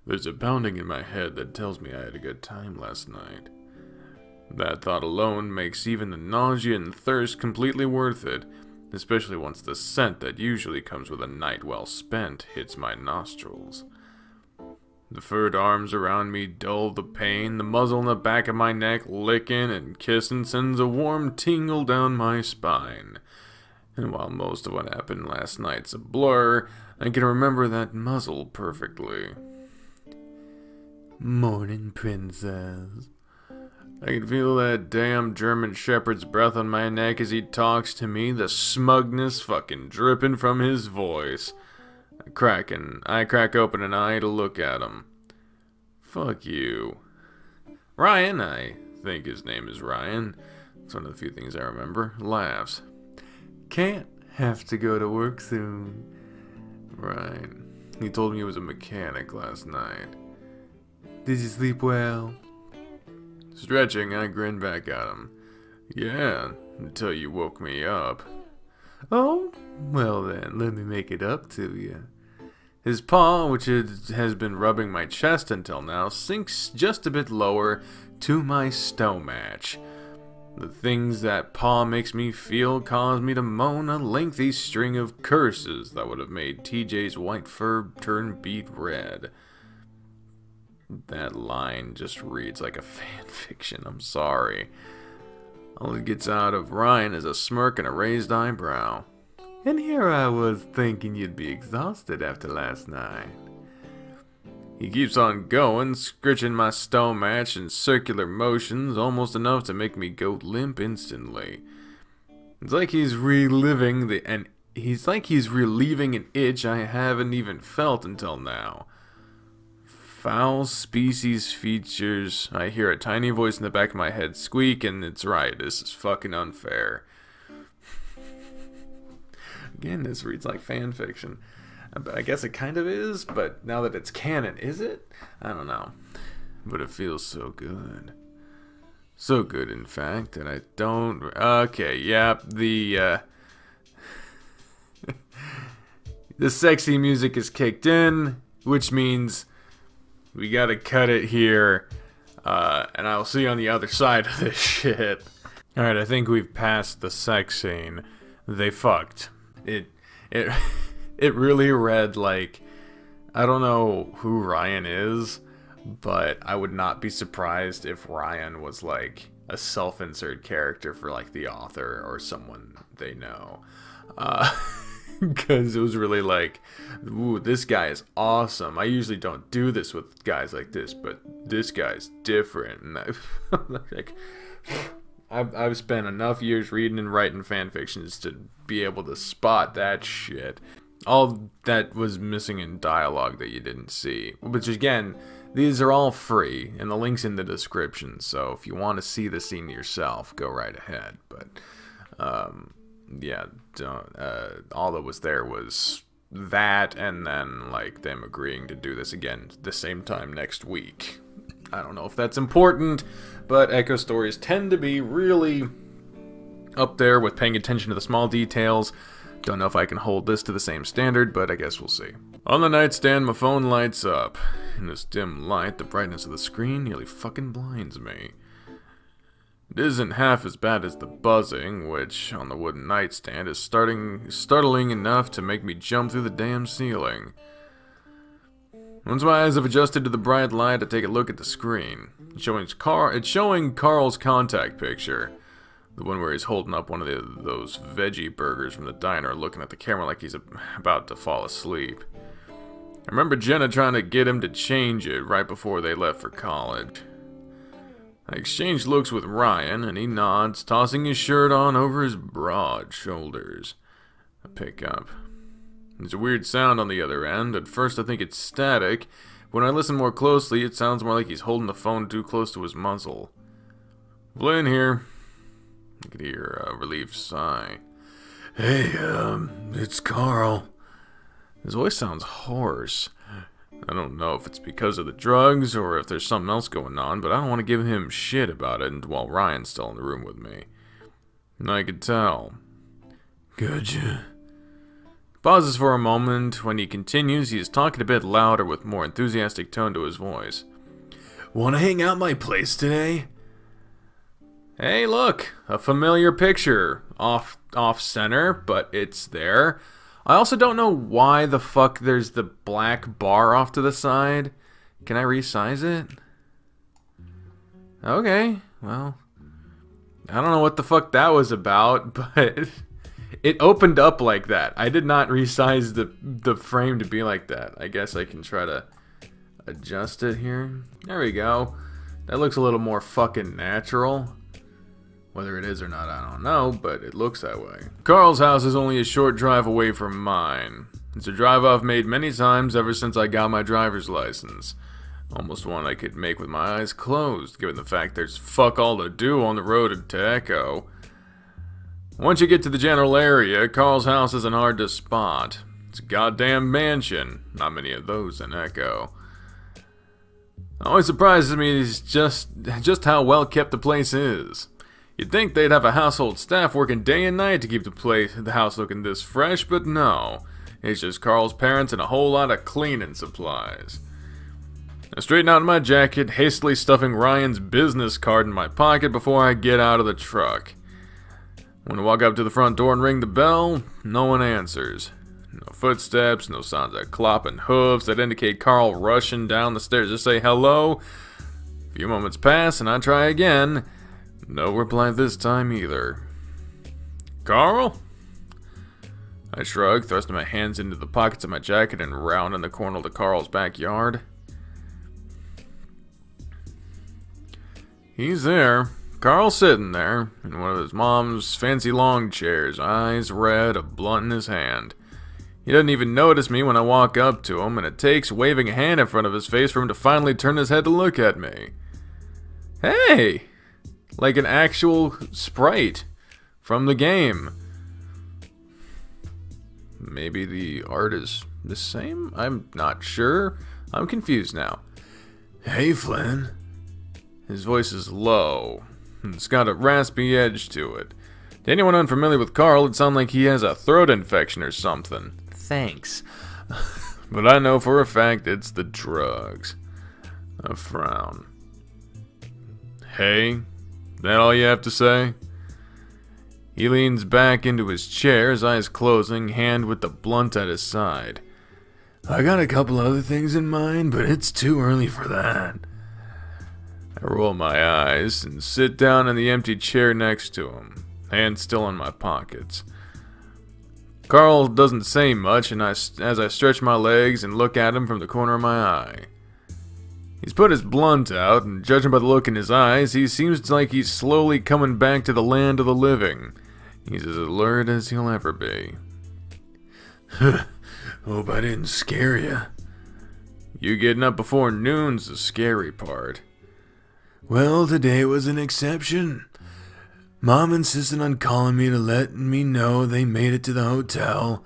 There's a pounding in my head that tells me I had a good time last night. That thought alone makes even the nausea and thirst completely worth it, especially once the scent that usually comes with a night well spent hits my nostrils. The furred arms around me dull the pain, the muzzle in the back of my neck licking and kissing sends a warm tingle down my spine. And while most of what happened last night's a blur, I can remember that muzzle perfectly. Morning, princess. I can feel that damn German shepherd's breath on my neck as he talks to me, the smugness fucking dripping from his voice. I crack open an eye to look at him. Fuck you. Ryan, I think his name is Ryan. It's one of the few things I remember. Laughs. Can't have to go to work soon. Right. He told me he was a mechanic last night. Did you sleep well? Stretching, I grinned back at him. Yeah, until you woke me up. Oh, well then, let me make it up to you. His paw, which has been rubbing my chest until now, sinks just a bit lower to my stomach. The things that paw makes me feel cause me to moan a lengthy string of curses that would have made TJ's white fur turn beet red. That line just reads like a fan fiction, I'm sorry. All it gets out of Ryan is a smirk and a raised eyebrow. And here I was thinking you'd be exhausted after last night. He keeps on going, scritching my stomach in circular motions, almost enough to make me go limp instantly. It's like he's relieving an itch I haven't even felt until now. Foul species features. I hear a tiny voice in the back of my head squeak, and it's right. This is fucking unfair. Again, this reads like fan fiction. I guess it kind of is, but now that it's canon, is it? I don't know. But it feels so good. So good, in fact, that I don't... Okay, yeah, the sexy music is kicked in, which means we gotta cut it here, and I'll see you on the other side of this shit. Alright, I think we've passed the sex scene. They fucked. It really read like, I don't know who Ryan is, but I would not be surprised if Ryan was like a self-insert character for like the author or someone they know. Because it was really like, ooh, this guy is awesome. I usually don't do this with guys like this, but this guy's different. And I've spent enough years reading and writing fan fictions to be able to spot that shit. All that was missing in dialogue that you didn't see. Which again, these are all free, and the link's in the description, so if you want to see the scene yourself, go right ahead. But, yeah, all that was there was that, and then, like, them agreeing to do this again the same time next week. I don't know if that's important, but Echo stories tend to be really up there with paying attention to the small details. Don't know if I can hold this to the same standard, but I guess we'll see. On the nightstand, my phone lights up. In this dim light, the brightness of the screen nearly fucking blinds me. It isn't half as bad as the buzzing, which, on the wooden nightstand, is startling enough to make me jump through the damn ceiling. Once my eyes have adjusted to the bright light, I take a look at the screen. It's showing Carl's contact picture. The one where he's holding up one of those veggie burgers from the diner, looking at the camera like he's about to fall asleep. I remember Jenna trying to get him to change it right before they left for college. I exchange looks with Ryan, and he nods, tossing his shirt on over his broad shoulders. I pick up. There's a weird sound on the other end. At first I think it's static. When I listen more closely, it sounds more like he's holding the phone too close to his muzzle. Flynn here. I could hear a relieved sigh. Hey, it's Carl. His voice sounds hoarse. I don't know if it's because of the drugs or if there's something else going on, but I don't want to give him shit about it while Ryan's still in the room with me. And I could tell. Gotcha. Pauses for a moment. When he continues, he is talking a bit louder with more enthusiastic tone to his voice. "Wanna hang out my place today?" Hey, look! A familiar picture. Off center, but it's there. I also don't know why the fuck there's the black bar off to the side. Can I resize it? Okay, well, I don't know what the fuck that was about, but it opened up like that. I did not resize the frame to be like that. I guess I can try to adjust it here. There we go. That looks a little more fucking natural. Whether it is or not, I don't know, but it looks that way. Carl's house is only a short drive away from mine. It's a drive I've made many times ever since I got my driver's license. Almost one I could make with my eyes closed, given the fact there's fuck all to do on the road to Echo. Once you get to the general area, Carl's house isn't hard to spot. It's a goddamn mansion. Not many of those in Echo. Always surprises me is just how well kept the place is. You'd think they'd have a household staff working day and night to keep the house looking this fresh, but no. It's just Carl's parents and a whole lot of cleaning supplies. I straighten out my jacket, hastily stuffing Ryan's business card in my pocket before I get out of the truck. When I walk up to the front door and ring the bell, no one answers. No footsteps, no sounds of clopping hooves that indicate Carl rushing down the stairs to say hello. A few moments pass and I try again. No reply this time either. "Carl?" I shrug, thrusting my hands into the pockets of my jacket and round in the corner of Carl's backyard. He's there. Carl's sitting there, in one of his mom's fancy long chairs, eyes red, a blunt in his hand. He doesn't even notice me when I walk up to him, and it takes waving a hand in front of his face for him to finally turn his head to look at me. Hey! Like an actual sprite from the game. Maybe the art is the same? I'm not sure. I'm confused now. "Hey, Flynn." His voice is low. It's got a raspy edge to it. To anyone unfamiliar with Carl, it sounds like he has a throat infection or something. Thanks. But I know for a fact it's the drugs. A frown. "Hey? That all you have to say?" He leans back into his chair, his eyes closing, hand with the blunt at his side. "I got a couple other things in mind, but it's too early for that." I roll my eyes and sit down in the empty chair next to him, hands still in my pockets. Carl doesn't say much as I stretch my legs and look at him from the corner of my eye. He's put his blunt out, and judging by the look in his eyes, he seems like he's slowly coming back to the land of the living. He's as alert as he'll ever be. "Hope I didn't scare you." "You getting up before noon's the scary part." "Well, today was an exception. Mom insisted on calling me to let me know they made it to the hotel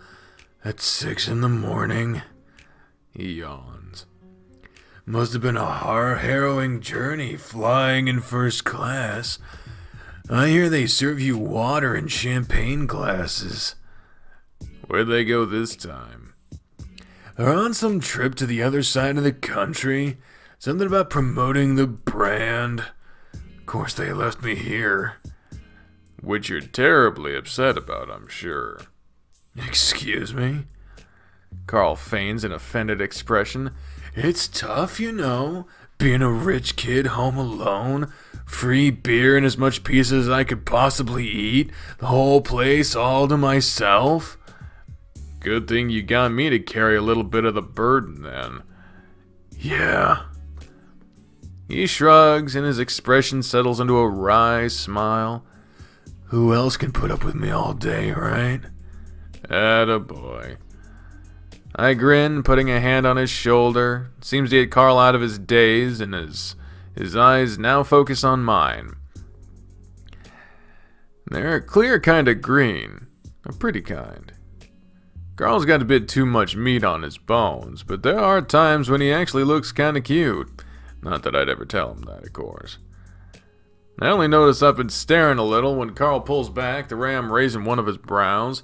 at 6 in the morning. He yawns. "Must have been a harrowing journey flying in first class. I hear they serve you water in champagne glasses." "Where'd they go this time?" "Are on some trip to the other side of the country. Something about promoting the brand. Of course they left me here." "Which you're terribly upset about, I'm sure." "Excuse me?" Carl feigns an offended expression. "It's tough, you know, being a rich kid home alone. Free beer and as much pizza as I could possibly eat. The whole place all to myself." "Good thing you got me to carry a little bit of the burden, then." "Yeah." He shrugs and his expression settles into a wry smile. "Who else can put up with me all day, right?" "Attaboy." I grin, putting a hand on his shoulder. Seems to get Carl out of his daze, and his eyes now focus on mine. They're a clear kind of green. A pretty kind. Carl's got a bit too much meat on his bones, but there are times when he actually looks kind of cute. Not that I'd ever tell him that, of course. I only notice I've been staring a little when Carl pulls back, the ram raising one of his brows.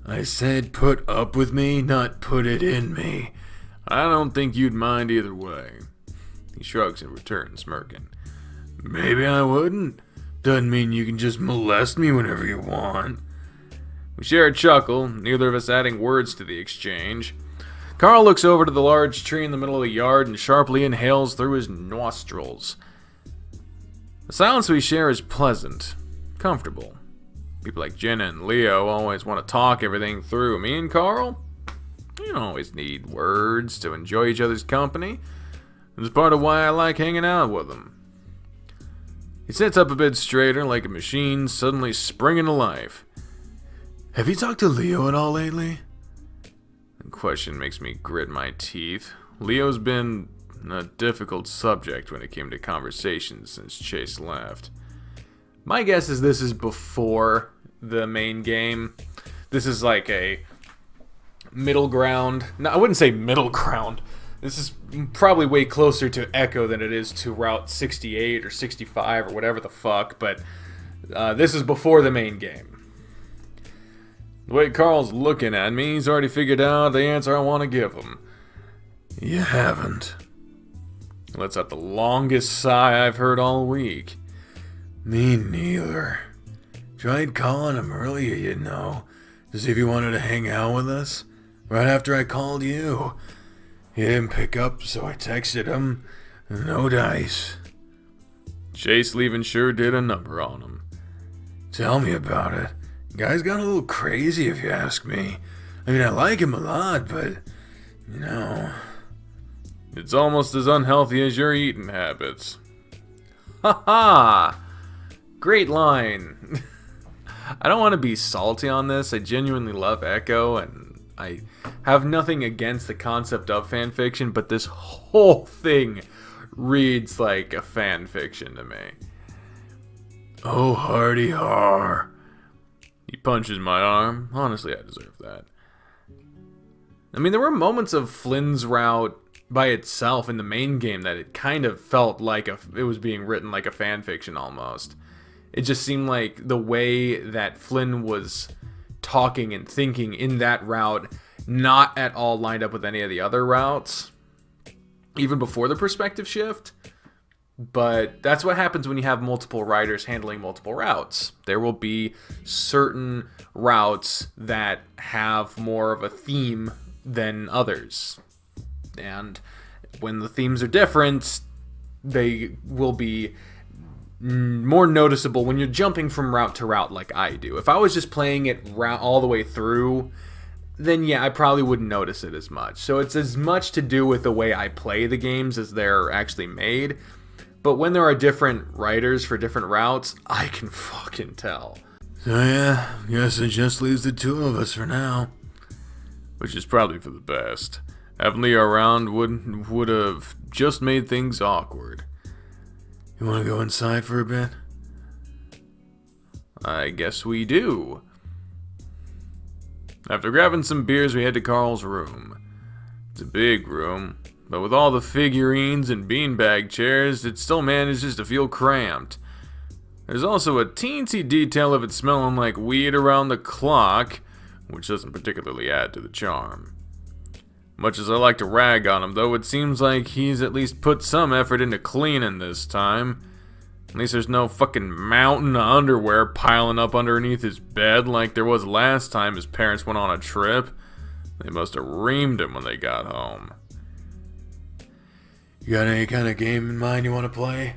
I said put up with me, not put it in me. I don't think you'd mind either way. He shrugs in return, smirking. Maybe I wouldn't. Doesn't mean you can just molest me whenever you want. We share a chuckle, neither of us adding words to the exchange. Carl looks over to the large tree in the middle of the yard and sharply inhales through his nostrils. The silence we share is pleasant, comfortable. People like Jenna and Leo always want to talk everything through. Me and Carl, we don't always need words to enjoy each other's company. It's part of why I like hanging out with them. He sits up a bit straighter, like a machine suddenly springing to life. Have you talked to Leo at all lately? The question makes me grit my teeth. Leo's been a difficult subject when it came to conversations since Chase left. My guess is this is before the main game. This is like a middle ground. No, I wouldn't say middle ground. This is probably way closer to Echo than it is to Route 68 or 65 or whatever the fuck, but this is before the main game. The way Carl's looking at me, he's already figured out the answer I want to give him. You haven't. Lets out the longest sigh I've heard all week. Me neither. Tried calling him earlier, you know, to see if he wanted to hang out with us, right after I called you. He didn't pick up, so I texted him. No dice. Chase leaving sure did a number on him. Tell me about it. Guy's got a little crazy, if you ask me. I mean, I like him a lot, but, you know... It's almost as unhealthy as your eating habits. Ha ha! Great line. I don't want to be salty on this. I genuinely love Echo, and I have nothing against the concept of fanfiction, but this whole thing reads like a fanfiction to me. Oh, hardy har. He punches my arm. Honestly, I deserve that. I mean, there were moments of Flynn's route by itself in the main game that it kind of felt like it was being written like a fanfiction almost. It just seemed like the way that Flynn was talking and thinking in that route, not at all lined up with any of the other routes, even before the perspective shift. But that's what happens when you have multiple writers handling multiple routes. There will be certain routes that have more of a theme than others. And when the themes are different, they will be more noticeable when you're jumping from route to route like I do. If I was just playing it all the way through, then yeah, I probably wouldn't notice it as much. So it's as much to do with the way I play the games as they're actually made. But when there are different writers for different routes, I can fucking tell. So yeah, guess it just leaves the two of us for now. Which is probably for the best. Having Leo around would have just made things awkward. You want to go inside for a bit? I guess we do. After grabbing some beers, we head to Carl's room. It's a big room, but with all the figurines and beanbag chairs, it still manages to feel cramped. There's also a teensy detail of it smelling like weed around the clock, which doesn't particularly add to the charm. Much as I like to rag on him, though, it seems like he's at least put some effort into cleaning this time. At least there's no fucking mountain of underwear piling up underneath his bed like there was last time his parents went on a trip. They must have reamed him when they got home. You got any kind of game in mind you want to play?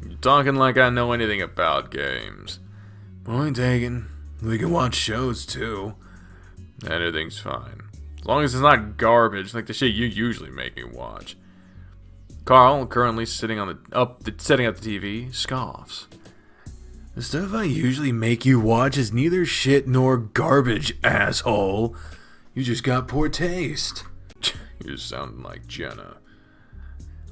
You're talking like I know anything about games. Point taken. We can watch shows, too. Anything's fine. As long as it's not garbage like the shit you usually make me watch. Carl, currently setting up the TV, scoffs. The stuff I usually make you watch is neither shit nor garbage, asshole. You just got poor taste. You're sounding like Jenna.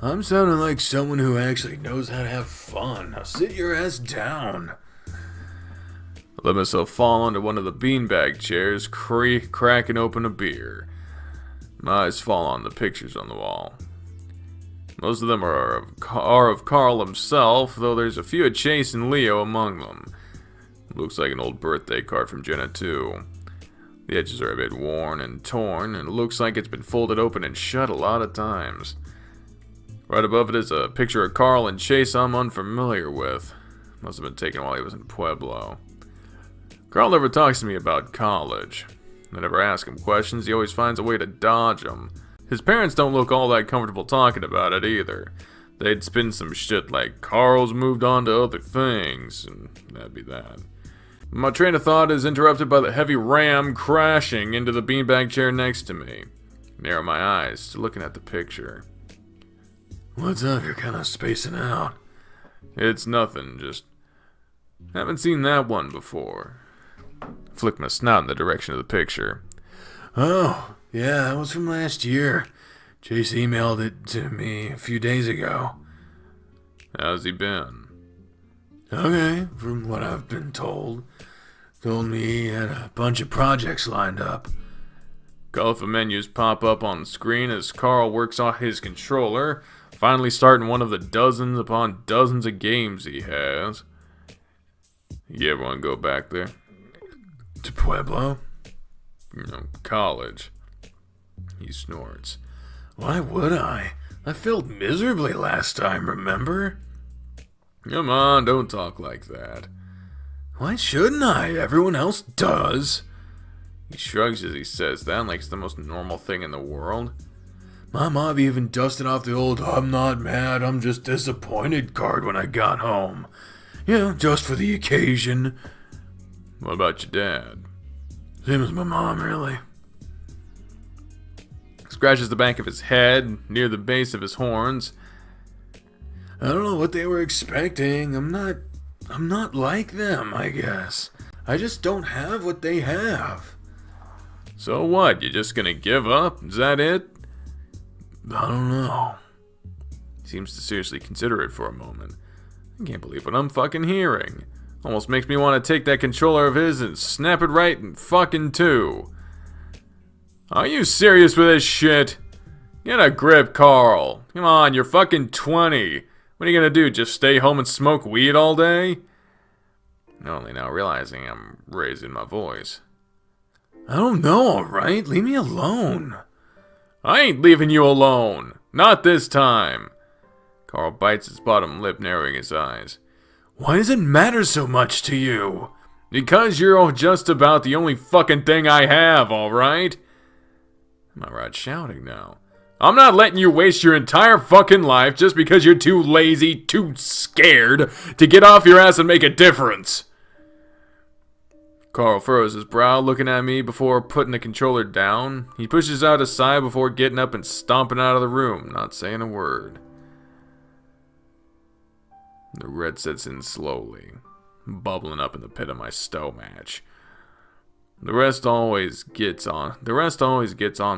I'm sounding like someone who actually knows how to have fun. Now sit your ass down. I let myself fall onto one of the beanbag chairs, cracking open a beer. My eyes fall on the pictures on the wall. Most of them are of Carl himself, though there's a few of Chase and Leo among them. Looks like an old birthday card from Jenna, too. The edges are a bit worn and torn, and it looks like it's been folded open and shut a lot of times. Right above it is a picture of Carl and Chase I'm unfamiliar with. Must have been taken while he was in Pueblo. Carl never talks to me about college. I never ask him questions, he always finds a way to dodge them. His parents don't look all that comfortable talking about it either. They'd spin some shit like, Carl's moved on to other things, and that'd be that. My train of thought is interrupted by the heavy ram crashing into the beanbag chair next to me. Narrow my eyes, still looking at the picture. What's up? You're kind of spacing out. It's nothing, just haven't seen that one before. Flick my snout in the direction of the picture. Oh, yeah, that was from last year. Chase emailed it to me a few days ago. How's he been? Okay, from what I've been told. Told me he had a bunch of projects lined up. Colorful menus pop up on the screen as Carl works off his controller, finally starting one of the dozens upon dozens of games he has. You ever want to go back there? To Pueblo? College. He snorts. Why would I? I failed miserably last time, remember? Come on, don't talk like that. Why shouldn't I? Everyone else does. He shrugs as he says that, like it's the most normal thing in the world. My mom even dusted off the old "I'm not mad, I'm just disappointed" card when I got home. Just for the occasion. What about your dad? Same as my mom, really. Scratches the back of his head, near the base of his horns. I don't know what they were expecting. I'm not like them, I guess. I just don't have what they have. So what? You just gonna give up? Is that it? I don't know. He seems to seriously consider it for a moment. I can't believe what I'm fucking hearing. Almost makes me want to take that controller of his and snap it right in fucking two. Are you serious with this shit? Get a grip, Carl. Come on, you're fucking 20. What are you gonna do, just stay home and smoke weed all day? Only now realizing I'm raising my voice. I don't know, alright? Leave me alone. I ain't leaving you alone. Not this time. Carl bites his bottom lip, narrowing his eyes. Why does it matter so much to you? Because you're just about the only fucking thing I have, alright? I'm not right shouting now. I'm not letting you waste your entire fucking life just because you're too lazy, too scared to get off your ass and make a difference. Carl furrows his brow, looking at me before putting the controller down. He pushes out a sigh before getting up and stomping out of the room, not saying a word. The red sets in slowly, bubbling up in the pit of my stomach. The rest always gets on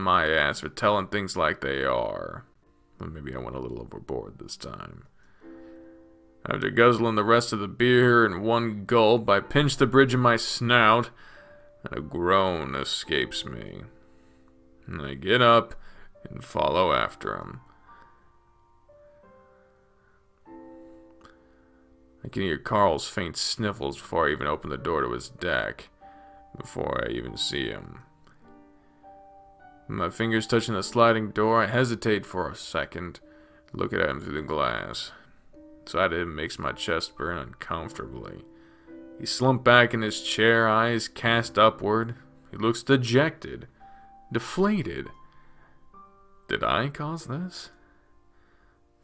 my ass for telling things like they are. But maybe I went a little overboard this time. After guzzling the rest of the beer in one gulp, I pinch the bridge of my snout, and a groan escapes me. And I get up and follow after him. I can hear Carl's faint sniffles before I even open the door to his deck. Before I even see him. With my fingers touching the sliding door, I hesitate for a second, looking at him through the glass. Sight of him makes my chest burn uncomfortably. He slumped back in his chair, eyes cast upward. He looks dejected, deflated. Did I cause this?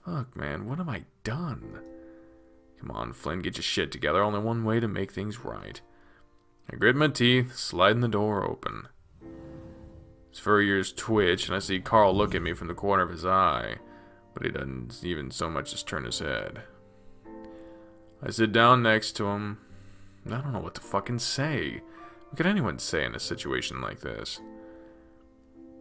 Fuck, man, what have I done? Come on, Flynn, get your shit together. Only one way to make things right. I grit my teeth, sliding the door open. His furry ears twitch, and I see Carl look at me from the corner of his eye, but he doesn't even so much as turn his head. I sit down next to him. I don't know what to fucking say. What could anyone say in a situation like this?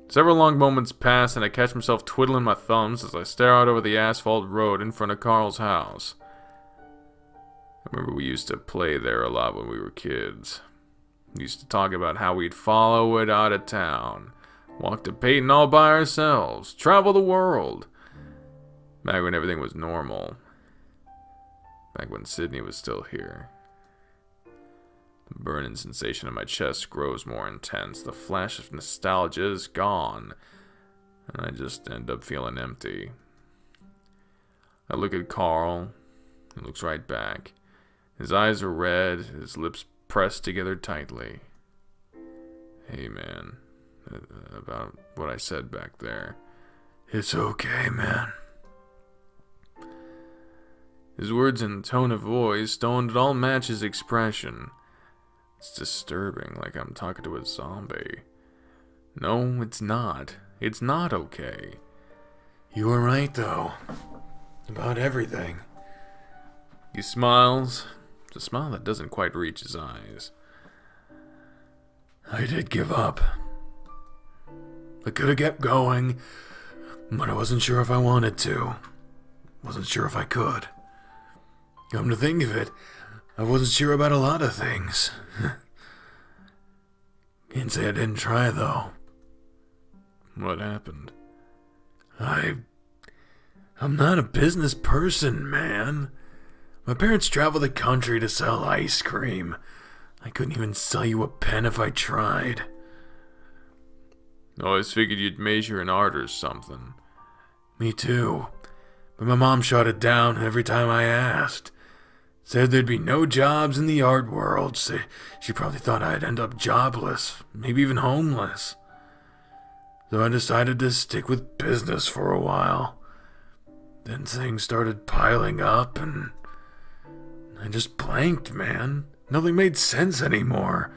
Several long moments pass, and I catch myself twiddling my thumbs as I stare out over the asphalt road in front of Carl's house. I remember we used to play there a lot when we were kids. We used to talk about how we'd follow it out of town, walk to Peyton all by ourselves, travel the world. Back when everything was normal. Back when Sydney was still here. The burning sensation in my chest grows more intense. The flash of nostalgia is gone, and I just end up feeling empty. I look at Carl. He looks right back. His eyes are red, his lips pressed together tightly. Hey, man. About what I said back there. It's okay, man. His words and tone of voice don't at all match his expression. It's disturbing, like I'm talking to a zombie. No, it's not. It's not okay. You were right, though. About everything. He smiles. It's a smile that doesn't quite reach his eyes. I did give up. I could have kept going, but I wasn't sure if I wanted to. Wasn't sure if I could. Come to think of it, I wasn't sure about a lot of things. Can't say I didn't try, though. What happened? I'm not a business person, man. My parents traveled the country to sell ice cream. I couldn't even sell you a pen if I tried. I always figured you'd major in art or something. Me too. But my mom shot it down every time I asked. Said there'd be no jobs in the art world. She probably thought I'd end up jobless, maybe even homeless. So I decided to stick with business for a while. Then things started piling up and I just blanked, man. Nothing made sense anymore.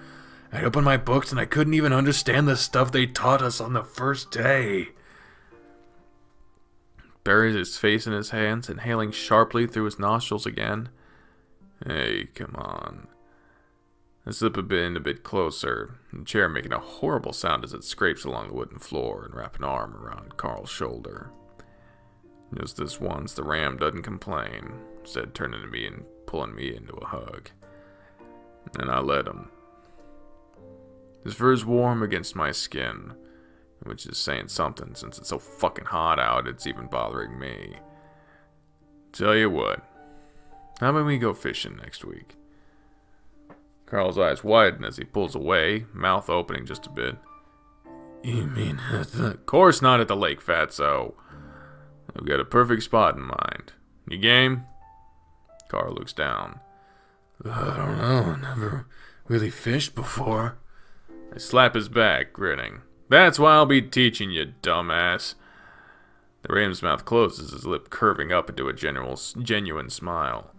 I'd open my books and I couldn't even understand the stuff they taught us on the first day. Buries his face in his hands, inhaling sharply through his nostrils again. Hey, come on. I slip in a bit closer, the chair making a horrible sound as it scrapes along the wooden floor, and wrap an arm around Carl's shoulder. Just this once, the ram doesn't complain, instead turning to me and pulling me into a hug. And I let him. His fur is warm against my skin, which is saying something since it's so fucking hot out it's even bothering me. Tell you what, how about we go fishing next week? Carl's eyes widen as he pulls away, mouth opening just a bit. You mean at the... Of course not at the lake, fatso. I've got a perfect spot in mind. You game? Carl looks down. I don't know, I never really fished before. I slap his back, grinning. That's why I'll be teaching you, dumbass. The ram's mouth closes, his lip curving up into a genuine smile.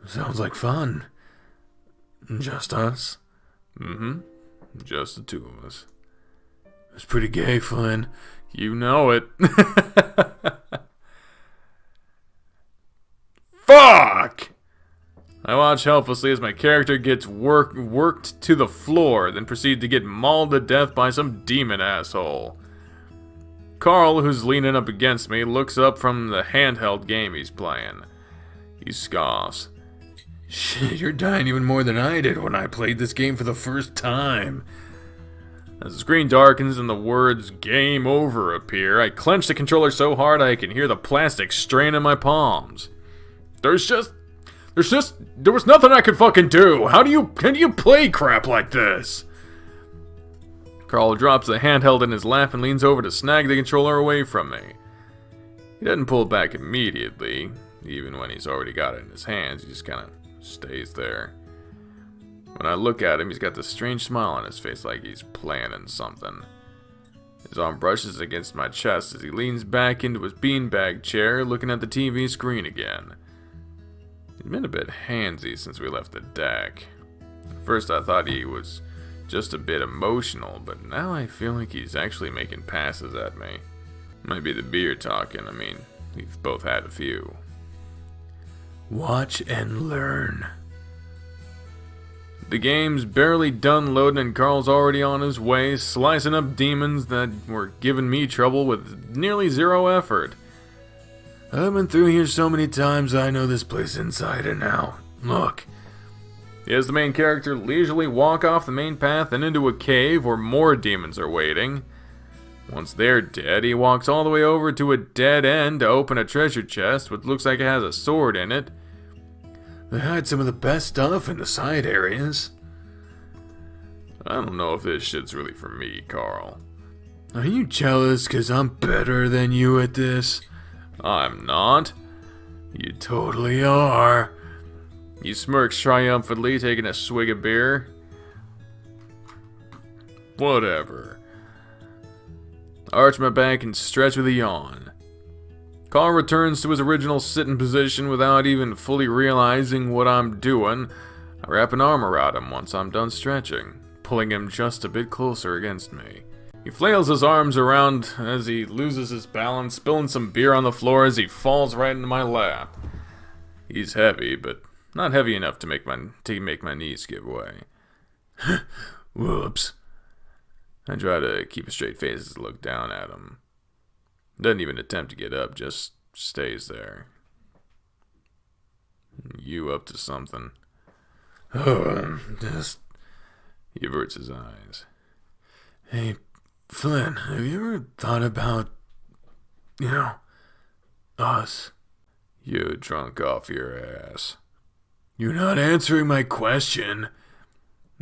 Sounds like fun. Just us? Mm-hmm. Just the two of us. It's pretty gay, Flynn. You know it. Fuck! I watch helplessly as my character gets worked to the floor, then proceed to get mauled to death by some demon asshole. Carl, who's leaning up against me, looks up from the handheld game he's playing. He scoffs. Shit, you're dying even more than I did when I played this game for the first time. As the screen darkens and the words "Game Over" appear, I clench the controller so hard I can hear the plastic strain in my palms. There was nothing I could fucking do. Can you play crap like this? Carl drops the handheld in his lap and leans over to snag the controller away from me. He doesn't pull it back immediately, even when he's already got it in his hands. He just kind of stays there. When I look at him, he's got this strange smile on his face like he's planning something. His arm brushes against my chest as he leans back into his beanbag chair, looking at the TV screen again. He's been a bit handsy since we left the deck. At first I thought he was just a bit emotional, but now I feel like he's actually making passes at me. Might be the beer talking, I mean, we've both had a few. Watch and learn. The game's barely done loading and Carl's already on his way, slicing up demons that were giving me trouble with nearly zero effort. I've been through here so many times I know this place inside and out. Look. He has the main character leisurely walk off the main path and into a cave where more demons are waiting. Once they're dead, he walks all the way over to a dead end to open a treasure chest, which looks like it has a sword in it. They hide some of the best stuff in the side areas. I don't know if this shit's really for me, Carl. Are you jealous because I'm better than you at this? I'm not. You totally are. He smirks triumphantly, taking a swig of beer. Whatever. I arch my back and stretch with a yawn. Carl returns to his original sitting position without even fully realizing what I'm doing. I wrap an arm around him once I'm done stretching, pulling him just a bit closer against me. He flails his arms around as he loses his balance, spilling some beer on the floor as he falls right into my lap. He's heavy, but not heavy enough to make my knees give way. Whoops. I try to keep a straight face as I look down at him. Doesn't even attempt to get up, just stays there. You up to something? Just... He averts his eyes. Hey, Flynn, have you ever thought about, us? You drunk off your ass. You're not answering my question.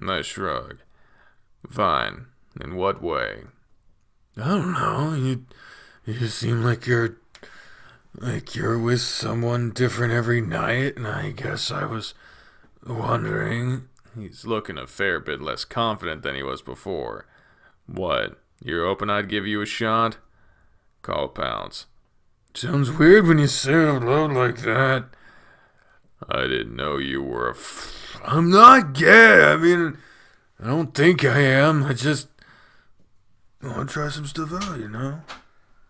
I shrug. Fine. In what way? I don't know. You just seem like you're with someone different every night, and I guess I was wondering. He's looking a fair bit less confident than he was before. What? You're hoping I'd give you a shot? Carl pounds. Sounds weird when you say it out loud like that. I didn't know you were I'm not gay. I mean, I don't think I am. I just want to try some stuff out,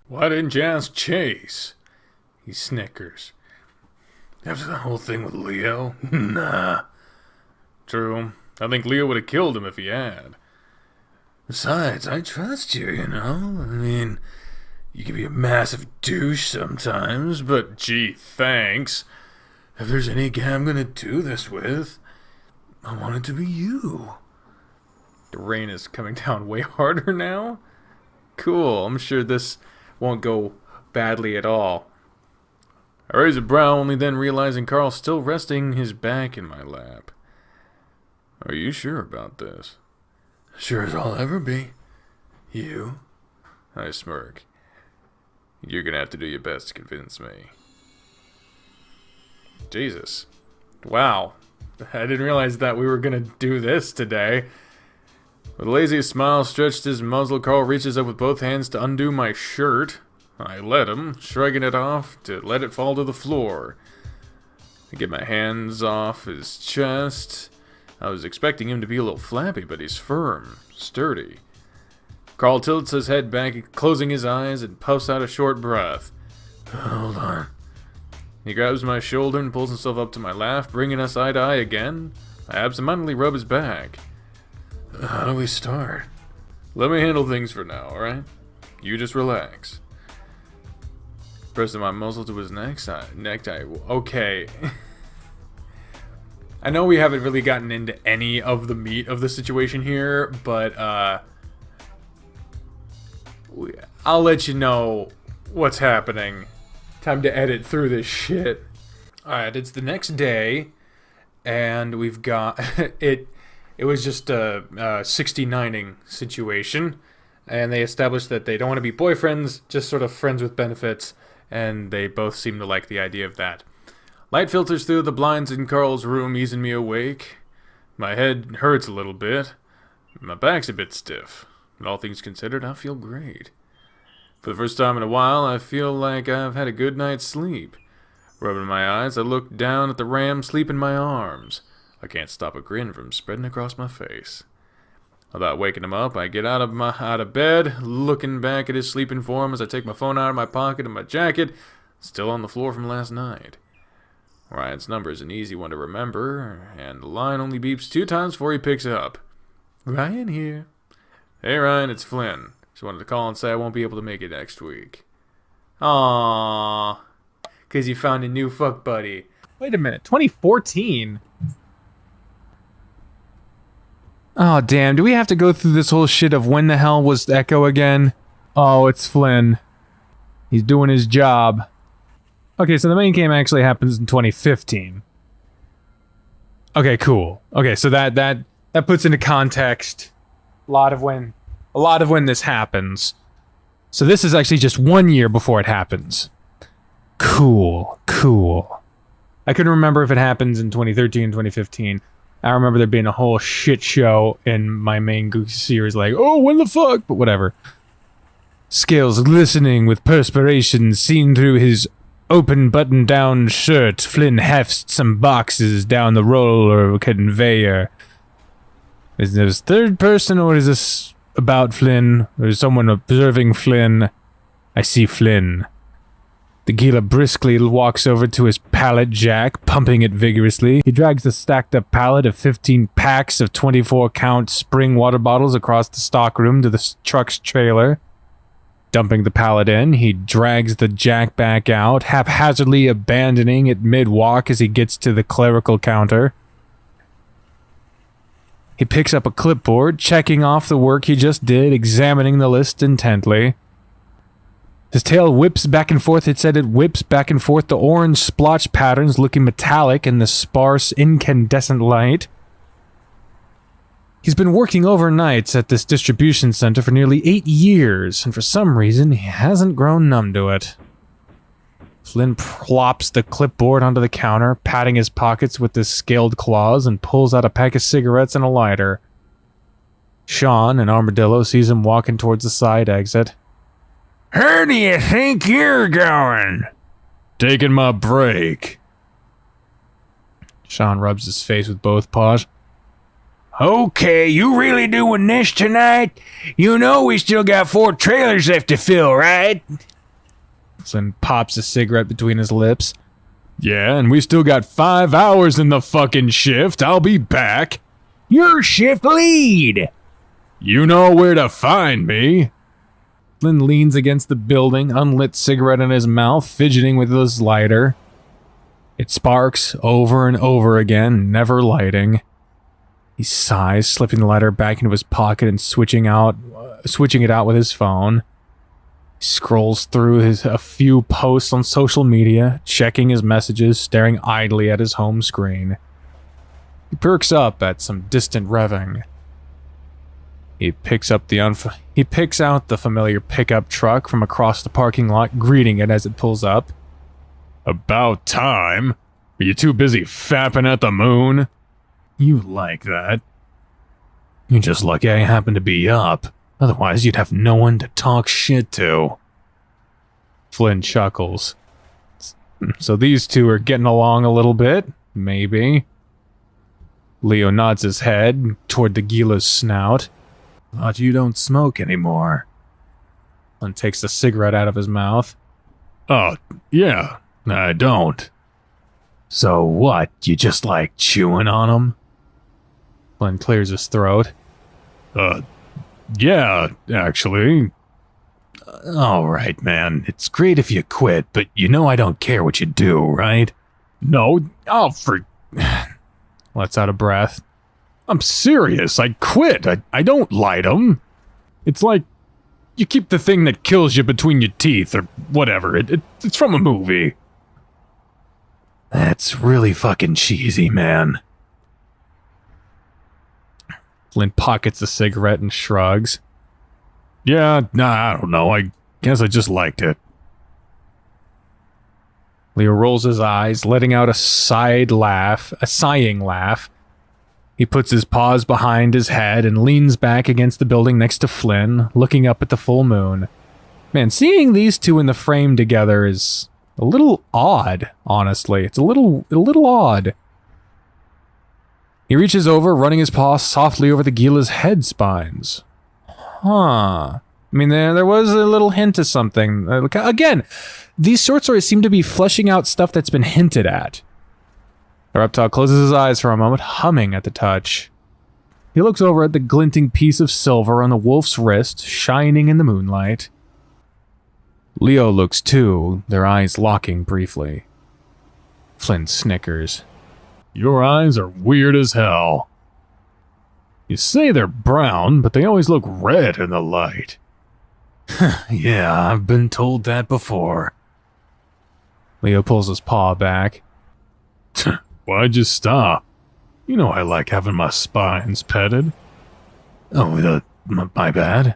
Why didn't you ask Chase? He snickers. After the whole thing with Leo? Nah. True. I think Leo would have killed him if he had. Besides, I trust you, I mean, you can be a massive douche sometimes, but gee, thanks. If there's any guy I'm gonna do this with, I want it to be you. The rain is coming down way harder now? Cool, I'm sure this won't go badly at all. I raise a brow, only then realizing Carl's still resting his back in my lap. Are you sure about this? Sure as I'll ever be. You? I smirk. You're gonna have to do your best to convince me. Jesus. Wow. I didn't realize that we were gonna do this today. With a lazy smile stretched his muzzle, Carl reaches up with both hands to undo my shirt. I let him, shrugging it off to let it fall to the floor. I get my hands off his chest. I was expecting him to be a little flappy, but he's firm, sturdy. Carl tilts his head back, closing his eyes, and puffs out a short breath. Hold on. He grabs my shoulder and pulls himself up to my lap, bringing us eye to eye again. I absentmindedly rub his back. How do we start? Let me handle things for now, alright? You just relax. Pressing my muzzle to his necktie. Okay. I know we haven't really gotten into any of the meat of the situation here, but I'll let you know what's happening. Time to edit through this shit. Alright, it's the next day, and we've got it was just a 69ing situation, and they established that they don't want to be boyfriends, just sort of friends with benefits, and they both seem to like the idea of that. Light filters through the blinds in Carl's room, easing me awake. My head hurts a little bit. My back's a bit stiff. But all things considered, I feel great. For the first time in a while, I feel like I've had a good night's sleep. Rubbing my eyes, I look down at the ram asleep in my arms. I can't stop a grin from spreading across my face. Without waking him up, I get out of bed, looking back at his sleeping form as I take my phone out of my pocket and my jacket, still on the floor from last night. Ryan's number is an easy one to remember, and the line only beeps 2 times before he picks up. Ryan here. Hey Ryan, it's Flynn. Just wanted to call and say I won't be able to make it next week. Aww. 'Cause you found a new fuck buddy. Wait a minute, 2014? Oh, damn, do we have to go through this whole shit of when the hell was Echo again? Oh, it's Flynn. He's doing his job. Okay, so the main game actually happens in 2015. Okay, cool. Okay, so that puts into context A lot of when this happens. So this is actually just 1 year before it happens. Cool. I couldn't remember if it happens in 2013, 2015. I remember there being a whole shit show in my main Goose series, like, oh, when the fuck? But whatever. Scales glistening with perspiration seen through his open button-down shirt. Flynn hefts some boxes down the roller conveyor. Is this third person, or is this about Flynn? Or is someone observing Flynn? I see Flynn. The Gila briskly walks over to his pallet jack, pumping it vigorously. He drags the stacked-up pallet of 15 packs of 24-count spring water bottles across the stockroom to the truck's trailer. Dumping the pallet in, he drags the jack back out, haphazardly abandoning it mid-walk as he gets to the clerical counter. He picks up a clipboard, checking off the work he just did, examining the list intently. His tail whips back and forth. It said it whips back and forth, the orange splotch patterns looking metallic in the sparse, incandescent light. He's been working overnights at this distribution center for nearly 8 years, and for some reason, he hasn't grown numb to it. Flynn plops the clipboard onto the counter, patting his pockets with his scaled claws, and pulls out a pack of cigarettes and a lighter. Sean, an armadillo, sees him walking towards the side exit. Where do you think you're going? Taking my break. Sean rubs his face with both paws. Okay, you really doing this tonight? You know we still got 4 trailers left to fill, right? Flynn pops a cigarette between his lips. Yeah, and we still got 5 hours in the fucking shift. I'll be back. You're shift lead. You know where to find me. Flynn leans against the building, unlit cigarette in his mouth, fidgeting with his lighter. It sparks over and over again, never lighting. He sighs, slipping the lighter back into his pocket and switching it out with his phone. He scrolls through a few posts on social media, checking his messages, staring idly at his home screen. He perks up at some distant revving. He picks out the familiar pickup truck from across the parking lot, greeting it as it pulls up. About time. Are you too busy fapping at the moon? You like that. You're just lucky I happen to be up. Otherwise, you'd have no one to talk shit to. Flynn chuckles. So these two are getting along a little bit? Maybe. Leo nods his head toward the Gila's snout. Thought you don't smoke anymore. Flynn takes the cigarette out of his mouth. Oh, yeah, I don't. So what, you just like chewing on them? Flynn clears his throat. Yeah, actually. Alright, man, it's great if you quit, but you know I don't care what you do, right? No, Lets out a breath. I'm serious, I quit. I don't light 'em. It's like you keep the thing that kills you between your teeth, or whatever. It's from a movie. That's really fucking cheesy, man. Flynn pockets the cigarette and shrugs. Yeah, nah, I don't know. I guess I just liked it. Leo rolls his eyes, letting out a sighing laugh. He puts his paws behind his head and leans back against the building next to Flynn, looking up at the full moon. Man, seeing these two in the frame together is a little odd, honestly. It's a little odd. He reaches over, running his paw softly over the Gila's head spines. Huh. I mean, there was a little hint of something. Again, these short stories seem to be fleshing out stuff that's been hinted at. The reptile closes his eyes for a moment, humming at the touch. He looks over at the glinting piece of silver on the wolf's wrist, shining in the moonlight. Leo looks too, their eyes locking briefly. Flynn snickers. Your eyes are weird as hell. You say they're brown, but they always look red in the light. Yeah, I've been told that before. Leo pulls his paw back. Why'd you stop? You know I like having my spines petted. Oh, My bad.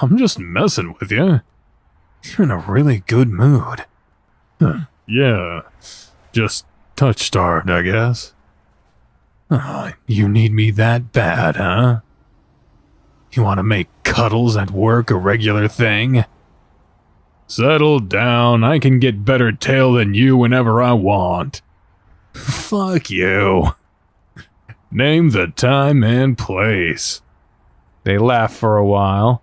I'm just messing with you. You're in a really good mood. Yeah, just touch-starved, I guess. You need me that bad, huh? You want to make cuddles at work a regular thing? Settle down, I can get better tail than you whenever I want. Fuck you. Name the time and place. They laugh for a while.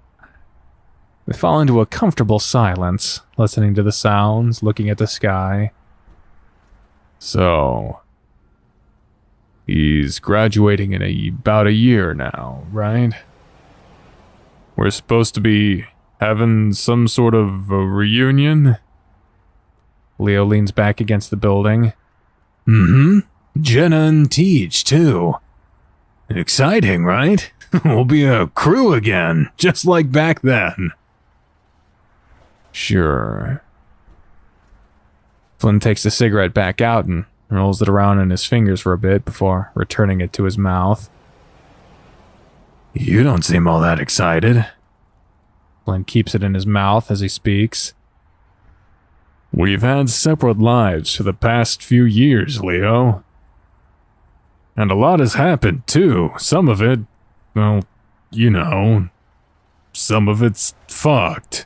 They fall into a comfortable silence, listening to the sounds, looking at the sky. So, he's graduating in about a year now, right? We're supposed to be having some sort of a reunion? Leo leans back against the building. Mm-hmm. Jenna and Teach, too. Exciting, right? We'll be a crew again, just like back then. Sure. Flynn takes the cigarette back out and rolls it around in his fingers for a bit before returning it to his mouth. You don't seem all that excited. Flynn keeps it in his mouth as he speaks. We've had separate lives for the past few years, Leo. And a lot has happened, too. Some of it, well, you know, some of it's fucked.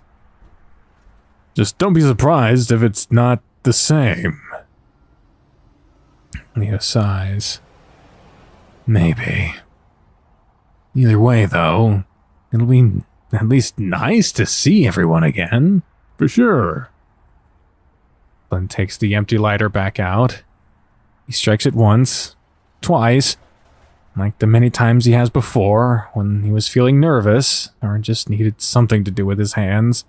Just don't be surprised if it's not the same. Leo sighs. Maybe. Either way, though, it'll be at least nice to see everyone again. For sure. Flynn takes the empty lighter back out. He strikes it once, twice, like the many times he has before when he was feeling nervous or just needed something to do with his hands.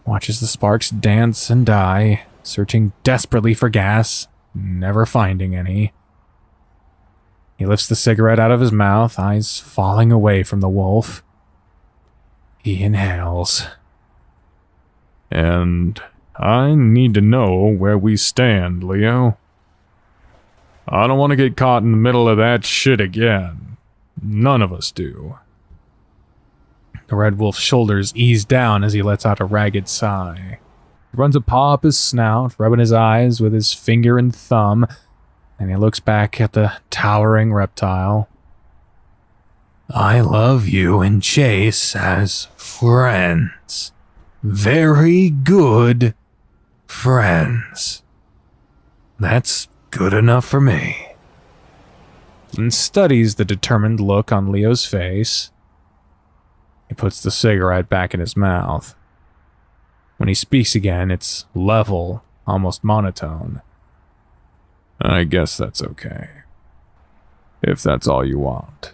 Watches the sparks dance and die, searching desperately for gas, never finding any. He lifts the cigarette out of his mouth, eyes falling away from the wolf. He inhales. And I need to know where we stand, Leo. I don't want to get caught in the middle of that shit again. None of us do. The red wolf's shoulders ease down as he lets out a ragged sigh. He runs a paw up his snout, rubbing his eyes with his finger and thumb, and he looks back at the towering reptile. I love you and Chase as friends. Very good friends. That's good enough for me. And studies the determined look on Leo's face. He puts the cigarette back in his mouth. When he speaks again, it's level, almost monotone. I guess that's okay. If that's all you want.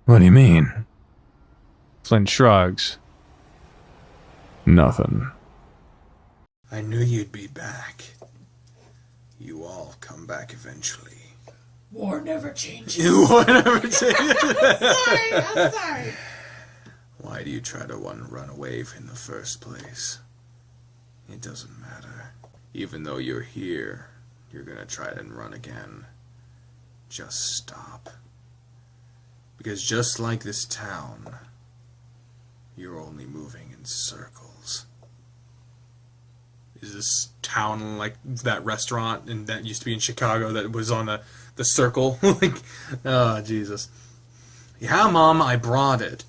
What do you mean? Flynn shrugs. Nothing. I knew you'd be back. You all come back eventually. War never changes. War never changes. I'm sorry. Why do you try to run away in the first place? It doesn't matter. Even though you're here, you're gonna try and run again. Just stop. Because just like this town, you're only moving in circles. Is this town like that restaurant and that used to be in Chicago that was on the circle? Like, oh, Jesus. Yeah, Mom, I brought it.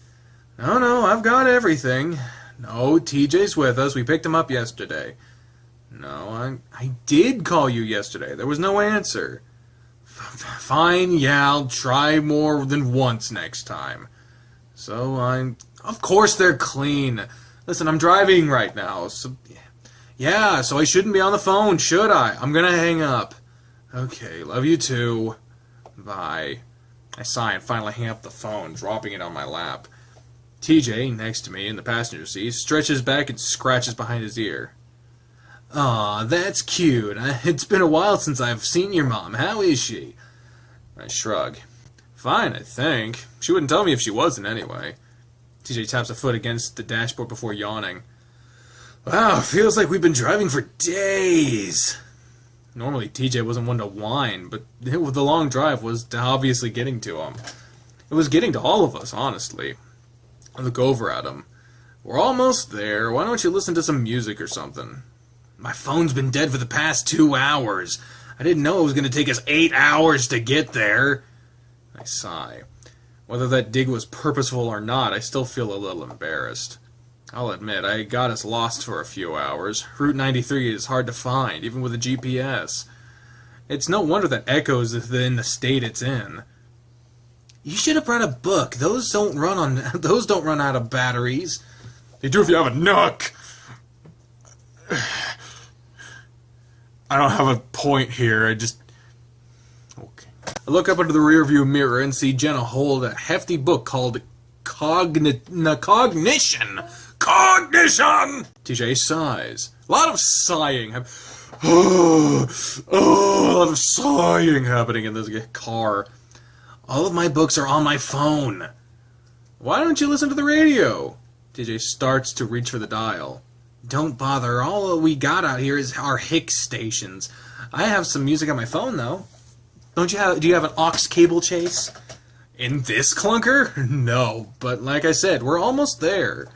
No, I've got everything. No, TJ's with us. We picked him up yesterday. No, I did call you yesterday. There was no answer. Fine, yeah, I'll try more than once next time. So of course they're clean. Listen, I'm driving right now, so yeah, so I shouldn't be on the phone, should I? I'm gonna hang up. Okay, love you too. Bye. I sigh and finally hang up the phone, dropping it on my lap. TJ, next to me in the passenger seat, stretches back and scratches behind his ear. Aw, that's cute. It's been a while since I've seen your mom. How is she? I shrug. Fine, I think. She wouldn't tell me if she wasn't anyway. TJ taps a foot against the dashboard before yawning. Wow, feels like we've been driving for days. Normally TJ wasn't one to whine, but the long drive was obviously getting to him. It was getting to all of us, honestly. I look over at him. We're almost there. Why don't you listen to some music or something? My phone's been dead for the past 2 hours. I didn't know it was going to take us 8 hours to get there. I sigh. Whether that dig was purposeful or not, I still feel a little embarrassed. I'll admit, I got us lost for a few hours. Route 93 is hard to find, even with a GPS. It's no wonder that Echo's in the state it's in. You should have brought a book. Those don't run out of batteries. They do if you have a nook. I don't have a point here. Okay. I look up into the rearview mirror and see Jenna hold a hefty book called Cognition. Cognition! TJ sighs. A lot of sighing. A lot of sighing happening in this car. All of my books are on my phone. Why don't you listen to the radio? TJ starts to reach for the dial. Don't bother. All we got out here is our Hicks stations. I have some music on my phone, though. Do you have an aux cable, Chase? In this clunker? No, but like I said, we're almost there.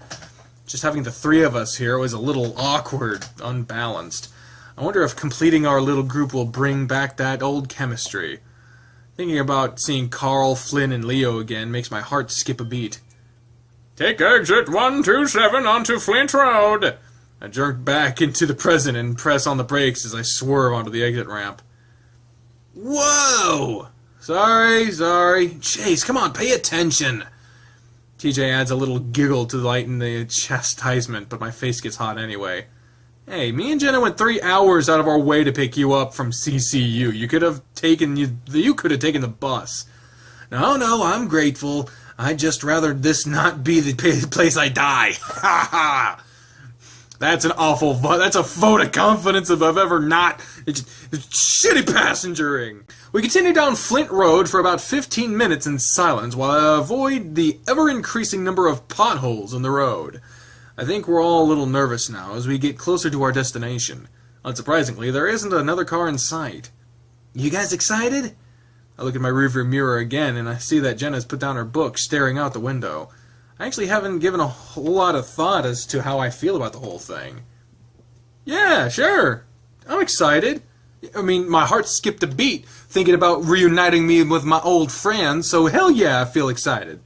Just having the three of us here was a little awkward, unbalanced. I wonder if completing our little group will bring back that old chemistry. Thinking about seeing Carl, Flynn, and Leo again makes my heart skip a beat. Take exit 127 onto Flint Road. I jerk back into the present and press on the brakes as I swerve onto the exit ramp. Whoa! Sorry. Chase, come on, pay attention. TJ adds a little giggle to lighten the chastisement, but my face gets hot anyway. Hey, me and Jenna went 3 hours out of our way to pick you up from CCU. You could have taken the bus. No, I'm grateful. I'd just rather this not be the place I die. Ha ha! That's a vote of confidence if I've ever not. It's shitty passengering. We continue down Flint Road for about 15 minutes in silence while I avoid the ever-increasing number of potholes in the road. I think we're all a little nervous now as we get closer to our destination. Unsurprisingly, there isn't another car in sight. You guys excited? I look at my rearview mirror again and I see that Jenna's put down her book, staring out the window. I actually haven't given a whole lot of thought as to how I feel about the whole thing. Yeah, sure. I'm excited. I mean, my heart skipped a beat thinking about reuniting me with my old friends, so hell yeah, I feel excited.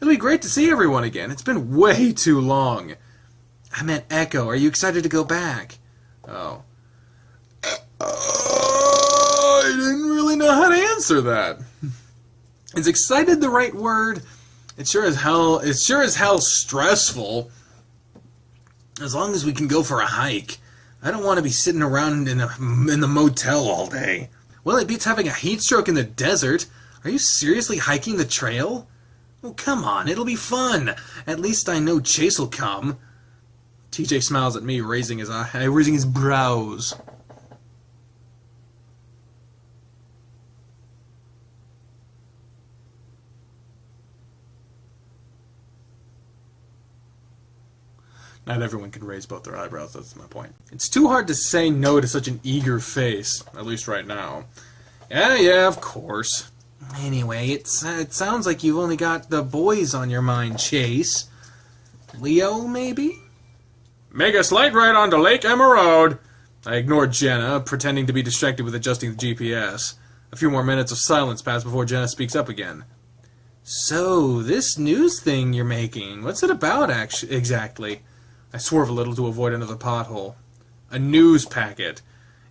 It'll be great to see everyone again. It's been way too long. I meant Echo. Are you excited to go back? Oh. I didn't really know how to answer that. Is excited the right word? It's sure as hell stressful. As long as we can go for a hike. I don't want to be sitting around in the motel all day. Well, it beats having a heat stroke in the desert. Are you seriously hiking the trail? Oh, come on, it'll be fun. At least I know Chase will come. TJ smiles at me, raising his brows. Not everyone can raise both their eyebrows, that's my point. It's too hard to say no to such an eager face, at least right now. Yeah, of course. Anyway, it sounds like you've only got the boys on your mind, Chase. Leo, maybe? Make a slight right onto Lake Emma Road. I ignore Jenna, pretending to be distracted with adjusting the GPS. A few more minutes of silence pass before Jenna speaks up again. So, this news thing you're making, what's it about exactly? I swerve a little to avoid another pothole. A news packet.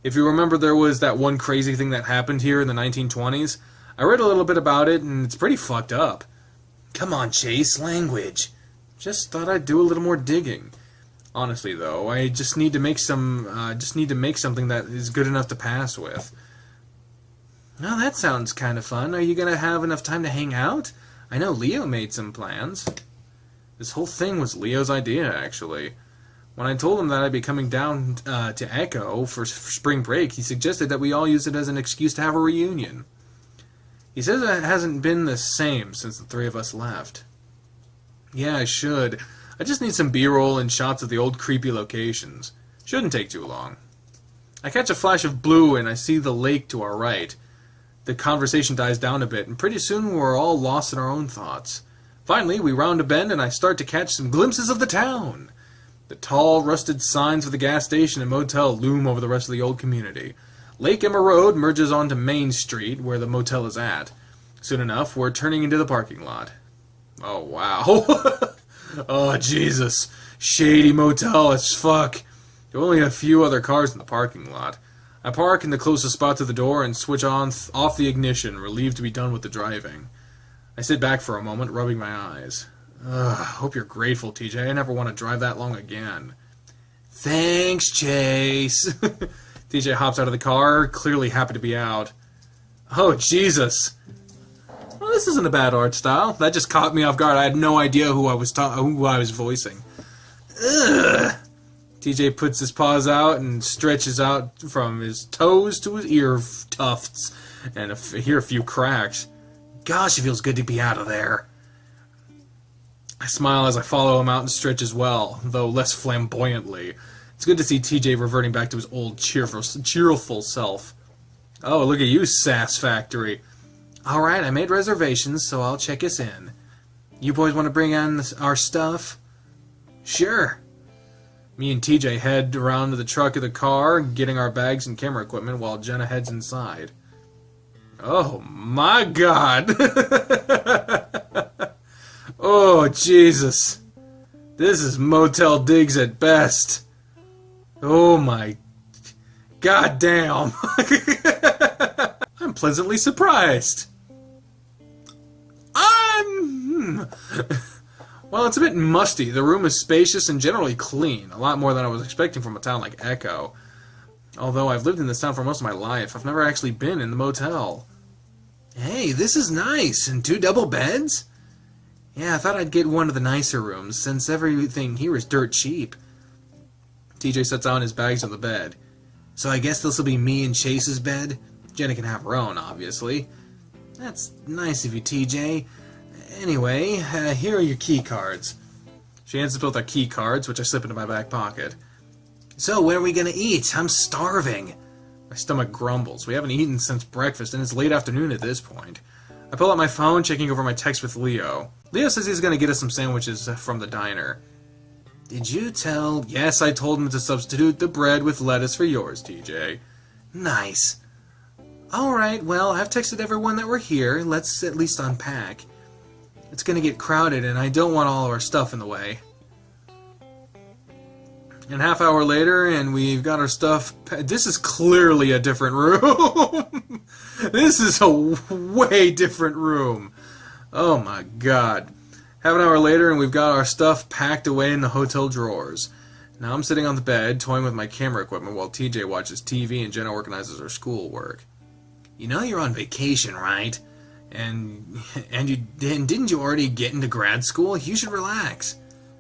If you remember, there was that one crazy thing that happened here in the 1920s. I read a little bit about it, and it's pretty fucked up. Come on, Chase, language. Just thought I'd do a little more digging. Honestly, though, I just need to make something that is good enough to pass with. Well, that sounds kind of fun. Are you gonna have enough time to hang out? I know Leo made some plans. This whole thing was Leo's idea, actually. When I told him that I'd be coming down to Echo for spring break, he suggested that we all use it as an excuse to have a reunion. He says it hasn't been the same since the three of us left. Yeah, I should. I just need some B-roll and shots of the old creepy locations. Shouldn't take too long. I catch a flash of blue and I see the lake to our right. The conversation dies down a bit, and pretty soon we're all lost in our own thoughts. Finally, we round a bend and I start to catch some glimpses of the town. The tall, rusted signs for the gas station and motel loom over the rest of the old community. Lake Emma Road merges onto Main Street, where the motel is at. Soon enough, we're turning into the parking lot. Oh, wow. Oh, Jesus. Shady motel as fuck. There are only a few other cars in the parking lot. I park in the closest spot to the door and switch off the ignition, relieved to be done with the driving. I sit back for a moment, rubbing my eyes. Hope you're grateful, TJ. I never want to drive that long again. Thanks, Chase. TJ hops out of the car, clearly happy to be out. Oh, Jesus. Well, this isn't a bad art style. That just caught me off guard. I had no idea who I was voicing. Ugh. TJ puts his paws out and stretches out from his toes to his ear tufts, and I hear a few cracks. Gosh, it feels good to be out of there. I smile as I follow him out and stretch as well, though less flamboyantly. It's good to see TJ reverting back to his old cheerful self. Oh, look at you, Sass Factory. Alright, I made reservations, so I'll check us in. You boys want to bring in our stuff? Sure. Me and TJ head around to the truck of the car, getting our bags and camera equipment while Jenna heads inside. Oh my God! Oh, Jesus. This is Motel Diggs at best. Oh my... God damn. I'm pleasantly surprised. Well, it's a bit musty. The room is spacious and generally clean. A lot more than I was expecting from a town like Echo. Although I've lived in this town for most of my life, I've never actually been in the motel. Hey, this is nice. And 2 double beds? Yeah, I thought I'd get one of the nicer rooms, since everything here is dirt cheap. TJ sets down his bags on the bed. So I guess this will be me and Chase's bed? Jenna can have her own, obviously. That's nice of you, TJ. Anyway, here are your key cards. She hands us both our key cards, which I slip into my back pocket. So, when are we gonna eat? I'm starving. My stomach grumbles. We haven't eaten since breakfast, and it's late afternoon at this point. I pull out my phone, checking over my text with Leo. Leo says he's gonna get us some sandwiches from the diner. Did you tell... Yes, I told him to substitute the bread with lettuce for yours, TJ. Nice. Alright, well, I've texted everyone that we're here. Let's at least unpack. It's gonna get crowded, and I don't want all of our stuff in the way. And half hour later, and we've got our stuff... This is clearly a different room! This is a way different room. Oh my God. Half an hour later, and we've got our stuff packed away in the hotel drawers. Now I'm sitting on the bed, toying with my camera equipment while TJ watches TV and Jenna organizes her schoolwork. You know you're on vacation, right? And didn't you already get into grad school? You should relax.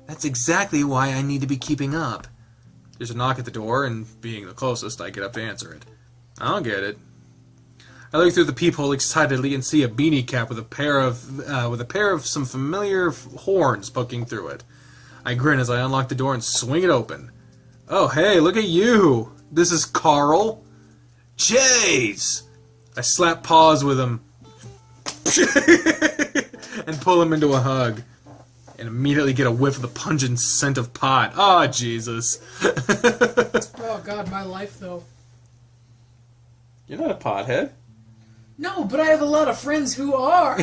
That's exactly why I need to be keeping up. There's a knock at the door, and being the closest, I get up to answer it. I'll get it. I look through the peephole excitedly and see a beanie cap with a pair of some familiar horns poking through it. I grin as I unlock the door and swing it open. Oh, hey, look at you! This is Carl. Jays! I slap paws with him. And pull him into a hug. And immediately get a whiff of the pungent scent of pot. Oh, Jesus. Oh, God, my life, though. You're not a pothead. No, but I have a lot of friends who are.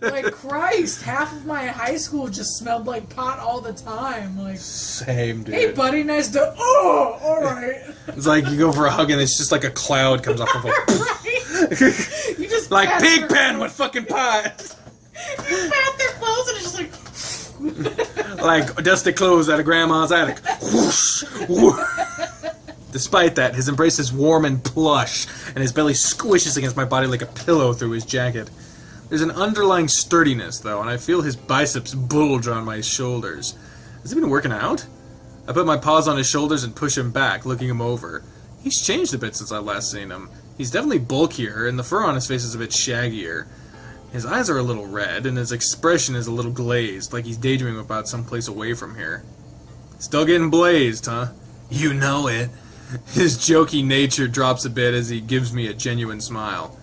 Like, Christ, half of my high school just smelled like pot all the time. Like, same, dude. hey, buddy, nice to... Oh, all right. It's like you go for a hug and it's just like a cloud comes off of a... Right? You just like pat Pigpen with fucking pot. You pat their clothes and it's just like... Like dusty clothes out of grandma's attic. Whoosh, whoosh. Despite that, his embrace is warm and plush, and his belly squishes against my body like a pillow through his jacket. There's an underlying sturdiness, though, and I feel his biceps bulge on my shoulders. Has he been working out? I put my paws on his shoulders and push him back, looking him over. He's changed a bit since I last seen him. He's definitely bulkier, and the fur on his face is a bit shaggier. His eyes are a little red, and his expression is a little glazed, like he's daydreaming about someplace away from here. Still getting blazed, huh? You know it. His jokey nature drops a bit as he gives me a genuine smile.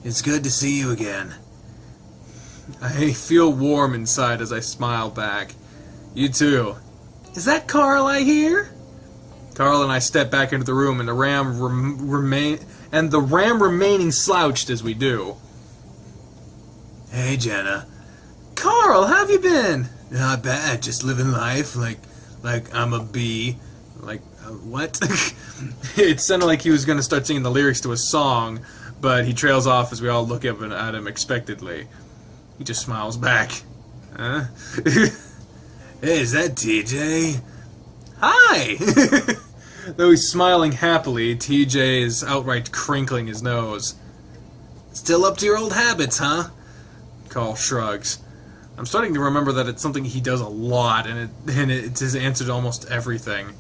It's good to see you again. I feel warm inside as I smile back. You too. Is that Carl I hear? Carl and I step back into the room, and the ram remaining slouched as we do. Hey, Jenna. Carl, how have you been? Not bad, just living life like I'm a bee. What? It sounded like he was going to start singing the lyrics to a song, but he trails off as we all look up at him expectantly. He just smiles back. Huh? Hey, is that TJ? Hi! Though he's smiling happily, TJ is outright crinkling his nose. Still up to your old habits, huh? Carl shrugs. I'm starting to remember that it's something he does a lot, and it's his answer to almost everything.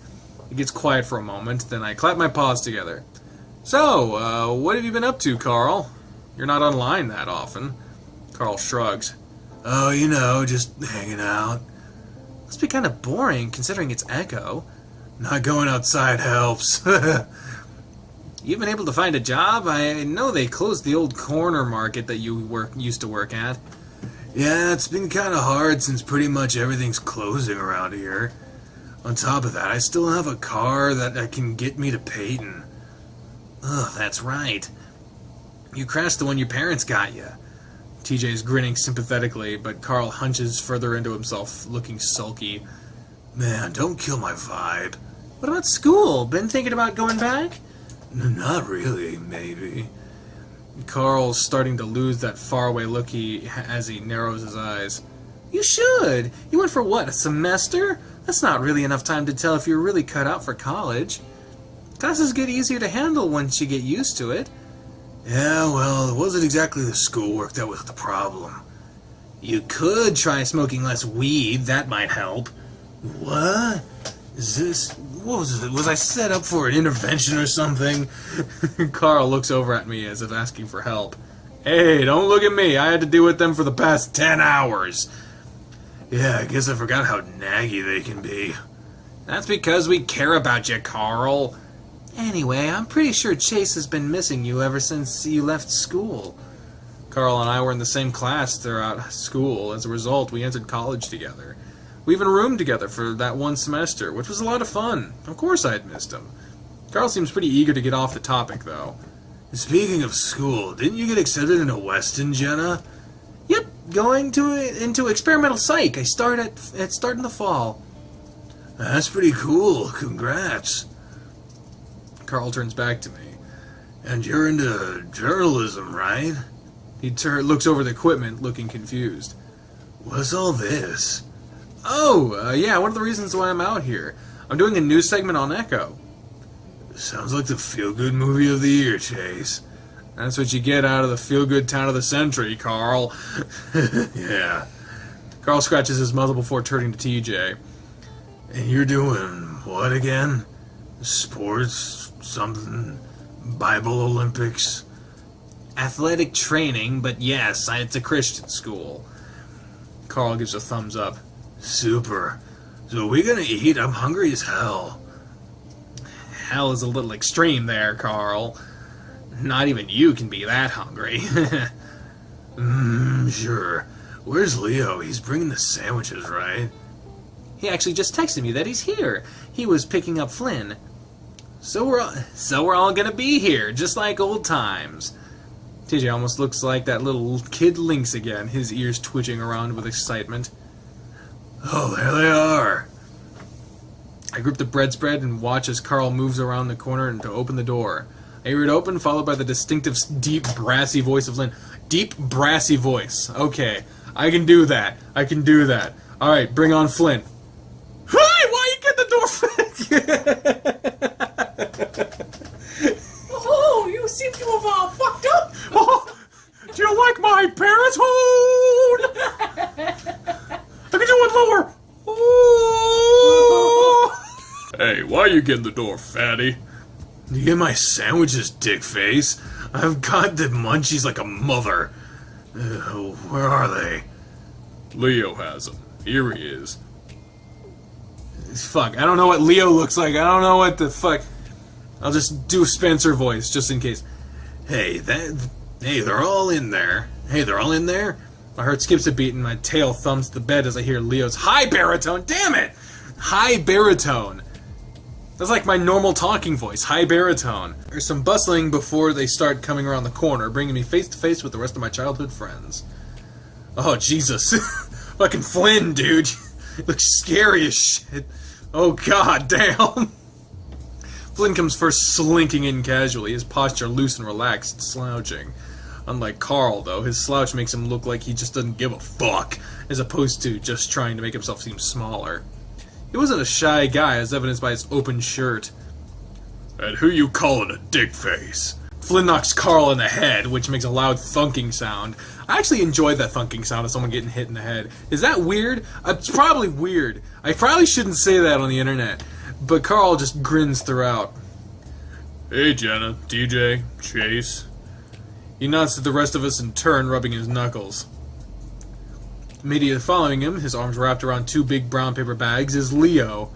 He gets quiet for a moment, then I clap my paws together. So, what have you been up to, Carl? You're not online that often. Carl shrugs. Oh, you know, just hanging out. Must be kind of boring, considering it's Echo. Not going outside helps. You been able to find a job? I know they closed the old corner market that you used to work at. Yeah, it's been kind of hard since pretty much everything's closing around here. On top of that, I still don't have a car that can get me to Peyton. Ugh, that's right. You crashed the one your parents got you. TJ's grinning sympathetically, but Carl hunches further into himself, looking sulky. Man, don't kill my vibe. What about school? Been thinking about going back? Not really, maybe. Carl's starting to lose that faraway look as he narrows his eyes. You should! You went for what, a semester? That's not really enough time to tell if you're really cut out for college. Classes get easier to handle once you get used to it. Yeah, well, it wasn't exactly the schoolwork that was the problem. You could try smoking less weed, that might help. What? What was it? Was I set up for an intervention or something? Carl looks over at me as if asking for help. Hey, don't look at me. I had to deal with them for the past 10 hours. Yeah, I guess I forgot how naggy they can be. That's because we care about you, Carl. Anyway, I'm pretty sure Chase has been missing you ever since you left school. Carl and I were in the same class throughout school. As a result, we entered college together. We even roomed together for that one semester, which was a lot of fun. Of course I had missed him. Carl seems pretty eager to get off the topic, though. Speaking of school, didn't you get accepted into Weston, Jenna? Yep, going into experimental psych. I start in the fall. That's pretty cool. Congrats. Carl turns back to me. And you're into journalism, right? He looks over the equipment, looking confused. What's all this? Oh, yeah, one of the reasons why I'm out here. I'm doing a news segment on Echo. Sounds like the feel-good movie of the year, Chase. That's what you get out of the feel-good town of the century, Carl. Yeah. Carl scratches his muzzle before turning to TJ. And you're doing what again? Sports? Something? Bible Olympics? Athletic training, but yes, it's a Christian school. Carl gives a thumbs up. Super. So we gonna eat? I'm hungry as hell. Hell is a little extreme there, Carl. Not even you can be that hungry. Sure. Where's Leo? He's bringing the sandwiches, right? He actually just texted me that he's here. He was picking up Flynn. So we're all gonna be here, just like old times. TJ almost looks like that little kid Lynx again, his ears twitching around with excitement. Oh, there they are. I grip the bread spread and watch as Carl moves around the corner and to open the door. I hear it open, followed by the distinctive, deep, brassy voice of Flynn. Deep, brassy voice. Okay, I can do that. Alright, bring on Flynn. Hi, why you get the door Oh, you seem to have fucked up. Oh, do you like my parenthood? I can do it lower. Oh. Hey, why you get in the door, fatty? You get my sandwiches, dick face. I've got the munchies like a mother. Where are they? Leo has them. Here he is. Fuck, I don't know what Leo looks like. I don't know what the fuck. I'll just do a Spencer voice, just in case. Hey, they're all in there. Hey, they're all in there? My heart skips a beat and my tail thumps the bed as I hear Leo's high baritone. Damn it! High baritone. That's like my normal talking voice, high baritone. There's some bustling before they start coming around the corner, bringing me face to face with the rest of my childhood friends. Oh, Jesus. Fucking Flynn, dude. He looks scary as shit. Oh, god damn. Flynn comes first, slinking in casually, his posture loose and relaxed, slouching. Unlike Carl, though, his slouch makes him look like he just doesn't give a fuck, as opposed to just trying to make himself seem smaller. He wasn't a shy guy, as evidenced by his open shirt. And who you callin' a dick face? Flynn knocks Carl in the head, which makes a loud thunking sound. I actually enjoyed that thunking sound of someone getting hit in the head. Is that weird? It's probably weird. I probably shouldn't say that on the internet. But Carl just grins throughout. Hey, Jenna, DJ, Chase. He nods to the rest of us in turn, rubbing his knuckles. Immediately following him, his arms wrapped around two big brown paper bags, is Leo.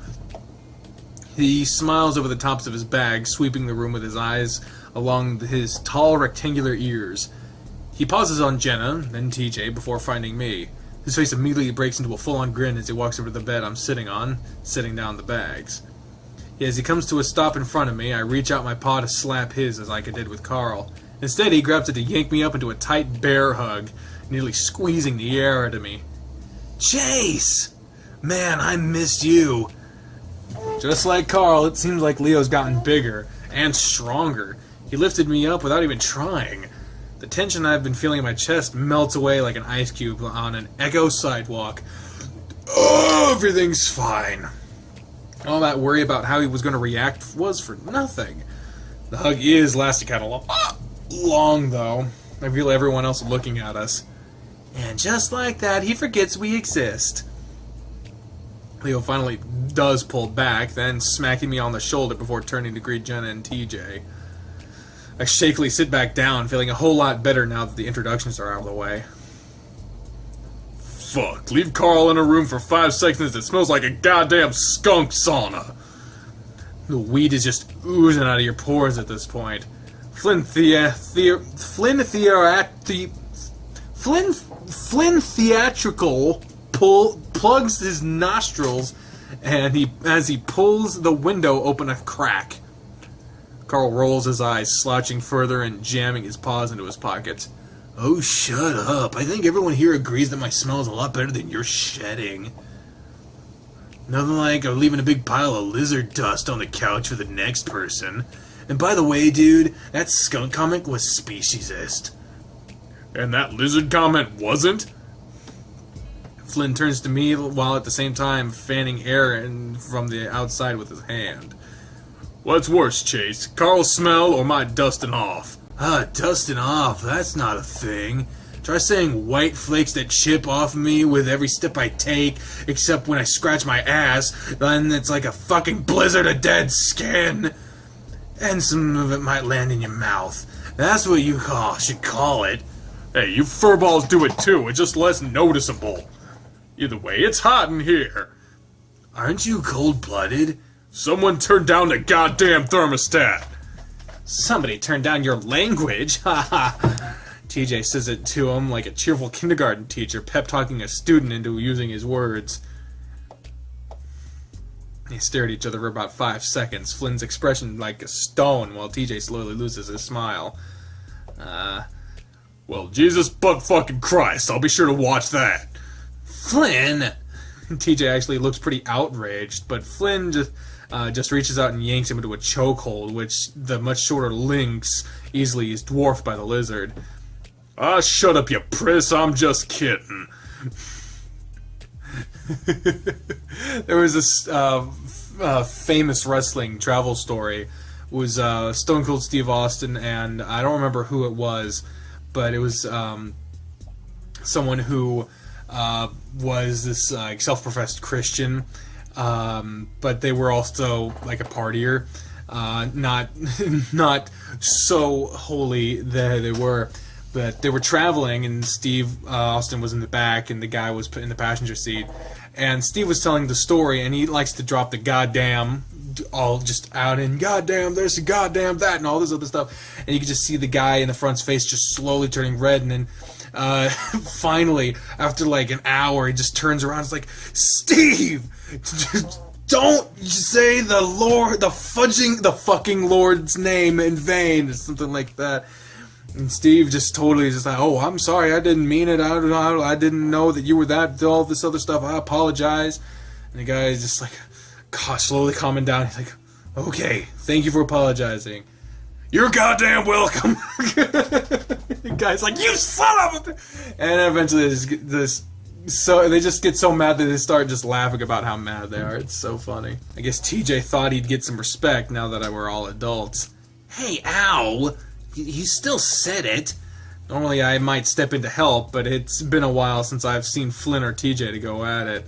He smiles over the tops of his bags, sweeping the room with his eyes along his tall rectangular ears. He pauses on Jenna, then TJ, before finding me. His face immediately breaks into a full-on grin as he walks over to the bed I'm sitting on, setting down the bags. As he comes to a stop in front of me, I reach out my paw to slap his as like I did with Carl. Instead, he grabs it to yank me up into a tight bear hug, nearly squeezing the air out of me. Chase! Man, I missed you. Just like Carl, it seems like Leo's gotten bigger and stronger. He lifted me up without even trying. The tension I've been feeling in my chest melts away like an ice cube on an Echo sidewalk. Oh, everything's fine. All that worry about how he was going to react was for nothing. The hug is lasting kind of long, though. I feel everyone else looking at us. And just like that, he forgets we exist. Leo finally does pull back, then smacking me on the shoulder before turning to greet Jenna and TJ. I shakily sit back down, feeling a whole lot better now that the introductions are out of the way. Fuck, leave Carl in a room for 5 seconds, it smells like a goddamn skunk sauna. The weed is just oozing out of your pores at this point. Flynn theatrical plugs his nostrils, and as he pulls the window open a crack. Carl rolls his eyes, slouching further and jamming his paws into his pockets. Oh, shut up. I think everyone here agrees that my smell is a lot better than your shedding. Nothing like leaving a big pile of lizard dust on the couch for the next person. And by the way, dude, that skunk comment was speciesist. And that lizard comment wasn't? Flynn turns to me while at the same time fanning air from the outside with his hand. What's worse, Chase? Carl's smell or my dusting off? Dusting off, that's not a thing. Try saying white flakes that chip off me with every step I take, except when I scratch my ass, then it's like a fucking blizzard of dead skin. And some of it might land in your mouth. That's what you should call it. Hey, you furballs do it too, it's just less noticeable. Either way, it's hot in here. Aren't you cold-blooded? Someone turned down the goddamn thermostat. Somebody turned down your language, haha. TJ says it to him like a cheerful kindergarten teacher pep-talking a student into using his words. They stare at each other for about 5 seconds, Flynn's expression like a stone, while TJ slowly loses his smile. Well, Jesus but fucking Christ, I'll be sure to watch that. Flynn! TJ actually looks pretty outraged, but Flynn just reaches out and yanks him into a chokehold, which the much shorter Lynx easily is dwarfed by the lizard. Shut up, you priss, I'm just kidding. There was this famous wrestling travel story. It was Stone Cold Steve Austin, and I don't remember who it was, but it was someone who was this self-professed Christian, but they were also like a partier, not so holy that they were. But they were traveling, and Steve Austin was in the back, and the guy was in the passenger seat. And Steve was telling the story, and he likes to drop the goddamn all just out in goddamn this and goddamn that and all this other stuff. And you can just see the guy in the front's face just slowly turning red, and then finally, after like an hour, he just turns around and is like, Steve! Don't say the fucking Lord's name in vain, or something like that. And Steve just totally just like, oh, I'm sorry, I didn't mean it. I didn't know that you were that, all this other stuff. I apologize. And the guy is just like, slowly calming down. He's like, okay, thank you for apologizing. You're goddamn welcome. The guy's like, you son of a... And eventually they just get so mad that they start just laughing about how mad they are. It's so funny. I guess TJ thought he'd get some respect now that we're all adults. Hey, ow! You still said it. Normally I might step in to help, but it's been a while since I've seen Flynn or TJ to go at it.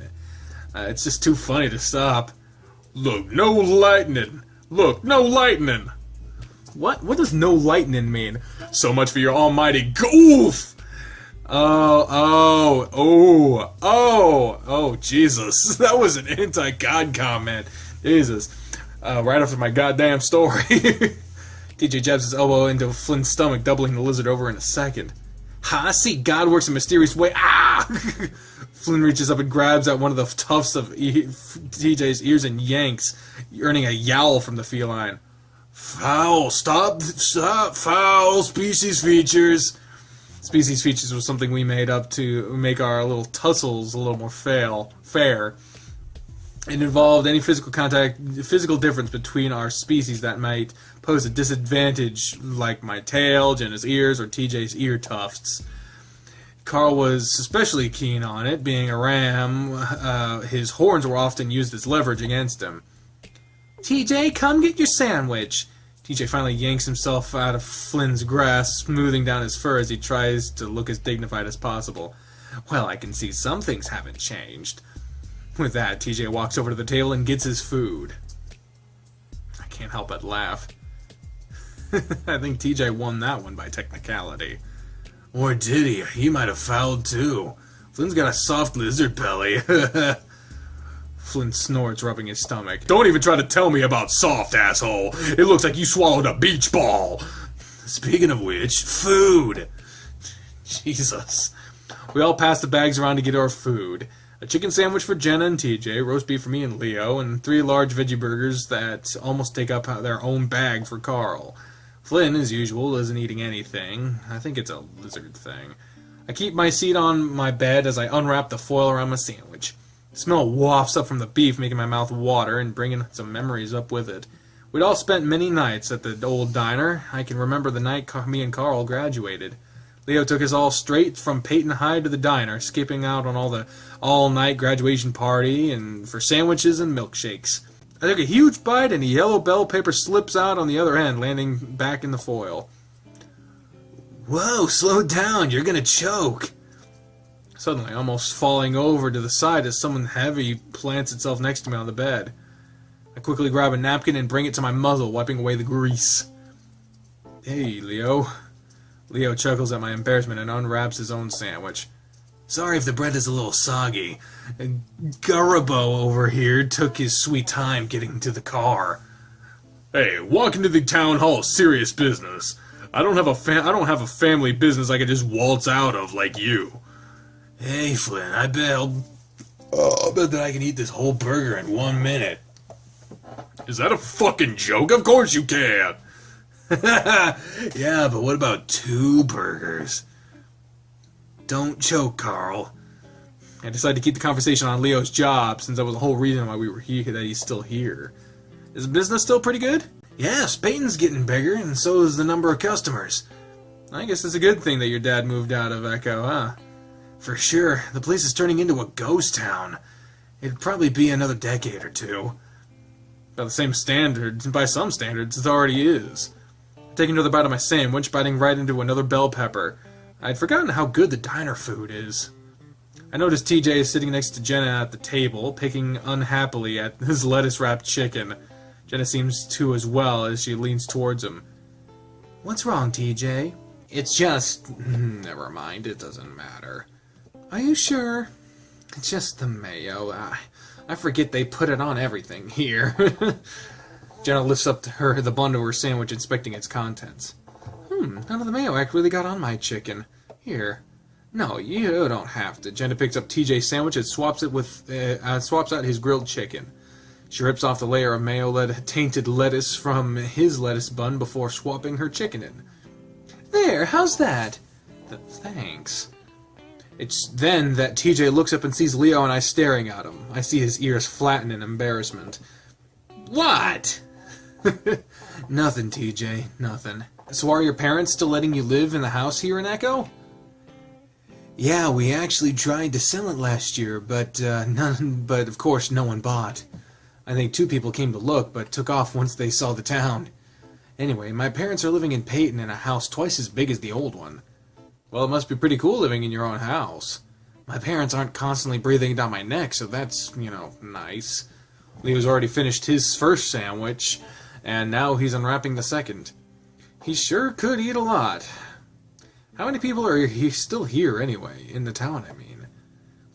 It's just too funny to stop. Look, no lightning. Look, no lightning. What? What does no lightning mean? So much for your almighty goof! Oh, Jesus. That was an anti-God comment. Jesus. Right after my goddamn story. TJ jabs his elbow into Flynn's stomach, doubling the lizard over in a second. Ha, see, God works in a mysterious way. Ah! Flynn reaches up and grabs at one of the tufts of TJ's ears and yanks, earning a yowl from the feline. Foul! Stop! Foul! Species features! Species features was something we made up to make our little tussles a little more fair. It involved any physical difference between our species that might pose a disadvantage, like my tail, Jenna's ears, or TJ's ear tufts. Carl was especially keen on it, being a ram. His horns were often used as leverage against him. TJ, come get your sandwich. TJ finally yanks himself out of Flynn's grasp, smoothing down his fur as he tries to look as dignified as possible. Well, I can see some things haven't changed. With that, TJ walks over to the table and gets his food. I can't help but laugh. I think TJ won that one by technicality. Or did he? He might have fouled too. Flynn's got a soft lizard belly. Flynn snorts, rubbing his stomach. Don't even try to tell me about soft, asshole. It looks like you swallowed a beach ball. Speaking of which, food. Jesus. We all pass the bags around to get our food. A chicken sandwich for Jenna and TJ, roast beef for me and Leo, and 3 large veggie burgers that almost take up their own bag for Carl. Flynn, as usual, isn't eating anything. I think it's a lizard thing. I keep my seat on my bed as I unwrap the foil around my sandwich. The smell wafts up from the beef, making my mouth water and bringing some memories up with it. We'd all spent many nights at the old diner. I can remember the night me and Carl graduated. Leo took us all straight from Peyton High to the diner, skipping out on the all-night graduation party and for sandwiches and milkshakes. I took a huge bite and a yellow bell paper slips out on the other end, landing back in the foil. Whoa, slow down, you're gonna choke. Suddenly, almost falling over to the side as someone heavy plants itself next to me on the bed. I quickly grab a napkin and bring it to my muzzle, wiping away the grease. Hey, Leo. Leo chuckles at my embarrassment and unwraps his own sandwich. Sorry if the bread is a little soggy. Gurabo over here took his sweet time getting to the car. Hey, walk into the town hall, serious business. I don't have a family business I can just waltz out of like you. Hey, Flynn, I bet that I can eat this whole burger in 1 minute. Is that a fucking joke? Of course you can! Yeah, but what about 2 burgers? Don't choke, Carl. I decided to keep the conversation on Leo's job, since that was the whole reason why we were here, that he's still here. Is business still pretty good? Yes, Peyton's getting bigger, and so is the number of customers. I guess it's a good thing that your dad moved out of Echo, huh? For sure, the place is turning into a ghost town. It'd probably be another decade or 2. By the same standards, by some standards, it already is. Taking another bite of my sandwich, biting right into another bell pepper. I'd forgotten how good the diner food is. I noticed TJ is sitting next to Jenna at the table, picking unhappily at his lettuce-wrapped chicken. Jenna seems to as well as she leans towards him. What's wrong, TJ? It's just... Never mind, it doesn't matter. Are you sure? It's just the mayo. I forget they put it on everything here. Jenna lifts up the bun to her sandwich, inspecting its contents. None of the mayo act really got on my chicken. Here. No, you don't have to. Jenna picks up TJ's sandwich and swaps out his grilled chicken. She rips off the layer of mayo-tainted lettuce from his lettuce bun before swapping her chicken in. There, how's that? Thanks. It's then that TJ looks up and sees Leo and I staring at him. I see his ears flatten in embarrassment. What? Nothing, TJ. Nothing. So are your parents still letting you live in the house here in Echo? Yeah, we actually tried to sell it last year, but of course no one bought. I think 2 people came to look, but took off once they saw the town. Anyway, my parents are living in Peyton in a house twice as big as the old one. Well, it must be pretty cool living in your own house. My parents aren't constantly breathing down my neck, so that's, nice. Leo's already finished his first sandwich, and now he's unwrapping the second. He sure could eat a lot. How many people are still here, anyway? In the town, I mean.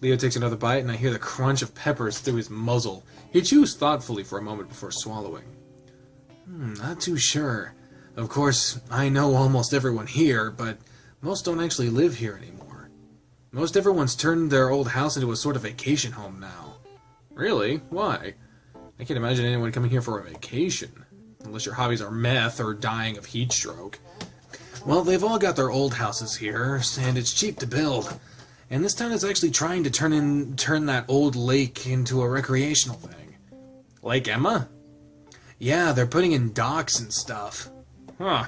Leo takes another bite, and I hear the crunch of peppers through his muzzle. He chews thoughtfully for a moment before swallowing. Not too sure. Of course, I know almost everyone here, but most don't actually live here anymore. Most everyone's turned their old house into a sort of vacation home now. Really? Why? I can't imagine anyone coming here for a vacation. Unless your hobbies are meth or dying of heat stroke. Well, they've all got their old houses here, and it's cheap to build. And this town is actually trying to turn that old lake into a recreational thing. Lake Emma? Yeah, they're putting in docks and stuff. Huh.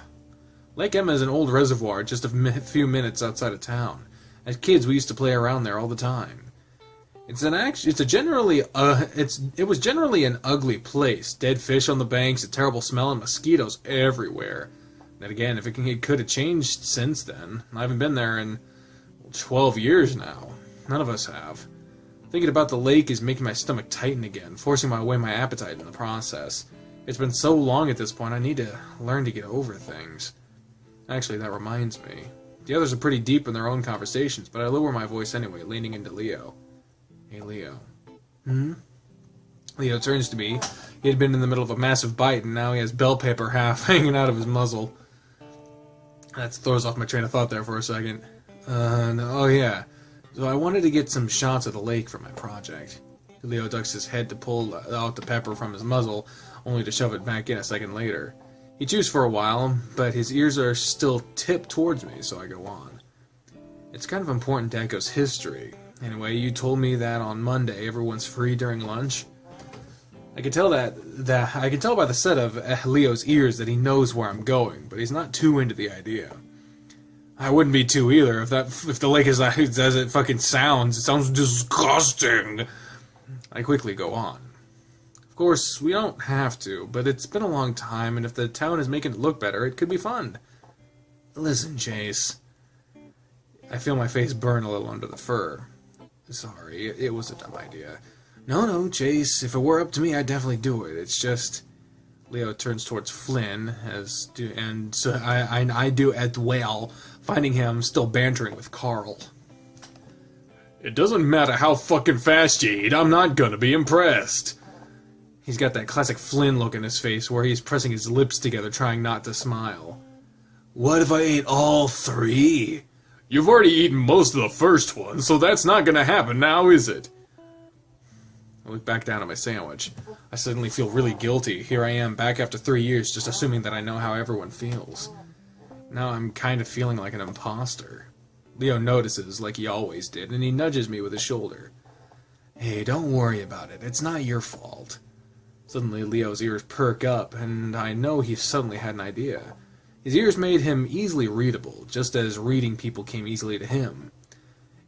Lake Emma is an old reservoir just a few minutes outside of town. As kids, we used to play around there all the time. It was generally an ugly place. Dead fish on the banks, a terrible smell, and mosquitoes everywhere. Then again, if it could have changed since then. I haven't been there in 12 years now. None of us have. Thinking about the lake is making my stomach tighten again, forcing away my appetite in the process. It's been so long at this point, I need to learn to get over things. Actually, that reminds me. The others are pretty deep in their own conversations, but I lower my voice anyway, leaning into Leo. Hey, Leo. Leo turns to me. He had been in the middle of a massive bite, and now he has bell pepper half hanging out of his muzzle. That throws off my train of thought there for a second. Oh yeah. So I wanted to get some shots of the lake for my project. Leo ducks his head to pull out the pepper from his muzzle, only to shove it back in a second later. He chews for a while, but his ears are still tipped towards me, so I go on. It's kind of important to Echo's history. Anyway, you told me that on Monday everyone's free during lunch. I can tell I can tell by the set of Leo's ears that he knows where I'm going, but he's not too into the idea. I wouldn't be too either if the lake is as it fucking sounds. It sounds disgusting. I quickly go on. Of course, we don't have to, but it's been a long time, and if the town is making it look better, it could be fun. Listen, Chase. I feel my face burn a little under the fur. Sorry, it was a dumb idea. No, Chase, if it were up to me, I'd definitely do it. It's just... Leo turns towards Flynn, and so I do as well, finding him still bantering with Carl. It doesn't matter how fucking fast you eat, I'm not gonna be impressed. He's got that classic Flynn look in his face, where he's pressing his lips together, trying not to smile. What if I ate all 3? You've already eaten most of the first one, so that's not gonna happen now, is it? I look back down at my sandwich. I suddenly feel really guilty. Here I am, back after 3 years, just assuming that I know how everyone feels. Now I'm kind of feeling like an imposter. Leo notices, like he always did, and he nudges me with his shoulder. Hey, don't worry about it. It's not your fault. Suddenly, Leo's ears perk up, and I know he suddenly had an idea. His ears made him easily readable, just as reading people came easily to him.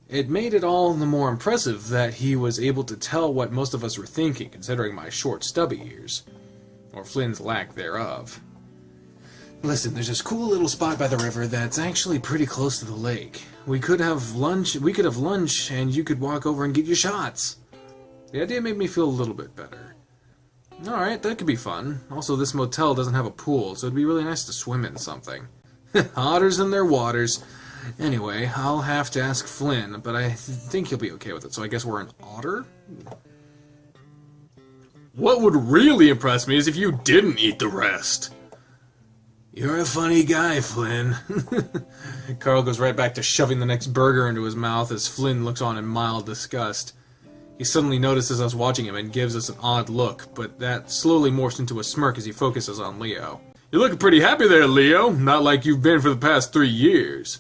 It made it all the more impressive that he was able to tell what most of us were thinking, considering my short, stubby ears. Or Flynn's lack thereof. Listen, there's this cool little spot by the river that's actually pretty close to the lake. We could have lunch, and you could walk over and get your shots. The idea made me feel a little bit better. Alright, that could be fun. Also, this motel doesn't have a pool, so it'd be really nice to swim in something. Otters in their waters. Anyway, I'll have to ask Flynn, but I think he'll be okay with it, so I guess we're an otter? What would really impress me is if you didn't eat the rest. You're a funny guy, Flynn. Carl goes right back to shoving the next burger into his mouth as Flynn looks on in mild disgust. He suddenly notices us watching him and gives us an odd look, but that slowly morphs into a smirk as he focuses on Leo. You're looking pretty happy there, Leo. Not like you've been for the past 3 years.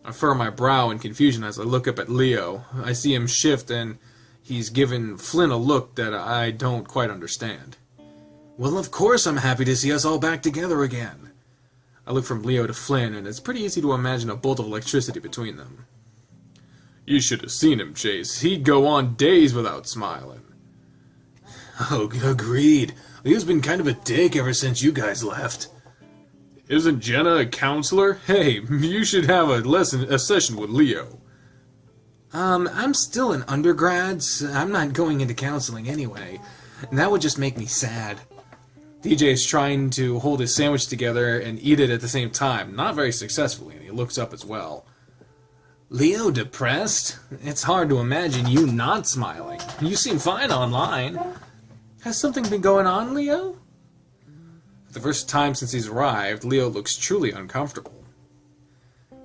I furrow my brow in confusion as I look up at Leo. I see him shift and he's given Flynn a look that I don't quite understand. Well, of course I'm happy to see us all back together again. I look from Leo to Flynn, and it's pretty easy to imagine a bolt of electricity between them. You should have seen him, Chase. He'd go on days without smiling. Oh, agreed. Leo's been kind of a dick ever since you guys left. Isn't Jenna a counselor? Hey, you should have a session with Leo. I'm still an undergrad, so I'm not going into counseling anyway. And that would just make me sad. DJ is trying to hold his sandwich together and eat it at the same time, not very successfully, and he looks up as well. Leo depressed? It's hard to imagine you not smiling. You seem fine online. Has something been going on, Leo? For the first time since he's arrived, Leo looks truly uncomfortable.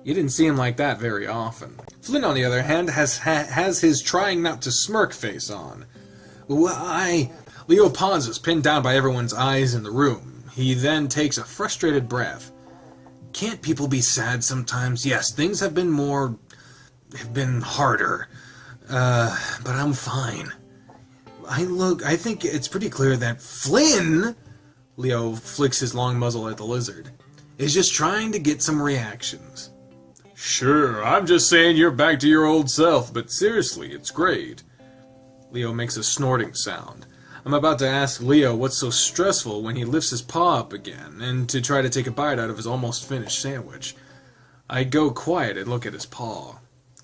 You didn't see him like that very often. Flynn, on the other hand, has his trying not to smirk face on. Why? Leo pauses, pinned down by everyone's eyes in the room. He then takes a frustrated breath. Can't people be sad sometimes? Yes, things have been harder. But I'm fine. I think it's pretty clear that Flynn, Leo flicks his long muzzle at the lizard, is just trying to get some reactions. Sure, I'm just saying you're back to your old self, but seriously, it's great. Leo makes a snorting sound. I'm about to ask Leo what's so stressful when he lifts his paw up again, and to try to take a bite out of his almost finished sandwich. I go quiet and look at his paw.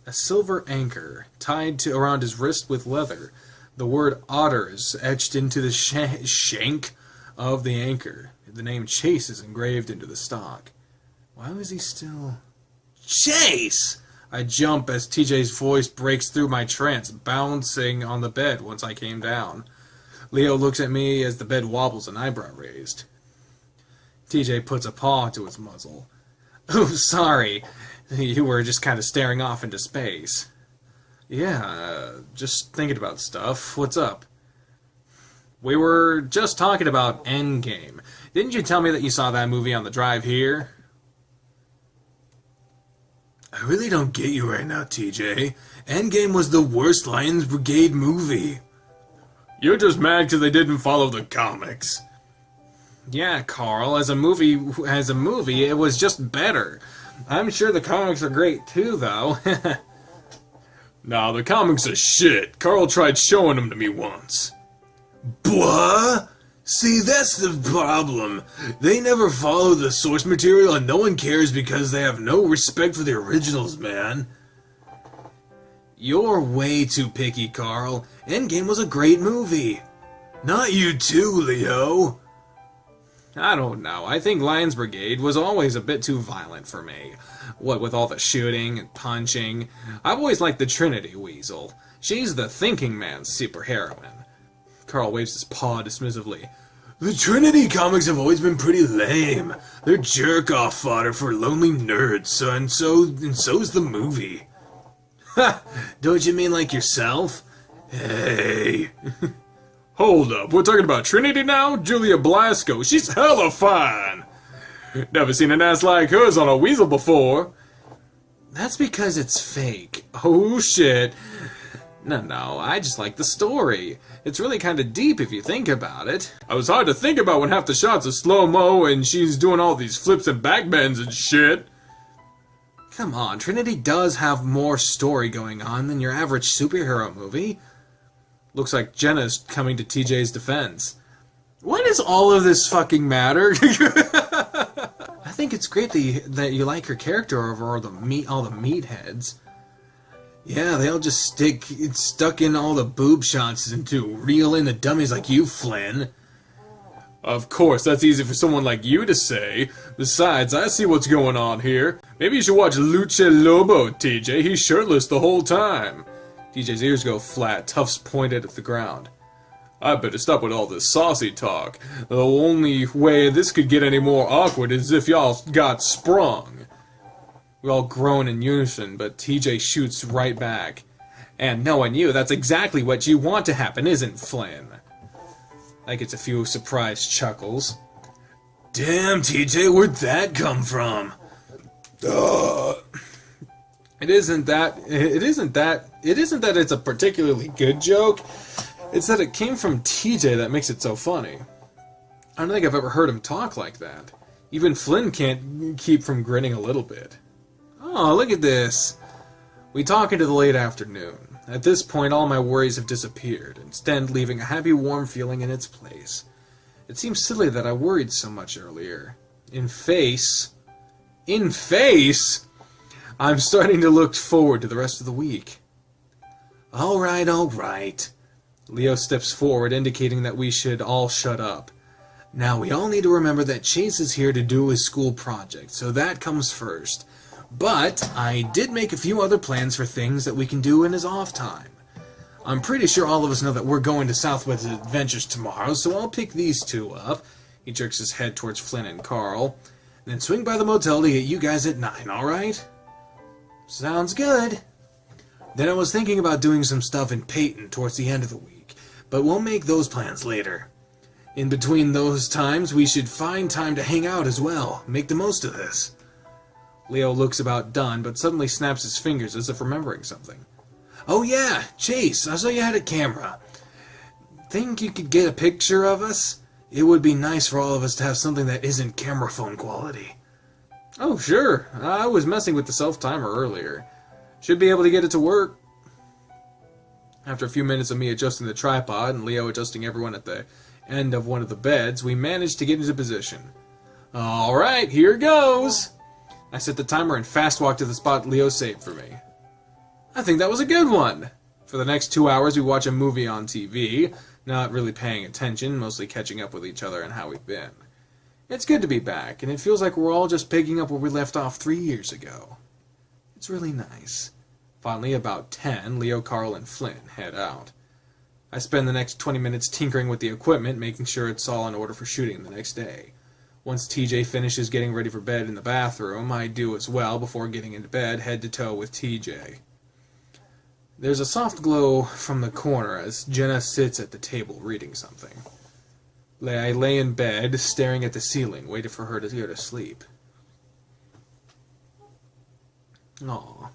A silver anchor, tied around his wrist with leather. The word otter is etched into the shank of the anchor. The name Chase is engraved into the stock. Why was he still... Chase! I jump as TJ's voice breaks through my trance, bouncing on the bed once I came down. Leo looks at me as the bed wobbles, an eyebrow raised. TJ puts a paw to his muzzle. Oh, sorry. You were just kind of staring off into space. Yeah, just thinking about stuff. What's up? We were just talking about Endgame. Didn't you tell me that you saw that movie on the drive here? I really don't get you right now, TJ. Endgame was the worst Lions Brigade movie. You're just mad because they didn't follow the comics. Yeah, Carl, as a movie, it was just better. I'm sure the comics are great too, though. Nah, the comics are shit. Carl tried showing them to me once. Blah? See, that's the problem. They never follow the source material and no one cares because they have no respect for the originals, man. You're way too picky, Carl. Endgame was a great movie. Not you too, Leo. I don't know. I think Lions Brigade was always a bit too violent for me. What with all the shooting and punching. I've always liked the Trinity Weasel. She's the thinking man's superheroine. Carl waves his paw dismissively. The Trinity comics have always been pretty lame. They're jerk-off fodder for lonely nerds, and so's the movie. Ha! Don't you mean like yourself? Hey. Hold up, we're talking about Trinity now? Julia Blasco, she's hella fine. Never seen an ass like hers on a weasel before. That's because it's fake. Oh shit. No, I just like the story. It's really kind of deep if you think about it. I was hard to think about when half the shots are slow-mo and she's doing all these flips and backbends and shit. Come on, Trinity does have more story going on than your average superhero movie. Looks like Jenna's coming to TJ's defense. Why does all of this fucking matter? I think it's great that you like her character over all the meatheads. Yeah, they all just stuck in all the boob shots and to reel in the dummies like you, Flynn. Of course, that's easy for someone like you to say. Besides, I see what's going on here. Maybe you should watch Lucha Lobo, TJ. He's shirtless the whole time. TJ's ears go flat, tufts pointed at the ground. I better stop with all this saucy talk. The only way this could get any more awkward is if y'all got sprung. We all groan in unison, but TJ shoots right back. And knowing you, that's exactly what you want to happen, isn't Flynn? I get a few surprised chuckles. Damn, TJ, where'd that come from? It isn't that it's a particularly good joke. It's that it came from TJ that makes it so funny. I don't think I've ever heard him talk like that. Even Flynn can't keep from grinning a little bit. Oh, look at this. We talk into the late afternoon. At this point, all my worries have disappeared, instead leaving a happy, warm feeling in its place. It seems silly that I worried so much earlier. In face, I'm starting to look forward to the rest of the week. All right. Leo steps forward, indicating that we should all shut up. Now, we all need to remember that Chase is here to do his school project, so that comes first. But I did make a few other plans for things that we can do in his off time. I'm pretty sure all of us know that we're going to Southwest Adventures tomorrow, so I'll pick these two up. He jerks his head towards Flynn and Carl. Then swing by the motel to get you guys at 9, alright? Sounds good. Then I was thinking about doing some stuff in Peyton towards the end of the week, but we'll make those plans later. In between those times, we should find time to hang out as well. Make the most of this. Leo looks about done, but suddenly snaps his fingers as if remembering something. Oh yeah, Chase, I saw you had a camera. Think you could get a picture of us? It would be nice for all of us to have something that isn't camera phone quality. Oh sure, I was messing with the self-timer earlier. Should be able to get it to work. After a few minutes of me adjusting the tripod and Leo adjusting everyone at the end of one of the beds, we managed to get into position. Alright, here goes! I set the timer and fast walked to the spot Leo saved for me. I think that was a good one! For the next 2 hours we watch a movie on TV, not really paying attention, mostly catching up with each other and how we've been. It's good to be back, and it feels like we're all just picking up where we left off 3 years ago. It's really nice. Finally, about 10, Leo, Carl, and Flynn head out. I spend the next 20 minutes tinkering with the equipment, making sure it's all in order for shooting the next day. Once TJ finishes getting ready for bed in the bathroom, I do as well before getting into bed, head to toe with TJ. There's a soft glow from the corner as Jenna sits at the table reading something. I lay in bed, staring at the ceiling, waiting for her to go to sleep. Aww.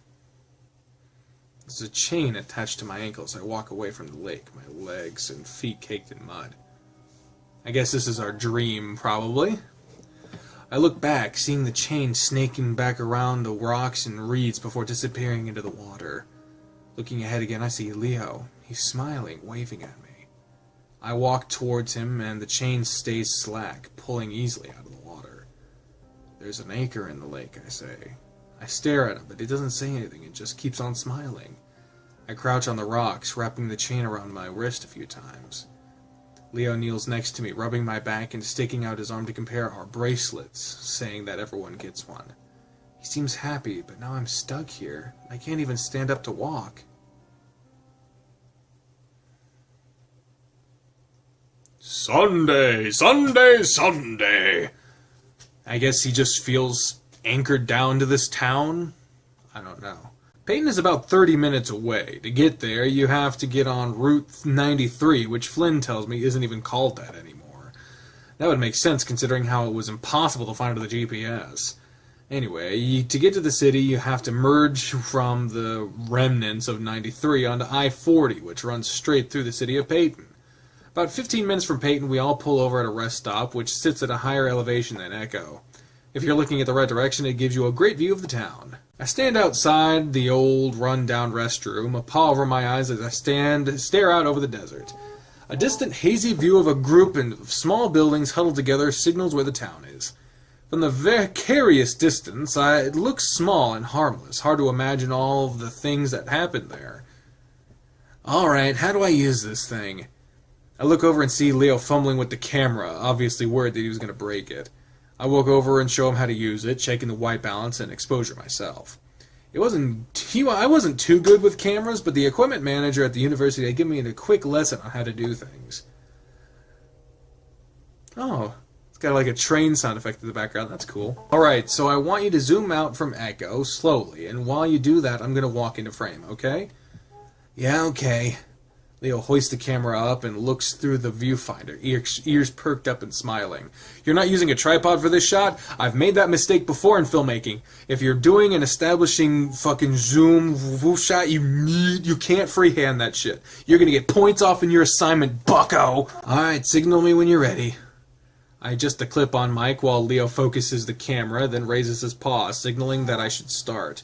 There's a chain attached to my ankle as I walk away from the lake, my legs and feet caked in mud. I guess this is our dream, probably. I look back, seeing the chain snaking back around the rocks and reeds before disappearing into the water. Looking ahead again, I see Leo. He's smiling, waving at me. I walk towards him, and the chain stays slack, pulling easily out of the water. There's an anchor in the lake, I say. I stare at him, but he doesn't say anything, and just keeps on smiling. I crouch on the rocks, wrapping the chain around my wrist a few times. Leo kneels next to me, rubbing my back and sticking out his arm to compare our bracelets, saying that everyone gets one. He seems happy, but now I'm stuck here. I can't even stand up to walk. Sunday, Sunday, Sunday. I guess he just feels anchored down to this town? I don't know. Peyton is about 30 minutes away. To get there, you have to get on Route 93, which Flynn tells me isn't even called that anymore. That would make sense considering how it was impossible to find with the GPS. Anyway, to get to the city, you have to merge from the remnants of 93 onto I-40, which runs straight through the city of Peyton. About 15 minutes from Peyton, we all pull over at a rest stop, which sits at a higher elevation than Echo. If you're looking at the right direction, it gives you a great view of the town. I stand outside the old, run-down restroom, a paw over my eyes as I stare out over the desert. A distant, hazy view of a group of small buildings huddled together signals where the town is. From the vicarious distance, it looks small and harmless, hard to imagine all of the things that happened there. Alright, how do I use this thing? I look over and see Leo fumbling with the camera, obviously worried that he was going to break it. I walk over and show him how to use it, checking the white balance and exposure myself. I wasn't too good with cameras, but the equipment manager at the university had given me a quick lesson on how to do things. Oh, it's got like a train sound effect in the background. That's cool. Alright, so I want you to zoom out from Echo slowly, and while you do that, I'm going to walk into frame, okay? Yeah, okay. Leo hoists the camera up and looks through the viewfinder, ears perked up and smiling. You're not using a tripod for this shot? I've made that mistake before in filmmaking. If you're doing an establishing fucking zoom shot, you can't freehand that shit. You're gonna get points off in your assignment, bucko! Alright, signal me when you're ready. I adjust the clip-on mic while Leo focuses the camera, then raises his paw, signaling that I should start.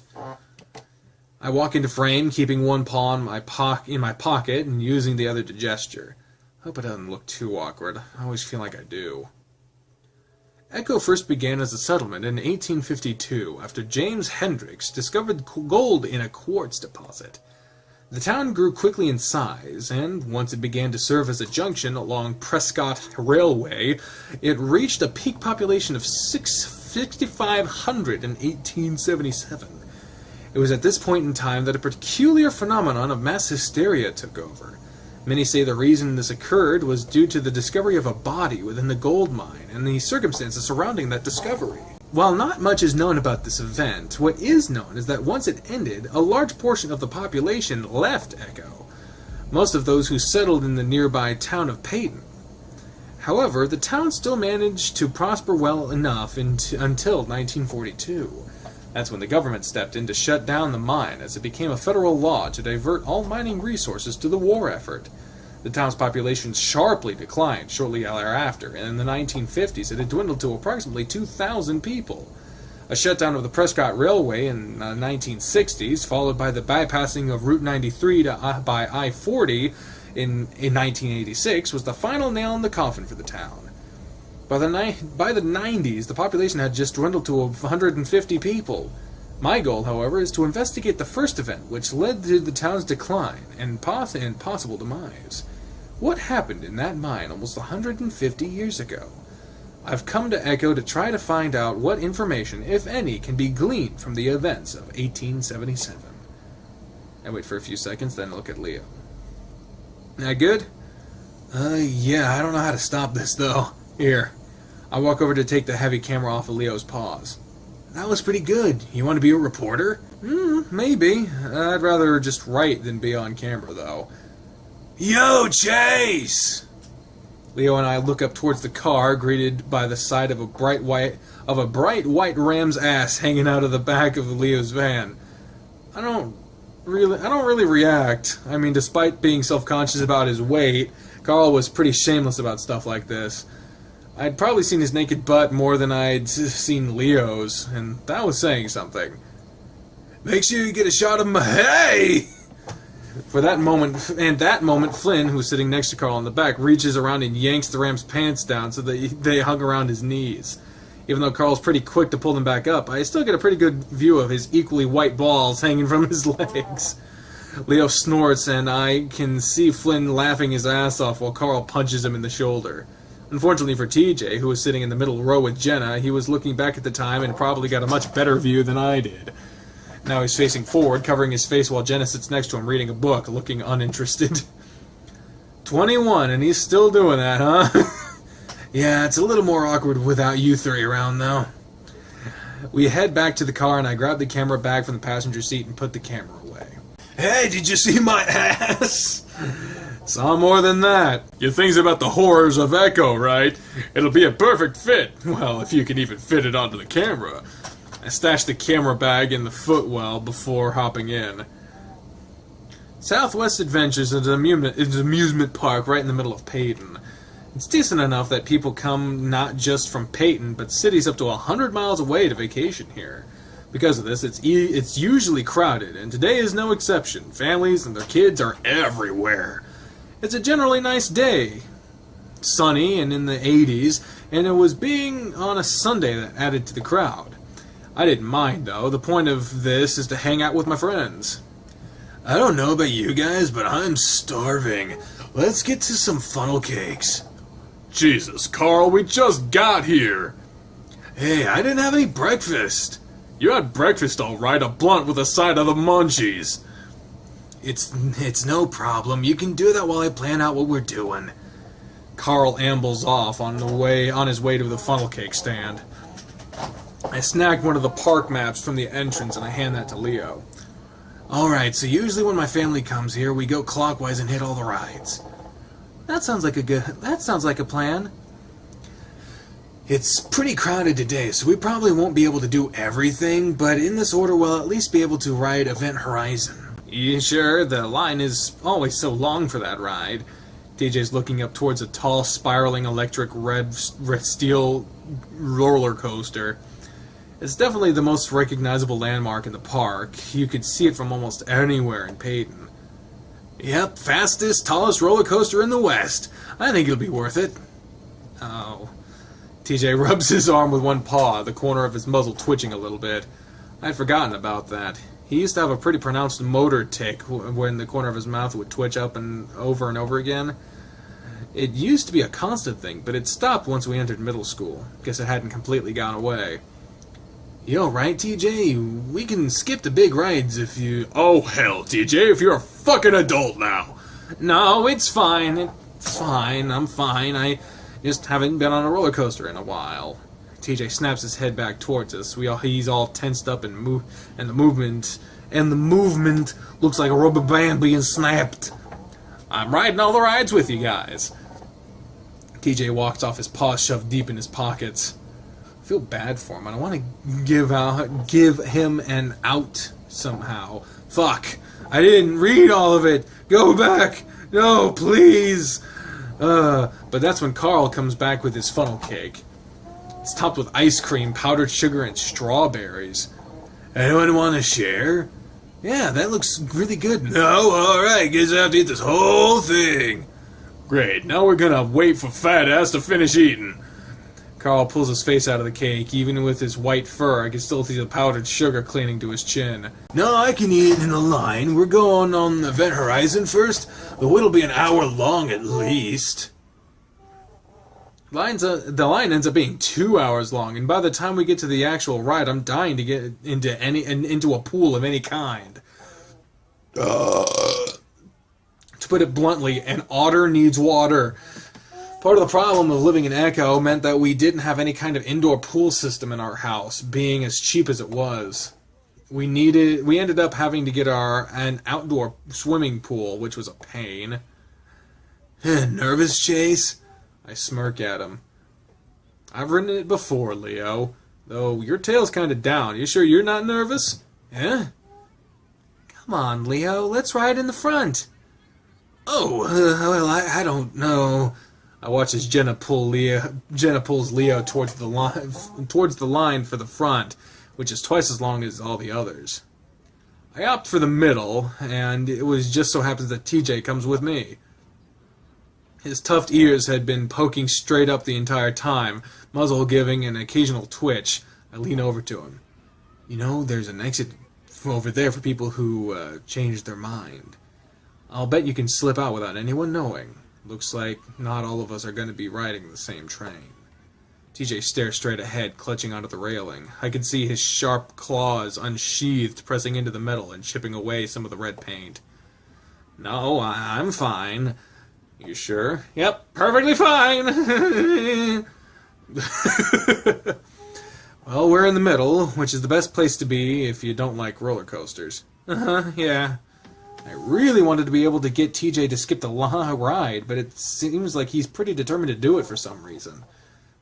I walk into frame, keeping one paw in my pocket and using the other to gesture. Hope it doesn't look too awkward. I always feel like I do. Echo first began as a settlement in 1852 after James Hendricks discovered gold in a quartz deposit. The town grew quickly in size, and once it began to serve as a junction along Prescott Railway, it reached a peak population of 6,500 in 1877. It was at this point in time that a peculiar phenomenon of mass hysteria took over. Many say the reason this occurred was due to the discovery of a body within the gold mine and the circumstances surrounding that discovery. While not much is known about this event, what is known is that once it ended, a large portion of the population left Echo, most of those who settled in the nearby town of Peyton. However, the town still managed to prosper well enough until 1942. That's when the government stepped in to shut down the mine, as it became a federal law to divert all mining resources to the war effort. The town's population sharply declined shortly thereafter, and in the 1950s it had dwindled to approximately 2,000 people. A shutdown of the Prescott Railway in the 1960s, followed by the bypassing of Route 93 by I-40 in 1986, was the final nail in the coffin for the town. By the 90s, the population had just dwindled to 150 people. My goal, however, is to investigate the first event which led to the town's decline and possible demise. What happened in that mine almost 150 years ago? I've come to Echo to try to find out what information, if any, can be gleaned from the events of 1877. I wait for a few seconds, then look at Leo. That good? Yeah, I don't know how to stop this, though. Here. I walk over to take the heavy camera off of Leo's paws. That was pretty good. You want to be a reporter? Maybe. I'd rather just write than be on camera, though. Yo, Chase! Leo and I look up towards the car, greeted by the sight of a bright white ram's ass hanging out of the back of Leo's van. I don't really react. I mean, despite being self-conscious about his weight, Carl was pretty shameless about stuff like this. I'd probably seen his naked butt more than I'd seen Leo's, and that was saying something. Make sure you get a shot of my hey! For that moment, Flynn, who's sitting next to Carl in the back, reaches around and yanks the ram's pants down so that they hung around his knees. Even though Carl's pretty quick to pull them back up, I still get a pretty good view of his equally white balls hanging from his legs. Leo snorts, and I can see Flynn laughing his ass off while Carl punches him in the shoulder. Unfortunately for TJ, who was sitting in the middle row with Jenna, he was looking back at the time and probably got a much better view than I did. Now he's facing forward, covering his face while Jenna sits next to him reading a book, looking uninterested. 21, and he's still doing that, huh? Yeah, it's a little more awkward without you three around, though. We head back to the car, and I grab the camera bag from the passenger seat and put the camera away. Hey, did you see my ass? Saw more than that. Your thing's about the horrors of Echo, right? It'll be a perfect fit. Well, if you can even fit it onto the camera. I stashed the camera bag in the footwell before hopping in. Southwest Adventures is an amusement park right in the middle of Peyton. It's decent enough that people come not just from Peyton, but cities up to 100 miles away to vacation here. Because of this, it's usually crowded, and today is no exception. Families and their kids are everywhere. It's a generally nice day. Sunny and in the 80s, and it was being on a Sunday that added to the crowd. I didn't mind, though. The point of this is to hang out with my friends. I don't know about you guys, but I'm starving. Let's get to some funnel cakes. Jesus, Carl, we just got here. Hey, I didn't have any breakfast. You had breakfast all right, a blunt with a side of the munchies. It's no problem. You can do that while I plan out what we're doing. Carl ambles off on his way to the funnel cake stand. I snag one of the park maps from the entrance and I hand that to Leo. Alright, so usually when my family comes here, we go clockwise and hit all the rides. That sounds like a plan. It's pretty crowded today, so we probably won't be able to do everything, but in this order we'll at least be able to ride Event Horizon. You sure? The line is always so long for that ride. TJ's looking up towards a tall, spiraling electric red steel roller coaster. It's definitely the most recognizable landmark in the park. You could see it from almost anywhere in Peyton. Yep, fastest, tallest roller coaster in the West. I think it'll be worth it. Oh. TJ rubs his arm with one paw, the corner of his muzzle twitching a little bit. I'd forgotten about that. He used to have a pretty pronounced motor tic when the corner of his mouth would twitch up and over again. It used to be a constant thing, but it stopped once we entered middle school. Guess it hadn't completely gone away. You alright, TJ? We can skip the big rides if you... Oh, hell, TJ, if you're a fucking adult now. No, it's fine. It's fine. I'm fine. I just haven't been on a roller coaster in a while. TJ snaps his head back towards us. He's all tensed up and the movement looks like a rubber band being snapped. I'm riding all the rides with you guys. TJ walks off, his paws shoved deep in his pockets. I feel bad for him. I don't want to give him an out somehow. Fuck! I didn't read all of it. Go back. No, please. But that's when Carl comes back with his funnel cake. It's topped with ice cream, powdered sugar, and strawberries. Anyone want to share? Yeah, that looks really good. No, alright, guess I have to eat this whole thing. Great, now we're gonna wait for fat ass to finish eating. Carl pulls his face out of the cake. Even with his white fur, I can still see the powdered sugar clinging to his chin. No, I can eat in a line. We're going on Event Horizon first. The wait'll be an hour long at least. The line ends up being 2 hours long, and by the time we get to the actual ride, I'm dying to get into a pool of any kind. To put it bluntly, an otter needs water. Part of the problem of living in Echo meant that we didn't have any kind of indoor pool system in our house, being as cheap as it was. We ended up having to get an outdoor swimming pool, which was a pain. Nervous, Chase? I smirk at him. I've ridden it before, Leo. Though your tail's kind of down. You sure you're not nervous? Eh? Come on, Leo. Let's ride in the front. Oh, well, I don't know. I watch as Jenna pulls Leo towards the line for the front, which is twice as long as all the others. I opt for the middle, and it just so happens that TJ comes with me. His tufted ears had been poking straight up the entire time, muzzle giving an occasional twitch. I lean over to him. You know, there's an exit over there for people who changed their mind. I'll bet you can slip out without anyone knowing. Looks like not all of us are going to be riding the same train. TJ stares straight ahead, clutching onto the railing. I can see his sharp claws unsheathed, pressing into the metal and chipping away some of the red paint. No, I'm fine. You sure? Yep, perfectly fine. Well, we're in the middle, which is the best place to be if you don't like roller coasters. Yeah. I really wanted to be able to get TJ to skip the ride, but it seems like he's pretty determined to do it for some reason.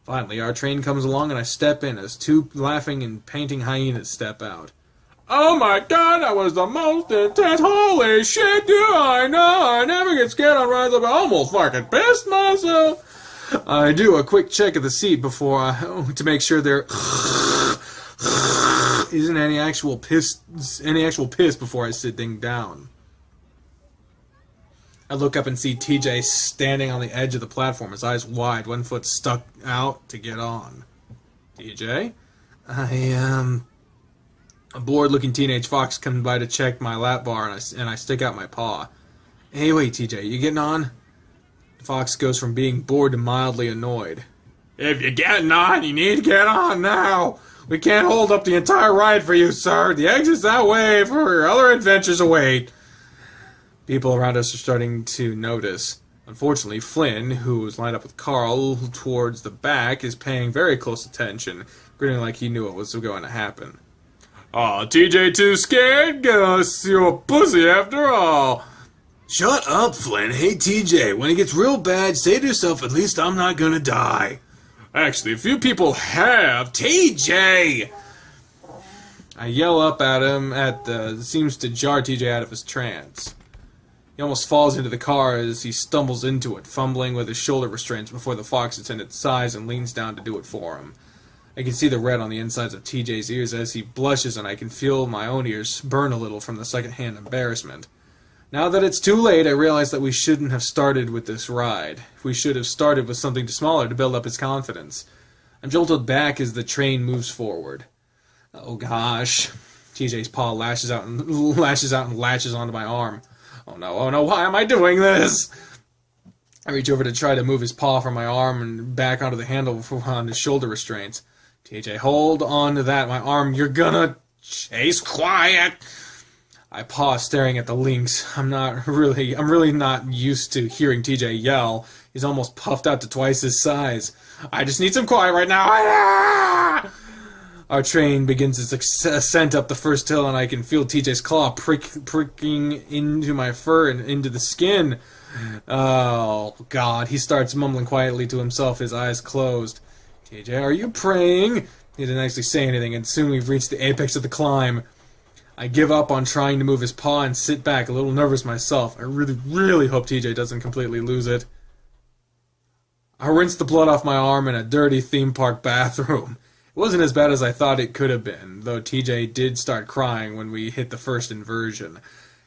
Finally, our train comes along and I step in as two laughing and painting hyenas step out. Oh my god, that was the most intense, holy shit, do I know, I never get scared on rides, I almost fucking pissed myself. I do a quick check of the seat to make sure there isn't any actual piss before I sit down. I look up and see TJ standing on the edge of the platform, his eyes wide, one foot stuck out to get on. TJ? A bored-looking teenage fox comes by to check my lap bar, and I stick out my paw. Hey, wait, TJ, you getting on? The fox goes from being bored to mildly annoyed. If you're getting on, you need to get on now. We can't hold up the entire ride for you, sir. The exit's that way for your other adventures await. People around us are starting to notice. Unfortunately, Flynn, who was lined up with Carl towards the back, is paying very close attention, grinning like he knew what was going to happen. Aw, TJ too scared? Guess you're a pussy after all. Shut up, Flynn. Hey, TJ, when it gets real bad, say to yourself, at least I'm not gonna die. Actually, a few people have. TJ! I yell up at him seems to jar TJ out of his trance. He almost falls into the car as he stumbles into it, fumbling with his shoulder restraints before the fox attendant sighs and leans down to do it for him. I can see the red on the insides of TJ's ears as he blushes, and I can feel my own ears burn a little from the secondhand embarrassment. Now that it's too late, I realize that we shouldn't have started with this ride. We should have started with something smaller to build up his confidence. I'm jolted back as the train moves forward. Oh gosh. TJ's paw lashes out and latches onto my arm. Oh no, why am I doing this? I reach over to try to move his paw from my arm and back onto the handle on his shoulder restraints. TJ, hold on to that, my arm. You're gonna chase quiet. I pause, staring at the links. I'm really not used to hearing TJ yell. He's almost puffed out to twice his size. I just need some quiet right now. Ah! Our train begins its ascent up the first hill, and I can feel TJ's claw pricking into my fur and into the skin. Oh, God. He starts mumbling quietly to himself, his eyes closed. TJ, are you praying? He didn't actually say anything, and soon we've reached the apex of the climb. I give up on trying to move his paw and sit back, a little nervous myself. I really hope TJ doesn't completely lose it. I rinsed the blood off my arm in a dirty theme park bathroom. It wasn't as bad as I thought it could have been, though TJ did start crying when we hit the first inversion.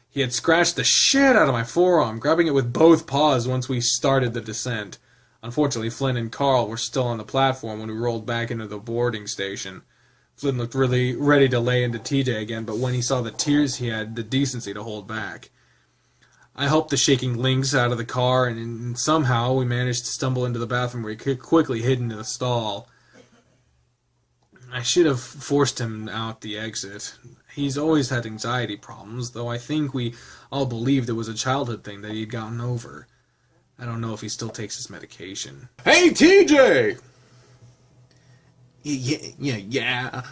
He had scratched the shit out of my forearm, grabbing it with both paws once we started the descent. Unfortunately, Flynn and Carl were still on the platform when we rolled back into the boarding station. Flynn looked really ready to lay into TJ again, but when he saw the tears, he had the decency to hold back. I helped the shaking Lynx out of the car, and somehow we managed to stumble into the bathroom where he quickly hid into the stall. I should have forced him out the exit. He's always had anxiety problems, though I think we all believed it was a childhood thing that he'd gotten over. I don't know if he still takes his medication. Hey, TJ! Yeah.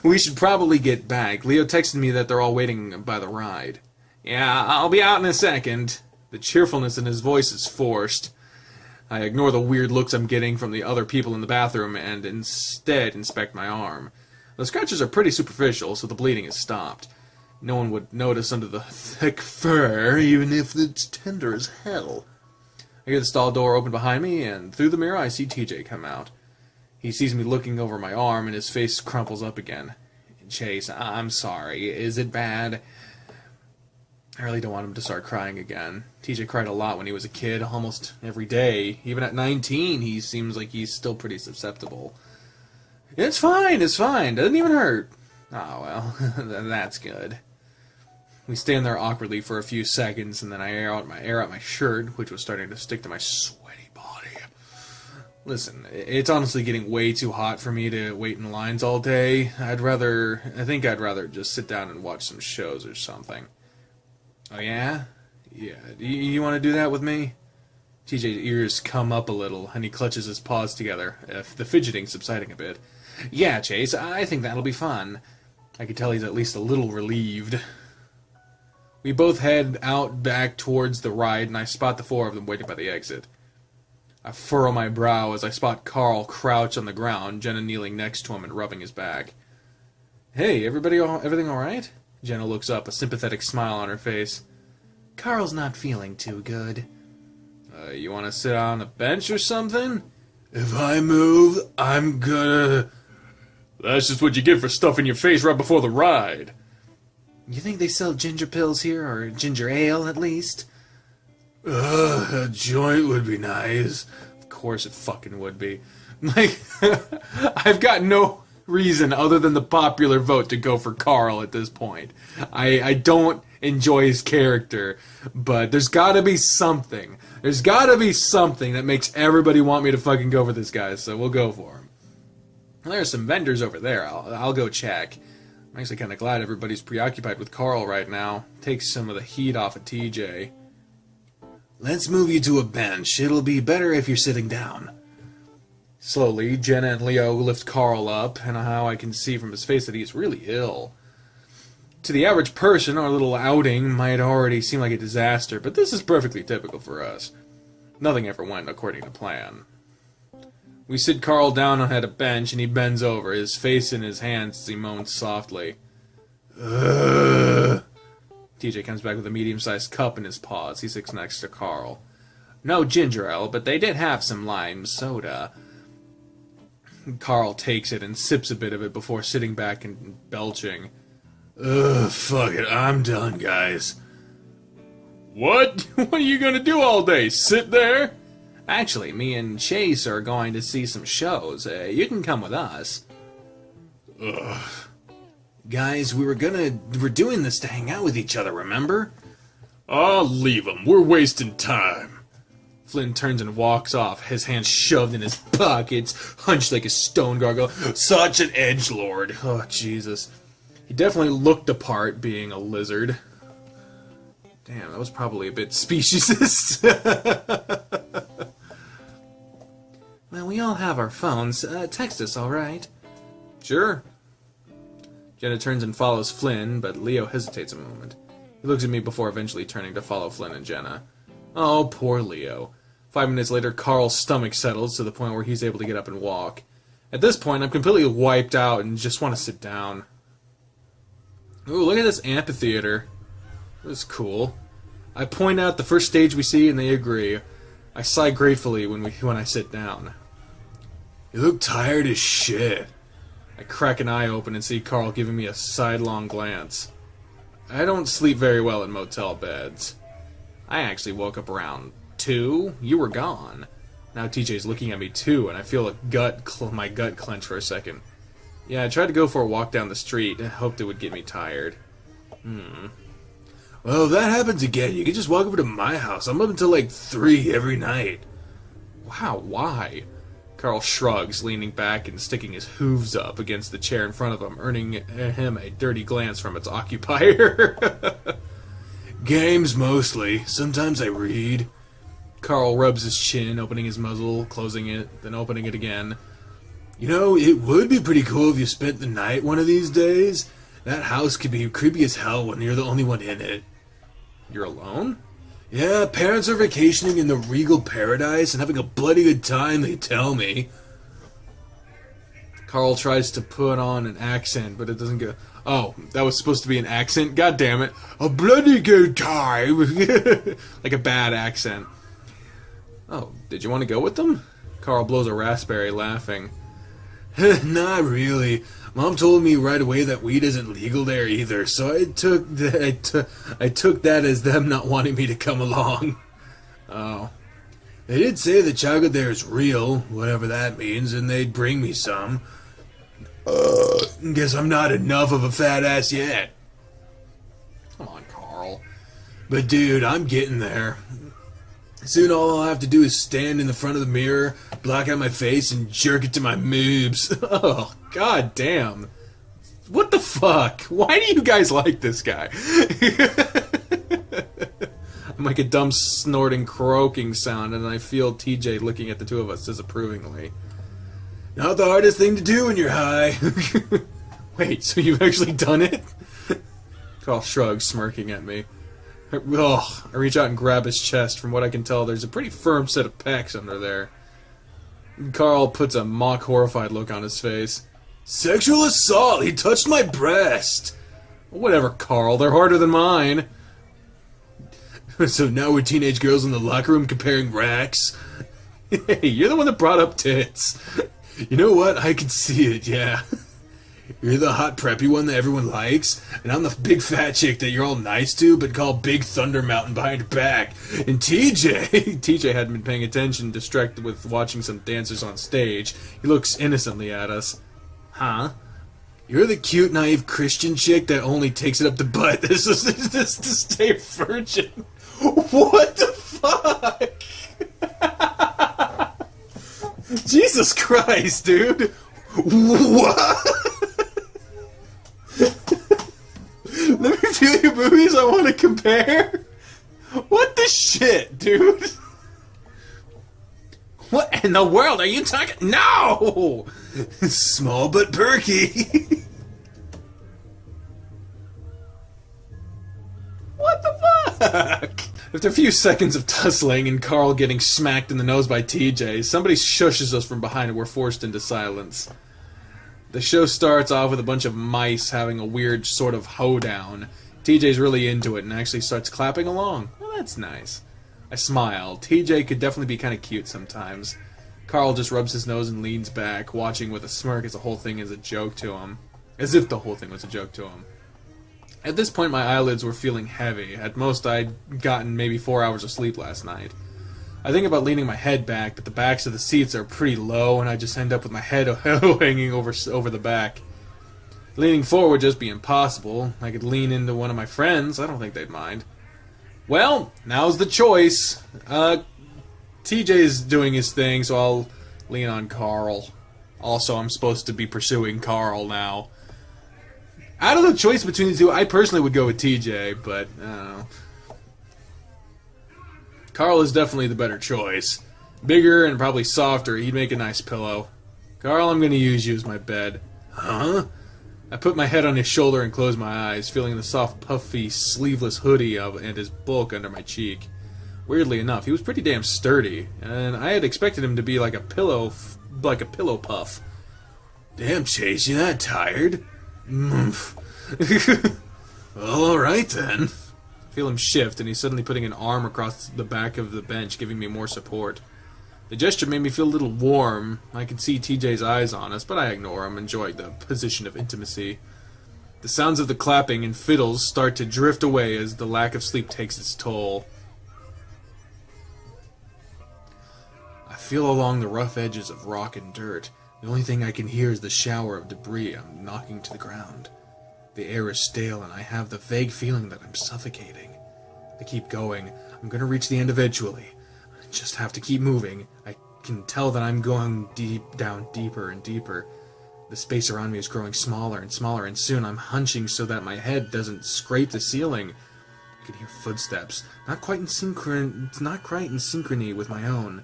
We should probably get back. Leo texted me that they're all waiting by the ride. Yeah, I'll be out in a second. The cheerfulness in his voice is forced. I ignore the weird looks I'm getting from the other people in the bathroom and instead inspect my arm. The scratches are pretty superficial, so the bleeding has stopped. No one would notice under the thick fur, even if it's tender as hell. I hear the stall door open behind me, and through the mirror I see TJ come out. He sees me looking over my arm, and his face crumples up again. Chase, I'm sorry. Is it bad? I really don't want him to start crying again. TJ cried a lot when he was a kid, almost every day. Even at 19, he seems like he's still pretty susceptible. It's fine. Doesn't even hurt. Oh, well, that's good. We stand there awkwardly for a few seconds, and then I air out my shirt, which was starting to stick to my sweaty body. Listen, it's honestly getting way too hot for me to wait in lines all day. I think I'd rather just sit down and watch some shows or something. Oh, yeah? Yeah. You want to do that with me? TJ's ears come up a little, and he clutches his paws together, the fidgeting subsiding a bit. Yeah, Chase, I think that'll be fun. I can tell he's at least a little relieved. We both head out back towards the ride, and I spot the four of them waiting by the exit. I furrow my brow as I spot Carl crouched on the ground, Jenna kneeling next to him and rubbing his back. Hey, everything all right? Jenna looks up, a sympathetic smile on her face. Carl's not feeling too good. You want to sit on a bench or something? If I move, I'm gonna... That's just what you get for stuffing your face right before the ride. You think they sell ginger pills here, or ginger ale, at least? A joint would be nice. Of course it fucking would be. Like, I've got no reason other than the popular vote to go for Carl at this point. I don't enjoy his character, but there's gotta be something. There's gotta be something that makes everybody want me to fucking go for this guy, so we'll go for him. There are some vendors over there. I'll go check. I'm actually kind of glad everybody's preoccupied with Carl right now. Takes some of the heat off of TJ. Let's move you to a bench. It'll be better if you're sitting down. Slowly, Jenna and Leo lift Carl up, and how I can see from his face that he is really ill. To the average person, our little outing might already seem like a disaster, but this is perfectly typical for us. Nothing ever went according to plan. We sit Carl down on a bench, and he bends over, his face in his hands as he moans softly. Ugh. TJ comes back with a medium-sized cup in his paws. He sits next to Carl. No ginger ale, but they did have some lime soda. Carl takes it and sips a bit of it before sitting back and belching. Ugh, fuck it. I'm done, guys. What? What are you gonna do all day? Sit there? Actually, me and Chase are going to see some shows. You can come with us. Ugh. Guys, we're doing this to hang out with each other, remember? I'll leave him. We're wasting time. Flynn turns and walks off, his hands shoved in his pockets, hunched like a stone gargoyle. Such an edgelord. Oh, Jesus. He definitely looked the part, being a lizard. Damn, that was probably a bit speciesist. Well, we all have our phones. Text us, alright? Sure. Jenna turns and follows Flynn, but Leo hesitates a moment. He looks at me before eventually turning to follow Flynn and Jenna. Oh, poor Leo. 5 minutes later, Carl's stomach settles to the point where he's able to get up and walk. At this point, I'm completely wiped out and just want to sit down. Ooh, look at this amphitheater. This is cool. I point out the first stage we see, and they agree. I sigh gratefully when I sit down. You look tired as shit. I crack an eye open and see Carl giving me a sidelong glance. I don't sleep very well in motel beds. I actually woke up around 2. You were gone. Now TJ's looking at me too, and I feel my gut clench for a second. Yeah, I tried to go for a walk down the street. I hoped it would get me tired. Well, if that happens again, you can just walk over to my house. I'm up until like 3 every night. Wow, why? Carl shrugs, leaning back and sticking his hooves up against the chair in front of him, earning him a dirty glance from its occupier. Games, mostly. Sometimes I read. Carl rubs his chin, opening his muzzle, closing it, then opening it again. You know, it would be pretty cool if you spent the night one of these days. That house could be creepy as hell when you're the only one in it. You're alone? Yeah, parents are vacationing in the regal paradise and having a bloody good time, they tell me. Carl tries to put on an accent, but it doesn't go... Oh, that was supposed to be an accent? God damn it. A bloody good time. Like a bad accent. Oh, did you want to go with them? Carl blows a raspberry, laughing. Not really. Mom told me right away that weed isn't legal there either, so I took that as them not wanting me to come along. Oh. They did say the chocolate there is real, whatever that means, and they'd bring me some. Guess I'm not enough of a fat ass yet. Come on, Carl. But dude, I'm getting there. Soon all I'll have to do is stand in the front of the mirror, block out my face, and jerk it to my moobs. Oh, god damn. What the fuck? Why do you guys like this guy? I'm like a dumb snorting, croaking sound, and I feel TJ looking at the two of us disapprovingly. Not the hardest thing to do when you're high. Wait, so you've actually done it? Carl shrugs, smirking at me. I reach out and grab his chest. From what I can tell, there's a pretty firm set of pecs under there. Carl puts a mock horrified look on his face. Sexual assault! He touched my breast! Whatever, Carl. They're harder than mine. So now we're teenage girls in the locker room comparing racks? Hey, you're the one that brought up tits. You know what? I can see it, yeah. You're the hot preppy one that everyone likes, and I'm the big fat chick that you're all nice to, but call Big Thunder Mountain behind your back. And TJ hadn't been paying attention, distracted with watching some dancers on stage. He looks innocently at us. Huh? You're the cute, naive Christian chick that only takes it up the butt. This is to stay virgin. What the fuck? Jesus Christ, dude. What? few movies I want to compare? What the shit, dude? What in the world are you talking? No! Small but perky. What the fuck? After a few seconds of tussling and Carl getting smacked in the nose by TJ, somebody shushes us from behind and we're forced into silence. The show starts off with a bunch of mice having a weird sort of hoedown. TJ's really into it and actually starts clapping along. Well, that's nice. I smile. TJ could definitely be kind of cute sometimes. Carl just rubs his nose and leans back, watching with a smirk as the whole thing is a joke to him. As if the whole thing was a joke to him. At this point, my eyelids were feeling heavy. At most, I'd gotten maybe 4 hours of sleep last night. I think about leaning my head back, but the backs of the seats are pretty low, and I just end up with my head hanging over the back. Leaning forward would just be impossible. I could lean into one of my friends. I don't think they'd mind. Well, now's the choice. TJ's doing his thing, so I'll lean on Carl. Also, I'm supposed to be pursuing Carl now. Out of the choice between the two, I personally would go with TJ, but I don't know. Carl is definitely the better choice. Bigger and probably softer, he'd make a nice pillow. Carl, I'm gonna use you as my bed. Huh? I put my head on his shoulder and closed my eyes, feeling the soft, puffy, sleeveless hoodie and his bulk under my cheek. Weirdly enough, he was pretty damn sturdy, and I had expected him to be like a pillow puff. Damn, Chase, you that tired? Well, alright then. I feel him shift, and he's suddenly putting an arm across the back of the bench, giving me more support. The gesture made me feel a little warm. I could see TJ's eyes on us, but I ignore him, enjoying the position of intimacy. The sounds of the clapping and fiddles start to drift away as the lack of sleep takes its toll. I feel along the rough edges of rock and dirt. The only thing I can hear is the shower of debris I'm knocking to the ground. The air is stale, and I have the vague feeling that I'm suffocating. I keep going. I'm gonna reach the end eventually. I just have to keep moving. I can tell that I'm going down deeper and deeper. The space around me is growing smaller and smaller, and soon I'm hunching so that my head doesn't scrape the ceiling. I can hear footsteps, not quite in synchrony with my own.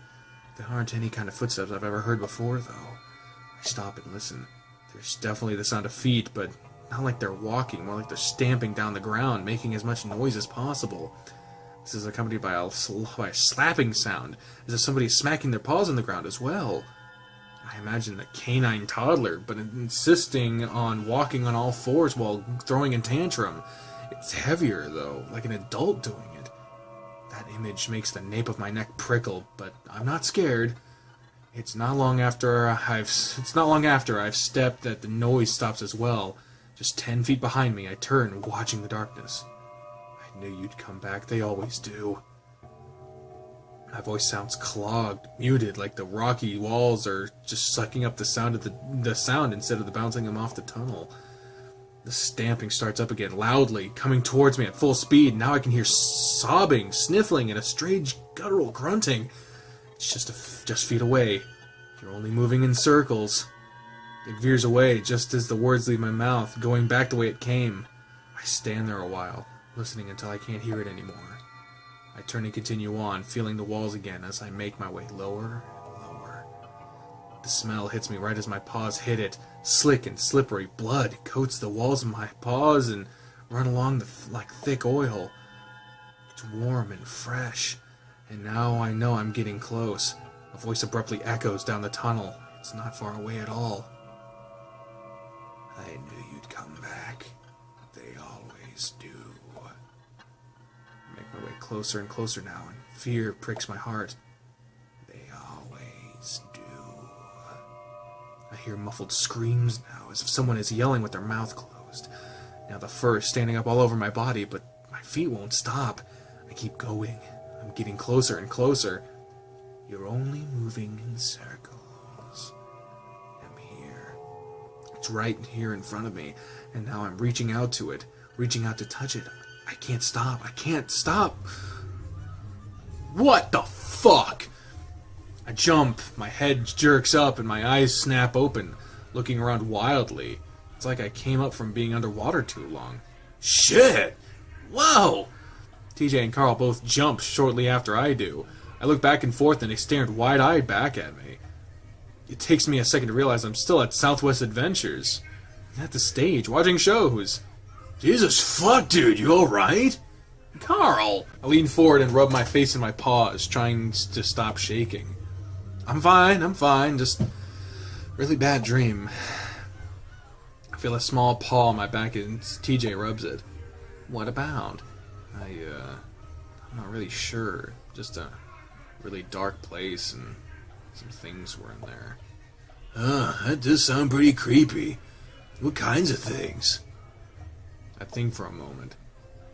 There aren't any kind of footsteps I've ever heard before, though. I stop and listen. There's definitely the sound of feet, but not like they're walking, more like they're stamping down the ground, making as much noise as possible. This is accompanied by a slapping sound, as if somebody is smacking their paws on the ground as well. I imagine a canine toddler, but insisting on walking on all fours while throwing a tantrum. It's heavier, though, like an adult doing it. That image makes the nape of my neck prickle, but I'm not scared. It's not long after I've stepped that the noise stops as well. Just 10 feet behind me, I turn, watching the darkness. I knew you'd come back. They always do. My voice sounds clogged, muted, like the rocky walls are just sucking up the sound of the sound instead of the bouncing them off the tunnel. The stamping starts up again, loudly, coming towards me at full speed. Now I can hear sobbing, sniffling, and a strange guttural grunting. It's just feet away. You're only moving in circles. It veers away just as the words leave my mouth, going back the way it came. I stand there a while, listening until I can't hear it anymore. I turn and continue on, feeling the walls again as I make my way lower and lower. The smell hits me right as my paws hit it. Slick and slippery blood coats the walls of my paws and run along like thick oil. It's warm and fresh, and now I know I'm getting close. A voice abruptly echoes down the tunnel. It's not far away at all. I knew you'd come back. They always do. I make my way closer and closer now, and fear pricks my heart. They always do. I hear muffled screams now, as if someone is yelling with their mouth closed. Now the fur is standing up all over my body, but my feet won't stop. I keep going. I'm getting closer and closer. You're only moving in circles. I'm here. It's right here in front of me, and now I'm reaching out to it, reaching out to touch it. I can't stop. I can't stop. What the fuck? I jump, my head jerks up, and my eyes snap open, looking around wildly. It's like I came up from being underwater too long. Shit! Whoa! TJ and Carl both jump shortly after I do. I look back and forth and they stared wide-eyed back at me. It takes me a second to realize I'm still at Southwest Adventures. At the stage, watching shows. Jesus fuck, dude, you alright? Carl! I lean forward and rub my face in my paws, trying to stop shaking. I'm fine, just really bad dream. I feel a small paw on my back and TJ rubs it. What about? I'm not really sure. Just a really dark place and some things were in there. That does sound pretty creepy. What kinds of things? I think for a moment.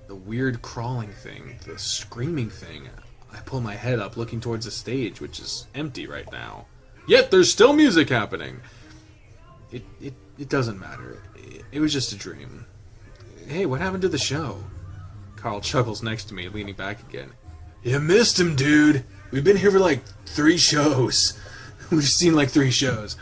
The weird crawling thing, the screaming thing. I pull my head up looking towards the stage, which is empty right now. Yet there's still music happening. It doesn't matter. It was just a dream. Hey, what happened to the show? Carl chuckles next to me, leaning back again. You missed him, dude. We've been here for like 3 shows. We've seen like 3 shows.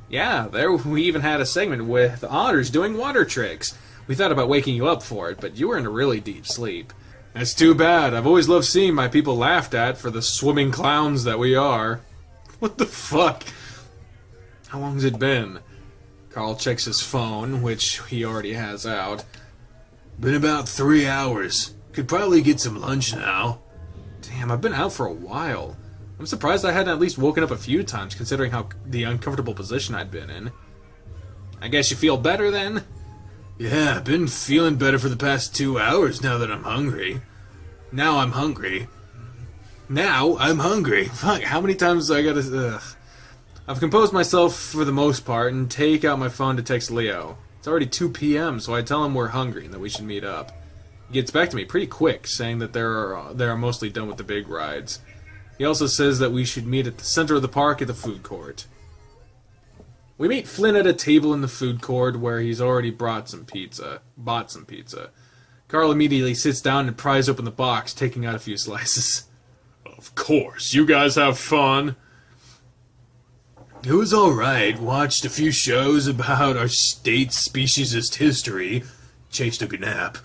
Yeah, there we even had a segment with otters doing water tricks. We thought about waking you up for it, but you were in a really deep sleep. That's too bad. I've always loved seeing my people laughed at for the swimming clowns that we are. What the fuck? How long has it been? Carl checks his phone, which he already has out. Been about 3 hours. Could probably get some lunch now. Damn, I've been out for a while. I'm surprised I hadn't at least woken up a few times, considering how the uncomfortable position I'd been in. I guess you feel better then? Yeah, I've been feeling better for the past 2 hours now that I'm hungry. Now I'm hungry. Fuck, how many times do I gotta... I've composed myself for the most part and take out my phone to text Leo. It's already 2 p.m., so I tell him we're hungry and that we should meet up. He gets back to me pretty quick, saying that they are mostly done with the big rides. He also says that we should meet at the center of the park at the food court. We meet Flynn at a table in the food court where he's already bought some pizza. Carl immediately sits down and pries open the box, taking out a few slices. Of course, you guys have fun. It was alright. Watched a few shows about our state's speciesist history. Chase took a nap.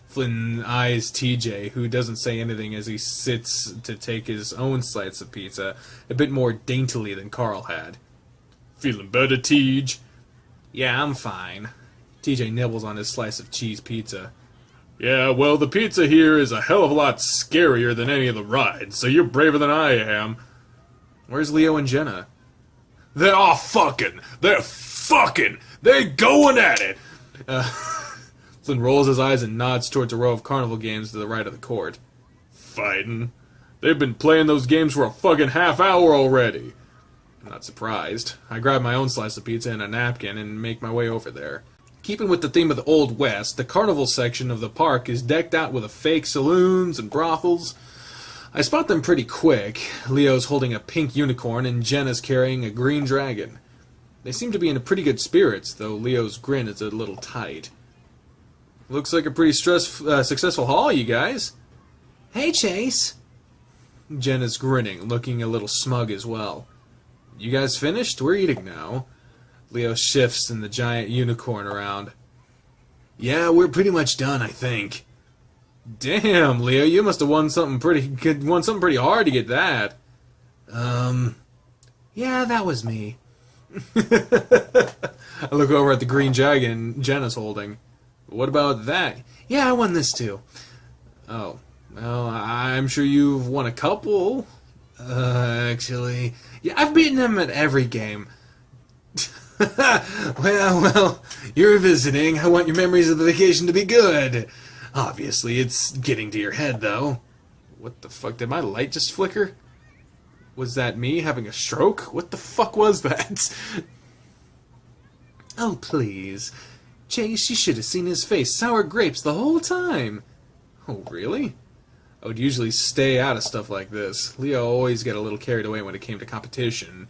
Flynn eyes TJ, who doesn't say anything as he sits to take his own slice of pizza, a bit more daintily than Carl had. Feeling better, Tej? Yeah, I'm fine. TJ nibbles on his slice of cheese pizza. Yeah, well, the pizza here is a hell of a lot scarier than any of the rides, so you're braver than I am. Where's Leo and Jenna? They're all fucking! They're going at it! Flynn rolls his eyes and nods towards a row of carnival games to the right of the court. Fighting? They've been playing those games for a fucking half hour already. I'm not surprised. I grab my own slice of pizza and a napkin and make my way over there. Keeping with the theme of the Old West, the carnival section of the park is decked out with fake saloons and brothels. I spot them pretty quick. Leo's holding a pink unicorn and Jenna's carrying a green dragon. They seem to be in pretty good spirits, though Leo's grin is a little tight. Looks like a pretty successful haul, you guys. Hey, Chase. Jenna's grinning, looking a little smug as well. You guys finished? We're eating now. Leo shifts in the giant unicorn around. Yeah, we're pretty much done, I think. Damn, Leo, you must have won something pretty hard to get that. Yeah, that was me. I look over at the green dragon Jenna's holding. What about that? Yeah, I won this too. Oh, well, I'm sure you've won a couple. Actually, yeah, I've beaten him at every game. Well, you're visiting. I want your memories of the vacation to be good. Obviously, it's getting to your head, though. What the fuck? Did my light just flicker? Was that me having a stroke? What the fuck was that? Oh, please. Chase, you should have seen his face. Sour grapes the whole time. Oh, really? I would usually stay out of stuff like this. Leo always got a little carried away when it came to competition.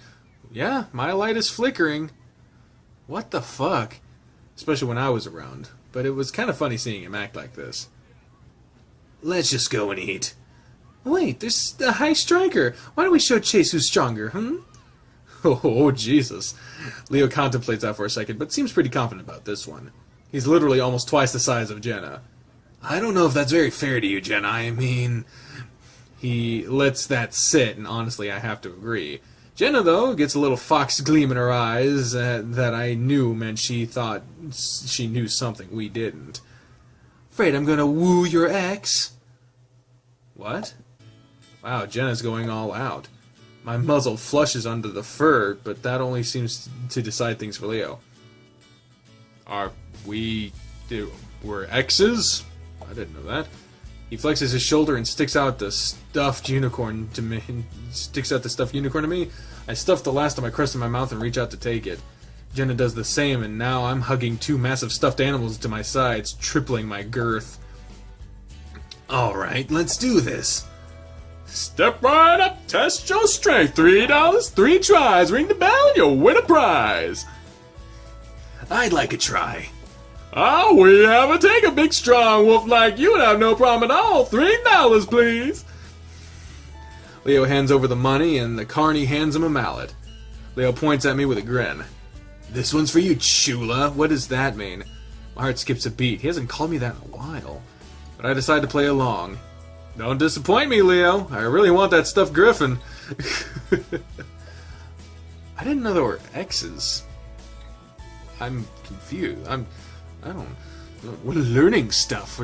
Yeah, my light is flickering. What the fuck? Especially when I was around. But it was kind of funny seeing him act like this. Let's just go and eat. Wait, there's a high striker. Why don't we show Chase who's stronger, Oh, Jesus. Leo contemplates that for a second, but seems pretty confident about this one. He's literally almost twice the size of Jenna. I don't know if that's very fair to you, Jenna. I mean, he lets that sit, and honestly, I have to agree. Jenna, though, gets a little fox gleam in her eyes that I knew meant she thought she knew something we didn't. Afraid I'm gonna woo your ex? What? Wow, Jenna's going all out. My muzzle flushes under the fur, but that only seems to decide things for Leo. We're exes? I didn't know that. He flexes his shoulder and sticks out the stuffed unicorn to me. I stuff the last of my crust in my mouth and reach out to take it. Jenna does the same, and now I'm hugging two massive stuffed animals to my sides, tripling my girth. Alright, let's do this. Step right up, test your strength. $3, 3 tries, ring the bell, you'll win a prize. I'd like a try. Oh, we have a take a big strong wolf like you would have no problem at all. $3, please. Leo hands over the money, and the carny hands him a mallet. Leo points at me with a grin. This one's for you, Chula. What does that mean? My heart skips a beat. He hasn't called me that in a while. But I decide to play along. Don't disappoint me, Leo. I really want that stuffed griffin. I didn't know there were exes. I'm confused. We're learning stuff.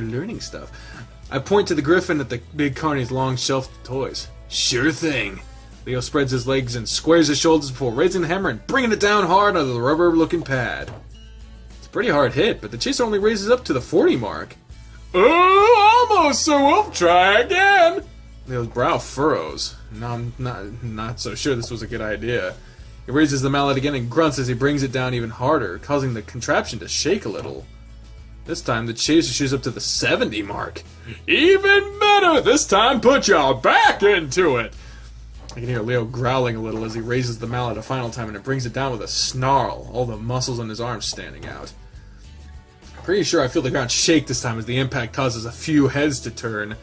I point to the griffin at the big carny's long shelf of toys. Sure thing. Leo spreads his legs and squares his shoulders before raising the hammer and bringing it down hard onto the rubber-looking pad. It's a pretty hard hit, but the chaser only raises up to the 40 mark. Oh, almost, Sir Wolf. Try again. Leo's brow furrows. No, I'm not so sure this was a good idea. He raises the mallet again and grunts as he brings it down even harder, causing the contraption to shake a little. This time, the chaser shoots up to the 70 mark. Even better! This time, put your back into it! I can hear Leo growling a little as he raises the mallet a final time, and it brings it down with a snarl, all the muscles on his arms standing out. I'm pretty sure I feel the ground shake this time as the impact causes a few heads to turn.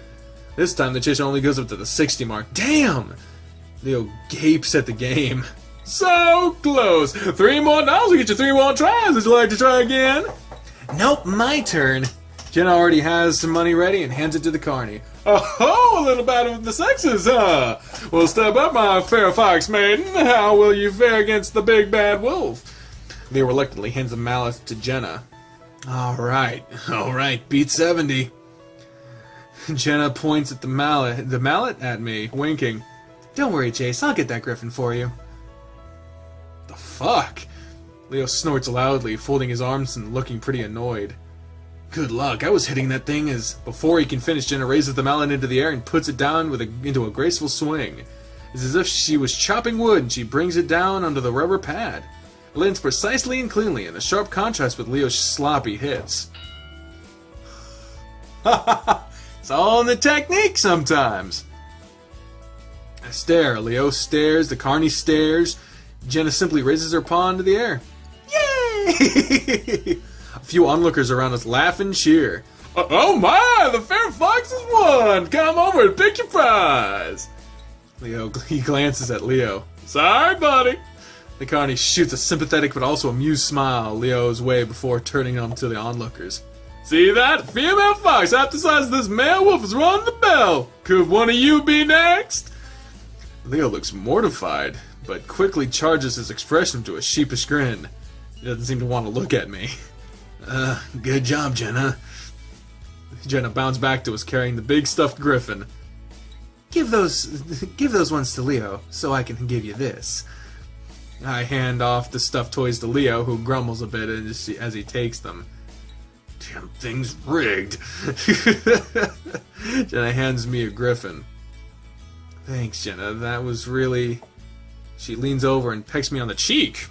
This time, the chaser only goes up to the 60 mark. Damn! Leo gapes at the game. So close! $3 more, we'll get you 3 more tries. Would you like to try again? Nope, my turn. Jenna already has some money ready and hands it to the carny. Oh, a little battle with the sexes, huh? Well, step up, my fair fox maiden. How will you fare against the big bad wolf? Leo reluctantly hands the mallet to Jenna. All right, beat 70. Jenna points at the mallet at me, winking. Don't worry, Chase, I'll get that griffin for you. The fuck? Leo snorts loudly, folding his arms and looking pretty annoyed. Good luck, I was hitting that thing as... Before he can finish, Jenna raises the mallet into the air and puts it down into a graceful swing. It's as if she was chopping wood and she brings it down onto the rubber pad. It lands precisely and cleanly, in a sharp contrast with Leo's sloppy hits. It's all in the technique sometimes. I stare, Leo stares, the carny stares. Jenna simply raises her paw into the air. Yay! A few onlookers around us laugh and cheer. Oh my, the fair fox has won! Come over and pick your prize! He glances at Leo. Sorry, buddy. The carny shoots a sympathetic but also amused smile Leo's way before turning on to the onlookers. See that? The female fox half the size of this male wolf is ringing the bell. Could one of you be next? Leo looks mortified, but quickly charges his expression to a sheepish grin. He doesn't seem to want to look at me. Good job, Jenna. Jenna bounds back to us carrying the big stuffed griffin. Give those ones to Leo, so I can give you this. I hand off the stuffed toys to Leo, who grumbles a bit as he takes them. Damn thing's rigged. Jenna hands me a griffin. Thanks, Jenna. That was really... She leans over and pecks me on the cheek.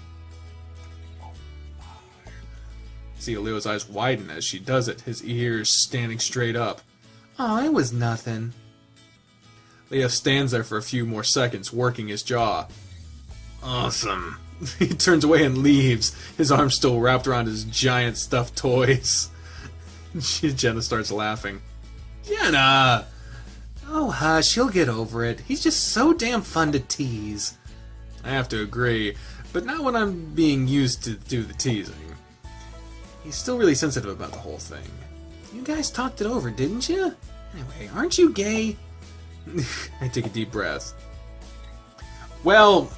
See Leo's eyes widen as she does it, his ears standing straight up. Oh, it was nothing. Leo stands there for a few more seconds, working his jaw. Awesome. He turns away and leaves, his arms still wrapped around his giant stuffed toys. Jenna starts laughing. Jenna! Oh, hush, he'll get over it. He's just so damn fun to tease. I have to agree, but not when I'm being used to do the teasing. He's still really sensitive about the whole thing. You guys talked it over, didn't you? Anyway, aren't you gay? I take a deep breath. Well,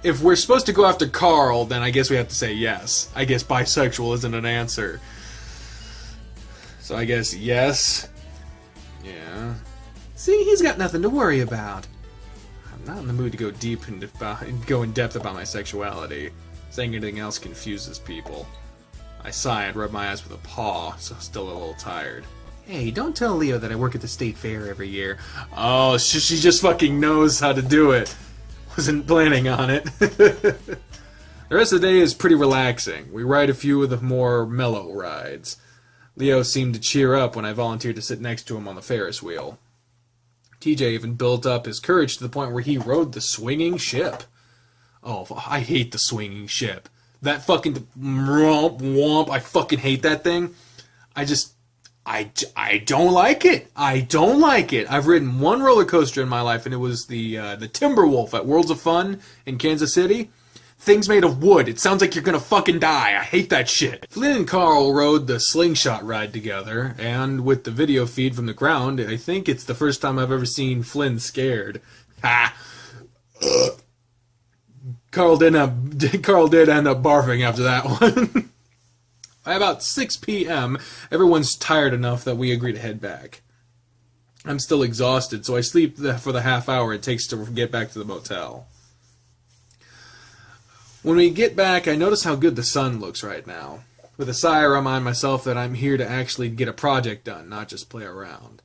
if we're supposed to go after Carl, then I guess we have to say yes. I guess bisexual isn't an answer. So I guess yes. Yeah. See, he's got nothing to worry about. I'm not in the mood to go deep and go in depth about my sexuality. Saying anything else confuses people. I sigh and rub my eyes with a paw, so still a little tired. Hey, don't tell Leo that I work at the state fair every year. Oh, she just fucking knows how to do it. Wasn't planning on it. The rest of the day is pretty relaxing. We ride a few of the more mellow rides. Leo seemed to cheer up when I volunteered to sit next to him on the Ferris wheel. TJ even built up his courage to the point where he rode the swinging ship. Oh, I hate the swinging ship. That fucking womp womp, I fucking hate that thing. I don't like it. I don't like it. I've ridden one roller coaster in my life, and it was the Timberwolf at Worlds of Fun in Kansas City. Things made of wood. It sounds like you're gonna fucking die. I hate that shit. Flynn and Carl rode the slingshot ride together, and with the video feed from the ground, I think it's the first time I've ever seen Flynn scared. Ha! Carl did end up barfing after that one. By about 6 p.m., everyone's tired enough that we agree to head back. I'm still exhausted, so I sleep for the half hour it takes to get back to the motel. When we get back, I notice how good the sun looks right now. With a sigh, I remind myself that I'm here to actually get a project done, not just play around.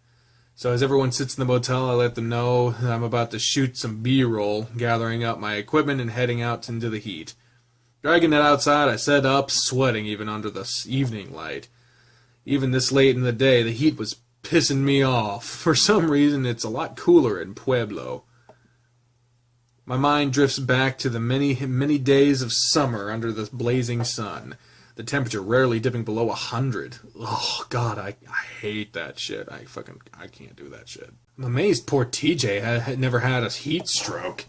So as everyone sits in the motel, I let them know that I'm about to shoot some B-roll, gathering up my equipment and heading out into the heat. Dragging it outside, I set up, sweating even under the evening light. Even this late in the day, the heat was pissing me off. For some reason, it's a lot cooler in Pueblo. My mind drifts back to the many, many days of summer under the blazing sun. The temperature rarely dipping below 100. Oh, God, I hate that shit. I can't do that shit. I'm amazed poor TJ had never had a heat stroke.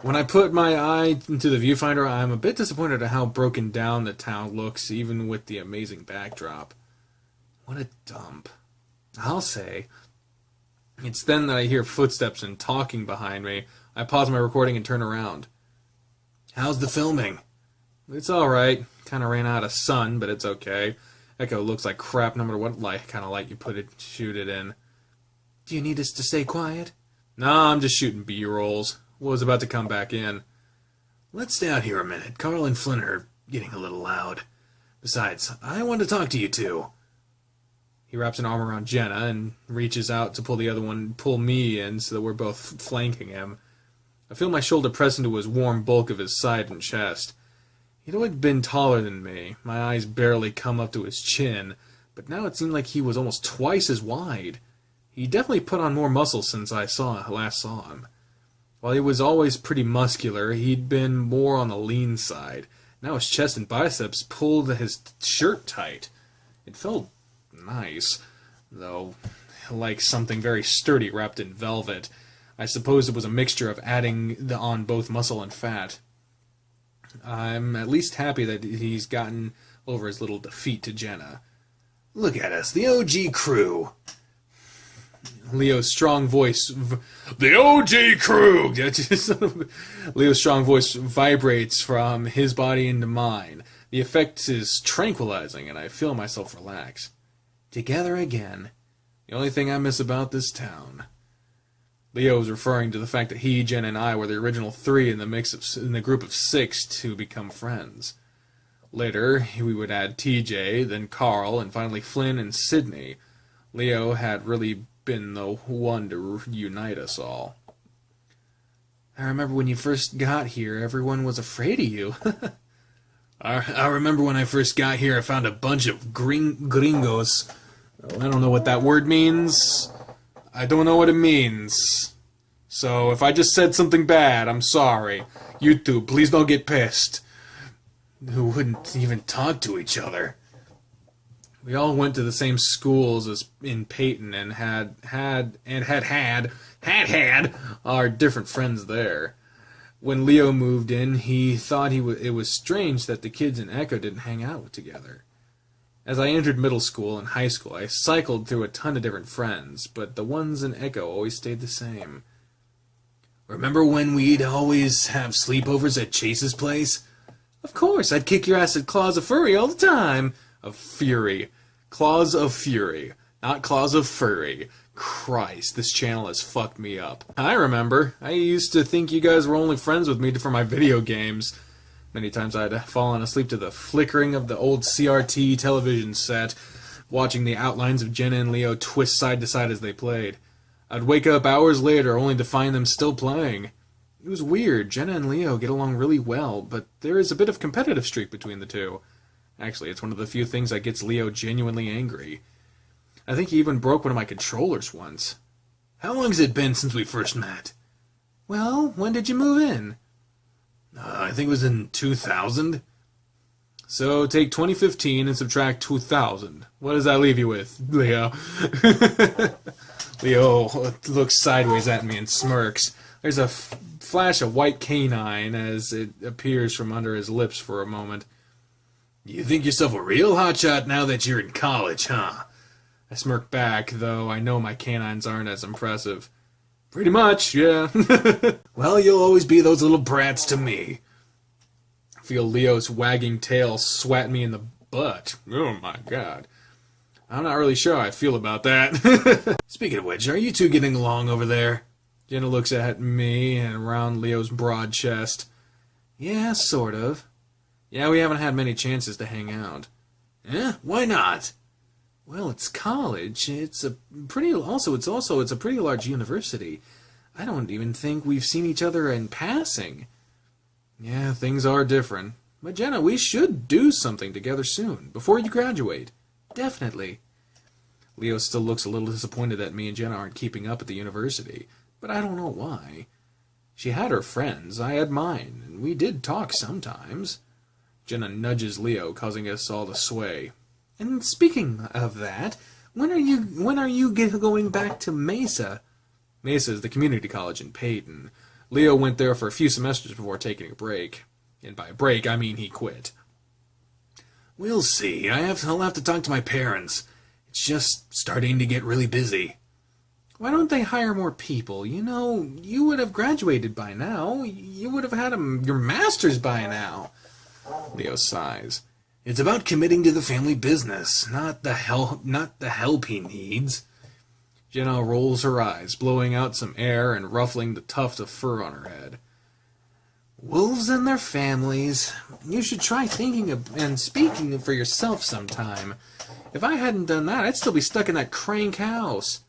When I put my eye into the viewfinder, I'm a bit disappointed at how broken down the town looks, even with the amazing backdrop. What a dump. I'll say. It's then that I hear footsteps and talking behind me. I pause my recording and turn around. How's the filming? It's alright. Kinda ran out of sun, but it's okay. Echo looks like crap no matter what kind of light you shoot it in. Do you need us to stay quiet? Nah, I'm just shooting B-rolls. Was about to come back in. Let's stay out here a minute. Carl and Flynn are getting a little loud. Besides, I want to talk to you two. He wraps an arm around Jenna and reaches out to pull me in so that we're both flanking him. I feel my shoulder press into his warm bulk of his side and chest. He'd always been taller than me. My eyes barely come up to his chin, but now it seemed like he was almost twice as wide. He definitely put on more muscle since I last saw him. While he was always pretty muscular, he'd been more on the lean side. Now his chest and biceps pulled his shirt tight. It felt nice, though, like something very sturdy wrapped in velvet. I suppose it was a mixture of adding on both muscle and fat. I'm at least happy that he's gotten over his little defeat to Jenna. Look at us, the OG crew. Leo's strong voice... The OG crew! Leo's strong voice vibrates from his body into mine. The effect is tranquilizing, and I feel myself relax. Together again. The only thing I miss about this town. Leo was referring to the fact that he, Jen, and I were the original three in the group of 6 to become friends. Later, we would add TJ, then Carl, and finally Flynn and Sydney. Leo had really been the one to unite us all. I remember when you first got here, everyone was afraid of you. I remember when I first got here, I found a bunch of gringos. I don't know what that word means. I don't know what it means. So if I just said something bad, I'm sorry. YouTube, please don't get pissed. Who wouldn't even talk to each other. We all went to the same schools as in Peyton and had our different friends there. When Leo moved in, he thought it was strange that the kids in Echo didn't hang out together. As I entered middle school and high school, I cycled through a ton of different friends, but the ones in Echo always stayed the same. Remember when we'd always have sleepovers at Chase's place? Of course, I'd kick your ass at Claws of Fury all the time. Of Fury. Claws of Fury. Not Claws of Furry. Christ, this channel has fucked me up. I remember. I used to think you guys were only friends with me for my video games. Many times I'd fallen asleep to the flickering of the old CRT television set, watching the outlines of Jenna and Leo twist side to side as they played. I'd wake up hours later only to find them still playing. It was weird. Jenna and Leo get along really well, but there is a bit of competitive streak between the two. Actually, it's one of the few things that gets Leo genuinely angry. I think he even broke one of my controllers once. How long has it been since we first met? Well, when did you move in? I think it was in 2000. So take 2015 and subtract 2000. What does that leave you with, Leo? Leo looks sideways at me and smirks. There's a flash of white canine as it appears from under his lips for a moment. You think yourself a real hotshot now that you're in college, huh? I smirk back, though I know my canines aren't as impressive. Pretty much, yeah. Well, you'll always be those little brats to me. I feel Leo's wagging tail swat me in the butt. Oh my god. I'm not really sure how I feel about that. Speaking of which, are you two getting along over there? Jenna looks at me and around Leo's broad chest. Yeah, sort of. Yeah, we haven't had many chances to hang out. Eh? Why not? Well, it's college. It's a pretty large university. I don't even think we've seen each other in passing. Yeah, things are different. But Jenna, we should do something together soon, before you graduate. Definitely. Leo still looks a little disappointed that me and Jenna aren't keeping up at the university, but I don't know why. She had her friends, I had mine, and we did talk sometimes. Jenna nudges Leo, causing us all to sway. And speaking of that, when are you going back to Mesa? Mesa is the community college in Peyton. Leo went there for a few semesters before taking a break. And by break, I mean he quit. We'll see. I'll have to talk to my parents. It's just starting to get really busy. Why don't they hire more people? You know, you would have graduated by now. You would have had your master's by now. Leo sighs. It's about committing to the family business, not the help he needs. Jenna rolls her eyes, blowing out some air and ruffling the tuft of fur on her head. Wolves and their families. You should try thinking and speaking for yourself sometime. If I hadn't done that, I'd still be stuck in that crank house.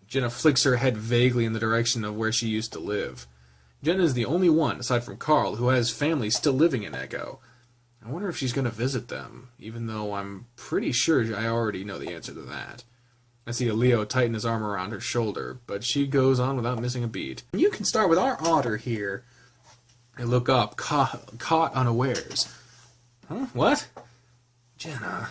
Jenna flicks her head vaguely in the direction of where she used to live. Jenna is the only one, aside from Carl, who has family still living in Echo. I wonder if she's going to visit them, even though I'm pretty sure I already know the answer to that. I see Leo tighten his arm around her shoulder, but she goes on without missing a beat. You can start with our otter here. I look up, caught unawares. Huh? What? Jenna,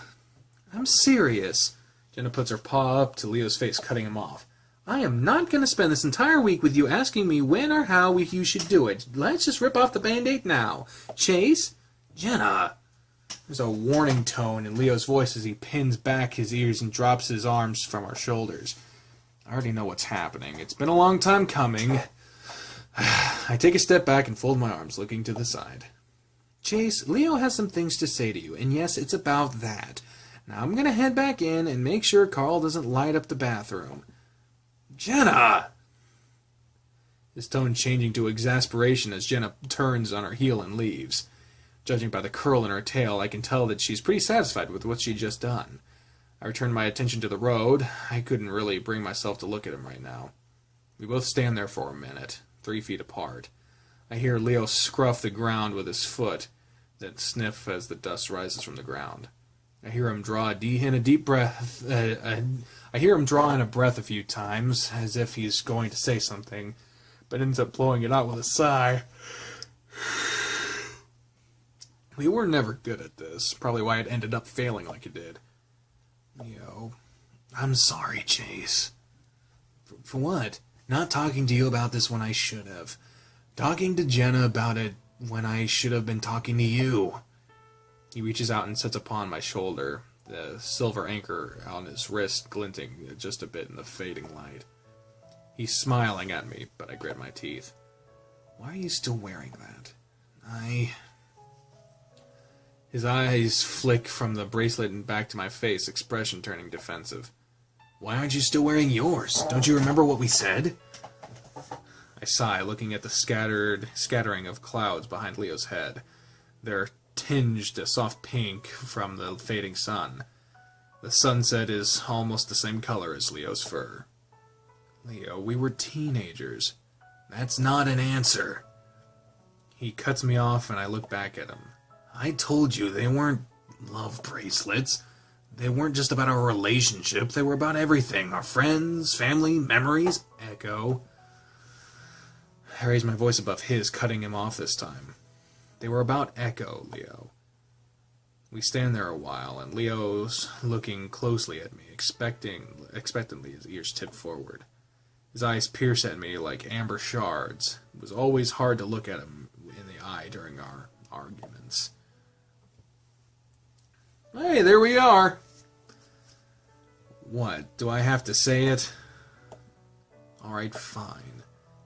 I'm serious. Jenna puts her paw up to Leo's face, cutting him off. I am not going to spend this entire week with you asking me when or how you should do it. Let's just rip off the Band-Aid now. Chase? Jenna. There's a warning tone in Leo's voice as he pins back his ears and drops his arms from our shoulders. I already know what's happening. It's been a long time coming. I take a step back and fold my arms, looking to the side. Chase, Leo has some things to say to you, and yes, it's about that. Now I'm going to head back in and make sure Carl doesn't light up the bathroom. Jenna! His tone changing to exasperation as Jenna turns on her heel and leaves. Judging by the curl in her tail, I can tell that she's pretty satisfied with what she'd just done. I return my attention to the road. I couldn't really bring myself to look at him right now. We both stand there for a minute, 3 feet apart. I hear Leo scruff the ground with his foot, then sniff as the dust rises from the ground. I hear him draw in a deep breath. I hear him draw in a breath a few times, as if he's going to say something, but ends up blowing it out with a sigh. We were never good at this, probably why it ended up failing like it did. Leo, I'm sorry, Chase. For what? Not talking to you about this when I should have. Talking to Jenna about it when I should have been talking to you. He reaches out and sits upon my shoulder, the silver anchor on his wrist glinting just a bit in the fading light. He's smiling at me, but I grit my teeth. Why are you still wearing that? His eyes flick from the bracelet and back to my face, expression turning defensive. Why aren't you still wearing yours? Don't you remember what we said? I sigh, looking at the scattering of clouds behind Leo's head. They're tinged a soft pink from the fading sun. The sunset is almost the same color as Leo's fur. Leo, we were teenagers. That's not an answer. He cuts me off and I look back at him. I told you they weren't love bracelets. They weren't just about our relationship. They were about everything. Our friends, family, memories. Echo. I raise my voice above his, cutting him off this time. They were about Echo, Leo. We stand there a while, and Leo's looking closely at me, expectantly, his ears tipped forward. His eyes pierce at me like amber shards. It was always hard to look at him in the eye during our arguments. Hey, there we are! What, do I have to say it? Alright, fine.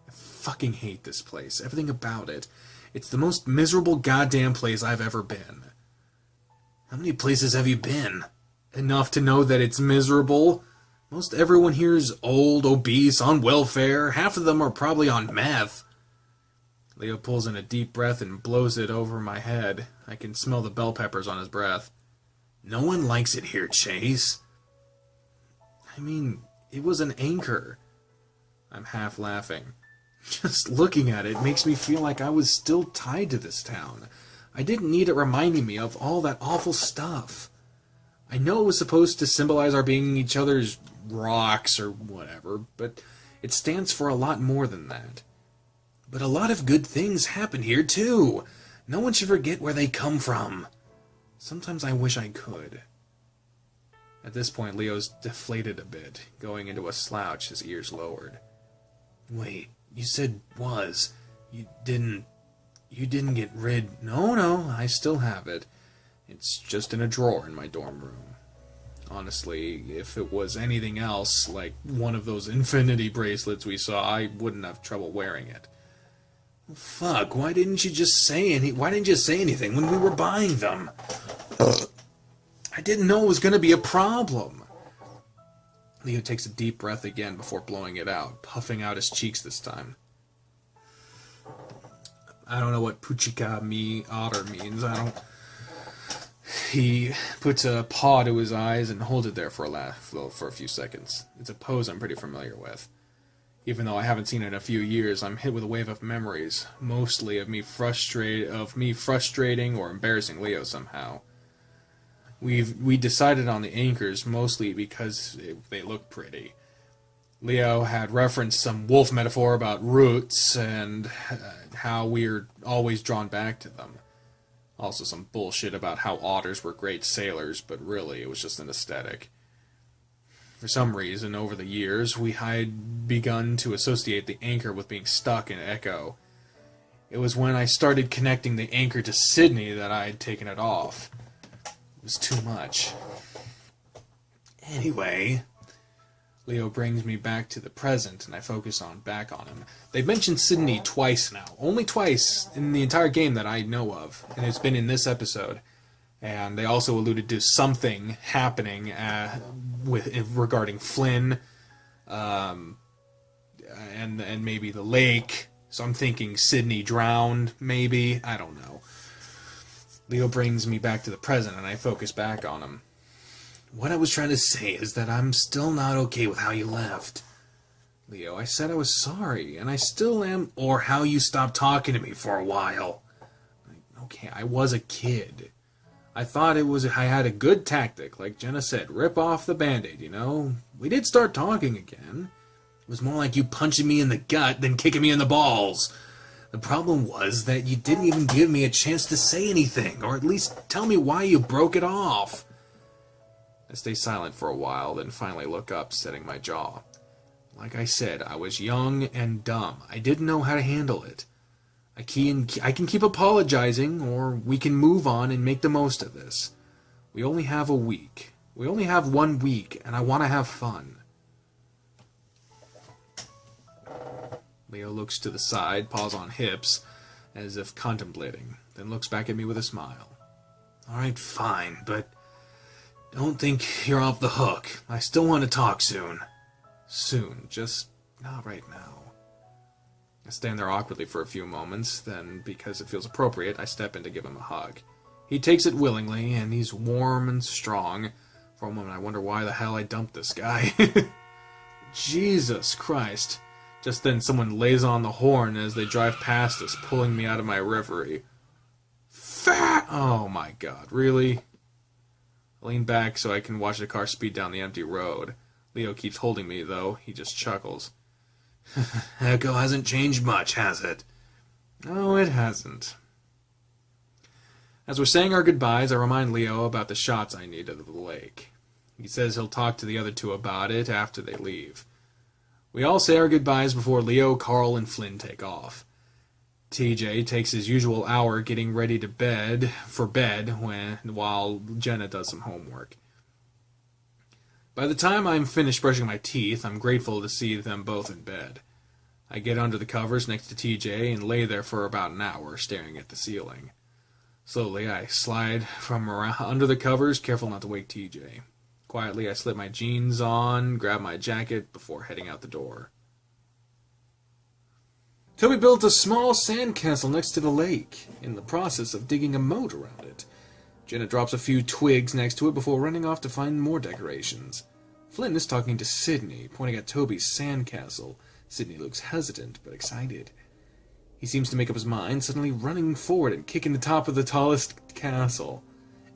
I fucking hate this place. Everything about it. It's the most miserable goddamn place I've ever been. How many places have you been? Enough to know that it's miserable? Most everyone here is old, obese, on welfare. Half of them are probably on meth. Leo pulls in a deep breath and blows it over my head. I can smell the bell peppers on his breath. No one likes it here, Chase. I mean, it was an anchor. I'm half laughing. Just looking at it makes me feel like I was still tied to this town. I didn't need it reminding me of all that awful stuff. I know it was supposed to symbolize our being each other's rocks or whatever, but it stands for a lot more than that. But a lot of good things happen here, too. No one should forget where they come from. Sometimes I wish I could. At this point, Leo's deflated a bit, going into a slouch, his ears lowered. Wait, you said was. You didn't get rid... No, I still have it. It's just in a drawer in my dorm room. Honestly, if it was anything else, like one of those infinity bracelets we saw, I wouldn't have trouble wearing it. Fuck, why didn't you say anything when we were buying them? I didn't know it was going to be a problem. Leo takes a deep breath again before blowing it out, puffing out his cheeks this time. I don't know what puchika mi otter means. He puts a paw to his eyes and holds it there for a few seconds. It's a pose I'm pretty familiar with. Even though I haven't seen it in a few years, I'm hit with a wave of memories, mostly of me frustrating or embarrassing Leo somehow. We decided on the anchors mostly because they look pretty. Leo had referenced some wolf metaphor about roots and how we're always drawn back to them. Also some bullshit about how otters were great sailors, but really it was just an aesthetic. For some reason, over the years, we had begun to associate the anchor with being stuck in Echo. It was when I started connecting the anchor to Sydney that I had taken it off. It was too much. Anyway, Leo brings me back to the present, and I focus back on him. They've mentioned Sydney twice now. Only twice in the entire game that I know of, and it's been in this episode. And they also alluded to something happening regarding Flynn, and maybe the lake. So I'm thinking Sydney drowned, maybe. I don't know. Leo brings me back to the present, and I focus back on him. What I was trying to say is that I'm still not okay with how you left. Leo, I said I was sorry, and I still am, or how you stopped talking to me for a while. Okay, I was a kid. I thought I had a good tactic, like Jenna said, rip off the Band-Aid, you know? We did start talking again. It was more like you punching me in the gut than kicking me in the balls. The problem was that you didn't even give me a chance to say anything, or at least tell me why you broke it off. I stay silent for a while, then finally look up, setting my jaw. Like I said, I was young and dumb. I didn't know how to handle it. I can keep apologizing, or we can move on and make the most of this. We only have a week. We only have 1 week, and I want to have fun. Leo looks to the side, paws on hips, as if contemplating, then looks back at me with a smile. Alright, fine, but don't think you're off the hook. I still want to talk soon. Soon, just not right now. I stand there awkwardly for a few moments, then, because it feels appropriate, I step in to give him a hug. He takes it willingly, and he's warm and strong. For a moment, I wonder why the hell I dumped this guy. Jesus Christ. Just then, someone lays on the horn as they drive past us, pulling me out of my reverie. Fat! Oh my god, really? I lean back so I can watch the car speed down the empty road. Leo keeps holding me, though. He just chuckles. Echo hasn't changed much, has it? No, it hasn't. As we're saying our goodbyes, I remind Leo about the shots I need of the lake. He says he'll talk to the other two about it after they leave. We all say our goodbyes before Leo, Carl, and Flynn take off. TJ takes his usual hour getting ready to bed while Jenna does some homework. By the time I'm finished brushing my teeth, I'm grateful to see them both in bed. I get under the covers next to TJ and lay there for about an hour, staring at the ceiling. Slowly, I slide from under the covers, careful not to wake TJ. Quietly, I slip my jeans on, grab my jacket before heading out the door. Toby built a small sandcastle next to the lake, in the process of digging a moat around it. Jenna drops a few twigs next to it before running off to find more decorations. Flynn is talking to Sydney, pointing at Toby's sandcastle. Sydney looks hesitant, but excited. He seems to make up his mind, suddenly running forward and kicking the top of the tallest castle.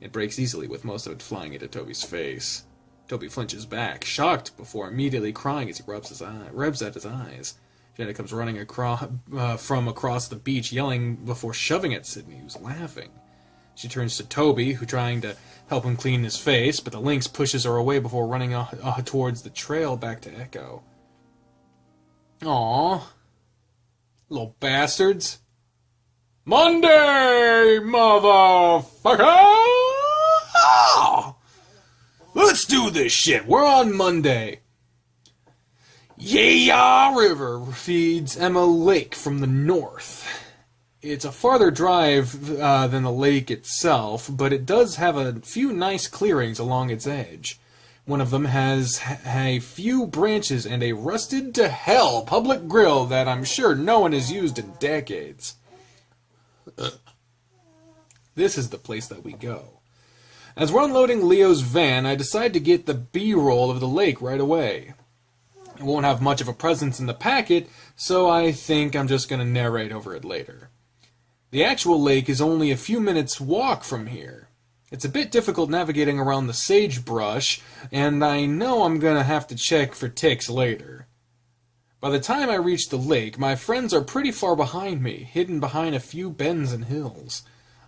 It breaks easily, with most of it flying into Toby's face. Toby flinches back, shocked, before immediately crying as he rubs at his eyes. Jenna comes running from across the beach, yelling before shoving at Sydney, who's laughing. She turns to Toby, who's trying to help him clean his face, but the lynx pushes her away before running towards the trail back to Echo. Aww. Little bastards. Monday, motherfucker! Let's do this shit. We're on Monday. Yeah, River feeds Emma Lake from the north. It's a farther drive than the lake itself, but it does have a few nice clearings along its edge. One of them has a few branches and a rusted-to-hell public grill that I'm sure no one has used in decades. This is the place that we go. As we're unloading Leo's van, I decide to get the B-roll of the lake right away. It won't have much of a presence in the packet, so I think I'm just going to narrate over it later. The actual lake is only a few minutes' walk from here. It's a bit difficult navigating around the sagebrush, and I know I'm going to have to check for ticks later. By the time I reach the lake, my friends are pretty far behind me, hidden behind a few bends and hills.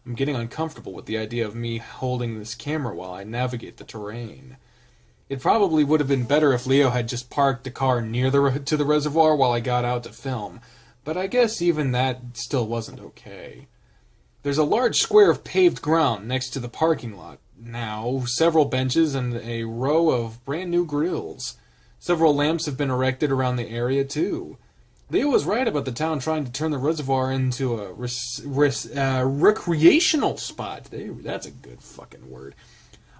I'm getting uncomfortable with the idea of me holding this camera while I navigate the terrain. It probably would have been better if Leo had just parked the car near to the reservoir while I got out to film, but I guess even that still wasn't okay. There's a large square of paved ground next to the parking lot now, several benches and a row of brand new grills. Several lamps have been erected around the area too. Leo was right about the town trying to turn the reservoir into a recreational spot. That's a good fucking word.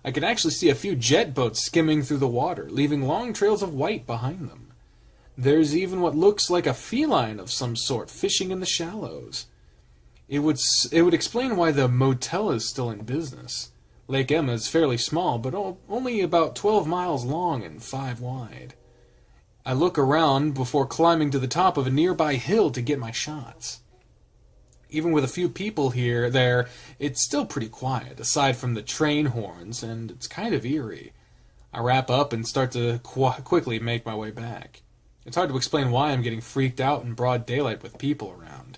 I can actually see a few jet boats skimming through the water, leaving long trails of white behind them. There's even what looks like a feline of some sort fishing in the shallows. It would explain why the motel is still in business. Lake Emma is fairly small, but only about 12 miles long and 5 wide. I look around before climbing to the top of a nearby hill to get my shots. Even with a few people there, it's still pretty quiet, aside from the train horns, and it's kind of eerie. I wrap up and start to quickly make my way back. It's hard to explain why I'm getting freaked out in broad daylight with people around.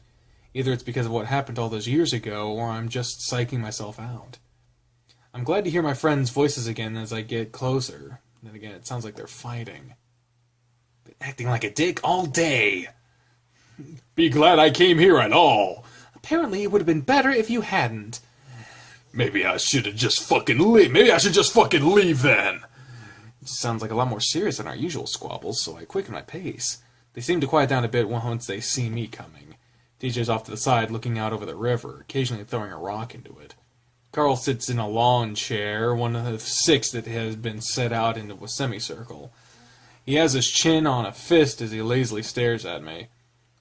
Either it's because of what happened all those years ago, or I'm just psyching myself out. I'm glad to hear my friends' voices again as I get closer. Then again, it sounds like they're fighting. Been acting like a dick all day. Be glad I came here at all. Apparently it would have been better if you hadn't. Maybe I should just fucking leave then. It sounds like a lot more serious than our usual squabbles, so I quicken my pace. They seem to quiet down a bit once they see me coming. TJ's off to the side looking out over the river, occasionally throwing a rock into it. Carl sits in a lawn chair, one of the 6 that has been set out into a semicircle. He has his chin on a fist as he lazily stares at me.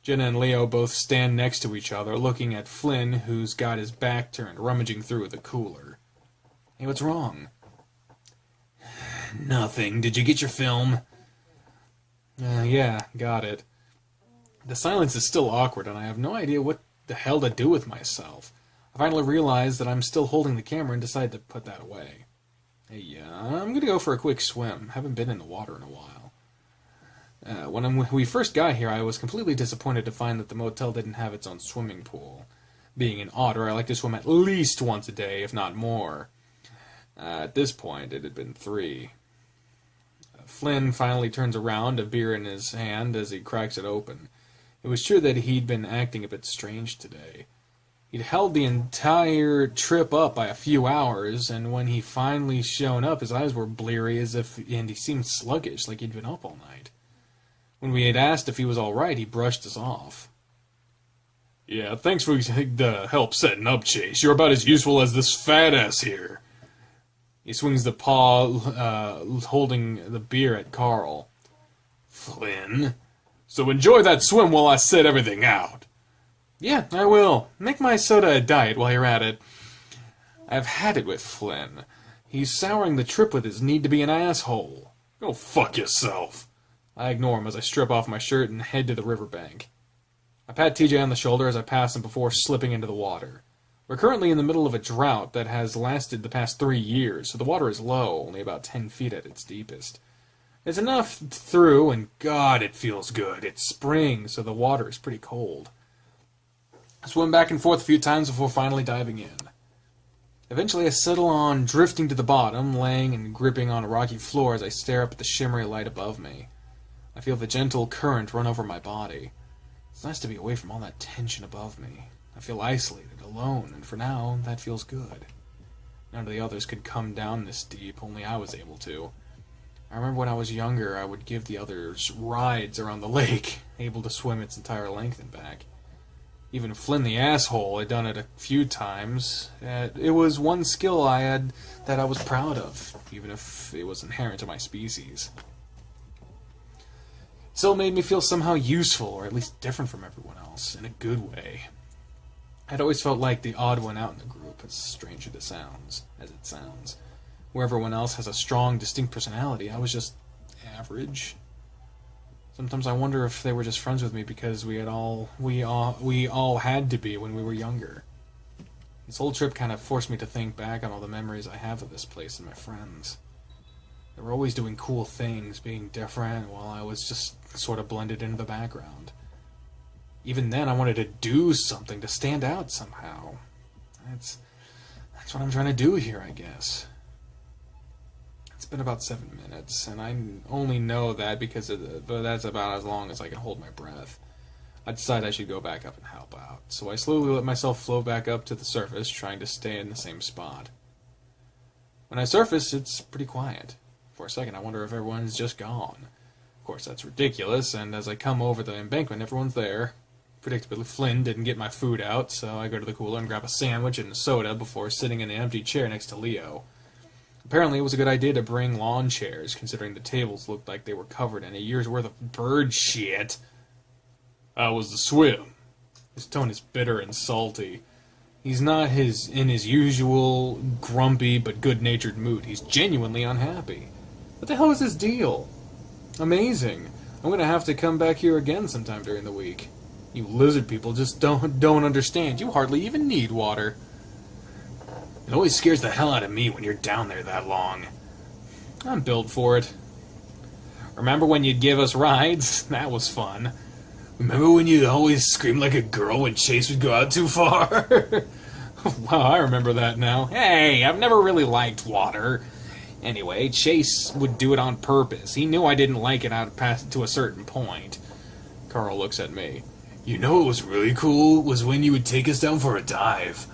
Jenna and Leo both stand next to each other, looking at Flynn, who's got his back turned, rummaging through the cooler. Hey, what's wrong? Nothing. Did you get your film? Yeah, got it. The silence is still awkward, and I have no idea what the hell to do with myself. I finally realize that I'm still holding the camera and decide to put that away. Hey, I'm gonna go for a quick swim. Haven't been in the water in a while. When we first got here, I was completely disappointed to find that the motel didn't have its own swimming pool. Being an otter, I like to swim at least once a day, if not more. At this point, it had been 3. Flynn finally turns around, a beer in his hand, as he cracks it open. It was true that he'd been acting a bit strange today. He'd held the entire trip up by a few hours, and when he finally shown up, his eyes were bleary and he seemed sluggish, like he'd been up all night. When we had asked if he was all right, he brushed us off. Yeah, thanks for the help setting up, Chase. You're about as useful as this fat ass here. He swings the paw, holding the beer at Carl. Flynn? So enjoy that swim while I set everything out. Yeah, I will. Make my soda a diet while you're at it. I've had it with Flynn. He's souring the trip with his need to be an asshole. Go fuck yourself. I ignore him as I strip off my shirt and head to the riverbank. I pat TJ on the shoulder as I pass him before slipping into the water. We're currently in the middle of a drought that has lasted the past 3 years, so the water is low, only about 10 feet at its deepest. It's enough through, and God, it feels good. It's spring, so the water is pretty cold. I swim back and forth a few times before finally diving in. Eventually I settle on drifting to the bottom, laying and gripping on a rocky floor as I stare up at the shimmery light above me. I feel the gentle current run over my body. It's nice to be away from all that tension above me. I feel isolated, alone, and for now, that feels good. None of the others could come down this deep, only I was able to. I remember when I was younger, I would give the others rides around the lake, able to swim its entire length and back. Even Flynn the asshole had done it a few times. It was one skill I had that I was proud of, even if it was inherent to my species. It still made me feel somehow useful, or at least different from everyone else, in a good way. I'd always felt like the odd one out in the group, as strange as it sounds. Where everyone else has a strong, distinct personality, I was just average. Sometimes I wonder if they were just friends with me because we all had to be when we were younger. This whole trip kind of forced me to think back on all the memories I have of this place and my friends. They were always doing cool things, being different, while I was just sort of blended into the background. Even then, I wanted to do something to stand out somehow. That's what I'm trying to do here, I guess. It's been about 7 minutes, and I only know that but that's about as long as I can hold my breath. I decide I should go back up and help out, so I slowly let myself float back up to the surface, trying to stay in the same spot. When I surface, it's pretty quiet. For a second, I wonder if everyone's just gone. Of course, that's ridiculous, and as I come over the embankment, everyone's there. Predictably, Flynn didn't get my food out, so I go to the cooler and grab a sandwich and a soda before sitting in an empty chair next to Leo. Apparently, it was a good idea to bring lawn chairs, considering the tables looked like they were covered in a year's worth of bird shit. How was the swim? His tone is bitter and salty. He's not in his usual grumpy but good-natured mood. He's genuinely unhappy. What the hell is his deal? Amazing. I'm gonna have to come back here again sometime during the week. You lizard people just don't understand. You hardly even need water. It always scares the hell out of me when you're down there that long. I'm built for it. Remember when you'd give us rides? That was fun. Remember when you'd always scream like a girl when Chase would go out too far? Wow, I remember that now. Hey, I've never really liked water. Anyway, Chase would do it on purpose. He knew I didn't like it out past to a certain point. Carl looks at me. You know what was really cool was when you would take us down for a dive.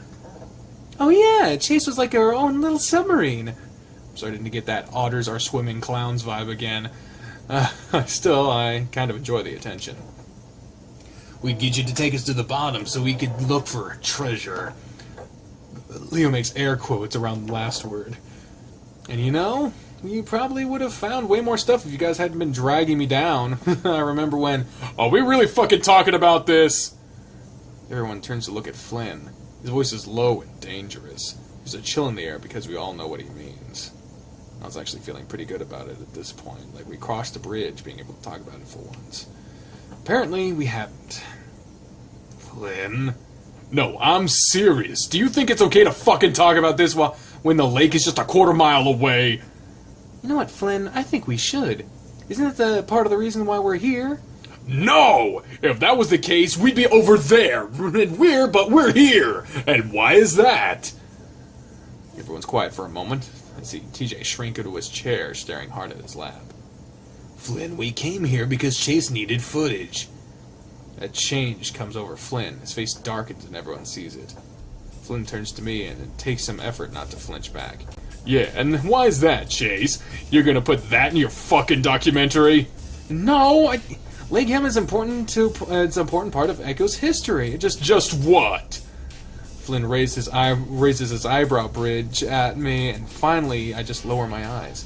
Oh yeah, Chase was like our own little submarine. I'm starting to get that otters are swimming clowns vibe again. Still, I kind of enjoy the attention. We'd get you to take us to the bottom so we could look for treasure. Leo makes air quotes around the last word. And you know, you probably would have found way more stuff if you guys hadn't been dragging me down. I remember when, are we really fucking talking about this? Everyone turns to look at Flynn. His voice is low and dangerous. There's a chill in the air because we all know what he means. I was actually feeling pretty good about it at this point. Like we crossed the bridge, being able to talk about it for once. Apparently, we haven't. Flynn? No, I'm serious. Do you think it's okay to fucking talk about this when the lake is just a quarter-mile away? You know what, Flynn? I think we should. Isn't that the part of the reason why we're here? No! If that was the case, we'd be over there. And we're here. And why is that? Everyone's quiet for a moment. I see TJ shrink into his chair, staring hard at his lap. Flynn, we came here because Chase needed footage. A change comes over Flynn. His face darkens and everyone sees it. Flynn turns to me and it takes some effort not to flinch back. Yeah, and why is that, Chase? You're gonna put that in your fucking documentary? No, Lake Ham is important it's an important part of Echo's history. Just what? Flynn raises his eyebrow bridge at me, and finally I just lower my eyes.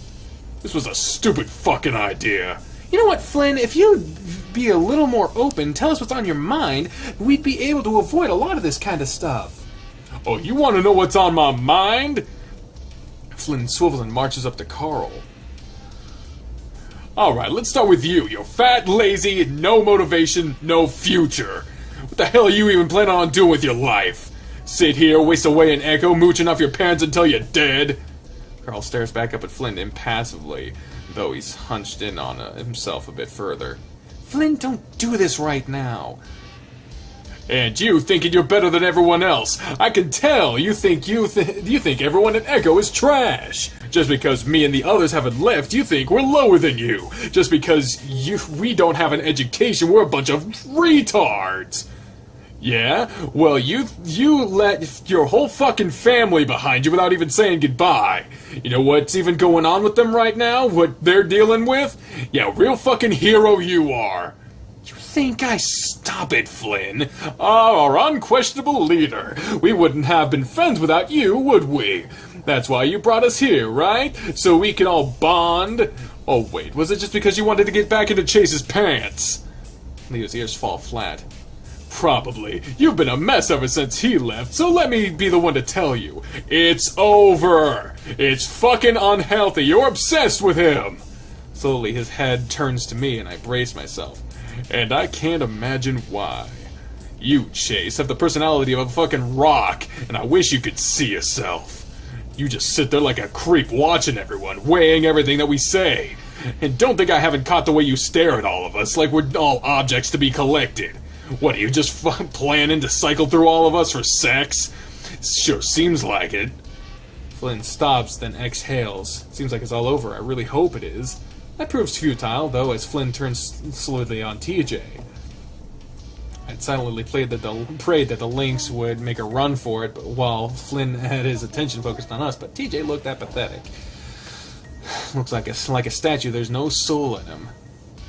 This was a stupid fucking idea. You know what, Flynn? If you'd be a little more open, tell us what's on your mind, we'd be able to avoid a lot of this kind of stuff. Oh, you want to know what's on my mind? Flynn swivels and marches up to Carl. Alright, let's start with you. You're fat, lazy, no motivation, no future. What the hell are you even planning on doing with your life? Sit here, waste away in Echo, mooching off your parents until you're dead? Carl stares back up at Flynn impassively, though he's hunched in on himself a bit further. Flynn, don't do this right now. And you thinking you're better than everyone else. I can tell you think everyone at Echo is trash. Just because me and the others haven't left, you think we're lower than you. Just because we don't have an education, we're a bunch of retards. Yeah? Well, you let your whole fucking family behind you without even saying goodbye. You know what's even going on with them right now? What they're dealing with? Yeah, real fucking hero you are. Stop it, Flynn. Our unquestionable leader. We wouldn't have been friends without you, would we? That's why you brought us here, right? So we can all bond? Oh, wait, was it just because you wanted to get back into Chase's pants? Leo's ears fall flat. Probably. You've been a mess ever since he left, so let me be the one to tell you. It's over. It's fucking unhealthy. You're obsessed with him. Slowly, his head turns to me and I brace myself. And I can't imagine why. You, Chase, have the personality of a fucking rock, and I wish you could see yourself. You just sit there like a creep watching everyone, weighing everything that we say. And don't think I haven't caught the way you stare at all of us, like we're all objects to be collected. What, are you just planning to cycle through all of us for sex? Sure seems like it. Flynn stops, then exhales. Seems like it's all over. I really hope it is. That proves futile, though, as Flynn turns slowly on TJ. I'd silently prayed that the Lynx would make a run for it, but while Flynn had his attention focused on us, but TJ looked apathetic. Looks like a statue, there's no soul in him.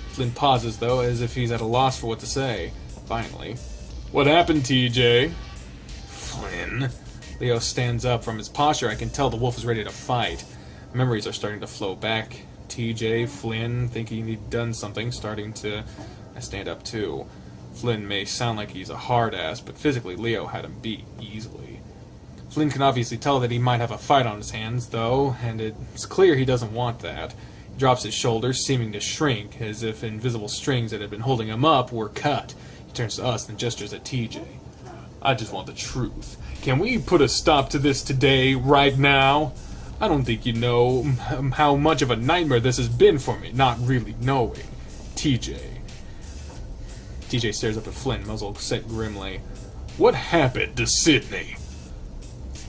Flynn pauses, though, as if he's at a loss for what to say. Finally. What happened, TJ? Flynn. Leo stands up. From his posture, I can tell the wolf is ready to fight. Memories are starting to flow back. TJ, Flynn, thinking he'd done something, I stand up too. Flynn may sound like he's a hard ass, but physically Leo had him beat easily. Flynn can obviously tell that he might have a fight on his hands, though, and it's clear he doesn't want that. He drops his shoulders, seeming to shrink, as if invisible strings that had been holding him up were cut. He turns to us and gestures at TJ. I just want the truth. Can we put a stop to this today, right now? I don't think you know how much of a nightmare this has been for me, not really knowing. TJ. TJ stares up at Flynn, muzzle set grimly. What happened to Sydney?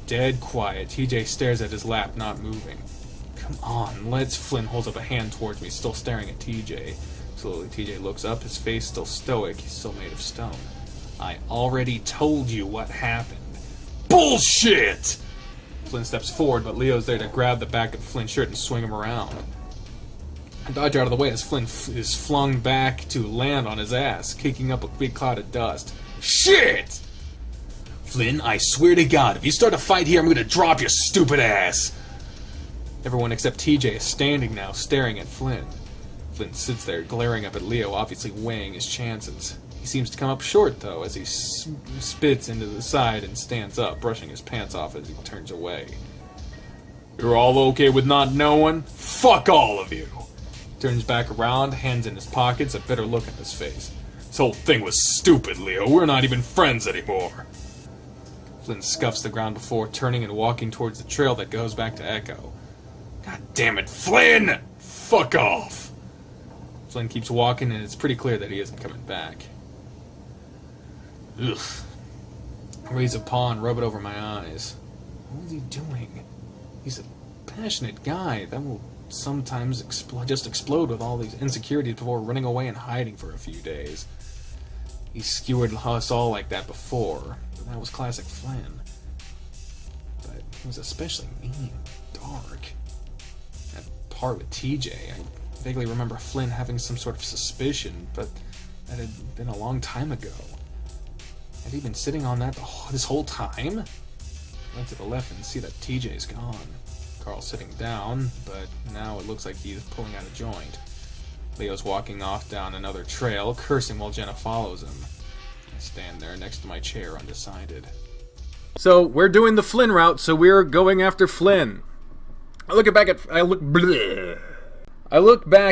Dead quiet. TJ stares at his lap, not moving. Come on, let's. Flynn holds up a hand towards me, still staring at TJ. Slowly, TJ looks up, his face still stoic. He's still made of stone. I already told you what happened. Bullshit! Flynn steps forward, but Leo's there to grab the back of Flynn's shirt and swing him around. I dodge out of the way as Flynn is flung back to land on his ass, kicking up a big cloud of dust. Shit! Flynn, I swear to God, if you start a fight here, I'm gonna drop your stupid ass! Everyone except TJ is standing now, staring at Flynn. Flynn sits there, glaring up at Leo, obviously weighing his chances. He seems to come up short, though, as he spits into the side and stands up, brushing his pants off as he turns away. You're all okay with not knowing? Fuck all of you! Turns back around, hands in his pockets, a bitter look on his face. This whole thing was stupid, Leo. We're not even friends anymore. Flynn scuffs the ground before turning and walking towards the trail that goes back to Echo. God damn it, Flynn! Fuck off! Flynn keeps walking, and it's pretty clear that he isn't coming back. Ugh. I raise a paw and rub it over my eyes. What is he doing? He's a passionate guy that will sometimes just explode with all these insecurities before running away and hiding for a few days. He skewered us all like that before, but that was classic Flynn. But he was especially mean, dark. That part with TJ, I vaguely remember Flynn having some sort of suspicion, but that had been a long time ago. Had he been sitting on that this whole time? I look to the left and see that TJ's gone. Carl's sitting down, but now it looks like he's pulling out a joint. Leo's walking off down another trail, cursing while Jenna follows him. I stand there next to my chair, undecided. So, we're doing the Flynn route, so we're going after Flynn. I look back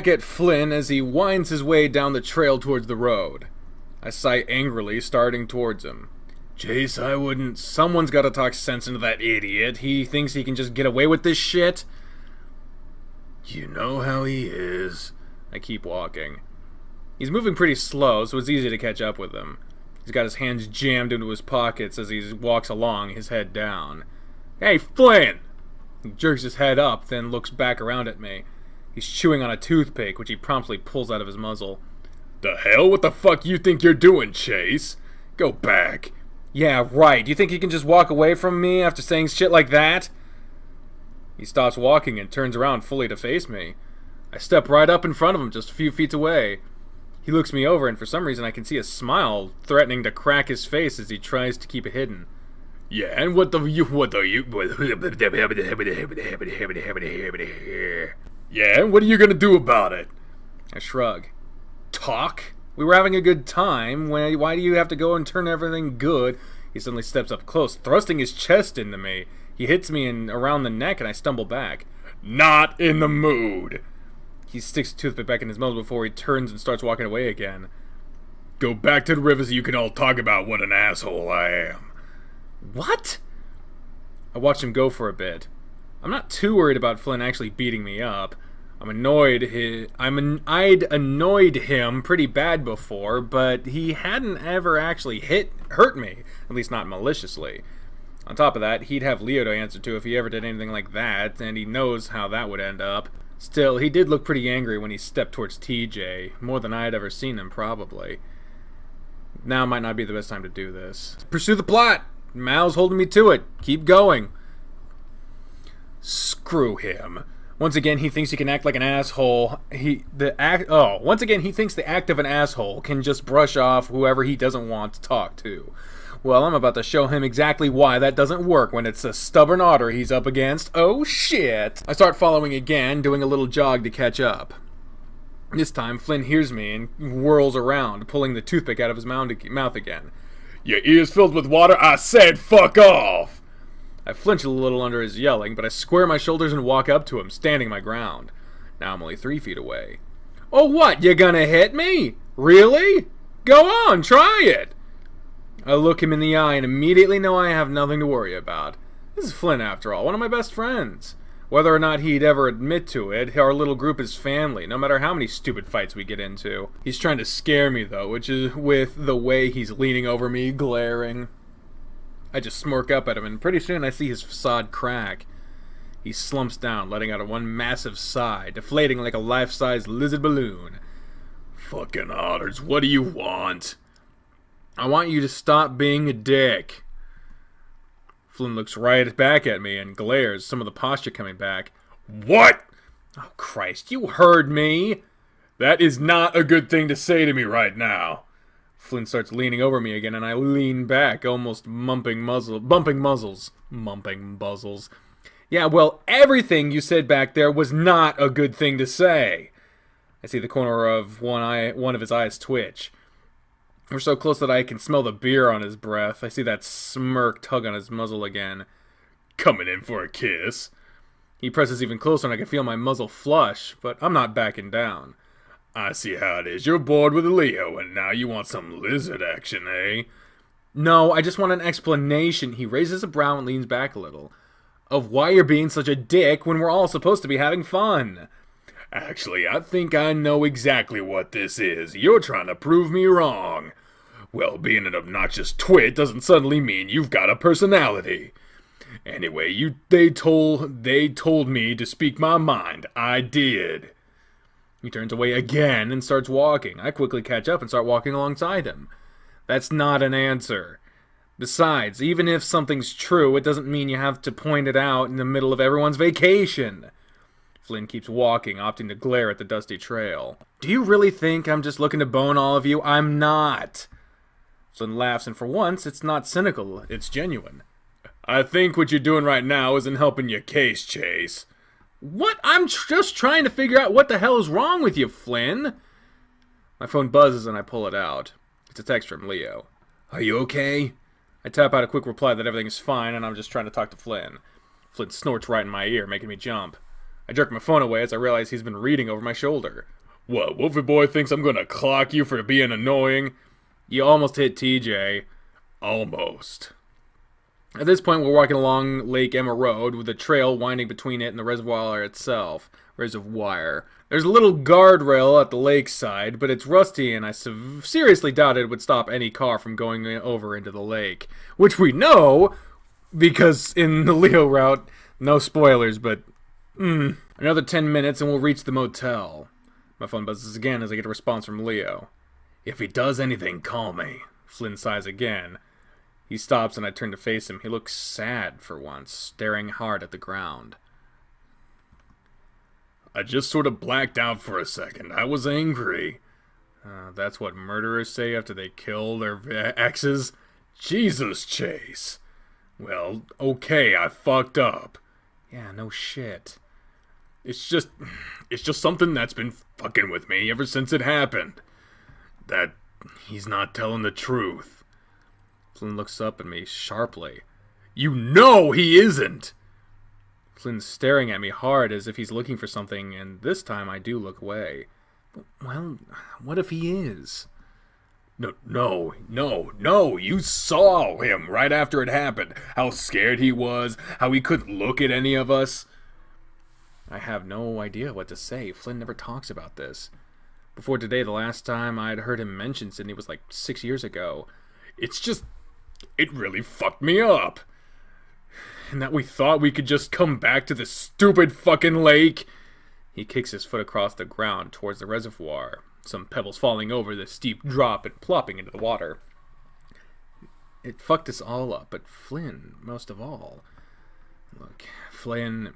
at Flynn as he winds his way down the trail towards the road. I sigh angrily, starting towards him. Chase, I wouldn't. Someone's gotta talk sense into that idiot. He thinks he can just get away with this shit. You know how he is. I keep walking. He's moving pretty slow, so it's easy to catch up with him. He's got his hands jammed into his pockets as he walks along, his head down. Hey, Flynn! He jerks his head up, then looks back around at me. He's chewing on a toothpick, which he promptly pulls out of his muzzle. The hell? What the fuck you think you're doing, Chase? Go back. Yeah, right. You think you can just walk away from me after saying shit like that? He stops walking and turns around fully to face me. I step right up in front of him, just a few feet away. He looks me over, and for some reason I can see a smile threatening to crack his face as he tries to keep it hidden. Yeah, and what are you... Yeah, and what are you gonna do about it? I shrug. Talk? We were having a good time. Why do you have to go and turn everything good? He suddenly steps up close, thrusting his chest into me. He hits me around the neck, and I stumble back. Not in the mood. He sticks a toothpick back in his mouth before he turns and starts walking away again. Go back to the river so you can all talk about what an asshole I am. What? I watched him go for a bit. I'm not too worried about Flynn actually beating me up. I'd annoyed him pretty bad before, but he hadn't ever actually hurt me, at least not maliciously. On top of that, he'd have Leo to answer to if he ever did anything like that, and he knows how that would end up. Still, he did look pretty angry when he stepped towards TJ, more than I had ever seen him, probably. Now might not be the best time to do this. Pursue the plot! Mal's holding me to it. Keep going. Screw him. Once again, he thinks he can act like an asshole. Once again, he thinks the act of an asshole can just brush off whoever he doesn't want to talk to. Well, I'm about to show him exactly why that doesn't work when it's a stubborn otter he's up against. Oh, shit. I start following again, doing a little jog to catch up. This time, Flynn hears me and whirls around, pulling the toothpick out of his mouth again. Your ears filled with water? I said fuck off! I flinch a little under his yelling, but I square my shoulders and walk up to him, standing my ground. Now I'm only 3 feet away. Oh, what? You gonna hit me? Really? Go on, try it! I look him in the eye and immediately know I have nothing to worry about. This is Flynn, after all, one of my best friends. Whether or not he'd ever admit to it, our little group is family, no matter how many stupid fights we get into. He's trying to scare me, though, which is with the way he's leaning over me, glaring. I just smirk up at him, and pretty soon I see his facade crack. He slumps down, letting out one massive sigh, deflating like a life-size lizard balloon. Fucking otters, what do you want? I want you to stop being a dick. Flynn looks right back at me and glares, some of the posture coming back. What? Oh, Christ, you heard me. That is not a good thing to say to me right now. Flynn starts leaning over me again, and I lean back, almost bumping muzzles. Yeah, well, everything you said back there was not a good thing to say. I see the corner of one of his eyes twitch. We're so close that I can smell the beer on his breath. I see that smirk tug on his muzzle again. Coming in for a kiss. He presses even closer and I can feel my muzzle flush, but I'm not backing down. I see how it is. You're bored with Leo and now you want some lizard action, eh? No, I just want an explanation. He raises a brow and leans back a little. Of why you're being such a dick when we're all supposed to be having fun. Actually, I think I know exactly what this is. You're trying to prove me wrong. Well, being an obnoxious twit doesn't suddenly mean you've got a personality. Anyway, they told me to speak my mind. I did. He turns away again and starts walking. I quickly catch up and start walking alongside him. That's not an answer. Besides, even if something's true, it doesn't mean you have to point it out in the middle of everyone's vacation. Flynn keeps walking, opting to glare at the dusty trail. Do you really think I'm just looking to bone all of you? I'm not. Flynn laughs, and for once, it's not cynical, it's genuine. I think what you're doing right now isn't helping your case, Chase. What? I'm just trying to figure out what the hell is wrong with you, Flynn. My phone buzzes and I pull it out. It's a text from Leo. Are you okay? I tap out a quick reply that everything is fine and I'm just trying to talk to Flynn. Flynn snorts right in my ear, making me jump. I jerk my phone away as I realize he's been reading over my shoulder. What, Wolfie Boy thinks I'm gonna clock you for being annoying? You almost hit TJ. Almost. At this point, we're walking along Lake Emma Road with a trail winding between it and the reservoir itself. There's a little guardrail at the lakeside, but it's rusty and I seriously doubt it would stop any car from going over into the lake. Which we know, because in the Leo route, no spoilers, but... Another 10 minutes and we'll reach the motel. My phone buzzes again as I get a response from Leo. If he does anything, call me. Flynn sighs again. He stops and I turn to face him. He looks sad for once, staring hard at the ground. I just sort of blacked out for a second. I was angry. That's what murderers say after they kill their exes? Jesus, Chase. Well, okay, I fucked up. Yeah, no shit. It's just something that's been fucking with me ever since it happened. That he's not telling the truth. Flynn looks up at me sharply. You know he isn't! Flynn's staring at me hard as if he's looking for something, and this time I do look away. Well, what if he is? No, you saw him right after it happened. How scared he was, how he couldn't look at any of us. I have no idea what to say. Flynn never talks about this. Before today, the last time I'd heard him mention Sydney was like 6 years ago. It really fucked me up. And that we thought we could just come back to this stupid fucking lake. He kicks his foot across the ground towards the reservoir. Some pebbles falling over the steep drop and plopping into the water. It fucked us all up, but Flynn, most of all. Look, Flynn,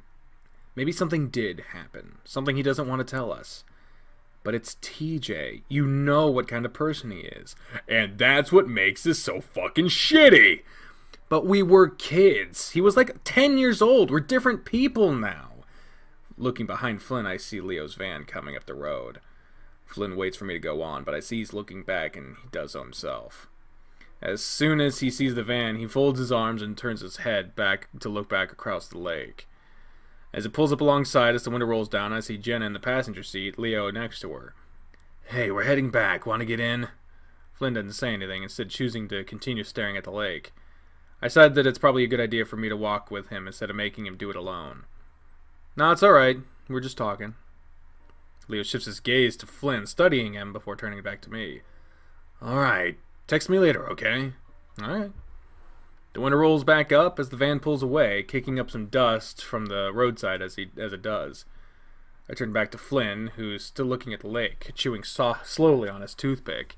maybe something did happen. Something he doesn't want to tell us. But it's TJ. You know what kind of person he is. And that's what makes this so fucking shitty. But we were kids. He was like 10 years old. We're different people now. Looking behind Flynn, I see Leo's van coming up the road. Flynn waits for me to go on, but I see he's looking back, and he does so himself. As soon as he sees the van, he folds his arms and turns his head back to look back across the lake. As it pulls up alongside as the window rolls down, I see Jenna in the passenger seat, Leo next to her. Hey, we're heading back. Want to get in? Flynn doesn't say anything, instead choosing to continue staring at the lake. I decided that it's probably a good idea for me to walk with him instead of making him do it alone. No, it's alright. We're just talking. Leo shifts his gaze to Flynn, studying him before turning it back to me. Alright. Text me later, okay? Alright. The window rolls back up as the van pulls away, kicking up some dust from the roadside as it does. I turn back to Flynn, who's still looking at the lake, chewing slowly on his toothpick.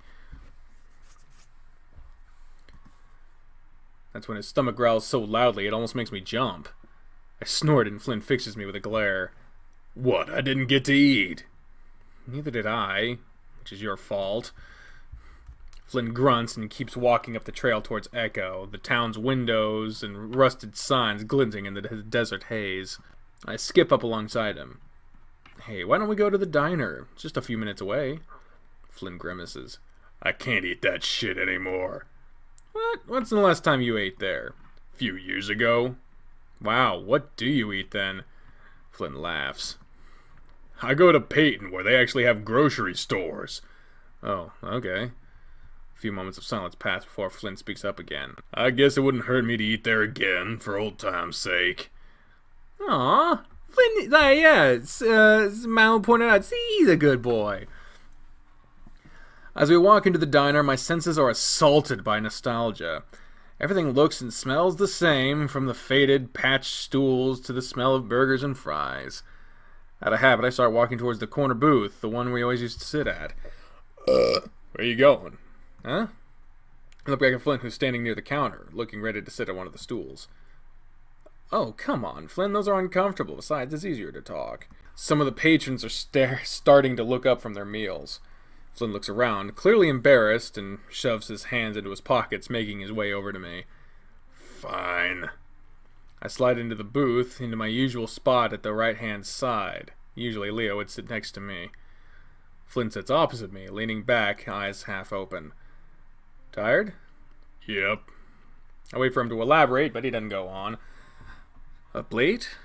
That's when his stomach growls so loudly it almost makes me jump. I snort and Flynn fixes me with a glare. What? I didn't get to eat. Neither did I, which is your fault. Flynn grunts and keeps walking up the trail towards Echo, the town's windows and rusted signs glinting in the desert haze. I skip up alongside him. Hey, why don't we go to the diner? It's just a few minutes away. Flynn grimaces. I can't eat that shit anymore. What? When's the last time you ate there? A few years ago. Wow, what do you eat then? Flynn laughs. I go to Peyton, where they actually have grocery stores. Oh, okay. A few moments of silence pass before Flynn speaks up again. I guess it wouldn't hurt me to eat there again, for old time's sake. Aw, Flynn, Mal pointed out, see, he's a good boy. As we walk into the diner, my senses are assaulted by nostalgia. Everything looks and smells the same, from the faded, patched stools to the smell of burgers and fries. Out of habit, I start walking towards the corner booth, the one we always used to sit at. Where are you going? Huh? I look back at Flynn, who's standing near the counter, looking ready to sit at one of the stools. Oh, come on, Flynn, those are uncomfortable. Besides, it's easier to talk. Some of the patrons are starting to look up from their meals. Flynn looks around, clearly embarrassed, and shoves his hands into his pockets, making his way over to me. Fine. I slide into the booth, into my usual spot at the right-hand side. Usually Leo would sit next to me. Flynn sits opposite me, leaning back, eyes half open. Tired? Yep. I wait for him to elaborate, but he doesn't go on. Up late?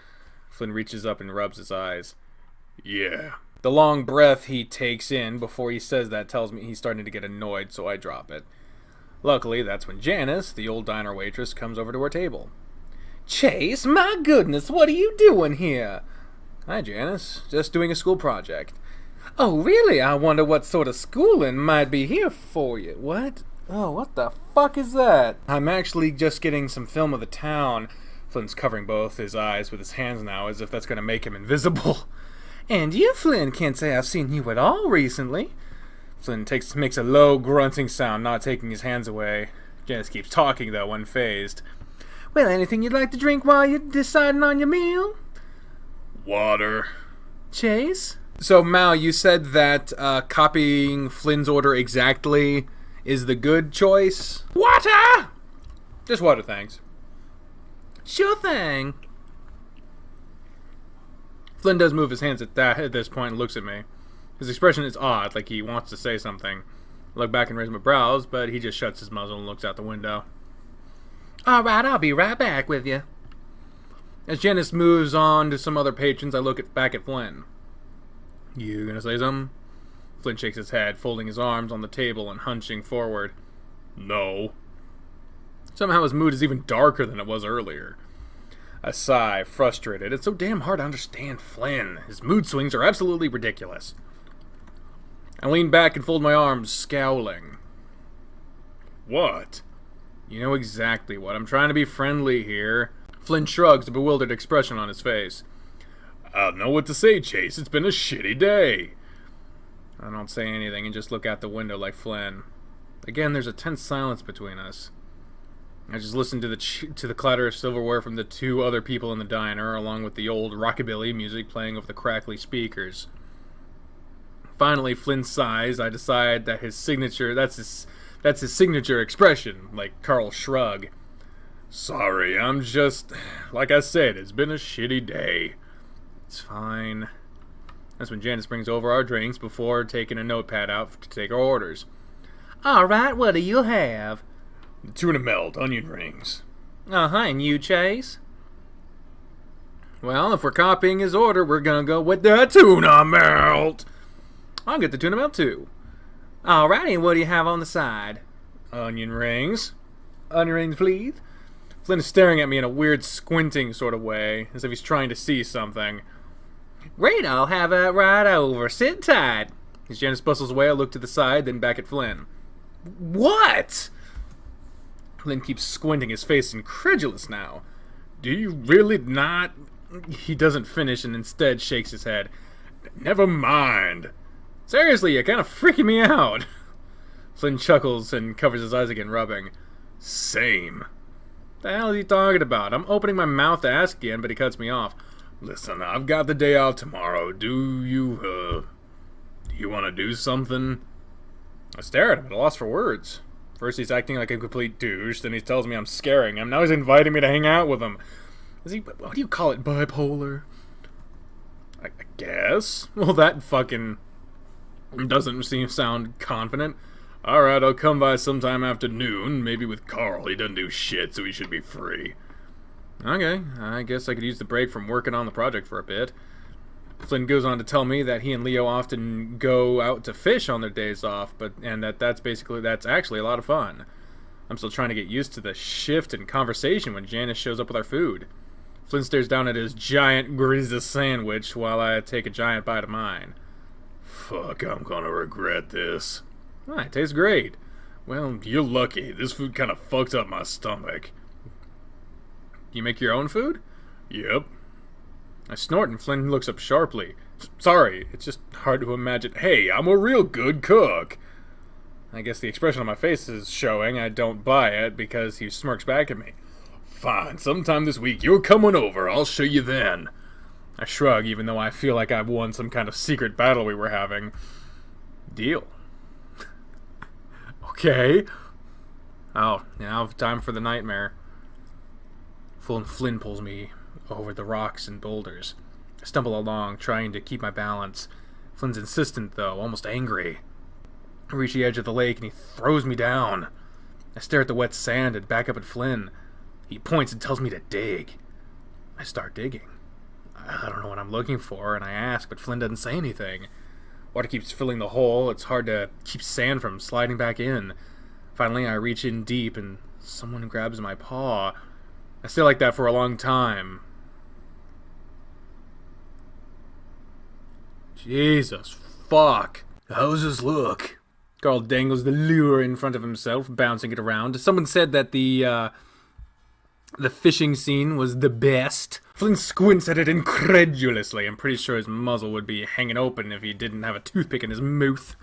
Flynn reaches up and rubs his eyes. Yeah. The long breath he takes in before he says that tells me he's starting to get annoyed, so I drop it. Luckily, that's when Janice, the old diner waitress, comes over to our table. Chase, my goodness, what are you doing here? Hi, Janice. Just doing a school project. Oh, really? I wonder what sort of schooling might be here for you. What? Oh, what the fuck is that? I'm actually just getting some film of the town. Flynn's covering both his eyes with his hands now, as if that's going to make him invisible. And you, Flynn, can't say I've seen you at all recently. Flynn makes a low, grunting sound, not taking his hands away. Janice keeps talking, though, unfazed. Well, anything you'd like to drink while you're deciding on your meal? Water. Chase? So, Mal, you said that copying Flynn's order exactly is the good choice? Water! Just water, thanks. Sure thing. Flynn does move his hands at this point and looks at me. His expression is odd, like he wants to say something. I look back and raise my brows, but he just shuts his muzzle and looks out the window. Alright, I'll be right back with you. As Janice moves on to some other patrons, I look back at Flynn. You gonna say something? Flynn shakes his head, folding his arms on the table and hunching forward. No. Somehow his mood is even darker than it was earlier. I sigh, frustrated. It's so damn hard to understand Flynn. His mood swings are absolutely ridiculous. I lean back and fold my arms, scowling. What? You know exactly what. I'm trying to be friendly here. Flynn shrugs, a bewildered expression on his face. I don't know what to say, Chase. It's been a shitty day. I don't say anything and just look out the window like Flynn. Again, there's a tense silence between us. I just listen to the clatter of silverware from the two other people in the diner, along with the old rockabilly music playing over the crackly speakers. Finally, Flynn sighs. I decide that his signature expression, like Carl's shrug. Sorry, I'm just... Like I said, it's been a shitty day. It's fine. That's when Janice brings over our drinks before taking a notepad out to take our orders. Alright, what do you have? Tuna melt, onion rings. Uh-huh, and you, Chase? Well, if we're copying his order, we're gonna go with the tuna melt. I'll get the tuna melt, too. Alrighty, and what do you have on the side? Onion rings. Onion rings, please. Flynn is staring at me in a weird squinting sort of way, as if he's trying to see something. Great, I'll have that right over. Sit tight. As Janice bustles away, I look to the side, then back at Flynn. What? Flynn keeps squinting, his face incredulous now. Do you really not? He doesn't finish and instead shakes his head. Never mind. Seriously, you're kind of freaking me out. Flynn chuckles and covers his eyes again, rubbing. Same. The hell is he talking about? I'm opening my mouth to ask again, but he cuts me off. Listen, I've got the day off tomorrow. Do you want to do something? I stare at him at a loss for words. First he's acting like a complete douche, then he tells me I'm scaring him, now he's inviting me to hang out with him. Is he, what do you call it, bipolar? I guess. Well, that fucking doesn't sound confident. Alright, I'll come by sometime after noon, maybe with Carl. He doesn't do shit, so he should be free. Okay, I guess I could use the break from working on the project for a bit. Flynn goes on to tell me that he and Leo often go out to fish on their days off, and that's actually a lot of fun. I'm still trying to get used to the shift in conversation when Janice shows up with our food. Flynn stares down at his giant grizza sandwich while I take a giant bite of mine. Fuck, I'm gonna regret this. Ah, it tastes great. Well, you're lucky. This food kind of fucked up my stomach. You make your own food? Yep. I snort and Flynn looks up sharply. Sorry, it's just hard to imagine. Hey, I'm a real good cook. I guess the expression on my face is showing I don't buy it because he smirks back at me. Fine, sometime this week you're coming over. I'll show you then. I shrug, even though I feel like I've won some kind of secret battle we were having. Deal. Okay. Oh, now time for the nightmare. Flynn pulls me over the rocks and boulders. I stumble along, trying to keep my balance. Flynn's insistent, though, almost angry. I reach the edge of the lake, and he throws me down. I stare at the wet sand and back up at Flynn. He points and tells me to dig. I start digging. I don't know what I'm looking for, and I ask, but Flynn doesn't say anything. Water keeps filling the hole. It's hard to keep sand from sliding back in. Finally, I reach in deep, and someone grabs my paw. I stay like that for a long time. Jesus fuck. How's this look? Carl dangles the lure in front of himself, bouncing it around. Someone said that the fishing scene was the best. Flynn squints at it incredulously. I'm pretty sure his muzzle would be hanging open if he didn't have a toothpick in his mouth.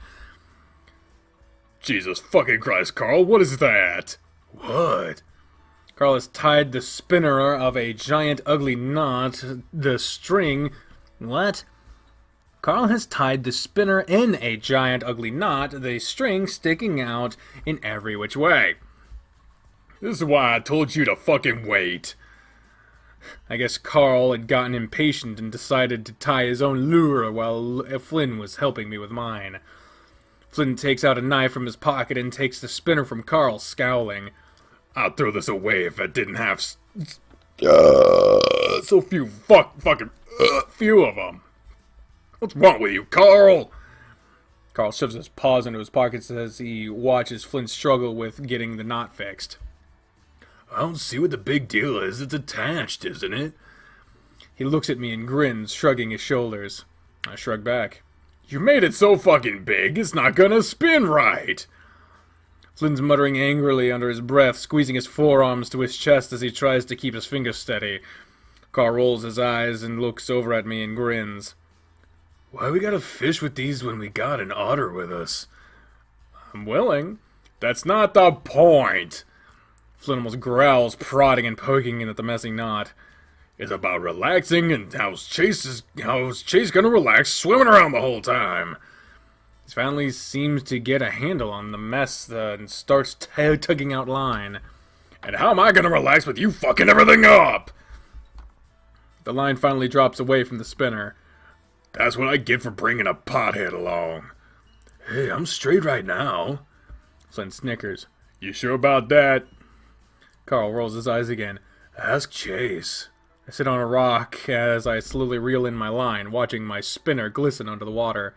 Jesus fucking Christ, Carl, what is that? What? Carl has tied the spinner of a giant ugly knot. The string... What? Carl has tied the spinner in a giant ugly knot, the string sticking out in every which way. This is why I told you to fucking wait. I guess Carl had gotten impatient and decided to tie his own lure while Flynn was helping me with mine. Flynn takes out a knife from his pocket and takes the spinner from Carl, scowling. I'd throw this away if I didn't have so few fucking few of them. What's wrong with you, Carl? Carl shoves his paws into his pockets as he watches Flynn struggle with getting the knot fixed. I don't see what the big deal is. It's attached, isn't it? He looks at me and grins, shrugging his shoulders. I shrug back. You made it so fucking big, it's not gonna spin right. Flynn's muttering angrily under his breath, squeezing his forearms to his chest as he tries to keep his fingers steady. Carl rolls his eyes and looks over at me and grins. Why we gotta fish with these when we got an otter with us? I'm willing. That's not the point. Flynn almost growls, prodding and poking at the messy knot. It's about relaxing, and how's Chase gonna relax swimming around the whole time? He finally seems to get a handle on the mess and starts tugging out line. And how am I gonna relax with you fucking everything up? The line finally drops away from the spinner. That's what I get for bringing a pothead along. Hey, I'm straight right now. Flynn snickers. You sure about that? Carl rolls his eyes again. Ask Chase. I sit on a rock as I slowly reel in my line, watching my spinner glisten under the water.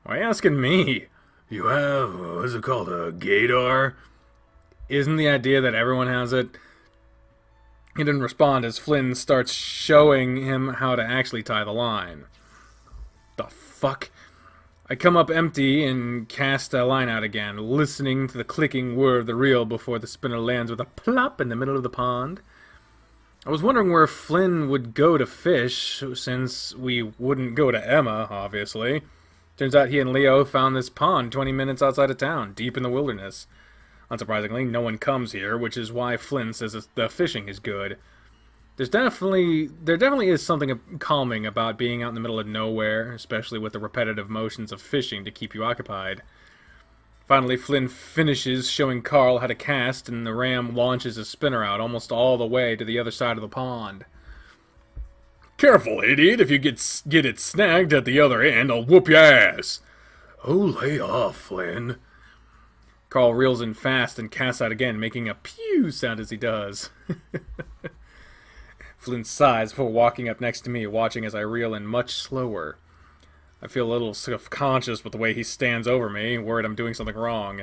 Why asking me? You have, what is it called, a gaydar? Isn't the idea that everyone has it? He didn't respond as Flynn starts showing him how to actually tie the line. The fuck? I come up empty and cast a line out again, listening to the clicking whir of the reel before the spinner lands with a plop in the middle of the pond. I was wondering where Flynn would go to fish, since we wouldn't go to Emma, obviously. Turns out he and Leo found this pond 20 minutes outside of town, deep in the wilderness. Unsurprisingly, no one comes here, which is why Flynn says the fishing is good. There definitely is something calming about being out in the middle of nowhere, especially with the repetitive motions of fishing to keep you occupied. Finally, Flynn finishes showing Carl how to cast, and the ram launches his spinner out almost all the way to the other side of the pond. Careful, idiot. If you get it snagged at the other end, I'll whoop your ass. Oh, lay off, Flynn. Carl reels in fast and casts out again, making a pew sound as he does. Flynn sighs before walking up next to me, watching as I reel in much slower. I feel a little self-conscious with the way he stands over me, worried I'm doing something wrong.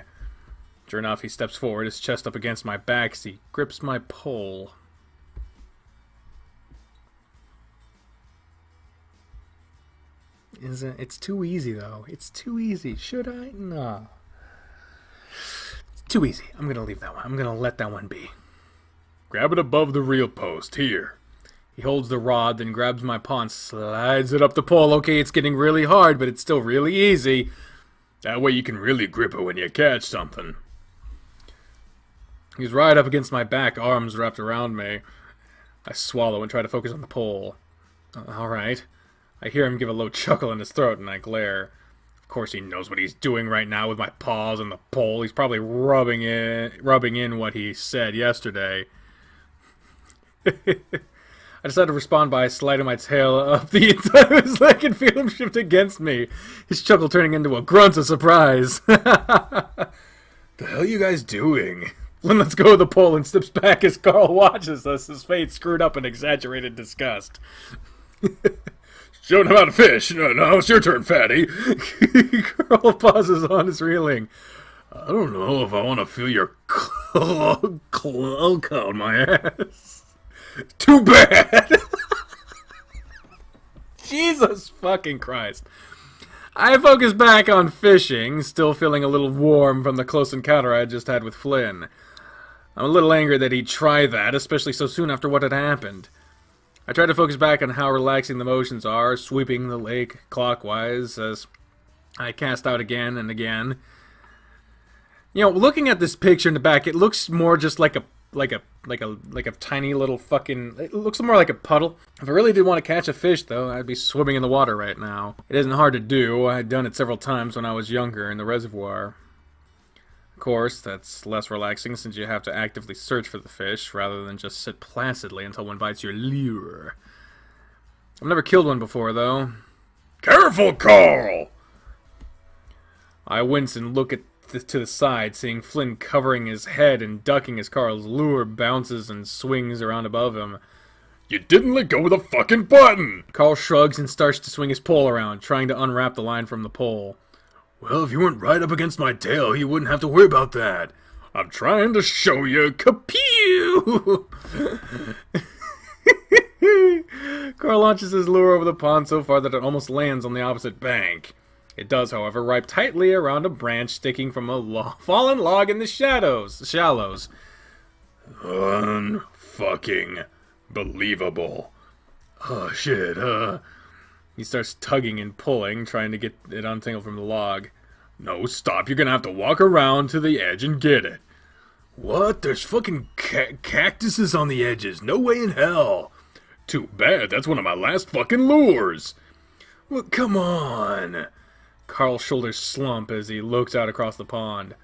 Sure enough, he steps forward, his chest up against my back as he grips my pole. It's too easy, though. It's too easy. Should I? No. It's too easy. I'm gonna leave that one. I'm gonna let that one be. Grab it above the reel post. Here. He holds the rod, then grabs my paw and slides it up the pole. Okay, it's getting really hard, but it's still really easy. That way you can really grip it when you catch something. He's right up against my back, arms wrapped around me. I swallow and try to focus on the pole. Alright. I hear him give a low chuckle in his throat, and I glare. Of course he knows what he's doing right now with my paws on the pole. He's probably rubbing in what he said yesterday. I decided to respond by sliding my tail up the inside of his leg and feel him shift against me, his chuckle turning into a grunt of surprise. The hell you guys doing? Flynn lets go of the pole and steps back as Carl watches us, his face screwed up in exaggerated disgust. Showing him how to fish. No, it's your turn, fatty. Carl pauses on his reeling. I don't know if I want to feel your clunk on my ass. Too bad! Jesus fucking Christ. I focus back on fishing, still feeling a little warm from the close encounter I just had with Flynn. I'm a little angry that he'd try that, especially so soon after what had happened. I try to focus back on how relaxing the motions are, sweeping the lake clockwise as I cast out again and again. You know, looking at this picture in the back, it looks more just like a tiny little fucking... It looks more like a puddle. If I really did want to catch a fish, though, I'd be swimming in the water right now. It isn't hard to do. I'd done it several times when I was younger in the reservoir. Of course, that's less relaxing since you have to actively search for the fish rather than just sit placidly until one bites your lure. I've never killed one before, though. Careful, Carl! I wince and look to the side, seeing Flynn covering his head and ducking as Carl's lure bounces and swings around above him. You didn't let go of the fucking button! Carl shrugs and starts to swing his pole around, trying to unwrap the line from the pole. Well, if you weren't right up against my tail, you wouldn't have to worry about that. I'm trying to show you. Kapew! Carl launches his lure over the pond so far that it almost lands on the opposite bank. It does, however, wrap tightly around a branch sticking from a fallen log in the shallows. Unfucking believable. Oh, shit, He starts tugging and pulling, trying to get it untangled from the log. No, stop. You're gonna have to walk around to the edge and get it. What? There's fucking cactuses on the edges. No way in hell. Too bad. That's one of my last fucking lures. Well, come on. Carl's shoulders slump as he looks out across the pond.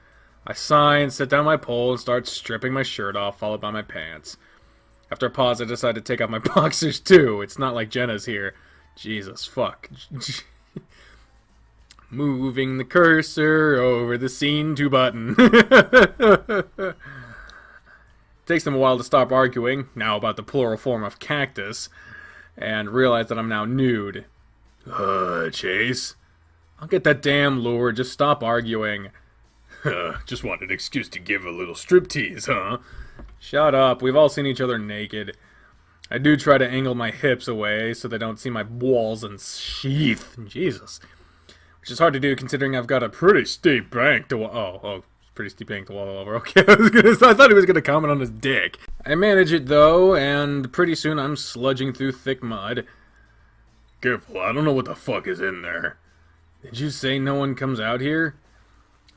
I sigh and set down my pole and start stripping my shirt off, followed by my pants. After a pause, I decide to take off my boxers, too. It's not like Jenna's here. Jesus, fuck. Moving the cursor over the scene to button. Takes them a while to stop arguing, now about the plural form of cactus, and realize that I'm now nude. Chase? I'll get that damn lure, just stop arguing. Just wanted an excuse to give a little striptease, huh? Shut up, we've all seen each other naked. I do try to angle my hips away so they don't see my balls and sheath. Jesus. Which is hard to do considering I've got a pretty steep bank to pretty steep bank to wallow over. Okay, I thought he was gonna comment on his dick. I manage it though, and pretty soon I'm sludging through thick mud. Careful, I don't know what the fuck is in there. Did you say no one comes out here?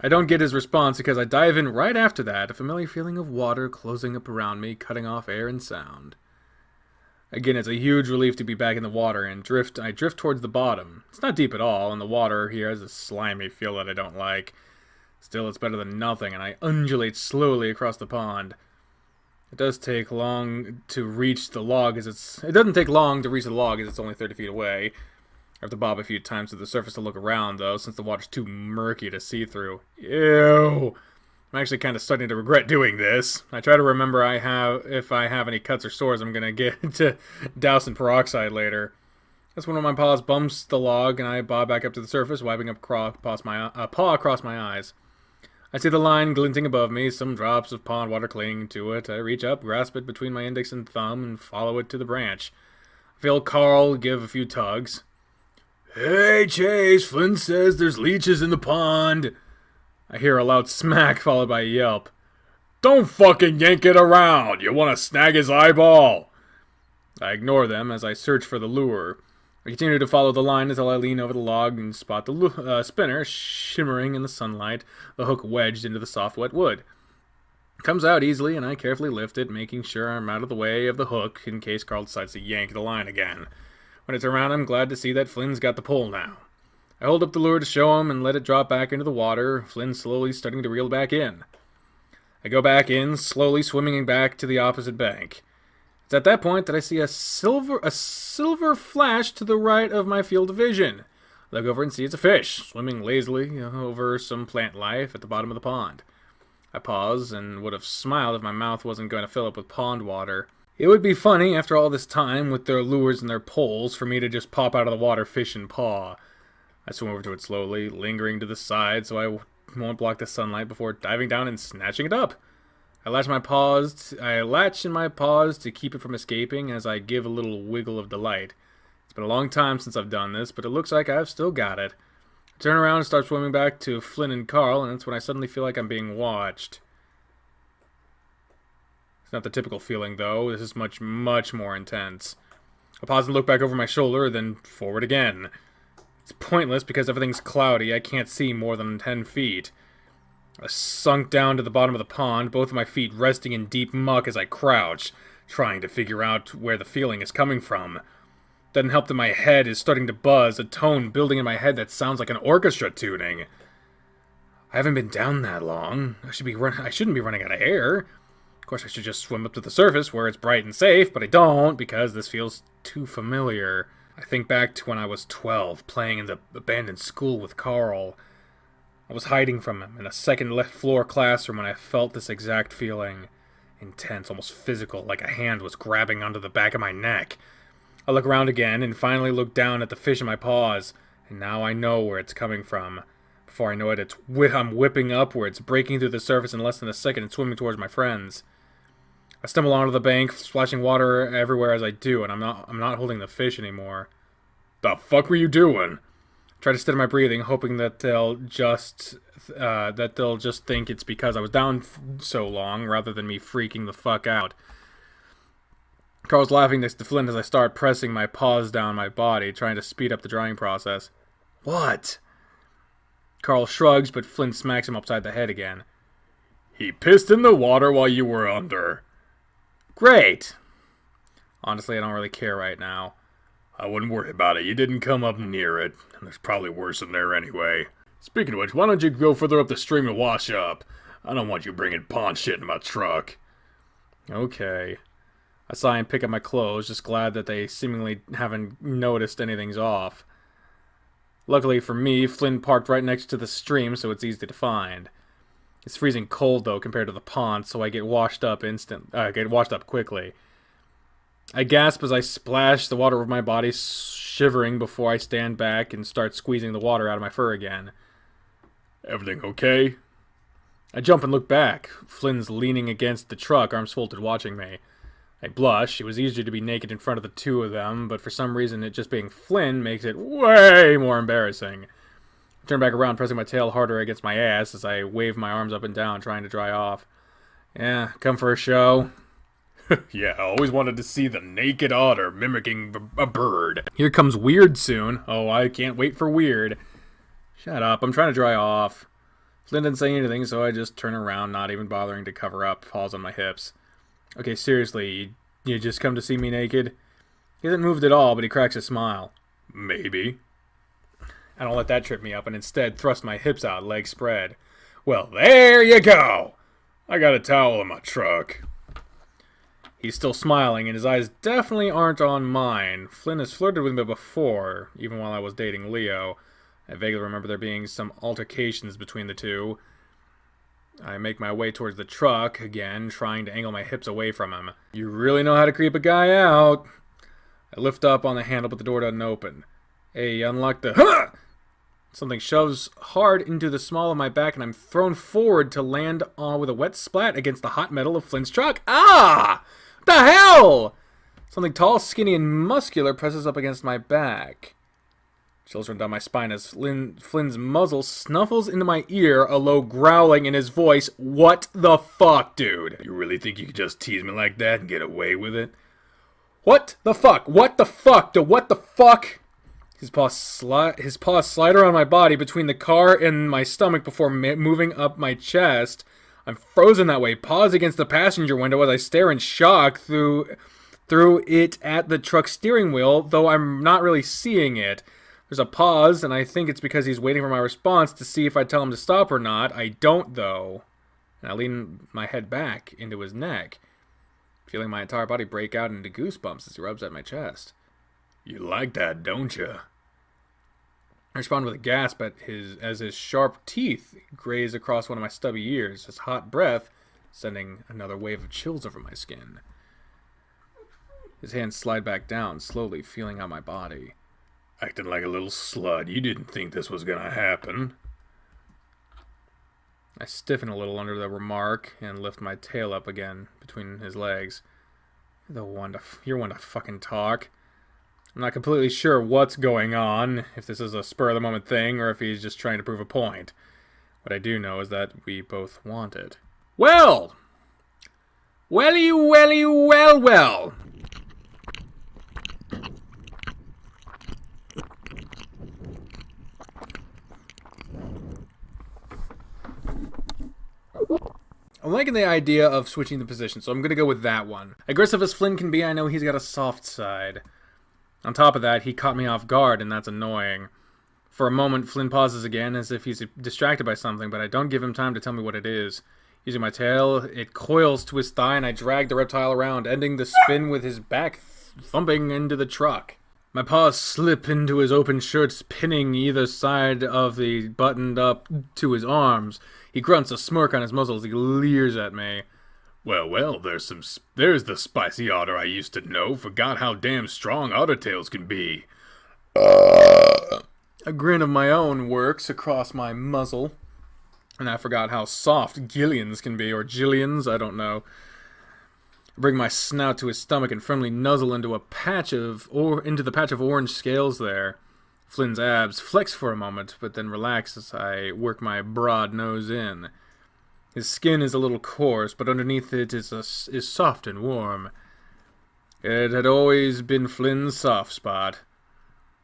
I don't get his response because I dive in right after that, a familiar feeling of water closing up around me, cutting off air and sound. Again, it's a huge relief to be back in the water, and I drift towards the bottom. It's not deep at all, and the water here has a slimy feel that I don't like. Still, it's better than nothing, and I undulate slowly across the pond. It does take long to reach the log, it doesn't take long to reach the log as it's only 30 feet away. I have to bob a few times to the surface to look around, though, since the water's too murky to see through. Ew! I'm actually kind of starting to regret doing this. I try to remember if I have any cuts or sores I'm going to get to douse in peroxide later. That's when one of my paws bumps the log, and I bob back up to the surface, wiping a paw across my eyes. I see the line glinting above me, some drops of pond water clinging to it. I reach up, grasp it between my index and thumb, and follow it to the branch. I feel Carl give a few tugs. "Hey, Chase, Flynn says there's leeches in the pond." I hear a loud smack followed by a yelp. "Don't fucking yank it around! You want to snag his eyeball!" I ignore them as I search for the lure. I continue to follow the line until I lean over the log and spot the spinner shimmering in the sunlight, the hook wedged into the soft, wet wood. It comes out easily, and I carefully lift it, making sure I'm out of the way of the hook in case Carl decides to yank the line again. When it's around, I'm glad to see that Flynn's got the pull now. I hold up the lure to show him and let it drop back into the water, Flynn slowly starting to reel back in. I go back in, slowly swimming back to the opposite bank. It's at that point that I see a silver flash to the right of my field of vision. I look over and see it's a fish, swimming lazily over some plant life at the bottom of the pond. I pause and would have smiled if my mouth wasn't going to fill up with pond water. It would be funny, after all this time, with their lures and their poles, for me to just pop out of the water fish and paw. I swim over to it slowly, lingering to the side so I won't block the sunlight before diving down and snatching it up. I latch in my paws to keep it from escaping as I give a little wiggle of delight. It's been a long time since I've done this, but it looks like I've still got it. I turn around and start swimming back to Flynn and Carl, and that's when I suddenly feel like I'm being watched. It's not the typical feeling, though. This is much, much more intense. I pause and look back over my shoulder, then forward again. It's pointless because everything's cloudy. I can't see more than 10 feet. I sunk down to the bottom of the pond, both of my feet resting in deep muck as I crouch, trying to figure out where the feeling is coming from. Doesn't help that my head is starting to buzz, a tone building in my head that sounds like an orchestra tuning. I haven't been down that long. I shouldn't be running out of air. Of course, I should just swim up to the surface where it's bright and safe, but I don't because this feels too familiar. I think back to when I was 12, playing in the abandoned school with Carl. I was hiding from him in a second-floor classroom when I felt this exact feeling. Intense, almost physical, like a hand was grabbing onto the back of my neck. I look around again and finally look down at the fish in my paws, and now I know where it's coming from. Before I know it, I'm whipping upwards, breaking through the surface in less than a second and swimming towards my friends. I stumble onto the bank, splashing water everywhere as I do, and I'm not holding the fish anymore. "The fuck were you doing?" Try to steady my breathing, hoping that they'll just think it's because I was down so long, rather than me freaking the fuck out. Carl's laughing next to Flynn as I start pressing my paws down my body, trying to speed up the drying process. "What?" Carl shrugs, but Flynn smacks him upside the head again. "He pissed in the water while you were under." "Great!" Honestly, I don't really care right now. "I wouldn't worry about it. You didn't come up near it. And there's probably worse in there anyway. Speaking of which, why don't you go further up the stream and wash up? I don't want you bringing pond shit in my truck." Okay. I sigh and pick up my clothes, just glad that they seemingly haven't noticed anything's off. Luckily for me, Flynn parked right next to the stream, so it's easy to find. It's freezing cold, though, compared to the pond, so I get washed up quickly. I gasp as I splash the water over my body, shivering before I stand back and start squeezing the water out of my fur again. "Everything okay?" I jump and look back. Flynn's leaning against the truck, arms folded, watching me. I blush. It was easier to be naked in front of the two of them, but for some reason it just being Flynn makes it way more embarrassing. I turn back around, pressing my tail harder against my ass as I wave my arms up and down, trying to dry off. "Yeah, come for a show?" "Yeah, I always wanted to see the naked otter mimicking a bird." "Here comes Weird soon." "Oh, I can't wait for Weird." Shut up, I'm trying to dry off. Flynn didn't say anything, so I just turn around, not even bothering to cover up, paws on my hips. Okay, seriously, you just come to see me naked? He hasn't moved at all, but he cracks a smile. Maybe. I don't let that trip me up, and instead thrust my hips out, legs spread. Well, there you go! I got a towel in my truck. He's still smiling, and his eyes definitely aren't on mine. Flynn has flirted with me before, even while I was dating Leo. I vaguely remember there being some altercations between the two. I make my way towards the truck, again, trying to angle my hips away from him. You really know how to creep a guy out. I lift up on the handle, but the door doesn't open. Hey, unlock the... Huh! Something shoves hard into the small of my back, and I'm thrown forward to land with a wet splat against the hot metal of Flynn's truck. Ah! What the hell? Something tall, skinny, and muscular presses up against my back. Chills run down my spine as Flynn's muzzle snuffles into my ear, a low growling in his voice. What the fuck, dude? You really think you could just tease me like that and get away with it? What the fuck? What the fuck? What the fuck? His paws slide around my body between the car and my stomach before moving up my chest. I'm frozen that way, paws against the passenger window as I stare in shock through it at the truck's steering wheel, though I'm not really seeing it. There's a pause, and I think it's because he's waiting for my response to see if I tell him to stop or not. I don't, though. And I lean my head back into his neck, feeling my entire body break out into goosebumps as he rubs at my chest. You like that, don't you? I respond with a gasp as his sharp teeth graze across one of my stubby ears, his hot breath sending another wave of chills over my skin. His hands slide back down, slowly feeling out my body. Acting like a little slut. You didn't think this was gonna happen. I stiffen a little under the remark and lift my tail up again between his legs. You're one to fucking talk. I'm not completely sure what's going on, if this is a spur-of-the-moment thing or if he's just trying to prove a point. What I do know is that we both want it. Well! Well. I'm liking the idea of switching the position, so I'm going to go with that one. Aggressive as Flynn can be, I know he's got a soft side. On top of that, he caught me off guard, and that's annoying. For a moment, Flynn pauses again, as if he's distracted by something, but I don't give him time to tell me what it is. Using my tail, it coils to his thigh, and I drag the reptile around, ending the spin with his back thumping into the truck. My paws slip into his open shirts, pinning either side of the buttoned up to his arms. He grunts, a smirk on his muzzle as he leers at me. Well, there's the spicy otter I used to know. Forgot how damn strong otter tails can be. A grin of my own works across my muzzle, and I forgot how soft Gillian's can be, or Jillian's, I don't know. I bring my snout to his stomach and firmly nuzzle into the patch of orange scales there. Flynn's abs flex for a moment, but then relax as I work my broad nose in. His skin is a little coarse, but underneath it is soft and warm. It had always been Flynn's soft spot.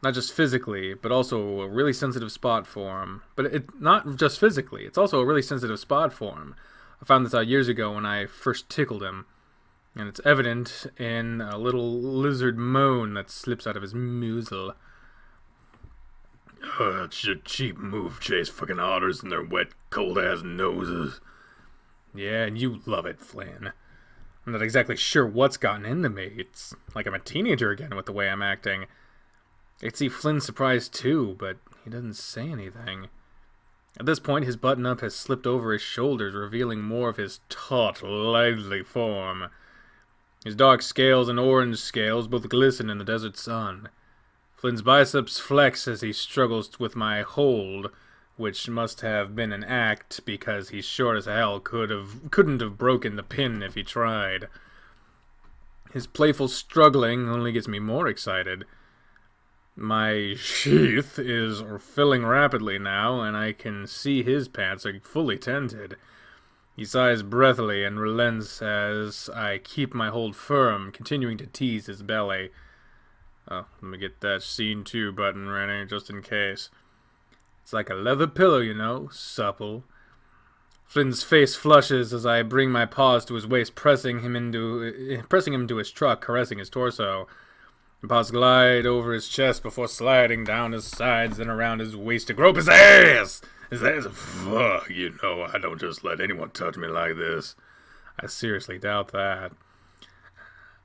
Not just physically, but also a really sensitive spot for him. But not just physically, it's also a really sensitive spot for him. I found this out years ago when I first tickled him. And it's evident in a little lizard moan that slips out of his muzzle. It's a cheap move, chase fucking otters and their wet, cold-ass noses. Yeah, and you love it, Flynn. I'm not exactly sure what's gotten into me. It's like I'm a teenager again with the way I'm acting. I could see Flynn surprised too, but he doesn't say anything. At this point, his button-up has slipped over his shoulders, revealing more of his taut, lively form. His dark scales and orange scales both glisten in the desert sun. Flynn's biceps flex as he struggles with my hold, which must have been an act because he's short as hell, couldn't have broken the pin if he tried. His playful struggling only gets me more excited. My sheath is filling rapidly now, and I can see his pants are fully tented. He sighs breathily and relents as I keep my hold firm, continuing to tease his belly. Oh, let me get that Scene 2 button ready, just in case. It's like a leather pillow, you know, supple. Flynn's face flushes as I bring my paws to his waist, pressing him to his truck, caressing his torso. The paws glide over his chest before sliding down his sides, then around his waist to grope his ass. His ass, fuck, you know, I don't just let anyone touch me like this. I seriously doubt that.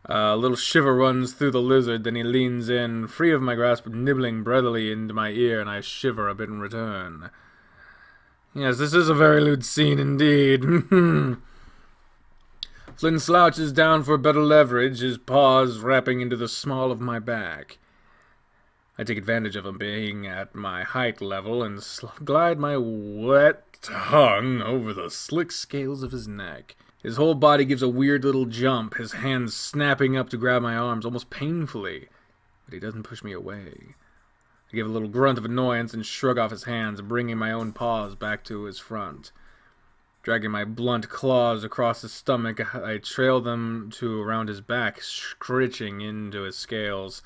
A little shiver runs through the lizard, then he leans in, free of my grasp, nibbling breathily into my ear, and I shiver a bit in return. Yes, this is a very lewd scene indeed. Flynn slouches down for better leverage, his paws wrapping into the small of my back. I take advantage of him being at my height level and glide my wet tongue over the slick scales of his neck. His whole body gives a weird little jump, his hands snapping up to grab my arms almost painfully, but he doesn't push me away. I give a little grunt of annoyance and shrug off his hands, bringing my own paws back to his front. Dragging my blunt claws across his stomach, I trail them to around his back, scritching into his scales.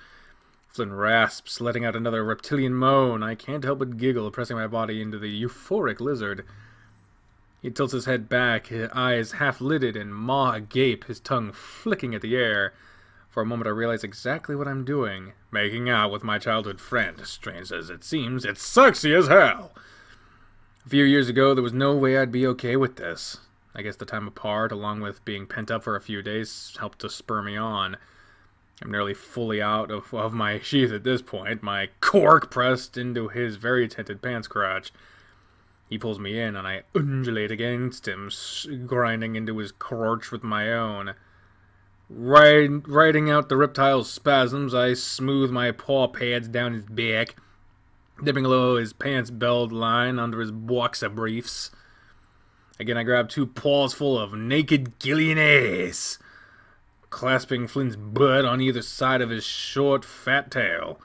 Flynn rasps, letting out another reptilian moan. I can't help but giggle, pressing my body into the euphoric lizard. He tilts his head back, his eyes half-lidded and maw agape, his tongue flicking at the air. For a moment I realize exactly what I'm doing. Making out with my childhood friend. Strange as it seems, it's sexy as hell! A few years ago, there was no way I'd be okay with this. I guess the time apart, along with being pent up for a few days, helped to spur me on. I'm nearly fully out of my sheath at this point, my cork pressed into his very tinted pants crotch. He pulls me in, and I undulate against him, grinding into his crotch with my own. Riding out the reptile's spasms, I smooth my paw pads down his back, dipping below his pants belt line under his boxer briefs. Again, I grab two paws full of naked Gillian ass, clasping Flynn's butt on either side of his short, fat tail.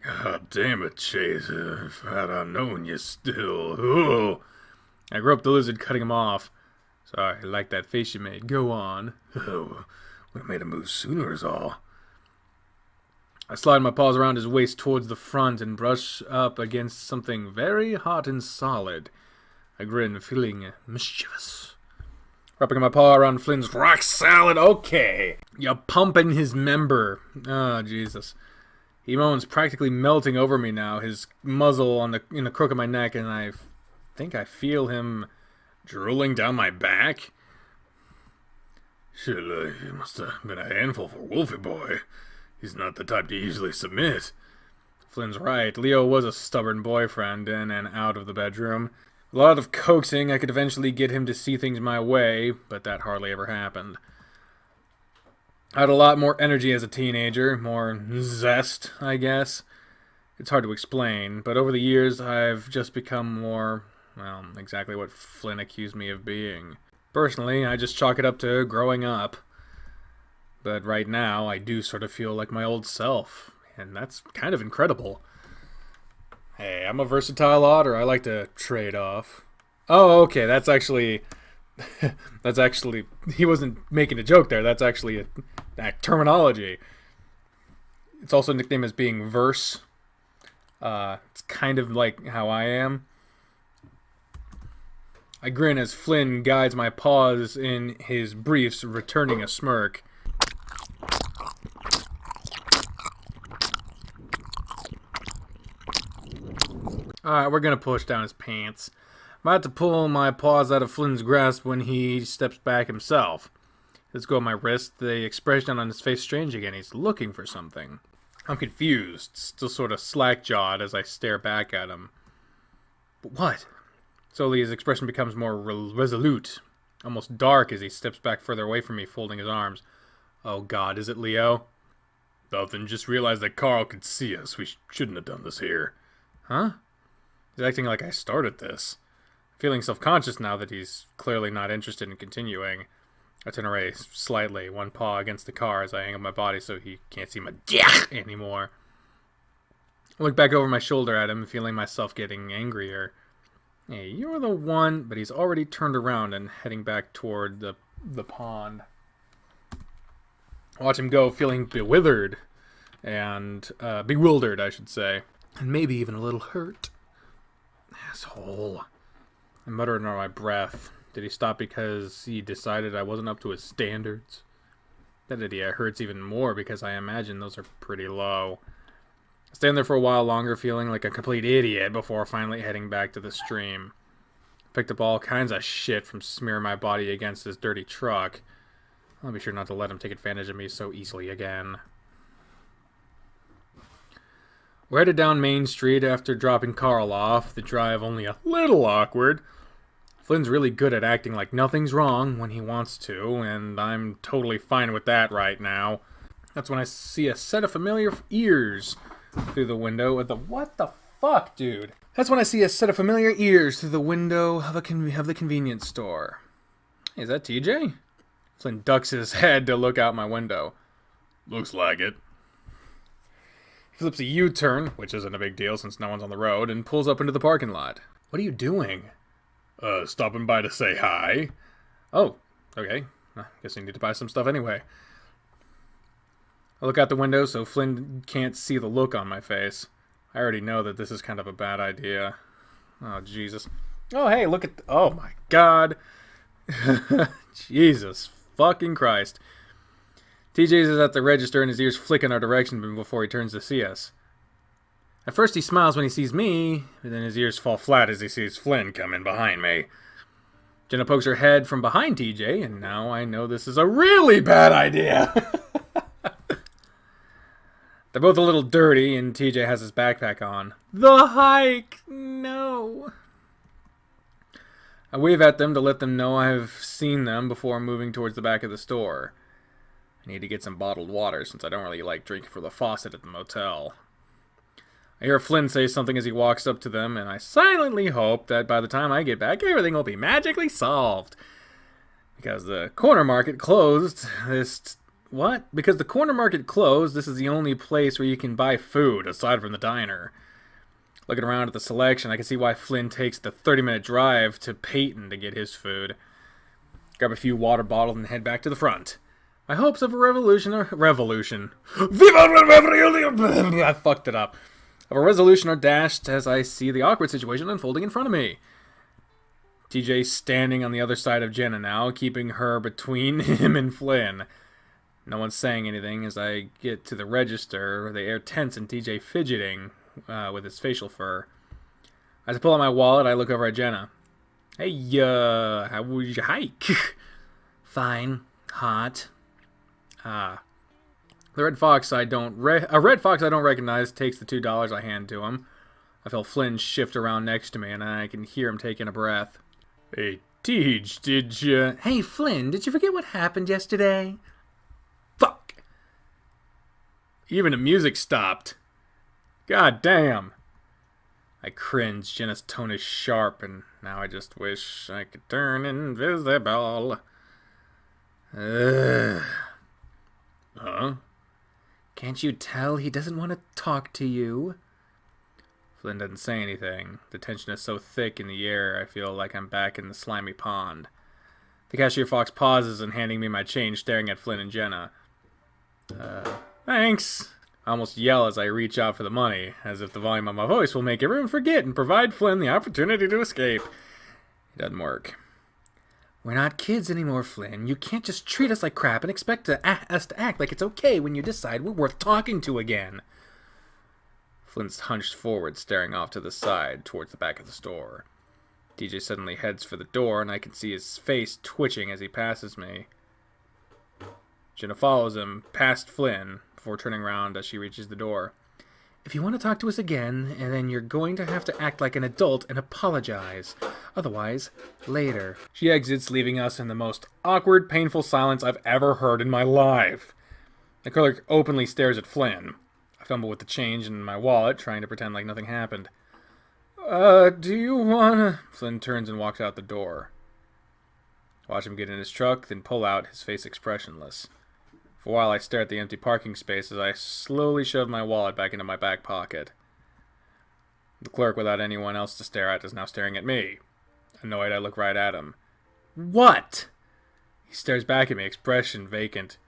God damn it, Chase. If I'd have known you still. Oh. I groped the lizard, cutting him off. Sorry, I like that face you made. Go on. Oh, would have made a move sooner is all. I slide my paws around his waist towards the front and brush up against something very hot and solid. I grin, feeling mischievous. Wrapping my paw around Flynn's rock salad. Okay. You're pumping his member. Oh, Jesus. He moans, practically melting over me now, his muzzle in the crook of my neck, and I think I feel him drooling down my back. Shit, he must have been a handful for Wolfie boy. He's not the type to easily submit. Flynn's right. Leo was a stubborn boyfriend in and out of the bedroom. A lot of coaxing, I could eventually get him to see things my way, but that hardly ever happened. I had a lot more energy as a teenager, more zest, I guess. It's hard to explain, but over the years I've just become more, well, exactly what Flynn accused me of being. Personally, I just chalk it up to growing up. But right now, I do sort of feel like my old self, and that's kind of incredible. Hey, I'm a versatile otter. I like to trade off. Oh, okay, that's actually... he wasn't making a joke there. That's actually a terminology. It's also nicknamed as being verse. It's kind of like how I am. I grin as Flynn guides my paws in his briefs, returning a smirk. Alright, we're gonna push down his pants. I'm about to pull my paws out of Flynn's grasp when he steps back himself. Let's go at my wrist, the expression on his face strange again. He's looking for something. I'm confused, still sort of slack-jawed as I stare back at him. But what? Slowly his expression becomes more resolute, almost dark as he steps back further away from me, folding his arms. Oh god, is it Leo? Nothing, just realized that Carl could see us. We shouldn't have done this here. Huh? He's acting like I started this. Feeling self-conscious now that he's clearly not interested in continuing. I turn away slightly, one paw against the car as I angle my body so he can't see my dick anymore. I look back over my shoulder at him, feeling myself getting angrier. Hey, you're the one, but he's already turned around and heading back toward the pond. I watch him go, feeling bewildered and bewildered, I should say, and maybe even a little hurt. Asshole. I mutter under my breath. Did he stop because he decided I wasn't up to his standards? That idea hurts even more because I imagine those are pretty low. I stand there for a while longer feeling like a complete idiot before finally heading back to the stream. Picked up all kinds of shit from smearing my body against this dirty truck. I'll be sure not to let him take advantage of me so easily again. We're headed down Main Street after dropping Carl off, the drive only a little awkward. Flynn's really good at acting like nothing's wrong when he wants to, and I'm totally fine with that right now. That's when I see a set of familiar ears through the window of the... What the fuck, dude? That's when I see a set of familiar ears through the window of the convenience store. Hey, is that TJ? Flynn ducks his head to look out my window. Looks like it. He flips a U-turn, which isn't a big deal since no one's on the road, and pulls up into the parking lot. What are you doing? Stopping by to say hi. Oh, okay. I guess I need to buy some stuff anyway. I look out the window so Flynn can't see the look on my face. I already know that this is kind of a bad idea. Oh, Jesus. Oh, hey, look at... Oh, my God. Jesus fucking Christ. TJ's is at the register and his ears flick in our direction before he turns to see us. At first he smiles when he sees me, but then his ears fall flat as he sees Flynn come in behind me. Jenna pokes her head from behind TJ, and now I know this is a really bad idea. They're both a little dirty, and TJ has his backpack on. The hike! No. I wave at them to let them know I've seen them before moving towards the back of the store. I need to get some bottled water since I don't really like drinking from the faucet at the motel. I hear Flynn say something as he walks up to them, and I silently hope that by the time I get back, everything will be magically solved. Because the corner market closed Because the corner market closed, this is the only place where you can buy food, aside from the diner. Looking around at the selection, I can see why Flynn takes the 30-minute drive to Peyton to get his food. Grab a few water bottles and head back to the front. My hopes of a revolution. I fucked it up. Of a resolution are dashed as I see the awkward situation unfolding in front of me. TJ's standing on the other side of Jenna now, keeping her between him and Flynn. No one's saying anything as I get to the register, the air tense and TJ fidgeting with his facial fur. As I pull out my wallet, I look over at Jenna. Hey, how was your hike? Fine. Hot. The red fox I don't recognize takes the $2 I hand to him. I feel Flynn shift around next to me, and I can hear him taking a breath. Hey, Tej, did you... Hey, Flynn, did you forget what happened yesterday? Fuck! Even the music stopped. God damn. I cringe. Jenna's tone is sharp, and now I just wish I could turn invisible. Huh? Can't you tell he doesn't want to talk to you? Flynn doesn't say anything. The tension is so thick in the air, I feel like I'm back in the slimy pond. The cashier fox pauses and handing me my change, staring at Flynn and Jenna. Thanks. I almost yell as I reach out for the money, as if the volume of my voice will make everyone forget and provide Flynn the opportunity to escape. It doesn't work. We're not kids anymore, Flynn. You can't just treat us like crap and expect us to act like it's okay when you decide we're worth talking to again. Flynn's hunched forward, staring off to the side, towards the back of the store. DJ suddenly heads for the door, and I can see his face twitching as he passes me. Jenna follows him, past Flynn, before turning around as she reaches the door. If you want to talk to us again, and then you're going to have to act like an adult and apologize. Otherwise, later. She exits, leaving us in the most awkward, painful silence I've ever heard in my life. The clerk openly stares at Flynn. I fumble with the change in my wallet, trying to pretend like nothing happened. Do you wanna... Flynn turns and walks out the door. Watch him get in his truck, then pull out, his face expressionless. For a while I stare at the empty parking space as I slowly shove my wallet back into my back pocket. The clerk, without anyone else to stare at, is now staring at me. Annoyed, I look right at him. What? He stares back at me, expression vacant.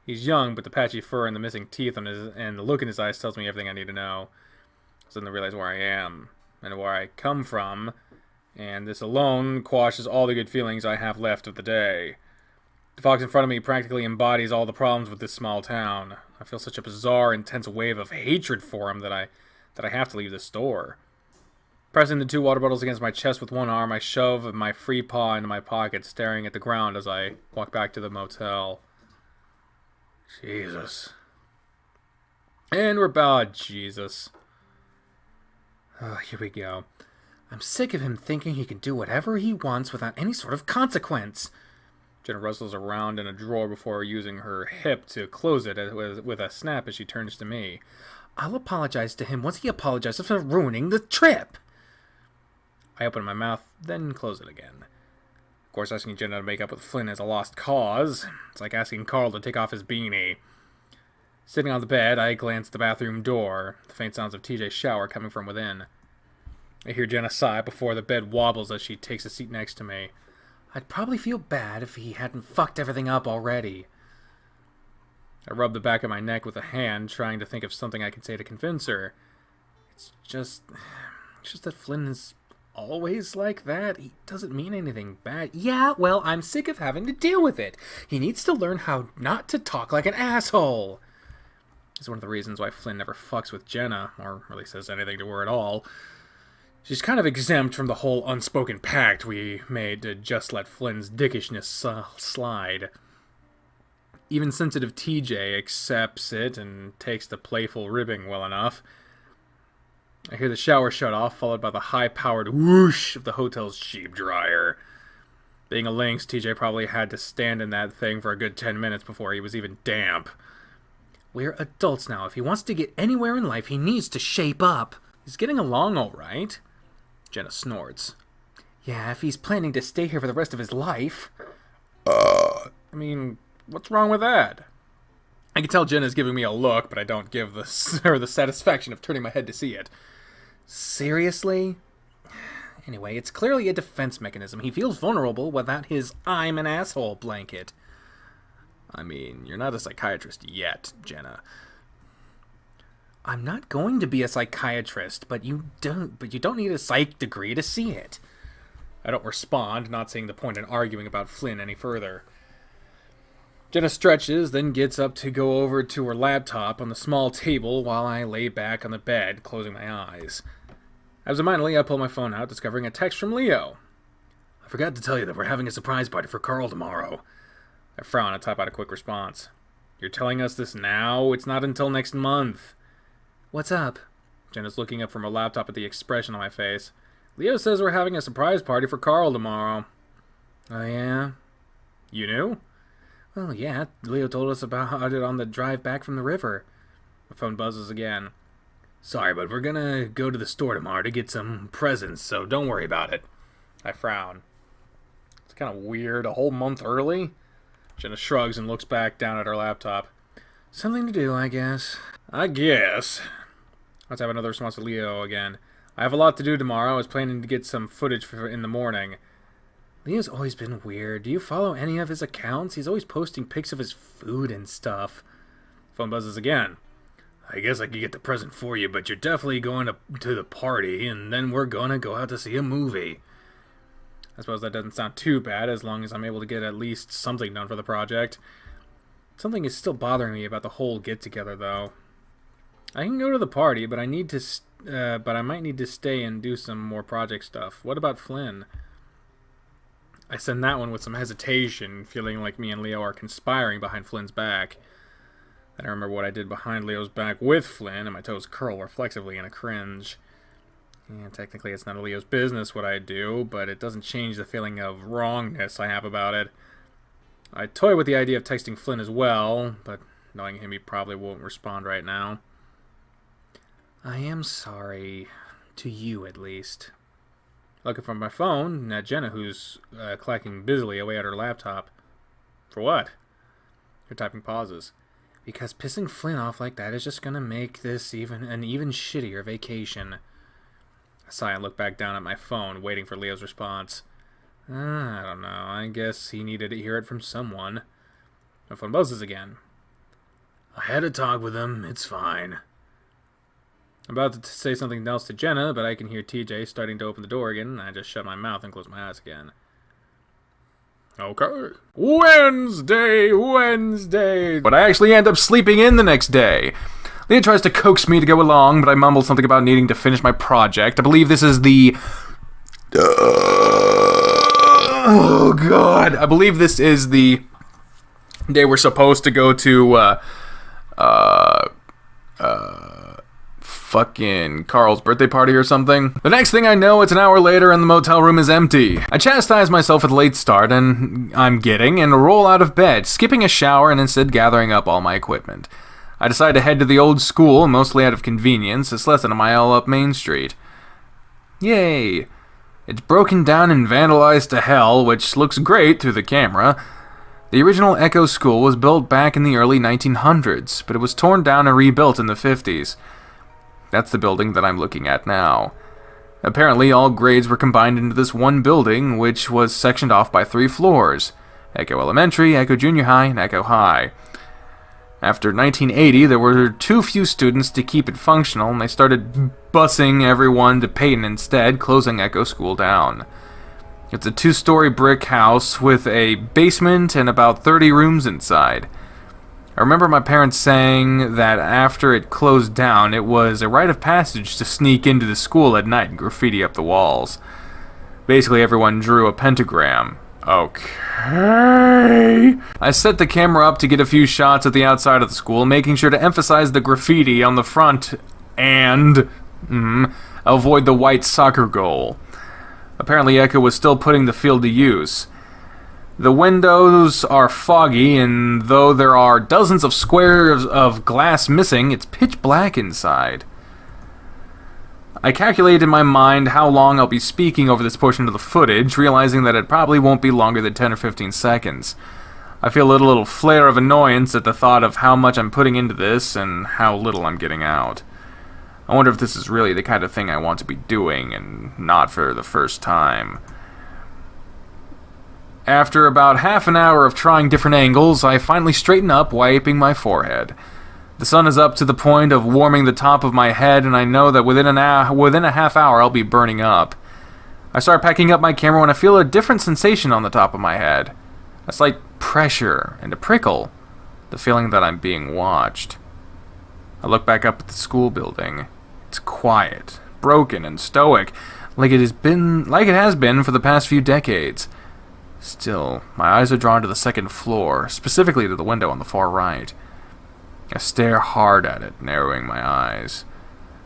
He's young, but the patchy fur and the missing teeth on and the look in his eyes tells me everything I need to know. I suddenly realize where I am, and where I come from, and this alone quashes all the good feelings I have left of the day. The fox in front of me practically embodies all the problems with this small town. I feel such a bizarre, intense wave of hatred for him that I have to leave the store. Pressing the 2 water bottles against my chest with one arm, I shove my free paw into my pocket, staring at the ground as I walk back to the motel. Jesus. And we're about Jesus. Oh, here we go. I'm sick of him thinking he can do whatever he wants without any sort of consequence. Jenna rustles around in a drawer before using her hip to close it with a snap as she turns to me. I'll apologize to him once he apologizes for ruining the trip. I open my mouth, then close it again. Of course, asking Jenna to make up with Flynn is a lost cause. It's like asking Carl to take off his beanie. Sitting on the bed, I glance at the bathroom door, the faint sounds of TJ's shower coming from within. I hear Jenna sigh before the bed wobbles as she takes a seat next to me. I'd probably feel bad if he hadn't fucked everything up already. I rub the back of my neck with a hand, trying to think of something I can say to convince her. It's just that Flynn is always like that. He doesn't mean anything bad. Yeah, well, I'm sick of having to deal with it. He needs to learn how not to talk like an asshole. It's one of the reasons why Flynn never fucks with Jenna, or really says anything to her at all. She's kind of exempt from the whole unspoken pact we made to just let Flynn's dickishness slide. Even sensitive TJ accepts it and takes the playful ribbing well enough. I hear the shower shut off, followed by the high-powered whoosh of the hotel's sheep dryer. Being a lynx, TJ probably had to stand in that thing for a good 10 minutes before he was even damp. We're adults now. If he wants to get anywhere in life, he needs to shape up. He's getting along all right. Jenna snorts. Yeah, if he's planning to stay here for the rest of his life. I mean, what's wrong with that? I can tell Jenna's giving me a look, but I don't give her the satisfaction of turning my head to see it. Seriously? Anyway, it's clearly a defense mechanism. He feels vulnerable without his I'm an asshole blanket. I mean, you're not a psychiatrist yet, Jenna. I'm not going to be a psychiatrist, but you don't need a psych degree to see it. I don't respond, not seeing the point in arguing about Flynn any further. Jenna stretches, then gets up to go over to her laptop on the small table while I lay back on the bed, closing my eyes. Absentmindedly, I pull my phone out, discovering a text from Leo. I forgot to tell you that we're having a surprise party for Carl tomorrow. I frown and type out a quick response. You're telling us this now? It's not until next month. What's up? Jenna's looking up from her laptop at the expression on my face. Leo says we're having a surprise party for Carl tomorrow. Oh, yeah? You knew? Well, yeah. Leo told us about it on the drive back from the river. My phone buzzes again. Sorry, but we're gonna go to the store tomorrow to get some presents, so don't worry about it. I frown. It's kind of weird. A whole month early? Jenna shrugs and looks back down at her laptop. Something to do, I guess. I guess. Let's have another response to Leo again. I have a lot to do tomorrow. I was planning to get some footage in the morning. Leo's always been weird. Do you follow any of his accounts? He's always posting pics of his food and stuff. Phone buzzes again. I guess I could get the present for you, but you're definitely going to the party, and then we're gonna go out to see a movie. I suppose that doesn't sound too bad, as long as I'm able to get at least something done for the project. Something is still bothering me about the whole get-together, though. I can go to the party, but I might need to stay and do some more project stuff. What about Flynn? I send that one with some hesitation, feeling like me and Leo are conspiring behind Flynn's back. Then I remember what I did behind Leo's back with Flynn, and my toes curl reflexively in a cringe. Yeah, technically it's none of Leo's business what I do, but it doesn't change the feeling of wrongness I have about it. I toy with the idea of texting Flynn as well, but knowing him, he probably won't respond right now. I am sorry. To you, at least. Looking from my phone at Jenna, who's clacking busily away at her laptop. For what? Her typing pauses. Because pissing Flynn off like that is just gonna make this an even shittier vacation. I sigh and look back down at my phone, waiting for Leo's response. I don't know. I guess he needed to hear it from someone. My phone buzzes again. I had a talk with him. It's fine. I'm about to say something else to Jenna, but I can hear TJ starting to open the door again, and I just shut my mouth and close my eyes again. Okay. Wednesday. But I actually end up sleeping in the next day. Leah tries to coax me to go along, but I mumble something about needing to finish my project. I believe this is the... oh, God. I believe this is the day we're supposed to go to, fucking Carl's birthday party or something. The next thing I know, it's an hour later and the motel room is empty. I chastise myself for the late start and roll out of bed, skipping a shower and instead gathering up all my equipment. I decide to head to the old school, mostly out of convenience. It's less than a mile up Main Street. Yay! It's broken down and vandalized to hell, which looks great through the camera. The original Echo School was built back in the early 1900s, but it was torn down and rebuilt in the 50s. That's the building that I'm looking at now. Apparently, all grades were combined into this one building, which was sectioned off by 3 floors. Echo Elementary, Echo Junior High, and Echo High. After 1980, there were too few students to keep it functional, and they started busing everyone to Peyton instead, closing Echo School down. It's a 2-story brick house with a basement and about 30 rooms inside. I remember my parents saying that after it closed down, it was a rite of passage to sneak into the school at night and graffiti up the walls. Basically, everyone drew a pentagram. Okay. I set the camera up to get a few shots at the outside of the school, making sure to emphasize the graffiti on the front and avoid the white soccer goal. Apparently, Echo was still putting the field to use. The windows are foggy, and though there are dozens of squares of glass missing, it's pitch black inside. I calculate in my mind how long I'll be speaking over this portion of the footage, realizing that it probably won't be longer than 10 or 15 seconds. I feel a little flare of annoyance at the thought of how much I'm putting into this and how little I'm getting out. I wonder if this is really the kind of thing I want to be doing, and not for the first time. After about half an hour of trying different angles, I finally straighten up, wiping my forehead. The sun is up to the point of warming the top of my head, and I know that within a half hour I'll be burning up. I start packing up my camera when I feel a different sensation on the top of my head. A slight pressure and a prickle. The feeling that I'm being watched. I look back up at the school building. It's quiet, broken, and stoic, like it has been for the past few decades. Still, my eyes are drawn to the second floor, specifically to the window on the far right. I stare hard at it, narrowing my eyes.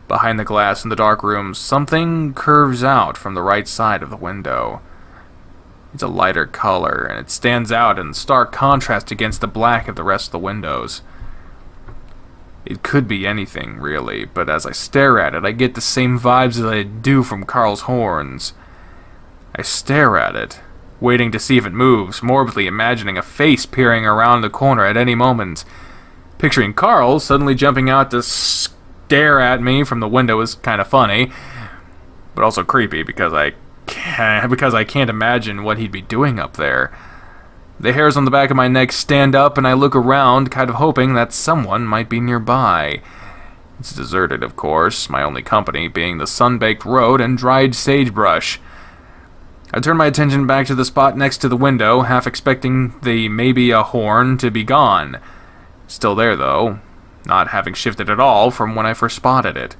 Behind the glass in the dark room, something curves out from the right side of the window. It's a lighter color, and it stands out in stark contrast against the black of the rest of the windows. It could be anything, really, but as I stare at it, I get the same vibes as I do from Carl's horns. I stare at it, waiting to see if it moves, morbidly imagining a face peering around the corner at any moment. Picturing Carl suddenly jumping out to stare at me from the window is kind of funny, but also creepy because I can't imagine what he'd be doing up there. The hairs on the back of my neck stand up, and I look around, kind of hoping that someone might be nearby. It's deserted, of course, my only company being the sun-baked road and dried sagebrush. I turn my attention back to the spot next to the window, half expecting the maybe a horn to be gone. Still there, though, not having shifted at all from when I first spotted it.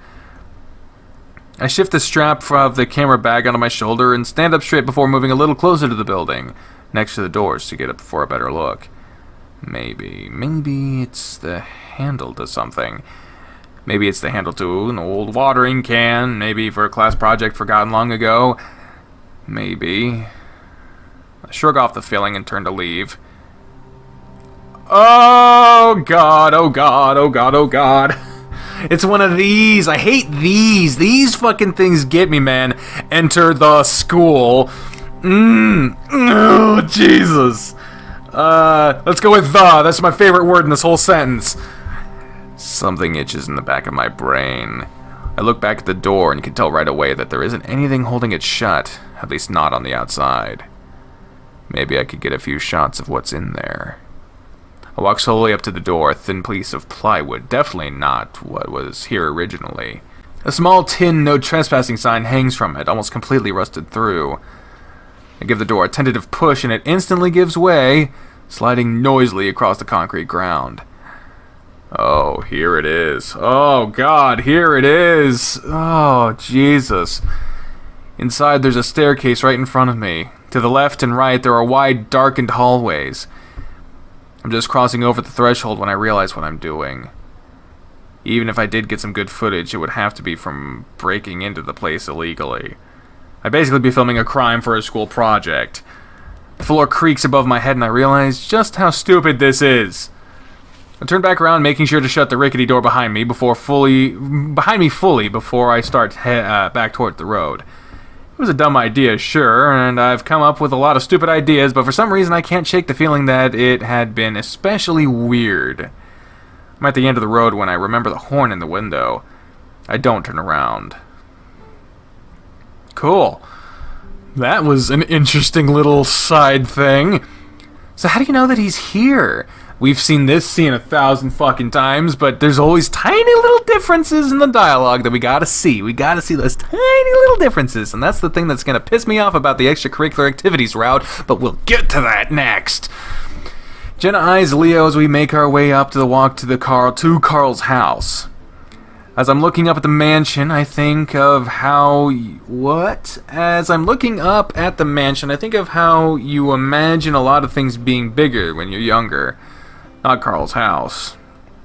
I shift the strap of the camera bag onto my shoulder and stand up straight before moving a little closer to the building, next to the doors to get up for a better look. Maybe it's the handle to something. Maybe it's the handle to an old watering can, maybe for a class project forgotten long ago. Maybe. I shrug off the feeling and turn to leave. Oh God, oh God, oh God, oh God. It's one of these. I hate these. These fucking things get me, man. Enter the school. Oh, Jesus. Let's go with the. That's my favorite word in this whole sentence. Something itches in the back of my brain. I look back at the door and you can tell right away that there isn't anything holding it shut, at least not on the outside. Maybe I could get a few shots of what's in there. I walk slowly up to the door, a thin piece of plywood, definitely not what was here originally. A small tin "No Trespassing" sign hangs from it, almost completely rusted through. I give the door a tentative push and it instantly gives way, sliding noisily across the concrete ground. Oh, here it is. Oh, God, here it is. Oh, Jesus. Inside, there's a staircase right in front of me. To the left and right, there are wide, darkened hallways. I'm just crossing over the threshold when I realize what I'm doing. Even if I did get some good footage, it would have to be from breaking into the place illegally. I'd basically be filming a crime for a school project. The floor creaks above my head and I realize just how stupid this is. I turn back around, making sure to shut the rickety door behind me fully before I start back toward the road. It was a dumb idea, sure, and I've come up with a lot of stupid ideas, but for some reason I can't shake the feeling that it had been especially weird. I'm at the end of the road when I remember the horn in the window. I don't turn around. Cool. That was an interesting little side thing. So how do you know that he's here? We've seen this scene 1,000 fucking times, but there's always tiny little differences in the dialogue that we gotta see. We gotta see those tiny little differences, and that's the thing that's gonna piss me off about the extracurricular activities route, but we'll get to that next. Jenna eyes Leo as we make our way up to the walk to Carl's house. As I'm looking up at the mansion, I think of how... As I'm looking up at the mansion, I think of how you imagine a lot of things being bigger when you're younger. Not Carl's house.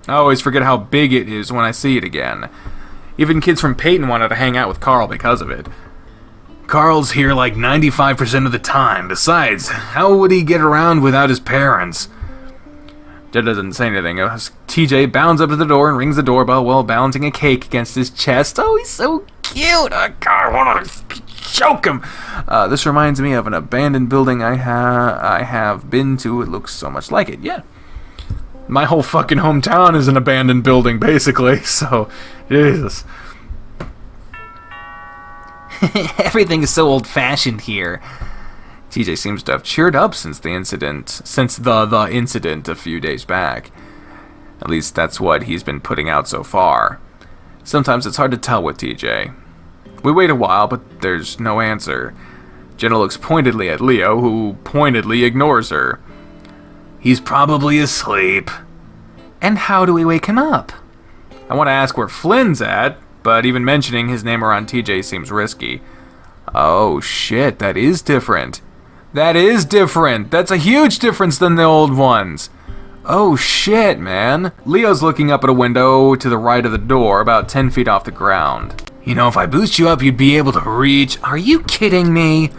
I always forget how big it is when I see it again. Even kids from Peyton wanted to hang out with Carl because of it. Carl's here like 95% of the time. Besides, how would he get around without his parents? Jed doesn't say anything. TJ bounds up to the door and rings the doorbell while balancing a cake against his chest. Oh, he's so cute. Oh, God, I want to choke him. This reminds me of an abandoned building I have been to. It looks so much like it. Yeah. My whole fucking hometown is an abandoned building, basically. So, Jesus. Everything is so old-fashioned here. TJ seems to have cheered up since the incident a few days back. At least that's what he's been putting out so far. Sometimes it's hard to tell with TJ. We wait a while, but there's no answer. Jenna looks pointedly at Leo, who pointedly ignores her. He's probably asleep. And how do we wake him up? I want to ask where Flynn's at, but even mentioning his name around TJ seems risky. Oh shit, that is different. That is different. That's a huge difference than the old ones. Oh shit, man. Leo's looking up at a window to the right of the door, about 10 feet off the ground. You know, if I boost you up, you'd be able to reach... Are you kidding me?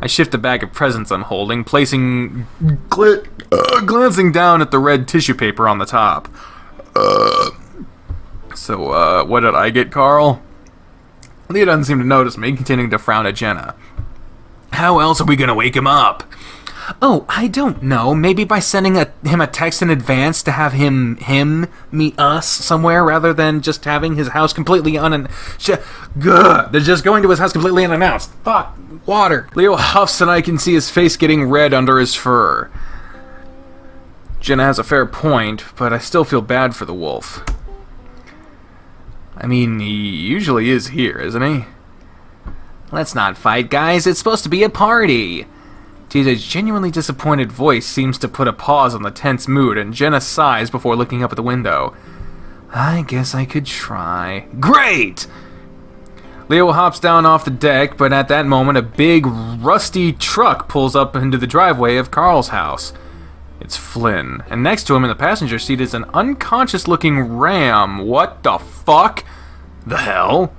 I shift the bag of presents I'm holding, glancing down at the red tissue paper on the top. So, what did I get, Carl? Leo doesn't seem to notice me, continuing to frown at Jenna. How else are we gonna wake him up? Oh, I don't know. Maybe by sending him a text in advance to have him meet us somewhere rather than just having his house completely They're just going to his house completely unannounced. Fuck. Water. Leo huffs and I can see his face getting red under his fur. Jenna has a fair point, but I still feel bad for the wolf. I mean, he usually is here, isn't he? Let's not fight, guys. It's supposed to be a party. TJ's genuinely disappointed voice seems to put a pause on the tense mood, and Jenna sighs before looking up at the window. I guess I could try. Great! Leo hops down off the deck, but at that moment, a big, rusty truck pulls up into the driveway of Carl's house. It's Flynn, and next to him in the passenger seat is an unconscious-looking ram. What the fuck? The hell?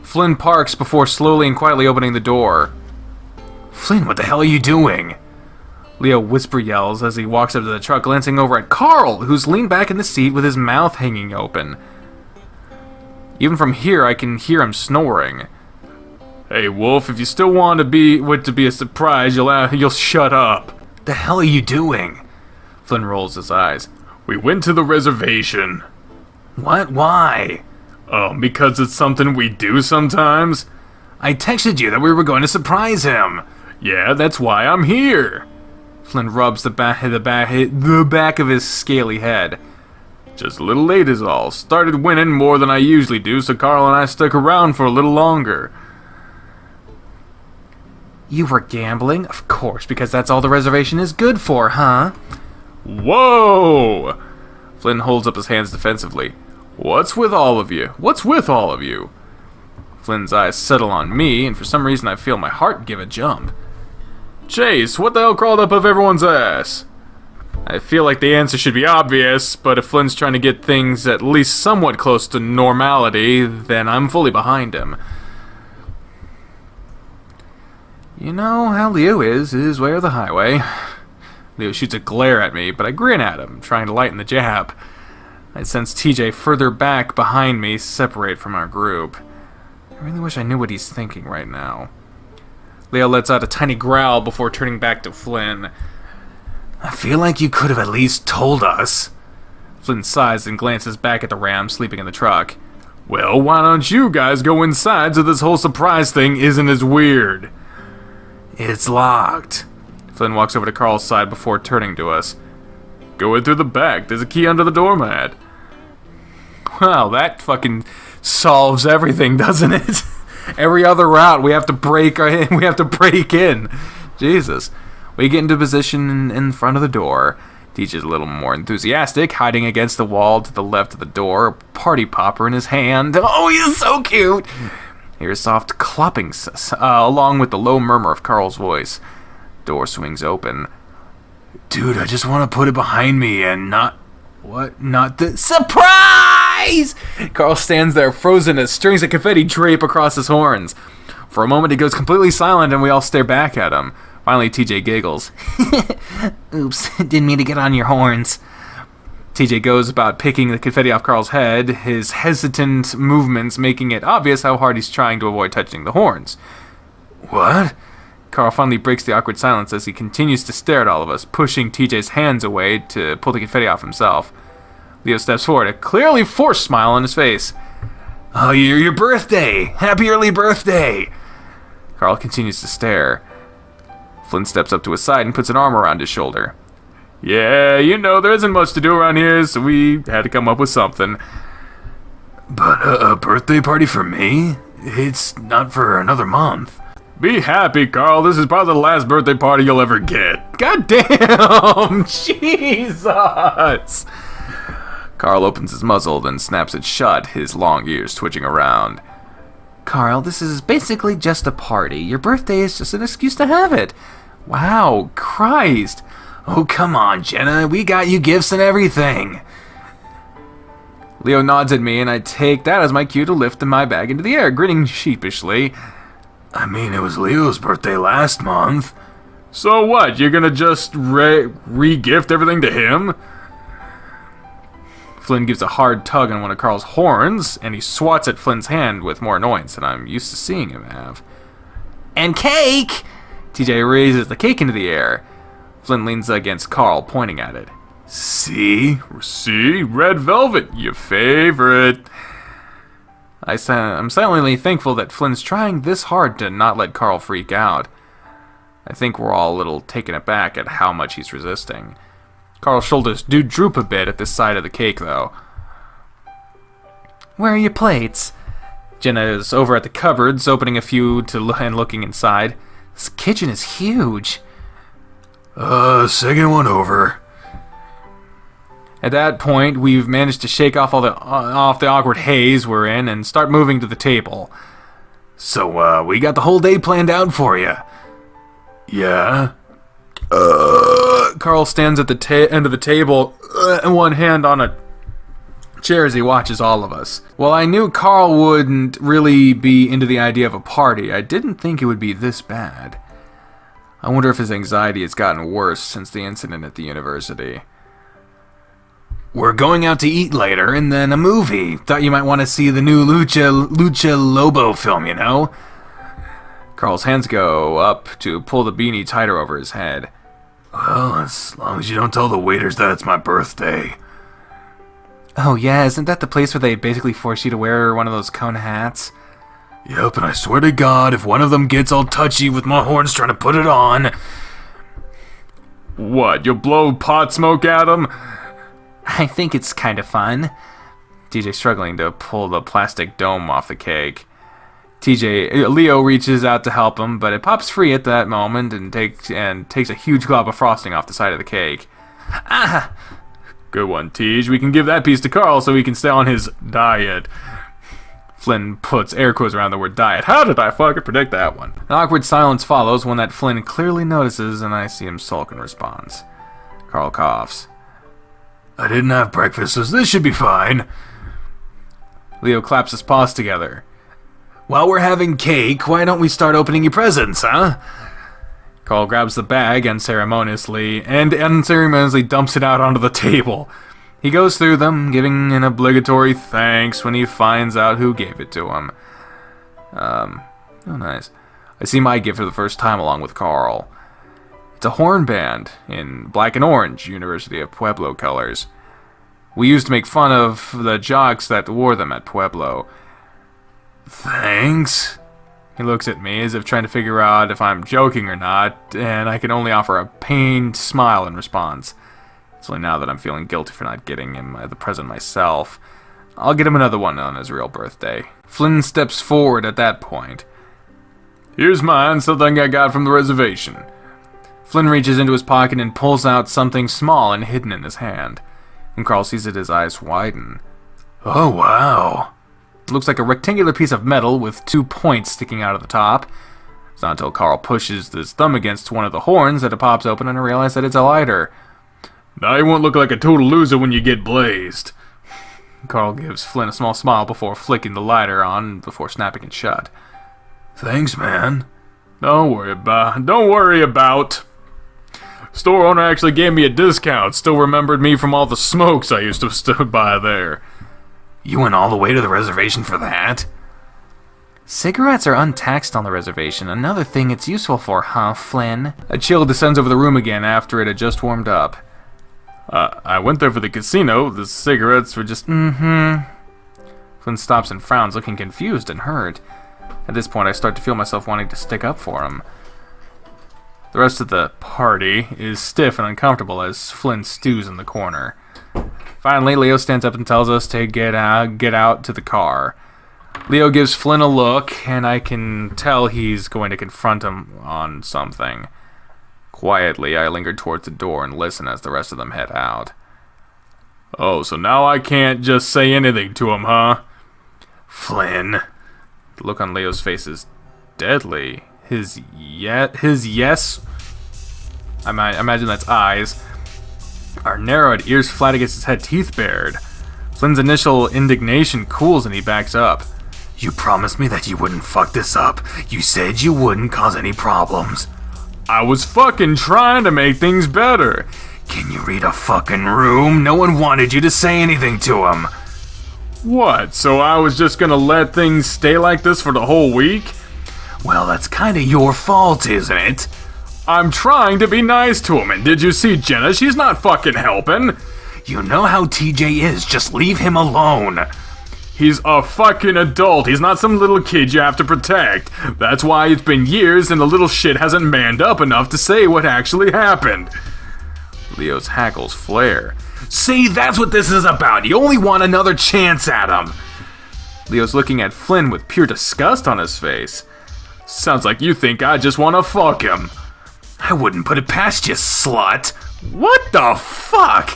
Flynn parks before slowly and quietly opening the door. Flynn, what the hell are you doing? Leo whisper yells as he walks up to the truck, glancing over at Carl, who's leaned back in the seat with his mouth hanging open. Even from here, I can hear him snoring. Hey, Wolf, if you still want to be a surprise, you'll shut up. The hell are you doing? Flynn rolls his eyes. We went to the reservation. What? Why? Because it's something we do sometimes. I texted you that we were going to surprise him. Yeah, that's why I'm here. Flynn rubs the back of his scaly head. Just a little late is all. Started winning more than I usually do, so Carl and I stuck around for a little longer. You were gambling? Of course, because that's all the reservation is good for, huh? Whoa! Flynn holds up his hands defensively. What's with all of you? What's with all of you? Flynn's eyes settle on me, and for some reason I feel my heart give a jump. Chase, what the hell crawled up everyone's ass? I feel like the answer should be obvious, but if Flynn's trying to get things at least somewhat close to normality, then I'm fully behind him. You know how Leo is his way or the highway. Leo shoots a glare at me, but I grin at him, trying to lighten the jab. I sense TJ further back behind me, separate from our group. I really wish I knew what he's thinking right now. Leo lets out a tiny growl before turning back to Flynn. I feel like you could have at least told us. Flynn sighs and glances back at the ram sleeping in the truck. Well, why don't you guys go inside so this whole surprise thing isn't as weird? It's locked. Flynn walks over to Carl's side before turning to us. Go in through the back. There's a key under the doormat. Well, that fucking solves everything, doesn't it? Every other route we have to break in. Jesus. We get into position in front of the door. TJ's a little more enthusiastic, hiding against the wall to the left of the door, a party popper in his hand. Oh, he's so cute! Here's soft clopping, along with the low murmur of Carl's voice. Door swings open. Dude, I just want to put it behind me and not... What? Not the... Surprise! Carl stands there, frozen as strings of confetti drape across his horns. For a moment, he goes completely silent, and we all stare back at him. Finally, TJ giggles. Oops, didn't mean to get on your horns. TJ goes about picking the confetti off Carl's head, his hesitant movements making it obvious how hard he's trying to avoid touching the horns. What? Carl finally breaks the awkward silence as he continues to stare at all of us, pushing TJ's hands away to pull the confetti off himself. Leo steps forward, a clearly forced smile on his face. Oh, your birthday! Happy early birthday! Carl continues to stare. Flynn steps up to his side and puts an arm around his shoulder. Yeah, you know, there isn't much to do around here, so we had to come up with something. But a birthday party for me? It's not for another month. Be happy, Carl. This is probably the last birthday party you'll ever get. God damn! Jesus! Carl opens his muzzle, then snaps it shut, his long ears twitching around. Carl, this is basically just a party. Your birthday is just an excuse to have it. Wow, Christ. Oh, come on, Jenna. We got you gifts and everything. Leo nods at me, and I take that as my cue to lift my bag into the air, grinning sheepishly. I mean, it was Leo's birthday last month. So what? You're gonna just re-gift everything to him? Flynn gives a hard tug on one of Carl's horns, and he swats at Flynn's hand with more annoyance than I'm used to seeing him have. And cake! TJ raises the cake into the air. Flynn leans against Carl, pointing at it. See? Red velvet, your favorite. I'm silently thankful that Flynn's trying this hard to not let Carl freak out. I think we're all a little taken aback at how much he's resisting. Carl's shoulders do droop a bit at the side of the cake, though. Where are your plates? Jenna is over at the cupboards, opening a few and looking inside. This kitchen is huge. Second one over. At that point, we've managed to shake off the awkward haze we're in and start moving to the table. So, we got the whole day planned out for you. Yeah? Carl stands at the end of the table, one hand on a chair as he watches all of us. While I knew Carl wouldn't really be into the idea of a party, I didn't think it would be this bad. I wonder if his anxiety has gotten worse since the incident at the university. We're going out to eat later, and then a movie. Thought you might want to see the new Lucha Lobo film, you know? Carl's hands go up to pull the beanie tighter over his head. Well, as long as you don't tell the waiters that it's my birthday. Oh yeah, isn't that the place where they basically force you to wear one of those cone hats? Yep, and I swear to God, if one of them gets all touchy with my horns trying to put it on... What, you'll blow pot smoke at them? I think it's kind of fun. TJ struggling to pull the plastic dome off the cake. Leo reaches out to help him, but it pops free at that moment and takes a huge glob of frosting off the side of the cake. Ah! Good one, Tej. We can give that piece to Carl so he can stay on his diet. Flynn puts air quotes around the word diet. How did I fucking predict that one? An awkward silence follows, one that Flynn clearly notices, and I see him sulk in response. Carl coughs. I didn't have breakfast, so this should be fine. Leo claps his paws together. While we're having cake, why don't we start opening your presents, huh? Carl grabs the bag unceremoniously dumps it out onto the table. He goes through them, giving an obligatory thanks when he finds out who gave it to him. Oh, nice. I see my gift for the first time along with Carl. It's a horn band in black and orange, University of Pueblo colors. We used to make fun of the jocks that wore them at Pueblo. Thanks. He looks at me as if trying to figure out if I'm joking or not, and I can only offer a pained smile in response. It's only now that I'm feeling guilty for not getting him the present myself. I'll get him another one on his real birthday. Flynn steps forward at that point. Here's mine, something I got from the reservation. Flynn reaches into his pocket and pulls out something small and hidden in his hand. When Carl sees it, his eyes widen. Oh, wow. It looks like a rectangular piece of metal with 2 points sticking out of the top. It's not until Carl pushes his thumb against one of the horns that it pops open and I realize that it's a lighter. Now you won't look like a total loser when you get blazed. Carl gives Flynn a small smile before flicking the lighter on before snapping it shut. Thanks, man. Don't worry about. Store owner actually gave me a discount. Still remembered me from all the smokes I used to stood by there. You went all the way to the reservation for that? Cigarettes are untaxed on the reservation. Another thing it's useful for, huh, Flynn? A chill descends over the room again after it had just warmed up. I went there for the casino. The cigarettes were just... Flynn stops and frowns, looking confused and hurt. At this point, I start to feel myself wanting to stick up for him. The rest of the party is stiff and uncomfortable as Flynn stews in the corner. Finally, Leo stands up and tells us to get out to the car. Leo gives Flynn a look, and I can tell he's going to confront him on something. Quietly, I linger towards the door and listen as the rest of them head out. Oh, so now I can't just say anything to him, huh? Flynn. The look on Leo's face is deadly. His yes, I imagine that's eyes, are narrowed, ears flat against his head, teeth bared. Flynn's initial indignation cools and he backs up. You promised me that you wouldn't fuck this up. You said you wouldn't cause any problems. I was fucking trying to make things better. Can you read a fucking room? No one wanted you to say anything to him. What, so I was just gonna let things stay like this for the whole week? Well, that's kinda your fault, isn't it? I'm trying to be nice to him, and did you see Jenna? She's not fucking helping. You know how TJ is, just leave him alone. He's a fucking adult. He's not some little kid you have to protect. That's why it's been years and the little shit hasn't manned up enough to say what actually happened. Leo's hackles flare. See, that's what this is about. You only want another chance at him. Leo's looking at Flynn with pure disgust on his face. Sounds like you think I just want to fuck him. I wouldn't put it past you, slut. What the fuck?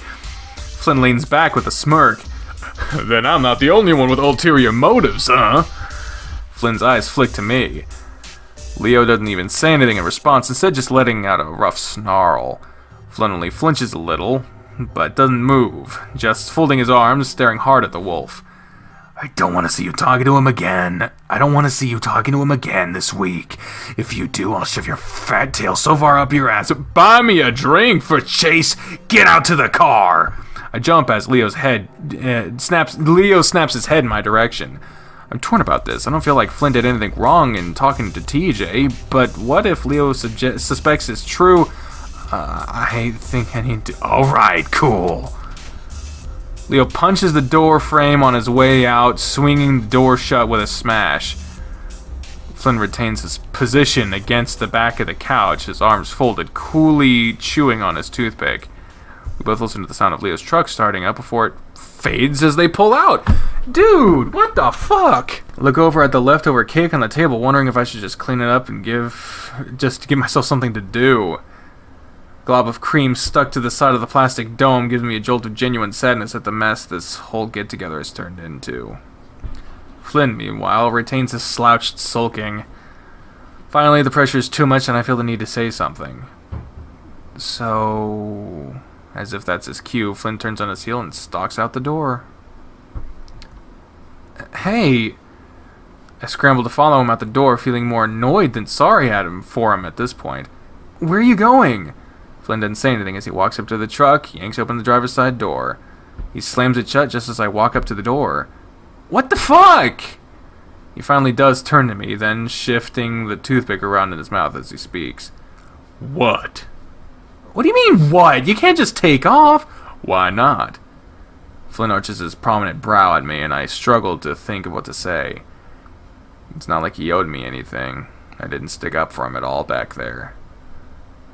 Flynn leans back with a smirk. Then I'm not the only one with ulterior motives, huh? Flynn's eyes flick to me. Leo doesn't even say anything in response, instead just letting out a rough snarl. Flynn only flinches a little, but doesn't move, just folding his arms, staring hard at the wolf. I don't want to see you talking to him again. I don't want to see you talking to him again this week. If you do, I'll shove your fat tail so far up your ass. Buy me a drink for Chase. Get out to the car. I jump as Leo snaps his head in my direction. I'm torn about this. I don't feel like Flynn did anything wrong in talking to TJ, but what if Leo suspects it's true? I think I need to... Alright, cool. Leo punches the door frame on his way out, swinging the door shut with a smash. Flynn retains his position against the back of the couch, his arms folded, coolly chewing on his toothpick. We both listen to the sound of Leo's truck starting up before it fades as they pull out. Dude, what the fuck? Look over at the leftover cake on the table, wondering if I should just clean it up and give myself something to do. Glob of cream stuck to the side of the plastic dome gives me a jolt of genuine sadness at the mess this whole get-together has turned into. Flynn, meanwhile, retains his slouched sulking. Finally, the pressure is too much and I feel the need to say something. So, as if that's his cue, Flynn turns on his heel and stalks out the door. Hey! I scramble to follow him out the door, feeling more annoyed than sorry for him at this point. Where are you going? Flynn doesn't say anything as he walks up to the truck, yanks open the driver's side door. He slams it shut just as I walk up to the door. What the fuck? He finally does turn to me, then shifting the toothpick around in his mouth as he speaks. What? What do you mean, what? You can't just take off. Why not? Flynn arches his prominent brow at me, and I struggle to think of what to say. It's not like he owed me anything. I didn't stick up for him at all back there.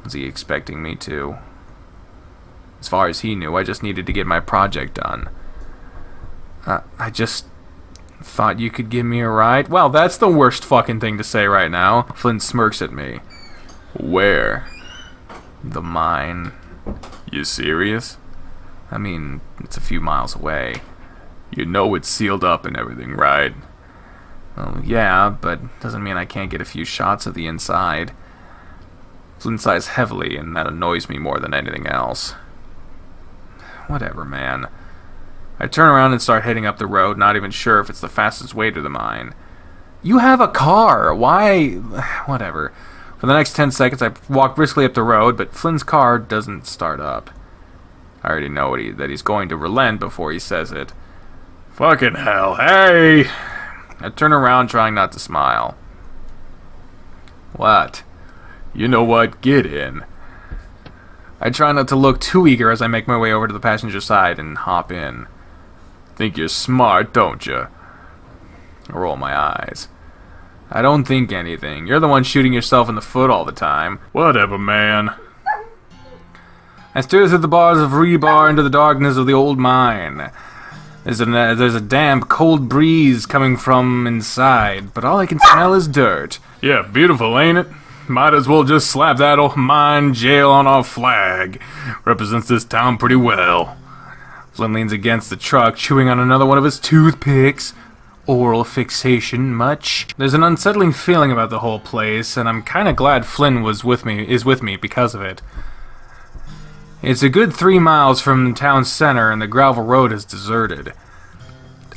Was he expecting me to? As far as he knew, I just needed to get my project done. I just thought you could give me a ride? Well, that's the worst fucking thing to say right now. Flynn smirks at me. Where? The mine. You serious? I mean, it's a few miles away. You know it's sealed up and everything, right? Well, yeah, but doesn't mean I can't get a few shots of the inside. Flynn sighs heavily, and that annoys me more than anything else. Whatever, man. I turn around and start heading up the road, not even sure if it's the fastest way to the mine. You have a car! Why? Whatever. For the next 10 seconds, I walk briskly up the road, but Flynn's car doesn't start up. I already know that he's going to relent before he says it. Fucking hell, hey! I turn around, trying not to smile. What? You know what? Get in. I try not to look too eager as I make my way over to the passenger side and hop in. Think you're smart, don't you? I roll my eyes. I don't think anything. You're the one shooting yourself in the foot all the time. Whatever, man. I stare through the bars of rebar into the darkness of the old mine. There's a damp, cold breeze coming from inside, but all I can smell is dirt. Yeah, beautiful, ain't it? Might as well just slap that old mine jail on our flag. Represents this town pretty well. Flynn leans against the truck, chewing on another one of his toothpicks. Oral fixation, much? There's an unsettling feeling about the whole place, and I'm kinda glad Flynn is with me because of it. It's a good 3 miles from the town center, and the gravel road is deserted.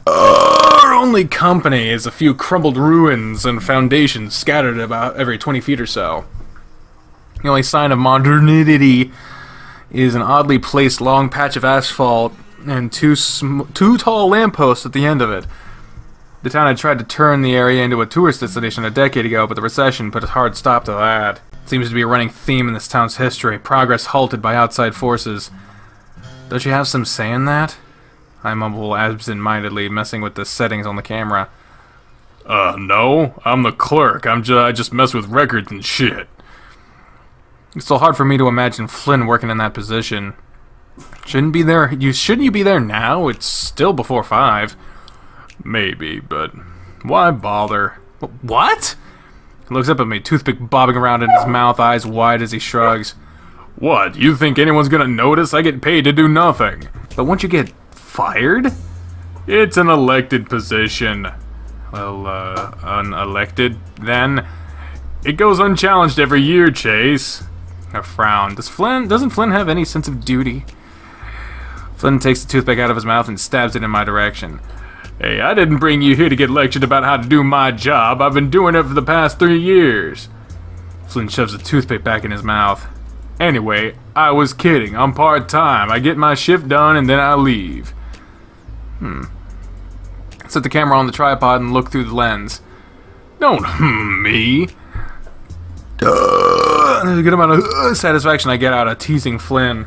Our only company is a few crumbled ruins and foundations scattered about every 20 feet or so. The only sign of modernity is an oddly placed long patch of asphalt and two tall lampposts at the end of it. The town had tried to turn the area into a tourist destination a decade ago, but the recession put a hard stop to that. It seems to be a running theme in this town's history, progress halted by outside forces. Don't you have some say in that? I mumble absent-mindedly, messing with the settings on the camera. No. I'm the clerk. I just mess with records and shit. It's so hard for me to imagine Flynn working in that position. Shouldn't you be there now? It's still before 5. Maybe, but why bother? What? He looks up at me, toothpick bobbing around in his mouth, eyes wide as he shrugs. What? You think anyone's gonna notice? I get paid to do nothing. But won't you get fired? It's an elected position. Well, unelected, then? It goes unchallenged every year, Chase. A frown. Doesn't Flynn have any sense of duty? Flynn takes the toothpick out of his mouth and stabs it in my direction. Hey, I didn't bring you here to get lectured about how to do my job. I've been doing it for the past 3 years. Flynn shoves the toothpick back in his mouth. Anyway, I was kidding. I'm part-time. I get my shift done and then I leave. I set the camera on the tripod and look through the lens. Don't me. There's a good amount of satisfaction I get out of teasing Flynn.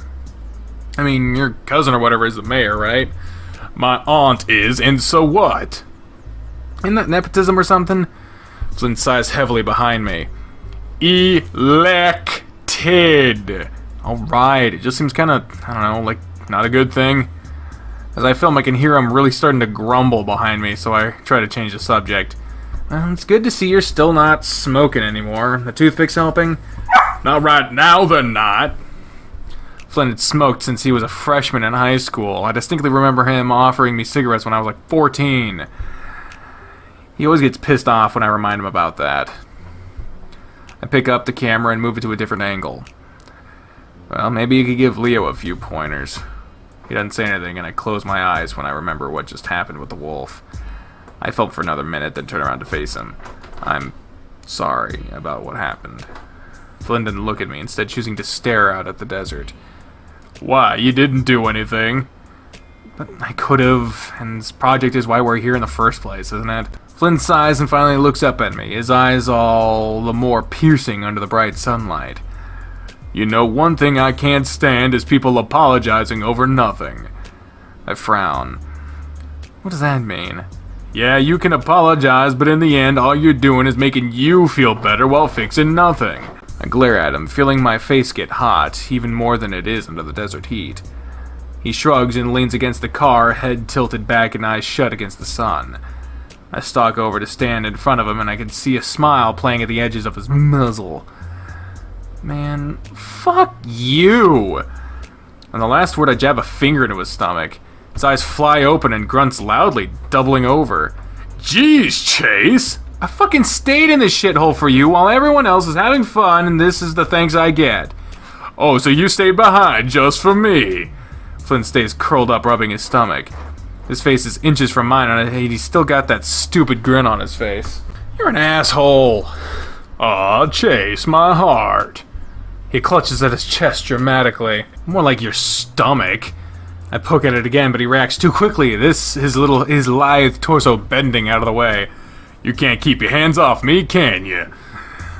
I mean, your cousin or whatever is the mayor, right? My aunt is, and so what? Isn't that nepotism or something? Flynn sighs heavily behind me. Elected. Alright, it just seems kind of, I don't know, like, not a good thing. As I film, I can hear him really starting to grumble behind me, so I try to change the subject. It's good to see you're still not smoking anymore. The toothpick's helping? Not right now, they're not. Flynn had smoked since he was a freshman in high school. I distinctly remember him offering me cigarettes when I was like 14. He always gets pissed off when I remind him about that. I pick up the camera and move it to a different angle. Well, maybe you could give Leo a few pointers. He doesn't say anything, and I close my eyes when I remember what just happened with the wolf. I film for another minute, then turn around to face him. I'm sorry about what happened. Flynn didn't look at me, instead choosing to stare out at the desert. Why? You didn't do anything. But I could have, and this project is why we're here in the first place, isn't it? Flynn sighs and finally looks up at me, his eyes all the more piercing under the bright sunlight. You know, one thing I can't stand is people apologizing over nothing. I frown. What does that mean? Yeah, you can apologize, but in the end, all you're doing is making you feel better while fixing nothing. I glare at him, feeling my face get hot, even more than it is under the desert heat. He shrugs and leans against the car, head tilted back and eyes shut against the sun. I stalk over to stand in front of him, and I can see a smile playing at the edges of his muzzle. Man, fuck you! On the last word, I jab a finger into his stomach. His eyes fly open and grunts loudly, doubling over. Jeez, Chase! I fucking stayed in this shithole for you while everyone else is having fun, and this is the thanks I get. Oh, so you stayed behind just for me. Flynn stays curled up, rubbing his stomach. His face is inches from mine, and he's still got that stupid grin on his face. You're an asshole. Aw, Chase, my heart. He clutches at his chest dramatically. More like your stomach. I poke at it again, but he reacts too quickly. His lithe torso bending out of the way. You can't keep your hands off me, can you?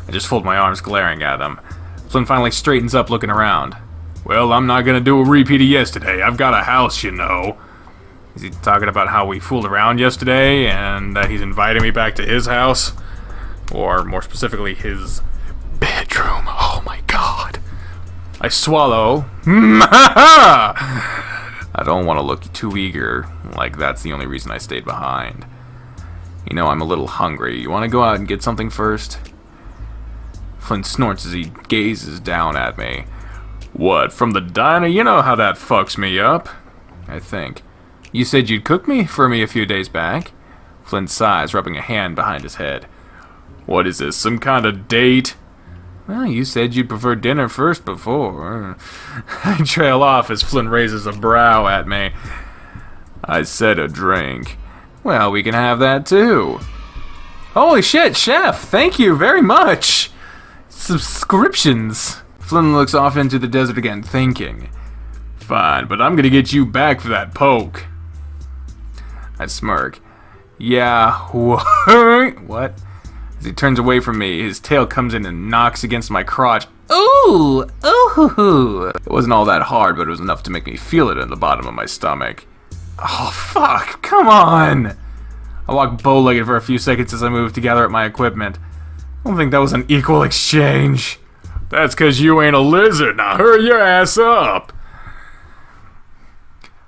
I just fold my arms, glaring at him. Flynn finally straightens up, looking around. Well, I'm not gonna do a repeat of yesterday. I've got a house, you know. Is he talking about how we fooled around yesterday, and that he's inviting me back to his house? Or, more specifically, his bedroom. Oh my god. I swallow. I don't want to look too eager, like that's the only reason I stayed behind. You know, I'm a little hungry. You want to go out and get something first? Flynn snorts as he gazes down at me. What, from the diner? You know how that fucks me up. I think. You said you'd cook me for me a few days back. Flynn sighs, rubbing a hand behind his head. What is this, some kind of date? Well, you said you'd prefer dinner first before. I trail off as Flynn raises a brow at me. I said a drink. Well, we can have that too. Holy shit, chef! Thank you very much! Subscriptions. Flynn looks off into the desert again, thinking. Fine, but I'm gonna get you back for that poke. I smirk. Yeah, what? As he turns away from me, his tail comes in and knocks against my crotch. Ooh! Ooh! It wasn't all that hard, but it was enough to make me feel it in the bottom of my stomach. Oh, fuck! Come on! I walk bow-legged for a few seconds as I move to gather up my equipment. I don't think that was an equal exchange. That's 'cause you ain't a lizard. Now hurry your ass up!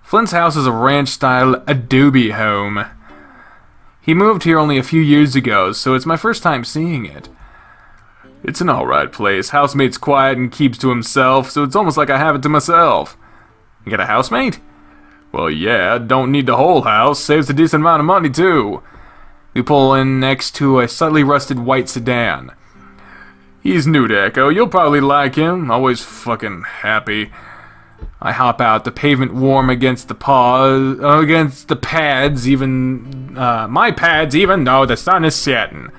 Flynn's house is a ranch-style adobe home. He moved here only a few years ago, so it's my first time seeing it. It's an alright place. Housemate's quiet and keeps to himself, so it's almost like I have it to myself. You got a housemate? Well, yeah, don't need the whole house. Saves a decent amount of money, too. We pull in next to a slightly rusted white sedan. He's new to Echo. You'll probably like him. Always fucking happy. I hop out, the pavement warm against the pads, even, my pads, even though the sun is setting.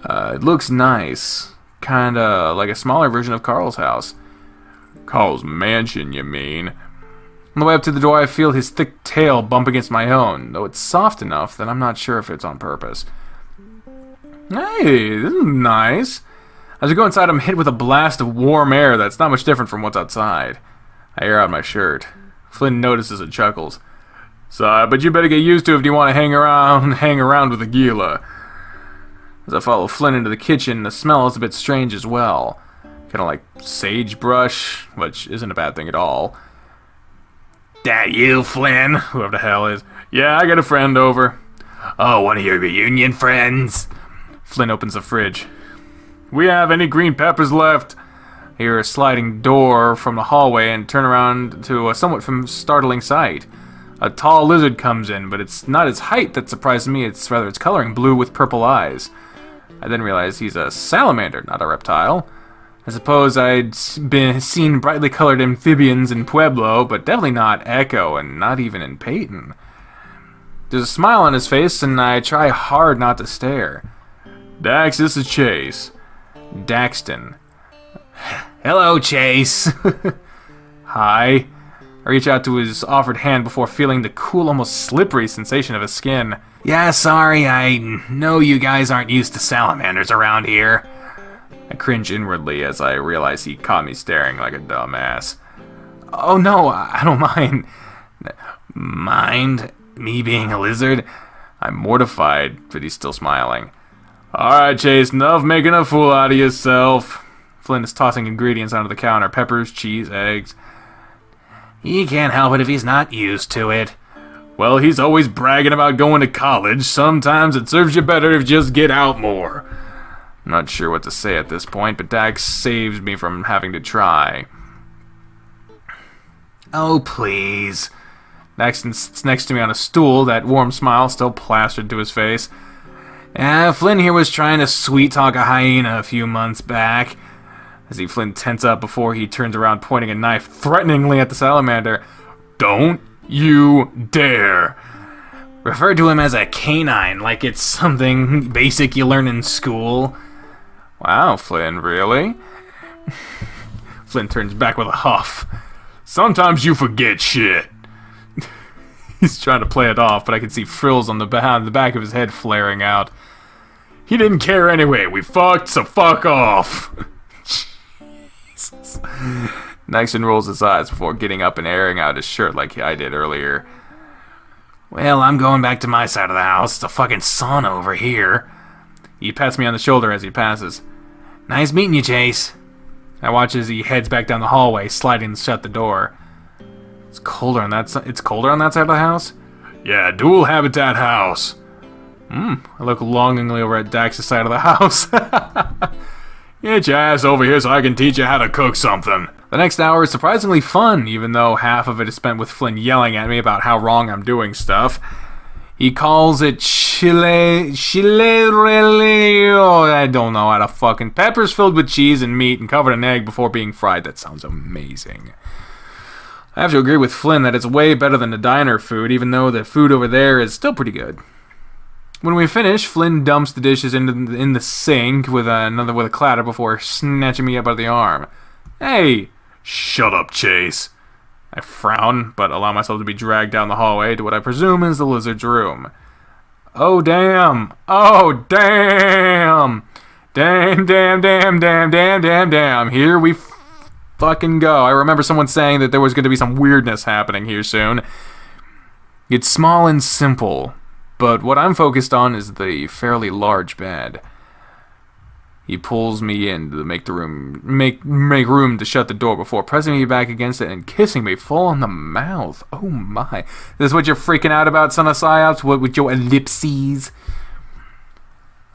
It looks nice. Kinda like a smaller version of Carl's house. Carl's mansion, you mean? On the way up to the door, I feel his thick tail bump against my own, though it's soft enough that I'm not sure if it's on purpose. Hey, this is nice. As I go inside, I'm hit with a blast of warm air that's not much different from what's outside. I air out my shirt. Flynn notices and chuckles. So, but you better get used to it if you want to hang around with the Gila. As I follow Flynn into the kitchen, the smell is a bit strange as well. kind of like sagebrush, which isn't a bad thing at all. That you, Flynn? Whoever the hell is. Yeah, I got a friend over. Oh, one of your reunion friends? Flynn opens the fridge. We have any green peppers left? I hear a sliding door from the hallway and turn around to a somewhat startling sight. A tall lizard comes in, but it's not its height that surprises me, it's rather its coloring, blue with purple eyes. I then realize he's a salamander, not a reptile. I suppose I'd been seen brightly colored amphibians in Pueblo, but definitely not Echo, and not even in Peyton. There's a smile on his face, and I try hard not to stare. Dax, this is Chase. Daxton. Hello, Chase. Hi. I reach out to his offered hand before feeling the cool, almost slippery sensation of his skin. Yeah, sorry, I know you guys aren't used to salamanders around here. I cringe inwardly as I realize he caught me staring like a dumbass. Oh no, I don't mind. Mind? Me being a lizard? I'm mortified, but he's still smiling. Alright, Chase, enough making a fool out of yourself. Flynn is tossing ingredients onto the counter. Peppers, cheese, eggs. He can't help it if he's not used to it. Well, he's always bragging about going to college. Sometimes it serves you better if you just get out more. I'm not sure what to say at this point, but Dax saves me from having to try. Oh, please. Daxton sits next to me on a stool, that warm smile still plastered to his face. Flynn here was trying to sweet-talk a hyena a few months back. I see Flynn tense up before he turns around pointing a knife threateningly at the salamander. Don't you dare! Refer to him as a canine, like it's something basic you learn in school. Wow, Flynn, really? Flynn turns back with a huff. Sometimes you forget shit. He's trying to play it off, but I can see frills on the back of his head flaring out. He didn't care anyway. We fucked, so fuck off. Jesus. Nixon rolls his eyes before getting up and airing out his shirt like I did earlier. Well, I'm going back to my side of the house. It's a fucking sauna over here. He pats me on the shoulder as he passes. Nice meeting you, Chase. I watch as he heads back down the hallway, sliding shut the door. It's colder on that side of the house? Yeah, dual habitat house. I look longingly over at Dax's side of the house. Get your ass over here so I can teach you how to cook something. The next hour is surprisingly fun, even though half of it is spent with Flynn yelling at me about how wrong I'm doing stuff. He calls it chile, I don't know how to fucking... Peppers filled with cheese and meat and covered in egg before being fried. That sounds amazing. I have to agree with Flynn that it's way better than the diner food, even though the food over there is still pretty good. When we finish, Flynn dumps the dishes in the sink with a clatter before snatching me up by the arm. Hey! Shut up, Chase. I frown, but allow myself to be dragged down the hallway to what I presume is the lizard's room. Oh, damn! Oh, damn! Damn. Here we fucking go. I remember someone saying that there was going to be some weirdness happening here soon. It's small and simple, but what I'm focused on is the fairly large bed. He pulls me in to make room to shut the door before pressing me back against it and kissing me full on the mouth. Oh my. This is what you're freaking out about, son of Psyops? What with your ellipses?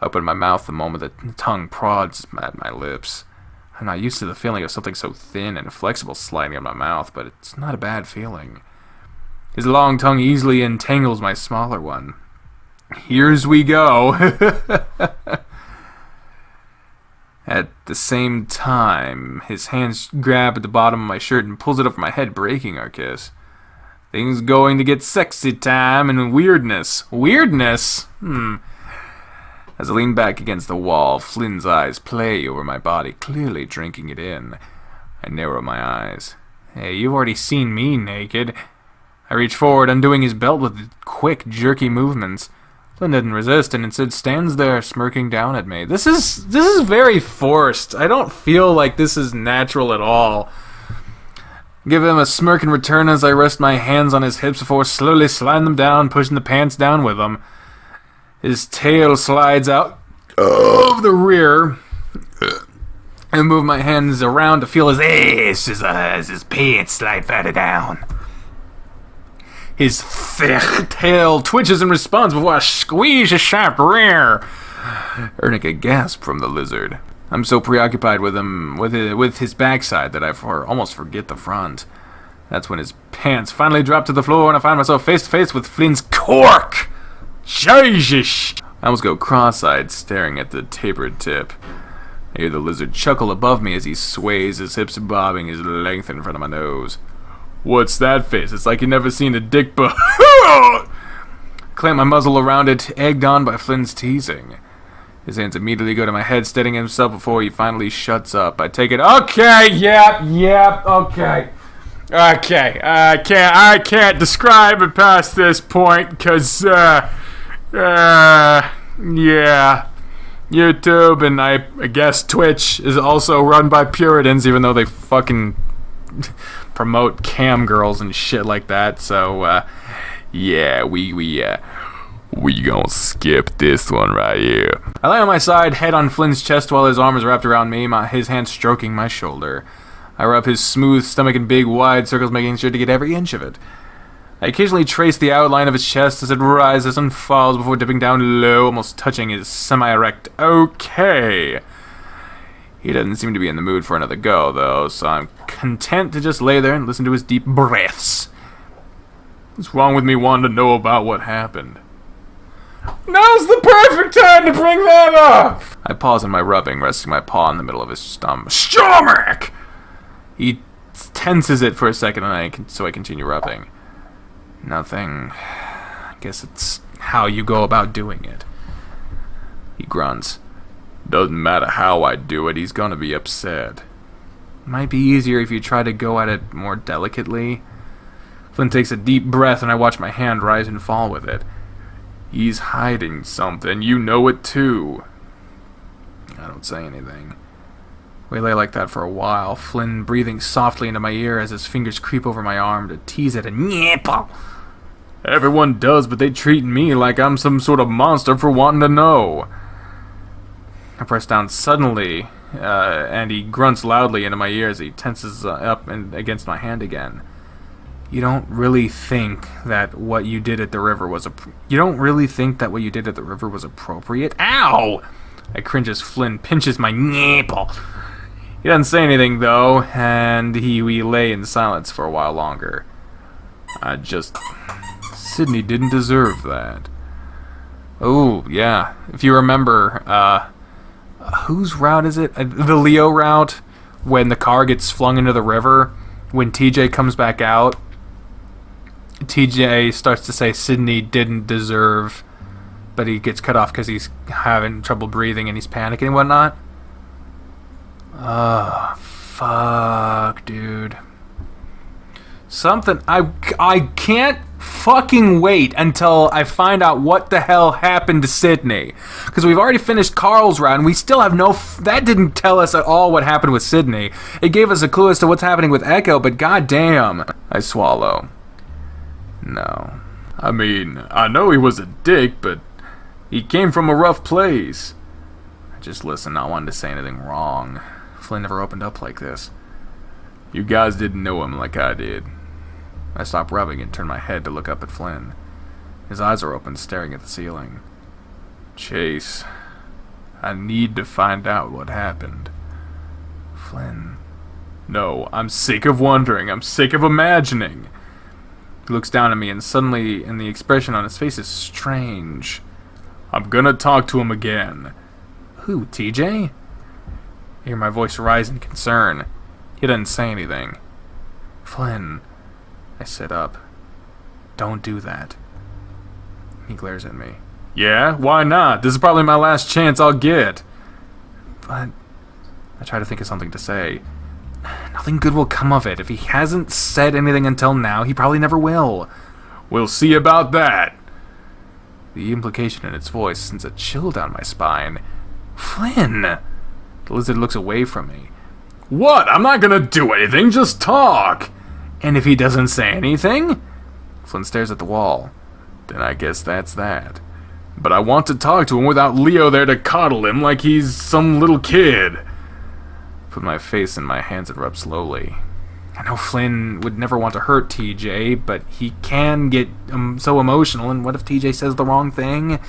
I open my mouth the moment the tongue prods at my lips. I'm not used to the feeling of something so thin and flexible sliding in my mouth, but it's not a bad feeling. His long tongue easily entangles my smaller one. Here's we go. At the same time, his hands grab at the bottom of my shirt and pulls it up from my head, breaking our kiss. Things going to get sexy time and weirdness. Weirdness? As I lean back against the wall, Flynn's eyes play over my body, clearly drinking it in. I narrow my eyes. Hey, you've already seen me naked. I reach forward, undoing his belt with quick, jerky movements. Flynn didn't resist and instead stands there smirking down at me. This is very forced. I don't feel like this is natural at all. Give him a smirk in return as I rest my hands on his hips before slowly sliding them down, pushing the pants down with them. His tail slides out of the rear I move my hands around to feel his ass as his pants slide further down. His thick tail twitches in response before I squeeze his sharp rear, earning a gasp from the lizard. I'm so preoccupied with him, with his backside, that I almost forget the front. That's when his pants finally drop to the floor and I find myself face to face with Flynn's cork. Jesus! I almost go cross-eyed, staring at the tapered tip. I hear the lizard chuckle above me as he sways, his hips bobbing, his length in front of my nose. What's that face? It's like you've never seen a dick but clamp my muzzle around it, egged on by Flynn's teasing. His hands immediately go to my head, steadying himself before he finally shuts up. I take it, okay, yep, okay. Okay, I can't describe it past this point, because, yeah. YouTube and I guess Twitch is also run by Puritans, even though they fucking promote cam girls and shit like that. So, yeah, we gonna skip this one right here. I lay on my side, head on Flynn's chest while his arm is wrapped around me, his hand stroking my shoulder. I rub his smooth stomach in big, wide circles, making sure to get every inch of it. I occasionally trace the outline of his chest as it rises and falls before dipping down low, almost touching his semi-erect okay. He doesn't seem to be in the mood for another go, though, so I'm content to just lay there and listen to his deep breaths. What's wrong with me wanting to know about what happened? Now's the perfect time to bring that up! I pause in my rubbing, resting my paw in the middle of his stomach. He tenses it for a second, and so I continue rubbing. Nothing. I guess it's how you go about doing it. He grunts. Doesn't matter how I do it, he's gonna be upset. Might be easier if you try to go at it more delicately. Flynn takes a deep breath and I watch my hand rise and fall with it. He's hiding something, you know it too. I don't say anything. We lay like that for a while, Flynn breathing softly into my ear as his fingers creep over my arm to tease at a nipple. Everyone does, but they treat me like I'm some sort of monster for wanting to know. I press down suddenly, and he grunts loudly into my ear as he tenses up and against my hand again. You don't really think that what you did at the river was appropriate? Ow! I cringe as Flynn pinches my nipple. He doesn't say anything, though, and we lay in silence for a while longer. Sydney didn't deserve that. Oh, yeah. If you remember, whose route is it? The Leo route, when the car gets flung into the river, when TJ comes back out, TJ starts to say Sydney didn't deserve, but he gets cut off because he's having trouble breathing and he's panicking and whatnot. Oh, fuck, dude. I can't fucking wait until I find out what the hell happened to Sydney. Because we've already finished Carl's round, and we still have that didn't tell us at all what happened with Sydney. It gave us a clue as to what's happening with Echo, but goddamn. I swallow. No. I mean, I know he was a dick, but he came from a rough place. I just listened, not wanting to say anything wrong. Flynn never opened up like this. You guys didn't know him like I did. I stop rubbing and turn my head to look up at Flynn. His eyes are open, staring at the ceiling. Chase, I need to find out what happened. Flynn. No, I'm sick of wondering. I'm sick of imagining. He looks down at me and suddenly, the expression on his face is strange. I'm gonna talk to him again. Who, TJ? I hear my voice rise in concern. He doesn't say anything. Flynn. I sit up. Don't do that. He glares at me. Yeah? Why not? This is probably my last chance I'll get. But I try to think of something to say. Nothing good will come of it. If he hasn't said anything until now, he probably never will. We'll see about that. The implication in its voice sends a chill down my spine. Flynn! The lizard looks away from me. What? I'm not gonna do anything, just talk! And if he doesn't say anything? Flynn stares at the wall. Then I guess that's that. But I want to talk to him without Leo there to coddle him like he's some little kid. Put my face in my hands and rub slowly. I know Flynn would never want to hurt TJ, but he can get so emotional, and what if TJ says the wrong thing?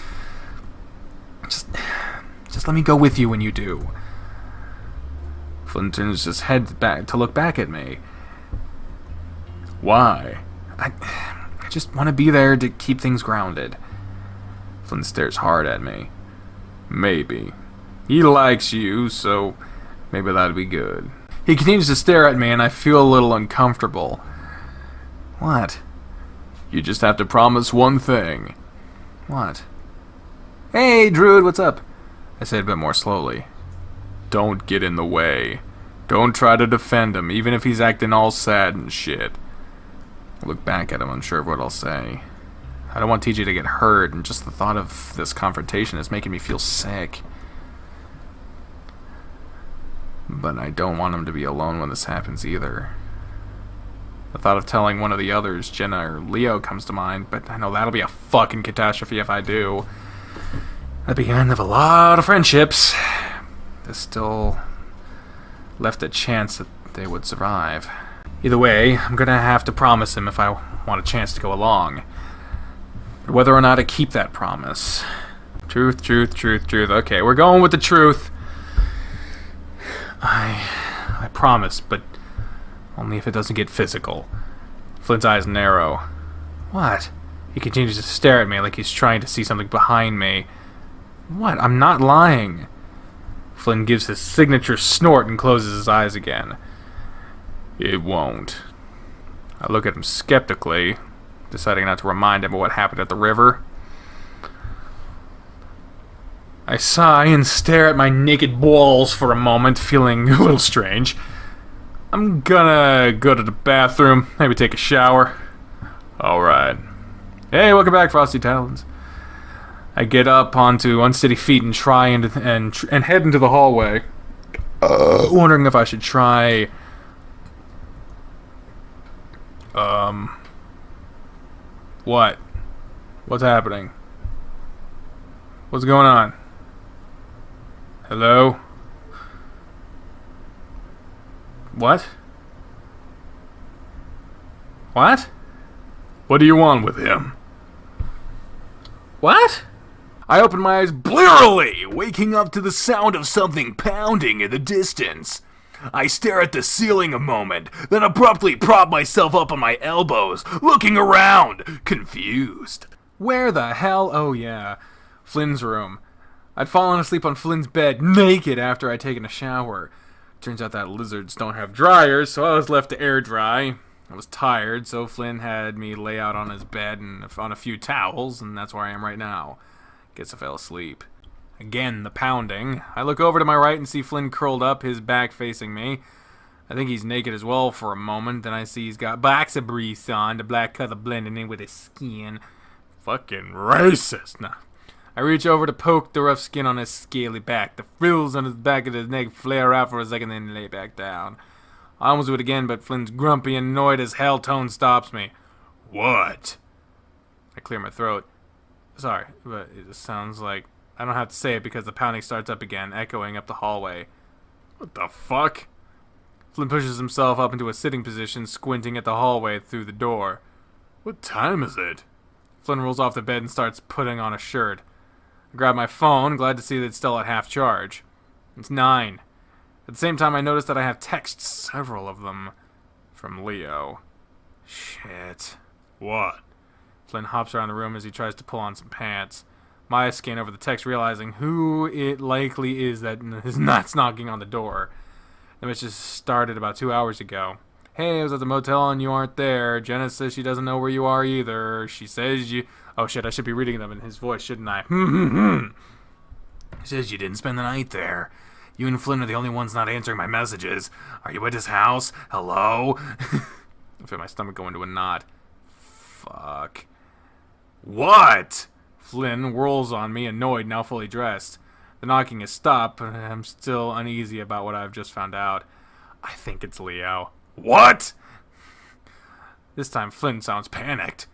Just let me go with you when you do. Flynn turns his head back to look back at me. Why? I just want to be there to keep things grounded. Flynn stares hard at me. Maybe. He likes you, so maybe that'd be good. He continues to stare at me, and I feel a little uncomfortable. What? You just have to promise one thing. What? Hey, Druid, what's up? I said a bit more slowly. Don't get in the way. Don't try to defend him, even if he's acting all sad and shit. I look back at him, unsure of what I'll say. I don't want TJ to get hurt, and just the thought of this confrontation is making me feel sick. But I don't want him to be alone when this happens either. The thought of telling one of the others, Jenna or Leo, comes to mind, but I know that'll be a fucking catastrophe if I do. That'd be the end of a lot of friendships. There's still left a chance that they would survive. Either way, I'm gonna have to promise him if I want a chance to go along. But whether or not I keep that promise. Truth, truth, truth, truth. Okay, we're going with the truth. I promise, but only if it doesn't get physical. Flynn's eyes narrow. What? He continues to stare at me like he's trying to see something behind me. What? I'm not lying. Flynn gives his signature snort and closes his eyes again. It won't. I look at him skeptically, deciding not to remind him of what happened at the river. I sigh and stare at my naked balls for a moment, feeling a little strange. I'm gonna go to the bathroom, maybe take a shower. Alright. Hey, welcome back, Frosty Talons. I get up onto unsteady feet and try and head into the hallway, wondering if I should try what? What's happening? What's going on? Hello? What? What? What do you want with him? What? I open my eyes blearily, waking up to the sound of something pounding in the distance. I stare at the ceiling a moment, then abruptly prop myself up on my elbows, looking around, confused. Where the hell? Oh yeah, Flynn's room. I'd fallen asleep on Flynn's bed, naked, after I'd taken a shower. Turns out that lizards don't have dryers, so I was left to air dry. I was tired, so Flynn had me lay out on his bed and on a few towels, and that's where I am right now. Guess I fell asleep. Again, the pounding. I look over to my right and see Flynn curled up, his back facing me. I think he's naked as well for a moment, then I see he's got boxer briefs on, the black color blending in with his skin. Fucking racist. Nah. I reach over to poke the rough skin on his scaly back. The frills on his back of his neck flare out for a second, then lay back down. I almost do it again, but Flynn's grumpy and annoyed as hell tone stops me. What? I clear my throat. Sorry, but it sounds like I don't have to say it because the pounding starts up again, echoing up the hallway. What the fuck? Flynn pushes himself up into a sitting position, squinting at the hallway through the door. What time is it? Flynn rolls off the bed and starts putting on a shirt. I grab my phone, glad to see that it's still at half charge. It's 9. At the same time, I notice that I have texts, several of them, from Leo. Shit. What? Flynn hops around the room as he tries to pull on some pants. Maya scan over the text, realizing who it likely is that is not knocking on the door. The message started about 2 hours ago. Hey, I was at the motel and you aren't there. Jenna says she doesn't know where you are either. She says you... Oh shit, I should be reading them in his voice, shouldn't I? She says you didn't spend the night there. You and Flynn are the only ones not answering my messages. Are you at his house? Hello? I feel my stomach go into a knot. Fuck. What? Flynn whirls on me, annoyed, now fully dressed. The knocking has stopped, but I'm still uneasy about what I've just found out. I think it's Leo. What? This time Flynn sounds panicked.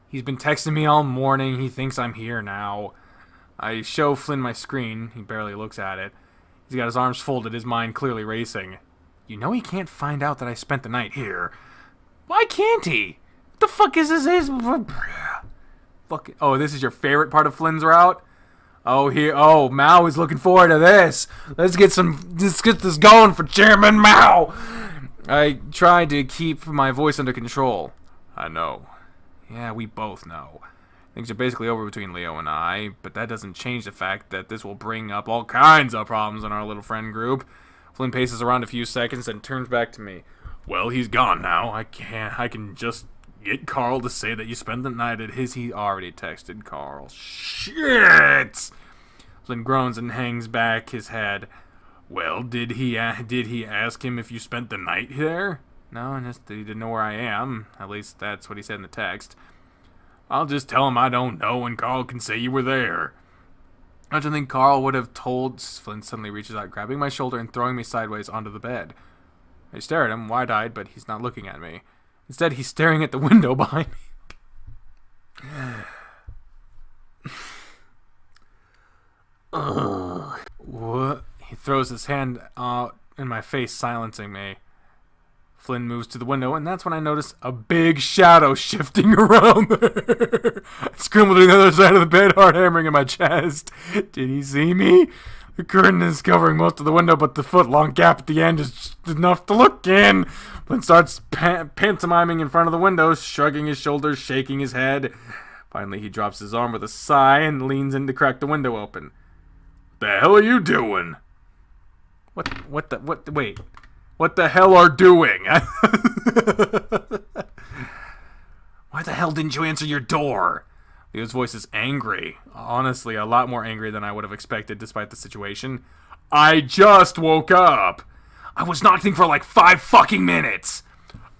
He's been texting me all morning. He thinks I'm here now. I show Flynn my screen. He barely looks at it. He's got his arms folded, his mind clearly racing. You know he can't find out that I spent the night here. Why can't he? What the fuck is this? Fuck. Oh, this is your favorite part of Flynn's route? Oh, Mao is looking forward to this. Let's get this going for Chairman Mao. I tried to keep my voice under control. I know. Yeah, we both know. Things are basically over between Leo and I, but that doesn't change the fact that this will bring up all kinds of problems in our little friend group. Flynn paces around a few seconds and turns back to me. Well, he's gone now. I can just get Carl to say that you spent the night at his. He already texted Carl. Shit! Flynn groans and hangs back his head. Well, did he ask him if you spent the night there? No, just that he didn't know where I am. At least that's what he said in the text. I'll just tell him I don't know and Carl can say you were there. I don't think Carl would have told. Flynn suddenly reaches out, grabbing my shoulder and throwing me sideways onto the bed. I stare at him, wide-eyed, but he's not looking at me. Instead, he's staring at the window behind me. What? He throws his hand out in my face, silencing me. Flynn moves to the window, and that's when I notice a big shadow shifting around there. I scrambled to the other side of the bed, hard hammering in my chest. Did he see me? The curtain is covering most of the window, but the foot-long gap at the end is just enough to look in. Flynn starts pantomiming in front of the window, shrugging his shoulders, shaking his head. Finally, he drops his arm with a sigh and leans in to crack the window open. The hell are you doing? Wait. What the hell are doing? Why the hell didn't you answer your door? Leo's voice is angry. Honestly, a lot more angry than I would have expected despite the situation. I just woke up. I was knocked in for like 5 fucking minutes.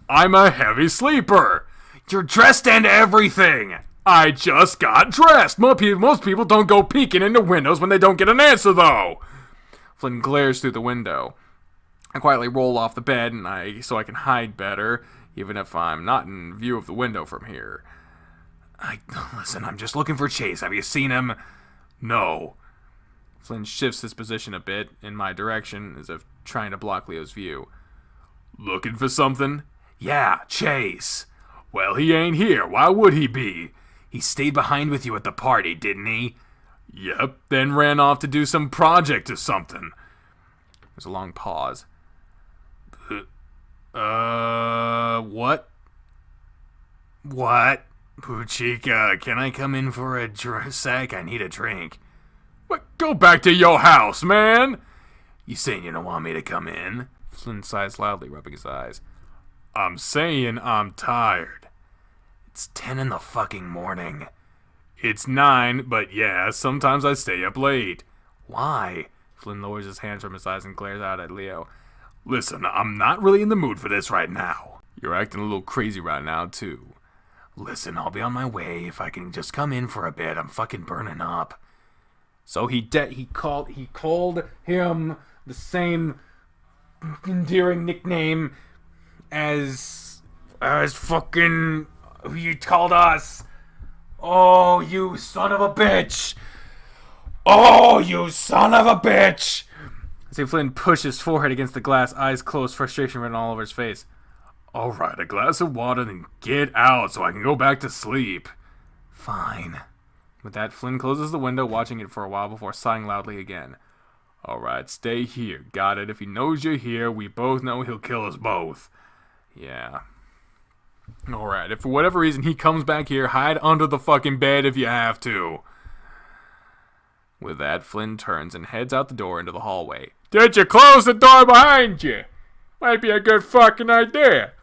I'm a heavy sleeper. You're dressed and everything. I just got dressed. Most people don't go peeking into windows when they don't get an answer, though. Flynn glares through the window. I quietly roll off the bed so I can hide better, even if I'm not in view of the window from here. Listen, I'm just looking for Chase. Have you seen him? No. Flynn shifts his position a bit in my direction, as if trying to block Leo's view. Looking for something? Yeah, Chase. Well, he ain't here. Why would he be? He stayed behind with you at the party, didn't he? Yep, then ran off to do some project or something. There's a long pause. What? What? Puchika, can I come in for a sec? I need a drink. What? Go back to your house, man! You saying you don't want me to come in? Flynn sighs loudly, rubbing his eyes. I'm saying I'm tired. It's 10 in the fucking morning. It's 9, but yeah, sometimes I stay up late. Why? Flynn lowers his hands from his eyes and glares out at Leo. Listen, I'm not really in the mood for this right now. You're acting a little crazy right now, too. Listen, I'll be on my way. If I can just come in for a bit, I'm fucking burning up. So he called him the same endearing nickname as fucking he called us. Oh, you son of a bitch! Oh, you son of a bitch! I see Flynn push his forehead against the glass, eyes closed, frustration written all over his face. Alright, a glass of water, then get out so I can go back to sleep. Fine. With that, Flynn closes the window, watching it for a while before sighing loudly again. Alright, stay here. Got it. If he knows you're here, we both know he'll kill us both. Yeah. Alright, if for whatever reason he comes back here, hide under the fucking bed if you have to. With that, Flynn turns and heads out the door into the hallway. Did you close the door behind you? Might be a good fucking idea.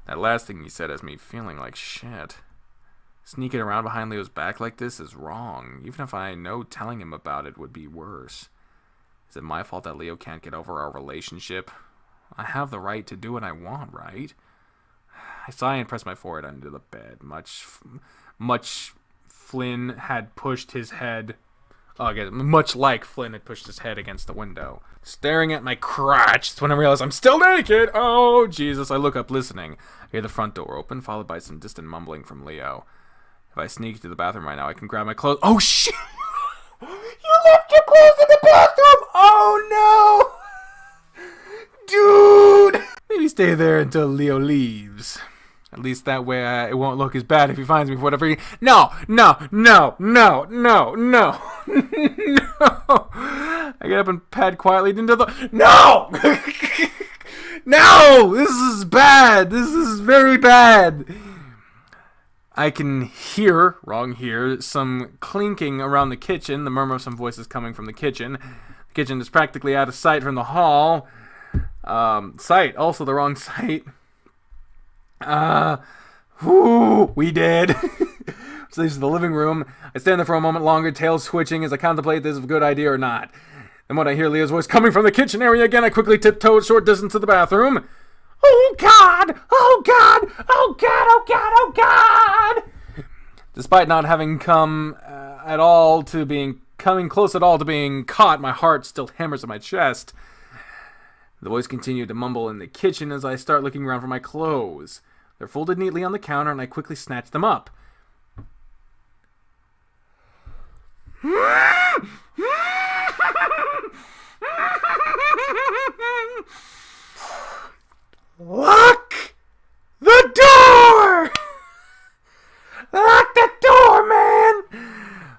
That last thing he said has me feeling like shit. Sneaking around behind Leo's back like this is wrong. Even if I know telling him about it would be worse. Is it my fault that Leo can't get over our relationship? I have the right to do what I want, right? I sigh and press my forehead under the bed. Much Flynn had pushed his head... much like Flynn had pushed his head against the window. Staring at my crotch, that's when I realize I'm still naked! Oh, Jesus. I look up, listening. I hear the front door open, followed by some distant mumbling from Leo. If I sneak to the bathroom right now, I can grab my clothes. Oh, shit! You left your clothes in the bathroom! Oh no! Dude! Maybe stay there until Leo leaves. At least that way it won't look as bad if he finds me for whatever he... No! No! No! No! No! No! No! I get up and pad quietly into the... No! No! This is bad! This is very bad! I can hear, wrong here, some clinking around the kitchen, the murmur of some voices coming from the kitchen. The kitchen is practically out of sight from the hall. Sight, also the wrong sight. We did. So this is the living room. I stand there for a moment longer, tail switching as I contemplate this is a good idea or not. And when I hear Leo's voice coming from the kitchen area again, I quickly tiptoe a short distance to the bathroom. Oh God! Oh God! Oh God! Oh God! Oh God! Despite not having coming close at all to being caught, my heart still hammers at my chest. The voice continued to mumble in the kitchen as I start looking around for my clothes. They're folded neatly on the counter, and I quickly snatch them up. Lock the door! Lock the door, man!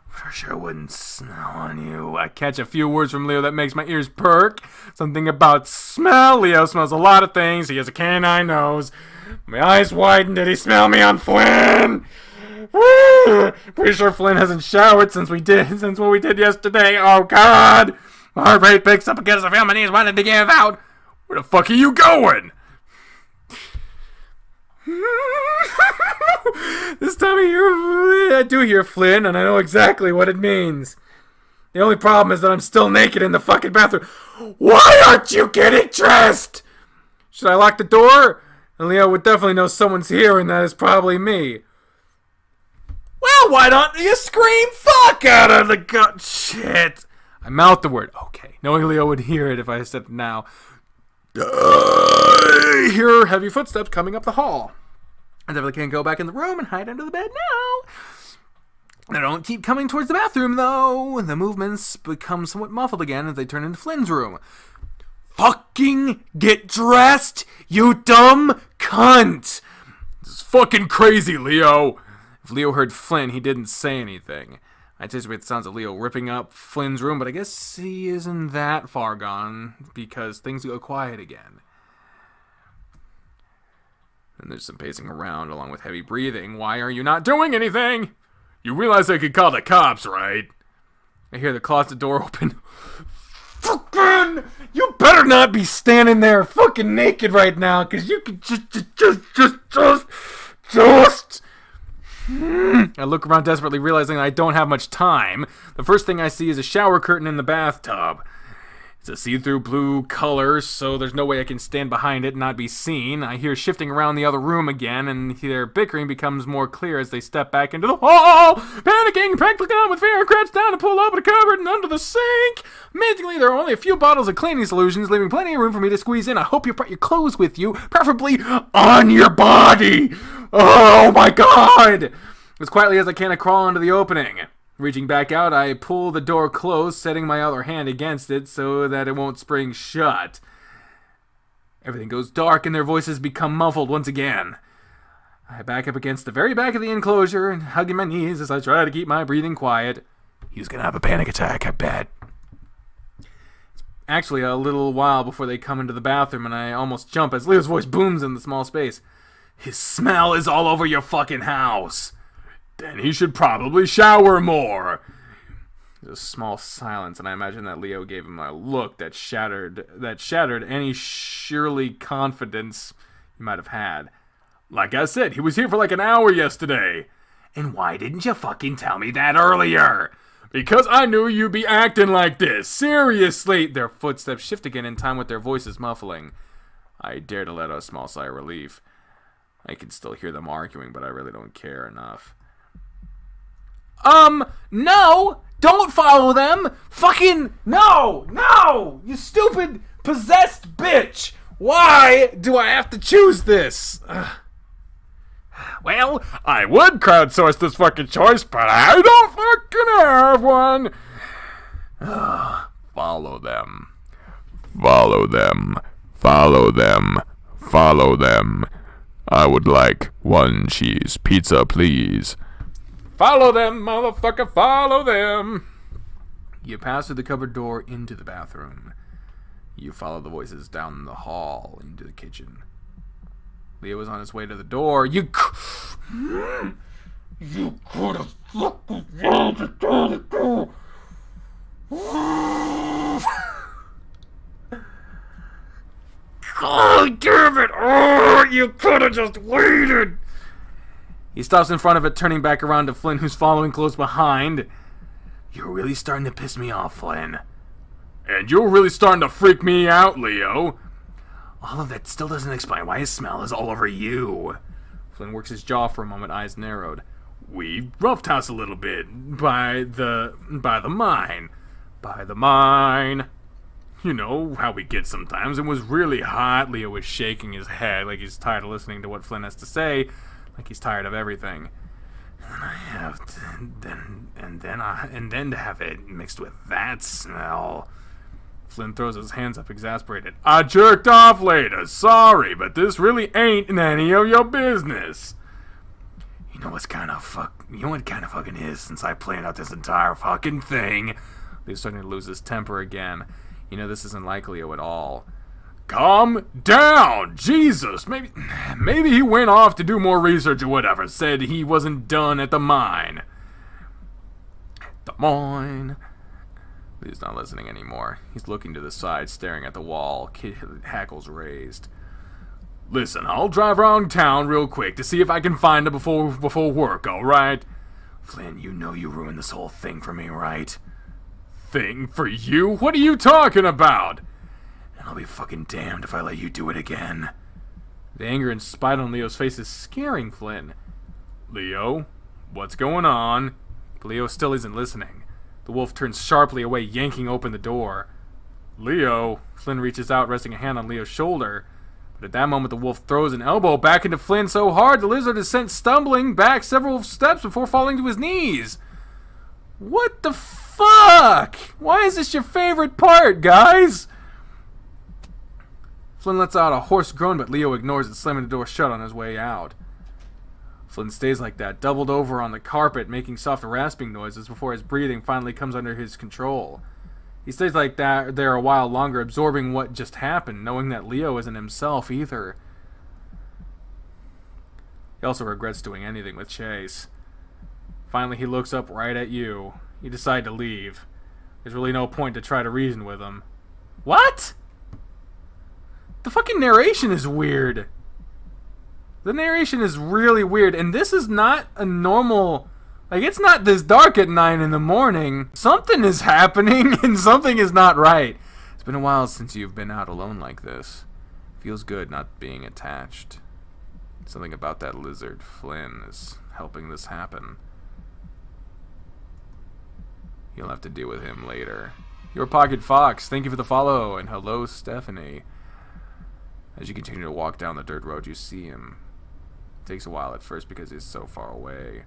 For sure wouldn't smell on you. I catch a few words from Leo that makes my ears perk. Something about smell. Leo smells a lot of things. He has a canine nose. My eyes widen. Did he smell me on Flynn? Pretty sure Flynn hasn't showered since what we did yesterday. Oh God! My heart rate picks up against the feel my knees wanted to give out. Where the fuck are you going? This time I do hear Flynn, and I know exactly what it means. The only problem is that I'm still naked in the fucking bathroom. Why aren't you getting dressed? Should I lock the door? And Leo would definitely know someone's here, and that is probably me. Well, why don't you scream fuck out of the gut? Shit. I mouth the word. Okay. Knowing Leo would hear it if I said it now. I hear heavy footsteps coming up the hall. I definitely can't go back in the room and hide under the bed now. They don't keep coming towards the bathroom, though. The movements become somewhat muffled again as they turn into Flynn's room. Fucking get dressed, you dumb cunt! This is fucking crazy, Leo. If Leo heard Flynn, he didn't say anything. I anticipate the sounds of Leo ripping up Flynn's room, but I guess he isn't that far gone because things go quiet again. And there's some pacing around along with heavy breathing. Why are you not doing anything? You realize I could call the cops, right? I hear the closet door open. Fucking! You better not be standing there fucking naked right now, because you could just... I look around desperately, realizing I don't have much time. The first thing I see is a shower curtain in the bathtub. It's a see-through blue color, so there's no way I can stand behind it and not be seen. I hear shifting around the other room again, and their bickering becomes more clear as they step back into the hall. Panicking, practically on with fear, I crouch down to pull open a cupboard and under the sink. Amazingly, there are only a few bottles of cleaning solutions, leaving plenty of room for me to squeeze in. I hope you brought your clothes with you, preferably on your body. Oh my God! As quietly as I can, I crawl into the opening. Reaching back out, I pull the door closed, setting my other hand against it so that it won't spring shut. Everything goes dark and their voices become muffled once again. I back up against the very back of the enclosure and hugging my knees as I try to keep my breathing quiet. He's gonna have a panic attack, I bet. It's actually a little while before they come into the bathroom and I almost jump as Leo's voice booms in the small space. His smell is all over your fucking house. Then he should probably shower more. There's a small silence, and I imagine that Leo gave him a look that shattered any surely confidence he might have had. Like I said, he was here for like an hour yesterday. And why didn't you fucking tell me that earlier? Because I knew you'd be acting like this. Seriously. Their footsteps shift again in time with their voices muffling. I dare to let out a small sigh of relief. I can still hear them arguing, but I really don't care enough. No! Don't follow them! Fucking no! You stupid, possessed bitch! Why do I have to choose this? Well, I would crowdsource this fucking choice, but I don't fucking have one! Follow them. Follow them. Follow them. Follow them. I would like 1 cheese pizza, please. Follow them, motherfucker, follow them. You pass through the cupboard door into the bathroom. You follow the voices down the hall into the kitchen. Leo was on his way to the door. You could have fucking rolled it down the door. God damn it! Oh, you could have just waited! He stops in front of it, turning back around to Flynn, who's following close behind. You're really starting to piss me off, Flynn. And you're really starting to freak me out, Leo. All of that still doesn't explain why his smell is all over you. Flynn works his jaw for a moment, eyes narrowed. We roughed house a little bit by the mine. By the mine. You know how we get sometimes. It was really hot. Leo was shaking his head like he's tired of listening to what Flynn has to say, like he's tired of everything. And then to have it mixed with that smell. Flynn throws his hands up, exasperated. I jerked off later. Sorry, but this really ain't any of your business. You know what kind of fucking is since I planned out this entire fucking thing. He's starting to lose his temper again. You know this isn't like Leo at all. Calm down! Jesus! Maybe he went off to do more research or whatever. Said he wasn't done at the mine. The mine. He's not listening anymore. He's looking to the side, staring at the wall, hackles raised. Listen, I'll drive around town real quick to see if I can find it before work, alright? Flynn, you know you ruined this whole thing for me, right? Thing for you? What are you talking about? And I'll be fucking damned if I let you do it again. The anger and spite on Leo's face is scaring Flynn. Leo, what's going on? But Leo still isn't listening. The wolf turns sharply away, yanking open the door. Leo! Flynn reaches out, resting a hand on Leo's shoulder. But at that moment, the wolf throws an elbow back into Flynn so hard the lizard is sent stumbling back several steps before falling to his knees. What the fuck? Why is this your favorite part, guys? Flynn lets out a hoarse groan, but Leo ignores it, slamming the door shut on his way out. Flynn stays like that, doubled over on the carpet, making soft rasping noises before his breathing finally comes under his control. He stays like that there a while longer, absorbing what just happened, knowing that Leo isn't himself either. He also regrets doing anything with Chase. Finally, he looks up right at you. You decide to leave. There's really no point to try to reason with him. What? The fucking narration is weird. The narration is really weird, and this is not a normal... Like, it's not this dark at 9 in the morning. Something is happening, and something is not right. It's been a while since you've been out alone like this. Feels good not being attached. Something about that lizard, Flynn, is helping this happen. You'll have to deal with him later. Your Pocket Fox, thank you for the follow, and hello, Stephanie. As you continue to walk down the dirt road, you see him. It takes a while at first because he's so far away.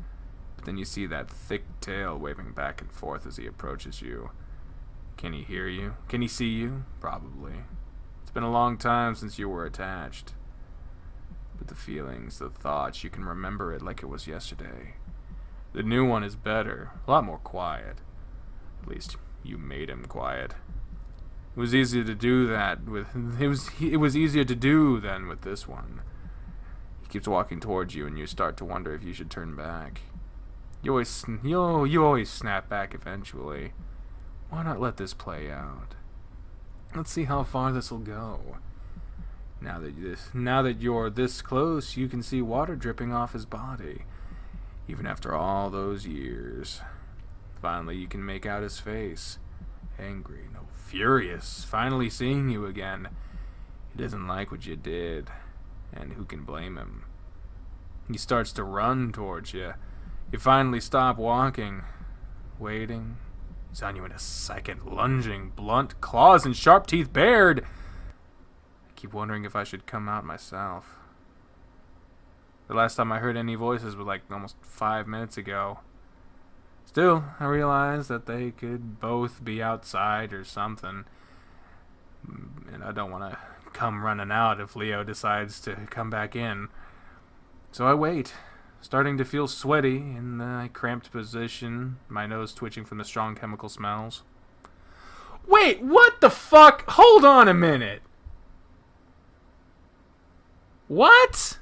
But then you see that thick tail waving back and forth as he approaches you. Can he hear you? Can he see you? Probably. It's been a long time since you were attached. But the feelings, the thoughts, you can remember it like it was yesterday. The new one is better, a lot more quiet. At least you made him quiet. It was easier to do that with it was easier to do than with this one. He keeps walking towards you, and you start to wonder if you should turn back. You always snap back eventually. Why not let this play out? Let's see how far this will go. Now that you're this close, you can see water dripping off his body, even after all those years. Finally, you can make out his face. Angry, no, furious, finally seeing you again. He doesn't like what you did, and who can blame him? He starts to run towards you. You finally stop walking, waiting. He's on you in a second, lunging, blunt claws and sharp teeth bared. I keep wondering if I should come out myself. The last time I heard any voices was like almost 5 minutes ago. Still, I realize that they could both be outside or something. And I don't want to come running out if Leo decides to come back in. So I wait, starting to feel sweaty in the cramped position, my nose twitching from the strong chemical smells. Wait, what the fuck? Hold on a minute. What?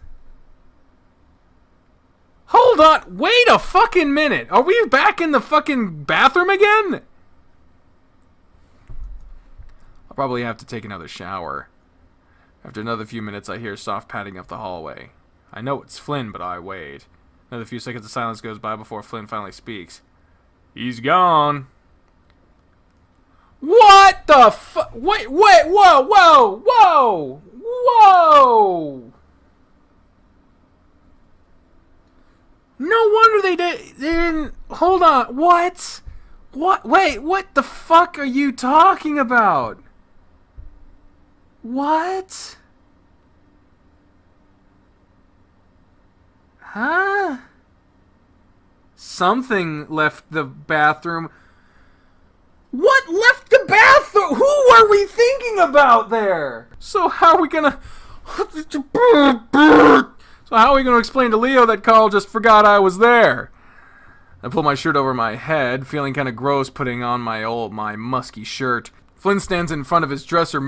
Hold on. Wait a fucking minute. Are we back in the fucking bathroom again? I'll probably have to take another shower. After another few minutes, I hear soft padding up the hallway. I know it's Flynn, but I wait. Another few seconds of silence goes by before Flynn finally speaks. He's gone. What the fuck? Wait, whoa! No wonder they didn't. Hold on, what? Wait, what the fuck are you talking about? What? Huh? Something left the bathroom. What left the bathroom? Who are we thinking about there? So how are we gonna... So how are we gonna explain to Leo that Carl just forgot I was there? I pull my shirt over my head, feeling kind of gross putting on my musky shirt. Flynn stands in front of his dresser's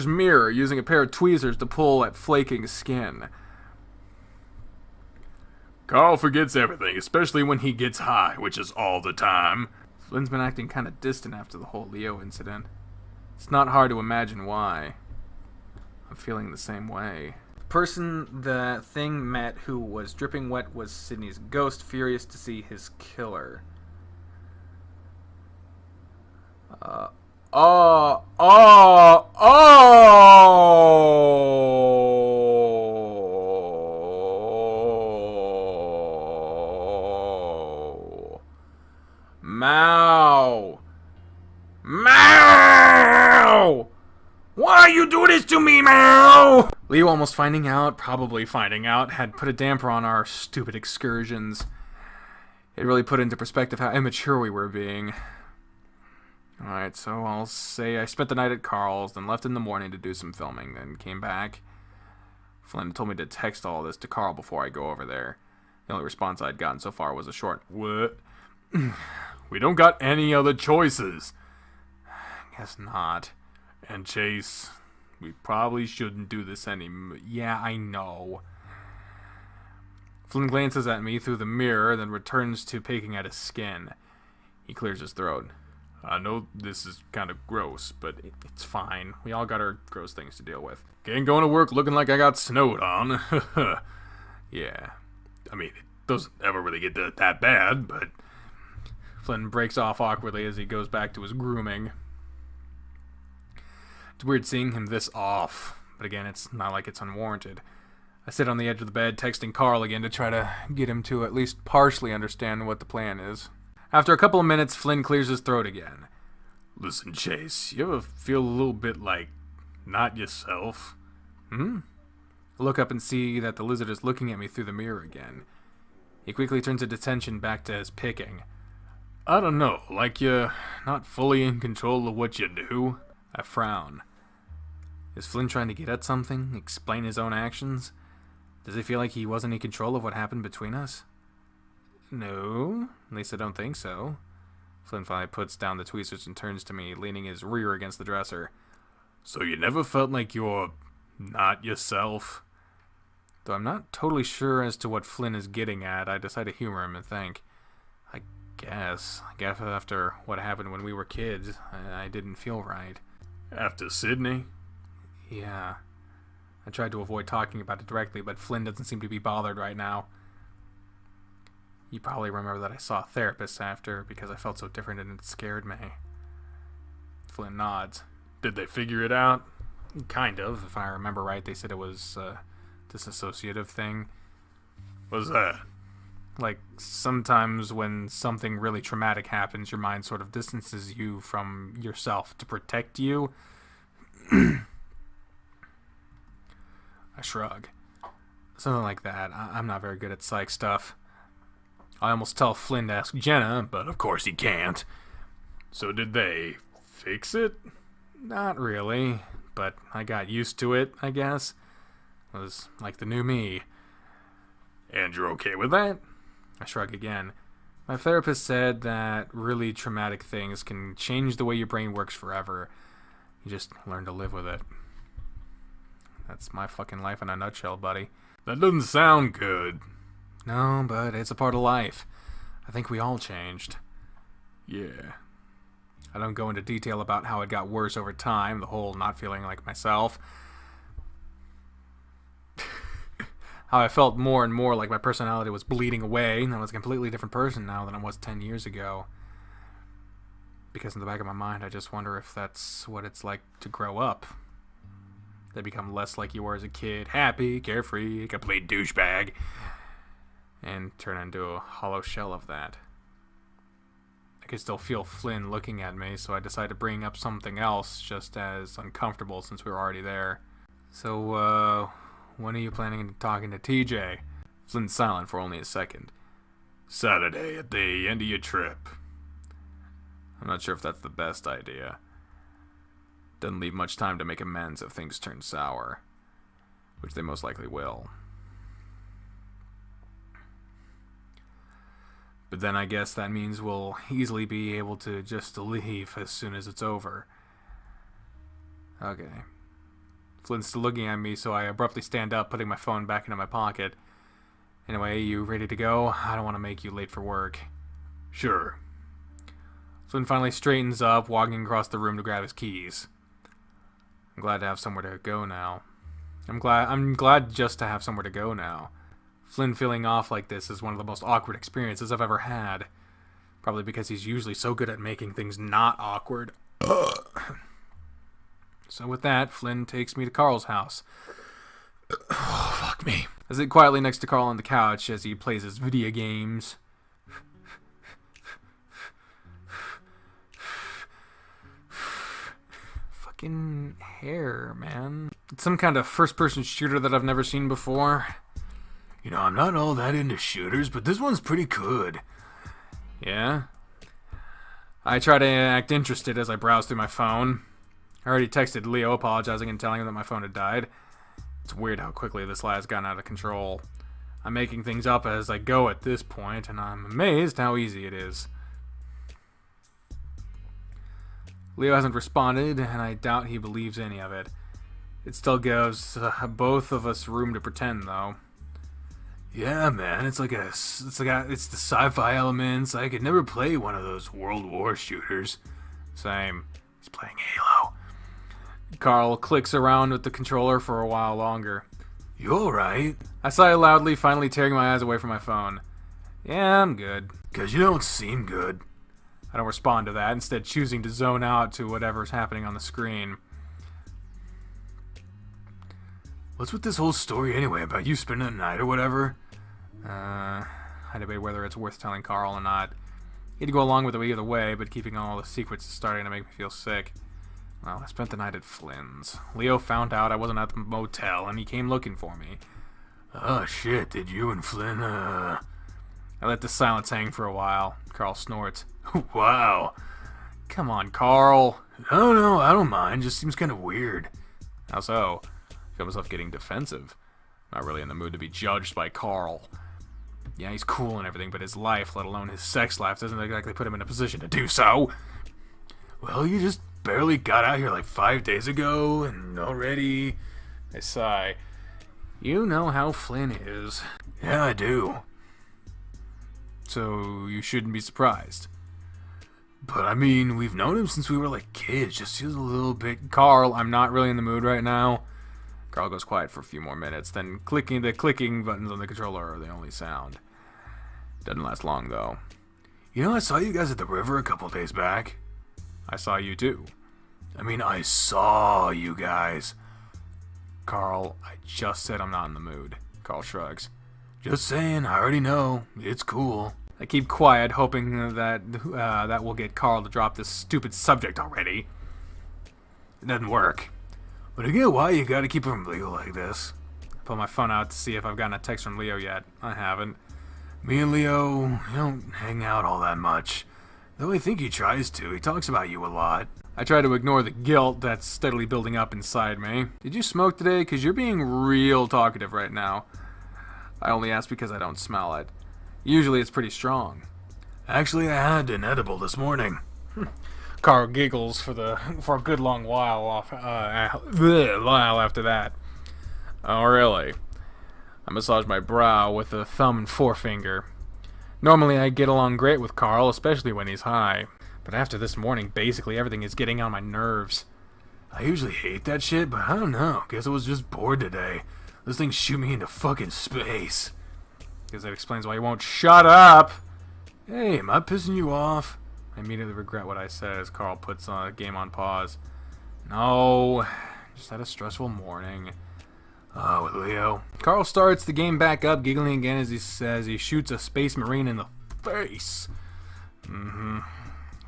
mirror, using a pair of tweezers to pull at flaking skin. Carl forgets everything, especially when he gets high, which is all the time. Flynn's been acting kind of distant after the whole Leo incident. It's not hard to imagine why. I'm feeling the same way. The person the thing met who was dripping wet was Sydney's ghost, furious to see his killer. Mow! Why you do this to me, Mow? Leo almost finding out, probably finding out, had put a damper on our stupid excursions. It really put into perspective how immature we were being. Alright, so I'll say I spent the night at Carl's, then left in the morning to do some filming, then came back. Flynn told me to text all this to Carl before I go over there. The only response I'd gotten so far was a short, "What?" We don't got any other choices. Guess not. And Chase, we probably shouldn't do this anymore. Yeah, I know. Flynn glances at me through the mirror, then returns to picking at his skin. He clears his throat. I know this is kind of gross, but It's fine. We all got our gross things to deal with. ain't going to work looking like I got snowed on. Yeah. I mean, it doesn't ever really get that bad, but... Flynn breaks off awkwardly as he goes back to his grooming. It's weird seeing him this off, but again, it's not like it's unwarranted. I sit on the edge of the bed, texting Carl again to try to get him to at least partially understand what the plan is. After a couple of minutes, Flynn clears his throat again. Listen, Chase, you ever feel a little bit like not yourself? I look up and see that the lizard is looking at me through the mirror again. He quickly turns his attention back to his picking. I don't know, like you're not fully in control of what you do. I frown. Is Flynn trying to get at something? Explain his own actions? Does he feel like he wasn't in control of what happened between us? No, at least I don't think so. Flynn finally puts down the tweezers and turns to me, leaning his rear against the dresser. So you never felt like you're not yourself? Though I'm not totally sure as to what Flynn is getting at, I decide to humor him and think, I guess after what happened when we were kids, I didn't feel right. After Sydney? Yeah. I tried to avoid talking about it directly, but Flynn doesn't seem to be bothered right now. You probably remember that I saw a therapist after because I felt so different and it scared me. Flynn nods. Did they figure it out? Kind of. If I remember right, they said it was a dissociative thing. What's that? Like, sometimes when something really traumatic happens, your mind sort of distances you from yourself to protect you. I shrug. Something like that. I'm not very good at psych stuff. I almost tell Flynn to ask Jenna, but Of course he can't. so did they fix it? Not really, but I got used to it, I guess. It was like the new me. And you're okay with that? I shrug again. My therapist said that really traumatic things can change the way your brain works forever. You just learn to live with it. That's my fucking life in a nutshell, buddy. That doesn't sound good. No, but it's a part of life. I think we all changed. Yeah. I don't go into detail about how it got worse over time, the whole not feeling like myself. How I felt more and more like my personality was bleeding away, and I was a completely different person now than I was 10 years ago. Because in the back of my mind, I just wonder if that's what it's like to grow up. They become less like you were as a kid, happy, carefree, complete douchebag, and turn into a hollow shell of that. I could still feel Flynn looking at me, so I decided to bring up something else just as uncomfortable since we were already there. So, when are you planning on talking to TJ? Flynn's silent for only a second. Saturday at the end of your trip. I'm not sure if that's the best idea. Doesn't leave much time to make amends if things turn sour, which they most likely will. But then I guess that means we'll easily be able to just leave as soon as it's over. Okay. Flynn's still looking at me, so I abruptly stand up, putting my phone back into my pocket. Anyway, you ready to go? I don't want to make you late for work. Sure. Flynn finally straightens up, walking across the room to grab his keys. I'm glad to have somewhere to go now. I'm glad just to have somewhere to go now. Flynn feeling off like this is one of the most awkward experiences I've ever had. Probably because he's usually so good at making things not awkward. So with that, Flynn takes me to Carl's house. Oh, fuck me. I sit quietly next to Carl on the couch as he plays his video games. Fucking hair, man. It's some kind of first-person shooter that I've never seen before. You know, I'm not all that into shooters, but this one's pretty good. Yeah? I try to act interested as I browse through my phone. I already texted Leo apologizing and telling him that my phone had died. It's weird how quickly this lie has gotten out of control. I'm making things up as I go at this point, and I'm amazed how easy it is. Leo hasn't responded, and I doubt he believes any of it. It still gives both of us room to pretend, though. Yeah, man, it's the sci-fi elements. I could never play one of those World War shooters. Same. He's playing Halo. Carl clicks around with the controller for a while longer. You alright? I sigh loudly, finally tearing my eyes away from my phone. Yeah, I'm good. 'Cause you don't seem good. I don't respond to that, instead choosing to zone out to whatever's happening on the screen. What's with this whole story anyway, about you spending the night or whatever? I debate whether it's worth telling Carl or not. He'd go along with it either way, but keeping all the secrets is starting to make me feel sick. Well, I spent the night at Flynn's. Leo found out I wasn't at the motel, and he came looking for me. Oh shit, did you and Flynn, I let the silence hang for a while. Carl snorts. Wow. Come on, Carl. No, I don't mind, just seems kind of weird. How so? I feel myself getting defensive. Not really in the mood to be judged by Carl. Yeah, he's cool and everything, but his life, let alone his sex life, doesn't exactly put him in a position to do so. Well, you just barely got out here like 5 days ago, and already... I sigh. You know how Flynn is. Yeah, I do. So you shouldn't be surprised. But I mean, we've known him since we were like kids, just feels a little bit... Carl, I'm not really in the mood right now. Carl goes quiet for a few more minutes, then the clicking buttons on the controller are the only sound. Doesn't last long, though. You know, I saw you guys at the river a couple days back. I saw you, too. I mean, I saw you guys. Carl, I just said I'm not in the mood. Carl shrugs. Just saying, I already know. It's cool. I keep quiet, hoping that that will get Carl to drop this stupid subject already. It doesn't work. But I get why you gotta keep it from Leo like this. I pull my phone out to see if I've gotten a text from Leo yet. I haven't. Me and Leo, we don't hang out all that much. Though I think he tries to. He talks about you a lot. I try to ignore the guilt that's steadily building up inside me. Did you smoke today? Because you're being real talkative right now. I only ask because I don't smell it. Usually it's pretty strong. Actually, I had an edible this morning. Carl giggles for a good long while after that. Oh, really? I massage my brow with a thumb and forefinger. Normally I get along great with Carl, especially when he's high. But after this morning, basically everything is getting on my nerves. I usually hate that shit, but I don't know. Guess I was just bored today. This thing shoot me into fucking space. Guess that explains why you won't shut up. Hey, am I pissing you off? I immediately regret what I said as Carl puts the game on pause. No, just had a stressful morning. With Leo. Carl starts the game back up, giggling again as he says he shoots a space marine in the face.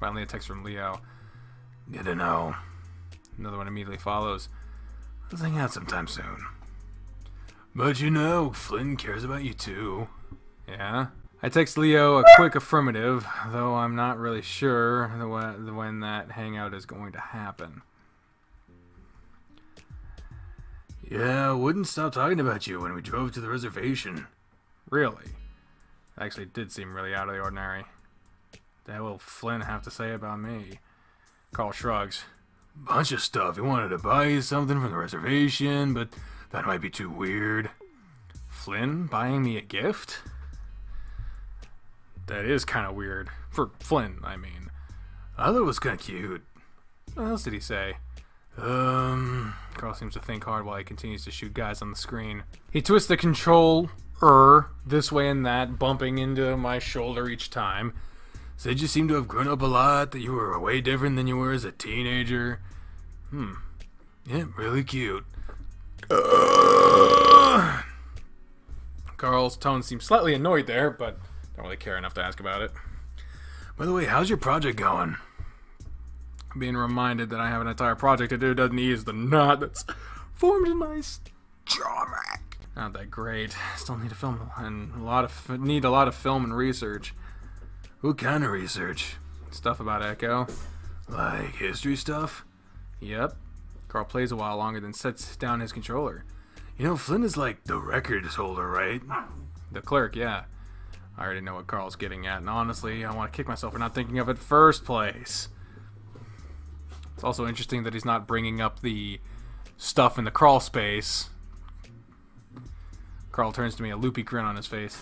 Finally a text from Leo. Good to know. Another one immediately follows. Let's hang out sometime soon. But you know, Flynn cares about you too. Yeah? I text Leo a quick affirmative, though I'm not really sure when that hangout is going to happen. Yeah, I wouldn't stop talking about you when we drove to the reservation. Really? That actually did seem really out of the ordinary. The hell will Flynn have to say about me? Carl shrugs. Bunch of stuff. He wanted to buy you something from the reservation, but that might be too weird. Flynn buying me a gift? That is kind of weird. For Flynn, I mean. I thought it was kind of cute. What else did he say? Carl seems to think hard while he continues to shoot guys on the screen. He twists the controller this way and that, bumping into my shoulder each time. Said you seem to have grown up a lot, that you were way different than you were as a teenager. Yeah, really cute. Carl's tone seems slightly annoyed there, but don't really care enough to ask about it. By the way, how's your project going? Being reminded that I have an entire project to do doesn't ease the knot that's formed in my stomach. Not that great. Still need to film and need a lot of film and research. What kind of research? Stuff about Echo. Like history stuff? Yep. Carl plays a while longer, then sets down his controller. You know, Flynn is like the records holder, right? The clerk, yeah. I already know what Carl's getting at, and honestly, I want to kick myself for not thinking of it first place. It's also interesting that he's not bringing up the stuff in the crawl space. Carl turns to me, a loopy grin on his face.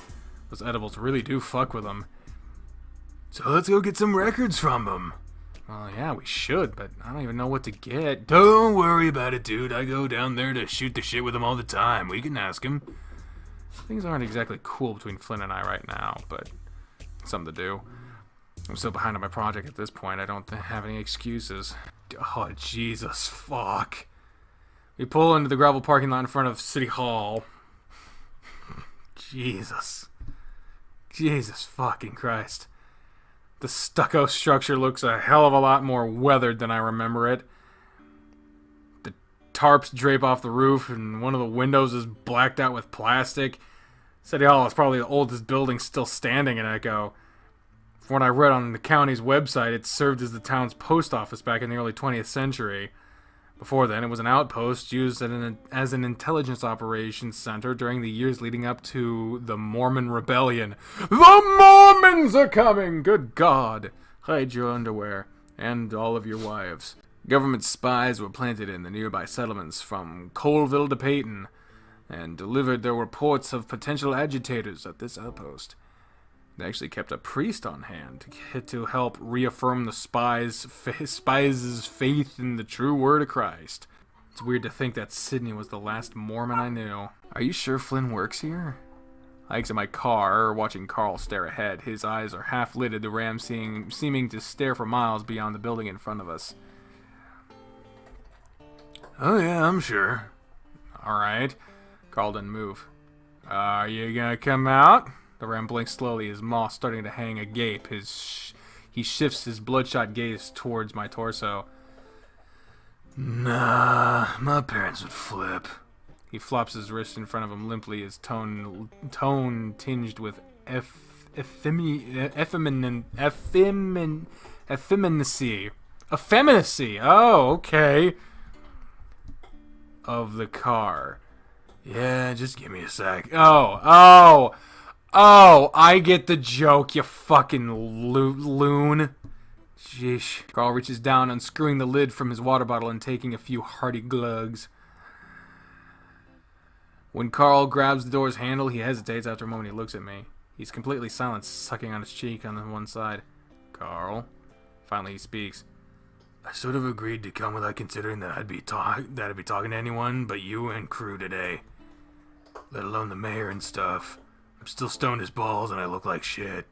Those edibles really do fuck with him. So let's go get some records from him. Well, yeah, we should, but I don't even know what to get. Don't worry about it, dude. I go down there to shoot the shit with him all the time. We can ask him. Things aren't exactly cool between Flynn and I right now, but something to do. I'm so behind on my project at this point, I don't have any excuses. Oh, Jesus, fuck. We pull into the gravel parking lot in front of City Hall. Jesus fucking Christ. The stucco structure looks a hell of a lot more weathered than I remember it. The tarps drape off the roof, and one of the windows is blacked out with plastic. City Hall is probably the oldest building still standing in Echo. From what I read on the county's website, it served as the town's post office back in the early 20th century. Before then, it was an outpost used as an intelligence operations center during the years leading up to the Mormon Rebellion. The Mormons are coming! Good God! Hide your underwear, and all of your wives. Government spies were planted in the nearby settlements from Colville to Peyton, and delivered their reports of potential agitators at this outpost. They actually kept a priest on hand to help reaffirm the spies' faith in the true word of Christ. It's weird to think that Sydney was the last Mormon I knew. Are you sure Flynn works here? I exit my car, watching Carl stare ahead. His eyes are half-lidded, the ram seeming to stare for miles beyond the building in front of us. Oh yeah, I'm sure. Alright. Carl didn't move. Are you gonna come out? The ram blinks slowly, his maw starting to hang agape. He shifts his bloodshot gaze towards my torso. Nah, my parents would flip. He flops his wrist in front of him limply, his tone tinged with effeminacy. Oh, okay. Of the car. Yeah, just give me a sec. Oh, I get the joke, you fucking loon. Sheesh. Carl reaches down, unscrewing the lid from his water bottle and taking a few hearty glugs. When Carl grabs the door's handle, he hesitates. After a moment, he looks at me. He's completely silent, sucking on his cheek on one side. Carl. Finally, he speaks. I sort of agreed to come without considering that I'd be talking to anyone but you and crew today. Let alone the mayor and stuff. I'm still stoned as balls and I look like shit.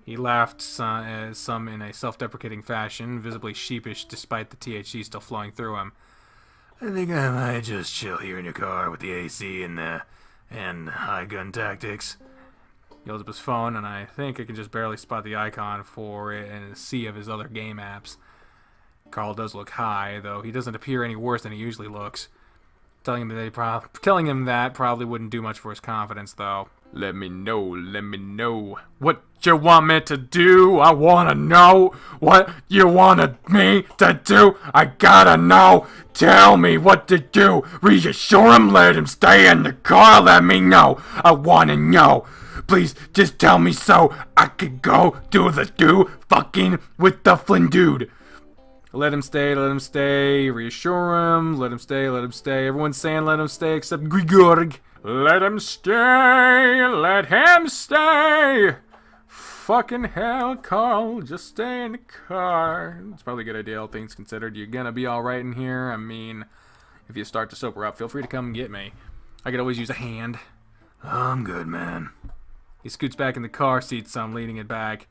He laughed some in a self-deprecating fashion, visibly sheepish despite the THC still flowing through him. I think I might just chill here in your car with the AC and high gun tactics. He holds up his phone, and I think I can just barely spot the icon for it in a sea of his other game apps. Carl does look high, though he doesn't appear any worse than he usually looks. Telling him that probably wouldn't do much for his confidence, though. Let me know. What you want me to do? I wanna know what you wanted me to do. I gotta know. Tell me what to do. Reassure him, let him stay in the car. Let me know. I wanna know. Please, just tell me so I could go do fucking with the Flynn dude. Let him stay, reassure him, let him stay. Everyone's saying let him stay except Grigorg. Let him stay. Fucking hell, Carl, just stay in the car. It's probably a good idea, all things considered. You're gonna be alright in here. I mean, if you start to sober up, feel free to come and get me. I could always use a hand. I'm good, man. He scoots back in the car seat some, leaning it back.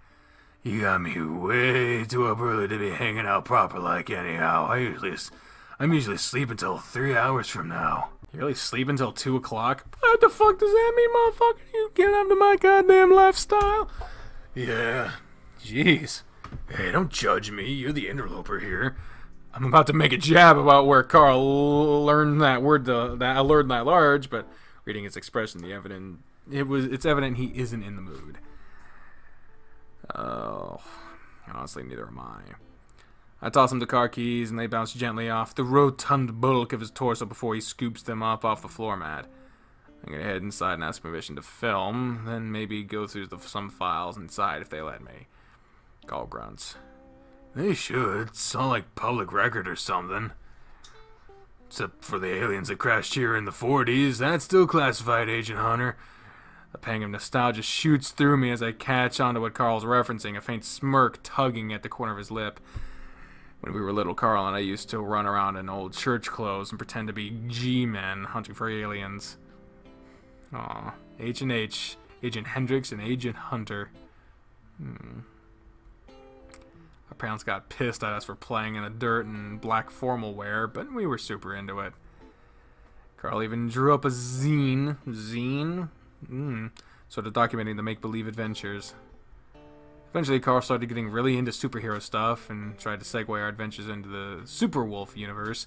You got me way too up early to be hanging out proper like anyhow. I'm usually asleep until 3 hours from now. You really sleep until 2 o'clock? What the fuck does that mean, motherfucker? You get up to my goddamn lifestyle? Yeah. Jeez. Hey, don't judge me. You're the interloper here. I'm about to make a jab about where Carl learned that word, that large, but reading his expression, it's evident he isn't in the mood. Oh, honestly, neither am I. I toss him the car keys, and they bounce gently off the rotund bulk of his torso before he scoops them up off the floor mat. I'm gonna head inside and ask permission to film, then maybe go through some files inside if they let me. Carl grunts. They should. It's all like public record or something. Except for the aliens that crashed here in the 40s. That's still classified, Agent Hunter. A pang of nostalgia shoots through me as I catch on to what Carl's referencing, a faint smirk tugging at the corner of his lip. When we were little, Carl and I used to run around in old church clothes and pretend to be G-men hunting for aliens. Aw, H&H, Agent Hendricks and Agent Hunter. Our parents got pissed at us for playing in the dirt and black formal wear, but we were super into it. Carl even drew up a zine. Sort of documenting the make-believe adventures. Eventually, Carl started getting really into superhero stuff and tried to segue our adventures into the Superwolf universe.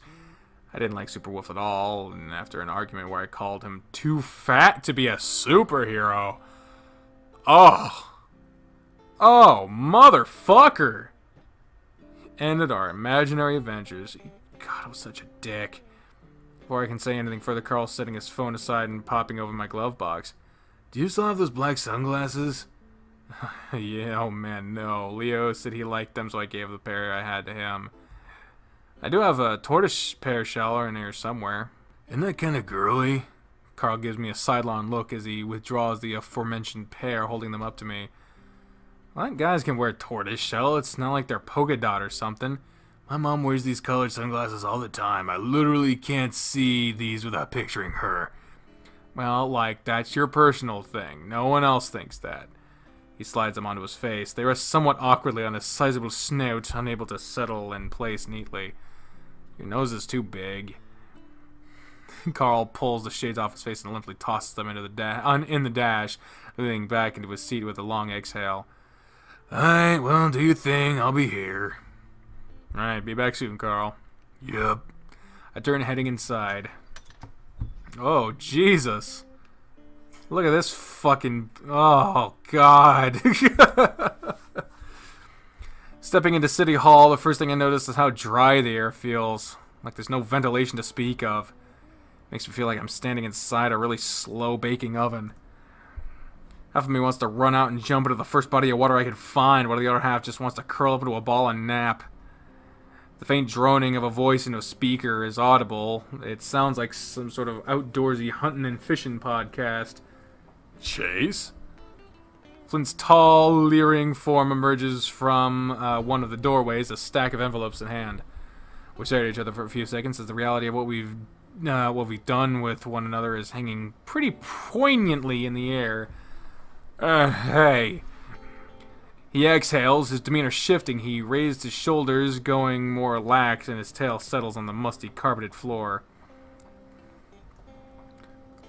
I didn't like Superwolf at all, and after an argument where I called him too fat to be a superhero. Oh, motherfucker! Ended our imaginary adventures. God, I was such a dick. Before I can say anything further, Carl's setting his phone aside and popping over my glove box. Do you still have those black sunglasses? Yeah, oh man, no. Leo said he liked them, so I gave the pair I had to him. I do have a tortoise pair shell in here somewhere. Isn't that kind of girly? Carl gives me a sidelong look as he withdraws the aforementioned pair, holding them up to me. Well, guys can wear tortoise shell. It's not like they're polka dot or something. My mom wears these colored sunglasses all the time. I literally can't see these without picturing her. Well, like, that's your personal thing. No one else thinks that. He slides them onto his face. They rest somewhat awkwardly on his sizable snout, unable to settle in place neatly. Your nose is too big. Carl pulls the shades off his face and limply tosses them into in the dash, leaning back into his seat with a long exhale. Alright, well, do your thing. I'll be here. Alright, be back soon, Carl. Yup. I turn, heading inside. Oh, Jesus. Look at this fucking... Oh, God. Stepping into City Hall, the first thing I notice is how dry the air feels. Like there's no ventilation to speak of. Makes me feel like I'm standing inside a really slow baking oven. Half of me wants to run out and jump into the first body of water I can find, while the other half just wants to curl up into a ball and nap. The faint droning of a voice into a speaker is audible. It sounds like some sort of outdoorsy hunting and fishing podcast. Chase? Flynn's tall, leering form emerges from one of the doorways, a stack of envelopes in hand. We stare at each other for a few seconds as the reality of what we've done with one another is hanging pretty poignantly in the air. Hey. He exhales, his demeanor shifting. He raised his shoulders, going more lax, and his tail settles on the musty, carpeted floor.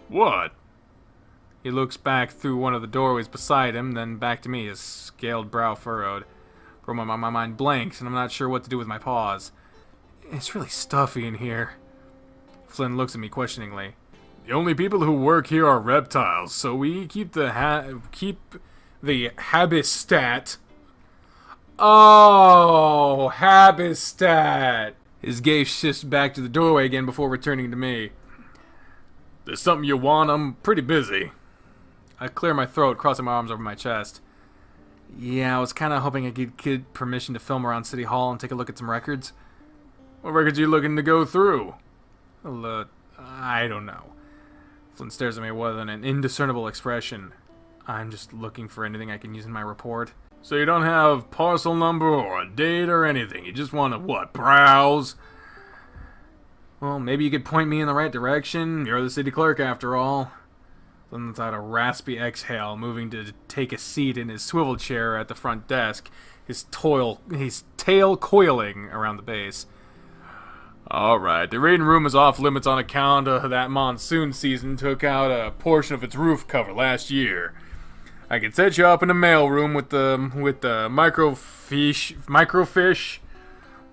What? He looks back through one of the doorways beside him, then back to me, his scaled brow furrowed. For a moment, my mind blanks, and I'm not sure what to do with my paws. It's really stuffy in here. Flynn looks at me questioningly. The only people who work here are reptiles, so we keep the habitat. Oh, habitat. His gaze shifts back to the doorway again before returning to me. There's something you want? I'm pretty busy. I clear my throat, crossing my arms over my chest. Yeah, I was kind of hoping I could get permission to film around City Hall and take a look at some records. What records are you looking to go through? Well, I don't know. Flynn stares at me with an indiscernible expression. I'm just looking for anything I can use in my report. So you don't have parcel number or a date or anything? You just want to, what, browse? Well, maybe you could point me in the right direction. You're the city clerk, after all. Flynn lets out a raspy exhale, moving to take a seat in his swivel chair at the front desk, his tail coiling around the base. Alright, the reading room is off limits on account of that monsoon season took out a portion of its roof cover last year. I can set you up in the mail room with the microfiche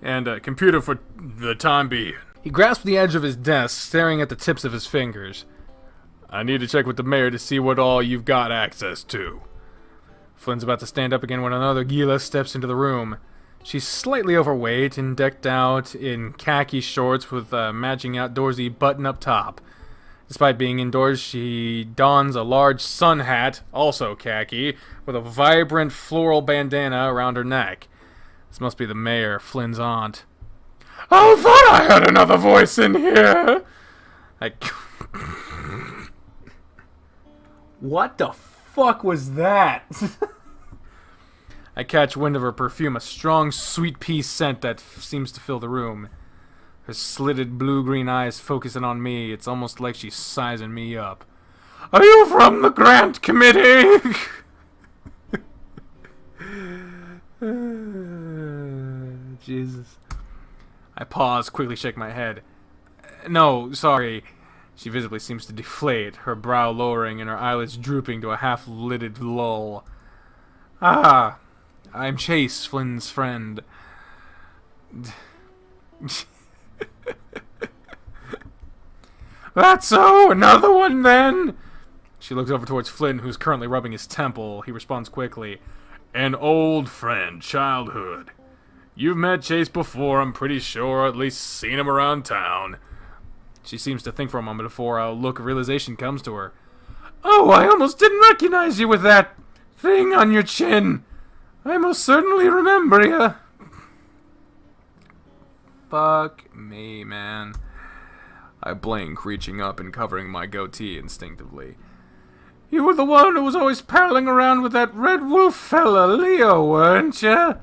and a computer for the time being. He grasped the edge of his desk, staring at the tips of his fingers. I need to check with the mayor to see what all you've got access to. Flynn's about to stand up again when another Gila steps into the room. She's slightly overweight and decked out in khaki shorts with a matching outdoorsy button-up top. Despite being indoors, she dons a large sun hat, also khaki, with a vibrant floral bandana around her neck. This must be the mayor, Flynn's aunt. I thought I heard another voice in here! What the fuck was that? I catch wind of her perfume, a strong, sweet pea scent that seems to fill the room. Her slitted blue-green eyes focusing on me. It's almost like she's sizing me up. Are you from the grant committee? Jesus. I pause, quickly shake my head. No, sorry. She visibly seems to deflate, her brow lowering and her eyelids drooping to a half-lidded lull. Ah, I'm Chase, Flynn's friend. That's so? Another one, then? She looks over towards Flynn, who's currently rubbing his temple. He responds quickly. An old friend, childhood. You've met Chase before, I'm pretty sure, at least seen him around town. She seems to think for a moment before a look of realization comes to her. Oh, I almost didn't recognize you with that thing on your chin. I most certainly remember you. Fuck me, man. I blink, reaching up and covering my goatee instinctively. You were the one who was always palling around with that red wolf fella, Leo, weren't you?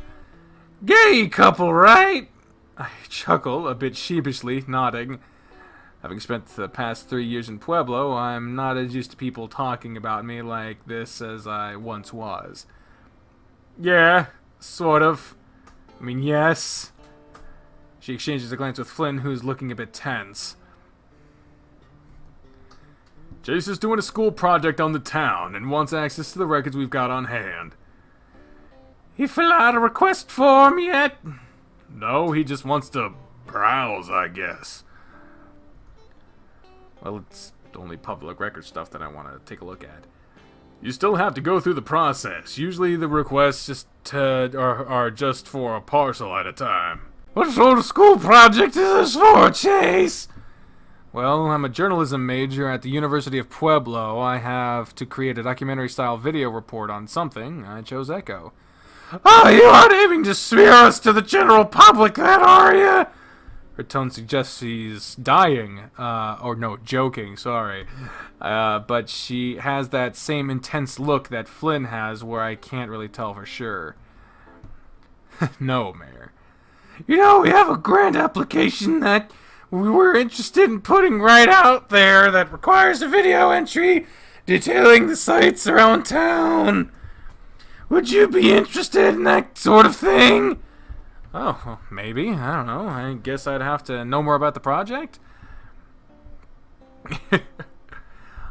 Gay couple, right? I chuckle, a bit sheepishly, nodding. Having spent the past 3 years in Pueblo, I'm not as used to people talking about me like this as I once was. Yeah, sort of. I mean, yes. She exchanges a glance with Flynn, who's looking a bit tense. Chase is doing a school project on the town and wants access to the records we've got on hand. He fill out a request form yet? No, he just wants to browse, I guess. Well, it's only public record stuff that I want to take a look at. You still have to go through the process. Usually the requests are just for a parcel at a time. What sort of school project is this for, Chase? Well, I'm a journalism major at the University of Pueblo. I have to create a documentary-style video report on something. I chose Echo. Oh, you aren't aiming to smear us to the general public, then, are you? Her tone suggests she's dying. Or no, joking, sorry. But she has that same intense look that Flynn has where I can't really tell for sure. No, Mayor. You know, we have a grant application that we were interested in putting right out there that requires a video entry detailing the sights around town. Would you be interested in that sort of thing? Oh, well, maybe. I don't know. I guess I'd have to know more about the project.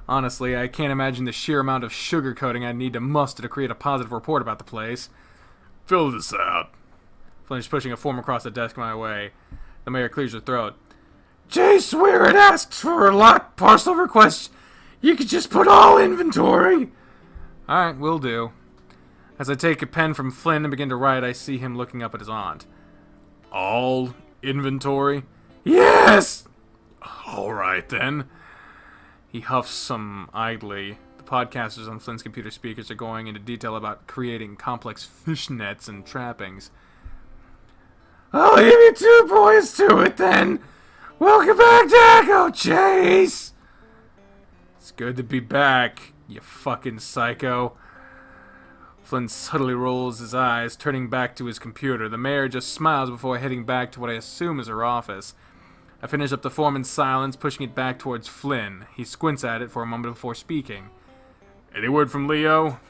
Honestly, I can't imagine the sheer amount of sugarcoating I'd need to muster to create a positive report about the place. Fill this out. Flynn is pushing a form across the desk my way. The mayor clears her throat. Chase, where it asks for a lot parcel request, you could just put all inventory. Alright, will do. As I take a pen from Flynn and begin to write, I see him looking up at his aunt. All inventory? Yes! Alright then. He huffs some idly. The podcasters on Flynn's computer speakers are going into detail about creating complex fish nets and trappings. I'll leave you two boys to it then. Welcome back to Echo, Chase! It's good to be back, you fucking psycho. Flynn subtly rolls his eyes, turning back to his computer. The mayor just smiles before heading back to what I assume is her office. I finish up the form in silence, pushing it back towards Flynn. He squints at it for a moment before speaking. Any word from Leo?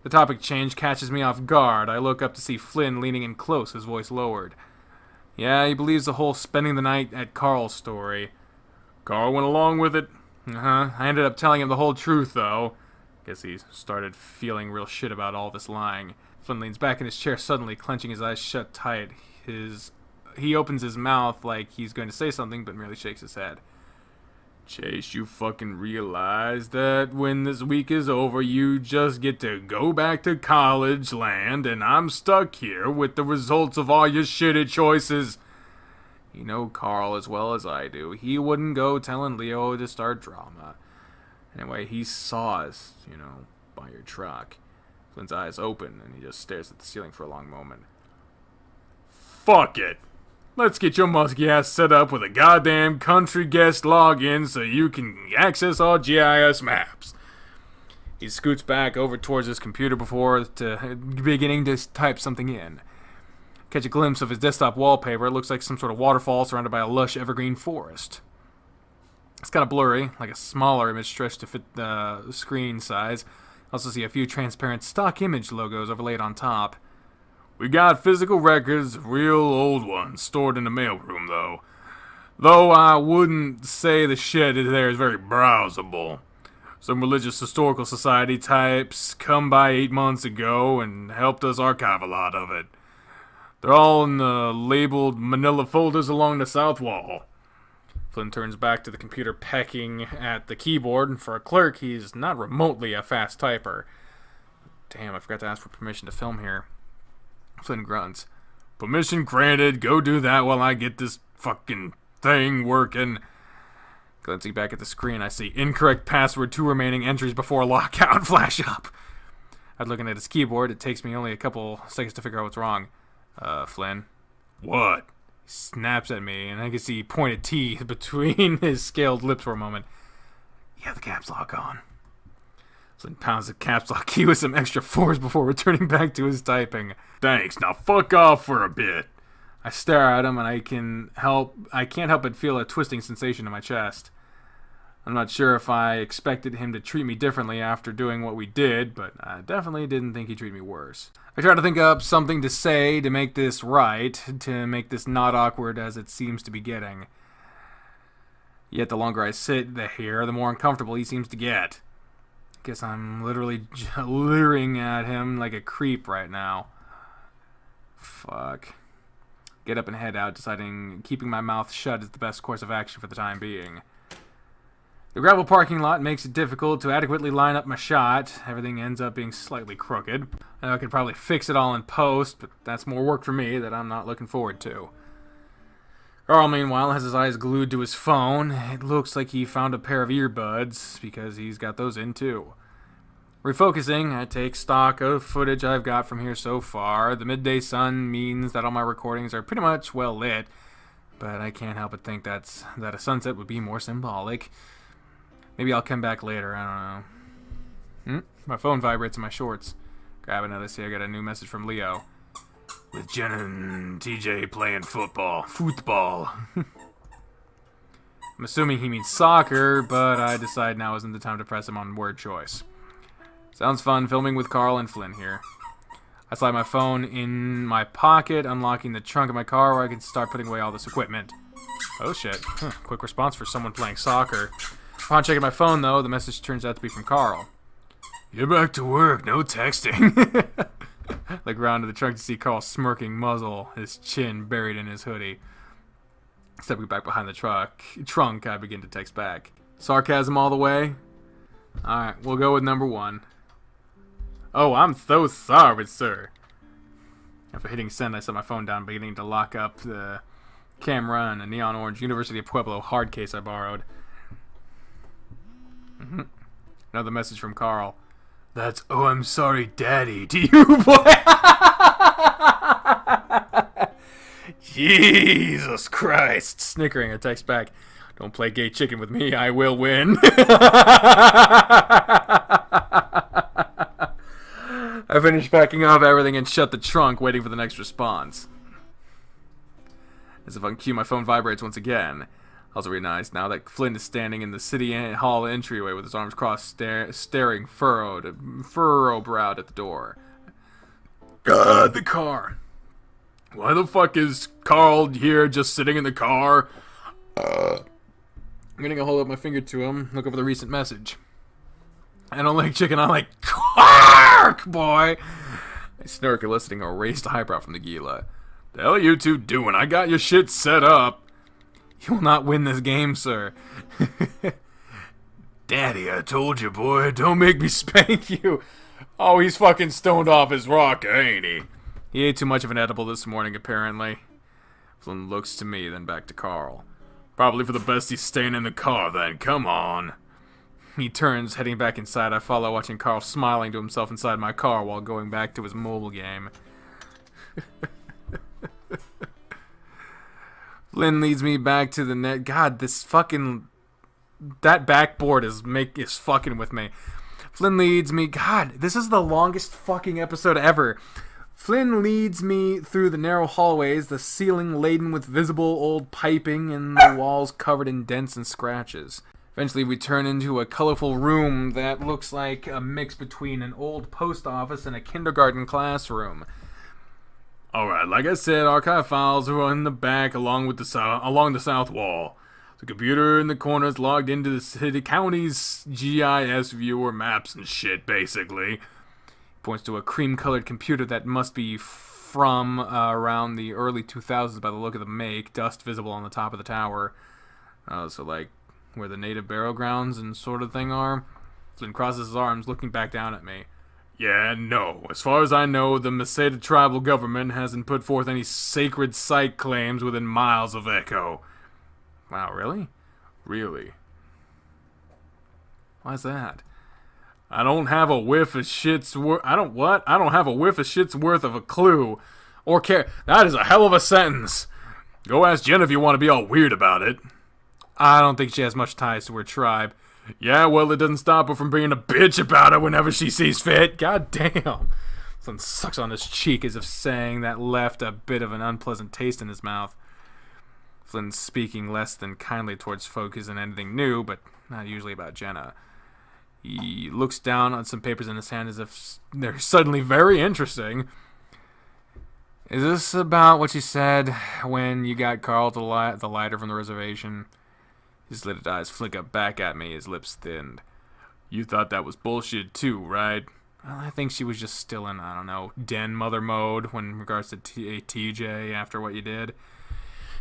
The topic change catches me off guard. I look up to see Flynn leaning in close, his voice lowered. Yeah, he believes the whole spending the night at Carl's story. Carl went along with it? Uh-huh. I ended up telling him the whole truth, though. Guess he started feeling real shit about all this lying. Flynn leans back in his chair suddenly, clenching his eyes shut tight. He opens his mouth like he's going to say something, but merely shakes his head. Chase, you fucking realize that when this week is over, you just get to go back to college land, and I'm stuck here with the results of all your shitty choices. You know Carl as well as I do. He wouldn't go telling Leo to start drama. Anyway, he saw us, by your truck. Flynn's eyes open, and he just stares at the ceiling for a long moment. Fuck it! Let's get your musky ass set up with a goddamn country guest login so you can access all GIS maps. He scoots back over towards his computer before beginning to type something in. Catch a glimpse of his desktop wallpaper. It looks like some sort of waterfall surrounded by a lush evergreen forest. It's kind of blurry, like a smaller image stretched to fit the screen size. I also see a few transparent stock image logos overlaid on top. We got physical records, real old ones, stored in the mailroom, though. Though I wouldn't say the shit there is very browsable. Some religious historical society types come by 8 months ago and helped us archive a lot of it. They're all in the labeled manila folders along the south wall. Flynn turns back to the computer, pecking at the keyboard, and for a clerk, he's not remotely a fast typer. Damn, I forgot to ask for permission to film here. Flynn grunts. Permission granted, go do that while I get this fucking thing working. Glancing back at the screen, I see incorrect password, 2 remaining entries before lockout flash up. After looking at his keyboard, it takes me only a couple seconds to figure out what's wrong. Flynn? What? He snaps at me, and I can see pointed teeth between his scaled lips for a moment. You have the caps lock on. Flynn pounds the caps lock key with some extra force before returning back to his typing. Thanks, now fuck off for a bit. I stare at him, and I can't help but feel a twisting sensation in my chest. I'm not sure if I expected him to treat me differently after doing what we did, but I definitely didn't think he'd treat me worse. I try to think up something to say to make this right, to make this not awkward as it seems to be getting. Yet the longer I sit here, the more uncomfortable he seems to get. Guess I'm literally leering at him like a creep right now. Fuck. Get up and head out, deciding keeping my mouth shut is the best course of action for the time being. The gravel parking lot makes it difficult to adequately line up my shot. Everything ends up being slightly crooked. I could probably fix it all in post, but that's more work for me that I'm not looking forward to. Carl, meanwhile, has his eyes glued to his phone. It looks like he found a pair of earbuds, because he's got those in too. Refocusing, I take stock of footage I've got from here so far. The midday sun means that all my recordings are pretty much well lit, but I can't help but think that a sunset would be more symbolic. Maybe I'll come back later, I don't know. My phone vibrates in my shorts. Grabbing it, I see I got a new message from Leo. With Jen and TJ playing football. I'm assuming he means soccer, but I decide now isn't the time to press him on word choice. Sounds fun, filming with Carl and Flynn here. I slide my phone in my pocket, unlocking the trunk of my car where I can start putting away all this equipment. Oh shit, quick response for someone playing soccer. Upon checking my phone, though, the message turns out to be from Carl. Get back to work, no texting. Look around to the trunk to see Carl's smirking muzzle, his chin buried in his hoodie. Stepping back behind the trunk, I begin to text back. Sarcasm all the way? Alright, we'll go with number 1. Oh, I'm so sorry, sir. After hitting send, I set my phone down, beginning to lock up the camera and a neon orange University of Pueblo hard case I borrowed. Another message from Carl. That's "Oh, I'm sorry, Daddy" to You boy! Jesus Christ! Snickering, I text back. Don't play gay chicken with me, I will win. I finished packing up everything and shut the trunk, waiting for the next response. As if on cue, my phone vibrates once again. I also realize now that Flynn is standing in the city hall entryway with his arms crossed, staring furrow-browed at the door. God, the car. Why the fuck is Carl here just sitting in the car? I'm gonna hold up my finger to him, look over the recent message. I don't like chicken, I like quark, boy! I snark, eliciting a raised eyebrow from the Gila. The hell are you two doing? I got your shit set up. You will not win this game, sir. Daddy, I told you, boy, don't make me Spank you. Oh, he's fucking stoned off his rocker, ain't he? He ate too much of an edible this morning, apparently. Flynn looks to me, then back to Carl. Probably for the best he's staying in the car, then. Come on. He turns, heading back inside. I follow, watching Carl smiling to himself inside my car while going back to his mobile game. Flynn leads me back to the net. God, this fucking... That backboard is fucking with me. Flynn leads me... God, this is the longest fucking episode ever. Flynn leads me through the narrow hallways, the ceiling laden with visible old piping and the walls covered in dents and scratches. Eventually we turn into a colorful room that looks like a mix between an old post office and a kindergarten classroom. Alright, like I said, archive files are in the back along the south wall. The computer in the corner is logged into the city county's GIS viewer, maps and shit, basically. He points to a cream-colored computer that must be from around the early 2000s by the look of the make, dust visible on the top of the tower. So like where the native burial grounds and sort of thing are. Flynn crosses his arms, looking back down at me. Yeah, no. As far as I know, the Meseta tribal government hasn't put forth any sacred site claims within miles of Echo. Wow, really? Really. Why's that? I don't have a whiff of shit's worth. I don't have a whiff of shit's worth of a clue. Or care. That is a hell of a sentence. Go ask Jen if you want to be all weird about it. I don't think she has much ties to her tribe. Yeah, well, it doesn't stop her from being a bitch about it whenever she sees fit. God damn. Flynn sucks on his cheek as if saying that left a bit of an unpleasant taste in his mouth. Flynn's speaking less than kindly towards folk isn't anything new, but not usually about Jenna. He looks down on some papers in his hand as if they're suddenly very interesting. Is this about what you said when you got Carl the lighter from the reservation? His slitted eyes flick up back at me, his lips thinned. You thought that was bullshit too, right? Well, I think she was just still in, I don't know, den mother mode when regards to TJ after what you did.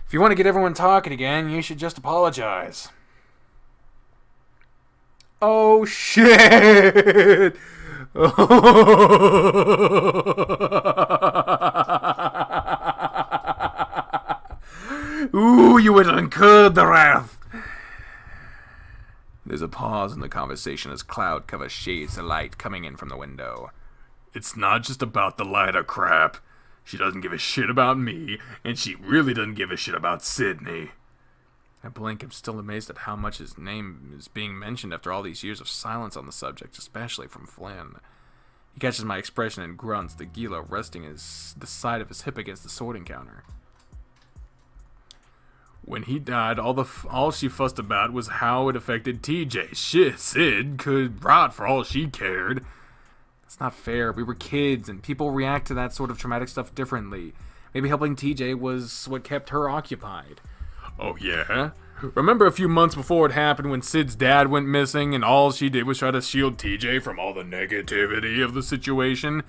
If you want to get everyone talking again, you should just apologize. Oh shit! Ooh, you would incur the wrath. There's a pause in the conversation as cloud cover shades the light coming in from the window. It's not just about the lighter crap. She doesn't give a shit about me, and she really doesn't give a shit about Sydney. I blink. I'm still amazed at how much his name is being mentioned after all these years of silence on the subject, especially from Flynn. He catches my expression and grunts, the Gila resting the side of his hip against the sorting counter. When he died, all she fussed about was how it affected TJ. Shit, Sid could rot for all she cared. It's not fair. We were kids, and people react to that sort of traumatic stuff differently. Maybe helping TJ was what kept her occupied. Oh yeah? Remember a few months before it happened when Sid's dad went missing and all she did was try to shield TJ from all the negativity of the situation?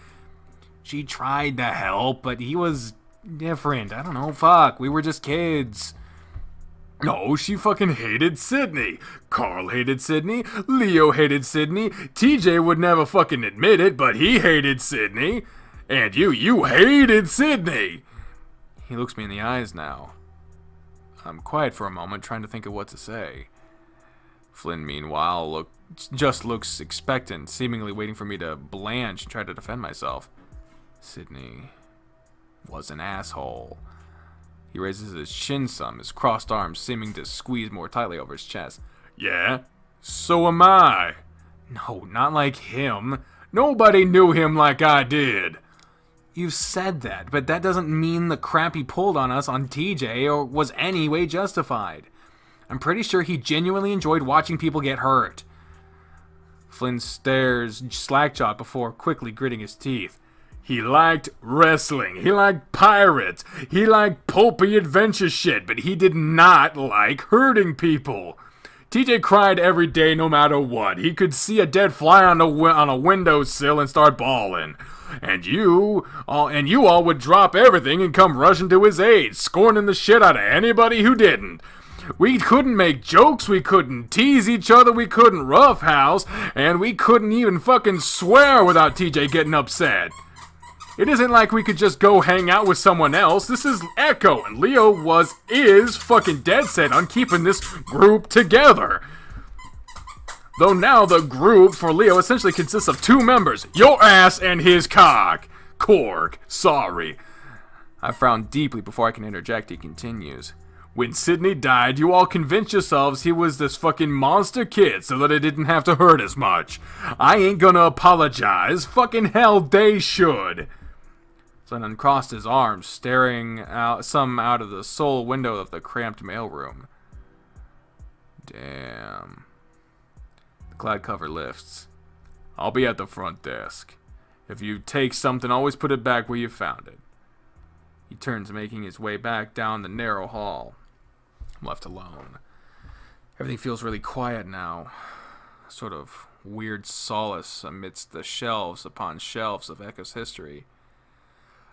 She tried to help, but he was different. I don't know, fuck. We were just kids. No, she fucking hated Sydney. Carl hated Sydney. Leo hated Sydney. TJ would never fucking admit it, but he hated Sydney. And you hated Sydney. He looks me in the eyes now. I'm quiet for a moment, trying to think of what to say. Flynn, meanwhile, just looks expectant, seemingly waiting for me to blanch and try to defend myself. Sydney was an asshole. He raises his chin some, his crossed arms seeming to squeeze more tightly over his chest. Yeah? So am I. No, not like him. Nobody knew him like I did. You've said that, but that doesn't mean the crap he pulled on us on TJ or was any way justified. I'm pretty sure he genuinely enjoyed watching people get hurt. Flynn stares slack-jawed before quickly gritting his teeth. He liked wrestling. He liked pirates. He liked pulpy adventure shit, but he did not like hurting people. TJ cried every day no matter what. He could see a dead fly on a windowsill and start bawling. And you all would drop everything and come rushing to his aid, scorning the shit out of anybody who didn't. We couldn't make jokes, we couldn't tease each other, we couldn't roughhouse, and we couldn't even fucking swear without TJ getting upset. It isn't like we could just go hang out with someone else. This is Echo, and Leo is fucking dead set on keeping this group together. Though now the group for Leo essentially consists of two members, your ass and his cock. Korg, sorry. I frown deeply before I can interject. He continues. When Sydney died, you all convinced yourselves he was this fucking monster kid so that it didn't have to hurt as much. I ain't gonna apologize. Fucking hell, they should. Flynn uncrossed his arms, staring out of the sole window of the cramped mailroom. Damn. The cloud cover lifts. I'll be at the front desk. If you take something, always put it back where you found it. He turns, making his way back down the narrow hall. I'm left alone. Everything feels really quiet now. A sort of weird solace amidst the shelves upon shelves of Echo's history.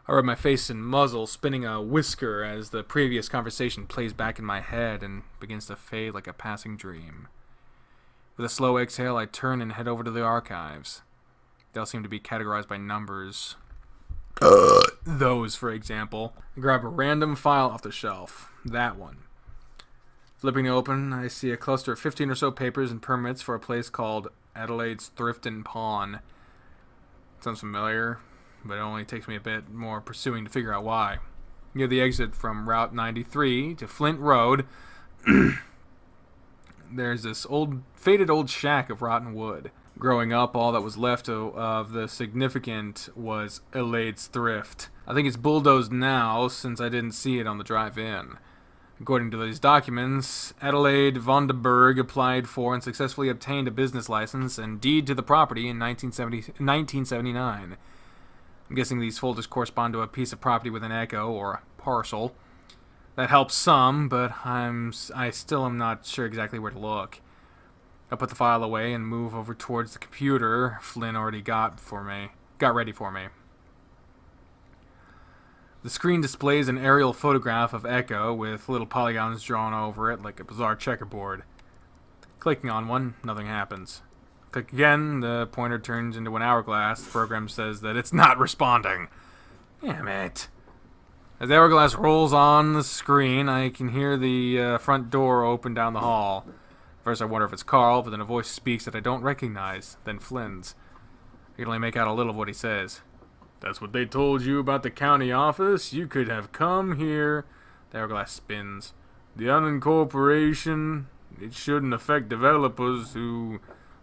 I rub my face and muzzle, spinning a whisker as the previous conversation plays back in my head and begins to fade like a passing dream. With a slow exhale, I turn and head over to the archives. They all seem to be categorized by numbers. Those, for example. I grab a random file off the shelf. That one. Flipping it open, I see a cluster of 15 or so papers and permits for a place called Adelaide's Thrift and Pawn. Sounds familiar, but it only takes me a bit more pursuing to figure out why. Near the exit from Route 93 to Flint Road, there's this faded old shack of rotten wood. Growing up, all that was left of the significant was Adelaide's Thrift. I think it's bulldozed now, since I didn't see it on the drive-in. According to these documents, Adelaide Vonderburg applied for and successfully obtained a business license and deed to the property in 1979. I'm guessing these folders correspond to a piece of property with an echo or a parcel. That helps some, but I still am not sure exactly where to look. I put the file away and move over towards the computer Flynn already got ready for me. The screen displays an aerial photograph of Echo with little polygons drawn over it like a bizarre checkerboard. Clicking on one, nothing happens. Click again, the pointer turns into an hourglass. The program says that it's not responding. Damn it. As the hourglass rolls on the screen, I can hear the front door open down the hall. First I wonder if it's Carl, but then a voice speaks that I don't recognize, then Flynn's. I can only make out a little of what he says. That's what they told you about the county office? You could have come here. The hourglass spins. The unincorporation, it shouldn't affect developers who...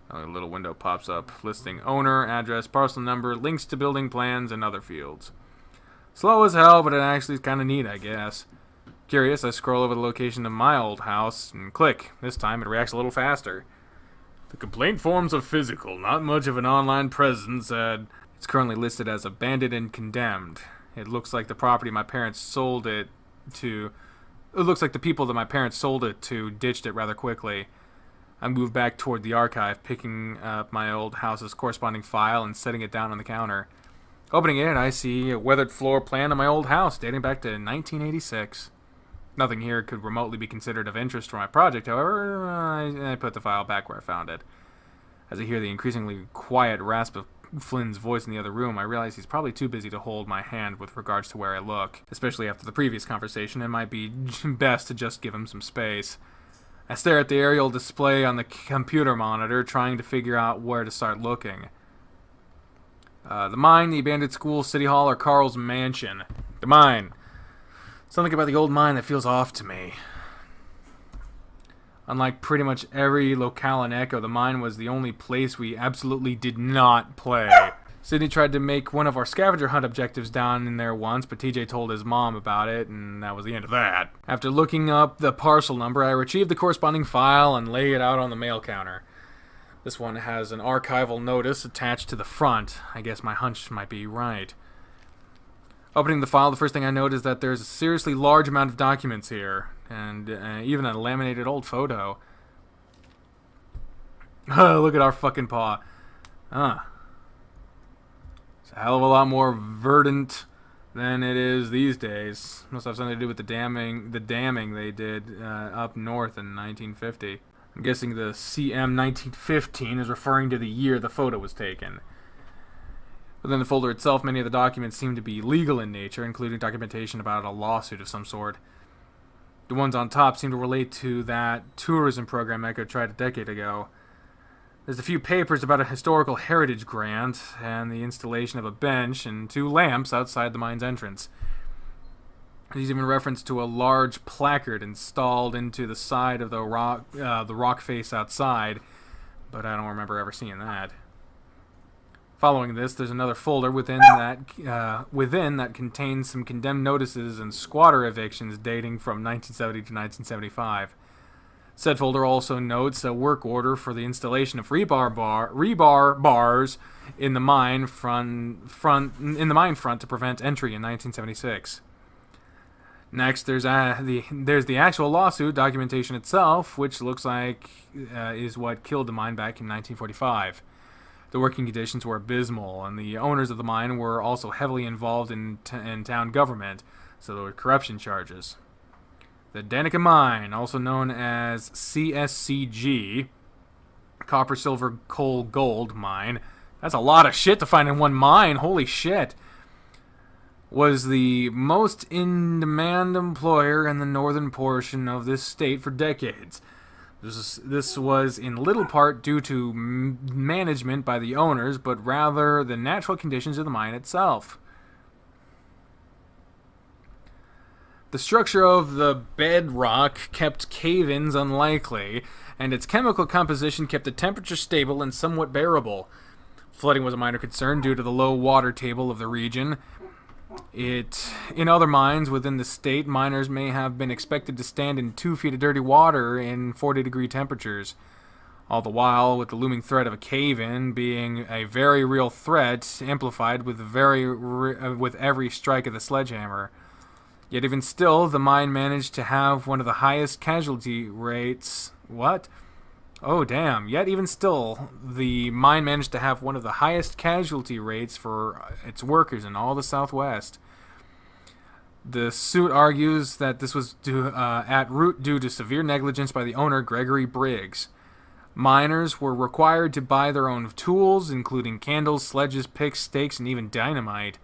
A little window pops up, listing owner, address, parcel number, links to building plans, and other fields. Slow as hell, but it actually is kind of neat, I guess. Curious, I scroll over the location of my old house, and click. This time it reacts a little faster. The complaint forms are physical, not much of an online presence, and it's currently listed as abandoned and condemned. It looks like the property my parents sold it to... It looks like the people that my parents sold it to ditched it rather quickly. I moved back toward the archive, picking up my old house's corresponding file and setting it down on the counter. Opening it, I see a weathered floor plan of my old house dating back to 1986. Nothing here could remotely be considered of interest for my project, however, I put the file back where I found it. As I hear the increasingly quiet rasp of Flynn's voice in the other room, I realize he's probably too busy to hold my hand with regards to where I look. Especially after the previous conversation, it might be best to just give him some space. I stare at the aerial display on the computer monitor, trying to figure out where to start looking. The mine, the abandoned school, city hall, or Carl's mansion. The mine. Something about the old mine that feels off to me. Unlike pretty much every locale in Echo, the mine was the only place we absolutely did not play. Sydney tried to make one of our scavenger hunt objectives down in there once, but TJ told his mom about it, and that was the end of that. After looking up the parcel number, I retrieved the corresponding file and lay it out on the mail counter. This one has an archival notice attached to the front. I guess my hunch might be right. Opening the file, the first thing I note is that there's a seriously large amount of documents here, and even a laminated old photo. Look at our fucking paw. It's a hell of a lot more verdant than it is these days. Must have something to do with the damming they did up north in 1950. I'm guessing the CM 1915 is referring to the year the photo was taken. Within the folder itself, many of the documents seem to be legal in nature, including documentation about a lawsuit of some sort. The ones on top seem to relate to that tourism program Echo tried a decade ago. There's a few papers about a historical heritage grant, and the installation of a bench and 2 lamps outside the mine's entrance. There's even reference to a large placard installed into the side of the rock face outside, but I don't remember ever seeing that. Following this, there's another folder within that contains some condemned notices and squatter evictions dating from 1970 to 1975. Said folder also notes a work order for the installation of rebar bars in the mine front to prevent entry in 1976. Next, there's the actual lawsuit documentation itself, which looks like is what killed the mine back in 1945. The working conditions were abysmal, and the owners of the mine were also heavily involved in town government, so there were corruption charges. The Danica Mine, also known as CSCG, Copper, Silver, Coal, Gold Mine, that's a lot of shit to find in one mine, holy shit, was the most in-demand employer in the northern portion of this state for decades. This was in little part due to management by the owners, but rather the natural conditions of the mine itself. The structure of the bedrock kept cave-ins unlikely, and its chemical composition kept the temperature stable and somewhat bearable. Flooding was a minor concern due to the low water table of the region. In other mines within the state, miners may have been expected to stand in 2 feet of dirty water in 40-degree temperatures. All the while, with the looming threat of a cave-in being a very real threat, amplified with every strike of the sledgehammer. Yet even still, the mine managed to have one of the highest casualty rates... What? Oh, damn. Yet even still, the mine managed to have one of the highest casualty rates for its workers in all the Southwest. The suit argues that this was at root due to severe negligence by the owner, Gregory Briggs. Miners were required to buy their own tools, including candles, sledges, picks, stakes, and even dynamite.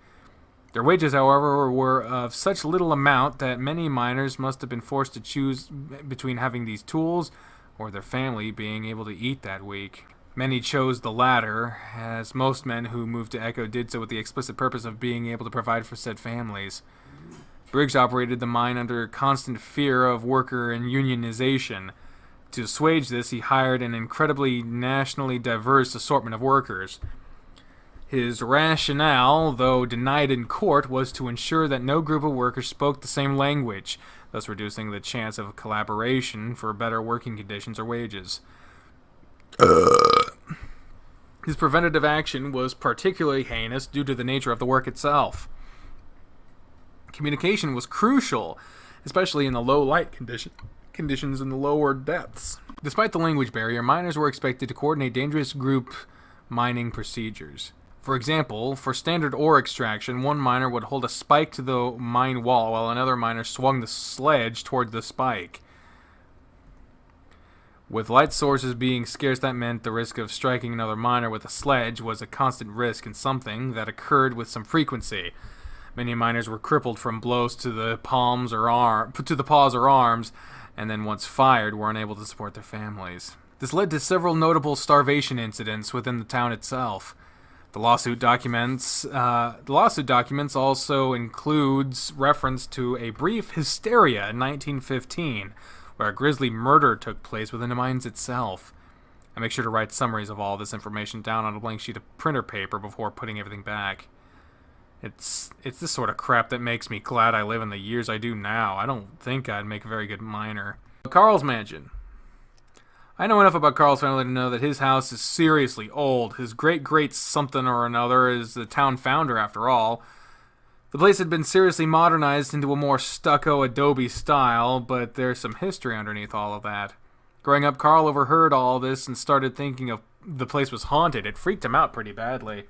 Their wages, however, were of such little amount that many miners must have been forced to choose between having these tools or their family being able to eat that week. Many chose the latter, as most men who moved to Echo did so with the explicit purpose of being able to provide for said families. Briggs operated the mine under constant fear of worker and unionization. To assuage this, he hired an incredibly nationally diverse assortment of workers. His rationale, though denied in court, was to ensure that no group of workers spoke the same language, thus reducing the chance of collaboration for better working conditions or wages. His preventative action was particularly heinous due to the nature of the work itself. Communication was crucial, especially in the low light conditions in the lower depths. Despite the language barrier, miners were expected to coordinate dangerous group mining procedures. For example, for standard ore extraction, one miner would hold a spike to the mine wall while another miner swung the sledge toward the spike. With light sources being scarce, that meant the risk of striking another miner with a sledge was a constant risk and something that occurred with some frequency. Many miners were crippled from blows to the paws or arms, and then once fired were unable to support their families. This led to several notable starvation incidents within the town itself. The lawsuit documents also includes reference to a brief hysteria in 1915, where a grisly murder took place within the mines itself. I make sure to write summaries of all this information down on a blank sheet of printer paper before putting everything back. It's this sort of crap that makes me glad I live in the years I do now. I don't think I'd make a very good miner. Carl's mansion. I know enough about Carl's family to know that his house is seriously old. His great-great something or another is the town founder, after all. The place had been seriously modernized into a more stucco adobe style, but there's some history underneath all of that. Growing up, Carl overheard all this and started thinking of the place was haunted. It freaked him out pretty badly.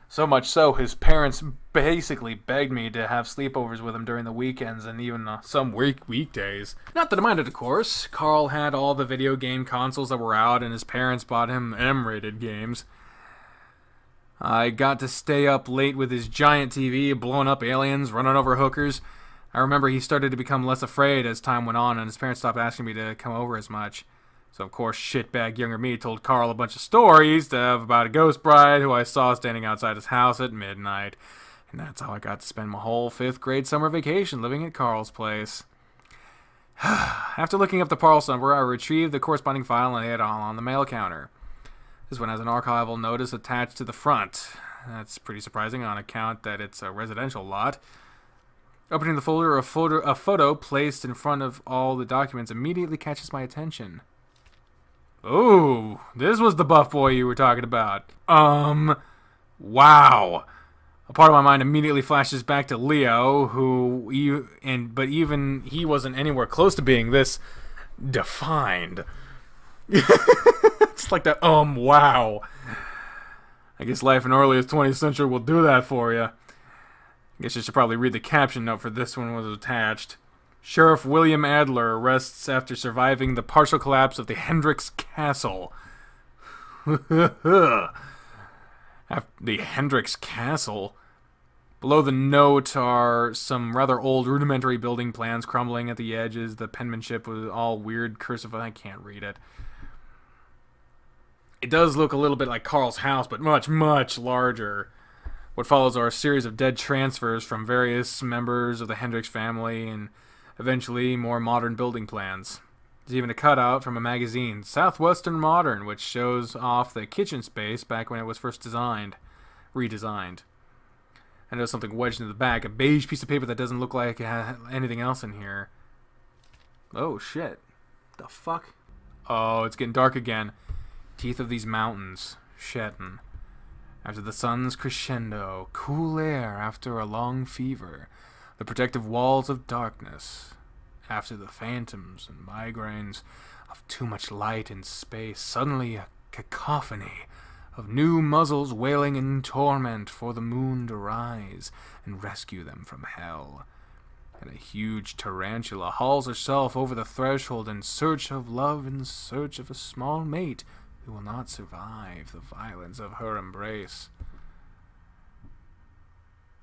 So much so, his parents basically begged me to have sleepovers with him during the weekends and even some weekdays. Not that I minded, of course. Carl had all the video game consoles that were out, and his parents bought him M-rated games. I got to stay up late with his giant TV, blowing up aliens, running over hookers. I remember he started to become less afraid as time went on, and his parents stopped asking me to come over as much. So, of course, shitbag younger me told Carl a bunch of stories about a ghost bride who I saw standing outside his house at midnight. And that's how I got to spend my whole 5th grade summer vacation living at Carl's place. After looking up the parcel number, I retrieved the corresponding file and laid it all on the mail counter. This one has an archival notice attached to the front. That's pretty surprising on account that it's a residential lot. Opening the folder, a photo placed in front of all the documents immediately catches my attention. Oh, this was the buff boy you were talking about. Wow. A part of my mind immediately flashes back to Leo, but even he wasn't anywhere close to being this defined. It's like that, wow. I guess life in earliest 20th century will do that for you. I guess you should probably read the caption note for this one was attached. Sheriff William Adler arrests after surviving the partial collapse of the Hendricks Castle. The Hendricks Castle? Below the note are some rather old rudimentary building plans crumbling at the edges. The penmanship was all weird cursive. I can't read it. It does look a little bit like Carl's house, but much, much larger. What follows are a series of dead transfers from various members of the Hendricks family and eventually more modern building plans. There's even a cutout from a magazine, Southwestern Modern, which shows off the kitchen space back when it was first redesigned. And there's something wedged in the back, a beige piece of paper that doesn't look like it has anything else in here. Oh, shit. The fuck? Oh, it's getting dark again. Teeth of these mountains, shedding. After the sun's crescendo, cool air after a long fever, the protective walls of darkness, after the phantoms and migraines of too much light in space, suddenly a cacophony of new muzzles wailing in torment for the moon to rise and rescue them from hell. And a huge tarantula hauls herself over the threshold in search of love, in search of a small mate who will not survive the violence of her embrace.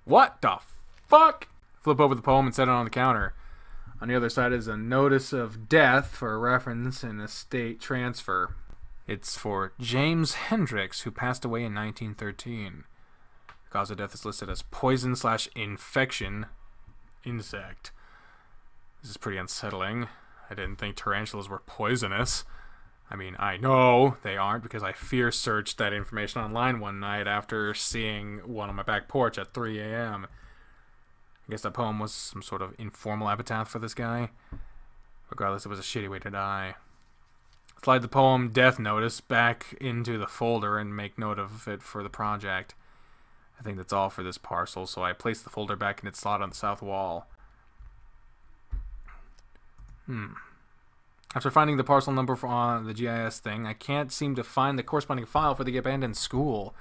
What the fuck? Flip over the poem and set it on the counter. On the other side is a notice of death for a reference in estate transfer. It's for James Hendricks, who passed away in 1913. The cause of death is listed as poison/infection insect. This is pretty unsettling. I didn't think tarantulas were poisonous. I mean, I know they aren't because I fear searched that information online one night after seeing one on my back porch at 3 a.m. I guess that poem was some sort of informal epitaph for this guy. Regardless, it was a shitty way to die. Slide the poem death notice back into the folder and make note of it for the project. I think that's all for this parcel, so I place the folder back in its slot on the south wall. After finding the parcel number for the GIS thing, I can't seem to find the corresponding file for the abandoned school.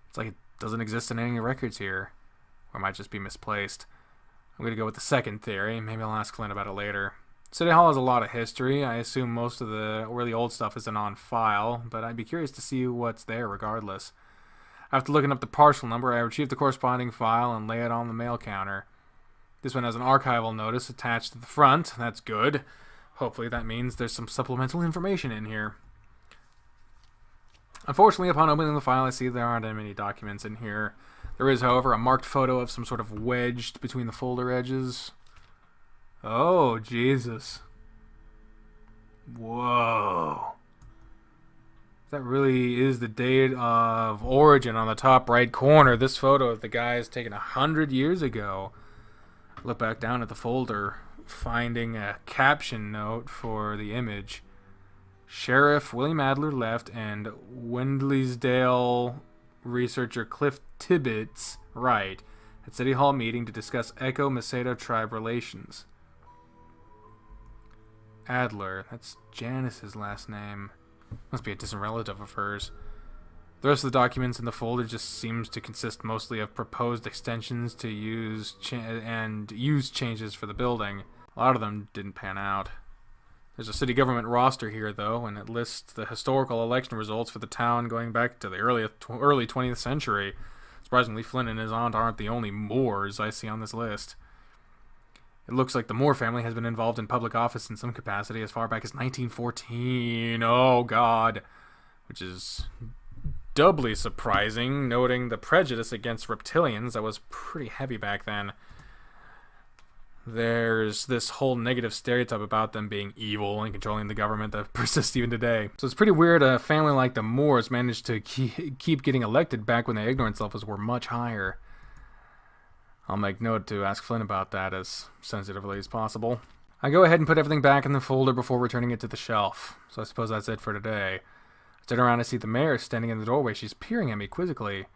It's like it doesn't exist in any records here. Or it might just be misplaced. I'm going to go with the second theory. Maybe I'll ask Flynn about it later. City Hall has a lot of history. I assume most of the really old stuff isn't on file, but I'd be curious to see what's there regardless. After looking up the parcel number, I retrieve the corresponding file and lay it on the mail counter. This one has an archival notice attached to the front. That's good. Hopefully that means there's some supplemental information in here. Unfortunately, upon opening the file, I see there aren't many documents in here. There is, however, a marked photo of some sort of wedged between the folder edges. Oh, Jesus. Whoa. That really is the date of origin on the top right corner. This photo of the guy is taken 100 years ago. Look back down at the folder, finding a caption note for the image. Sheriff William Adler left and Wendleysdale researcher Cliff Tibbetts right at City Hall meeting to discuss Echo-Macedo tribe relations. Adler, that's Janice's last name. Must be a distant relative of hers. The rest of the documents in the folder just seems to consist mostly of proposed extensions to use changes for the building. A lot of them didn't pan out. There's a city government roster here, though, and it lists the historical election results for the town going back to the early 20th century. Surprisingly, Flynn and his aunt aren't the only Moors I see on this list. It looks like the Moore family has been involved in public office in some capacity as far back as 1914. Oh, God. Which is doubly surprising, noting the prejudice against reptilians that was pretty heavy back then. There's this whole negative stereotype about them being evil and controlling the government that persists even today. So it's pretty weird a family like the Moores managed to keep getting elected back when the ignorance levels were much higher. I'll make note to ask Flynn about that as sensitively as possible. I go ahead and put everything back in the folder before returning it to the shelf. So I suppose that's it for today. I turn around and see the mayor standing in the doorway. She's peering at me quizzically.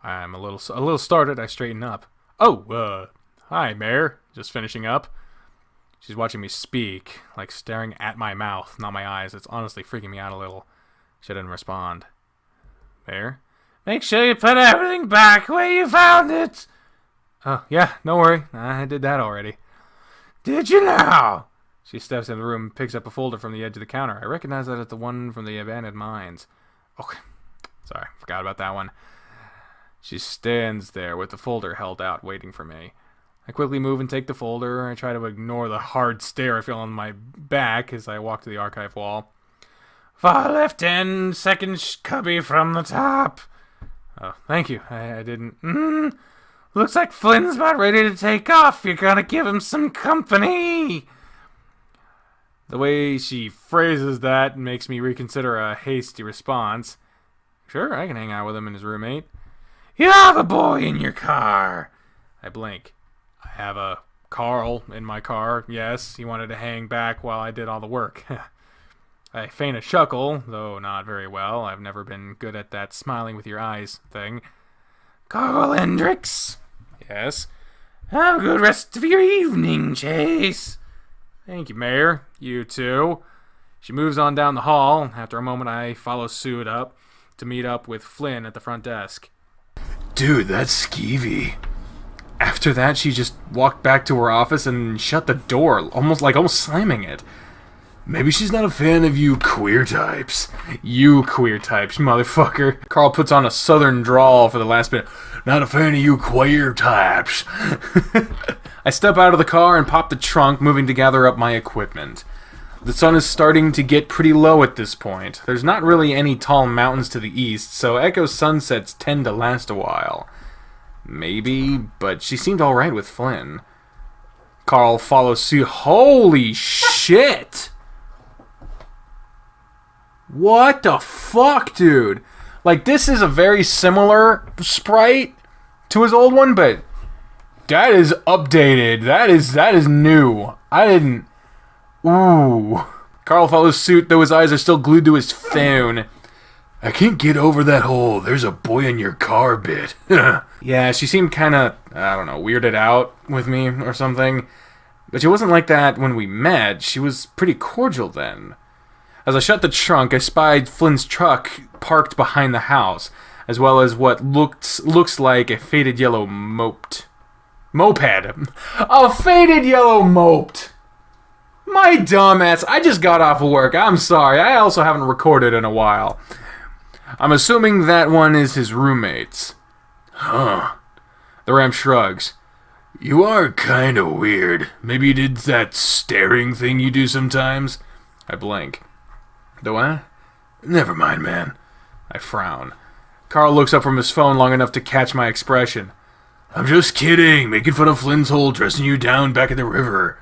I'm a little startled. I straighten up. Oh, hi, Mayor. Just finishing up. She's watching me speak, like staring at my mouth, not my eyes. It's honestly freaking me out a little. She didn't respond. Mayor? Make sure you put everything back where you found it. Oh, yeah, don't worry. I did that already. Did you now? She steps in the room and picks up a folder from the edge of the counter. I recognize that it's the one from the abandoned mines. Okay. Sorry, forgot about that one. She stands there with the folder held out, waiting for me. I quickly move and take the folder. I try to ignore the hard stare I feel on my back as I walk to the archive wall. Far left end, second cubby from the top. Oh, thank you. I didn't... Looks like Flynn's about ready to take off. You're gonna give him some company. The way she phrases that makes me reconsider a hasty response. Sure, I can hang out with him and his roommate. You have a boy in your car. I blink. I have a Carl in my car. Yes, he wanted to hang back while I did all the work. I feign a chuckle, though not very well. I've never been good at that smiling with your eyes thing. Carl Hendricks. Yes. Have a good rest of your evening, Chase. Thank you, Mayor. You too. She moves on down the hall. After a moment, I follow suit up to meet up with Flynn at the front desk. Dude, that's skeevy. After that, she just walked back to her office and shut the door, almost slamming it. Maybe she's not a fan of you queer types. You queer types, motherfucker. Carl puts on a southern drawl for the last bit. Not a fan of you queer types. I step out of the car and pop the trunk, moving to gather up my equipment. The sun is starting to get pretty low at this point. There's not really any tall mountains to the east, so Echo sunsets tend to last a while. Maybe, but she seemed alright with Flynn. Carl follows suit. Holy shit! What the fuck, dude? Like, this is a very similar sprite to his old one, but that is updated. That is new. I didn't... Ooh. Carl follows suit, though his eyes are still glued to his phone. I can't get over that whole "there's a boy in your car" bit. Yeah, she seemed kind of, I don't know, weirded out with me or something. But she wasn't like that when we met. She was pretty cordial then. As I shut the trunk, I spied Flynn's truck parked behind the house, as well as what looks like a faded yellow moped. A faded yellow moped! My dumbass, I just got off of work. I'm sorry. I also haven't recorded in a while. I'm assuming that one is his roommate's. Huh. The Ram shrugs. You are kind of weird. Maybe you did that staring thing you do sometimes? I blink. Do I? Never mind, man. I frown. Carl looks up from his phone long enough to catch my expression. I'm just kidding. Making fun of Flynn's hole dressing you down back at the river.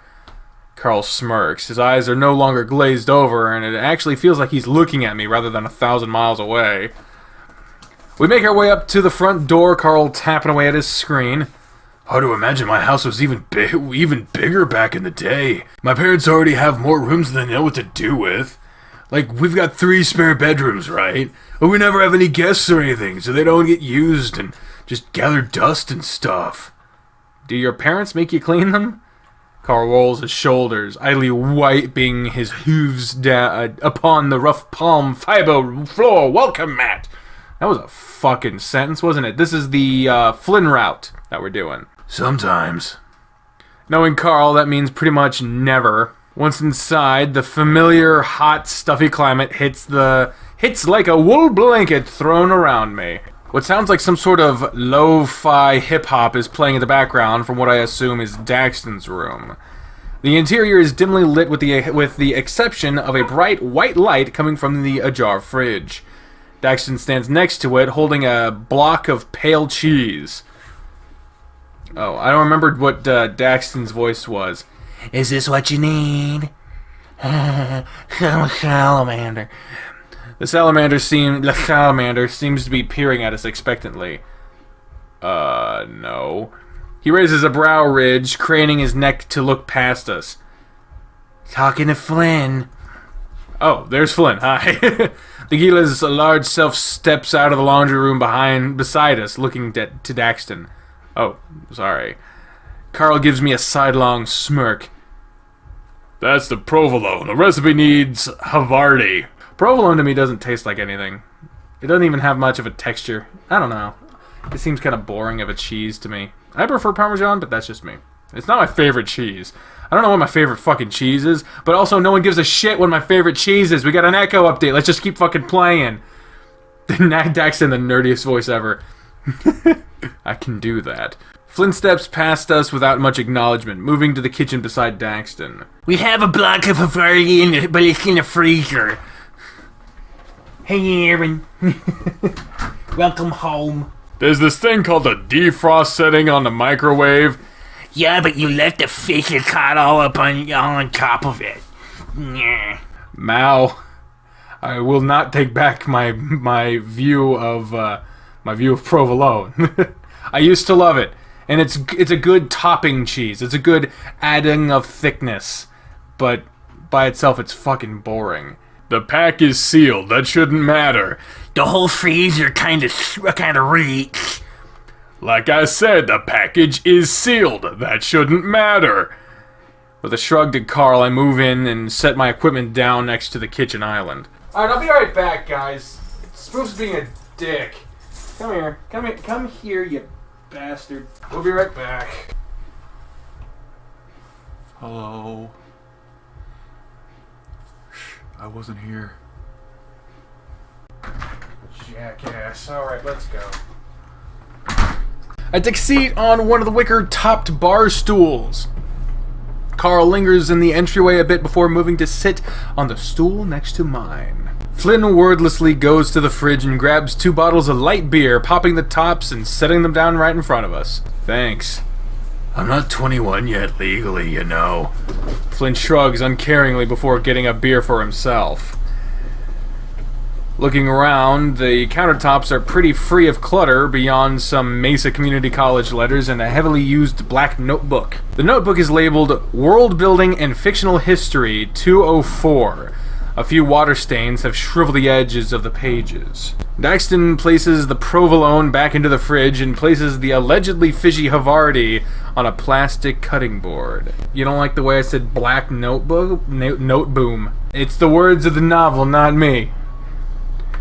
Carl smirks. His eyes are no longer glazed over, and it actually feels like he's looking at me rather than 1,000 miles away. We make our way up to the front door, Carl tapping away at his screen. Hard to imagine my house was even bigger back in the day. My parents already have more rooms than they know what to do with. Like, we've got 3 spare bedrooms, right? But we never have any guests or anything, so they don't get used and just gather dust and stuff. Do your parents make you clean them? Carl rolls his shoulders, idly wiping his hooves upon the rough palm fiber floor. Welcome, Matt! That was a fucking sentence, wasn't it? This is the Flynn route that we're doing. Sometimes. Knowing Carl, that means pretty much never. Once inside, the familiar, hot, stuffy climate hits like a wool blanket thrown around me. What sounds like some sort of lo-fi hip-hop is playing in the background from what I assume is Daxton's room. The interior is dimly lit with the exception of a bright white light coming from the ajar fridge. Daxton stands next to it, holding a block of pale cheese. Oh, I don't remember what Daxton's voice was. Is this what you need? I'm a salamander. The salamander seems to be peering at us expectantly. No. He raises a brow ridge, craning his neck to look past us. Talking to Flynn. Oh, there's Flynn. Hi. The Gila's large self steps out of the laundry room beside us, looking to Daxton. Oh, sorry. Carl gives me a sidelong smirk. That's the provolone. The recipe needs Havarti. Provolone to me doesn't taste like anything. It doesn't even have much of a texture. I don't know. It seems kind of boring of a cheese to me. I prefer Parmesan, but that's just me. It's not my favorite cheese. I don't know what my favorite fucking cheese is, but also no one gives a shit what my favorite cheese is. We got an Echo update. Let's just keep fucking playing. Daxton, the nerdiest voice ever. I can do that. Flynn steps past us without much acknowledgement, moving to the kitchen beside Daxton. We have a block of Havarti, but it's in the freezer. Hey, Aaron. Welcome home. There's this thing called a defrost setting on the microwave. Yeah, but you left the fish caught all on top of it. Yeah. Mao, I will not take back my view of provolone. I used to love it, and it's a good topping cheese. It's a good adding of thickness, but by itself, it's fucking boring. The pack is sealed. That shouldn't matter. The whole freezer kind of reeks. Like I said, the package is sealed. That shouldn't matter. With a shrug to Carl, I move in and set my equipment down next to the kitchen island. Alright, I'll be right back, guys. Spoof's being a dick. Come here, you bastard. We'll be right back. Hello. Shh, I wasn't here. Jackass. Alright, let's go. I take a seat on one of the wicker-topped bar stools. Carl lingers in the entryway a bit before moving to sit on the stool next to mine. Flynn wordlessly goes to the fridge and grabs 2 bottles of light beer, popping the tops and setting them down right in front of us. Thanks. I'm not 21 yet legally, you know. Flynn shrugs uncaringly before getting a beer for himself. Looking around, the countertops are pretty free of clutter beyond some Mesa Community College letters and a heavily used black notebook. The notebook is labeled World Building and Fictional History 204. A few water stains have shriveled the edges of the pages. Daxton places the provolone back into the fridge and places the allegedly fishy Havarti on a plastic cutting board. You don't like the way I said black notebook? Note boom. It's the words of the novel, not me.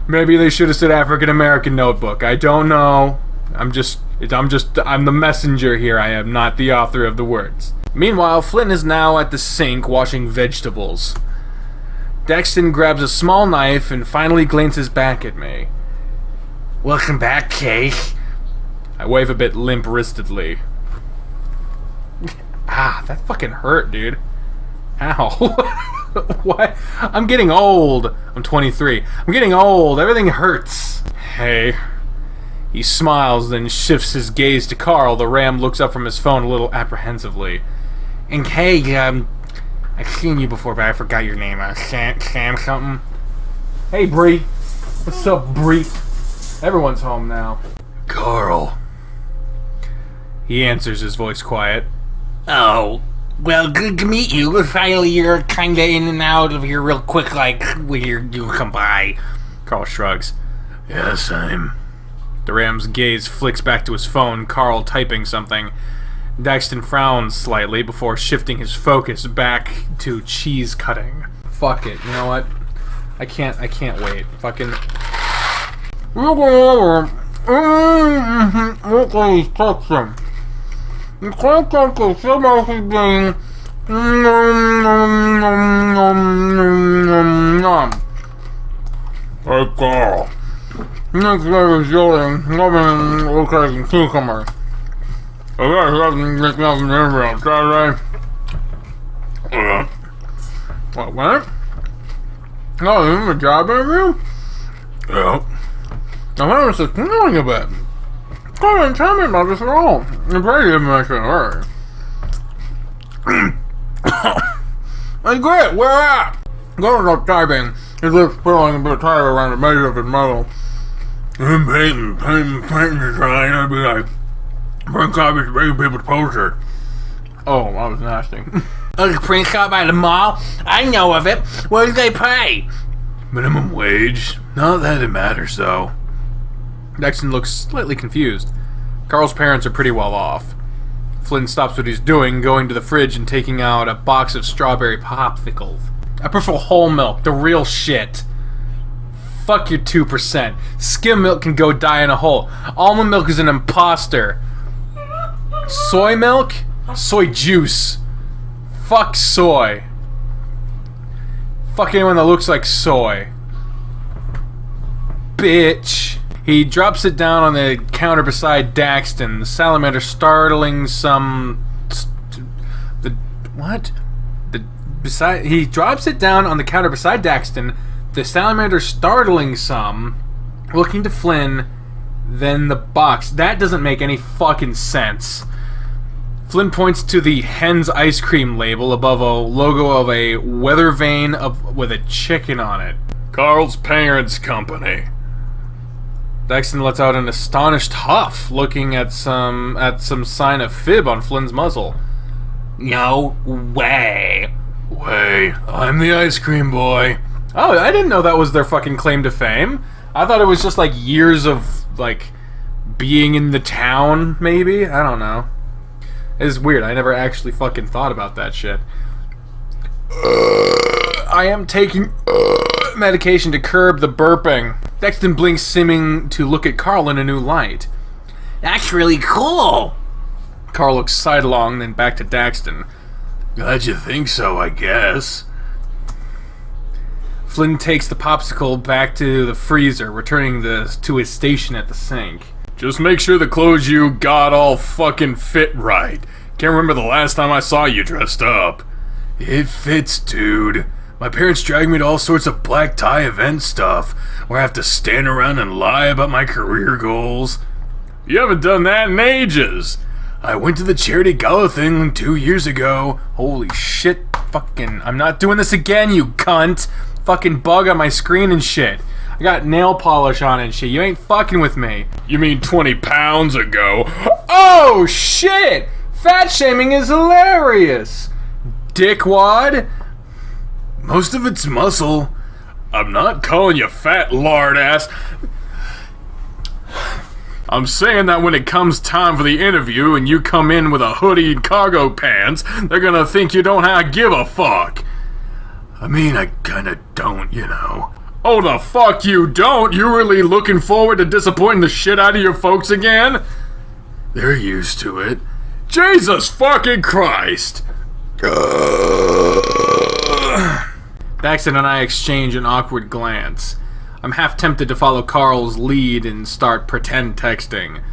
Maybe they should have said African American notebook. I don't know. I'm the messenger here. I am not the author of the words. Meanwhile, Flynn is now at the sink washing vegetables. Daxton grabs a small knife and finally glances back at me. Welcome back, Kay. I wave a bit limp-wristedly. Ah, that fucking hurt, dude. Ow. What? I'm getting old. I'm 23. I'm getting old. Everything hurts. Hey. He smiles, then shifts his gaze to Carl. The Ram looks up from his phone a little apprehensively. And Kay, I've seen you before, but I forgot your name. Sam something? Hey, Bree. What's up, Bree? Everyone's home now. Carl. He answers, his voice quiet. Oh, well, good to meet you. Finally, you're kinda in and out of here real quick, like, when you come by. Carl shrugs. Yeah, same. The Ram's gaze flicks back to his phone, Carl typing something. Daxton frowns slightly before shifting his focus back to cheese cutting. Fuck it, you know what? I can't wait. Fucking... Hey, Carl. Next level is yelling, looks like a cucumber. I got something to nothing everywhere, Saturday. What? No, you have a job interview? Yeah. I'm having such feeling a bit. Go ahead and tell me about this at all. I'm pretty even make it hurt. Hey, Grit, where at? Going up typing. His lips spilling a bit tighter around the base of his muzzle. I'm painting design. I'd be like, print copies to bring people's posters. Oh, I was nasty. A print shop by the mall? I know of it. What do they pay? Minimum wage. Not that it matters, though. Daxton looks slightly confused. Carl's parents are pretty well off. Flynn stops what he's doing, going to the fridge and taking out a box of strawberry popsicles. I prefer whole milk, the real shit. Fuck your 2%. Skim milk can go die in a hole. Almond milk is an imposter. Soy milk? Soy juice. Fuck soy. Fuck anyone that looks like soy. Bitch. He drops it down on the counter beside Daxton, the salamander startling some... He drops it down on the counter beside Daxton, the salamander startling some, looking to Flynn, then the box. That doesn't make any fucking sense. Flynn points to the Hen's ice cream label above a logo of a weather vane with a chicken on it. Carl's parents' company. Daxton lets out an astonished huff, looking at some sign of fib on Flynn's muzzle. No way. I'm the ice cream boy. Oh, I didn't know that was their fucking claim to fame. I thought it was just like years of like being in the town, maybe? I don't know. It's weird. I never actually fucking thought about that shit. I am taking medication to curb the burping. Daxton blinks, seeming to look at Carl in a new light. That's really cool. Carl looks sidelong, then back to Daxton. Glad you think so, I guess. Flynn takes the popsicle back to the freezer, returning to his station at the sink. Just make sure the clothes you got all fucking fit right. Can't remember the last time I saw you dressed up. It fits, dude. My parents drag me to all sorts of black tie event stuff, where I have to stand around and lie about my career goals. You haven't done that in ages. I went to the charity gala thing 2 years ago. Holy shit, fucking, I'm not doing this again, you cunt. Fucking bug on my screen and shit. I got nail polish on and shit. You ain't fucking with me. You mean 20 pounds ago? Oh shit! Fat shaming is hilarious. Dickwad. Most of it's muscle. I'm not calling you fat, lard ass. I'm saying that when it comes time for the interview and you come in with a hoodie and cargo pants, they're gonna think you don't give a fuck. I mean, I kinda don't, you know. Oh, the fuck you don't? You really looking forward to disappointing the shit out of your folks again? They're used to it. Jesus fucking Christ! Daxton and I exchange an awkward glance. I'm half tempted to follow Carl's lead and start pretend texting.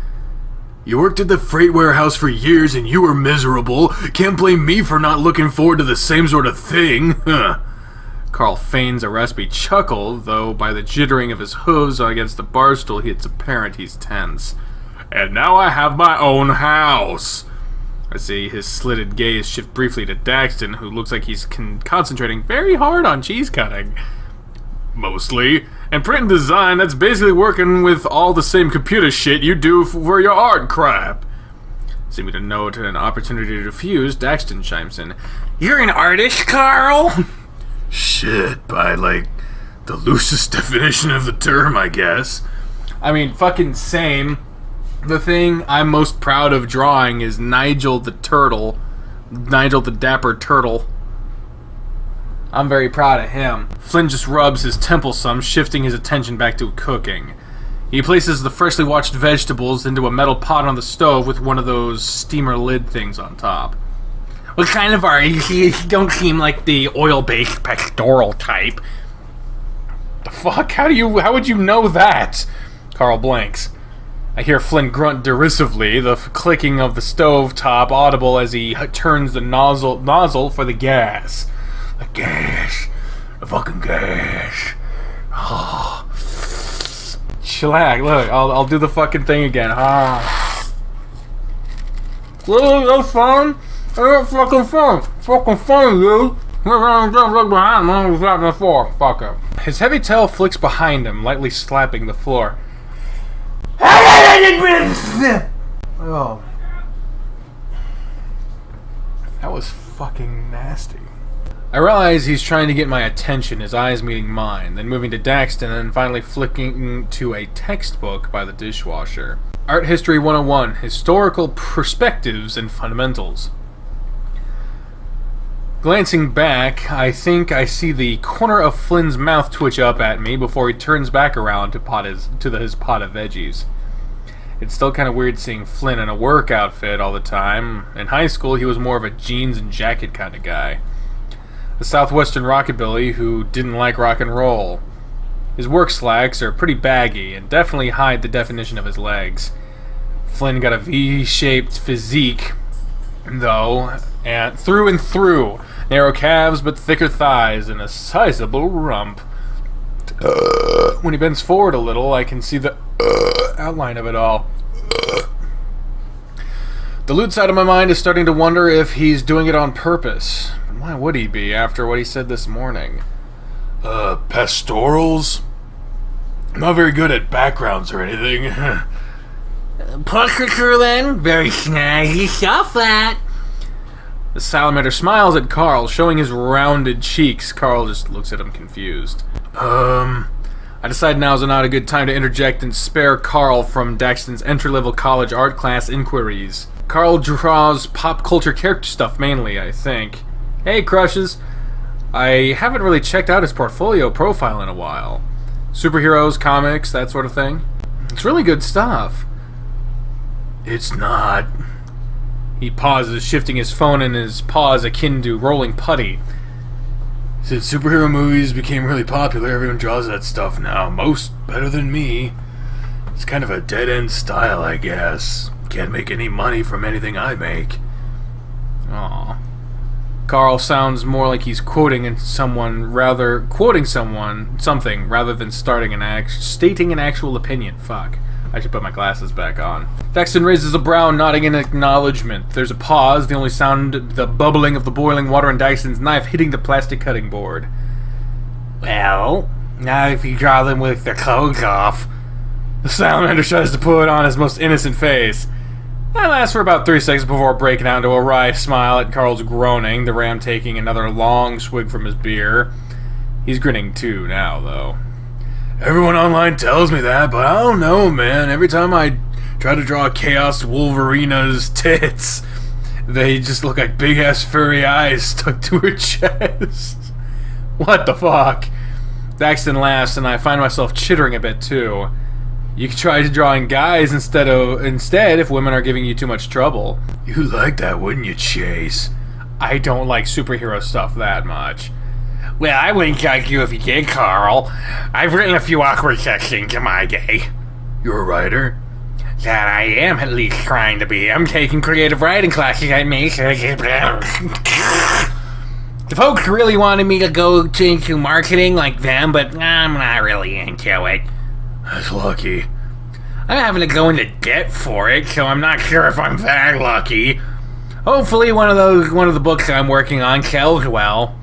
You worked at the freight warehouse for years and you were miserable. Can't blame me for not looking forward to the same sort of thing. Huh. Carl feigns a raspy chuckle, though by the jittering of his hooves against the bar stool it's apparent he's tense. And now I have my own house. I see his slitted gaze shift briefly to Daxton, who looks like he's concentrating very hard on cheese cutting. Mostly. And print and design, that's basically working with all the same computer shit you do for your art crap. Seeming to note an opportunity to diffuse, Daxton chimes in. You're an artist, Carl? Shit, by, like, the loosest definition of the term, I guess. I mean, fucking same. The thing I'm most proud of drawing is Nigel the turtle. Nigel the dapper turtle. I'm very proud of him. Flynn just rubs his temple some, shifting his attention back to cooking. He places the freshly washed vegetables into a metal pot on the stove with one of those steamer lid things on top. What kind of art? You don't seem like the oil-based pastoral type. The fuck? How would you know that? Carl blanks. I hear Flynn grunt derisively, the clicking of the stove top audible as he turns the nozzle for the gas. The gas. The fucking gas. Oh. Shellac, look, I'll do the fucking thing again. Look, that's fun. That's fucking fun. Fucking fun, dude. Look behind him. He's on the floor. Fuck him. His heavy tail flicks behind him, lightly slapping the floor. Oh. That was fucking nasty. I realize he's trying to get my attention, his eyes meeting mine, then moving to Daxton, and then finally flicking to a textbook by the dishwasher. Art History 101, Historical Perspectives and Fundamentals. Glancing back, I think I see the corner of Flynn's mouth twitch up at me before he turns back around to his pot of veggies. It's still kind of weird seeing Flynn in a work outfit all the time. In high school, he was more of a jeans and jacket kind of guy. A southwestern rockabilly who didn't like rock and roll. His work slacks are pretty baggy and definitely hide the definition of his legs. Flynn got a V-shaped physique, though, and through. Narrow calves but thicker thighs and a sizable rump. When he bends forward a little, I can see the outline of it all. The lewd side of my mind is starting to wonder if he's doing it on purpose. Why would he be, after what he said this morning? Pastorals? I'm not very good at backgrounds or anything. Portraiture then? Very snazzy stuff, that. The salamander smiles at Carl, showing his rounded cheeks. Carl just looks at him confused. I decide now's not a good time to interject and spare Carl from Daxton's entry-level college art class inquiries. Carl draws pop culture character stuff mainly, I think. Hey, crushes. I haven't really checked out his portfolio profile in a while. Superheroes, comics, that sort of thing. It's really good stuff. It's not. He pauses, shifting his phone in his paws akin to rolling putty. Since superhero movies became really popular, everyone draws that stuff now. Most better than me. It's kind of a dead-end style, I guess. Can't make any money from anything I make. Aw. Carl sounds more like he's quoting something rather than stating an actual opinion. Fuck. I should put my glasses back on. Daxton raises a brow, nodding in acknowledgement. There's a pause, the only sound the bubbling of the boiling water and Daxton's knife hitting the plastic cutting board. Well, now if you draw them with their clothes off. The salamander tries to put on his most innocent face. That lasts for about 3 seconds before breaking out into a wry smile at Carl's groaning, the ram taking another long swig from his beer. He's grinning too now, though. Everyone online tells me that, but I don't know, man. Every time I try to draw Chaos Wolverina's tits, they just look like big-ass furry eyes stuck to her chest. What the fuck? Daxton laughs, and I find myself chittering a bit, too. You could try drawing guys instead if women are giving you too much trouble. You'd like that, wouldn't you, Chase? I don't like superhero stuff that much. Well, I wouldn't judge you if you did, Carl. I've written a few awkward sections in my day. You're a writer? That I am at least trying to be. I'm taking creative writing classes at me. The folks really wanted me to go into marketing like them, but I'm not really into it. That's lucky. I'm having to go into debt for it, so I'm not sure if I'm that lucky. Hopefully one of the books I'm working on sells well.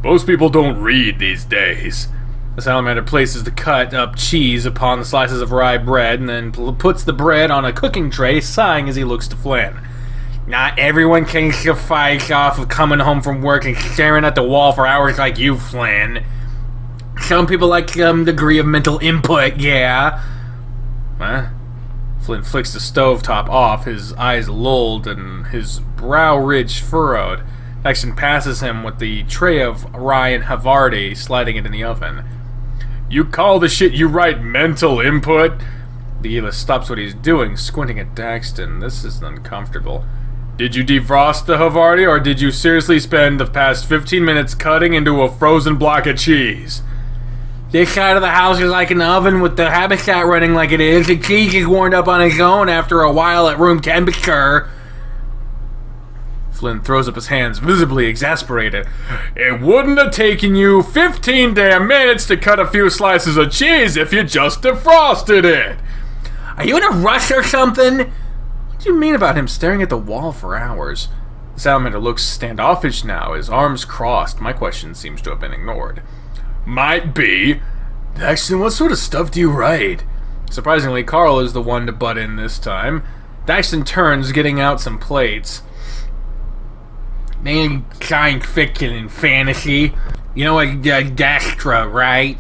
Most people don't read these days. The salamander places the cut up cheese upon the slices of rye bread and then puts the bread on a cooking tray, sighing as he looks to Flynn. Not everyone can suffice off of coming home from work and staring at the wall for hours like you, Flynn. Some people like some degree of mental input, yeah. Huh? Flynn flicks the stovetop off, his eyes lulled and his brow ridge furrowed. Daxton passes him with the tray of rye and Havarti, sliding it in the oven. You call the shit you write mental input? The Gila stops what he's doing, squinting at Daxton. This is uncomfortable. Did you defrost the Havarti, or did you seriously spend the past 15 minutes cutting into a frozen block of cheese? This side of the house is like an oven with the habitat running like it is. The cheese is warmed up on its own after a while at room temperature. Flynn throws up his hands, visibly exasperated. It wouldn't have taken you 15 damn minutes to cut a few slices of cheese if you just defrosted it. Are you in a rush or something? What do you mean about him staring at the wall for hours? The salamander looks standoffish now, his arms crossed. My question seems to have been ignored. Might be. Daxton, what sort of stuff do you write? Surprisingly, Carl is the one to butt in this time. Daxton turns, getting out some plates. Mainly science fiction and fantasy. You know, like Dastra, right?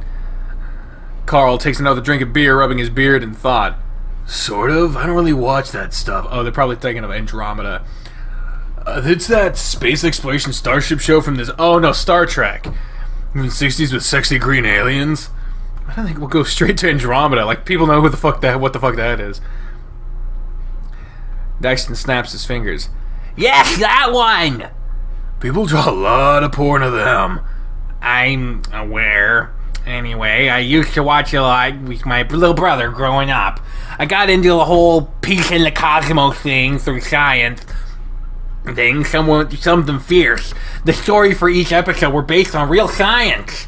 Carl takes another drink of beer, rubbing his beard in thought. Sort of. I don't really watch that stuff. Oh, they're probably thinking of Andromeda. It's that space exploration starship show from this... Oh, no, Star Trek. In the 60s with sexy green aliens. I don't think we'll go straight to Andromeda. Like, people know what the fuck that is. Daxton snaps his fingers. Yes, that one! People draw a lot of porn of them. I'm aware. Anyway, I used to watch a lot with my little brother growing up. I got into the whole peace in the cosmos thing through science. Something fierce. The story for each episode were based on real science.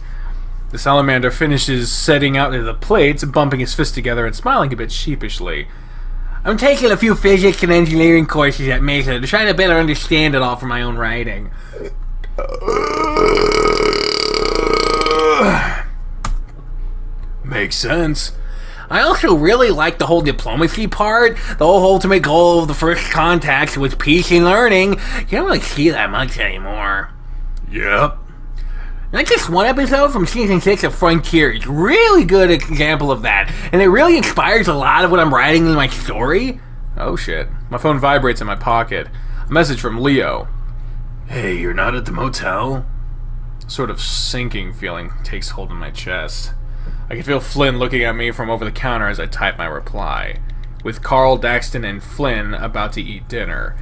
The salamander finishes setting out the plates, bumping his fists together and smiling a bit sheepishly. I'm taking a few physics and engineering courses at Mesa to try to better understand it all for my own writing. Makes sense. I also really like the whole diplomacy part. The whole ultimate goal of the first contact was peace and learning. You don't really see that much anymore. Yep. That's just one episode from season 6 of Frontier. It's a really good example of that. And it really inspires a lot of what I'm writing in my story. Oh shit. My phone vibrates in my pocket. A message from Leo. Hey, you're not at the motel? A sort of sinking feeling takes hold in my chest. I can feel Flynn looking at me from over the counter as I type my reply. with Carl, Daxton, and Flynn about to eat dinner.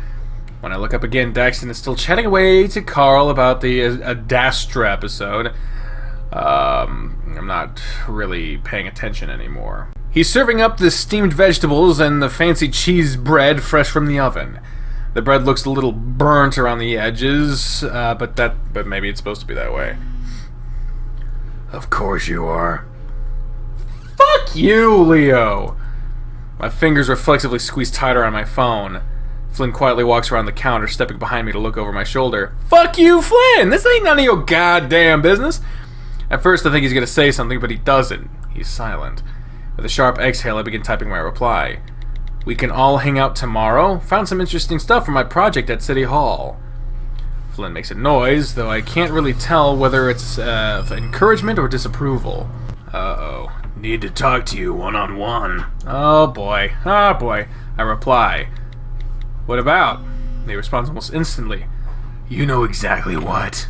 When I look up again, Daxton is still chatting away to Carl about the Adastra episode. I'm not really paying attention anymore. He's serving up the steamed vegetables and the fancy cheese bread fresh from the oven. The bread looks a little burnt around the edges, but maybe it's supposed to be that way. Of course you are. Fuck you, Leo! My fingers reflexively squeeze tighter on my phone. Flynn quietly walks around the counter, stepping behind me to look over my shoulder. Fuck you, Flynn! This ain't none of your goddamn business! At first I think he's gonna say something, but he doesn't. He's silent. With a sharp exhale, I begin typing my reply. We can all hang out tomorrow? Found some interesting stuff for my project at City Hall. Flynn makes a noise, though I can't really tell whether it's encouragement or disapproval. Uh-oh. Need to talk to you one-on-one. Oh boy. I reply. What about? He responds almost instantly. You know exactly what.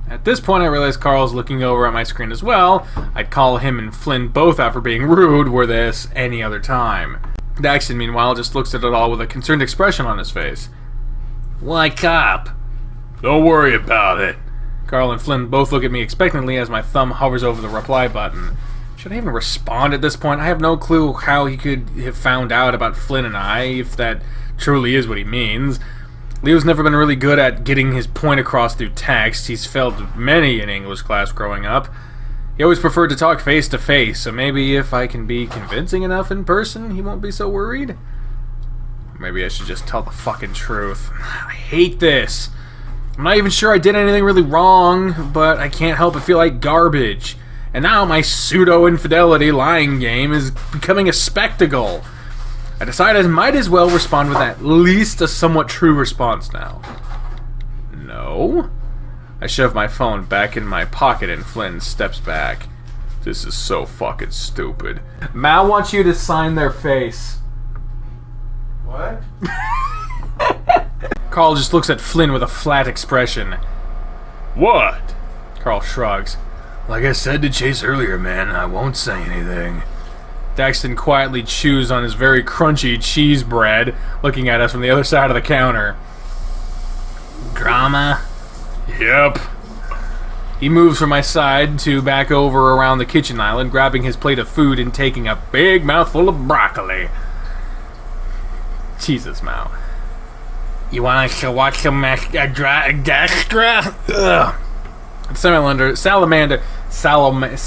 At this point, I realize Carl's looking over at my screen as well. I'd call him and Flynn both out for being rude were this any other time. Daxton, meanwhile, just looks at it all with a concerned expression on his face. Wake up. Don't worry about it. Carl and Flynn both look at me expectantly as my thumb hovers over the reply button. Should I even respond at this point? I have no clue how he could have found out about Flynn and I, if that truly is what he means. Leo's never been really good at getting his point across through text. He's failed many in English class growing up. He always preferred to talk face to face, so maybe if I can be convincing enough in person, he won't be so worried. Maybe I should just tell the fucking truth. I hate this. I'm not even sure I did anything really wrong, but I can't help but feel like garbage. And now my pseudo-infidelity lying game is becoming a spectacle. I decide I might as well respond with at least a somewhat true response now. No? I shove my phone back in my pocket and Flynn steps back. This is so fucking stupid. Mal wants you to sign their face. What? Carl just looks at Flynn with a flat expression. What? Carl shrugs. Like I said to Chase earlier, man, I won't say anything. Daxton quietly chews on his very crunchy cheese bread, looking at us from the other side of the counter. Drama? Yep. He moves from my side to back over around the kitchen island, grabbing his plate of food and taking a big mouthful of broccoli. Jesus, Mao. You want us to watch some Adastra? Ugh.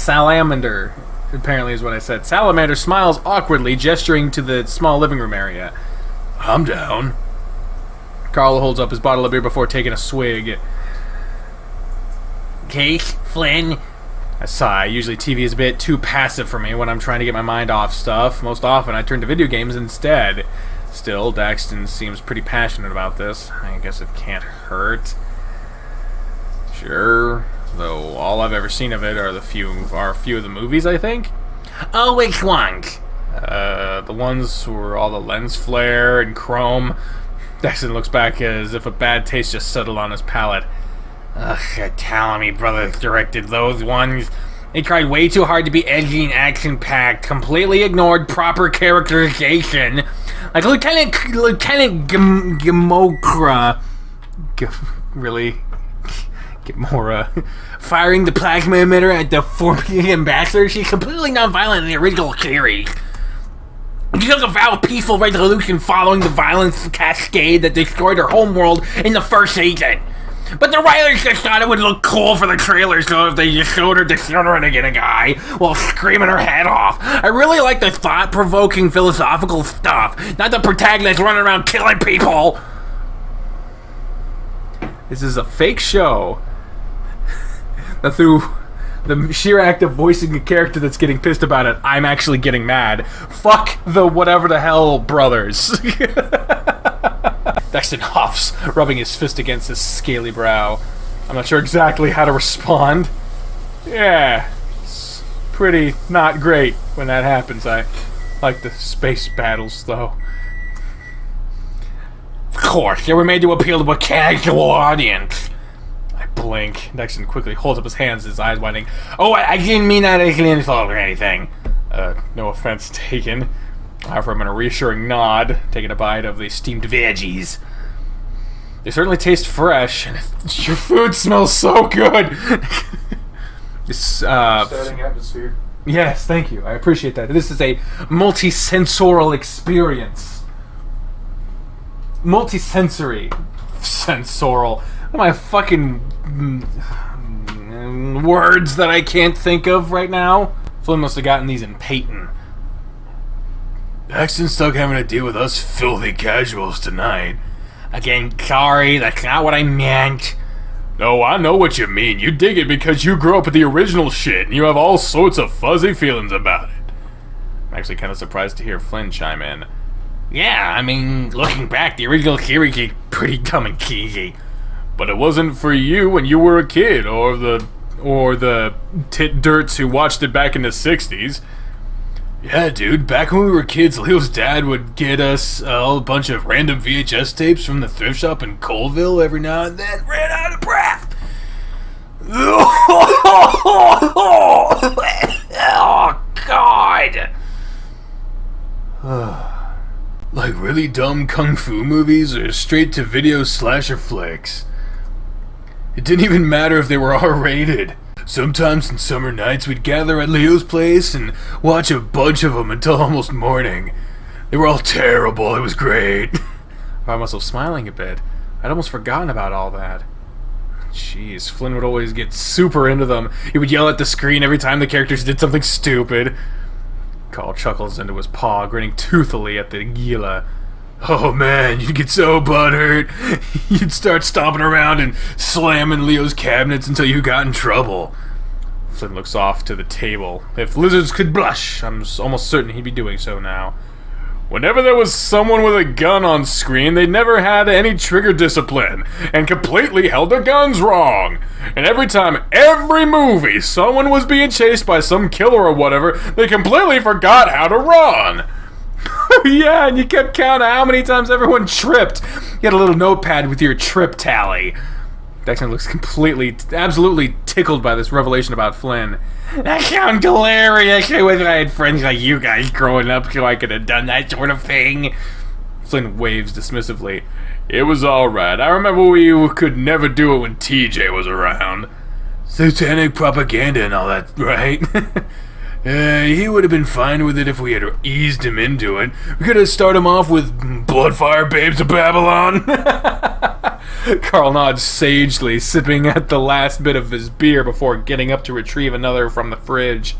Salamander, apparently is what I said. Salamander smiles awkwardly, gesturing to the small living room area. I'm down. Carl holds up his bottle of beer before taking a swig. Case, Flynn. I sigh. Usually TV is a bit too passive for me when I'm trying to get my mind off stuff. Most often I turn to video games instead. Still, Daxton seems pretty passionate about this. I guess it can't hurt. Sure, though all I've ever seen of it are a few of the movies, I think. Oh, which ones? The ones where all the lens flare and chrome. Daxton looks back as if a bad taste just settled on his palate. Ugh, you're telling me brothers directed those ones. They tried way too hard to be edgy and action-packed, completely ignored proper characterization. Like Lieutenant Gamokra. Really? Gamora. Firing the plasma emitter at the former ambassador. She's completely non-violent in the original series. She took a vow of peaceful resolution following the violence cascade that destroyed her homeworld in the first season. But the writers just thought it would look cool for the trailer, so if they just showed her disintegrating a guy while screaming her head off. I really like the thought-provoking philosophical stuff, not the protagonist running around killing people. This is a fake show that through the sheer act of voicing a character that's getting pissed about it, I'm actually getting mad. Fuck the whatever the hell brothers. Daxton huffs, rubbing his fist against his scaly brow. I'm not sure exactly how to respond. Yeah, it's pretty not great when that happens. I like the space battles, though. Of course, they were made to appeal to a casual audience. I blink. Daxton quickly holds up his hands, his eyes widening. Oh, I didn't mean that as an insult or anything. No offense taken. I offer him a reassuring nod, taking a bite of the steamed veggies. They certainly taste fresh, and your food smells so good. This, Exciting atmosphere. yes, thank you. I appreciate that. This is a multi-sensorial experience. Multi-sensory. Sensorial. What am I fucking... words that I can't think of right now? Flynn must have gotten these in Peyton. Daxton's stuck having to deal with us filthy casuals tonight. Again, sorry, that's not what I meant. No, I know what you mean. You dig it because you grew up with the original shit and you have all sorts of fuzzy feelings about it. I'm actually kind of surprised to hear Flynn chime in. Yeah, I mean, looking back, the original series is pretty dumb and cheesy. But it wasn't for you when you were a kid, or the tit dirts who watched it back in the 60s. Yeah, dude, back when we were kids, Leo's dad would get us a bunch of random VHS tapes from the thrift shop in Colville every now and then. Ran out of breath. Oh, God! Like really dumb kung fu movies or straight-to-video slasher flicks. It didn't even matter if they were R-rated. Sometimes on summer nights we'd gather at Leo's place and watch a bunch of them until almost morning. They were all terrible, it was great. I found myself smiling a bit. I'd almost forgotten about all that. Jeez, Flynn would always get super into them. He would yell at the screen every time the characters did something stupid. Carl chuckles into his paw, grinning toothily at the gila. Oh man, you'd get so butthurt. You'd start stomping around and slamming Leo's cabinets until you got in trouble. Flynn looks off to the table. If lizards could blush, I'm almost certain he'd be doing so now. Whenever there was someone with a gun on screen, they never had any trigger discipline and completely held their guns wrong. And every time, every movie, someone was being chased by some killer or whatever, they completely forgot how to run. Yeah, and you kept count of how many times everyone tripped. You had a little notepad with your trip tally. Daxton looks absolutely tickled by this revelation about Flynn. That sounds hilarious. I wish I had friends like you guys growing up so I could have done that sort of thing. Flynn waves dismissively. It was alright. I remember we could never do it when TJ was around. Satanic propaganda and all that, right? He would have been fine with it if we had eased him into it. We could have started him off with Bloodfire Babes of Babylon. Carl nods sagely, sipping at the last bit of his beer before getting up to retrieve another from the fridge.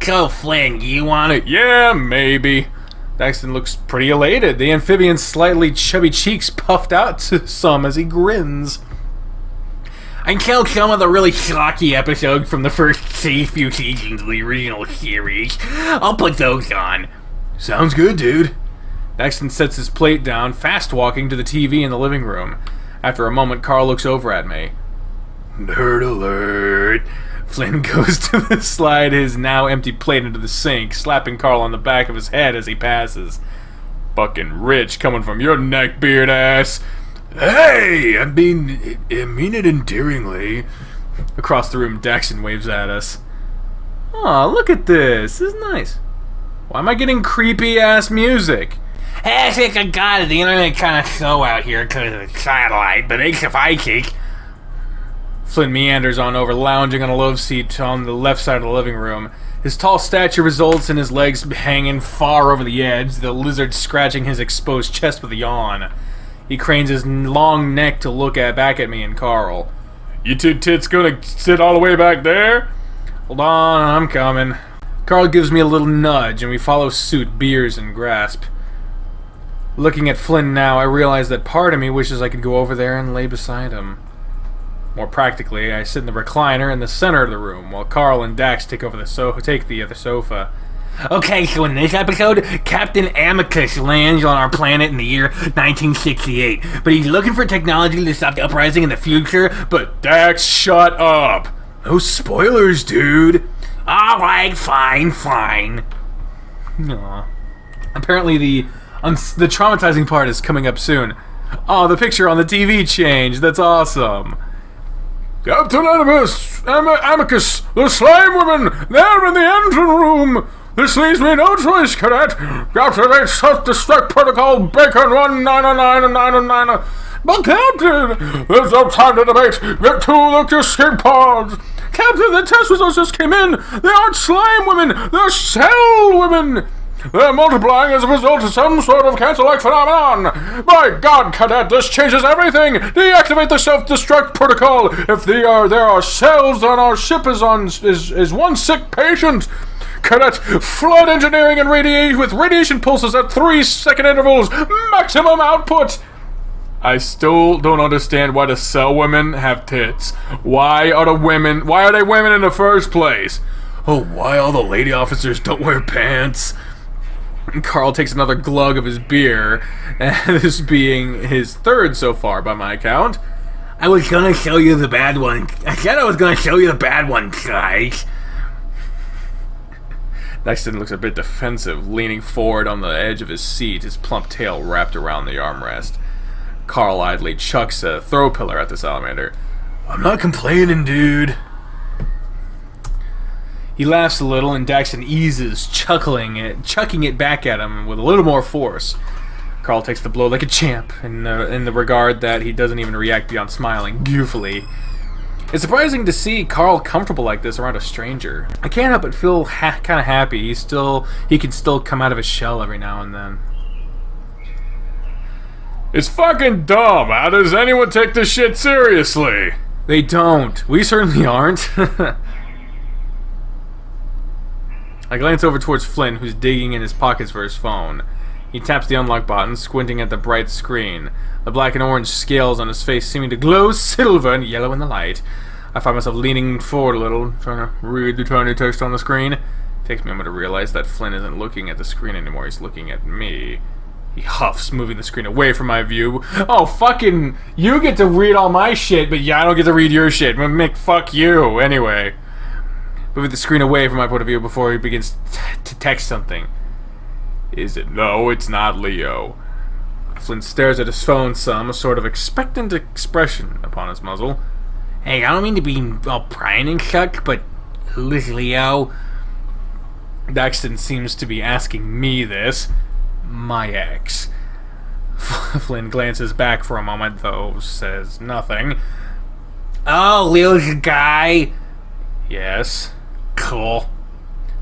So, Flynn, you want it? Yeah, maybe. Daxton looks pretty elated, the amphibian's slightly chubby cheeks puffed out to some as he grins. I killed some of the really schlocky episodes from the first few seasons of the original series. I'll put those on. Sounds good, dude. Daxton sets his plate down, fast-walking to the TV in the living room. After a moment, Carl looks over at me. Nerd alert. Flynn goes to slide his now empty plate into the sink, slapping Carl on the back of his head as he passes. Fucking rich coming from your neckbeard ass. Hey! I mean it endearingly. Across the room, Daxton waves at us. Aw, look at this. This is nice. Why am I getting creepy-ass music? Hey, I think I got it. The internet kind of slow out here because of the satellite, but it's if I kick. Flynn meanders on over, lounging on a love seat on the left side of the living room. His tall stature results in his legs hanging far over the edge, the lizard scratching his exposed chest with a yawn. He cranes his long neck to look back at me and Carl. You two tits gonna sit all the way back there? Hold on, I'm coming. Carl gives me a little nudge, and we follow suit, beers and grasp. Looking at Flynn now, I realize that part of me wishes I could go over there and lay beside him. More practically, I sit in the recliner in the center of the room, while Carl and Dax take the other sofa. Okay, so in this episode, Captain Amicus lands on our planet in the year 1968, but he's looking for technology to stop the uprising in the future, but Dax, shut up! No spoilers, dude! Alright, fine. Aww. Apparently the traumatizing part is coming up soon. Oh, the picture on the TV changed. That's awesome. Captain Amicus, the slime women, they're in the engine room. This leaves me no choice, cadet. Activate self-destruct protocol Bacon 1999. But Captain, there's no time to debate. Get to the escape pods. Captain, the test results just came in. They aren't slime women. They're cell women. They're multiplying as a result of some sort of cancer-like phenomenon. My God, Cadet, this changes everything. Deactivate the self-destruct protocol. If there are cells, then our ship is one sick patient. Cadet, flood engineering and radiate with radiation pulses at 3-second intervals. Maximum output. I still don't understand why the cell women have tits. Why are they women in the first place? Oh, why all the lady officers don't wear pants? Carl takes another glug of his beer, and this being his third so far by my count. I was gonna show you the bad one. I said I was gonna show you the bad one, guys. Nexton looks a bit defensive, leaning forward on the edge of his seat, his plump tail wrapped around the armrest. Carl idly chucks a throw pillar at the salamander. I'm not complaining, dude. He laughs a little, and Daxton eases, chucking it back at him with a little more force. Carl takes the blow like a champ, in the regard that he doesn't even react beyond smiling goofily. It's surprising to see Carl comfortable like this around a stranger. I can't help but feel kind of happy. He can still come out of his shell every now and then. It's fucking dumb. How does anyone take this shit seriously? They don't. We certainly aren't. I glance over towards Flynn, who's digging in his pockets for his phone. He taps the unlock button, squinting at the bright screen. The black and orange scales on his face seeming to glow silver and yellow in the light. I find myself leaning forward a little, trying to read the tiny text on the screen. It takes me a moment to realize that Flynn isn't looking at the screen anymore, he's looking at me. He huffs, moving the screen away from my view. Oh, fucking, you get to read all my shit, but yeah, I don't get to read your shit. Mick, fuck you. Anyway. Moving the screen away from my point of view before he begins to text something. Is it? No, it's not Leo. Flynn stares at his phone some, a sort of expectant expression upon his muzzle. Hey, I don't mean to be all prying and such, but who's Leo? Daxton seems to be asking me this. My ex. Flynn glances back for a moment, though says nothing. Oh, Leo's a guy? Yes. Cool.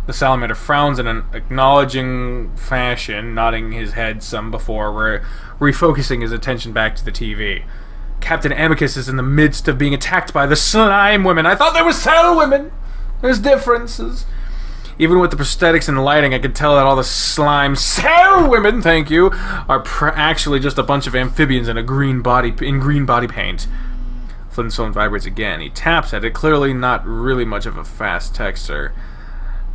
The salamander frowns in an acknowledging fashion, nodding his head some before refocusing his attention back to the TV. Captain Amicus is in the midst of being attacked by the slime women. I thought they were cell women! There's differences. Even with the prosthetics and the lighting, I could tell that all the slime cell women, thank you, are actually just a bunch of amphibians in green body paint. Flynn's phone vibrates again. He taps at it, clearly not really much of a fast texter.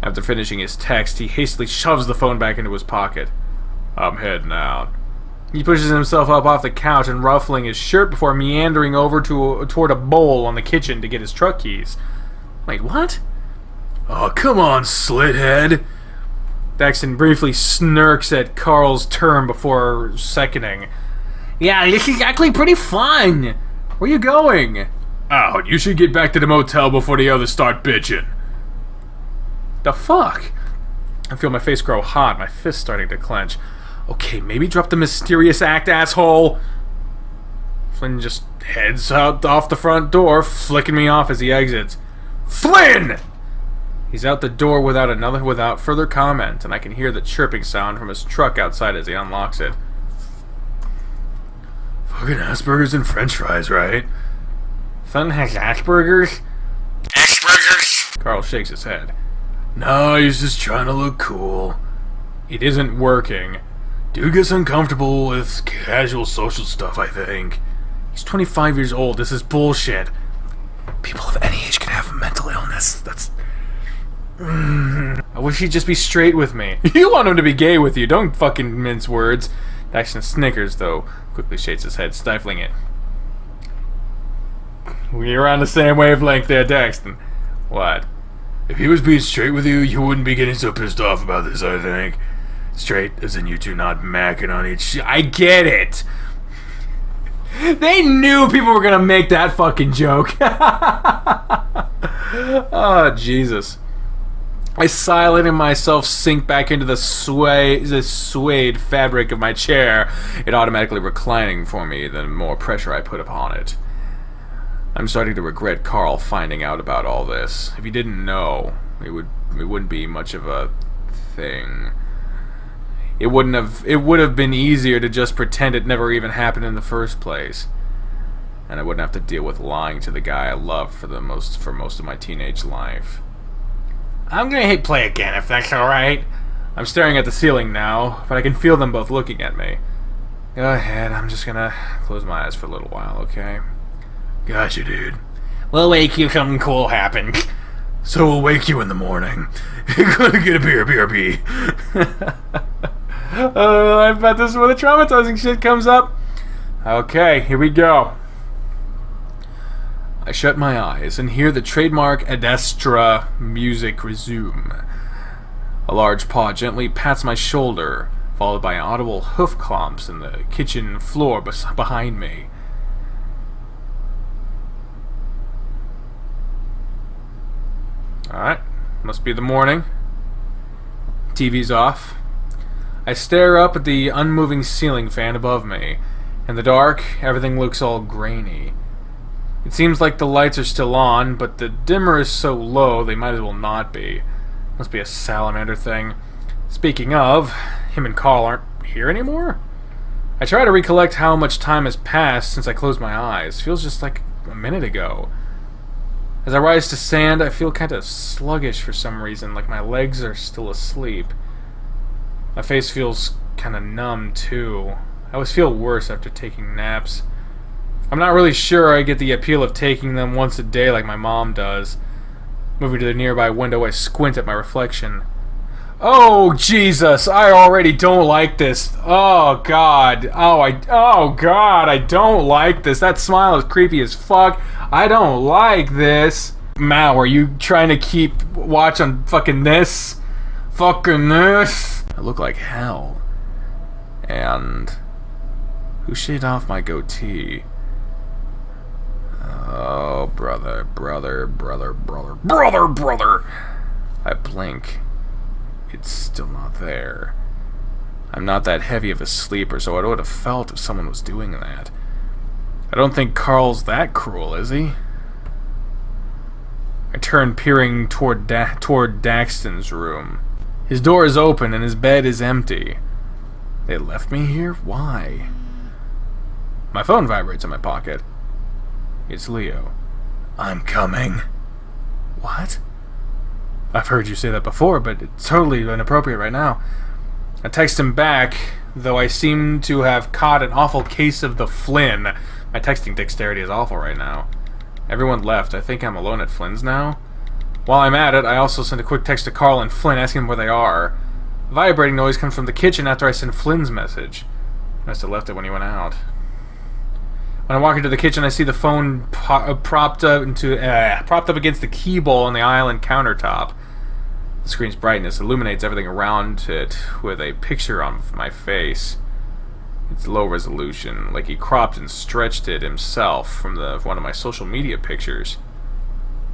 After finishing his text, he hastily shoves the phone back into his pocket. I'm heading out. He pushes himself up off the couch and ruffling his shirt before meandering over toward a bowl on the kitchen to get his truck keys. Wait, what? Oh, come on, slithead. Daxton briefly snirks at Carl's term before seconding. Yeah, this is actually pretty fun. Where you going? Out. You should get back to the motel before the others start bitching. The fuck? I feel my face grow hot, my fist starting to clench. Okay, maybe drop the mysterious act, asshole. Flynn just heads out off the front door, flicking me off as he exits. Flynn! He's out the door without further comment, and I can hear the chirping sound from his truck outside as he unlocks it. Fucking Asperger's and french fries, right? Flynn has Asperger's? Asperger's? Carl shakes his head. No, he's just trying to look cool. It isn't working. Dude gets uncomfortable with casual social stuff, I think. He's 25 years old. This is bullshit. People of any age can have mental illness. That's... I wish he'd just be straight with me. You want him to be gay with you. Don't fucking mince words. Daxton snickers, though. Quickly shakes his head, stifling it. We're on the same wavelength there, Daxton. What? If he was being straight with you, you wouldn't be getting so pissed off about this, I think. Straight as in you two not macking on each... I get it! They knew people were gonna make that fucking joke. Oh, Jesus. I silently let myself sink back into the suede fabric of my chair, it automatically reclining for me the more pressure I put upon it. I'm starting to regret Carl finding out about all this. If he didn't know, it wouldn't be much of a thing. It would have been easier to just pretend it never even happened in the first place. And I wouldn't have to deal with lying to the guy I loved for most of my teenage life. I'm gonna hit play again if that's alright. I'm staring at the ceiling now, but I can feel them both looking at me. Go ahead, I'm just gonna close my eyes for a little while, okay? Gotcha, dude. We'll wake you if something cool happens. So we'll wake you in the morning. You're gonna get a BRB. I bet this is where the traumatizing shit comes up. Okay, here we go. I shut my eyes and hear the trademark Adestra music resume. A large paw gently pats my shoulder, followed by audible hoof clomps in the kitchen floor behind me. Alright, must be the morning. TV's off. I stare up at the unmoving ceiling fan above me. In the dark, everything looks all grainy. It seems like the lights are still on, but the dimmer is so low they might as well not be. Must be a salamander thing. Speaking of, him and Carl aren't here anymore? I try to recollect how much time has passed since I closed my eyes. Feels just like a minute ago. As I rise to stand, I feel kind of sluggish for some reason, like my legs are still asleep. My face feels kind of numb, too. I always feel worse after taking naps. I'm not really sure I get the appeal of taking them once a day like my mom does. Moving to the nearby window, I squint at my reflection. Oh, Jesus! I already don't like this. Oh, God. Oh, God, I don't like this. That smile is creepy as fuck. I don't like this. Mal, are you trying to keep watch on fucking this? Fucking this? I look like hell. And who shaved off my goatee? Oh, brother. I blink. It's still not there. I'm not that heavy of a sleeper, so I would have felt if someone was doing that. I don't think Carl's that cruel, is he? I turn, peering toward Daxton's room. His door is open and his bed is empty. They left me here? Why? My phone vibrates in my pocket. It's Leo. I'm coming. What? I've heard you say that before, but it's totally inappropriate right now. I text him back, though I seem to have caught an awful case of the Flynn. My texting dexterity is awful right now. Everyone left. I think I'm alone at Flynn's now. While I'm at it, I also send a quick text to Carl and Flynn asking them where they are. A vibrating noise comes from the kitchen after I send Flynn's message. I must have left it when he went out. When I walk into the kitchen, I see the phone propped up against the key bowl on the island countertop. The screen's brightness illuminates everything around it with a picture on my face. It's low resolution, like he cropped and stretched it himself from one of my social media pictures.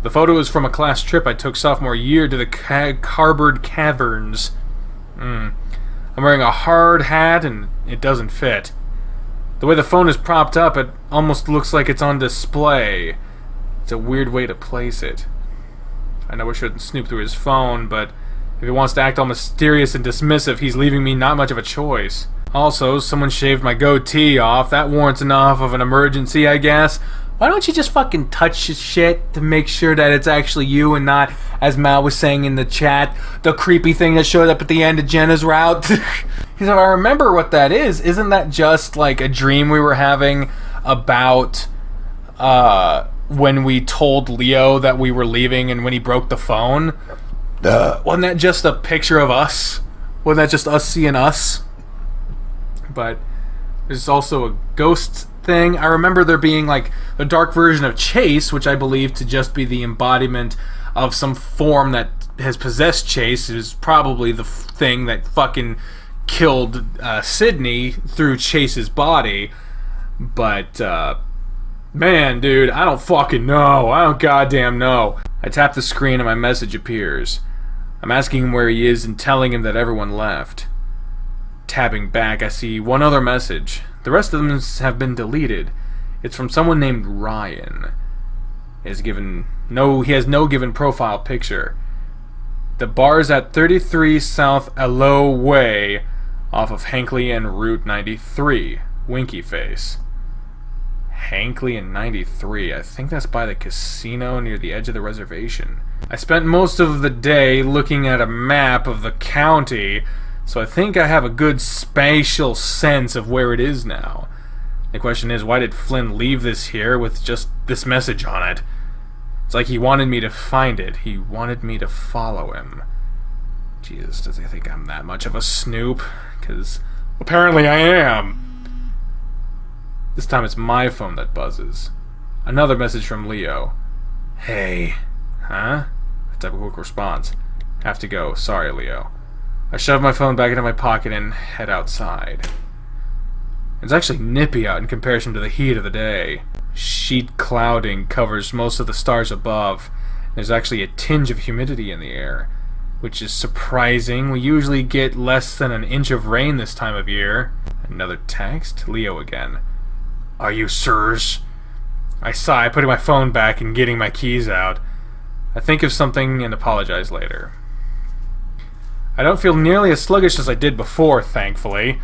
The photo is from a class trip I took sophomore year to the Carbard Caverns. I'm wearing a hard hat and it doesn't fit. The way the phone is propped up, it almost looks like it's on display. It's a weird way to place it. I know I shouldn't snoop through his phone, but if he wants to act all mysterious and dismissive, he's leaving me not much of a choice. Also, someone shaved my goatee off. That warrants enough of an emergency, I guess. Why don't you just fucking touch shit to make sure that it's actually you and not, as Mal was saying in the chat, the creepy thing that showed up at the end of Jenna's route? Because if I remember what that is, isn't that just like a dream we were having about when we told Leo that we were leaving and when he broke the phone? Wasn't that just a picture of us? Wasn't that just us seeing us? But there's also a ghost thing. I remember there being like a dark version of Chase, which I believe to just be the embodiment of some form that has possessed Chase. It is probably the thing that fucking killed Sydney through Chase's body. But man, dude, I don't fucking know. I don't goddamn know. I tap the screen and my message appears. I'm asking him where he is and telling him that everyone left. Tabbing back, I see one other message. The rest of them have been deleted. It's from someone named Ryan. He has no given profile picture. The bar's at 33 South Aloe Way, off of Hankley and Route 93. Winky face. Hankley and 93. I think that's by the casino near the edge of the reservation. I spent most of the day looking at a map of the county, so I think I have a good spatial sense of where it is now. The question is, why did Flynn leave this here with just this message on it? It's like he wanted me to find it. He wanted me to follow him. Jesus, does he think I'm that much of a snoop? Because apparently I am. This time it's my phone that buzzes. Another message from Leo. Hey. Huh? A type of quick response. Have to go. Sorry, Leo. I shove my phone back into my pocket and head outside. It's actually nippy out in comparison to the heat of the day. Sheet clouding covers most of the stars above. There's actually a tinge of humidity in the air, which is surprising. We usually get less than an inch of rain this time of year. Another text. Leo again. Are you sirs? I sigh, putting my phone back and getting my keys out. I think of something and apologize later. I don't feel nearly as sluggish as I did before, thankfully.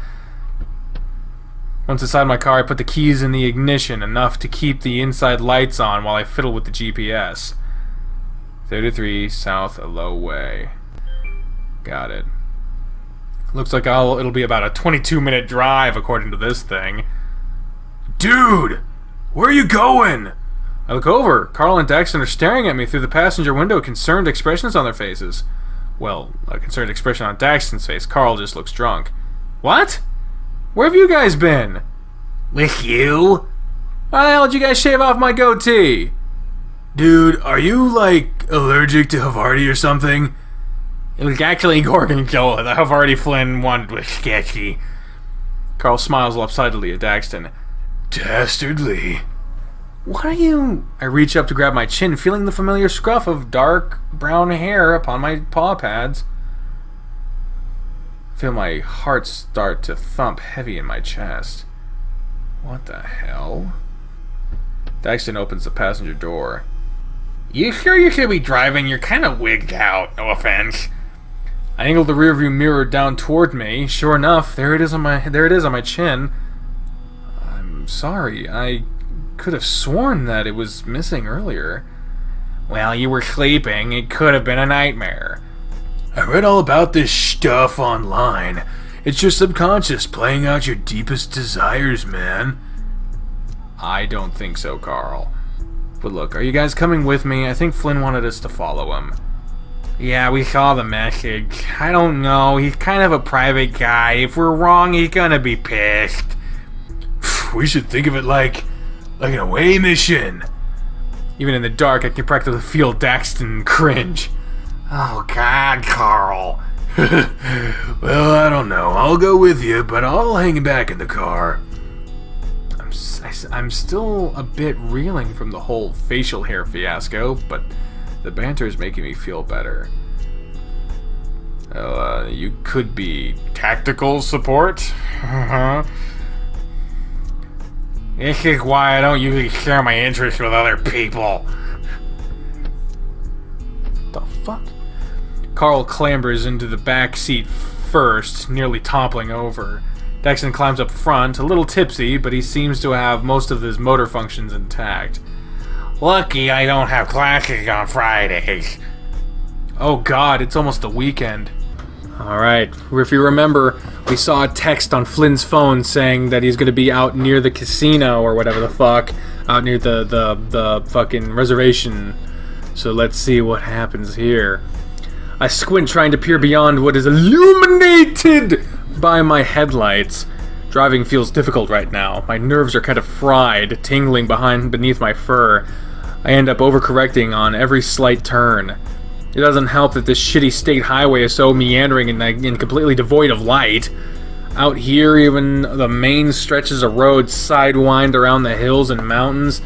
Once inside my car, I put the keys in the ignition, enough to keep the inside lights on while I fiddle with the GPS. 33 South Aloe Way. Got it. Looks like it'll be about a 22-minute drive, according to this thing. Dude! Where are you going? I look over. Carl and Daxton are staring at me through the passenger window, concerned expressions on their faces. Well, a concerned expression on Daxton's face. Carl just looks drunk. What? Where have you guys been? With you? Why the hell did you guys shave off my goatee? Dude, are you, like, allergic to Havarti or something? It was actually Gorgonzola. The Havarti Flynn wanted was sketchy. Carl smiles lopsidedly at Daxton. Dastardly. What are you... I reach up to grab my chin, feeling the familiar scruff of dark brown hair upon my paw pads. I feel my heart start to thump heavy in my chest. What the hell? Daxton opens the passenger door. You sure you should be driving? You're kind of wigged out, no offense. I angle the rearview mirror down toward me. Sure enough, there it is on my chin. I'm sorry. I could have sworn that it was missing earlier. Well, you were sleeping. It could have been a nightmare. I read all about this stuff online. It's your subconscious playing out your deepest desires, man. I don't think so, Carl. But look, are you guys coming with me? I think Flynn wanted us to follow him. Yeah, we saw the message. I don't know. He's kind of a private guy. If we're wrong, he's gonna be pissed. We should think of it like an away mission. Even in the dark, I can practically feel Daxton cringe. Oh, God, Carl. Well, I don't know. I'll go with you, but I'll hang back in the car. I'm still a bit reeling from the whole facial hair fiasco, but the banter is making me feel better. You could be tactical support? This is why I don't usually share my interests with other people. The fuck? Carl clambers into the back seat first, nearly toppling over. Daxton climbs up front, a little tipsy, but he seems to have most of his motor functions intact. Lucky I don't have classes on Fridays. Oh god, it's almost the weekend. Alright, if you remember, we saw a text on Flynn's phone saying that he's going to be out near the casino or whatever the fuck, out near the fucking reservation. So let's see what happens here. I squint trying to peer beyond what is illuminated by my headlights. Driving feels difficult right now. My nerves are kind of fried, tingling beneath my fur. I end up overcorrecting on every slight turn. It doesn't help that this shitty state highway is so meandering and completely devoid of light. Out here, even the main stretches of road sidewind around the hills and mountains.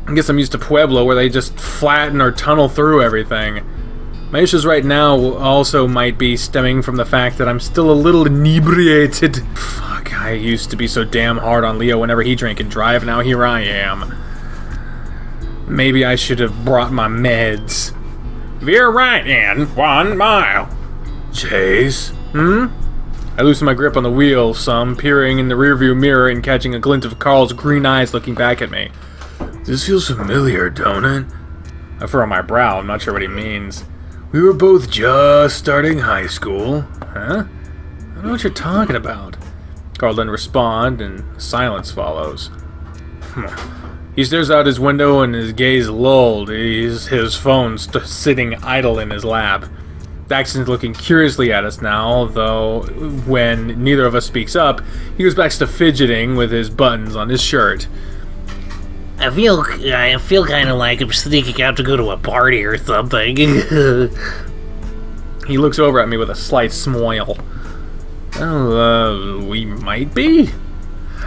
I guess I'm used to Pueblo, where they just flatten or tunnel through everything. My issues right now also might be stemming from the fact that I'm still a little inebriated. Fuck, I used to be so damn hard on Leo whenever he drank and drive, now here I am. Maybe I should have brought my meds. Veer right in 1 mile. Chase? I loosen my grip on the wheel some, peering in the rearview mirror and catching a glint of Carl's green eyes looking back at me. This feels familiar, don't it? I furrow my brow, I'm not sure what he means. We were both just starting high school. Huh? I don't know what you're talking about. Carl doesn't respond, and silence follows. He stares out his window and his gaze lulled. His phone sitting idle in his lap. Daxton's looking curiously at us now, though when neither of us speaks up, he goes back to fidgeting with his buttons on his shirt. I feel kind of like I'm sneaking out to go to a party or something. He looks over at me with a slight smile. We might be?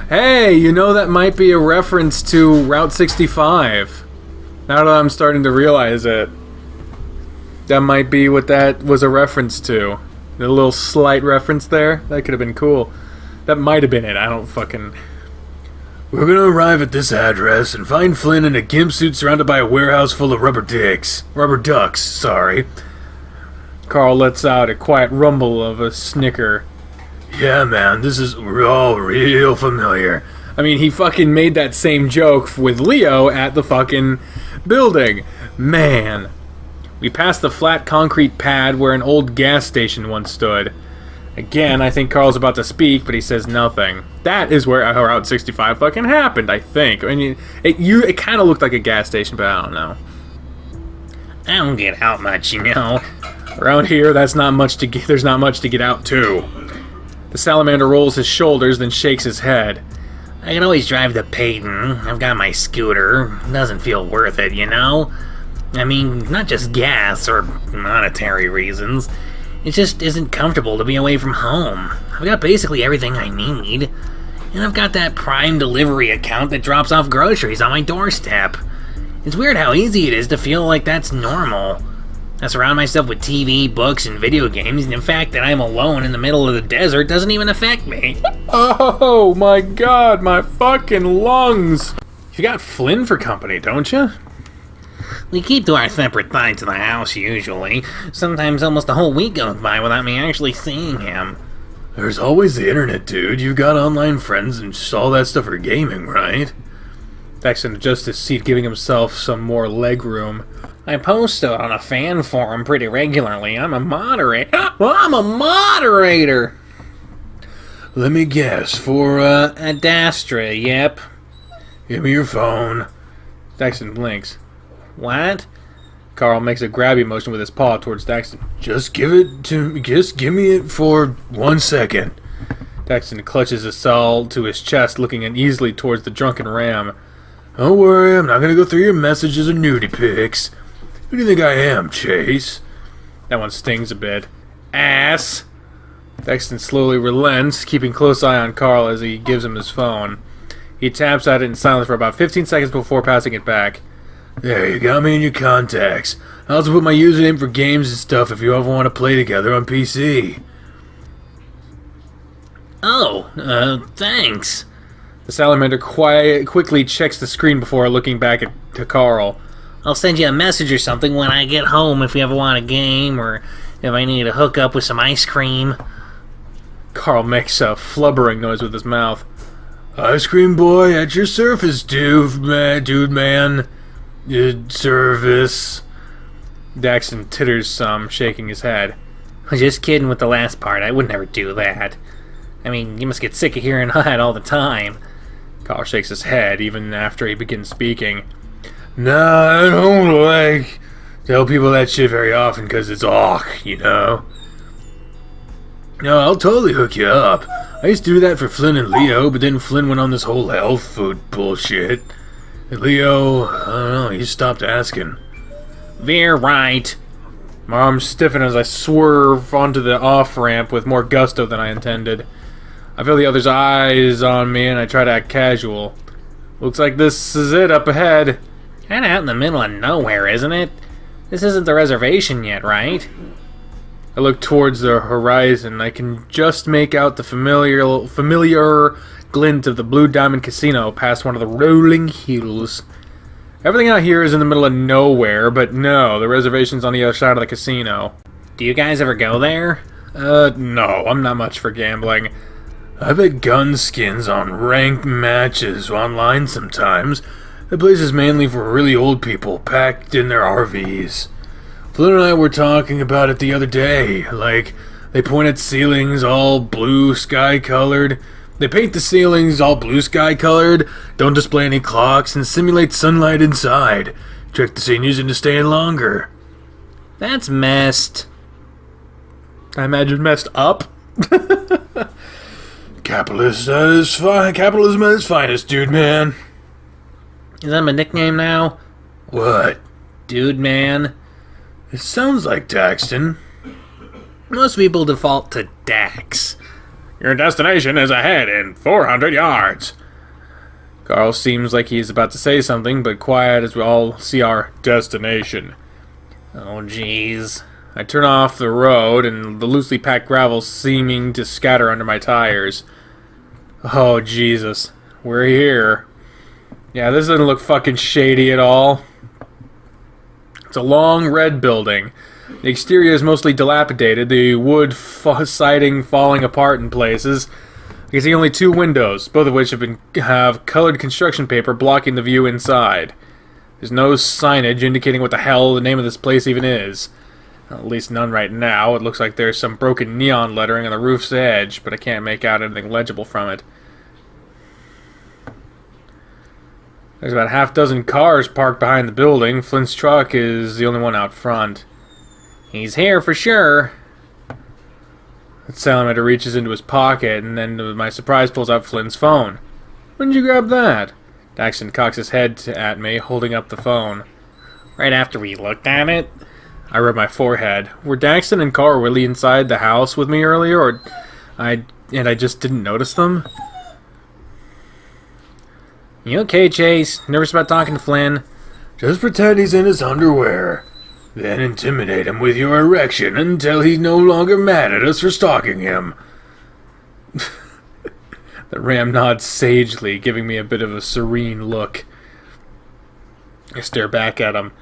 Hey, you know that might be a reference to Route 65. Now that I'm starting to realize it. That might be what that was a reference to. A little slight reference there. That could have been cool. That might have been it. I don't fucking... We're gonna arrive at this address and find Flynn in a gimp suit surrounded by a warehouse full of rubber ducks, sorry. Carl lets out a quiet rumble of a snicker. Yeah, man, this is all real familiar. I mean, he fucking made that same joke with Leo at the fucking building. Man. We pass the flat concrete pad where an old gas station once stood. Again, I think Carl's about to speak, but he says nothing. That is where Route 65 fucking happened, I think. I mean, it kind of looked like a gas station, but I don't know. I don't get out much, you know. Around here, there's not much to get out to. The salamander rolls his shoulders, then shakes his head. I can always drive to Peyton. I've got my scooter. Doesn't feel worth it, you know? I mean, not just gas or monetary reasons. It just isn't comfortable to be away from home. I've got basically everything I need. And I've got that Prime delivery account that drops off groceries on my doorstep. It's weird how easy it is to feel like that's normal. I surround myself with TV, books, and video games, and the fact that I'm alone in the middle of the desert doesn't even affect me. Oh my god, my fucking lungs! You got Flynn for company, don't you? We keep to our separate sides of the house, usually. Sometimes almost a whole week goes by without me actually seeing him. There's always the internet, dude. You've got online friends and just all that stuff for gaming, right? Daxton adjusts his seat, giving himself some more leg room. I post on a fan forum pretty regularly. I'm a moderator. Well, I'm a moderator! Let me guess, for, Adastra, yep. give me your phone. Daxton blinks. What? Carl makes a grabby motion with his paw towards Daxton. Just give me it for 1 second. Daxton clutches his cell to his chest, looking uneasily towards the drunken ram. Don't worry, I'm not gonna go through your messages or nudie pics. Who do you think I am, Chase? That one stings a bit. Ass! Daxton slowly relents, keeping close eye on Carl as he gives him his phone. He taps at it in silence for about 15 seconds before passing it back. There, you got me in your contacts. I'll also put my username for games and stuff if you ever want to play together on PC. Oh, thanks. The salamander quickly checks the screen before looking back to Carl. I'll send you a message or something when I get home if you ever want a game or if I need to hook up with some ice cream. Carl makes a flubbering noise with his mouth. Ice cream boy at your service, dude man. Service. Daxton titters some, shaking his head. Just kidding with the last part. I would never do that. I mean, you must get sick of hearing that all the time. Carl shakes his head even after he begins speaking. Nah, I don't like tell people that shit very often because it's awk, you know? No, I'll totally hook you up. I used to do that for Flynn and Leo, but then Flynn went on this whole health food bullshit. And Leo, I don't know, he stopped asking. Veer right. My arms stiffen as I swerve onto the off-ramp with more gusto than I intended. I feel the other's eyes on me and I try to act casual. Looks like this is it up ahead. Kinda out in the middle of nowhere, isn't it? This isn't the reservation yet, right? I look towards the horizon. I can just make out the familiar glint of the Blue Diamond Casino past one of the rolling hills. Everything out here is in the middle of nowhere, but no, the reservation's on the other side of the casino. Do you guys ever go there? No, I'm not much for gambling. I bet gun skins on ranked matches online sometimes. The place is mainly for really old people packed in their RVs. Flynn and I were talking about it the other day. Like, they point at ceilings all blue sky colored. They paint the ceilings all blue sky colored, don't display any clocks, and simulate sunlight inside. Trick the seniors into staying longer. That's messed. I imagine messed up. Capitalism at its finest, dude, man. Is that my nickname now? What? Dude, man. It sounds like Daxton. Most people default to Dax. Your destination is ahead in 400 yards. Carl seems like he's about to say something, but quiet as we all see our destination. Oh, jeez. I turn off the road, and the loosely packed gravel seeming to scatter under my tires. Oh, Jesus. We're here. Yeah, this doesn't look fucking shady at all. It's a long red building. The exterior is mostly dilapidated, the wood siding falling apart in places. I can see only 2 windows, both of which have colored construction paper blocking the view inside. There's no signage indicating what the hell the name of this place even is. At least none right now. It looks like there's some broken neon lettering on the roof's edge, but I can't make out anything legible from it. There's about half dozen cars parked behind the building. Flynn's truck is the only one out front. He's here for sure. The salamander reaches into his pocket, and then to my surprise pulls out Flynn's phone. When did you grab that? Daxton cocks his head at me, holding up the phone. Right after we looked at it? I rub my forehead. Were Daxton and Carl really inside the house with me earlier, or I just didn't notice them? You okay, Chase? Nervous about talking to Flynn? Just pretend he's in his underwear. Then intimidate him with your erection until he's no longer mad at us for stalking him. The ram nods sagely, giving me a bit of a serene look. I stare back at him.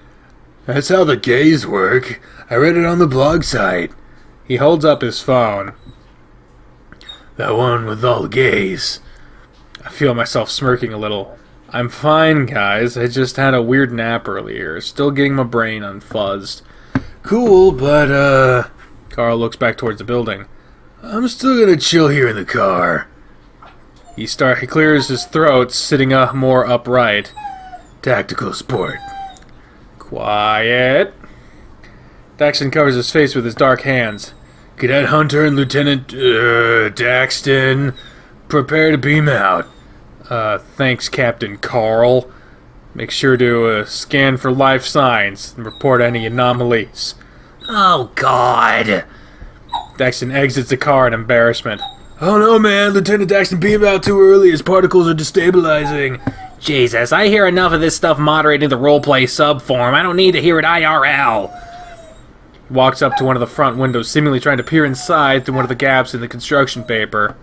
That's how the gays work. I read it on the blog site. He holds up his phone. That one with all the gays. I feel myself smirking a little. I'm fine, guys. I just had a weird nap earlier. Still getting my brain unfuzzed. Cool, but, Carl looks back towards the building. I'm still gonna chill here in the car. He clears his throat, sitting up more upright. Tactical sport. Quiet. Daxton covers his face with his dark hands. Cadet Hunter and Lieutenant, Daxton, prepare to beam out. Thanks, Captain Carl. Make sure to scan for life signs and report any anomalies. Oh, God. Daxton exits the car in embarrassment. Oh no, man, Lieutenant Daxton beamed out too early. His particles are destabilizing. Jesus, I hear enough of this stuff moderating the roleplay subform. I don't need to hear it IRL. He walks up to one of the front windows, seemingly trying to peer inside through one of the gaps in the construction paper.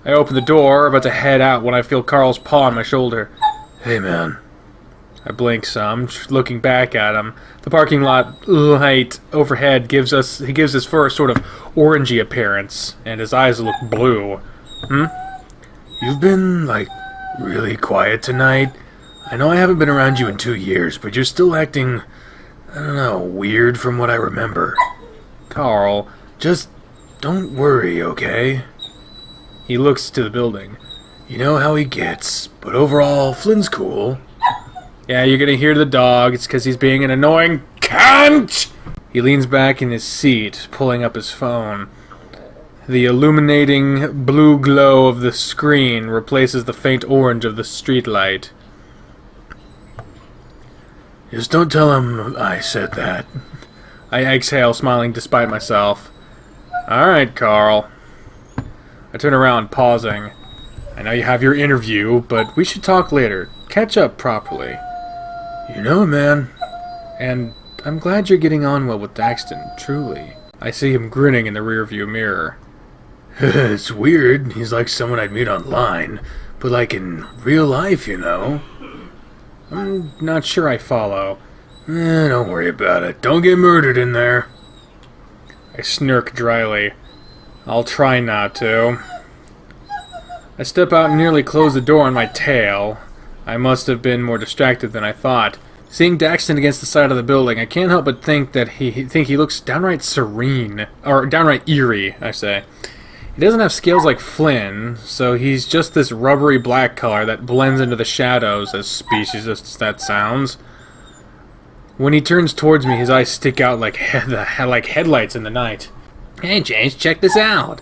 I open the door, about to head out when I feel Carl's paw on my shoulder. Hey, man. I blink some, looking back at him. The parking lot light overhead gives his fur a sort of orangey appearance, and his eyes look blue. You've been, really quiet tonight. I know I haven't been around you in 2 years, but you're still acting, I don't know, weird from what I remember. Carl, just don't worry, okay? He looks to the building. You know how he gets, but overall, Flynn's cool. Yeah, you're gonna hear the dog. It's because he's being an annoying cunt! He leans back in his seat, pulling up his phone. The illuminating blue glow of the screen replaces the faint orange of the streetlight. Just don't tell him I said that. I exhale, smiling despite myself. Alright, Carl. I turn around, pausing. I know you have your interview, but we should talk later. Catch up properly. You know, man. And I'm glad you're getting on well with Daxton, truly. I see him grinning in the rearview mirror. It's weird. He's like someone I'd meet online, but like in real life, you know? I'm not sure I follow. Don't worry about it. Don't get murdered in there. I snirk dryly. I'll try not to. I step out and nearly close the door on my tail. I must have been more distracted than I thought. Seeing Daxton against the side of the building, I can't help but think that he looks downright serene. Or downright eerie, I say. He doesn't have scales like Flynn, so he's just this rubbery black color that blends into the shadows, as specious as that sounds. When he turns towards me, his eyes stick out like headlights in the night. Hey, James, check this out.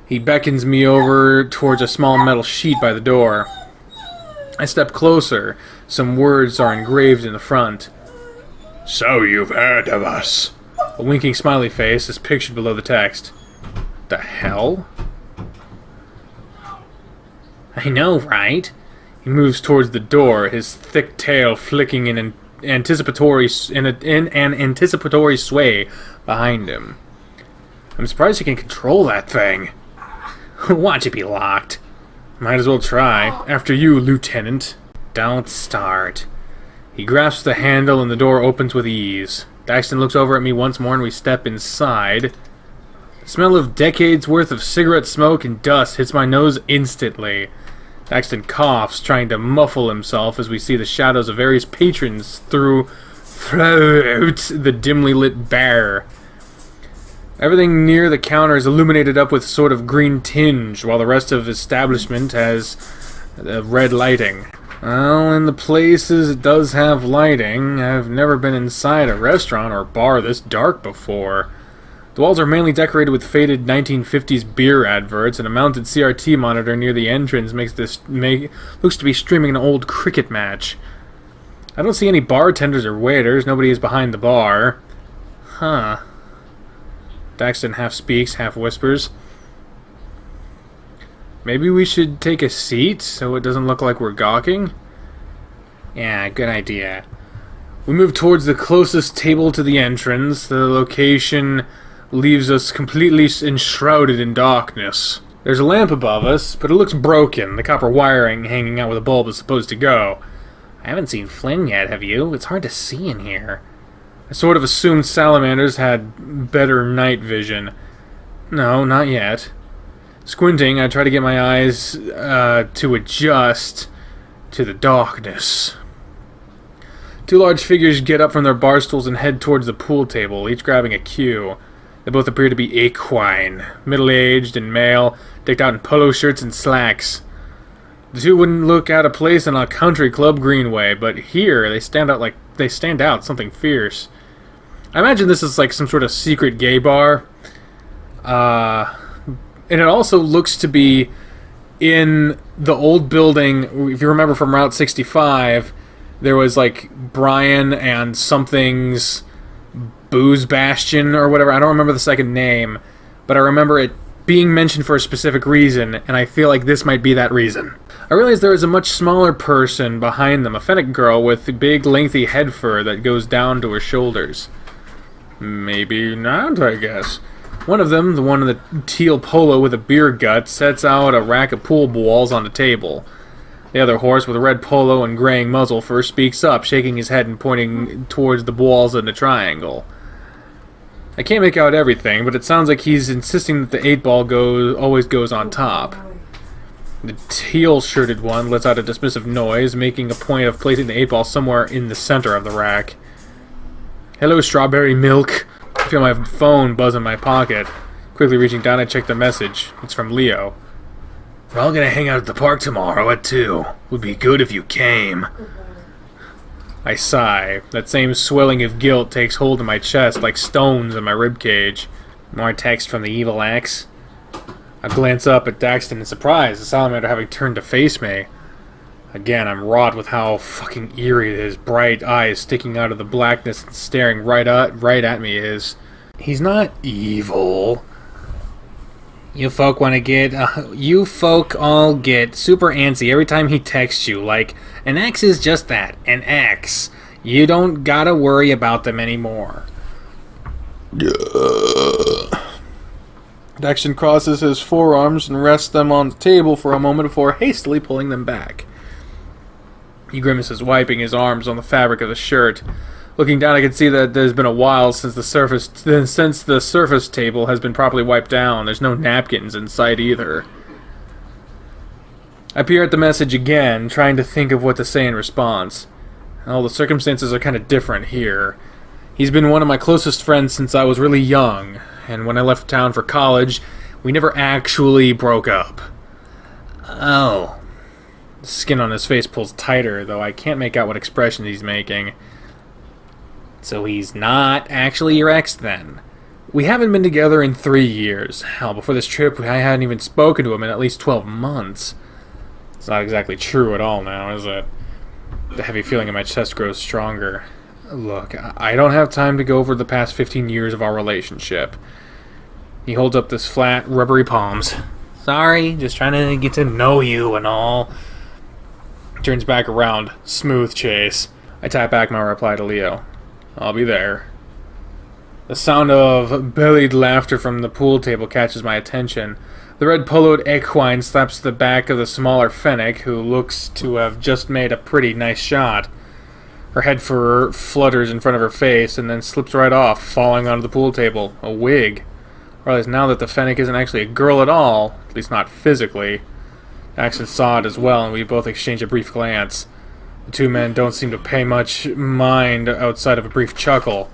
He beckons me over towards a small metal sheet by the door. I step closer. Some words are engraved in the front. So you've heard of us. A winking smiley face is pictured below the text. The hell? I know, right? He moves towards the door, his thick tail flicking in an anticipatory sway behind him. I'm surprised he can control that thing. Watch it be locked. Might as well try. After you, Lieutenant. Don't start. He grasps the handle and the door opens with ease. Daxton looks over at me once more and we step inside. The smell of decades worth of cigarette smoke and dust hits my nose instantly. Daxton coughs, trying to muffle himself as we see the shadows of various patrons throughout the dimly lit bar. Everything near the counter is illuminated up with sort of green tinge, while the rest of the establishment has red lighting. Well, in the places it does have lighting, I've never been inside a restaurant or bar this dark before. The walls are mainly decorated with faded 1950s beer adverts, and a mounted CRT monitor near the entrance looks to be streaming an old cricket match. I don't see any bartenders or waiters. Nobody is behind the bar. Huh. Daxton half speaks, half whispers. Maybe we should take a seat so it doesn't look like we're gawking? Yeah, good idea. We move towards the closest table to the entrance. The location leaves us completely enshrouded in darkness. There's a lamp above us, but it looks broken. The copper wiring hanging out where the bulb is supposed to go. I haven't seen Flynn yet, have you? It's hard to see in here. I sort of assumed salamanders had better night vision. No, not yet. Squinting, I try to get my eyes to adjust to the darkness. Two large figures get up from their bar stools and head towards the pool table, each grabbing a cue. They both appear to be equine, middle-aged and male, decked out in polo shirts and slacks. The two wouldn't look out of place in a country club greenway, but here they stand out something fierce. I imagine this is like some sort of secret gay bar. And it also looks to be in the old building. If you remember from Route 65, there was like Brian and something's Booze Bastion or whatever. I don't remember the second name, but I remember it being mentioned for a specific reason, and I feel like this might be that reason. I realize there is a much smaller person behind them, a fennec girl with big lengthy head fur that goes down to her shoulders. Maybe not, I guess. One of them, the one in the teal polo with a beer gut, sets out a rack of pool balls on the table. The other horse with a red polo and graying muzzle first speaks up, shaking his head and pointing towards the balls in the triangle. I can't make out everything, but it sounds like he's insisting that the 8-ball always goes on top. The teal-shirted one lets out a dismissive noise, making a point of placing the 8-ball somewhere in the center of the rack. Hello, strawberry milk. I feel my phone buzz in my pocket. Quickly reaching down, I check the message. It's from Leo. We're all gonna hang out at the park tomorrow at 2. Would be good if you came. I sigh. That same swelling of guilt takes hold of my chest like stones in my ribcage. More text from the evil ex. I glance up at Daxton in surprise, the salamander having turned to face me. Again, I'm wrought with how fucking eerie his bright eyes sticking out of the blackness and staring right at me is. He's not evil. You folk all get super antsy every time he texts you. Like, an ex is just that, an ex. You don't gotta worry about them anymore. Daxton crosses his forearms and rests them on the table for a moment before hastily pulling them back. He grimaces, wiping his arms on the fabric of the shirt. Looking down, I can see that there's been a while since the surface table has been properly wiped down. There's no napkins in sight either. I peer at the message again, trying to think of what to say in response. Well, the circumstances are kind of different here. He's been one of my closest friends since I was really young, and when I left town for college, we never actually broke up. Oh. The skin on his face pulls tighter, though I can't make out what expression he's making. So he's not actually your ex, then? We haven't been together in 3 years. Hell, before this trip, I hadn't even spoken to him in at least 12 months. It's not exactly true at all now, is it? The heavy feeling in my chest grows stronger. Look, I don't have time to go over the past 15 years of our relationship. He holds up his flat, rubbery palms. Sorry, just trying to get to know you and all. Turns back around. Smooth chase. I type back my reply to Leo. I'll be there. The sound of bellied laughter from the pool table catches my attention. The red poloed equine slaps the back of the smaller fennec, who looks to have just made a pretty nice shot. Her head fur flutters in front of her face and then slips right off, falling onto the pool table. A wig. I realize now that the fennec isn't actually a girl at all, at least not physically. Daxton saw it as well, and we both exchange a brief glance. The two men don't seem to pay much mind outside of a brief chuckle.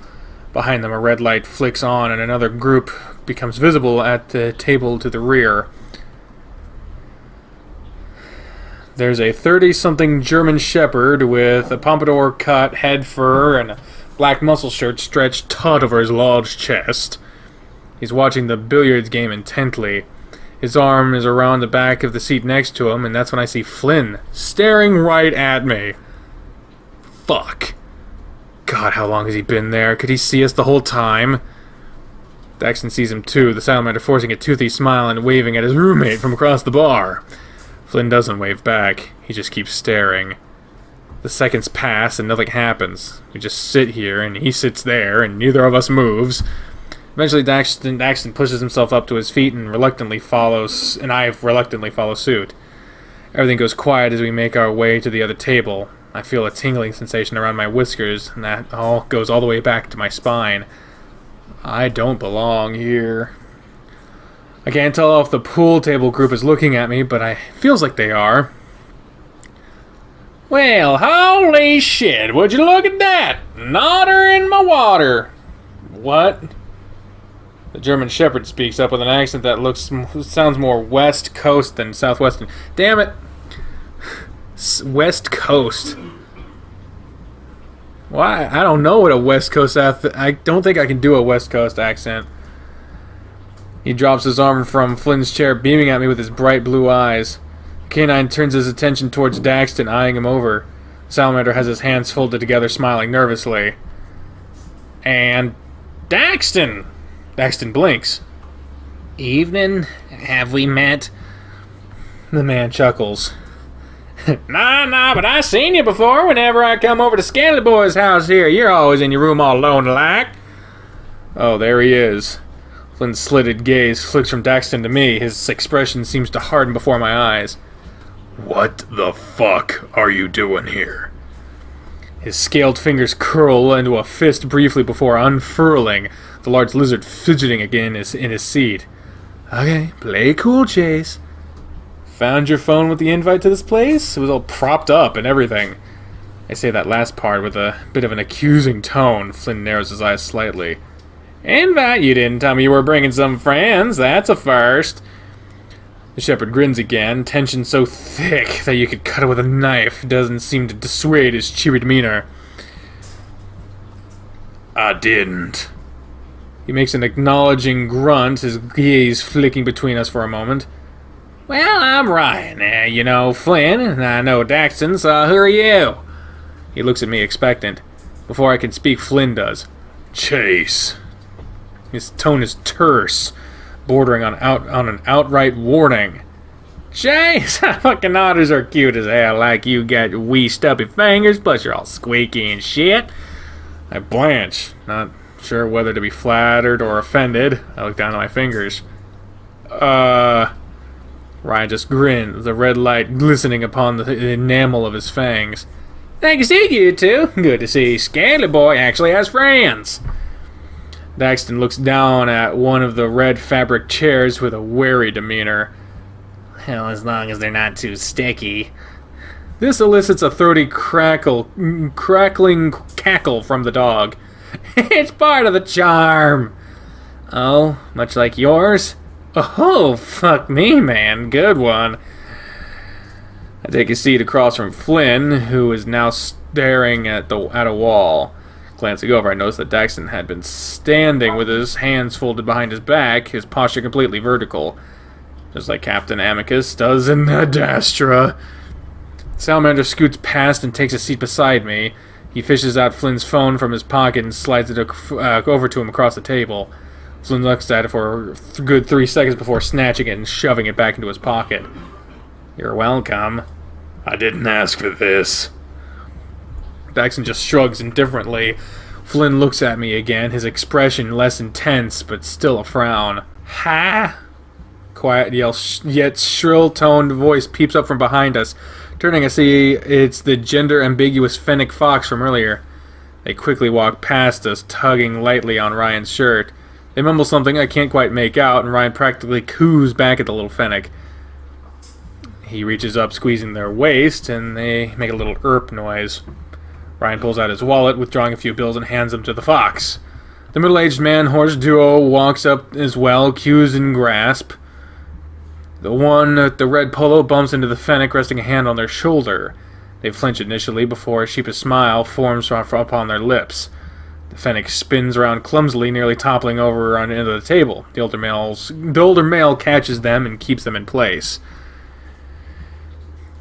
Behind them, a red light flicks on, and another group becomes visible at the table to the rear. There's a 30-something German shepherd with a pompadour cut head fur and a black muscle shirt stretched taut over his large chest. He's watching the billiards game intently. His arm is around the back of the seat next to him, and that's when I see Flynn staring right at me. Fuck. God, how long has he been there? Could he see us the whole time? Daxton sees him too, the salamander forcing a toothy smile and waving at his roommate from across the bar. Flynn doesn't wave back. He just keeps staring. The seconds pass and nothing happens. We just sit here, and he sits there, and neither of us moves. Eventually, Daxton pushes himself up to his feet and I reluctantly follow suit. Everything goes quiet as we make our way to the other table. I feel a tingling sensation around my whiskers, and that all goes all the way back to my spine. I don't belong here. I can't tell if the pool table group is looking at me, but it feels like they are. Well, holy shit, would you look at that? An otter in my water. What? The German shepherd speaks up with an accent that sounds more West Coast than Southwestern. Damn it! West Coast. Why? I don't know what a West Coast I don't think I can do a West Coast accent. He drops his arm from Flynn's chair, beaming at me with his bright blue eyes. The canine turns his attention towards Daxton, eyeing him over. The salamander has his hands folded together, smiling nervously. And Daxton! Daxton blinks. Evening? Have we met? The man chuckles. Nah, but I seen you before whenever I come over to Scanley Boy's house here. You're always in your room all alone like. Oh, there he is. Flynn's slitted gaze flicks from Daxton to me. His expression seems to harden before my eyes. What the fuck are you doing here? His scaled fingers curl into a fist briefly before unfurling, the large lizard fidgeting again in his seat. Okay, play cool, Chase. Found your phone with the invite to this place? It was all propped up and everything. I say that last part with a bit of an accusing tone. Flynn narrows his eyes slightly. Invite? You didn't tell me you were bringing some friends. That's a first. The shepherd grins again, tension so thick that you could cut it with a knife. Doesn't seem to dissuade his cheery demeanor. I didn't. He makes an acknowledging grunt, his gaze flicking between us for a moment. Well, I'm Ryan. You know Flynn, and I know Daxton, so who are you? He looks at me expectant. Before I can speak, Flynn does. Chase. His tone is terse, bordering on an outright warning. Jeez, fucking otters are cute as hell. Like you got wee stubby fingers, plus you're all squeaky and shit. I blanch, not sure whether to be flattered or offended. I look down at my fingers. Ryan just grinned, the red light glistening upon the enamel of his fangs. Thank you, see you two. Good to see Scaly Boy actually has friends. Daxton looks down at one of the red fabric chairs with a wary demeanor. Hell, as long as they're not too sticky. This elicits a throaty crackling cackle from the dog. It's part of the charm. Oh, much like yours? Oh, fuck me, man. Good one. I take a seat across from Flynn, who is now staring at a wall. Glancing over, I noticed that Daxton had been standing with his hands folded behind his back, his posture completely vertical. Just like Captain Amicus does in Adastra. Salamander scoots past and takes a seat beside me. He fishes out Flynn's phone from his pocket and slides it over to him across the table. Flynn looks at it for a good 3 seconds before snatching it and shoving it back into his pocket. You're welcome. I didn't ask for this. Daxton just shrugs indifferently. Flynn looks at me again, his expression less intense, but still a frown. Ha! Quiet yet shrill-toned voice peeps up from behind us. Turning, I see it's the gender-ambiguous fennec fox from earlier. They quickly walk past us, tugging lightly on Ryan's shirt. They mumble something I can't quite make out, and Ryan practically coos back at the little fennec. He reaches up, squeezing their waist, and they make a little erp noise. Ryan pulls out his wallet, withdrawing a few bills, and hands them to the fox. The middle-aged man-horse duo walks up as well, cues and grasp. The one at the red polo bumps into the fennec, resting a hand on their shoulder. They flinch initially before a sheepish smile forms upon their lips. The fennec spins around clumsily, nearly toppling over on into the table. The older male catches them and keeps them in place.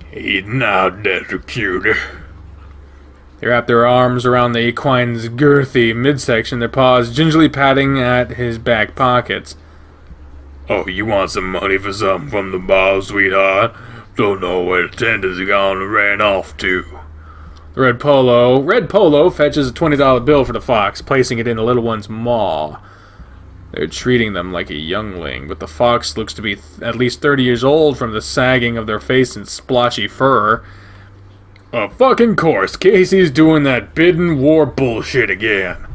He's not that cute. They wrap their arms around the equine's girthy midsection, their paws gingerly patting at his back pockets. Oh, you want some money for something from the bar, sweetheart? Don't know where the tenders are gone and ran off to. The red polo fetches a $20 bill for the fox, placing it in the little one's maw. They're treating them like a youngling, but the fox looks to be at least 30 years old from the sagging of their face and splotchy fur. Of fucking course, Casey's doing that bidden war bullshit again.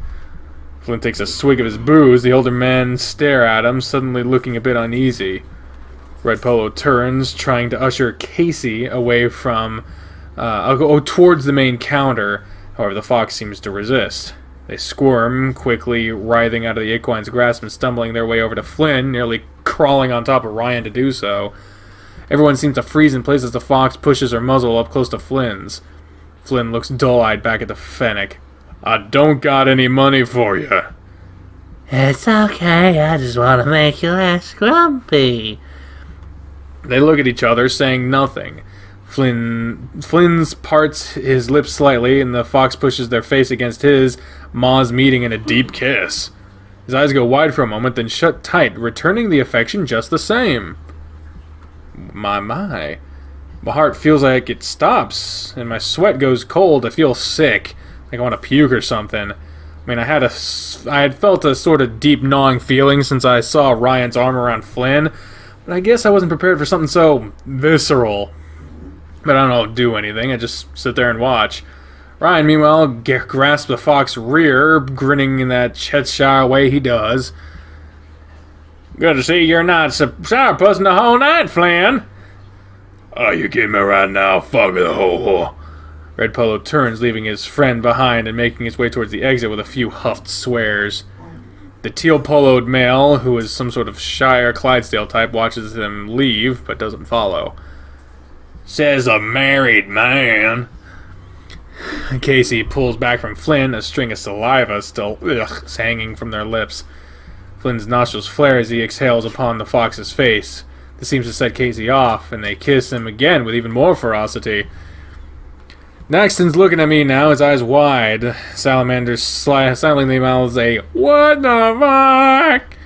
Flynn takes a swig of his booze. The older men stare at him, suddenly looking a bit uneasy. Red Polo turns, trying to usher Casey away from, towards the main counter. However, the fox seems to resist. They squirm, quickly writhing out of the equine's grasp and stumbling their way over to Flynn, nearly crawling on top of Ryan to do so. Everyone seems to freeze in place as the fox pushes her muzzle up close to Flynn's. Flynn looks dull-eyed back at the fennec. I don't got any money for you. It's okay, I just want to make you less grumpy. They look at each other, saying nothing. Flynn's parts his lips slightly, and the fox pushes their face against his, maws meeting in a deep kiss. His eyes go wide for a moment, then shut tight, returning the affection just the same. My. My heart feels like it stops, and my sweat goes cold. I feel sick, like I want to puke or something. I mean, I had felt a sort of deep gnawing feeling since I saw Ryan's arm around Flynn, but I guess I wasn't prepared for something so visceral. But I don't do anything, I just sit there and watch. Ryan, meanwhile, grasps the fox's rear, grinning in that Cheshire way he does. Good to see you're not sourpussing the whole night, Flynn. Oh, you kidding me right now? Fuck the whole. Red Polo turns, leaving his friend behind and making his way towards the exit with a few huffed swears. The teal-poloed male, who is some sort of Shire Clydesdale type, watches him leave, but doesn't follow. Says a married man. Casey pulls back from Flynn, a string of saliva still hanging from their lips. Flynn's nostrils flare as he exhales upon the fox's face. This seems to set Casey off, and they kiss him again with even more ferocity. Daxton's looking at me now, his eyes wide. Salamander silently mouths a "What the fuck?"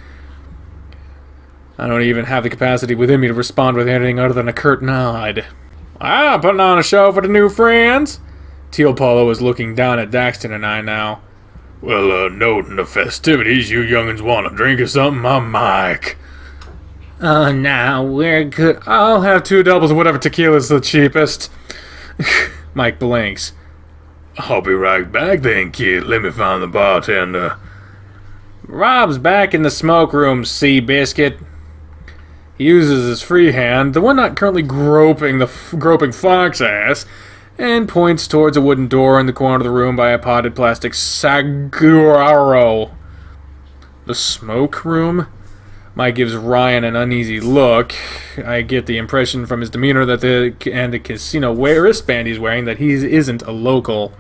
I don't even have the capacity within me to respond with anything other than a curt nod. Putting on a show for the new friends? Teal Polo is looking down at Daxton and I now. Well, noting the festivities, you young'uns want a drink or something? I'm Mike. Oh, no, we're good. I'll have 2 doubles of whatever tequila's the cheapest. Mike blinks. I'll be right back then, kid. Let me find the bartender. Rob's back in the smoke room, Seabiscuit. He uses his free hand, the one not currently groping Fox ass, and points towards a wooden door in the corner of the room by a potted plastic saguaro. The smoke room? Mike gives Ryan an uneasy look. I get the impression from his demeanor that the casino wristband he's wearing that he isn't a local.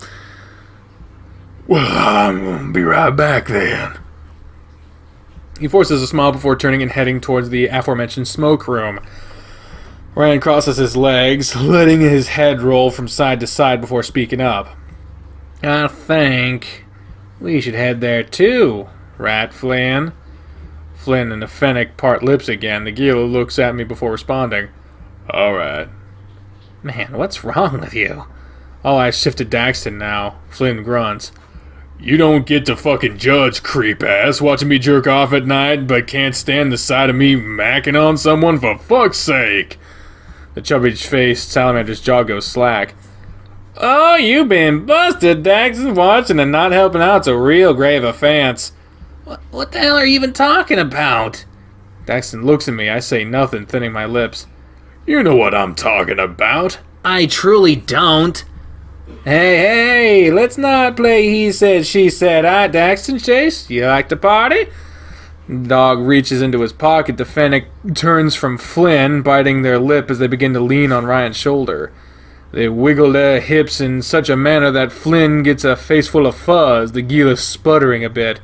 Well, I'm gonna be right back then. He forces a smile before turning and heading towards the aforementioned smoke room. Ryan crosses his legs, letting his head roll from side to side before speaking up. I think we should head there too, right, Flynn? Flynn and the Fennec part lips again. The Gila looks at me before responding. Alright. Man, what's wrong with you? All eyes shift to Daxton now. Flynn grunts. You don't get to fucking judge, creep-ass, watching me jerk off at night, but can't stand the sight of me macking on someone, for fuck's sake! The chubby-faced salamander's jaw goes slack. Oh, you been busted, Daxton. Watching and not helping out's a real grave offense. What the hell are you even talking about? Daxton looks at me. I say nothing, thinning my lips. You know what I'm talking about. I truly don't. Hey, let's not play he said, she said. Daxton Chase, you like to party? The dog reaches into his pocket. The Fennec turns from Flynn, biting their lip as they begin to lean on Ryan's shoulder. They wiggle their hips in such a manner that Flynn gets a face full of fuzz, the Gila sputtering a bit.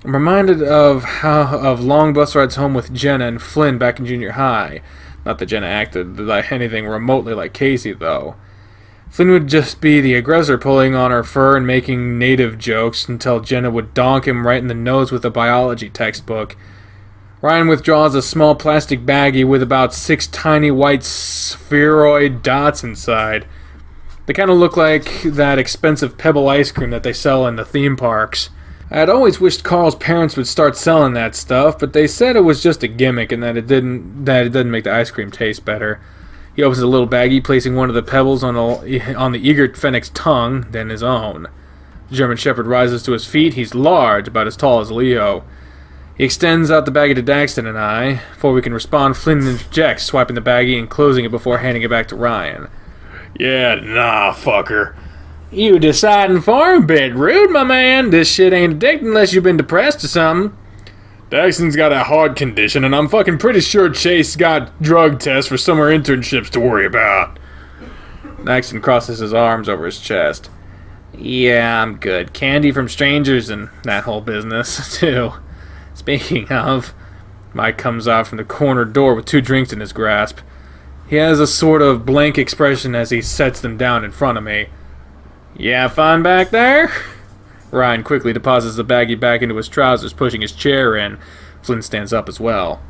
I'm reminded of long bus rides home with Jenna and Flynn back in junior high. Not that Jenna acted like anything remotely like Casey, though. Flynn would just be the aggressor, pulling on her fur and making native jokes until Jenna would donk him right in the nose with a biology textbook. Ryan withdraws a small plastic baggie with about 6 tiny white spheroid dots inside. They kind of look like that expensive Pebble ice cream that they sell in the theme parks. I had always wished Carl's parents would start selling that stuff, but they said it was just a gimmick and that it doesn't make the ice cream taste better. He opens a little baggie, placing one of the pebbles on the eager Fennec's tongue, then his own. The German Shepherd rises to his feet. He's large, about as tall as Leo. He extends out the baggie to Daxton and I. Before we can respond, Flynn interjects, swiping the baggie and closing it before handing it back to Ryan. Yeah, nah, fucker. You deciding for him? Bit rude, my man. This shit ain't addicting unless you've been depressed or something. Daxton's got a heart condition, and I'm fucking pretty sure Chase got drug tests for summer internships to worry about. Daxton crosses his arms over his chest. Yeah, I'm good. Candy from strangers and that whole business, too. Speaking of, Mike comes out from the corner door with 2 drinks in his grasp. He has a sort of blank expression as he sets them down in front of me. Yeah, fun back there? Ryan quickly deposits the baggie back into his trousers, pushing his chair in. Flynn stands up as well.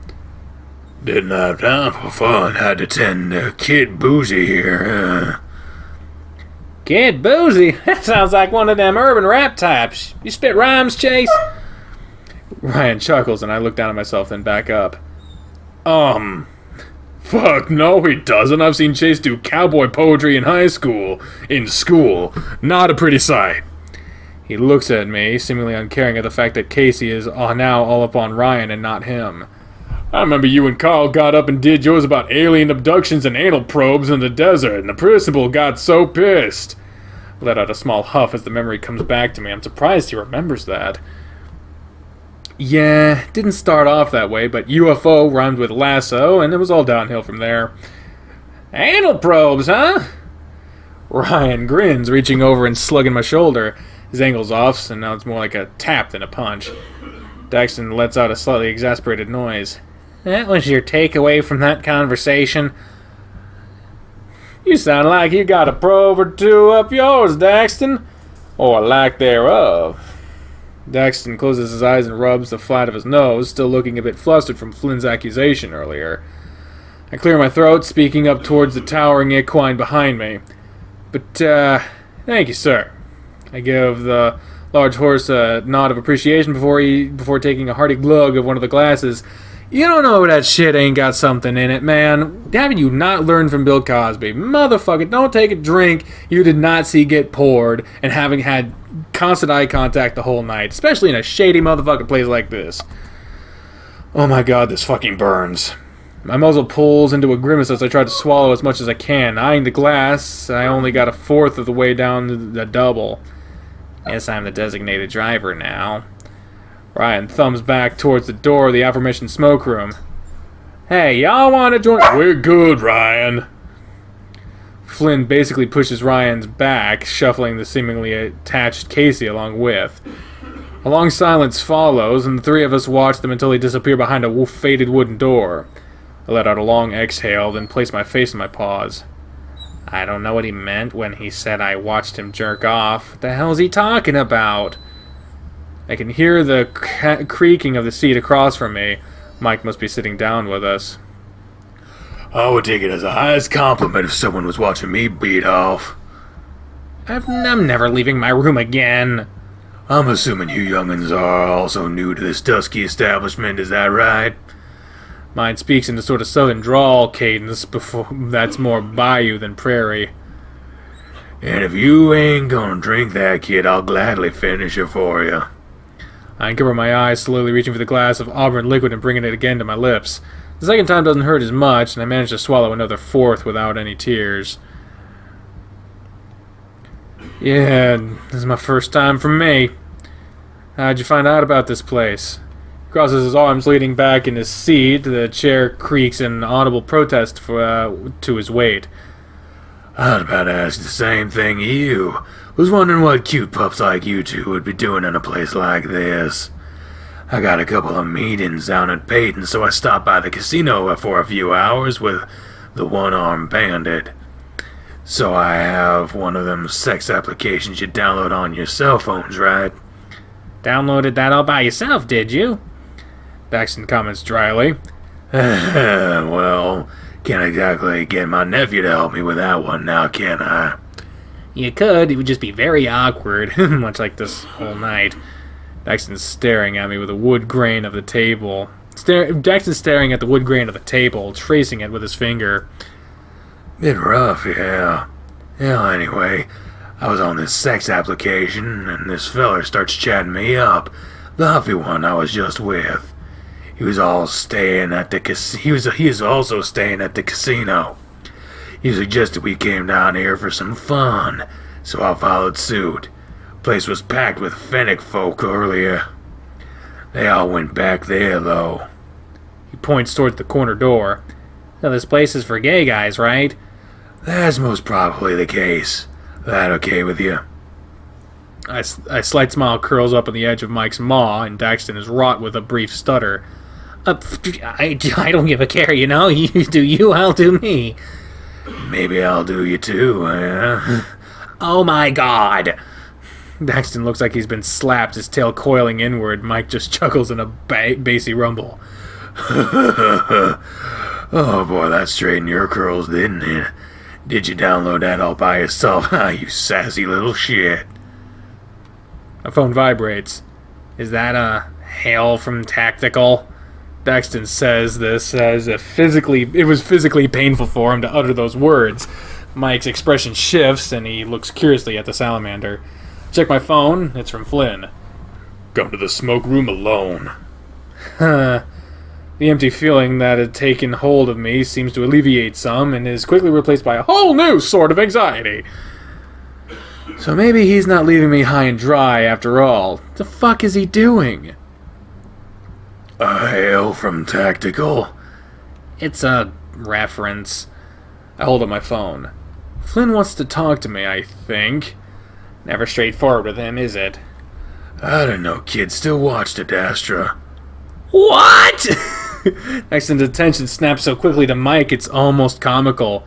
Didn't have time for fun. Had to tend to Kid Boozy here. Kid Boozy? That sounds like one of them urban rap types. You spit rhymes, Chase? Ryan chuckles, and I look down at myself, then back up. Fuck, no he doesn't. I've seen Chase do cowboy poetry in high school. In school. Not a pretty sight. He looks at me, seemingly uncaring of the fact that Casey is now all up on Ryan and not him. I remember you and Carl got up and did yours about alien abductions and anal probes in the desert, and the principal got so pissed. Let out a small huff as the memory comes back to me. I'm surprised he remembers that. Yeah, didn't start off that way, but UFO rhymed with lasso, and it was all downhill from there. Anal probes, huh? Ryan grins, reaching over and slugging my shoulder. His angle's off, so now it's more like a tap than a punch. Daxton lets out a slightly exasperated noise. That was your takeaway from that conversation? You sound like you got a probe or 2 up yours, Daxton. Or lack thereof. Daxton closes his eyes and rubs the flat of his nose, still looking a bit flustered from Flynn's accusation earlier. I clear my throat, speaking up towards the towering equine behind me. But, thank you, sir. I give the large horse a nod of appreciation before taking a hearty glug of one of the glasses. You don't know that shit ain't got something in it, man. Haven't you not learned from Bill Cosby? Motherfucker, don't take a drink you did not see get poured and having had constant eye contact the whole night, especially in a shady motherfucking place like this. Oh my god, this fucking burns. My muzzle pulls into a grimace as I try to swallow as much as I can. Eyeing the glass, I only got a fourth of the way down the double. Guess I'm the designated driver now. Ryan thumbs back towards the door of the aforementioned smoke room. Hey, y'all want to join? We're good, Ryan. Flynn basically pushes Ryan's back, shuffling the seemingly attached Casey along with. A long silence follows, and the three of us watch them until they disappear behind a faded wooden door. I let out a long exhale, then place my face in my paws. I don't know what he meant when he said I watched him jerk off. What the hell's he talking about? I can hear the creaking of the seat across from me. Mike must be sitting down with us. I would take it as the highest compliment if someone was watching me beat off. I'm never leaving my room again. I'm assuming you young'uns are also new to this dusky establishment, is that right? Mine speaks in a sort of southern drawl cadence that's more bayou than prairie. And if you ain't gonna drink that, kid, I'll gladly finish it for you. I uncover my eyes, slowly reaching for the glass of auburn liquid and bringing it again to my lips. The second time doesn't hurt as much, and I manage to swallow another fourth without any tears. Yeah, this is my first time for me. How'd you find out about this place? He crosses his arms, leaning back in his seat. The chair creaks in audible protest to his weight. I was about to ask the same thing you. Was wondering what cute pups like you two would be doing in a place like this. I got a couple of meetings down at Peyton, so I stopped by the casino for a few hours with the one-armed bandit. So I have one of them sex applications you download on your cell phones, right? Downloaded that all by yourself, did you? Daxton comments dryly. Well, can't exactly get my nephew to help me with that one now, can I? You could, it would just be very awkward, much like this whole night. Daxton's staring at me with a wood grain of the table. Daxton's staring at the wood grain of the table, tracing it with his finger. Bit rough, yeah. Well, anyway, I was on this sex application, and this feller starts chatting me up. The huffy one I was just with. He was also staying at the casino. He suggested we came down here for some fun, so I followed suit. Place was packed with Fennec folk earlier. They all went back there, though. He points towards the corner door. So this place is for gay guys, right? That's most probably the case. That okay with you? A slight smile curls up on the edge of Mike's maw, and Daxton is wrought with a brief stutter. I don't give a care, you know? You do you, I'll do me. Maybe I'll do you too, Oh my god! Daxton looks like he's been slapped, his tail coiling inward. Mike just chuckles in a bassy rumble. Oh boy, that straightened your curls, didn't it? Did you download that all by yourself? You sassy little shit. A phone vibrates. Is that Hale from Tactical? Daxton says this as if it was physically painful for him to utter those words. Mike's expression shifts, and he looks curiously at the salamander. Check my phone. It's from Flynn. Come to the smoke room alone. The empty feeling that had taken hold of me seems to alleviate some, and is quickly replaced by a whole new sort of anxiety. So maybe he's not leaving me high and dry after all. The fuck is he doing? Hail from Tactical. It's a reference. I hold up my phone. Flynn wants to talk to me, I think. Never straightforward with him, is it? I don't know, kid. Still watched it, Astra. What? Daxton's attention snaps so quickly to Mike, it's almost comical.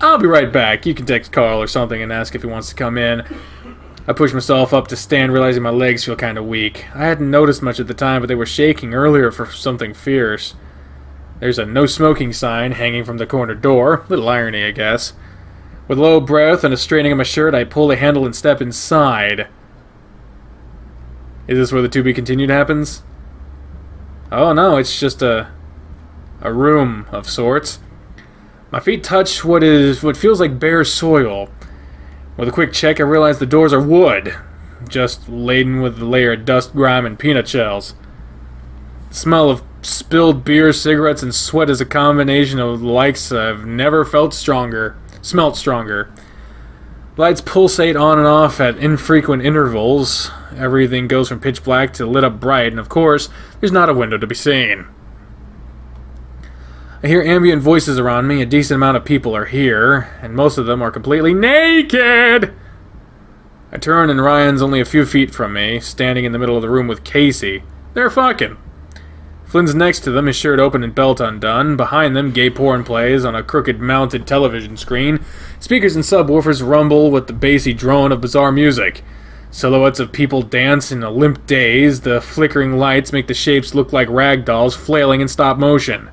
I'll be right back. You can text Carl or something and ask if he wants to come in. I push myself up to stand, realizing my legs feel kind of weak. I hadn't noticed much at the time, but they were shaking earlier for something fierce. There's a no smoking sign hanging from the corner door. Little irony, I guess. With a low breath and a straining of my shirt, I pull the handle and step inside. Is this where the to be continued happens? Oh no, it's just a room of sorts. My feet touch what feels like bare soil. With a quick check, I realize the doors are wood, just laden with a layer of dust, grime, and peanut shells. The smell of spilled beer, cigarettes, and sweat is a combination of likes I've never smelt stronger. Lights pulsate on and off at infrequent intervals. Everything goes from pitch black to lit up bright, and of course, there's not a window to be seen. I hear ambient voices around me. A decent amount of people are here, and most of them are completely naked! I turn, and Ryan's only a few feet from me, standing in the middle of the room with Casey. They're fucking. Flynn's next to them, his shirt open and belt undone. Behind them, gay porn plays on a crooked mounted television screen. Speakers and subwoofers rumble with the bassy drone of bizarre music. Silhouettes of people dance in a limp daze. The flickering lights make the shapes look like rag dolls flailing in stop motion.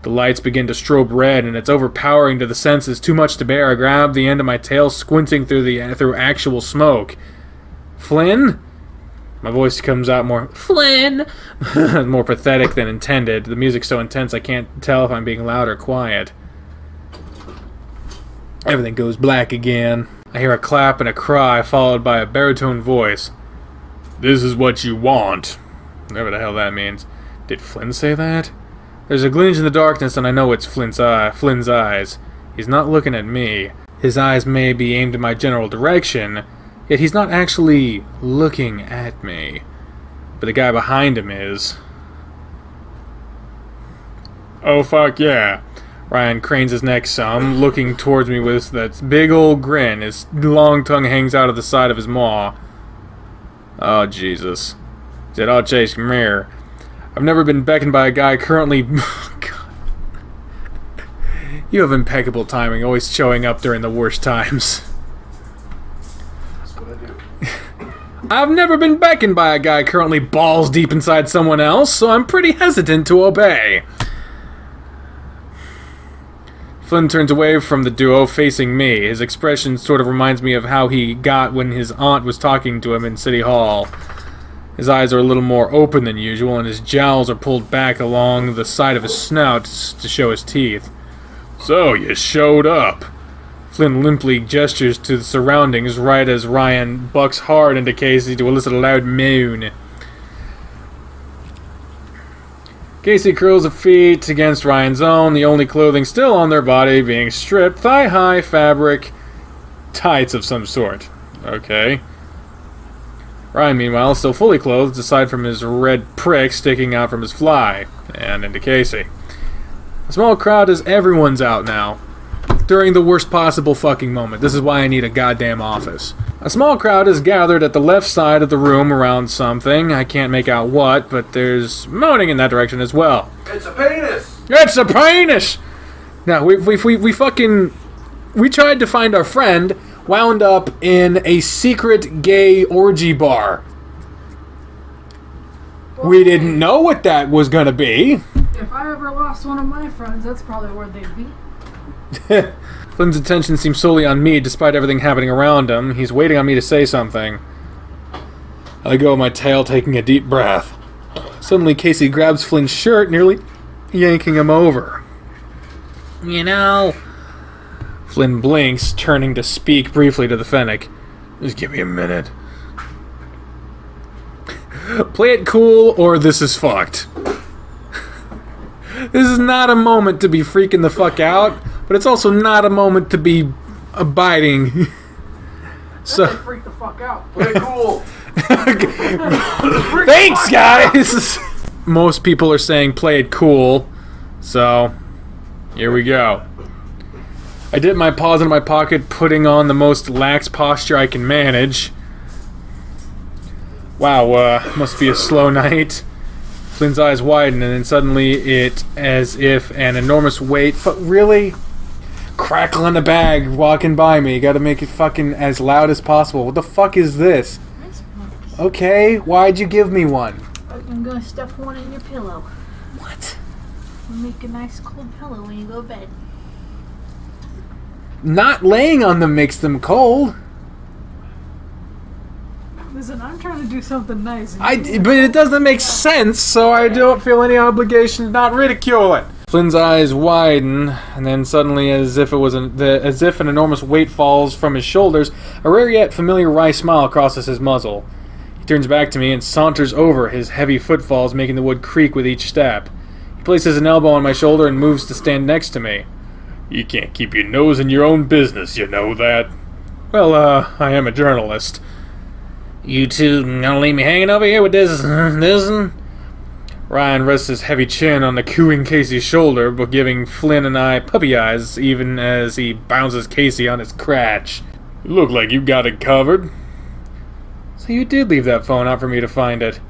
The lights begin to strobe red, and it's overpowering to the senses, too much to bear. I grab the end of my tail, squinting through actual smoke. Flynn? My voice comes out more Flynn, more pathetic than intended. The music's so intense I can't tell if I'm being loud or quiet. Everything goes black again. I hear a clap and a cry, followed by a baritone voice. This is what you want. Whatever the hell that means. Did Flynn say that? There's a glint in the darkness, and I know it's Flynn's eyes. He's not looking at me. His eyes may be aimed in my general direction, yet he's not actually looking at me. But the guy behind him is. Oh, fuck yeah. Ryan cranes his neck some, looking towards me with that big old grin. His long tongue hangs out of the side of his maw. Oh, Jesus. He said, "Oh, Chase, come here. I've never been beckoned by a guy currently..." God. You have impeccable timing, always showing up during the worst times. That's what I do. I've never been beckoned by a guy currently balls deep inside someone else, so I'm pretty hesitant to obey. Flynn turns away from the duo, facing me. His expression sort of reminds me of how he got when his aunt was talking to him in City Hall. His eyes are a little more open than usual, and his jowls are pulled back along the side of his snout to show his teeth. So, you showed up. Flynn limply gestures to the surroundings right as Ryan bucks hard into Casey to elicit a loud moan. Casey curls her feet against Ryan's own, the only clothing still on their body being stripped, thigh-high fabric tights of some sort. Okay. Ryan, meanwhile, is still fully clothed, aside from his red prick sticking out from his fly, and into Casey. A small crowd as everyone's out now, during the worst possible fucking moment. This is why I need a goddamn office. A small crowd is gathered at the left side of the room around something. I can't make out what, but there's moaning in that direction as well. It's a penis! It's a penis! Now, we tried to find our friend, wound up in a secret gay orgy bar. We didn't know what that was gonna be. If I ever lost one of my friends, that's probably where they'd be. Flynn's attention seems solely on me, despite everything happening around him. He's waiting on me to say something. I let go of my tail, taking a deep breath. Suddenly, Casey grabs Flynn's shirt, nearly yanking him over. You know... Flynn blinks, turning to speak briefly to the Fennec. Just give me a minute. Play it cool, or this is fucked. This is not a moment to be freaking the fuck out, but it's also not a moment to be abiding. So Freak the fuck out. Play it cool! Thanks, guys! Most people are saying play it cool, so here we go. I dip my paws into my pocket, putting on the most lax posture I can manage. Wow, must be a slow night. Flynn's eyes widen, and then suddenly it, as if an enormous weight... Really? crackling the bag walking by me. You gotta make it fucking as loud as possible. What the fuck is this? Nice box. Okay, why'd you give me one? I'm gonna stuff one in your pillow. What? We'll make a nice cold pillow when you go to bed. Not laying on them makes them cold. Listen, I'm trying to do something nice. But it doesn't make sense, so I don't feel any obligation to not ridicule it. Flynn's eyes widen, and then suddenly, as if an enormous weight falls from his shoulders, a rare yet familiar wry smile crosses his muzzle. He turns back to me and saunters over, his heavy footfalls making the wood creak with each step. He places an elbow on my shoulder and moves to stand next to me. You can't keep your nose in your own business, you know that? Well, I am a journalist. You two gonna leave me hanging over here with this? Ryan rests his heavy chin on the cooing Casey's shoulder, but giving Flynn and I puppy eyes even as he bounces Casey on his crotch. You look like you got it covered. So you did leave that phone out for me to find it.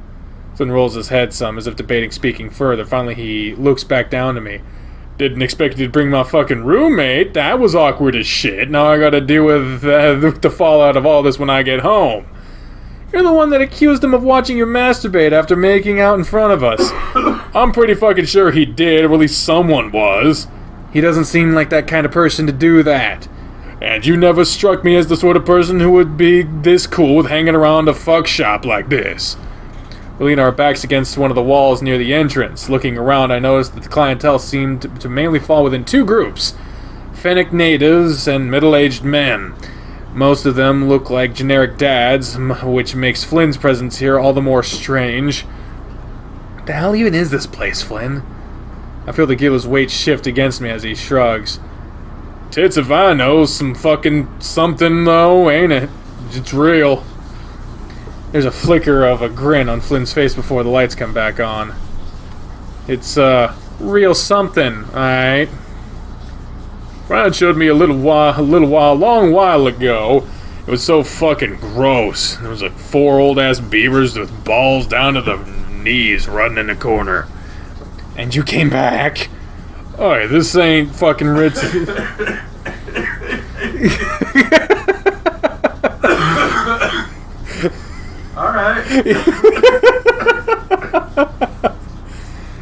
Flynn rolls his head some, as if debating speaking further. Finally, he looks back down to me. Didn't expect you to bring my fucking roommate. That was awkward as shit. Now I gotta deal with the fallout of all this when I get home. You're the one that accused him of watching you masturbate after making out in front of us. I'm pretty fucking sure he did, or at least someone was. He doesn't seem like that kind of person to do that. And you never struck me as the sort of person who would be this cool with hanging around a fuck shop like this. We lean our backs against one of the walls near the entrance. Looking around, I noticed that the clientele seemed to mainly fall within two groups: Fennec natives and middle-aged men. Most of them look like generic dads, which makes Flynn's presence here all the more strange. What the hell even is this place, Flynn? I feel the Gila's weight shift against me as he shrugs. Tits if I know, some fucking something though, ain't it? It's real. There's a flicker of a grin on Flynn's face before the lights come back on. It's, real something, alright? Brian showed me a long while ago. It was so fucking gross. There was like 4 old-ass beavers with balls down to the knees running in the corner. And you came back? Alright, this ain't fucking Ritz.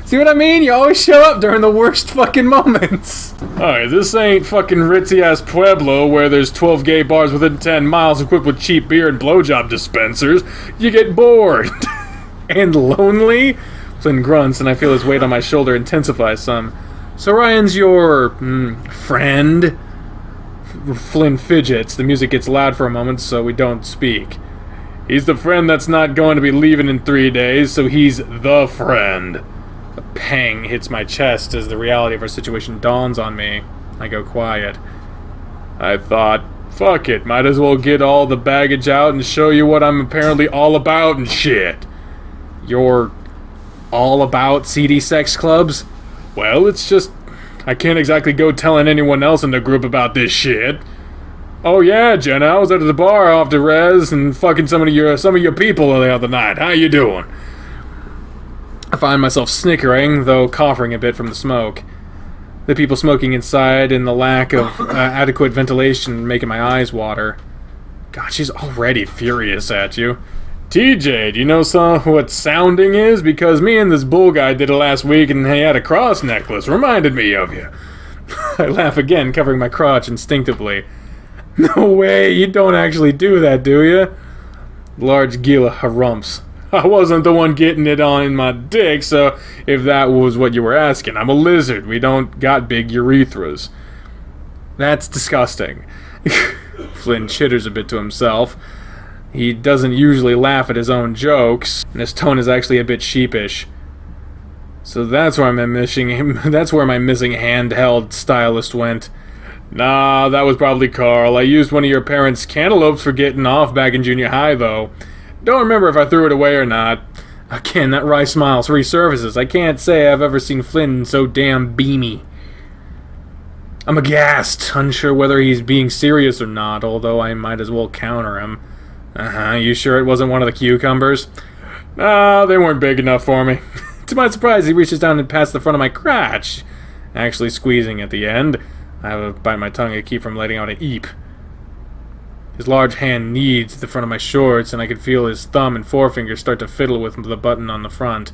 See what I mean? You always show up during the worst fucking moments. Alright, this ain't fucking ritzy-ass Pueblo where there's 12 gay bars within 10 miles equipped with cheap beer and blowjob dispensers. You get bored. And lonely? Flynn grunts and I feel his weight on my shoulder intensify some. So Ryan's your... friend? Flynn fidgets. The music gets loud for a moment so we don't speak. He's the friend that's not going to be leaving in 3 days, so he's the friend. A pang hits my chest as the reality of our situation dawns on me. I go quiet. I thought, fuck it, might as well get all the baggage out and show you what I'm apparently all about and shit. You're all about seedy sex clubs? Well, it's just, I can't exactly go telling anyone else in the group about this shit. Oh yeah, Jenna, I was at the bar off the res and fucking some of your people the other night. How you doing? I find myself snickering, though coughing a bit from the smoke. The people smoking inside and the lack of adequate ventilation making my eyes water. God, she's already furious at you. TJ, do you know what sounding is? Because me and this bull guy did it last week and he had a cross necklace. Reminded me of you. I laugh again, covering my crotch instinctively. No way, you don't actually do that, do you? Large Gila harumps. I wasn't the one getting it on in my dick, so if that was what you were asking. I'm a lizard. We don't got big urethras. That's disgusting. Flynn chitters a bit to himself. He doesn't usually laugh at his own jokes, and his tone is actually a bit sheepish. So that's where my missing handheld stylist went. Nah, that was probably Carl. I used one of your parents' cantaloupes for getting off back in junior high, though. Don't remember if I threw it away or not. Again, that wry smile resurfaces. I can't say I've ever seen Flynn so damn beamy. I'm aghast, unsure whether he's being serious or not, although I might as well counter him. You sure it wasn't one of the cucumbers? Nah, they weren't big enough for me. To my surprise, he reaches down and pats the front of my crotch, actually squeezing at the end. I have a bite of my tongue to keep from letting out an eep. His large hand kneads at the front of my shorts, and I could feel his thumb and forefinger start to fiddle with the button on the front.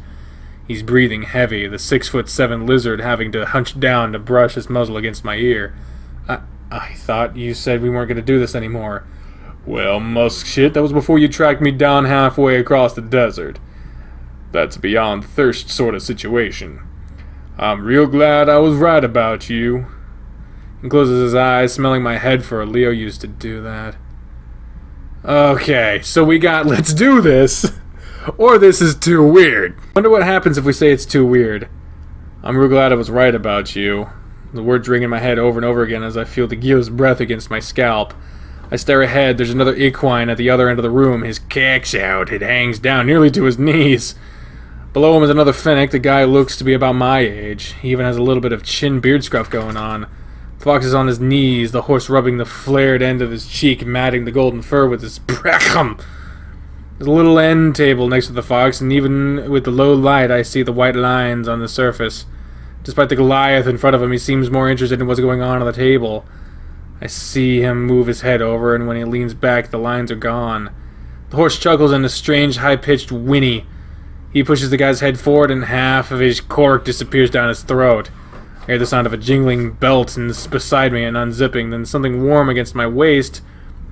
He's breathing heavy, the 6'7" lizard having to hunch down to brush his muzzle against my ear. I thought you said we weren't going to do this anymore. Well, musk shit, that was before you tracked me down halfway across the desert. That's a beyond thirst sort of situation. I'm real glad I was right about you. He closes his eyes, smelling my head fur. Leo used to do that. Okay, so we got let's do this, or this is too weird. Wonder what happens if we say it's too weird. I'm real glad I was right about you. The words ring in my head over and over again as I feel the Gio's breath against my scalp. I stare ahead. There's another equine at the other end of the room. His cack's out. It hangs down nearly to his knees. Below him is another fennec. The guy looks to be about my age. He even has a little bit of chin beard scruff going on. The fox is on his knees, the horse rubbing the flared end of his cheek, matting the golden fur with his brachem. There's a little end table next to the fox, and even with the low light, I see the white lines on the surface. Despite the Goliath in front of him, he seems more interested in what's going on the table. I see him move his head over, and when he leans back, the lines are gone. The horse chuckles in a strange, high-pitched whinny. He pushes the guy's head forward, and half of his cork disappears down his throat. I hear the sound of a jingling belt beside me and unzipping, then something warm against my waist.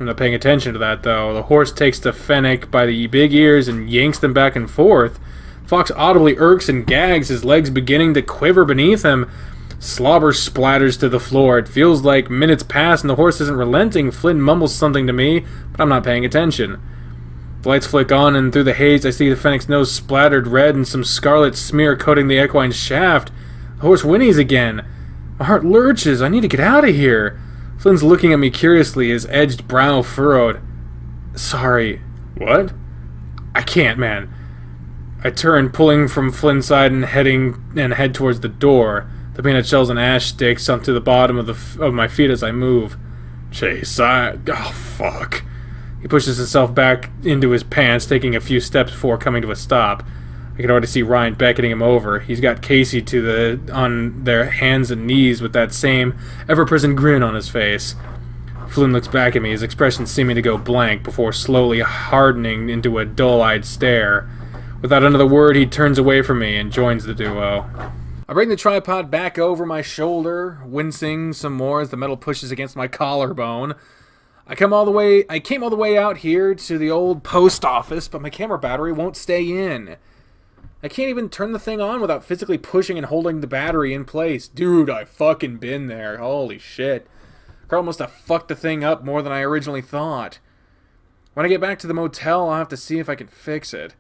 I'm not paying attention to that, though. The horse takes the fennec by the big ears and yanks them back and forth. The fox audibly irks and gags, his legs beginning to quiver beneath him. Slobber splatters to the floor. It feels like minutes pass and the horse isn't relenting. Flynn mumbles something to me, but I'm not paying attention. The lights flick on, and through the haze I see the fennec's nose splattered red and some scarlet smear coating the equine's shaft. The horse whinnies again. My heart lurches. I need to get out of here. Flynn's looking at me curiously, his edged brow furrowed. Sorry. What? I can't, man. I turn, pulling from Flynn's side and head towards the door. The peanut shells and ash sticks onto the bottom of my feet as I move. Chase, oh, fuck. He pushes himself back into his pants, taking a few steps before coming to a stop. I can already see Ryan beckoning him over. He's got Casey on their hands and knees with that same ever-present grin on his face. Flynn looks back at me, his expression seeming to go blank before slowly hardening into a dull-eyed stare. Without another word, he turns away from me and joins the duo. I bring the tripod back over my shoulder, wincing some more as the metal pushes against my collarbone. I came all the way out here to the old post office, but my camera battery won't stay in. I can't even turn the thing on without physically pushing and holding the battery in place. Dude, I fucking been there. Holy shit. Carl must have fucked the thing up more than I originally thought. When I get back to the motel, I'll have to see if I can fix it.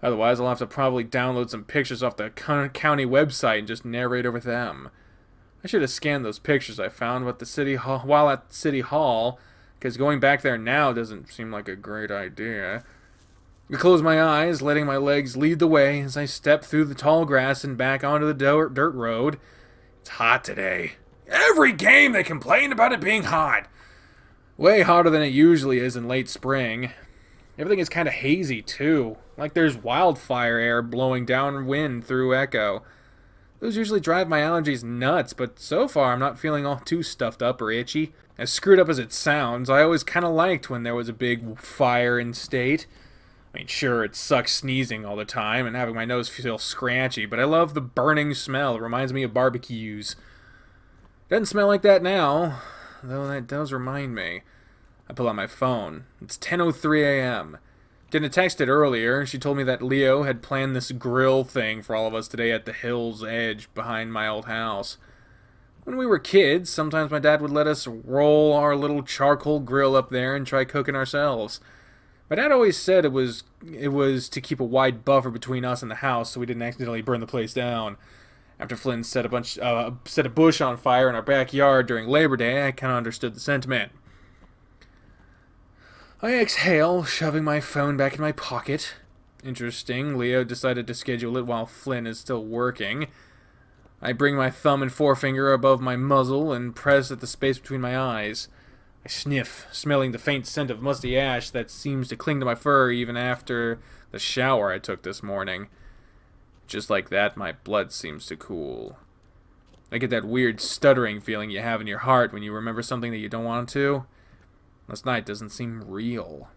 Otherwise, I'll have to probably download some pictures off the county website and just narrate over them. I should have scanned those pictures I found while at City Hall, because going back there now doesn't seem like a great idea. I close my eyes, letting my legs lead the way as I step through the tall grass and back onto the dirt road. It's hot today. Every game they complained about it being hot. Way hotter than it usually is in late spring. Everything is kind of hazy, too. Like there's wildfire air blowing downwind through Echo. Those usually drive my allergies nuts, but so far I'm not feeling all too stuffed up or itchy. As screwed up as it sounds, I always kind of liked when there was a big fire in state. I mean, sure, it sucks sneezing all the time and having my nose feel scratchy, but I love the burning smell. It reminds me of barbecues. Doesn't smell like that now, though that does remind me. I pull out my phone. It's 10:03 a.m. Didn't text it earlier. She told me that Leo had planned this grill thing for all of us today at the hill's edge behind my old house. When we were kids, sometimes my dad would let us roll our little charcoal grill up there and try cooking ourselves. My dad always said it was to keep a wide buffer between us and the house so we didn't accidentally burn the place down. After Flynn set a bush on fire in our backyard during Labor Day, I kind of understood the sentiment. I exhale, shoving my phone back in my pocket. Interesting, Leo decided to schedule it while Flynn is still working. I bring my thumb and forefinger above my muzzle and press at the space between my eyes. I sniff, smelling the faint scent of musty ash that seems to cling to my fur even after the shower I took this morning. Just like that, my blood seems to cool. I get that weird stuttering feeling you have in your heart when you remember something that you don't want to. Last night doesn't seem real.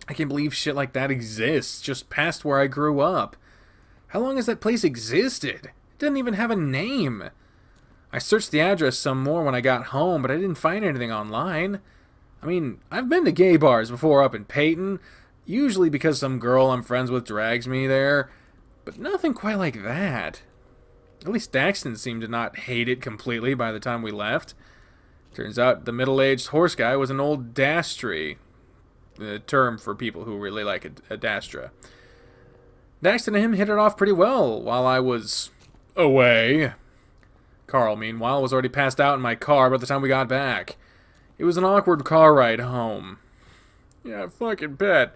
I can't believe shit like that exists just past where I grew up. How long has that place existed? It didn't even have a name. I searched the address some more when I got home, but I didn't find anything online. I mean, I've been to gay bars before up in Peyton, usually because some girl I'm friends with drags me there, but nothing quite like that. At least Daxton seemed to not hate it completely by the time we left. Turns out the middle-aged horse guy was an old dastry, the term for people who really like a dastra. Daxton and him hit it off pretty well while I was away. Carl, meanwhile, was already passed out in my car by the time we got back. It was an awkward car ride home. Yeah, fucking bet.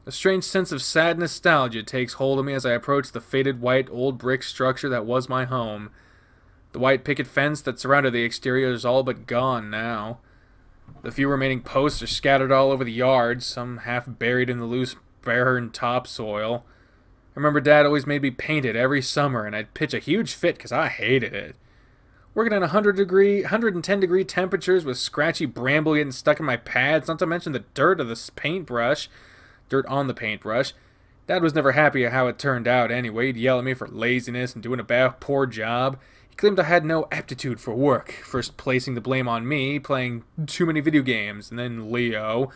A strange sense of sad nostalgia takes hold of me as I approach the faded white old brick structure that was my home. The white picket fence that surrounded the exterior is all but gone now. The few remaining posts are scattered all over the yard, some half buried in the loose barren topsoil. I remember Dad always made me paint it every summer, and I'd pitch a huge fit because I hated it. Working at 110 degree temperatures with scratchy bramble getting stuck in my pads, not to mention the dirt of this paintbrush. Dirt on the paintbrush. Dad was never happy at how it turned out anyway. He'd yell at me for laziness and doing a poor job. He claimed I had no aptitude for work, first placing the blame on me, playing too many video games, and then Leo.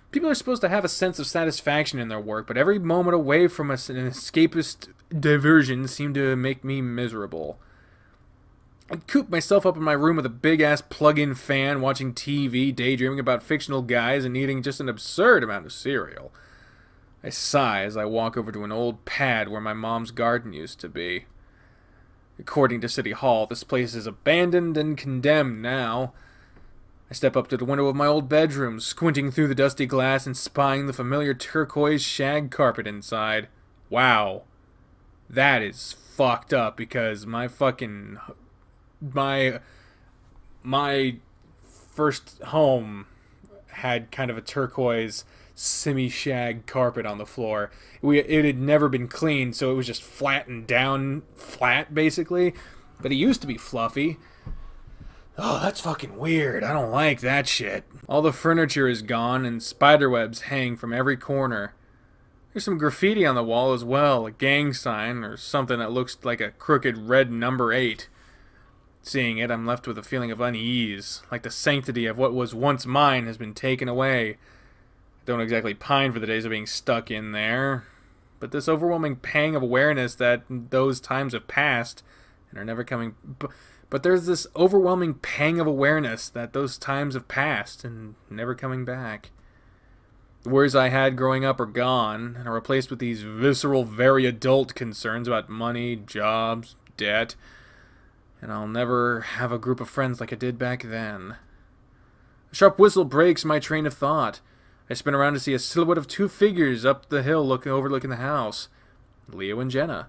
People are supposed to have a sense of satisfaction in their work, but every moment away from an escapist diversion seemed to make me miserable. I'd coop myself up in my room with a big-ass plug-in fan, watching TV, daydreaming about fictional guys, and eating just an absurd amount of cereal. I sigh as I walk over to an old pad where my mom's garden used to be. According to City Hall, this place is abandoned and condemned now. I step up to the window of my old bedroom, squinting through the dusty glass and spying the familiar turquoise shag carpet inside. Wow. That is fucked up because my first home had kind of a turquoise semi-shag carpet on the floor. It had never been cleaned, so it was just flattened down flat, basically. But it used to be fluffy. Oh, that's fucking weird. I don't like that shit. All the furniture is gone, and spiderwebs hang from every corner. There's some graffiti on the wall as well, a gang sign, or something that looks like a crooked red number 8. Seeing it, I'm left with a feeling of unease, like the sanctity of what was once mine has been taken away. I don't exactly pine for the days of being stuck in there, but this overwhelming pang of awareness that those times have passed and are never coming... But there's this overwhelming pang of awareness that those times have passed and never coming back. The worries I had growing up are gone and are replaced with these visceral, very adult concerns about money, jobs, debt... and I'll never have a group of friends like I did back then. A sharp whistle breaks my train of thought. I spin around to see a silhouette of 2 figures up the hill overlooking the house. Leo and Jenna.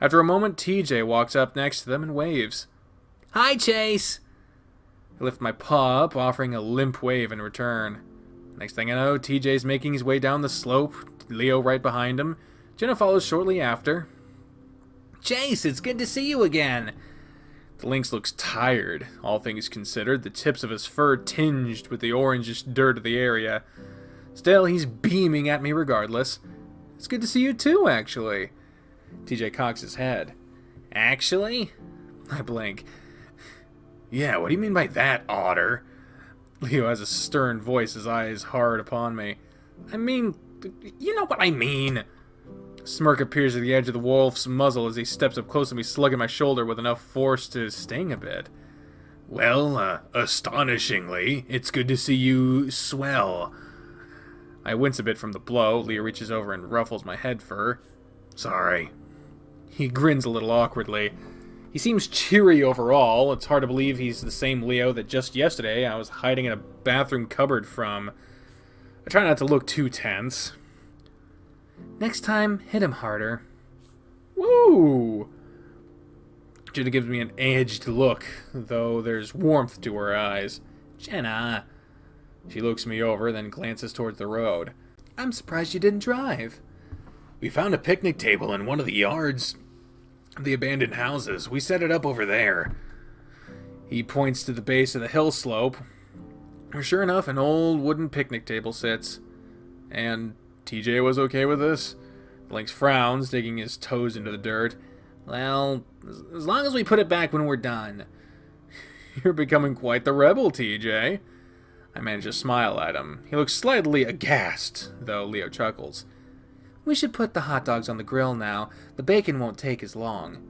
After a moment, TJ walks up next to them and waves. "Hi, Chase!" I lift my paw up, offering a limp wave in return. Next thing I know, TJ's making his way down the slope, Leo right behind him. Jenna follows shortly after. "Chase, it's good to see you again!" The lynx looks tired, all things considered, the tips of his fur tinged with the orangish dirt of the area. Still, he's beaming at me regardless. "It's good to see you too, actually." TJ cocks his head. "Actually?" I blink. "Yeah, what do you mean by that, otter?" Leo has a stern voice, his eyes hard upon me. "I mean, you know what I mean." A smirk appears at the edge of the wolf's muzzle as he steps up close to me, slugging my shoulder with enough force to sting a bit. "Well, astonishingly, it's good to see you swell." I wince a bit from the blow. Leo reaches over and ruffles my head fur. "Sorry." He grins a little awkwardly. He seems cheery overall. It's hard to believe he's the same Leo that just yesterday I was hiding in a bathroom cupboard from. I try not to look too tense. "Next time, hit him harder." Woo! Jenna gives me an edged look, though there's warmth to her eyes. "Jenna." She looks me over, then glances towards the road. "I'm surprised you didn't drive." "We found a picnic table in one of the yards." The abandoned houses. We set it up over there. He points to the base of the hill slope, where sure enough an old wooden picnic table sits. And TJ was okay with this? Lynx frowns, digging his toes into the dirt. Well, as long as we put it back when we're done. You're becoming quite the rebel, TJ. I manage to smile at him. He looks slightly aghast, though Leo chuckles. We should put the hot dogs on the grill now. The bacon won't take as long.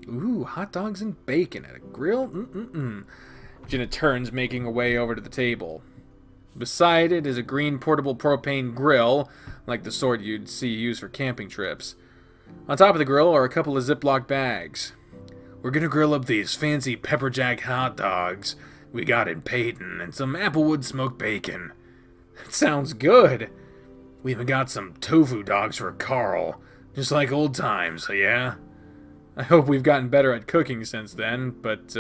Ooh, hot dogs and bacon at a grill? Jenna turns, making her way over to the table. Beside it is a green portable propane grill, like the sort you'd see used for camping trips. On top of the grill are a couple of Ziploc bags. We're gonna grill up these fancy pepper jack hot dogs we got in Peyton and some applewood smoked bacon. That sounds good. We even got some tofu dogs for Carl, just like old times, yeah? I hope we've gotten better at cooking since then, but,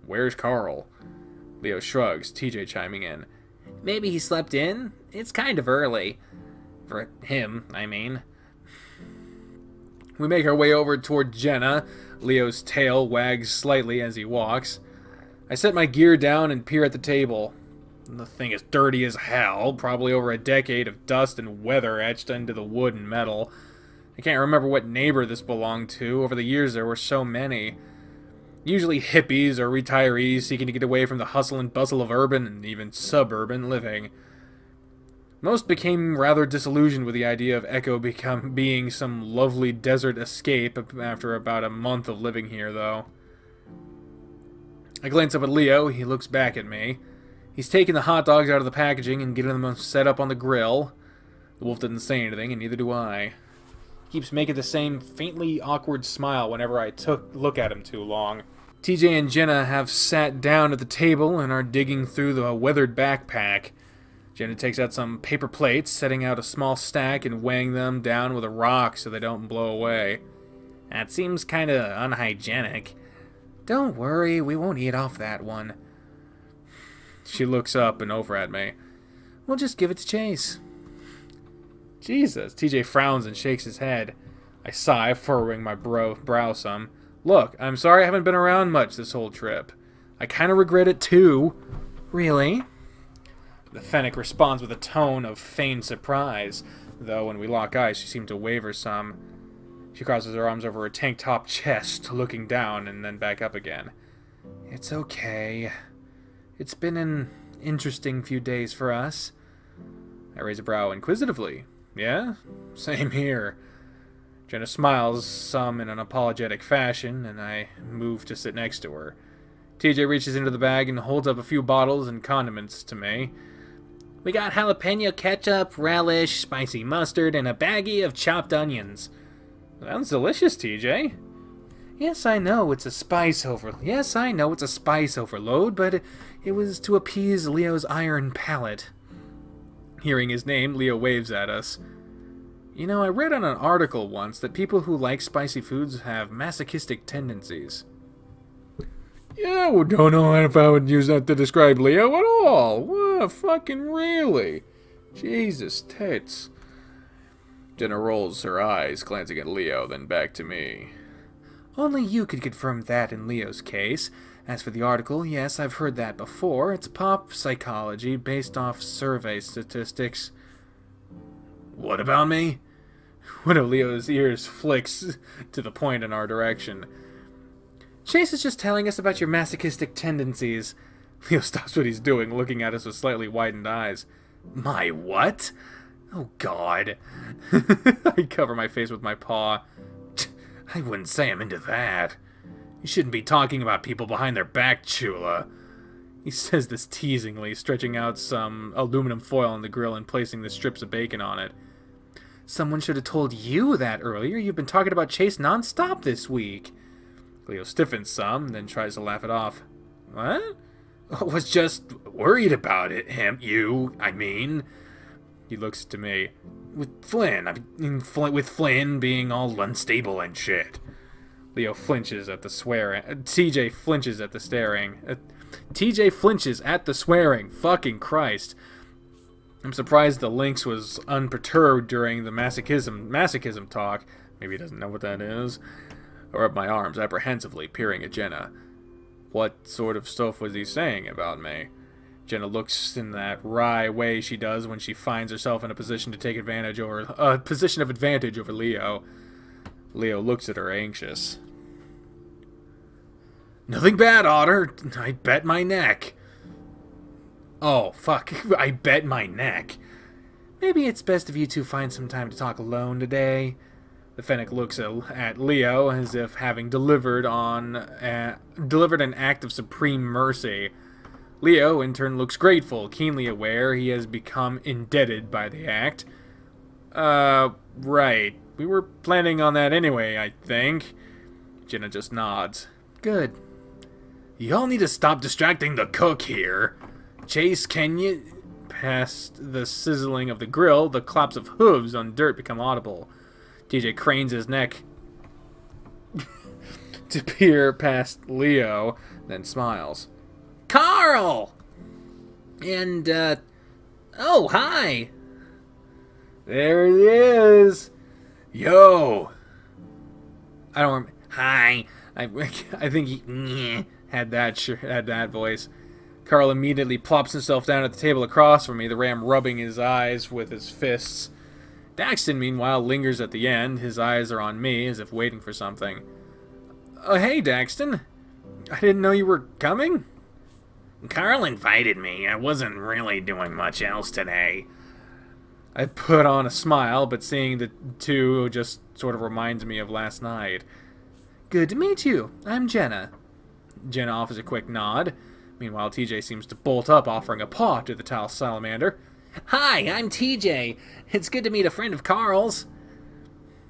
where's Carl? Leo shrugs, TJ chiming in. Maybe he slept in? It's kind of early. For him, I mean. We make our way over toward Jenna. Leo's tail wags slightly as he walks. I set my gear down and peer at the table. The thing is dirty as hell, probably over a decade of dust and weather etched into the wood and metal. I can't remember what neighbor this belonged to. Over the years there were so many. Usually hippies or retirees seeking to get away from the hustle and bustle of urban and even suburban living. Most became rather disillusioned with the idea of Echo being some lovely desert escape after about a month of living here, though. I glance up at Leo. He looks back at me. He's taking the hot dogs out of the packaging and getting them set up on the grill. The wolf didn't say anything, and neither do I. He keeps making the same faintly awkward smile whenever I look at him too long. TJ and Jenna have sat down at the table and are digging through the weathered backpack. Jenna takes out some paper plates, setting out a small stack and weighing them down with a rock so they don't blow away. That seems kinda unhygienic. Don't worry, we won't eat off that one. She looks up and over at me. We'll just give it to Chase. Jesus. TJ frowns and shakes his head. I sigh, furrowing my brow some. Look, I'm sorry I haven't been around much this whole trip. I kinda regret it too. Really? The Fennec responds with a tone of feigned surprise, though when we lock eyes she seems to waver some. She crosses her arms over her tank-top chest, looking down and then back up again. It's okay. It's been an interesting few days for us. I raise a brow inquisitively. Yeah? Same here. Jenna smiles some in an apologetic fashion, and I move to sit next to her. TJ reaches into the bag and holds up a few bottles and condiments to me. We got jalapeno ketchup, relish, spicy mustard, and a baggie of chopped onions. Sounds delicious, TJ. Yes, I know it's a spice overload, but it was to appease Leo's iron palate. Hearing his name, Leo waves at us. You know, I read on an article once that people who like spicy foods have masochistic tendencies. Yeah, well, don't know if I would use that to describe Leo at all. What, fucking really? Jesus tits. Jenna rolls her eyes, glancing at Leo, then back to me. Only you could confirm that in Leo's case. As for the article, yes, I've heard that before. It's pop psychology based off survey statistics. What about me? One of Leo's ears flicks to the point in our direction. Chase is just telling us about your masochistic tendencies. Leo stops what he's doing, looking at us with slightly widened eyes. My what? Oh, God. I cover my face with my paw. I wouldn't say I'm into that. You shouldn't be talking about people behind their back, Chula. He says this teasingly, stretching out some aluminum foil on the grill and placing the strips of bacon on it. Someone should have told you that earlier. You've been talking about Chase nonstop this week. Leo stiffens some, then tries to laugh it off. What? I was just worried about it, I mean. He looks to me. With Flynn being all unstable and shit. Leo flinches at the swearing. TJ flinches at the staring. TJ flinches at the swearing. Fucking Christ. I'm surprised the Lynx was unperturbed during the masochism talk. Maybe he doesn't know what that is. I rub my arms apprehensively, peering at Jenna. What sort of stuff was he saying about me? Jenna looks in that wry way she does when she finds herself in a position of advantage over Leo. Leo looks at her anxious. Nothing bad, Otter. I bet my neck. Oh, fuck. I bet my neck. Maybe it's best if you two find some time to talk alone today. The Fennec looks at Leo as if having delivered an act of supreme mercy. Leo, in turn, looks grateful, keenly aware he has become indebted by the act. Right. We were planning on that anyway, I think. Jenna just nods. Good. Y'all need to stop distracting the cook here. Chase, can you... Past the sizzling of the grill, the clops of hooves on dirt become audible. TJ cranes his neck to peer past Leo, then smiles. Carl! And, oh, hi! There he is! Yo! I don't remember. Hi. I think he had that voice. Carl immediately plops himself down at the table across from me, the ram rubbing his eyes with his fists. Daxton, meanwhile, lingers at the end. His eyes are on me, as if waiting for something. Hey, Daxton. I didn't know you were coming? Carl invited me. I wasn't really doing much else today. I put on a smile, but seeing the two just sort of reminds me of last night. Good to meet you. I'm Jenna. Jenna offers a quick nod. Meanwhile, TJ seems to bolt up, offering a paw to the towel salamander. Hi, I'm TJ. It's good to meet a friend of Carl's.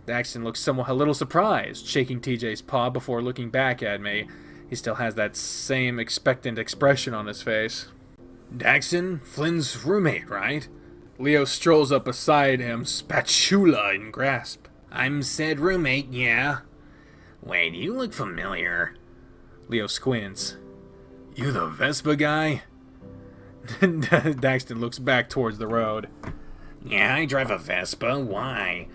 Daxton looks somewhat a little surprised, shaking TJ's paw before looking back at me. He still has that same expectant expression on his face. Daxton, Flynn's roommate, right? Leo strolls up beside him, spatula in grasp. I'm said roommate, yeah. Wait, you look familiar. Leo squints. You the Vespa guy? Daxton looks back towards the road. Yeah, I drive a Vespa. Why?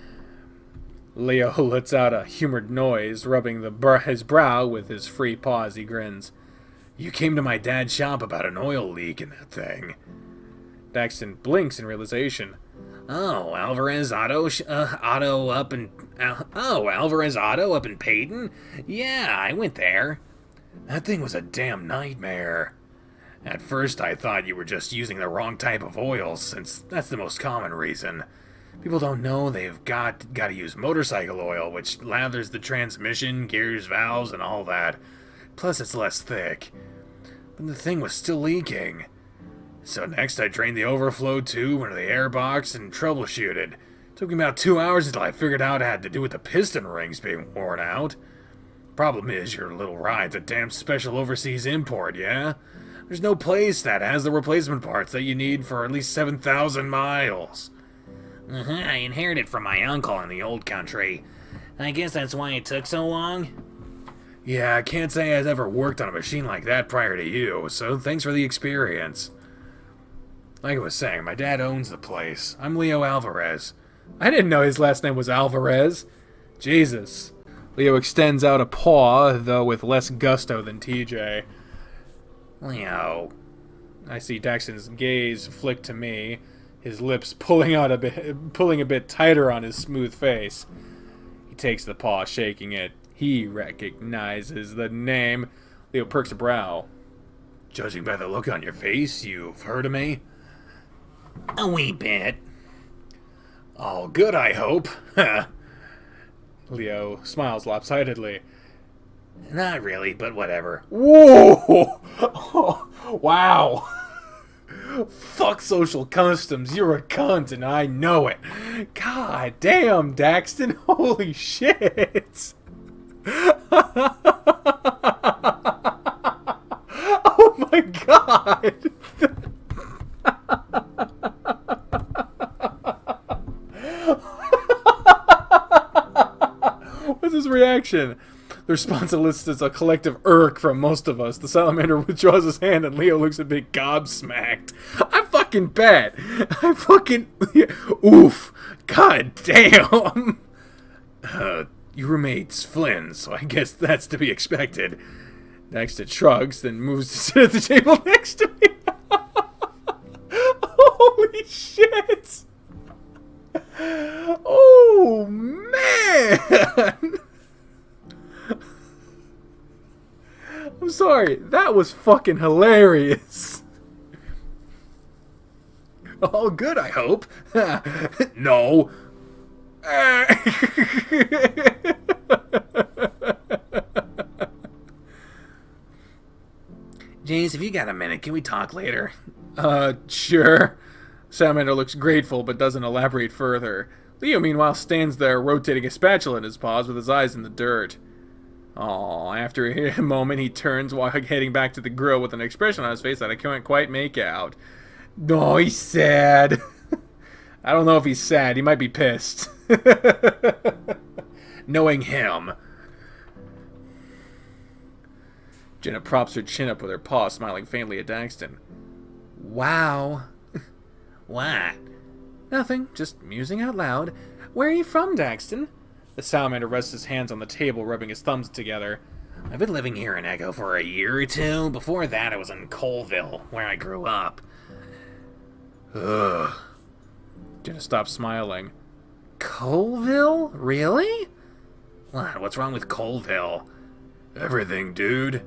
Leo lets out a humored noise, rubbing his brow with his free paw as he grins. You came to my dad's shop about an oil leak in that thing. Daxton blinks in realization. Oh, Alvarez Auto up in Alvarez Auto up in Peyton? Yeah, I went there. That thing was a damn nightmare. At first I thought you were just using the wrong type of oil, since that's the most common reason. People don't know they've got to use motorcycle oil, which lathers the transmission, gears, valves, and all that. Plus it's less thick. But the thing was still leaking. So next I drained the overflow tube into the airbox and troubleshooted. Took me about 2 hours until I figured out it had to do with the piston rings being worn out. Problem is, your little ride's a damn special overseas import, yeah? There's no place that has the replacement parts that you need for at least 7,000 miles. I inherited from my uncle in the old country. I guess that's why it took so long. Yeah, I can't say I've ever worked on a machine like that prior to you, so thanks for the experience. Like I was saying, my dad owns the place. I'm Leo Alvarez. I didn't know his last name was Alvarez. Jesus. Leo extends out a paw, though with less gusto than TJ. Leo. I see Daxton's gaze flick to me, his lips pulling a bit tighter on his smooth face. He takes the paw, shaking it. He recognizes the name. Leo perks a brow. Judging by the look on your face, you've heard of me? A wee bit. All good, I hope. Leo smiles lopsidedly. Not really, but whatever. Whoa! Wow! Fuck social customs, you're a cunt and I know it. God damn, Daxton, holy shit! Oh my god! What's his reaction? The response elicits a collective irk from most of us. The salamander withdraws his hand and Leo looks a bit gobsmacked. I fucking bet. Oof. God damn. your roommate's Flynn, so I guess that's to be expected. Daxton shrugs, then moves to sit at the table next to me. Holy shit! Oh, man! I'm sorry, that was fucking hilarious. All good, I hope. No. James, if you got a minute, can we talk later? Sure. Salamander looks grateful, but doesn't elaborate further. Leo, meanwhile, stands there, rotating a spatula in his paws with his eyes in the dirt. Aw, after a moment, he turns while heading back to the grill with an expression on his face that I can't quite make out. Oh, he's sad. I don't know if he's sad. He might be pissed. Knowing him. Jenna props her chin up with her paw, smiling faintly at Daxton. Wow. What? Nothing, just musing out loud. Where are you from, Daxton? The salamander rests his hands on the table, rubbing his thumbs together. I've been living here in Echo for a year or two. Before that, I was in Colville, where I grew up. Ugh. Jenna stopped smiling. Colville? Really? What? What's wrong with Colville? Everything, dude.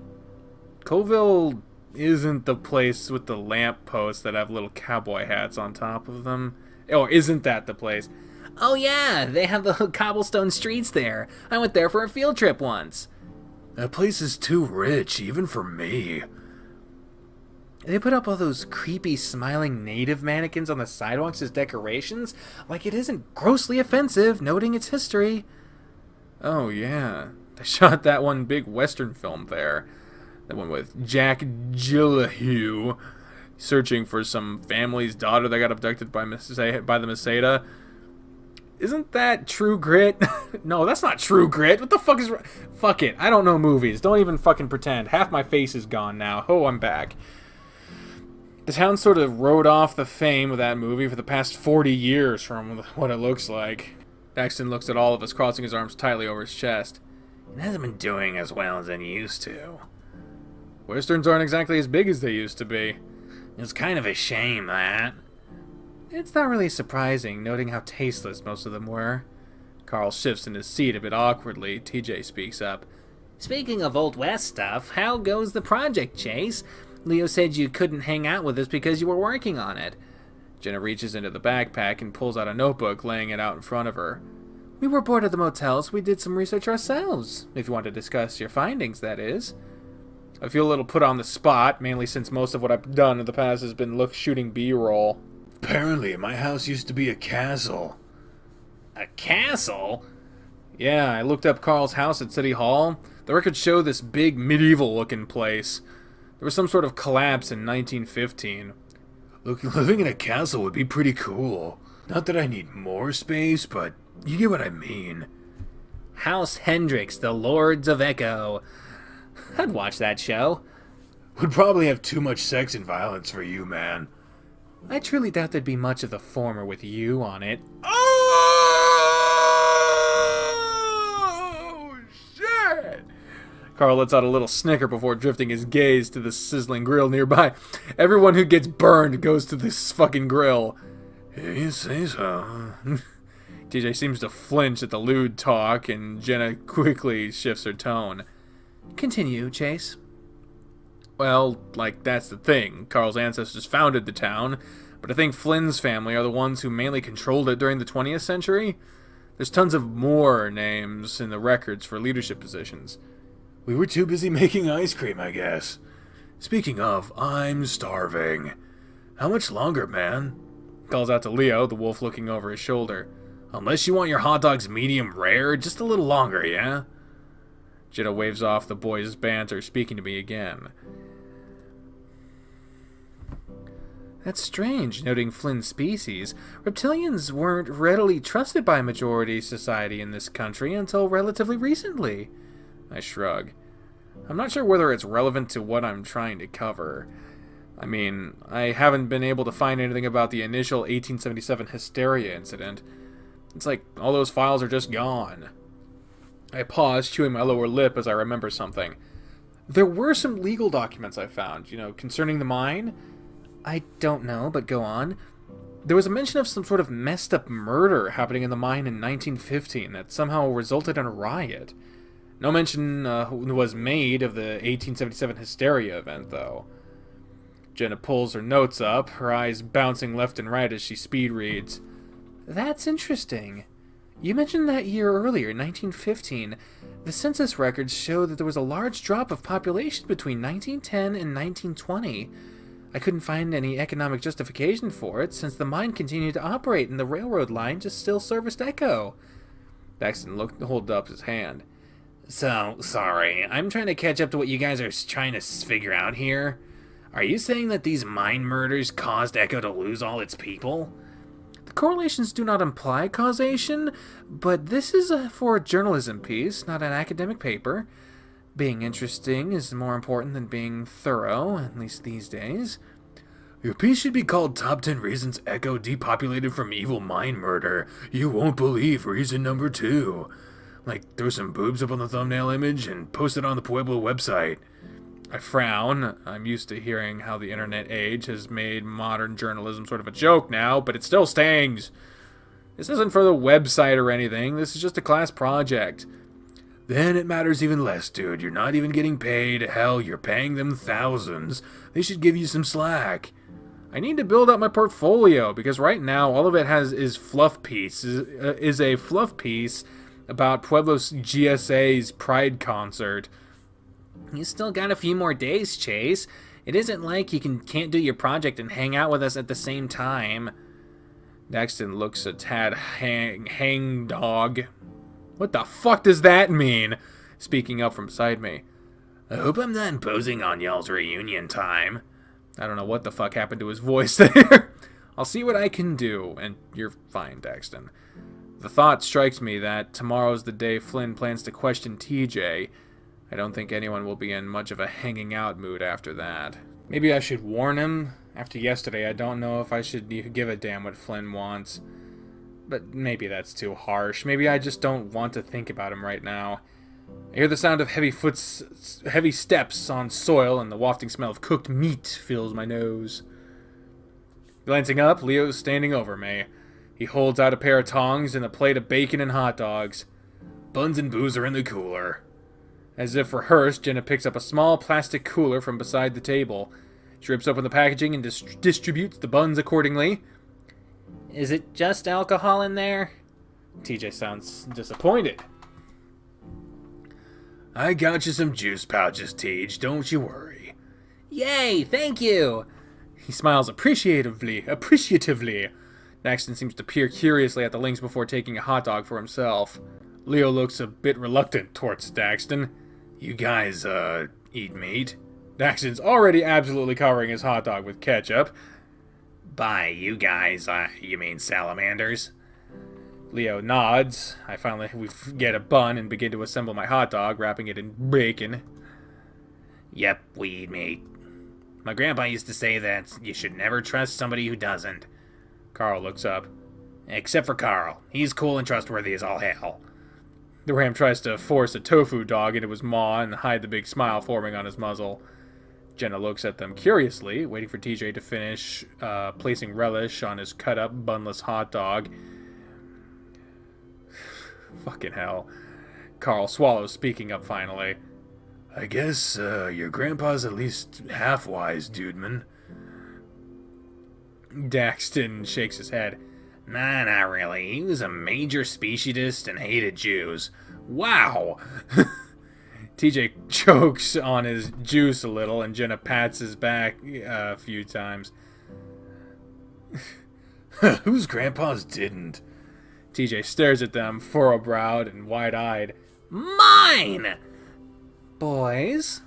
Colville isn't the place with the lamp posts that have little cowboy hats on top of them. Or isn't that the place? Oh yeah, they have the cobblestone streets there. I went there for a field trip once. That place is too rich, even for me. They put up all those creepy smiling native mannequins on the sidewalks as decorations, like it isn't grossly offensive, noting its history. Oh yeah, they shot that one big western film there. That one with Jack Gyllenhaal searching for some family's daughter that got abducted by the Meseta. Isn't that True Grit? No, that's not True Grit. What the fuck is... Fuck it. I don't know movies. Don't even fucking pretend. Half my face is gone now. Oh, I'm back. The town sort of rode off the fame of that movie for the past 40 years from what it looks like. Daxton looks at all of us, crossing his arms tightly over his chest. It hasn't been doing as well as it used to. Westerns aren't exactly as big as they used to be. It's kind of a shame, that. It's not really surprising, noting how tasteless most of them were. Carl shifts in his seat a bit awkwardly. TJ speaks up. Speaking of Old West stuff, how goes the project, Chase? Leo said you couldn't hang out with us because you were working on it. Jenna reaches into the backpack and pulls out a notebook, laying it out in front of her. We were bored at the motel, so we did some research ourselves. If you want to discuss your findings, that is. I feel a little put on the spot, mainly since most of what I've done in the past has been shooting B-roll. Apparently, my house used to be a castle. A castle? Yeah, I looked up Carl's house at City Hall. The records show this big medieval-looking place. There was some sort of collapse in 1915. Look, living in a castle would be pretty cool. Not that I need more space, but you get what I mean. House Hendricks, the Lords of Echo. I'd watch that show. Would probably have too much sex and violence for you, man. I truly doubt there'd be much of the former with you on it. Oh, shit! Carl lets out a little snicker before drifting his gaze to the sizzling grill nearby. Everyone who gets burned goes to this fucking grill. You say so. TJ seems to flinch at the lewd talk, and Jenna quickly shifts her tone. Continue, Chase. Well, that's the thing. Carl's ancestors founded the town, but I think Flynn's family are the ones who mainly controlled it during the 20th century. There's tons of more names in the records for leadership positions. We were too busy making ice cream, I guess. Speaking of, I'm starving. How much longer, man? Calls out to Leo, the wolf looking over his shoulder. Unless you want your hot dogs medium rare, just a little longer, yeah? Jenna waves off the boy's banter, speaking to me again. That's strange, noting Flynn's species. Reptilians weren't readily trusted by majority society in this country until relatively recently. I shrug. I'm not sure whether it's relevant to what I'm trying to cover. I mean, I haven't been able to find anything about the initial 1877 hysteria incident. It's like all those files are just gone. I pause, chewing my lower lip as I remember something. There were some legal documents I found, concerning the mine. I don't know, but go on. There was a mention of some sort of messed up murder happening in the mine in 1915 that somehow resulted in a riot. No mention was made of the 1877 hysteria event, though. Jenna pulls her notes up, her eyes bouncing left and right as she speed reads. That's interesting. You mentioned that year earlier, 1915. The census records show that there was a large drop of population between 1910 and 1920. I couldn't find any economic justification for it, since the mine continued to operate and the railroad line just still serviced Echo. Daxton held up his hand. So, sorry, I'm trying to catch up to what you guys are trying to figure out here. Are you saying that these mine murders caused Echo to lose all its people? The correlations do not imply causation, but this is for a journalism piece, not an academic paper. Being interesting is more important than being thorough, at least these days. Your piece should be called Top 10 Reasons Echo Depopulated from Evil Mine Murder. You won't believe reason number 2. Like, throw some boobs up on the thumbnail image and post it on the Pueblo website. I frown. I'm used to hearing how the internet age has made modern journalism sort of a joke now, but it still stings. This isn't for the website or anything. This is just a class project. Then it matters even less, dude. You're not even getting paid. Hell, you're paying them thousands. They should give you some slack. I need to build up my portfolio, because right now all of it is fluff piece. Is a fluff piece about Pueblo's GSA's Pride concert. You still got a few more days, Chase. It isn't like you can't do your project and hang out with us at the same time. Daxton looks a tad hang-dog. What the fuck does that mean? Speaking up from beside me. I hope I'm not imposing on y'all's reunion time. I don't know what the fuck happened to his voice there. I'll see what I can do, and you're fine, Daxton. The thought strikes me that tomorrow's the day Flynn plans to question TJ. I don't think anyone will be in much of a hanging out mood after that. Maybe I should warn him. After yesterday, I don't know if I should give a damn what Flynn wants. But maybe that's too harsh. Maybe I just don't want to think about him right now. I hear the sound of heavy steps on soil, and the wafting smell of cooked meat fills my nose. Glancing up, Leo's standing over me. He holds out a pair of tongs and a plate of bacon and hot dogs. Buns and booze are in the cooler. As if rehearsed, Jenna picks up a small plastic cooler from beside the table. She rips open the packaging and distributes the buns accordingly. Is it just alcohol in there? TJ sounds disappointed. I got you some juice pouches, Tej. Don't you worry. Yay, thank you! He smiles appreciatively. Daxton seems to peer curiously at the links before taking a hot dog for himself. Leo looks a bit reluctant towards Daxton. You guys, eat meat? Daxton's already absolutely covering his hot dog with ketchup. By you guys, you mean salamanders? Leo nods. We get a bun and begin to assemble my hot dog, wrapping it in bacon. Yep, we eat meat. My grandpa used to say that you should never trust somebody who doesn't. Carl looks up. Except for Carl. He's cool and trustworthy as all hell. The ram tries to force a tofu dog into his maw and hide the big smile forming on his muzzle. Jenna looks at them curiously, waiting for TJ to finish placing relish on his cut-up, bunless hot dog. Fucking hell. Carl swallows, speaking up finally. I guess, your grandpa's at least half-wise, dudeman. Daxton shakes his head. Nah, not really. He was a major speciesist and hated Jews. Wow! TJ chokes on his juice a little, and Jenna pats his back a few times. Whose grandpas didn't? TJ stares at them, furrow-browed and wide-eyed. Mine! Boys?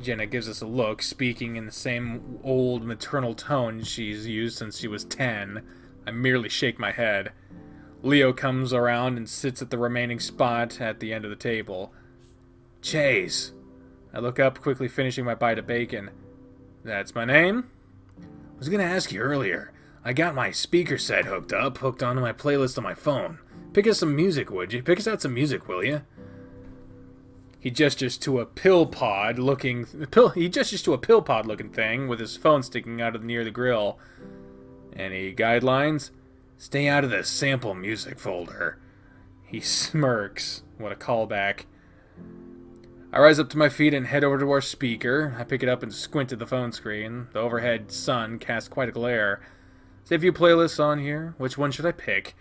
Jenna gives us a look, speaking in the same old maternal tone she's used since she was 10. I merely shake my head. Leo comes around and sits at the remaining spot at the end of the table. Chase. I look up, quickly finishing my bite of bacon. That's my name? I was gonna ask you earlier. I got my speaker set hooked onto my playlist on my phone. Pick us some music, would you? Pick us out some music, will you? He gestures to a pill pod looking thing with his phone sticking out of near the grill. Any guidelines? Stay out of the sample music folder. He smirks. What a callback. I rise up to my feet and head over to our speaker. I pick it up and squint at the phone screen. The overhead sun casts quite a glare. Say a few playlists on here. Which one should I pick?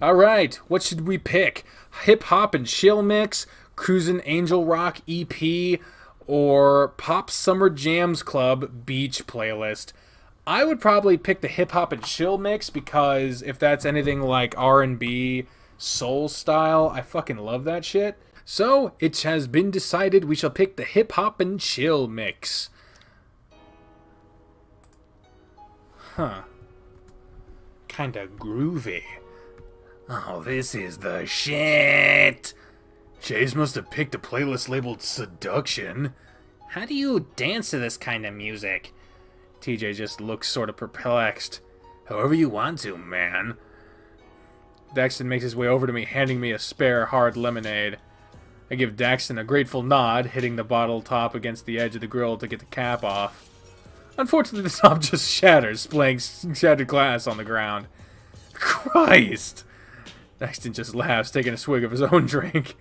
Alright, what should we pick? Hip Hop and Chill Mix, Cruisin' Angel Rock EP, or Pop Summer Jams Club Beach playlist? I would probably pick the Hip Hop and Chill Mix because if that's anything like R&B, soul style, I fucking love that shit. So, it has been decided we shall pick the Hip Hop and Chill Mix. Huh. Kinda groovy. Oh, this is the shit! Chase must have picked a playlist labeled Seduction. How do you dance to this kind of music? TJ just looks sort of perplexed. However you want to, man. Daxton makes his way over to me, handing me a spare hard lemonade. I give Daxton a grateful nod, hitting the bottle top against the edge of the grill to get the cap off. Unfortunately, the top just shatters, splaying shattered glass on the ground. Christ! Daxton just laughs, taking a swig of his own drink.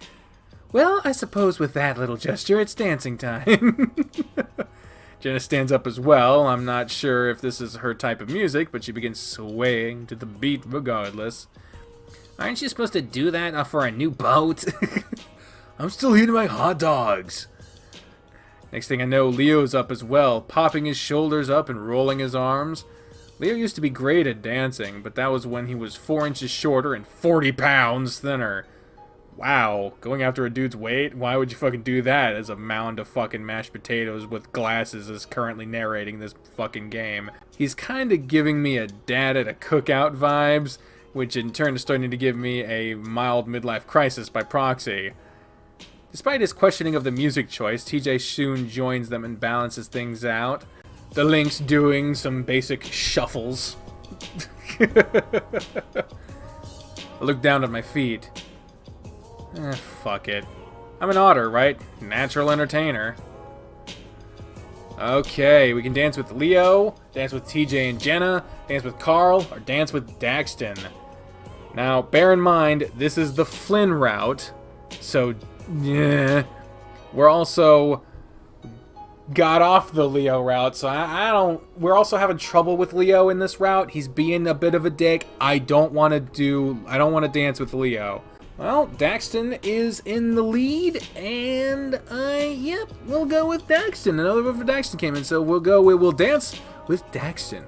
Well, I suppose with that little gesture, it's dancing time. Jenna stands up as well. I'm not sure if this is her type of music, but she begins swaying to the beat regardless. Aren't you supposed to do that for a new boat? I'm still eating my hot dogs. Next thing I know, Leo's up as well, popping his shoulders up and rolling his arms. Leo used to be great at dancing, but that was when he was 4 inches shorter and 40 pounds thinner. Wow, going after a dude's weight? Why would you fucking do that as a mound of fucking mashed potatoes with glasses is currently narrating this fucking game? He's kinda giving me a dad at a cookout vibes, which in turn is starting to give me a mild midlife crisis by proxy. Despite his questioning of the music choice, TJ soon joins them and balances things out. The Link's doing some basic shuffles. I look down at my feet. Fuck it. I'm an otter, right? Natural entertainer. Okay, we can dance with Leo, dance with TJ and Jenna, dance with Carl, or dance with Daxton. Now, bear in mind, this is the Flynn route, so, yeah. We're also got off the Leo route, so we're also having trouble with Leo in this route. He's being a bit of a dick. I don't want to dance with Leo. Well, Daxton is in the lead, and we'll go with Daxton. Another vote for Daxton came in, so we'll dance with Daxton.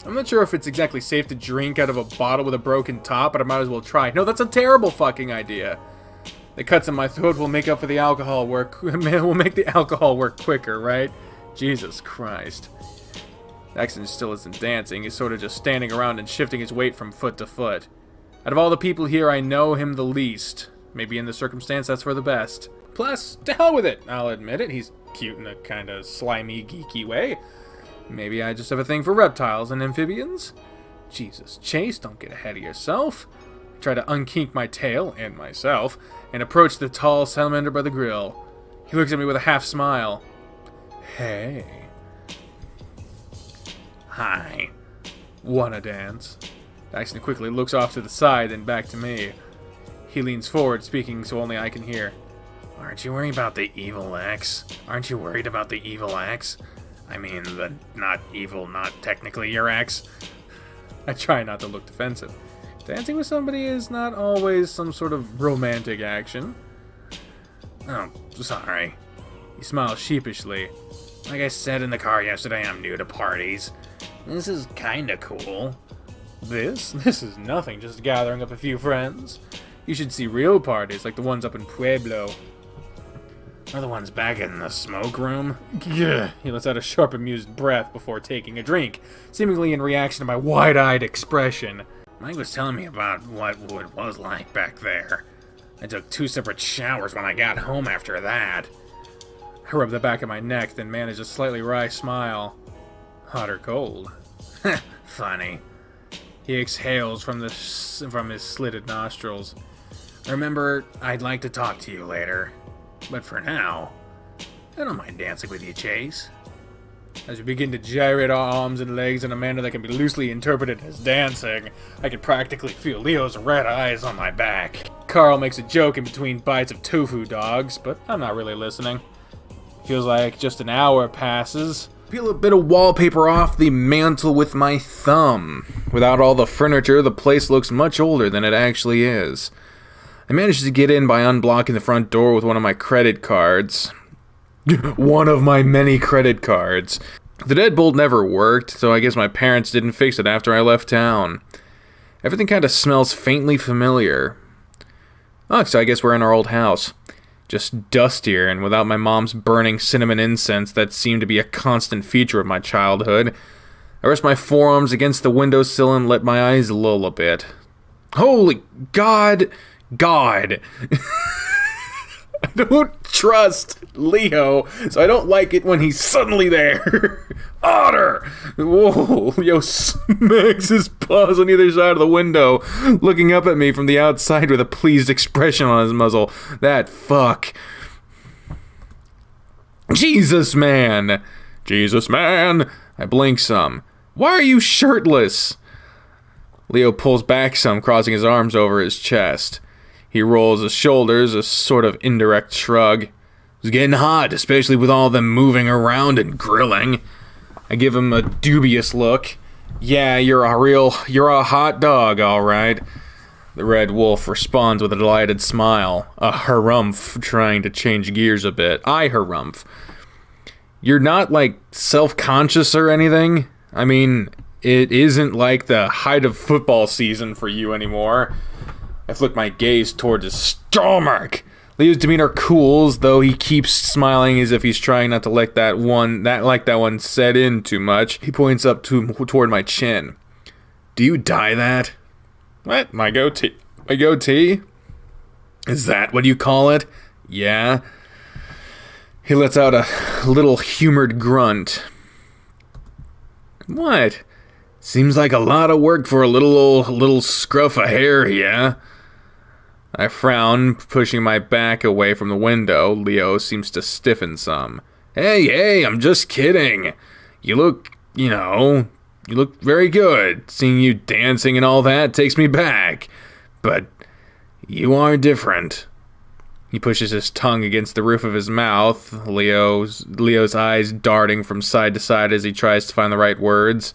I'm not sure if it's exactly safe to drink out of a bottle with a broken top, but I might as well try. No, that's a terrible fucking idea. The cuts in my throat will make up for the alcohol work. Will make the alcohol work quicker, right? Jesus Christ. Daxton still isn't dancing. He's sort of just standing around and shifting his weight from foot to foot. Out of all the people here, I know him the least. Maybe in the circumstance, that's for the best. Plus, to hell with it. I'll admit it. He's cute in a kind of slimy, geeky way. Maybe I just have a thing for reptiles and amphibians. Jesus, Chase, don't get ahead of yourself. I try to unkink my tail, and myself, and approach the tall salamander by the grill. He looks at me with a half smile. Hey. Hi. Wanna dance? Daxton quickly looks off to the side, then back to me. He leans forward, speaking so only I can hear. Aren't you worried about the evil ex? Aren't you worried about the evil ex? I mean, the not evil, not technically your ex. I try not to look defensive. Dancing with somebody is not always some sort of romantic action. Oh, sorry. He smiles sheepishly. Like I said in the car yesterday, I'm new to parties. This is kinda cool. This is nothing, just gathering up a few friends. You should see real parties, like the ones up in Pueblo. Or the ones back in the smoke room. Gah. He lets out a sharp, amused breath before taking a drink, seemingly in reaction to my wide-eyed expression. Mike was telling me about what it was like back there. I took 2 separate showers when I got home after that. I rubbed the back of my neck, then managed a slightly wry smile. Hot or cold? Funny. He exhales from his slitted nostrils. Remember, I'd like to talk to you later. But for now, I don't mind dancing with you, Chase. As we begin to gyrate our arms and legs in a manner that can be loosely interpreted as dancing, I can practically feel Leo's red eyes on my back. Carl makes a joke in between bites of tofu dogs, but I'm not really listening. Feels like just an hour passes. Peel a bit of wallpaper off the mantle with my thumb. Without all the furniture, the place looks much older than it actually is. I managed to get in by unblocking the front door with one of my credit cards. One of my many credit cards. The deadbolt never worked, so I guess my parents didn't fix it after I left town. Everything kind of smells faintly familiar. Oh, so I guess we're in our old house. Just dustier and without my mom's burning cinnamon incense that seemed to be a constant feature of my childhood. I rest my forearms against the windowsill and let my eyes lull a bit. Holy God! I don't trust Leo, so I don't like it when he's suddenly there. Otter! Whoa, Leo smacks his paws on either side of the window, looking up at me from the outside with a pleased expression on his muzzle. That fuck. Jesus, man! I blink some. Why are you shirtless? Leo pulls back some, crossing his arms over his chest. He rolls his shoulders, a sort of indirect shrug. It's getting hot, especially with all them moving around and grilling. I give him a dubious look. Yeah, you're a hot dog, all right. The red wolf responds with a delighted smile, a harumph trying to change gears a bit. I harumph. You're not, like, self-conscious or anything? I mean, it isn't like the height of football season for you anymore. I flick my gaze toward his stomach. Leo's demeanor cools, though he keeps smiling as if he's trying not to let that one set in too much. He points up toward my chin. Do you dye that? What? My goatee? My goatee? Is that what you call it? Yeah. He lets out a little humored grunt. What? Seems like a lot of work for a little scruff of hair, yeah? I frown, pushing my back away from the window. Leo seems to stiffen some. Hey, I'm just kidding. You look very good. Seeing you dancing and all that takes me back. But you are different. He pushes his tongue against the roof of his mouth, Leo's eyes darting from side to side as he tries to find the right words.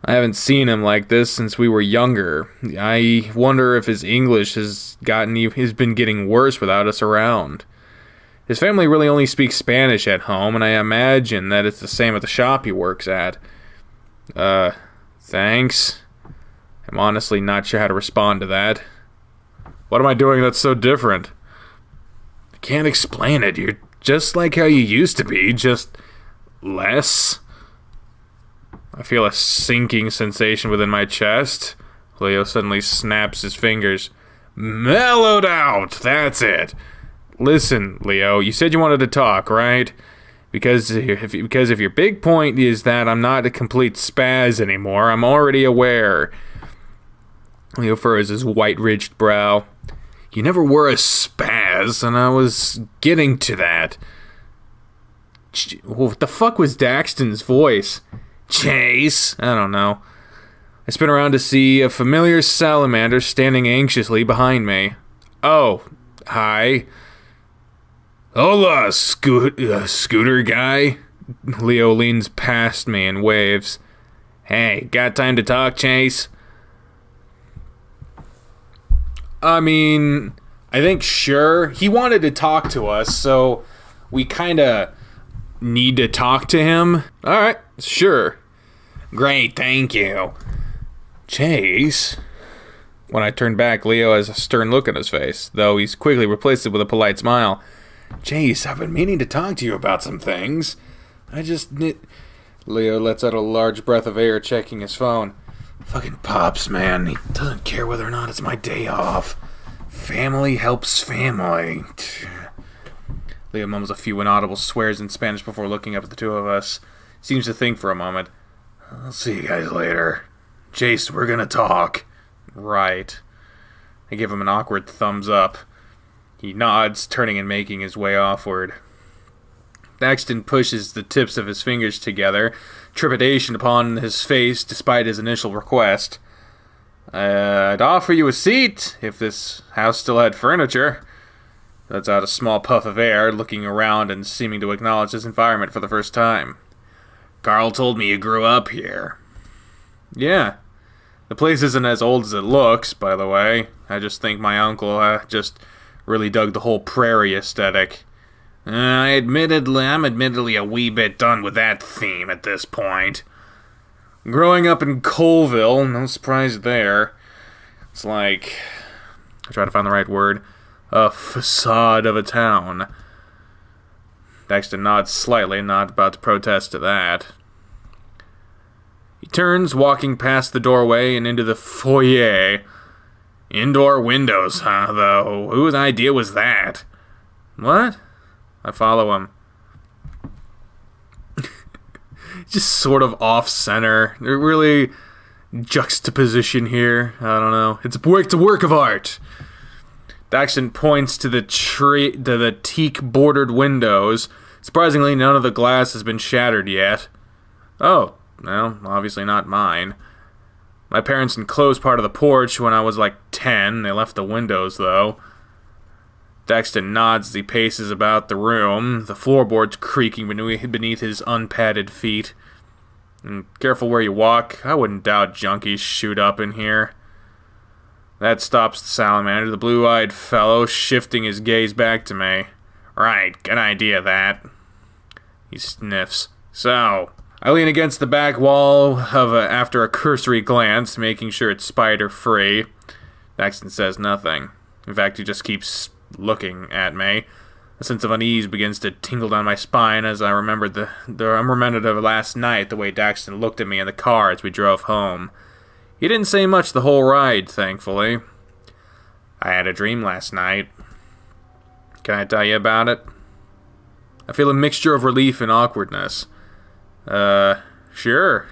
I haven't seen him like this since we were younger. I wonder if his English has been getting worse without us around. His family really only speaks Spanish at home, and I imagine that it's the same at the shop he works at. Thanks. I'm honestly not sure how to respond to that. What am I doing that's so different? I can't explain it. You're just like how you used to be, just less. I feel a sinking sensation within my chest. Leo suddenly snaps his fingers. Mellowed out! That's it! Listen, Leo, you said you wanted to talk, right? Because if your big point is that I'm not a complete spaz anymore, I'm already aware. Leo furrows his white-ridged brow. You never were a spaz, and I was getting to that. What the fuck was Daxton's voice? Chase? I don't know. I spin around to see a familiar salamander standing anxiously behind me. Oh, hi. Hola, scooter guy. Leo leans past me and waves. Hey, got time to talk, Chase? I mean, I think sure. He wanted to talk to us, so we kinda need to talk to him. Alright, sure. Great, thank you. Chase? When I turn back, Leo has a stern look on his face, though he's quickly replaced it with a polite smile. Chase, I've been meaning to talk to you about some things. Leo lets out a large breath of air, checking his phone. Fucking Pops, man. He doesn't care whether or not it's my day off. Family helps family. Leo mumbles a few inaudible swears in Spanish before looking up at the two of us. Seems to think for a moment. I'll see you guys later. Chase, we're gonna talk. Right. I give him an awkward thumbs up. He nods, turning and making his way offward. Daxton pushes the tips of his fingers together, trepidation upon his face despite his initial request. I'd offer you a seat if this house still had furniture. Lets out a small puff of air, looking around and seeming to acknowledge his environment for the first time. Carl told me you grew up here. Yeah. The place isn't as old as it looks, by the way. I just think my uncle just really dug the whole prairie aesthetic. I'm admittedly a wee bit done with that theme at this point. Growing up in Colville, no surprise there. It's like, I try to find the right word, a facade of a town. Daxton nods slightly, not about to protest to that. He turns, walking past the doorway and into the foyer. Indoor windows, huh, though? Whose idea was that? What? I follow him. Just sort of off-center. They're really juxtaposition here. I don't know. It's a work of art. Daxton points to the teak-bordered windows. Surprisingly, none of the glass has been shattered yet. Oh, well, obviously not mine. My parents enclosed part of the porch when I was like 10. They left the windows, though. Daxton nods as he paces about the room, the floorboards creaking beneath his unpadded feet. And careful where you walk. I wouldn't doubt junkies shoot up in here. That stops the salamander, the blue-eyed fellow, shifting his gaze back to me. Right, good idea, that. He sniffs. So, I lean against the back wall after a cursory glance, making sure it's spider-free. Daxton says nothing. In fact, he just keeps looking at me. A sense of unease begins to tingle down my spine as I remembered reminded of last night, the way Daxton looked at me in the car as we drove home. He didn't say much the whole ride, thankfully. I had a dream last night. Can I tell you about it? I feel a mixture of relief and awkwardness. Sure.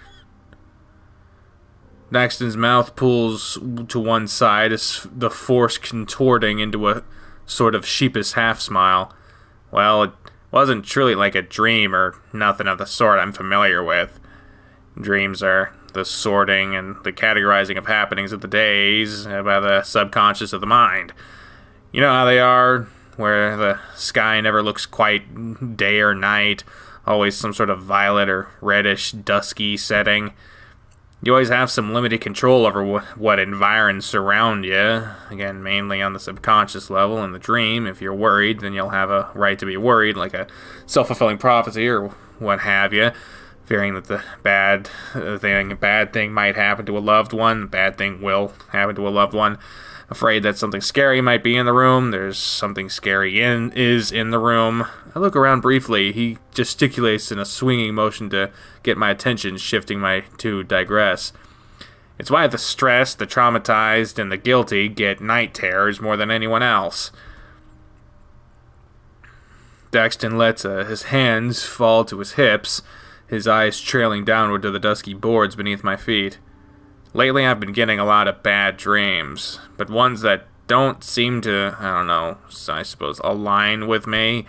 Daxton's mouth pulls to one side, as the force contorting into a sort of sheepish half-smile. Well, it wasn't truly like a dream or nothing of the sort I'm familiar with. Dreams are the sorting and the categorizing of happenings of the days by the subconscious of the mind. You know how they are, where the sky never looks quite day or night, always some sort of violet or reddish, dusky setting. You always have some limited control over what environs surround you. Again, mainly on the subconscious level. In the dream, if you're worried, then you'll have a right to be worried, like a self-fulfilling prophecy or what have you. Fearing that the bad thing might happen to a loved one. The bad thing will happen to a loved one. Afraid that something scary might be in the room. There's something scary in the room. I look around briefly. He gesticulates in a swinging motion to get my attention, shifting to digress. It's why the stressed, the traumatized, and the guilty get night terrors more than anyone else. Daxton lets his hands fall to his hips, his eyes trailing downward to the dusky boards beneath my feet. Lately, I've been getting a lot of bad dreams, but ones that don't seem to, I suppose, align with me.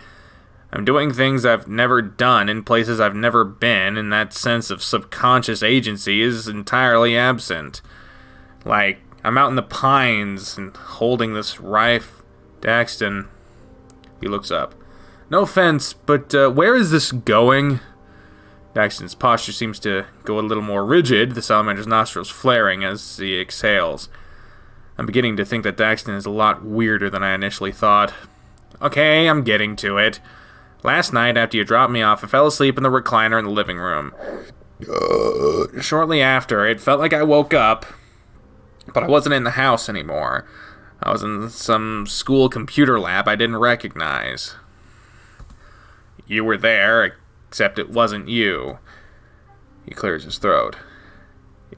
I'm doing things I've never done in places I've never been, and that sense of subconscious agency is entirely absent. Like, I'm out in the pines and holding this rifle. Daxton. He looks up. No offense, but where is this going? Daxton's posture seems to go a little more rigid, the salamander's nostrils flaring as he exhales. I'm beginning to think that Daxton is a lot weirder than I initially thought. Okay, I'm getting to it. Last night, after you dropped me off, I fell asleep in the recliner in the living room. Shortly after, it felt like I woke up, but I wasn't in the house anymore. I was in some school computer lab I didn't recognize. You were there, except it wasn't you. He clears his throat.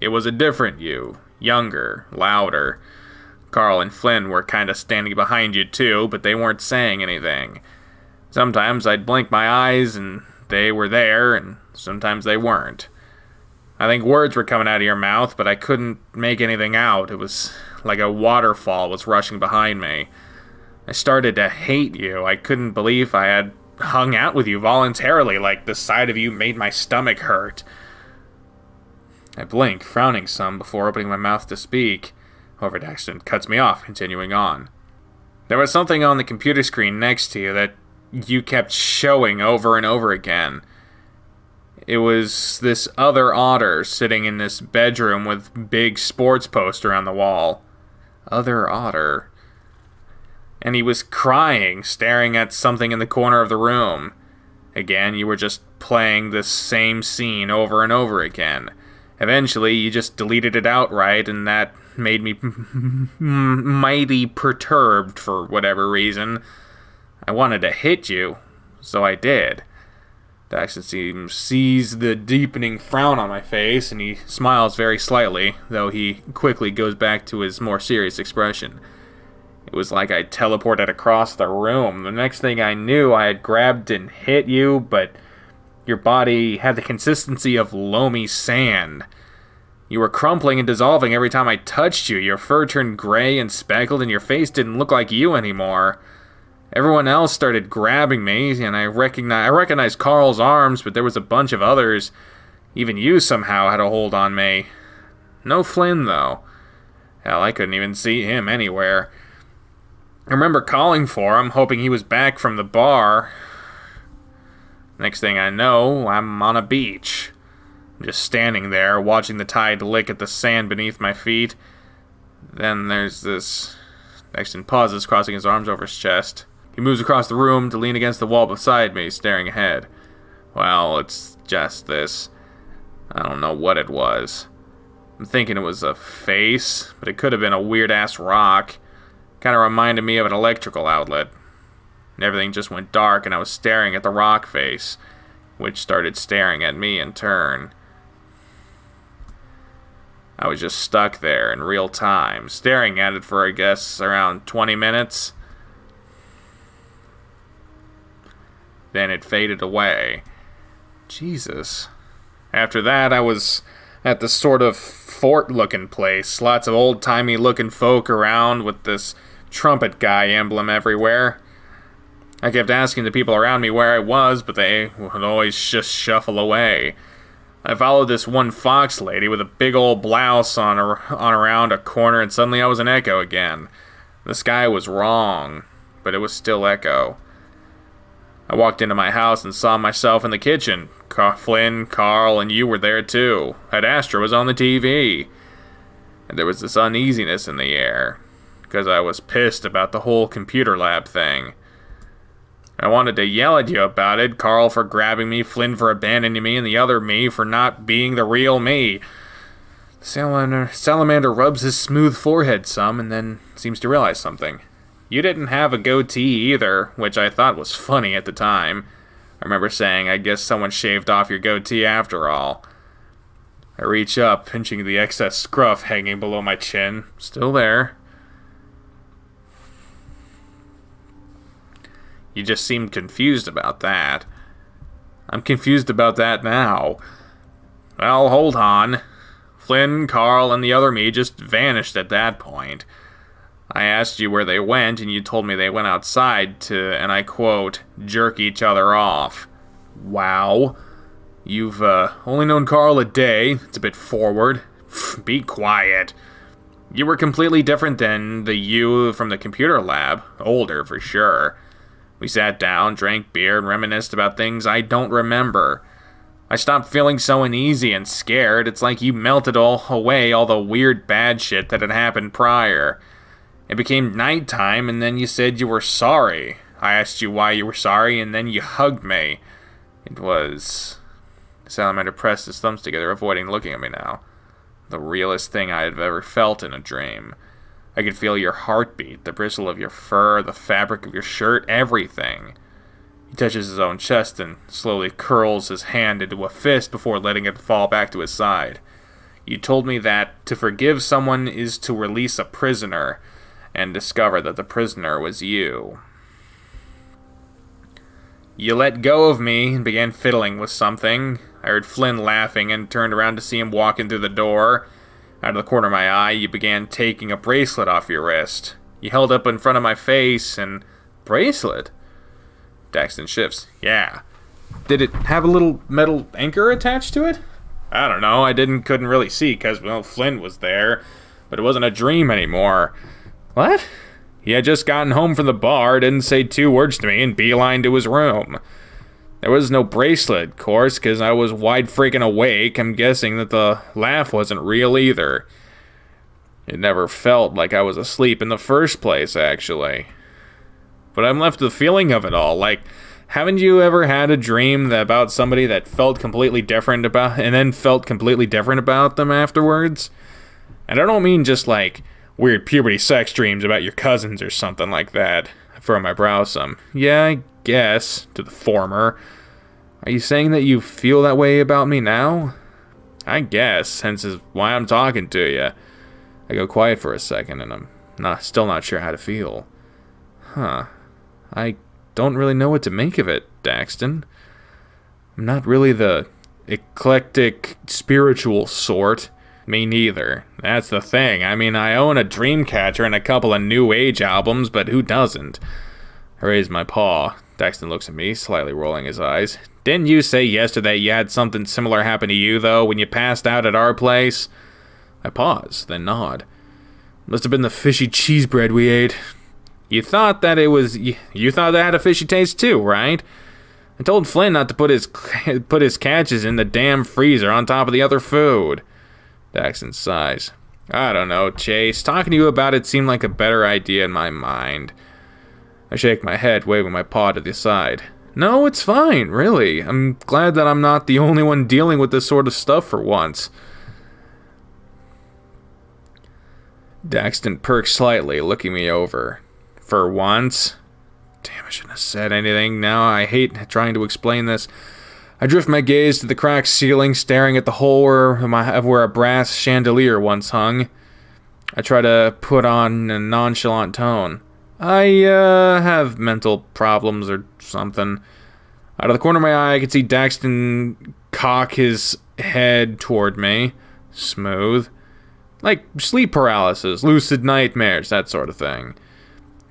It was a different you. Younger, louder. Carl and Flynn were kind of standing behind you too, but they weren't saying anything. Sometimes I'd blink my eyes and they were there, and sometimes they weren't. I think words were coming out of your mouth, but I couldn't make anything out. It was like a waterfall was rushing behind me. I started to hate you. I couldn't believe I had hung out with you voluntarily, like the sight of you made my stomach hurt. I blink, frowning some before opening my mouth to speak. However, Daxton cuts me off, continuing on. There was something on the computer screen next to you that you kept showing over and over again. It was this other otter sitting in this bedroom with big sports poster on the wall. Other otter. And he was crying, staring at something in the corner of the room. Again, you were just playing this same scene over and over again. Eventually, you just deleted it outright, and that made me mighty perturbed for whatever reason. I wanted to hit you, so I did. Daxton sees the deepening frown on my face, and he smiles very slightly, though he quickly goes back to his more serious expression. It was like I teleported across the room. The next thing I knew, I had grabbed and hit you, but your body had the consistency of loamy sand. You were crumpling and dissolving every time I touched you. Your fur turned gray and speckled, and your face didn't look like you anymore. Everyone else started grabbing me, and I recognized Carl's arms, but there was a bunch of others. Even you somehow had a hold on me. No Flynn, though. Hell, I couldn't even see him anywhere. I remember calling for him, hoping he was back from the bar. Next thing I know, I'm on a beach. I'm just standing there, watching the tide lick at the sand beneath my feet. Then there's this... Daxton pauses, crossing his arms over his chest. He moves across the room to lean against the wall beside me, staring ahead. Well, it's just this. I don't know what it was. I'm thinking it was a face, but it could have been a weird-ass rock. Kind of reminded me of an electrical outlet. And everything just went dark, and I was staring at the rock face, which started staring at me in turn. I was just stuck there in real time, staring at it for, I guess, around 20 minutes. Then it faded away. Jesus. After that, I was at this sort of fort-looking place. Lots of old-timey looking folk around with this trumpet guy emblem everywhere. I kept asking the people around me where I was, but they would always just shuffle away. I followed this one fox lady with a big old blouse on around a corner, and suddenly I was an Echo again. The sky was wrong, but it was still Echo. I walked into my house and saw myself in the kitchen. Flynn, Carl, and you were there too. Ad Astra was on the TV. And there was this uneasiness in the air, because I was pissed about the whole computer lab thing. I wanted to yell at you about it, Carl for grabbing me, Flynn for abandoning me, and the other me for not being the real me. The salamander rubs his smooth forehead some and then seems to realize something. You didn't have a goatee either, which I thought was funny at the time. I remember saying, I guess someone shaved off your goatee after all. I reach up, pinching the excess scruff hanging below my chin. Still there. You just seemed confused about that. I'm confused about that now. Well, hold on. Flynn, Carl, and the other me just vanished at that point. I asked you where they went, and you told me they went outside to, and I quote, jerk each other off. Wow. You've only known Carl a day. It's a bit forward. Be quiet. You were completely different than the you from the computer lab. Older, for sure. We sat down, drank beer, and reminisced about things I don't remember. I stopped feeling so uneasy and scared. It's like you melted away all the weird bad shit that had happened prior. It became nighttime, and then you said you were sorry. I asked you why you were sorry, and then you hugged me. It was... The salamander pressed his thumbs together, avoiding looking at me now. The realest thing I had ever felt in a dream. I could feel your heartbeat, the bristle of your fur, the fabric of your shirt, everything. He touches his own chest and slowly curls his hand into a fist before letting it fall back to his side. You told me that to forgive someone is to release a prisoner, and discover that the prisoner was you. You let go of me and began fiddling with something. I heard Flynn laughing and turned around to see him walking through the door. Out of the corner of my eye, you began taking a bracelet off your wrist. You held up in front of my face and... Bracelet? Daxton shifts. Yeah. Did it have a little metal anchor attached to it? I don't know. I couldn't really see because, well, Flynn was there. But it wasn't a dream anymore. What? He had just gotten home from the bar, didn't say 2 words to me, and beelined to his room. There was no bracelet, of course, because I was wide freaking awake. I'm guessing that the laugh wasn't real either. It never felt like I was asleep in the first place, actually. But I'm left with the feeling of it all. Like, haven't you ever had a dream about somebody that felt completely different about, and then felt completely different about them afterwards? And I don't mean just like weird puberty sex dreams about your cousins or something like that. For my browsome. Yeah, I guess, to the former. Are you saying that you feel that way about me now? I guess, hence is why I'm talking to you. I go quiet for a second and I'm still not sure how to feel. Huh. I don't really know what to make of it, Daxton. I'm not really the eclectic, spiritual sort. Me neither. That's the thing. I mean, I own a Dreamcatcher and a couple of New Age albums, but who doesn't? I raise my paw. Daxton looks at me, slightly rolling his eyes. Didn't you say yesterday you had something similar happen to you, though, when you passed out at our place? I pause, then nod. Must have been the fishy cheese bread we ate. You thought that it was... You thought that had a fishy taste, too, right? I told Flynn not to put his catches in the damn freezer on top of the other food. Daxton sighs. I don't know, Chase. Talking to you about it seemed like a better idea in my mind. I shake my head, waving my paw to the side. No, it's fine, really. I'm glad that I'm not the only one dealing with this sort of stuff for once. Daxton perks slightly, looking me over. For once? Damn, I shouldn't have said anything. Now I hate trying to explain this. I drift my gaze to the cracked ceiling, staring at the hole where a brass chandelier once hung. I try to put on a nonchalant tone. I have mental problems or something. Out of the corner of my eye, I could see Daxton cock his head toward me. Smooth. Like sleep paralysis, lucid nightmares, that sort of thing.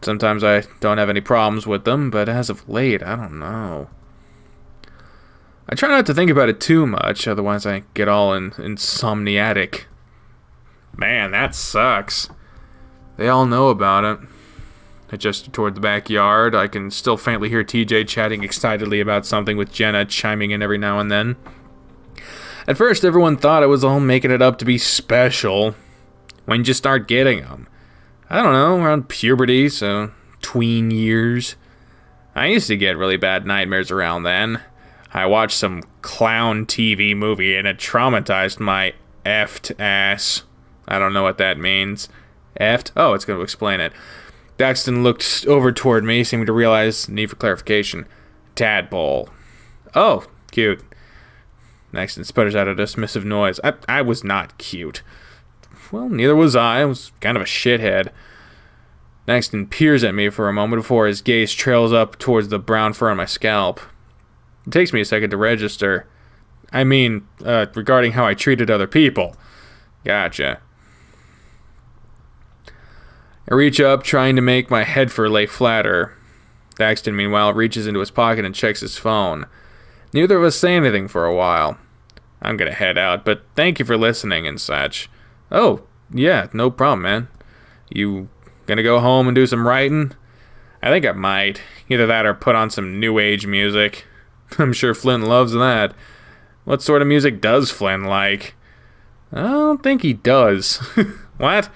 Sometimes I don't have any problems with them, but as of late, I don't know. I try not to think about it too much, otherwise I get all insomniatic. Man, that sucks. They all know about it. I gesture toward the backyard. I can still faintly hear TJ chatting excitedly about something with Jenna chiming in every now and then. At first, everyone thought I was all making it up to be special. When did you start getting them? I don't know, around puberty, so tween years. I used to get really bad nightmares around then. I watched some clown TV movie and it traumatized my effed ass. I don't know what that means. Effed? Oh, it's going to explain it. Daxton looked over toward me, seeming to realize the need for clarification. Tadpole. Oh, cute. Daxton sputters out a dismissive noise. I was not cute. Well, neither was I. I was kind of a shithead. Daxton peers at me for a moment before his gaze trails up towards the brown fur on my scalp. It takes me a second to register. I mean, regarding how I treated other people. Gotcha. I reach up, trying to make my head fur lay flatter. Daxton, meanwhile, reaches into his pocket and checks his phone. Neither of us say anything for a while. I'm gonna head out, but thank you for listening and such. Oh, yeah, no problem, man. You gonna go home and do some writing? I think I might. Either that or put on some new age music. I'm sure Flynn loves that. What sort of music does Flynn like? I don't think he does. What?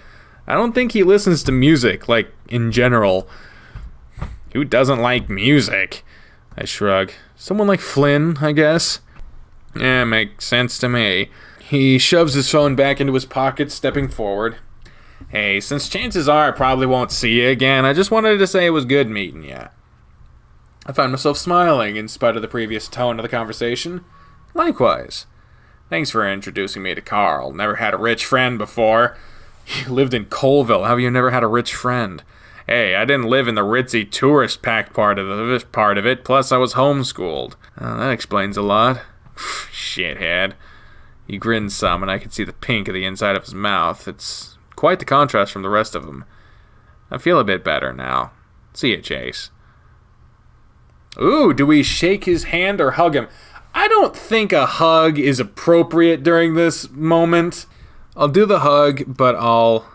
I don't think he listens to music, like, in general. Who doesn't like music? I shrug. Someone like Flynn, I guess? Yeah, makes sense to me. He shoves his phone back into his pocket, stepping forward. Hey, since chances are I probably won't see you again, I just wanted to say it was good meeting you. I found myself smiling in spite of the previous tone of the conversation. Likewise. Thanks for introducing me to Carl. Never had a rich friend before. You lived in Colville. How have you never had a rich friend? Hey, I didn't live in the ritzy tourist-packed part of it, plus I was homeschooled. That explains a lot. Shithead. He grinned some, and I could see the pink of the inside of his mouth. It's quite the contrast from the rest of him. I feel a bit better now. See ya, Chase. Ooh, do we shake his hand or hug him? I don't think a hug is appropriate during this moment. I'll do the hug, but I'll...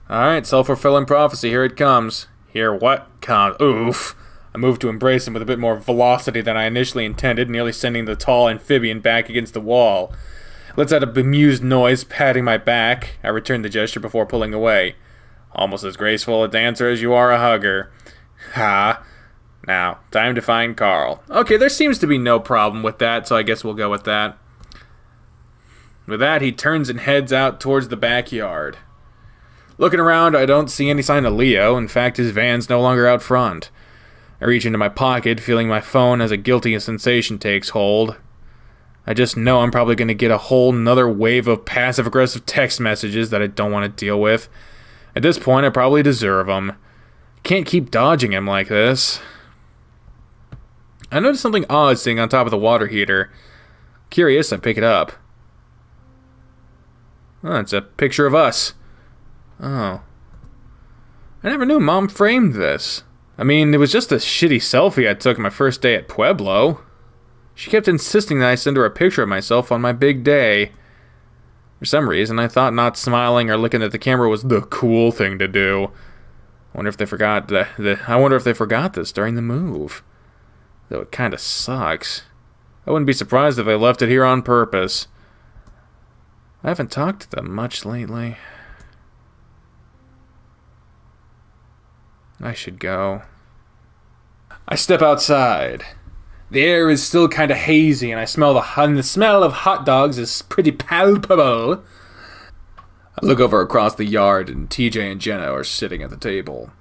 Alright, self-fulfilling prophecy, here it comes. Here what comes? Oof. I moved to embrace him with a bit more velocity than I initially intended, nearly sending the tall amphibian back against the wall. Let's out a bemused noise, patting my back. I returned the gesture before pulling away. Almost as graceful a dancer as you are a hugger. Ha. Now, time to find Carl. Okay, there seems to be no problem with that, so I guess we'll go with that. With that, he turns and heads out towards the backyard. Looking around, I don't see any sign of Leo. In fact, his van's no longer out front. I reach into my pocket, feeling my phone as a guilty sensation takes hold. I just know I'm probably going to get a whole nother wave of passive-aggressive text messages that I don't want to deal with. At this point, I probably deserve them. Can't keep dodging him like this. I noticed something odd sitting on top of the water heater. Curious, I pick it up. Oh, it's a picture of us. Oh. I never knew Mom framed this. I mean, it was just a shitty selfie I took my first day at Pueblo. She kept insisting that I send her a picture of myself on my big day. For some reason, I thought not smiling or looking at the camera was the cool thing to do. I wonder if they forgot this during the move. Though it kinda sucks. I wouldn't be surprised if they left it here on purpose. I haven't talked to them much lately. I should go. I step outside. The air is still kind of hazy, and the smell of hot dogs is pretty palpable. I look over across the yard, and TJ and Jenna are sitting at the table.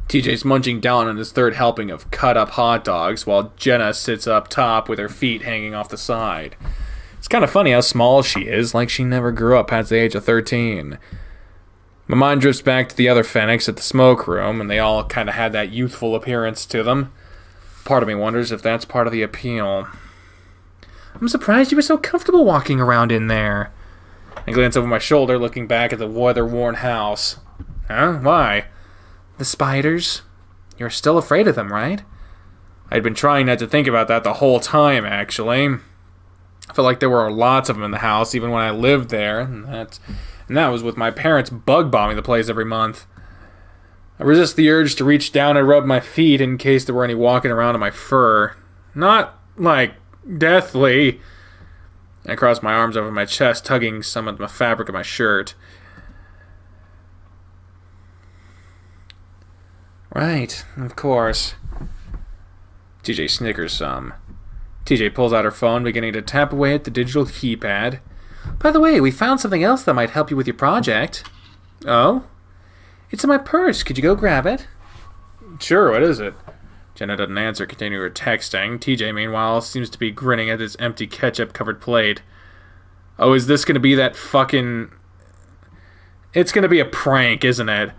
TJ's munching down on his third helping of cut-up hot dogs, while Jenna sits up top with her feet hanging off the side. It's kind of funny how small she is, like she never grew up past the age of 13. My mind drifts back to the other Fenix at the smoke room, and they all kind of had that youthful appearance to them. Part of me wonders if that's part of the appeal. I'm surprised you were so comfortable walking around in there. I glance over my shoulder, looking back at the weather-worn house. Huh? Why? The spiders? You're still afraid of them, right? I'd been trying not to think about that the whole time, actually. I felt like there were lots of them in the house, even when I lived there, and that was with my parents bug bombing the place every month. I resist the urge to reach down and rub my feet in case there were any walking around in my fur. Not, like, deathly. I cross my arms over my chest, tugging some of the fabric of my shirt. Right, of course. TJ snickers some. TJ pulls out her phone, beginning to tap away at the digital keypad. By the way, we found something else that might help you with your project. Oh? It's in my purse. Could you go grab it? Sure, what is it? Jenna doesn't answer, continuing her texting. TJ, meanwhile, seems to be grinning at his empty ketchup-covered plate. Oh, is this going to be that fucking... It's going to be a prank, isn't it?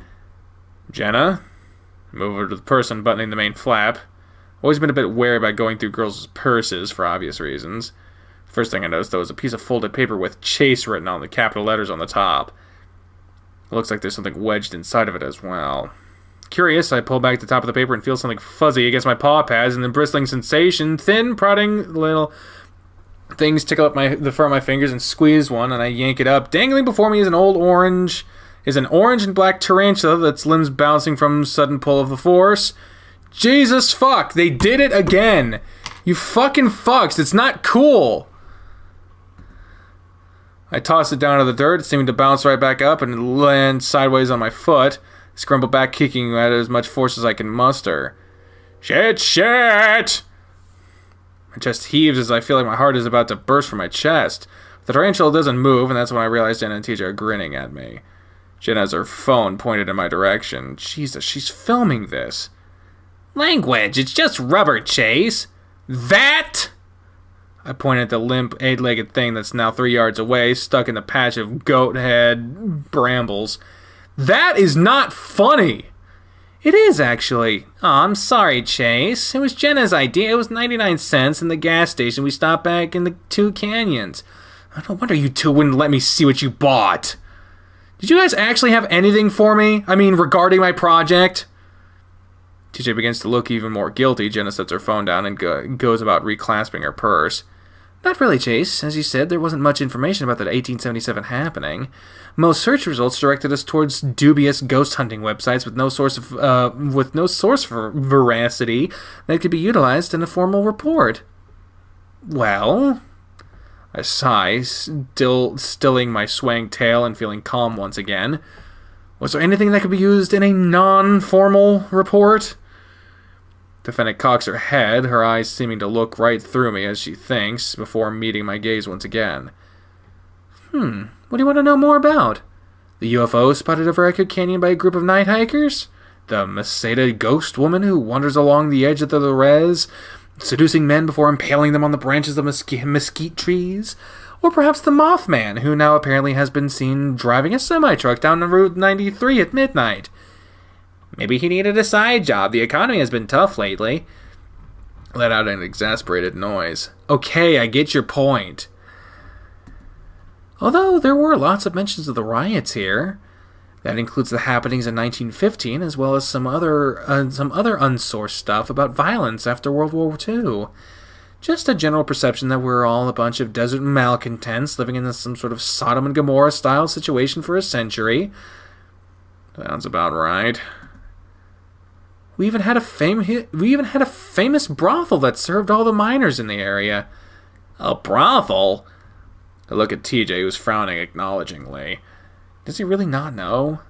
Jenna? Move over to the purse, unbuttoning the main flap. Always been a bit wary about going through girls' purses for obvious reasons. First thing I noticed, though, was a piece of folded paper with Chase written on the capital letters on the top. It looks like there's something wedged inside of it as well. Curious, I pull back the top of the paper and feel something fuzzy against my paw pads, and the bristling sensation, thin, prodding little things tickle up the fur of my fingers and squeeze one, and I yank it up. Dangling before me is an orange and black tarantula that's limbs bouncing from sudden pull of the force. Jesus fuck, they did it again! You fucking fucks, it's not cool! I toss it down to the dirt, seeming to bounce right back up and land sideways on my foot. I scramble back, kicking at it as much force as I can muster. Shit! My chest heaves as I feel like my heart is about to burst from my chest. The tarantula doesn't move, and that's when I realize Jenna and TJ are grinning at me. Jenna has her phone pointed in my direction. Jesus, she's filming this. Language, it's just rubber, Chase. That? I point at the limp, 8-legged thing that's now 3 yards away, stuck in a patch of goat head brambles. That is not funny. It is, actually. Oh, I'm sorry, Chase. It was Jenna's idea. It was 99 cents in the gas station we stopped back in the Two Canyons. No wonder you two wouldn't let me see what you bought. Did you guys actually have anything for me? I mean, regarding my project? TJ begins to look even more guilty. Jenna sets her phone down and goes about reclasping her purse. Not really, Chase. As you said, there wasn't much information about that 1877 happening. Most search results directed us towards dubious ghost hunting websites with no source for veracity that could be utilized in a formal report. Well, I sigh, stilling my swaying tail and feeling calm once again. Was there anything that could be used in a non-formal report? Defendant cocks her head, her eyes seeming to look right through me as she thinks, before meeting my gaze once again. What do you want to know more about? The UFO spotted over Echo Canyon by a group of night hikers? The Masada ghost woman who wanders along the edge of the res, seducing men before impaling them on the branches of mesquite trees? Or perhaps the Mothman, who now apparently has been seen driving a semi-truck down Route 93 at midnight? Maybe he needed a side job. The economy has been tough lately. Let out an exasperated noise. Okay, I get your point. Although there were lots of mentions of the riots here. That includes the happenings in 1915, as well as some other unsourced stuff about violence after World War II. Just a general perception that we're all a bunch of desert malcontents living in some sort of Sodom and Gomorrah style situation for a century. Sounds about right. We even had a famous brothel that served all the miners in the area. A brothel? I look at TJ, who's frowning acknowledgingly. Does he really not know?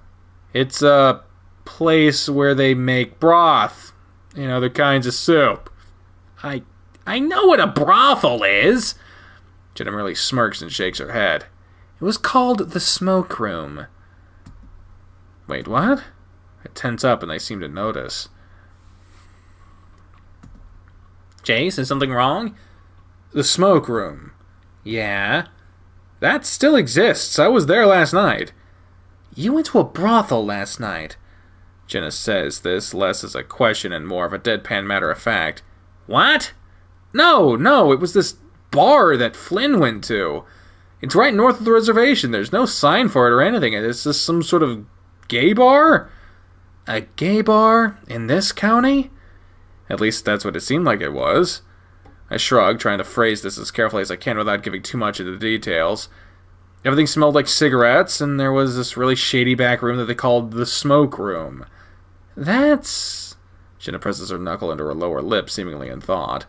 It's a place where they make broth. You know, the kinds of soup. I know what a brothel is! Jenna merely smirks and shakes her head. It was called the Smoke Room. Wait, what? I tense up and they seem to notice. Chase, is something wrong? The Smoke Room. Yeah? That still exists. I was there last night. You went to a brothel last night. Jenna says this less as a question and more of a deadpan matter of fact. What? No, it was this bar that Flynn went to. It's right north of the reservation. There's no sign for it or anything. It's just some sort of gay bar? A gay bar? In this county? At least that's what it seemed like it was. I shrugged, trying to phrase this as carefully as I can without giving too much into the details. Everything smelled like cigarettes, and there was this really shady back room that they called the Smoke Room. That's... Jenna presses her knuckle into her lower lip, seemingly in thought.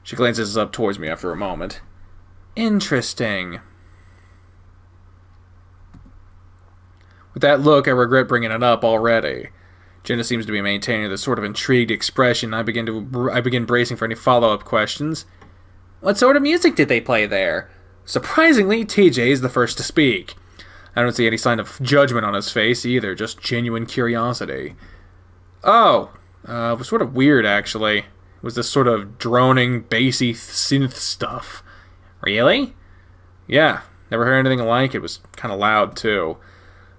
She glances up towards me after a moment. Interesting. With that look, I regret bringing it up already. Jenna seems to be maintaining this sort of intrigued expression. I begin bracing for any follow-up questions. What sort of music did they play there? Surprisingly, TJ is the first to speak. I don't see any sign of judgment on his face either, just genuine curiosity. Oh, it was sort of weird, actually. It was this sort of droning, bassy synth stuff. Really? Yeah, never heard anything like it. It was kind of loud, too.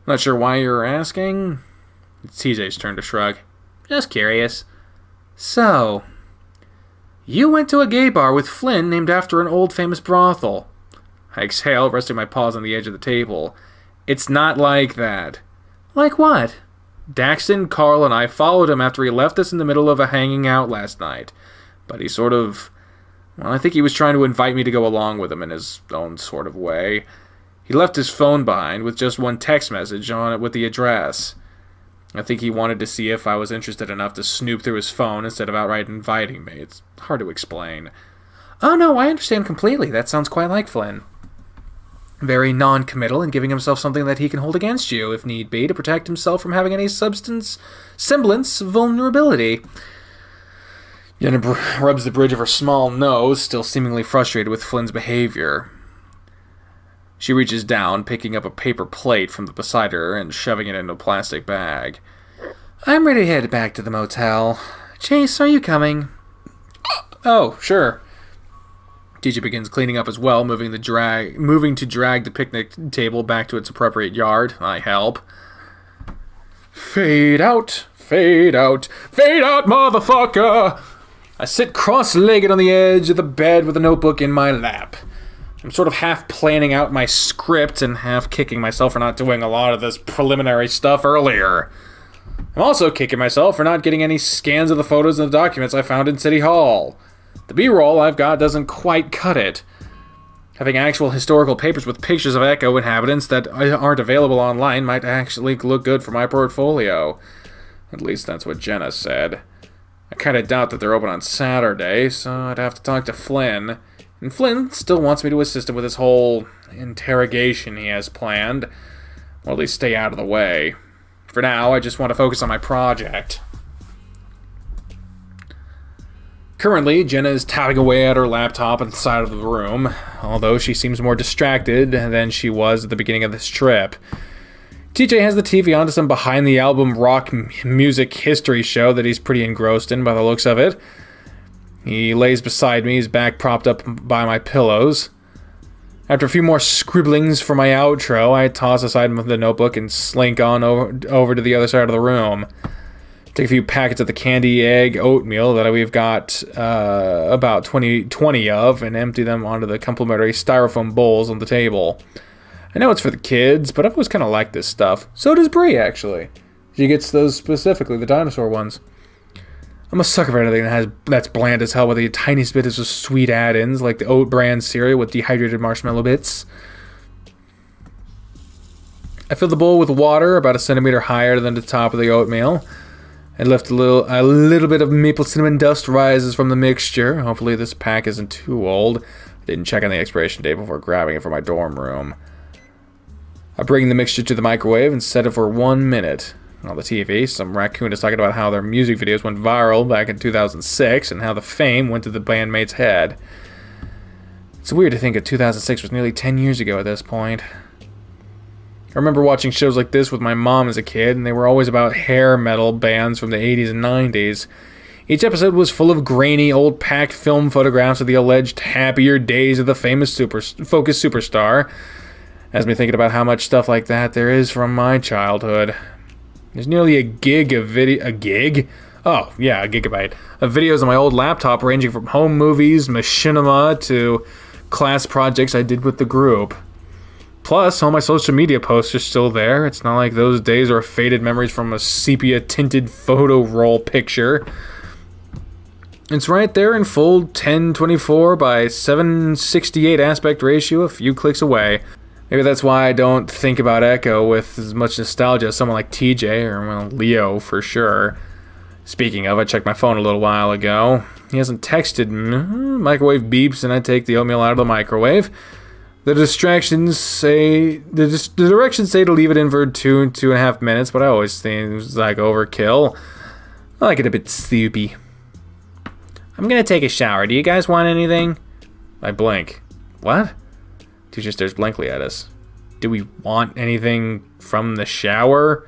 Not sure why you're asking. It's TJ's turn to shrug. Just curious. So, you went to a gay bar with Flynn named after an old famous brothel. I exhale, resting my paws on the edge of the table. It's not like that. Like what? Daxton, Carl, and I followed him after he left us in the middle of a hanging out last night. But he sort of... Well, I think he was trying to invite me to go along with him in his own sort of way. He left his phone behind with just one text message on it with the address. I think he wanted to see if I was interested enough to snoop through his phone instead of outright inviting me. It's hard to explain. Oh no, I understand completely. That sounds quite like Flynn. Very non-committal and giving himself something that he can hold against you, if need be, to protect himself from having any semblance of vulnerability. Jenna rubs the bridge of her small nose, still seemingly frustrated with Flynn's behavior. She reaches down, picking up a paper plate from beside her and shoving it into a plastic bag. I'm ready to head back to the motel. Chase, are you coming? Oh, sure. TJ begins cleaning up as well, moving to drag the picnic table back to its appropriate yard. I help. Fade out, Fade out, motherfucker! I sit cross-legged on the edge of the bed with a notebook in my lap. I'm sort of half planning out my script and half kicking myself for not doing a lot of this preliminary stuff earlier. I'm also kicking myself for not getting any scans of the photos and the documents I found in City Hall. The B-roll I've got doesn't quite cut it. Having actual historical papers with pictures of Echo inhabitants that aren't available online might actually look good for my portfolio. At least that's what Jenna said. I kinda doubt that they're open on Saturday, so I'd have to talk to Flynn. And Flynn still wants me to assist him with his whole interrogation he has planned. Or at least stay out of the way. For now, I just want to focus on my project. Currently, Jenna is tapping away at her laptop on the side of the room, although she seems more distracted than she was at the beginning of this trip. TJ has the TV on to some behind-the-album rock music history show that he's pretty engrossed in by the looks of it. He lays beside me, his back propped up by my pillows. After a few more scribblings for my outro, I toss aside the notebook and slink on over to the other side of the room. Take a few packets of the candy egg oatmeal that we've got about 20 of and empty them onto the complimentary styrofoam bowls on the table. I know it's for the kids, but I've always kind of liked this stuff. So does Bri, actually. She gets those specifically, the dinosaur ones. I'm a sucker for anything that's bland as hell with the tiniest bit of sweet add-ins, like the oat bran cereal with dehydrated marshmallow bits. I fill the bowl with water about a centimeter higher than the top of the oatmeal. I lift a little bit of maple cinnamon dust rises from the mixture. Hopefully this pack isn't too old. I didn't check on the expiration date before grabbing it for my dorm room. I bring the mixture to the microwave and set it for 1 minute. On the TV, some raccoon is talking about how their music videos went viral back in 2006 and how the fame went to the bandmate's head. It's weird to think that 2006 was nearly 10 years ago at this point. I remember watching shows like this with my mom as a kid, and they were always about hair metal bands from the 80s and 90s. Each episode was full of grainy, old packed film photographs of the alleged happier days of the famous Focus superstar. Has me thinking about how much stuff like that there is from my childhood. There's nearly a gig of a gig? Oh, yeah, a gigabyte. Of videos on my old laptop ranging from home movies, machinima, to class projects I did with the group. Plus, all my social media posts are still there. It's not like those days are faded memories from a sepia-tinted photo roll picture. It's right there in full 1024 by 768 aspect ratio a few clicks away. Maybe that's why I don't think about Echo with as much nostalgia as someone like TJ, or, well, Leo for sure. Speaking of, I checked my phone a little while ago. He hasn't texted me. Microwave beeps and I take the oatmeal out of the microwave. The directions say to leave it in for 2.5 minutes, but I always think it's like overkill. I like it a bit soupy. I'm gonna take a shower. Do you guys want anything? I blink. What? Teacher stares blankly at us. Do we want anything from the shower?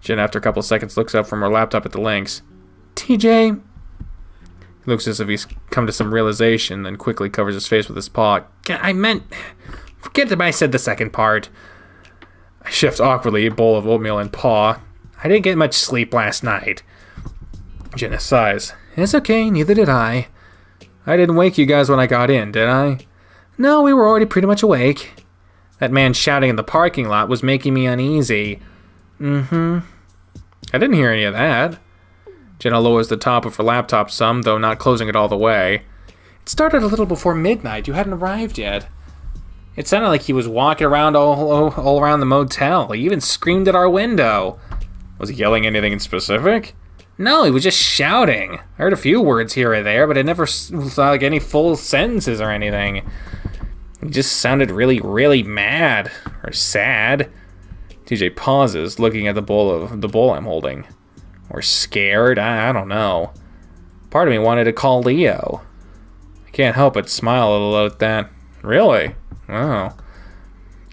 Jen, after a couple of seconds, looks up from her laptop at the links. TJ? He looks as if he's come to some realization, then quickly covers his face with his paw. Forget that I said the second part. I shift awkwardly, a bowl of oatmeal in paw. I didn't get much sleep last night. Jenna sighs. It's okay, neither did I. I didn't wake you guys when I got in, did I? No, we were already pretty much awake. That man shouting in the parking lot was making me uneasy. I didn't hear any of that. Jenna lowers the top of her laptop some, though not closing it all the way. It started a little before midnight. You hadn't arrived yet. It sounded like he was walking around all around the motel. He even screamed at our window. Was he yelling anything in specific? No, he was just shouting. I heard a few words here or there, but it never was like any full sentences or anything. He just sounded really, really mad. Or sad. TJ pauses, looking at the bowl I'm holding. Or scared, I don't know. Part of me wanted to call Leo. I can't help but smile a little at that. Really? Wow.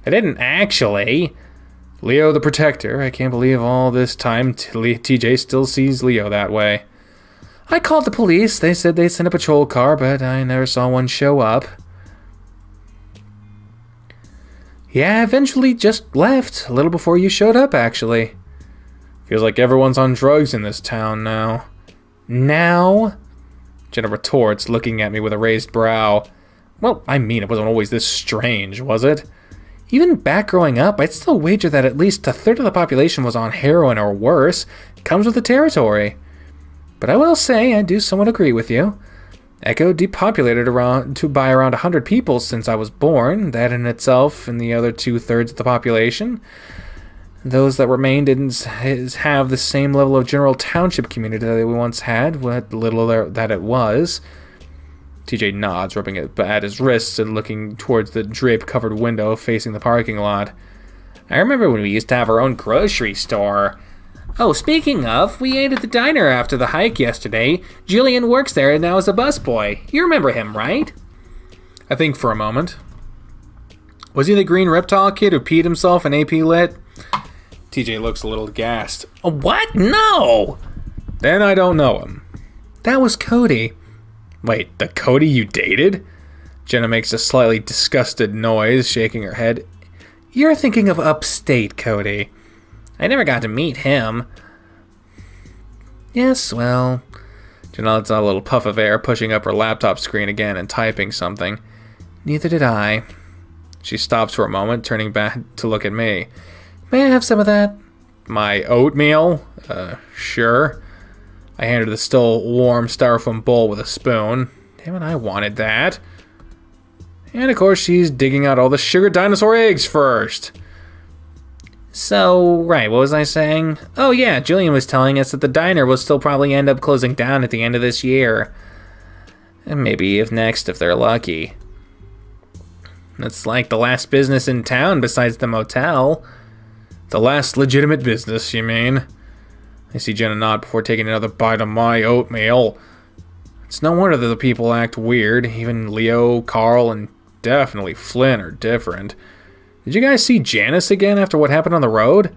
I didn't actually. Leo the Protector. I can't believe all this time TJ still sees Leo that way. I called the police. They said they'd send a patrol car, but I never saw one show up. Yeah, eventually just left. A little before you showed up, actually. Feels like everyone's on drugs in this town now. Now? Jenna retorts, looking at me with a raised brow. Well, I mean, it wasn't always this strange, was it? Even back growing up, I'd still wager that at least a third of the population was on heroin or worse. It comes with the territory. But I will say, I do somewhat agree with you. Echo depopulated by around 100 people since I was born. That in itself, and the other 2/3 of the population. Those that remained didn't have the same level of general township community that we once had, what little that it was. TJ nods, rubbing it at his wrists and looking towards the drape-covered window facing the parking lot. I remember when we used to have our own grocery store. Oh, speaking of, we ate at the diner after the hike yesterday. Julian works there and now is a busboy. You remember him, right? I think for a moment. Was he the green reptile kid who peed himself in AP Lit? TJ looks a little aghast. What? No! Then I don't know him. That was Cody. Wait, the Cody you dated? Jenna makes a slightly disgusted noise, shaking her head. You're thinking of upstate Cody. I never got to meet him. Yes, well... Jenna lets out a little puff of air, pushing up her laptop screen again and typing something. Neither did I. She stops for a moment, turning back to look at me. May I have some of that? My oatmeal? Sure. I handed her the still warm styrofoam bowl with a spoon. Damn it, I wanted that. And of course she's digging out all the sugar dinosaur eggs first. So, right, what was I saying? Oh yeah, Julian was telling us that the diner will still probably end up closing down at the end of this year. And maybe if they're lucky. It's like the last business in town besides the motel. The last legitimate business, you mean? I see Jenna nod before taking another bite of my oatmeal. It's no wonder that the people act weird. Even Leo, Carl, and definitely Flynn are different. Did you guys see Janice again after what happened on the road?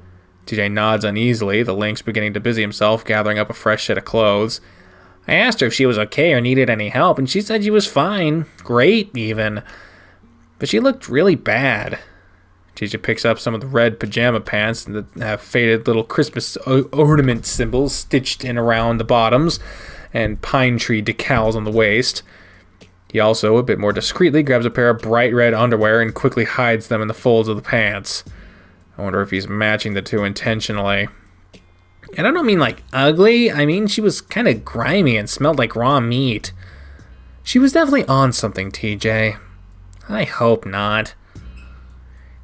TJ nods uneasily, the Lynx beginning to busy himself gathering up a fresh set of clothes. I asked her if she was okay or needed any help, and she said she was fine. Great, even. But she looked really bad. TJ picks up some of the red pajama pants that have faded little Christmas ornament symbols stitched in around the bottoms and pine tree decals on the waist. He also, a bit more discreetly, grabs a pair of bright red underwear and quickly hides them in the folds of the pants. I wonder if he's matching the two intentionally. And I don't mean like ugly, I mean she was kind of grimy and smelled like raw meat. She was definitely on something, TJ. I hope not.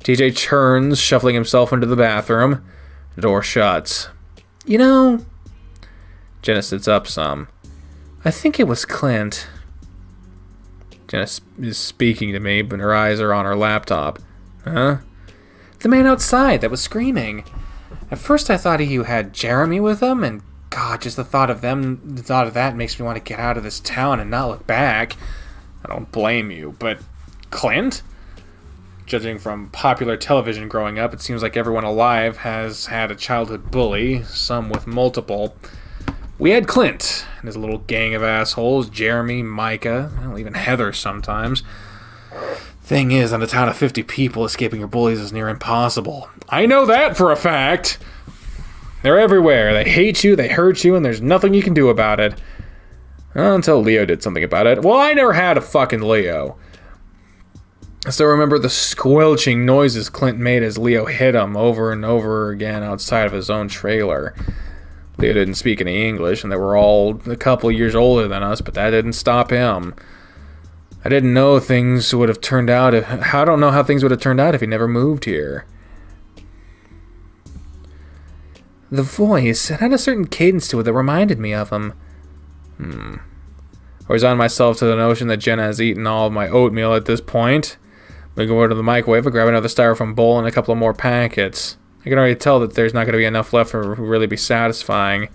TJ turns, shuffling himself into the bathroom. The door shuts. You know... Jenna sits up some. I think it was Clint. Jenna is speaking to me, but her eyes are on her laptop. Huh? The man outside that was screaming. At first I thought he had Jeremy with him, and God, just the thought of that makes me want to get out of this town and not look back. I don't blame you, but... Clint? Judging from popular television growing up, it seems like everyone alive has had a childhood bully, some with multiple. We had Clint and his little gang of assholes, Jeremy, Micah, well, even Heather sometimes. Thing is, on a town of 50 people, escaping your bullies is near impossible. I know that for a fact! They're everywhere. They hate you, they hurt you, and there's nothing you can do about it. Well, until Leo did something about it. Well, I never had a fucking Leo. I still remember the squelching noises Clint made as Leo hit him over and over again outside of his own trailer. Leo didn't speak any English, and they were all a couple years older than us, but that didn't stop him. I don't know how things would have turned out if he never moved here. The voice, it had a certain cadence to it that reminded me of him. I resign myself to the notion that Jenna has eaten all of my oatmeal at this point. We go over to the microwave and grab another styrofoam bowl and a couple of more packets. I can already tell that there's not going to be enough left for it to really be satisfying.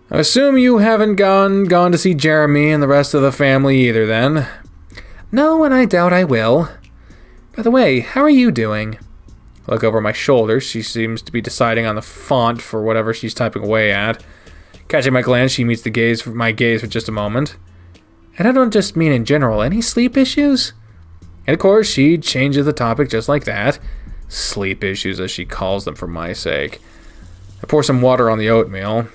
I assume you haven't gone to see Jeremy and the rest of the family either, then? No, and I doubt I will. By the way, how are you doing? I look over my shoulder. She seems to be deciding on the font for whatever she's typing away at. Catching my glance, she meets my gaze for just a moment. And I don't just mean in general. Any sleep issues? And of course, she changes the topic just like that. Sleep issues, as she calls them, for my sake. I pour some water on the oatmeal.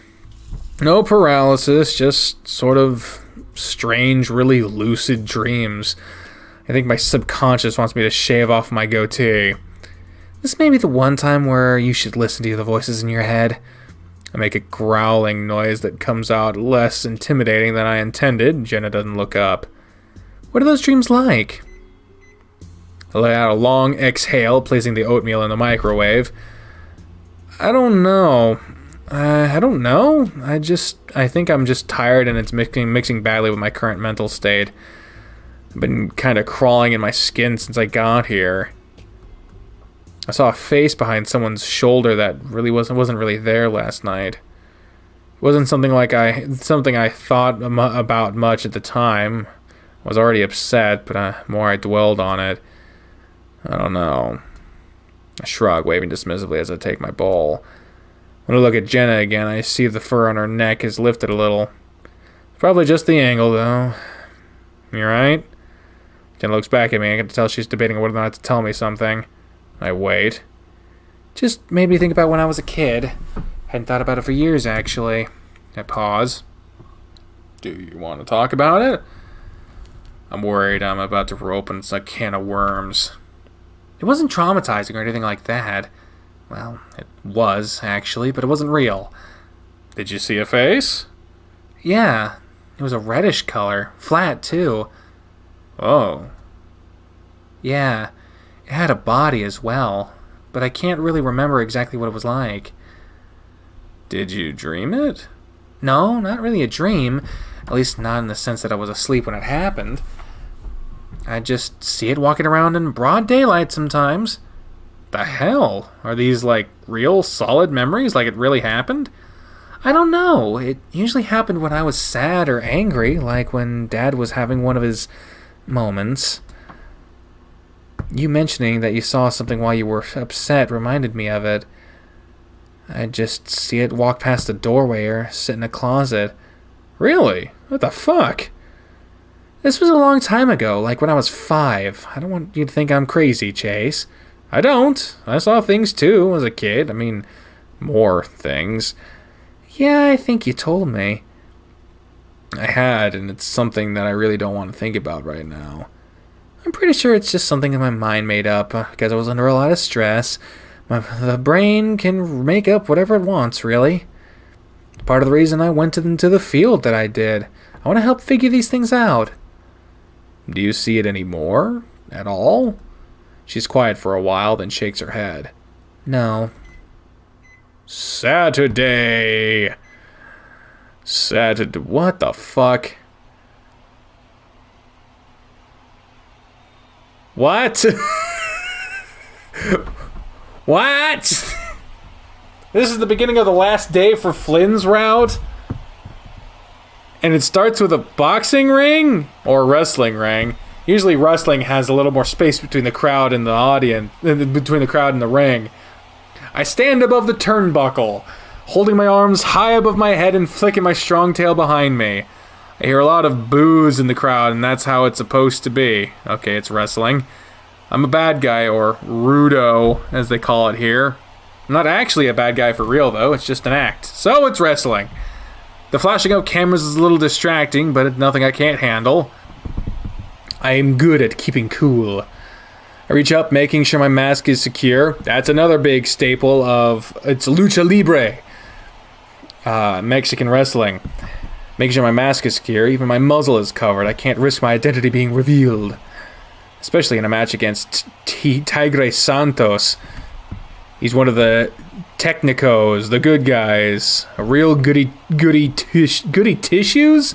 No paralysis, just sort of strange, really lucid dreams. I think my subconscious wants me to shave off my goatee. This may be the one time where you should listen to the voices in your head. I make a growling noise that comes out less intimidating than I intended. Jenna doesn't look up. What are those dreams like? I let out a long exhale, placing the oatmeal in the microwave. I don't know. I don't know. I think I'm just tired and it's mixing badly with my current mental state. I've been kind of crawling in my skin since I got here. I saw a face behind someone's shoulder that really wasn't really there last night. It wasn't something I thought about much at the time. I was already upset, but the more I dwelled on it, I don't know. I shrug, waving dismissively as I take my bowl. When I look at Jenna again, I see the fur on her neck is lifted a little. Probably just the angle, though. You right? Jenna looks back at me. I can tell she's debating whether or not to tell me something. I wait. Just made me think about when I was a kid. Hadn't thought about it for years, actually. I pause. Do you want to talk about it? I'm worried I'm about to open a can of worms. It wasn't traumatizing or anything like that. Well, it was, actually, but it wasn't real. Did you see a face? Yeah. It was a reddish color. Flat, too. Oh. Yeah. It had a body as well, but I can't really remember exactly what it was like. Did you dream it? No, not really a dream. At least not in the sense that I was asleep when it happened. I just see it walking around in broad daylight sometimes. The hell? Are these like real solid memories, like it really happened? I don't know. It usually happened when I was sad or angry, like when Dad was having one of his moments. You mentioning that you saw something while you were upset reminded me of it. I just see it walk past the doorway or sit in a closet. Really? What the fuck? This was a long time ago, like when I was 5. I don't want you to think I'm crazy, Chase. I don't. I saw things too as a kid. I mean, more things. Yeah, I think you told me. I had, and it's something that I really don't want to think about right now. I'm pretty sure it's just something that my mind made up because I was under a lot of stress. The brain can make up whatever it wants, really. Part of the reason I went into the field that I did. I want to help figure these things out. Do you see it anymore? At all? She's quiet for a while, then shakes her head. No. Saturday. What the fuck? What? What? This is the beginning of the last day for Flynn's route? And it starts with a boxing ring? Or a wrestling ring. Usually wrestling has a little more space between the crowd and the audience, between the crowd and the ring. I stand above the turnbuckle, holding my arms high above my head and flicking my strong tail behind me. I hear a lot of boos in the crowd, and that's how it's supposed to be. Okay, it's wrestling. I'm a bad guy, or rudo, as they call it here. I'm not actually a bad guy for real, though. It's just an act. So it's wrestling. The flashing out cameras is a little distracting, but it's nothing I can't handle. I am good at keeping cool. I reach up, making sure my mask is secure. That's another big staple of... It's lucha libre. Mexican wrestling. Making sure my mask is secure, even my muzzle is covered. I can't risk my identity being revealed. Especially in a match against Tigre Santos. He's one of the technicos, the good guys. A real goody tissues? Goody tissues.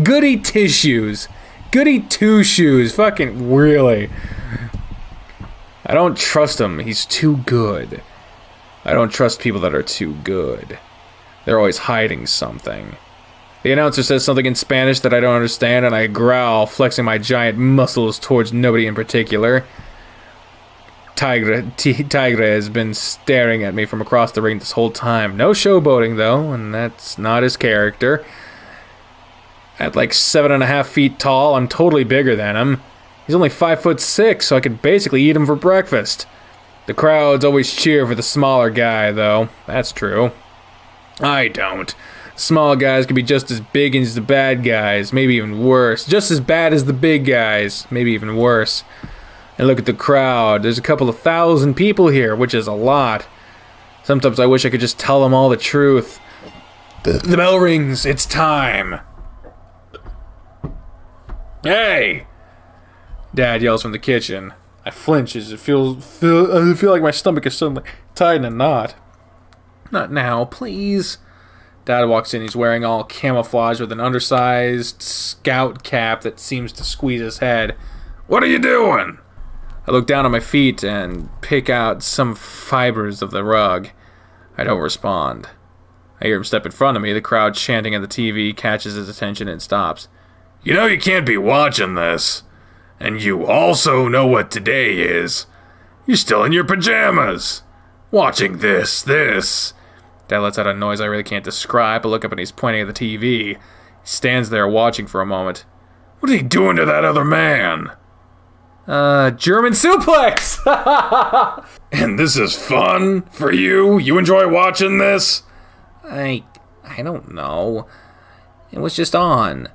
Goody two-shoes. Fucking really. I don't trust him. He's too good. I don't trust people that are too good. They're always hiding something. The announcer says something in Spanish that I don't understand, and I growl, flexing my giant muscles towards nobody in particular. Tigre has been staring at me from across the ring this whole time. No showboating, though, and that's not his character. At like 7.5 feet tall, I'm totally bigger than him. He's only 5'6", so I could basically eat him for breakfast. The crowds always cheer for the smaller guy, though. That's true. I don't. Small guys can be just as big as the bad guys, maybe even worse. Just as bad as the big guys, maybe even worse. And look at the crowd. There's a couple of thousand people here, which is a lot. Sometimes I wish I could just tell them all the truth. The bell rings. It's time. Hey! Dad yells from the kitchen. I flinch as I feel like my stomach is suddenly tied in a knot. Not now, please. Dad walks in. He's wearing all camouflage with an undersized scout cap that seems to squeeze his head. What are you doing? I look down at my feet and pick out some fibers of the rug. I don't respond. I hear him step in front of me. The crowd chanting at the TV catches his attention and stops. You know you can't be watching this. And you also know what today is. You're still in your pajamas. Watching this. Dad lets out a noise I really can't describe. I look up and he's pointing at the TV. He stands there watching for a moment. What are you doing to that other man? German suplex! And this is fun for you? You enjoy watching this? I don't know. It was just on.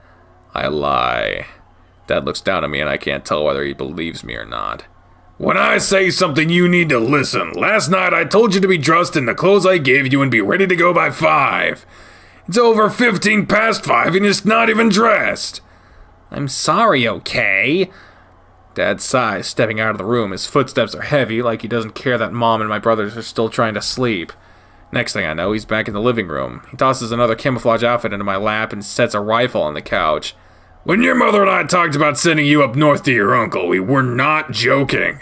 I lie. Dad looks down at me and I can't tell whether he believes me or not. When I say something, you need to listen. Last night I told you to be dressed in the clothes I gave you and be ready to go by 5. It's over 15 past 5 and you're not even dressed. I'm sorry, okay? Dad sighs, stepping out of the room. His footsteps are heavy, like he doesn't care that Mom and my brothers are still trying to sleep. Next thing I know, he's back in the living room. He tosses another camouflage outfit into my lap and sets a rifle on the couch. When your mother and I talked about sending you up north to your uncle, we were not joking.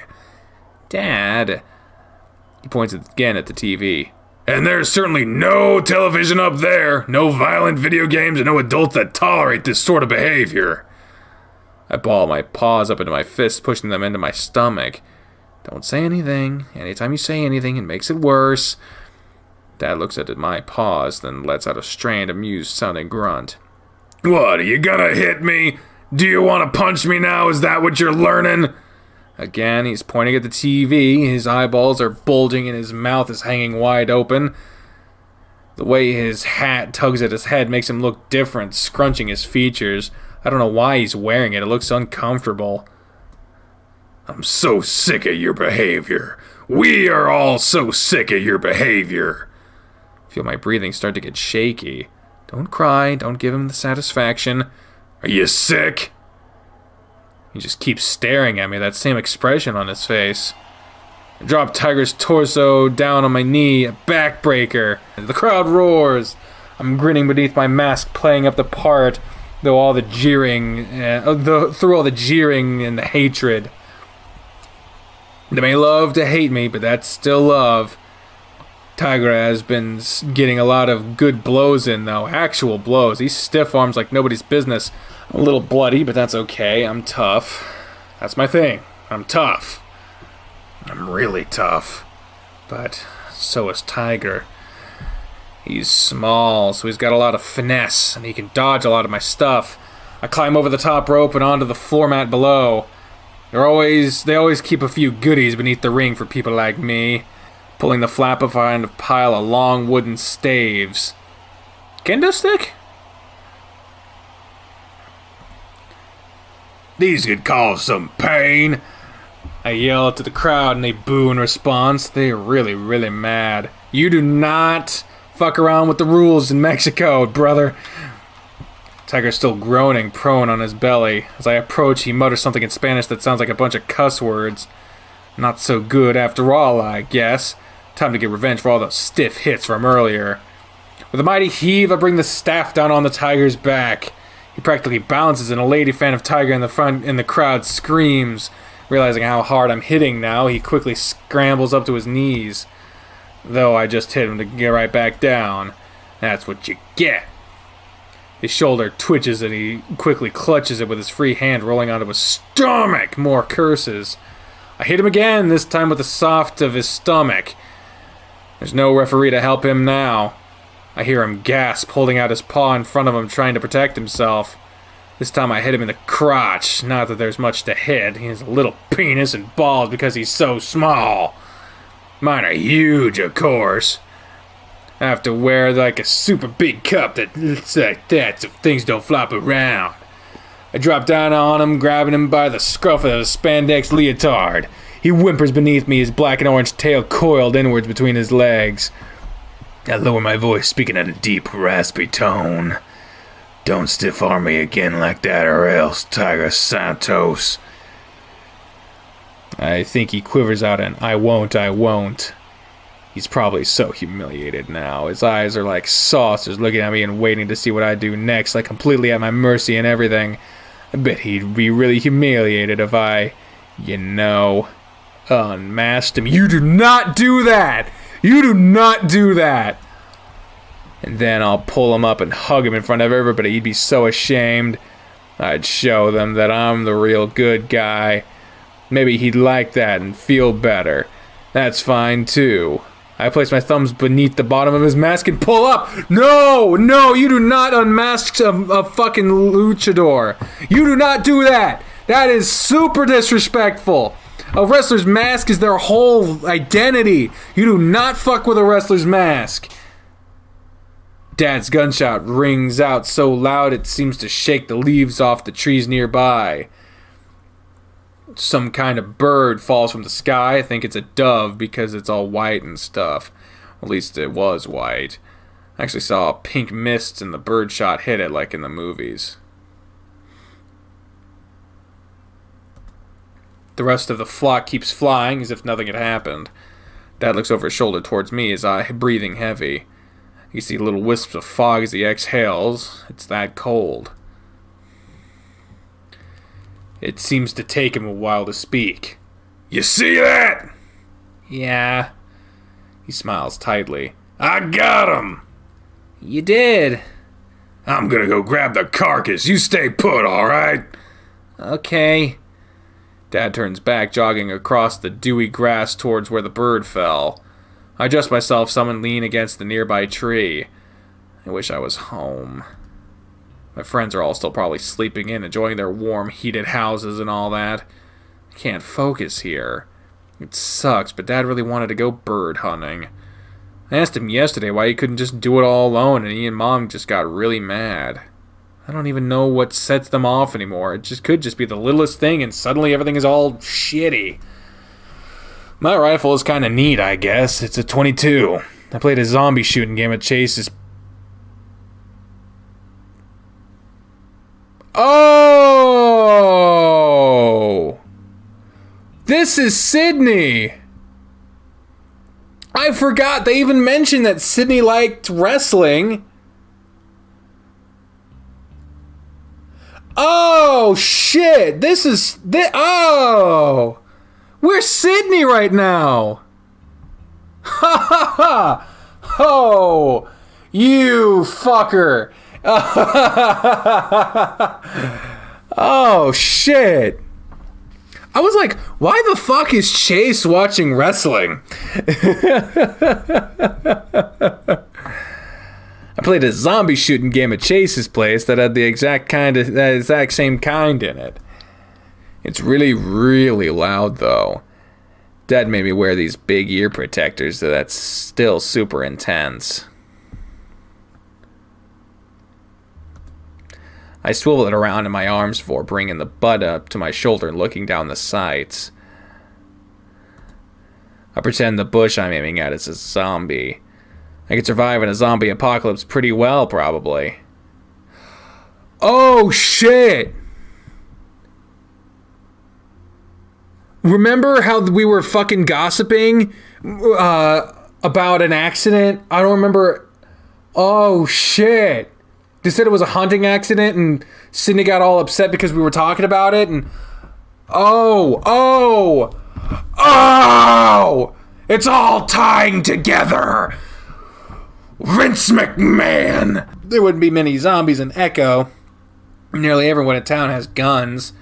Dad. He points again at the TV. And there's certainly no television up there, no violent video games, and no adults that tolerate this sort of behavior. I ball my paws up into my fists, pushing them into my stomach. Don't say anything. Anytime you say anything, it makes it worse. Dad looks at my paws, then lets out a strained, amused-sounding grunt. What, are you gonna hit me? Do you want to punch me now? Is that what you're learning? Again, he's pointing at the TV. His eyeballs are bulging and his mouth is hanging wide open. The way his hat tugs at his head makes him look different, scrunching his features. I don't know why he's wearing it. It looks uncomfortable. I'm so sick of your behavior. We are all so sick of your behavior. I feel my breathing start to get shaky. Don't cry. Don't give him the satisfaction. Are you sick? He just keeps staring at me, that same expression on his face. I drop Tiger's torso down on my knee, a backbreaker. The crowd roars. I'm grinning beneath my mask, playing up the part, through all the jeering and the hatred. They may love to hate me, but that's still love. Tiger has been getting a lot of good blows in, though. Actual blows. He stiff arms like nobody's business. I'm a little bloody, but that's okay. I'm tough. That's my thing. I'm tough. I'm really tough. But so is Tiger. He's small, so he's got a lot of finesse, and he can dodge a lot of my stuff. I climb over the top rope and onto the floor mat below. They always keep a few goodies beneath the ring for people like me. Pulling the flap behind a pile of long wooden staves. Kendo stick? These could cause some pain. I yell to the crowd and they boo in response. They're really, really mad. You do not fuck around with the rules in Mexico, brother. Tiger's still groaning, prone on his belly. As I approach, he mutters something in Spanish that sounds like a bunch of cuss words. Not so good after all, I guess. Time to get revenge for all those stiff hits from earlier. With a mighty heave, I bring the staff down on the Tiger's back. He practically bounces, and a lady fan of Tiger in the front in the crowd screams. Realizing how hard I'm hitting now, he quickly scrambles up to his knees. Though I just hit him to get right back down. That's what you get. His shoulder twitches and he quickly clutches it with his free hand, rolling onto his stomach. More curses. I hit him again, this time with the soft of his stomach. There's no referee to help him now. I hear him gasp, holding out his paw in front of him, trying to protect himself. This time I hit him in the crotch. Not that there's much to hit. He has a little penis and balls because he's so small. Mine are huge, of course. I have to wear like a super big cup that looks like that so things don't flop around. I drop down on him, grabbing him by the scruff of his spandex leotard. He whimpers beneath me, his black and orange tail coiled inwards between his legs. I lower my voice, speaking in a deep, raspy tone. Don't stiff arm me again like that or else, Tiger Santos. I think he quivers out an I won't. He's probably so humiliated now. His eyes are like saucers looking at me and waiting to see what I do next, like completely at my mercy and everything. I bet he'd be really humiliated if I, unmasked him. You do not do that! You do not do that! And then I'll pull him up and hug him in front of everybody. He'd be so ashamed. I'd show them that I'm the real good guy. Maybe he'd like that and feel better. That's fine too. I place my thumbs beneath the bottom of his mask and pull up. No, you do not unmask a fucking luchador. You do not do that. That is super disrespectful. A wrestler's mask is their whole identity. You do not fuck with a wrestler's mask. Dad's gunshot rings out so loud it seems to shake the leaves off the trees nearby. Some kind of bird falls from the sky. I think it's a dove because it's all white and stuff. At least it was white. I actually saw pink mists and the bird shot hit it like in the movies. The rest of the flock keeps flying as if nothing had happened. Dad looks over his shoulder towards me, his eye breathing heavy. You see little wisps of fog as he exhales. It's that cold. It seems to take him a while to speak. You see that? Yeah. He smiles tightly. I got him. You did. I'm gonna go grab the carcass. You stay put, alright? Okay. Dad turns back, jogging across the dewy grass towards where the bird fell. I adjust myself some and lean against the nearby tree. I wish I was home. My friends are all still probably sleeping in, enjoying their warm, heated houses and all that. I can't focus here. It sucks, but Dad really wanted to go bird hunting. I asked him yesterday why he couldn't just do it all alone, and he and Mom just got really mad. I don't even know what sets them off anymore. It just could just be the littlest thing, and suddenly everything is all shitty. My rifle is kind of neat, I guess. It's a .22. I played a zombie shooting game at Chase's. Oh! This is Sydney! I forgot they even mentioned that Sydney liked wrestling. Oh, shit! Oh! We're Sydney right now! Ha ha ha! Oh! You fucker! Oh, shit! I was like, why the fuck is Chase watching wrestling? I played a zombie shooting game at Chase's place that had the exact same kind in it. It's really, really loud, though. Dad made me wear these big ear protectors, so that's still super intense. I swivel it around in my arms for bringing the butt up to my shoulder and looking down the sights. I pretend the bush I'm aiming at is a zombie. I could survive in a zombie apocalypse pretty well, probably. Oh, shit! Remember how we were fucking gossiping about an accident? I don't remember. Oh, shit. They said it was a hunting accident and Sydney got all upset because we were talking about it and... Oh! It's all tying together! Vince McMahon! There wouldn't be many zombies in Echo. Nearly everyone in town has guns.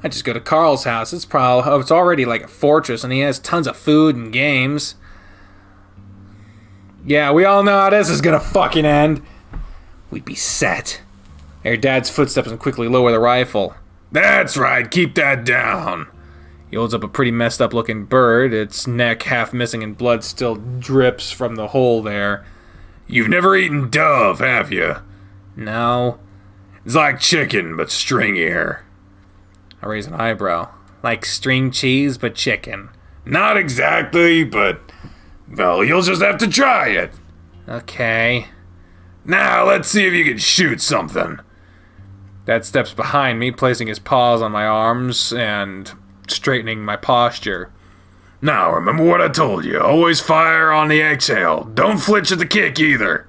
I just go to Carl's house. It's already like a fortress and he has tons of food and games. Yeah, we all know how this is gonna fucking end. We'd be set. I hear Dad's footsteps and quickly lower the rifle. That's right, keep that down. He holds up a pretty messed up looking bird, its neck half missing and blood still drips from the hole there. You've never eaten dove, have you? No. It's like chicken, but stringier. I raise an eyebrow. Like string cheese, but chicken. Not exactly, but... well, you'll just have to try it. Okay. Now, let's see if you can shoot something. Dad steps behind me, placing his paws on my arms and straightening my posture. Now, remember what I told you. Always fire on the exhale. Don't flinch at the kick either.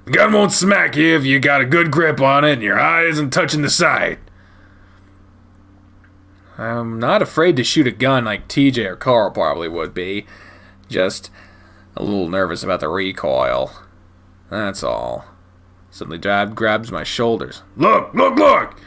The gun won't smack you if you got a good grip on it and your eye isn't touching the sight. I'm not afraid to shoot a gun like TJ or Carl probably would be. Just a little nervous about the recoil. That's all. Suddenly Dad grabs my shoulders. Look, look, look!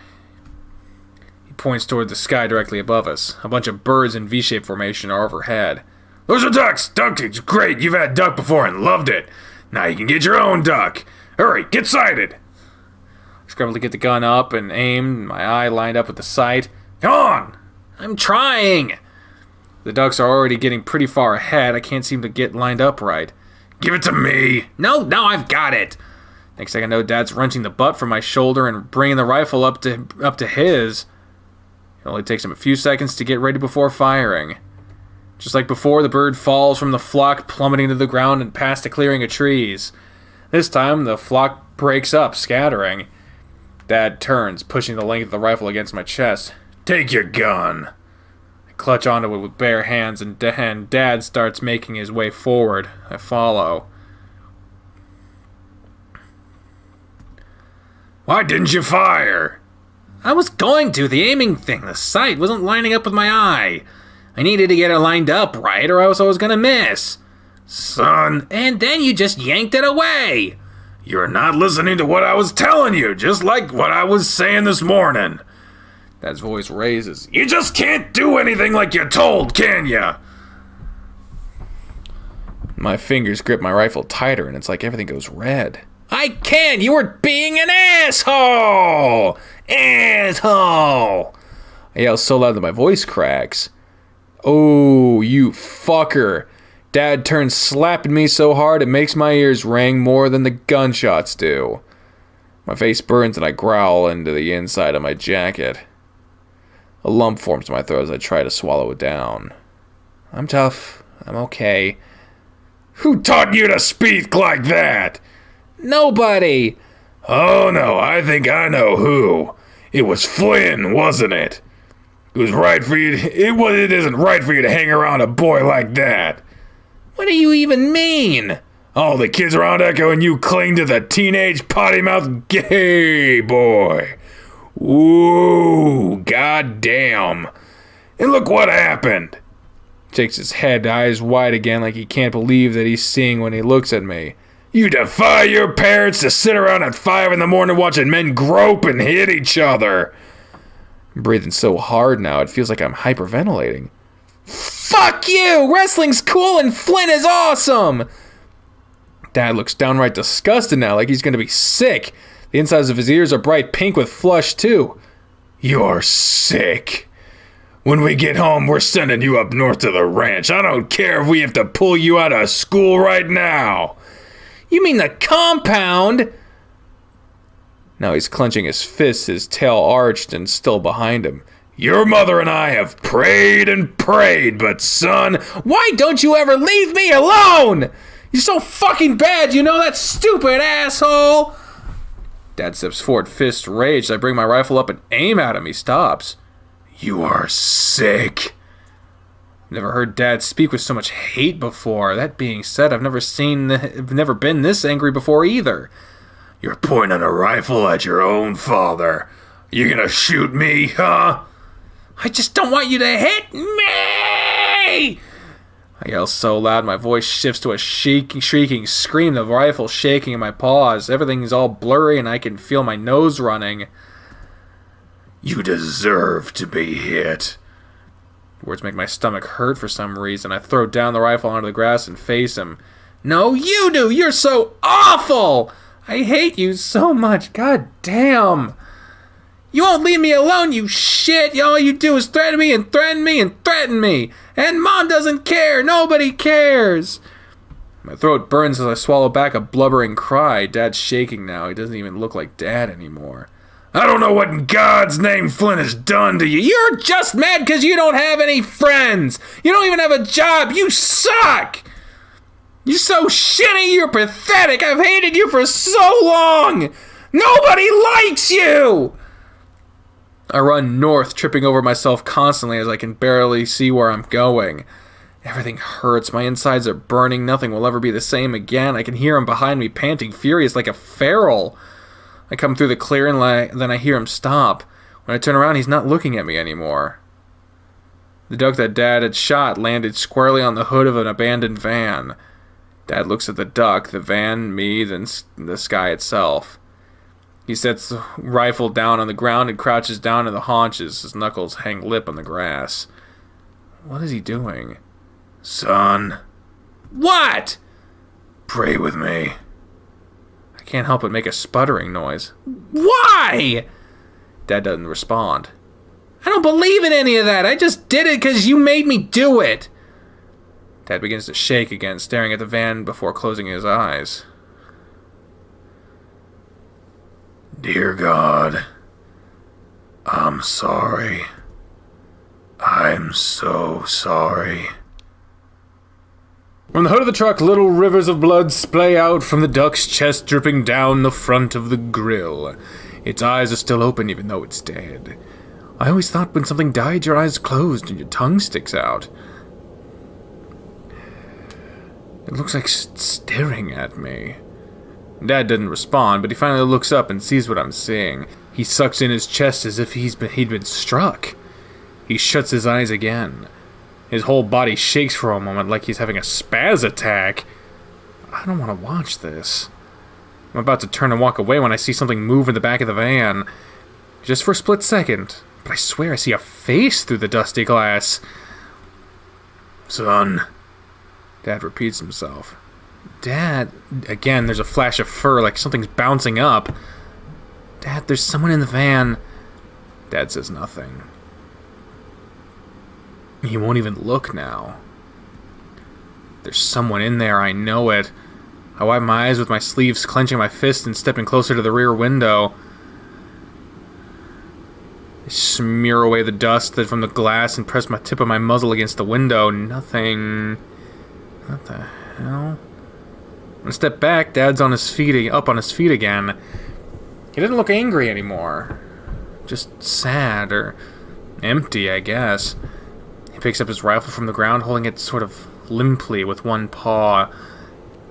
He points toward the sky directly above us. A bunch of birds in V-shaped formation are overhead. Those are ducks! Duck's great! You've had duck before and loved it. Now you can get your own duck. Hurry, get sighted! I scrambled to get the gun up and aimed, my eye lined up with the sight. Come on! I'm trying! The ducks are already getting pretty far ahead. I can't seem to get lined up right. Give it to me! No, I've got it! Next thing I know, Dad's wrenching the butt from my shoulder and bringing the rifle up to his. It only takes him a few seconds to get ready before firing. Just like before, the bird falls from the flock, plummeting to the ground and past a clearing of trees. This time, the flock breaks up, scattering. Dad turns, pushing the length of the rifle against my chest. Take your gun. I clutch onto it with bare hands, and Dad starts making his way forward. I follow. Why didn't you fire? I was going to. The aiming thing, the sight, wasn't lining up with my eye. I needed to get it lined up right, or else I was gonna miss. Son. And then you just yanked it away. You're not listening to what I was telling you, just like what I was saying this morning. Dad's voice raises. You just can't do anything like you're told, can ya? My fingers grip my rifle tighter, and it's like everything goes red. I can't! You were being an asshole! Asshole! I yell so loud that my voice cracks. Oh, you fucker. Dad turns slapping me so hard it makes my ears ring more than the gunshots do. My face burns and I growl into the inside of my jacket. A lump forms in my throat as I try to swallow it down. I'm tough. I'm okay. Who taught you to speak like that? Nobody! Oh no, I think I know who. It was Flynn, wasn't it? It was right for you to, it isn't right for you to hang around a boy like that. What do you even mean? All the kids around Echo and you cling to the teenage potty-mouthed gay boy. Ooh, goddamn. And look what happened. Shakes his head, eyes wide again like he can't believe that he's seeing when he looks at me. You defy your parents to sit around at 5 in the morning watching men grope and hit each other. I'm breathing so hard now, it feels like I'm hyperventilating. Fuck you! Wrestling's cool and Flynn is awesome! Dad looks downright disgusted now, like he's gonna be sick. The insides of his ears are bright pink with flush, too. You're sick. When we get home, we're sending you up north to the ranch. I don't care if we have to pull you out of school right now. You mean the compound? Now he's clenching his fists, his tail arched and still behind him. Your mother and I have prayed and prayed, but son... Why don't you ever leave me alone? You're so fucking bad, you know that, stupid asshole? Dad steps forward, fist raged. I bring my rifle up and aim at him. He stops. You are sick. Never heard Dad speak with so much hate before. That being said, I've never been this angry before either. You're pointing a rifle at your own father. You gonna shoot me, huh? I just don't want you to hit me! I yell so loud my voice shifts to a shrieking scream, the rifle shaking in my paws. Everything's all blurry and I can feel my nose running. You deserve to be hit. Words make my stomach hurt for some reason. I throw down the rifle onto the grass and face him. No, you do! You're so awful! I hate you so much. God damn! You won't leave me alone, you shit! All you do is threaten me and threaten me and threaten me! And Mom doesn't care! Nobody cares! My throat burns as I swallow back a blubbering cry. Dad's shaking now. He doesn't even look like Dad anymore. I don't know what in God's name Flynn has done to you. You're just mad because you don't have any friends. You don't even have a job. You suck. You're so shitty. You're pathetic. I've hated you for so long. Nobody likes you. I run north, tripping over myself constantly as I can barely see where I'm going. Everything hurts. My insides are burning. Nothing will ever be the same again. I can hear him behind me, panting, furious like a feral. I come through the clearing, then I hear him stop. When I turn around, he's not looking at me anymore. The duck that Dad had shot landed squarely on the hood of an abandoned van. Dad looks at the duck, the van, me, then the sky itself. He sets the rifle down on the ground and crouches down to the haunches. His knuckles hang limp on the grass. What is he doing? Son. What? Pray with me. I can't help but make a sputtering noise. Why? Dad doesn't respond. I don't believe in any of that. I just did it because you made me do it. Dad begins to shake again, staring at the van before closing his eyes. Dear God, I'm sorry. I'm so sorry. From the hood of the truck, little rivers of blood splay out from the duck's chest, dripping down the front of the grill. Its eyes are still open, even though it's dead. I always thought when something died, your eyes closed and your tongue sticks out. It looks like staring at me. Dad didn't respond, but he finally looks up and sees what I'm seeing. He sucks in his chest as if he'd been struck. He shuts his eyes again. His whole body shakes for a moment like he's having a spaz attack. I don't want to watch this. I'm about to turn and walk away when I see something move in the back of the van. Just for a split second, but I swear I see a face through the dusty glass. Son. Dad repeats himself. Dad, again, there's a flash of fur like something's bouncing up. Dad, there's someone in the van. Dad says nothing. He won't even look now. There's someone in there, I know it. I wipe my eyes with my sleeves, clenching my fist and stepping closer to the rear window. I smear away the dust from the glass and press my tip of my muzzle against the window. Nothing. What the hell? When I step back, Dad's on his feet, up on his feet again. He didn't look angry anymore. Just sad, or empty, I guess. He picks up his rifle from the ground, holding it sort of limply with one paw.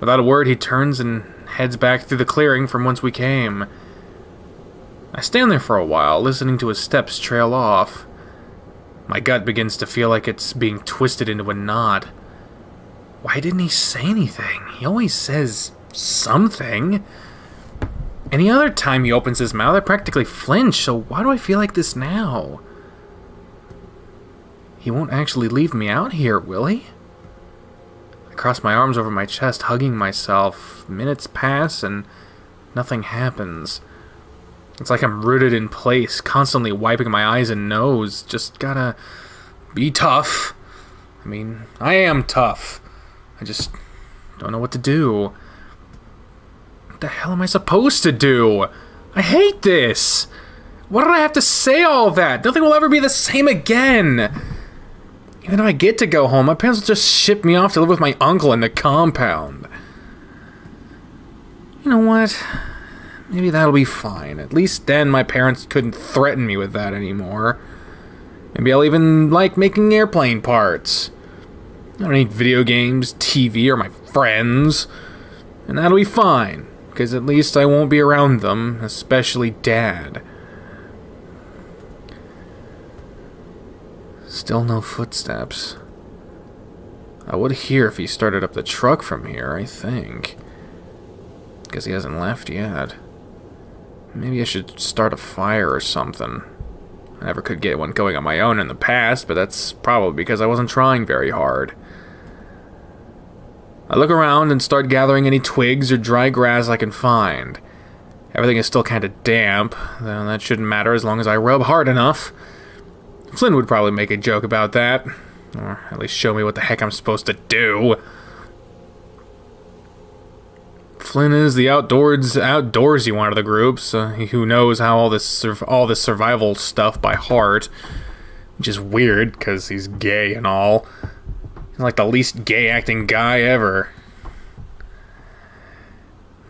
Without a word, he turns and heads back through the clearing from whence we came. I stand there for a while, listening to his steps trail off. My gut begins to feel like it's being twisted into a knot. Why didn't he say anything? He always says something. Any other time he opens his mouth, I practically flinch, so why do I feel like this now? He won't actually leave me out here, will he? I cross my arms over my chest, hugging myself. Minutes pass and nothing happens. It's like I'm rooted in place, constantly wiping my eyes and nose. Just gotta be tough. I mean, I am tough. I just don't know what to do. What the hell am I supposed to do? I hate this. Why did I have to say all that? Nothing will ever be the same again. Even if I get to go home, my parents will just ship me off to live with my uncle in the compound. You know what? Maybe that'll be fine. At least then my parents couldn't threaten me with that anymore. Maybe I'll even like making airplane parts. I don't need video games, TV, or my friends. And that'll be fine, because at least I won't be around them, especially Dad. Still no footsteps. I would hear if he started up the truck from here, I think. Because he hasn't left yet. Maybe I should start a fire or something. I never could get one going on my own in the past, but that's probably because I wasn't trying very hard. I look around and start gathering any twigs or dry grass I can find. Everything is still kind of damp, though that shouldn't matter as long as I rub hard enough. Flynn would probably make a joke about that, or at least show me what the heck I'm supposed to do. Flynn is the outdoorsy one of the groups, who knows how all this survival stuff by heart, which is weird because he's gay and all. He's like the least gay acting guy ever.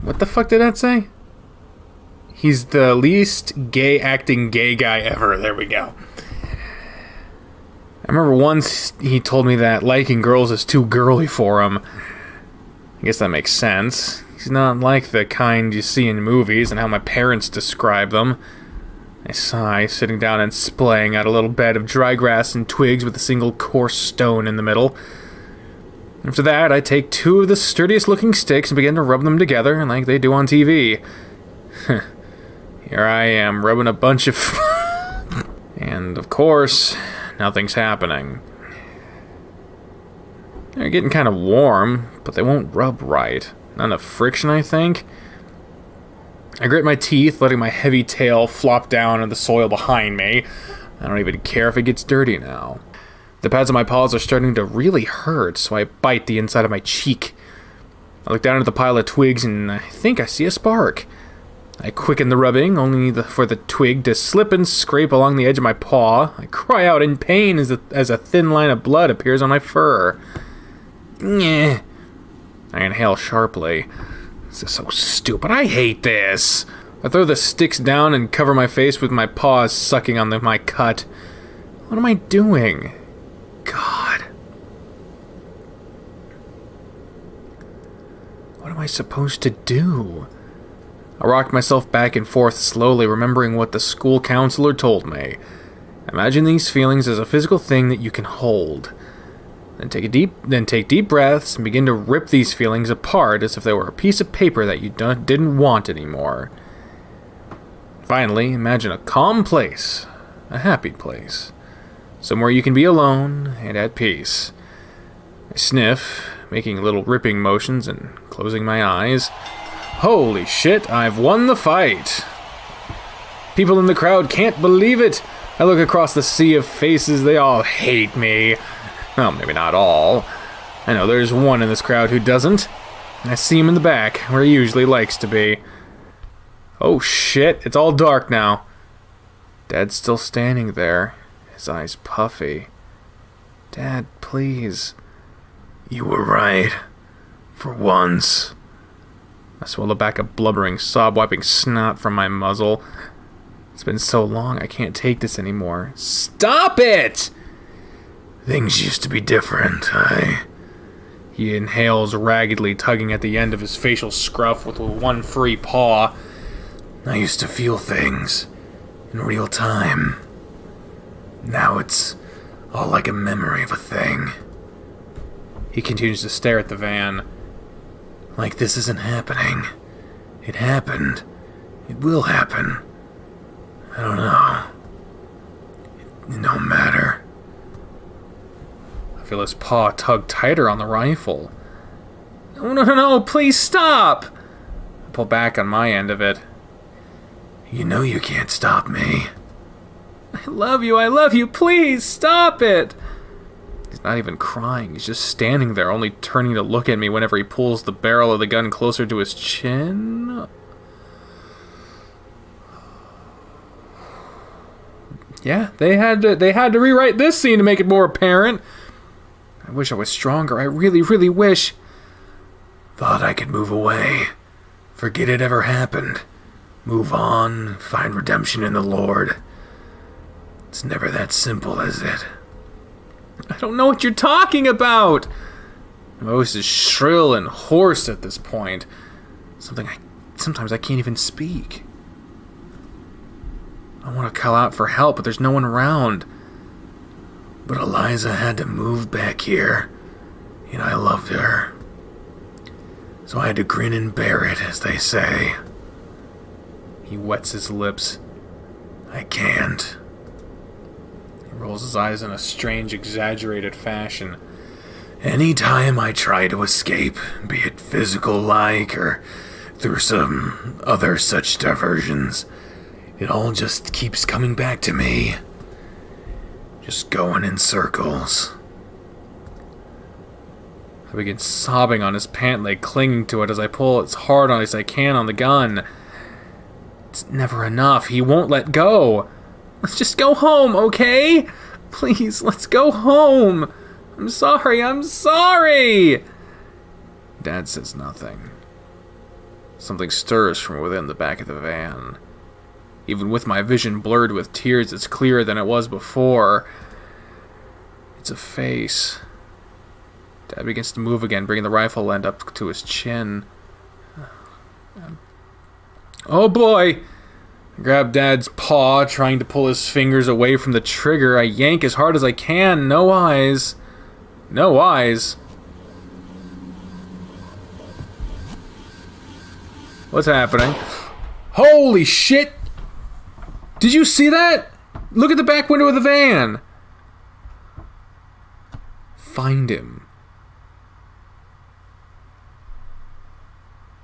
What the fuck did that say? He's the least gay acting gay guy ever. There we go. I remember once he told me that liking girls is too girly for him. I guess that makes sense. He's not like the kind you see in movies and how my parents describe them. I sigh, sitting down and splaying out a little bed of dry grass and twigs with a single coarse stone in the middle. After that, I take 2 of the sturdiest looking sticks and begin to rub them together like they do on TV. Here I am, rubbing a bunch of... and, of course, nothing's happening. They're getting kind of warm, but they won't rub right. Not enough friction, I think. I grit my teeth, letting my heavy tail flop down in the soil behind me. I don't even care if it gets dirty now. The pads on my paws are starting to really hurt, so I bite the inside of my cheek. I look down at the pile of twigs and I think I see a spark. I quicken the rubbing, only for the twig to slip and scrape along the edge of my paw. I cry out in pain as a thin line of blood appears on my fur. Nyeh. I inhale sharply. This is so stupid. I hate this. I throw the sticks down and cover my face with my paws sucking on my cut. What am I doing? God. What am I supposed to do? I rocked myself back and forth slowly, remembering what the school counselor told me. Imagine these feelings as a physical thing that you can hold. Then take deep breaths and begin to rip these feelings apart as if they were a piece of paper that you didn't want anymore. Finally, imagine a calm place, a happy place, somewhere you can be alone and at peace. I sniff, making little ripping motions and closing my eyes. Holy shit, I've won the fight! People in the crowd can't believe it. I look across the sea of faces, they all hate me. Well, maybe not all. I know there's one in this crowd who doesn't. I see him in the back, where he usually likes to be. Oh shit, it's all dark now. Dad's still standing there, his eyes puffy. Dad, please. You were right. For once. I swallow back a blubbering sob, wiping snot from my muzzle. It's been so long, I can't take this anymore. Stop it! Things used to be different. He inhales raggedly, tugging at the end of his facial scruff with one free paw. I used to feel things in real time. Now it's all like a memory of a thing. He continues to stare at the van. Like this isn't happening. It happened. It will happen. I don't know. It don't matter. I feel his paw tug tighter on the rifle. No, please stop! I pull back on my end of it. You know you can't stop me. I love you, please stop it! He's not even crying, he's just standing there, only turning to look at me whenever he pulls the barrel of the gun closer to his chin. Yeah, they had to rewrite this scene to make it more apparent. I wish I was stronger, I really, really wish. Thought I could move away. Forget it ever happened. Move on, find redemption in the Lord. It's never that simple, is it? I don't know what you're talking about! My voice is shrill and hoarse at this point. Sometimes I can't even speak. I want to call out for help, but there's no one around. But Eliza had to move back here, and I loved her. So I had to grin and bear it, as they say. He wets his lips. I can't. He rolls his eyes in a strange, exaggerated fashion. Anytime I try to escape, be it physical-like or through some other such diversions, it all just keeps coming back to me. Just going in circles. I begin sobbing on his pant leg, clinging to it as I pull as hard on as I can on the gun. It's never enough. He won't let go. Let's just go home, okay? Please, let's go home. I'm sorry. Dad says nothing. Something stirs from within the back of the van. Even with my vision blurred with tears, it's clearer than it was before. It's a face. Dad begins to move again, bringing the rifle end up to his chin. Oh boy! I grab Dad's paw, trying to pull his fingers away from the trigger. I yank as hard as I can. No eyes. No eyes. What's happening? Holy shit! Did you see that? Look at the back window of the van! Find him.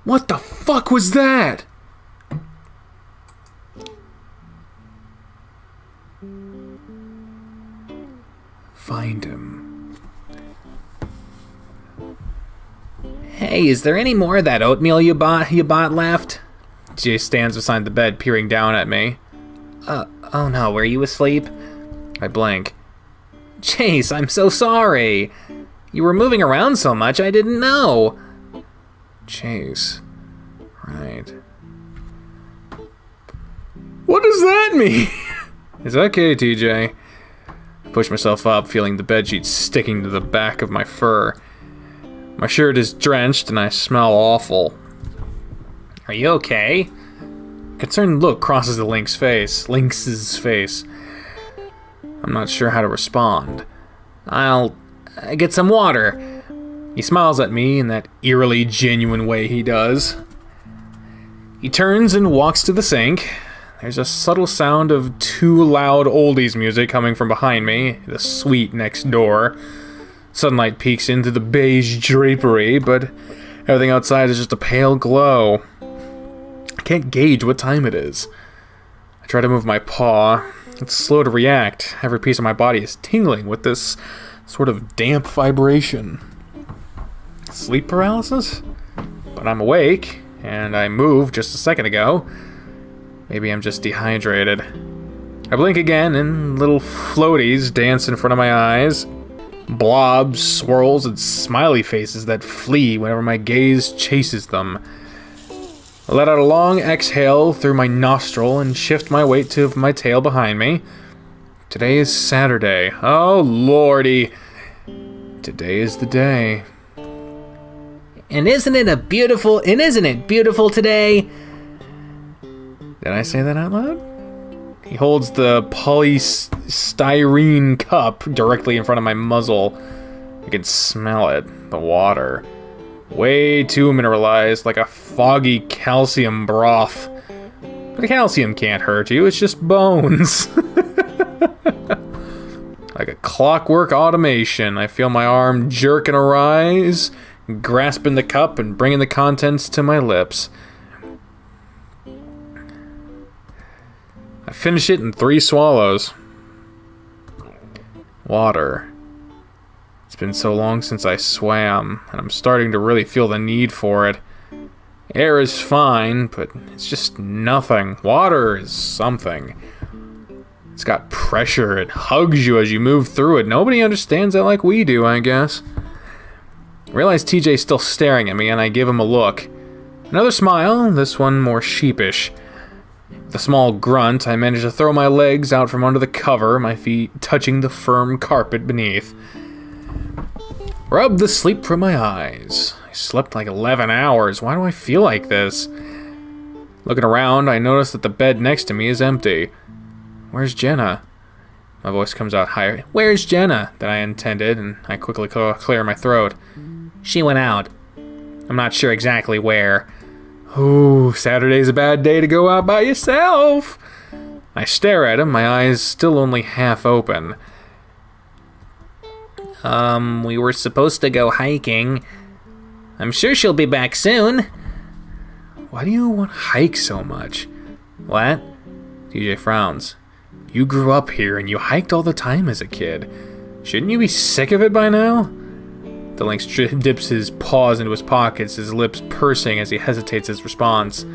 What the fuck was that? Find him. Hey, is there any more of that oatmeal you bought left? Jay stands beside the bed, peering down at me. Oh no, were you asleep? I blink. Chase, I'm so sorry. You were moving around so much, I didn't know. Chase. Right. What does that mean? It's okay, TJ. I push myself up, feeling the bedsheet sticking to the back of my fur. My shirt is drenched and I smell awful. Are you okay? A concerned look crosses the Lynx's face. I'm not sure how to respond. I'll get some water. He smiles at me in that eerily genuine way he does. He turns and walks to the sink. There's a subtle sound of too loud oldies music coming from behind me, the suite next door. Sunlight peeks into the beige drapery, but everything outside is just a pale glow. I can't gauge what time it is. I try to move my paw. It's slow to react. Every piece of my body is tingling with this sort of damp vibration. Sleep paralysis? But I'm awake, and I moved just a second ago. Maybe I'm just dehydrated. I blink again, and little floaties dance in front of my eyes. Blobs, swirls, and smiley faces that flee whenever my gaze chases them. I let out a long exhale through my nostril and shift my weight to my tail behind me. Today is Saturday. Oh, lordy. Today is the day. And isn't it beautiful today? Did I say that out loud? He holds the polystyrene cup directly in front of my muzzle. I can smell it. The water. Way too mineralized, like a foggy calcium broth. But the calcium can't hurt you, it's just bones. Like a clockwork automation, I feel my arm jerk and arise, grasping the cup and bringing the contents to my lips. I finish it in 3 swallows. Water. It's been so long since I swam, and I'm starting to really feel the need for it. Air is fine, but it's just nothing. Water is something. It's got pressure, it hugs you as you move through it. Nobody understands that like we do, I guess. I realize TJ's still staring at me, and I give him a look. Another smile, this one more sheepish. With a small grunt, I manage to throw my legs out from under the cover, my feet touching the firm carpet beneath. Rub the sleep from my eyes. I slept like 11 hours. Why do I feel like this? Looking around, I notice that the bed next to me is empty. Where's Jenna? My voice comes out higher. Where's Jenna? Than I intended, and I quickly clear my throat. She went out. I'm not sure exactly where. Ooh, Saturday's a bad day to go out by yourself. I stare at him, my eyes still only half open. We were supposed to go hiking. I'm sure she'll be back soon. Why do you want to hike so much? What? TJ frowns. You grew up here and you hiked all the time as a kid. Shouldn't you be sick of it by now? The link dips his paws into his pockets, his lips pursing as he hesitates his response.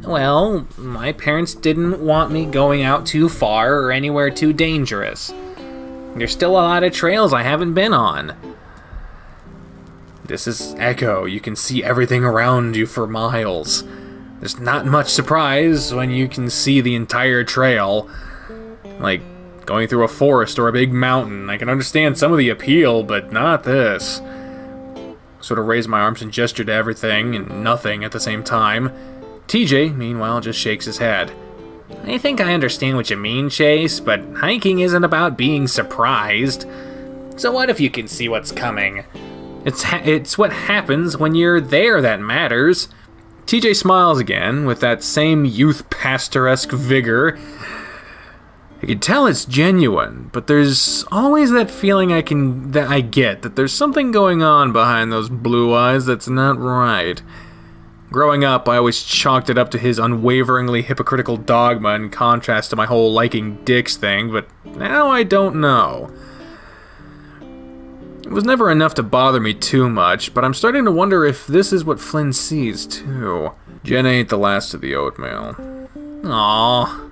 Well, my parents didn't want me going out too far or anywhere too dangerous. There's still a lot of trails I haven't been on. This is Echo. You can see everything around you for miles. There's not much surprise when you can see the entire trail. Like going through a forest or a big mountain. I can understand some of the appeal, but not this. Sort of raised my arms and gestured to everything and nothing at the same time. TJ, meanwhile, just shakes his head. I think I understand what you mean, Chase, but hiking isn't about being surprised. So what if you can see what's coming? It's what happens when you're there that matters. TJ smiles again, with that same youth pastor-esque vigor. I can tell it's genuine, but there's always that feeling that I get that there's something going on behind those blue eyes that's not right. Growing up, I always chalked it up to his unwaveringly hypocritical dogma in contrast to my whole liking dicks thing, but now I don't know. It was never enough to bother me too much, but I'm starting to wonder if this is what Flynn sees too. Jen ate the last of the oatmeal. Aww.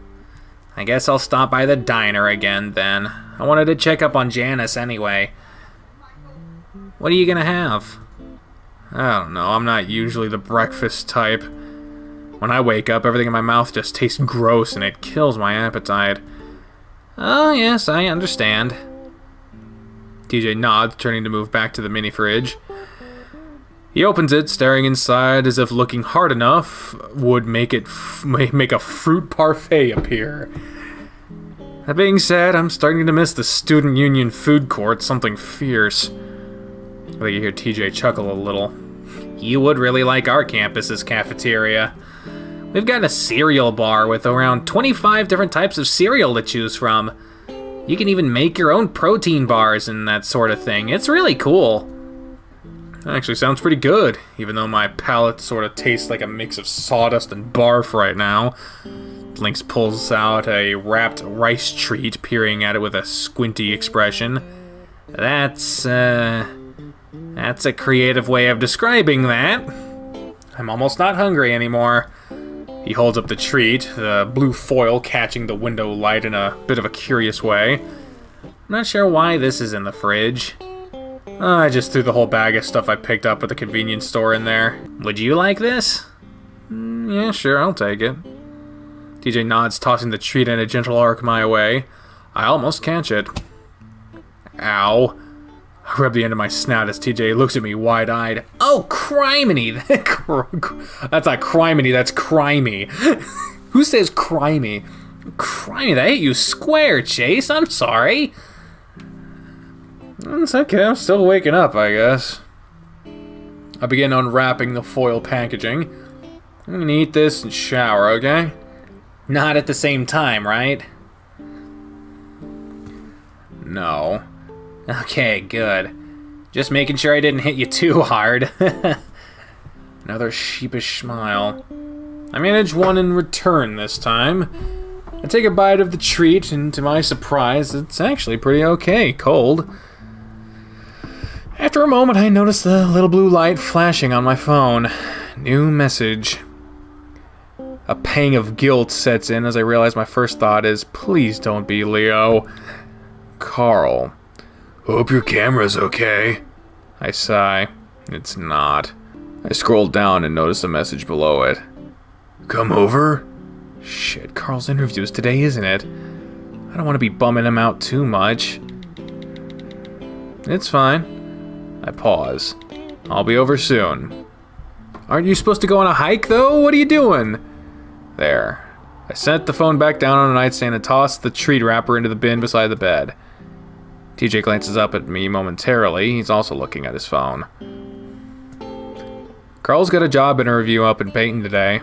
I guess I'll stop by the diner again then. I wanted to check up on Janice anyway. What are you gonna have? I don't know, I'm not usually the breakfast type. When I wake up, everything in my mouth just tastes gross and it kills my appetite. Oh, yes, I understand. TJ nods, turning to move back to the mini fridge. He opens it, staring inside as if looking hard enough would make a fruit parfait appear. That being said, I'm starting to miss the student union food court, something fierce. I think you hear TJ chuckle a little. You would really like our campus's cafeteria. We've got a cereal bar with around 25 different types of cereal to choose from. You can even make your own protein bars and that sort of thing. It's really cool. That actually sounds pretty good, even though my palate sort of tastes like a mix of sawdust and barf right now. Lynx pulls out a wrapped rice treat, peering at it with a squinty expression. That's a creative way of describing that. I'm almost not hungry anymore. He holds up the treat, the blue foil catching the window light in a bit of a curious way. I'm not sure why this is in the fridge. I just threw the whole bag of stuff I picked up at the convenience store in there. Would you like this? Yeah, sure, I'll take it. TJ nods, tossing the treat in a gentle arc my way. I almost catch it. Ow. I rub the end of my snout as TJ looks at me wide-eyed. Oh, criminy! That's not criminy, that's crimey. Who says crimey? Crimey, that hit you square, Chase. I'm sorry. It's okay, I'm still waking up, I guess. I begin unwrapping the foil packaging. I'm gonna eat this and shower, okay? Not at the same time, right? No. Okay, good. Just making sure I didn't hit you too hard. Another sheepish smile. I manage one in return this time. I take a bite of the treat, and to my surprise, it's actually pretty okay, cold. After a moment, I notice the little blue light flashing on my phone. New message. A pang of guilt sets in as I realize my first thought is, please don't be Leo. Carl. Hope your camera's okay. I sigh. It's not. I scroll down and notice a message below it. Come over? Shit, Carl's interview is today, isn't it? I don't want to be bumming him out too much. It's fine. I pause. I'll be over soon. Aren't you supposed to go on a hike, though? What are you doing? There. I set the phone back down on a nightstand and tossed the treat wrapper into the bin beside the bed. TJ glances up at me momentarily. He's also looking at his phone. Carl's got a job interview up in Peyton today.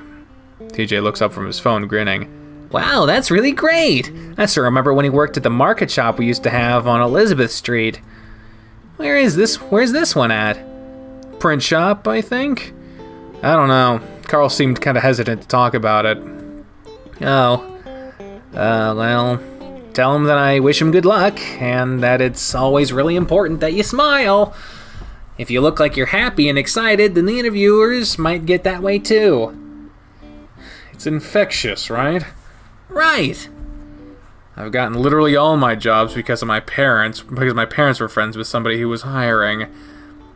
TJ looks up from his phone, grinning. Wow, that's really great. I still remember when he worked at the market shop we used to have on Elizabeth Street. Where's this one at? Print shop, I think? I don't know. Carl seemed kind of hesitant to talk about it. Oh. Well, tell him that I wish him good luck, and that it's always really important that you smile. If you look like you're happy and excited, then the interviewers might get that way too. It's infectious, right? Right. I've gotten literally all my jobs because my parents were friends with somebody who was hiring.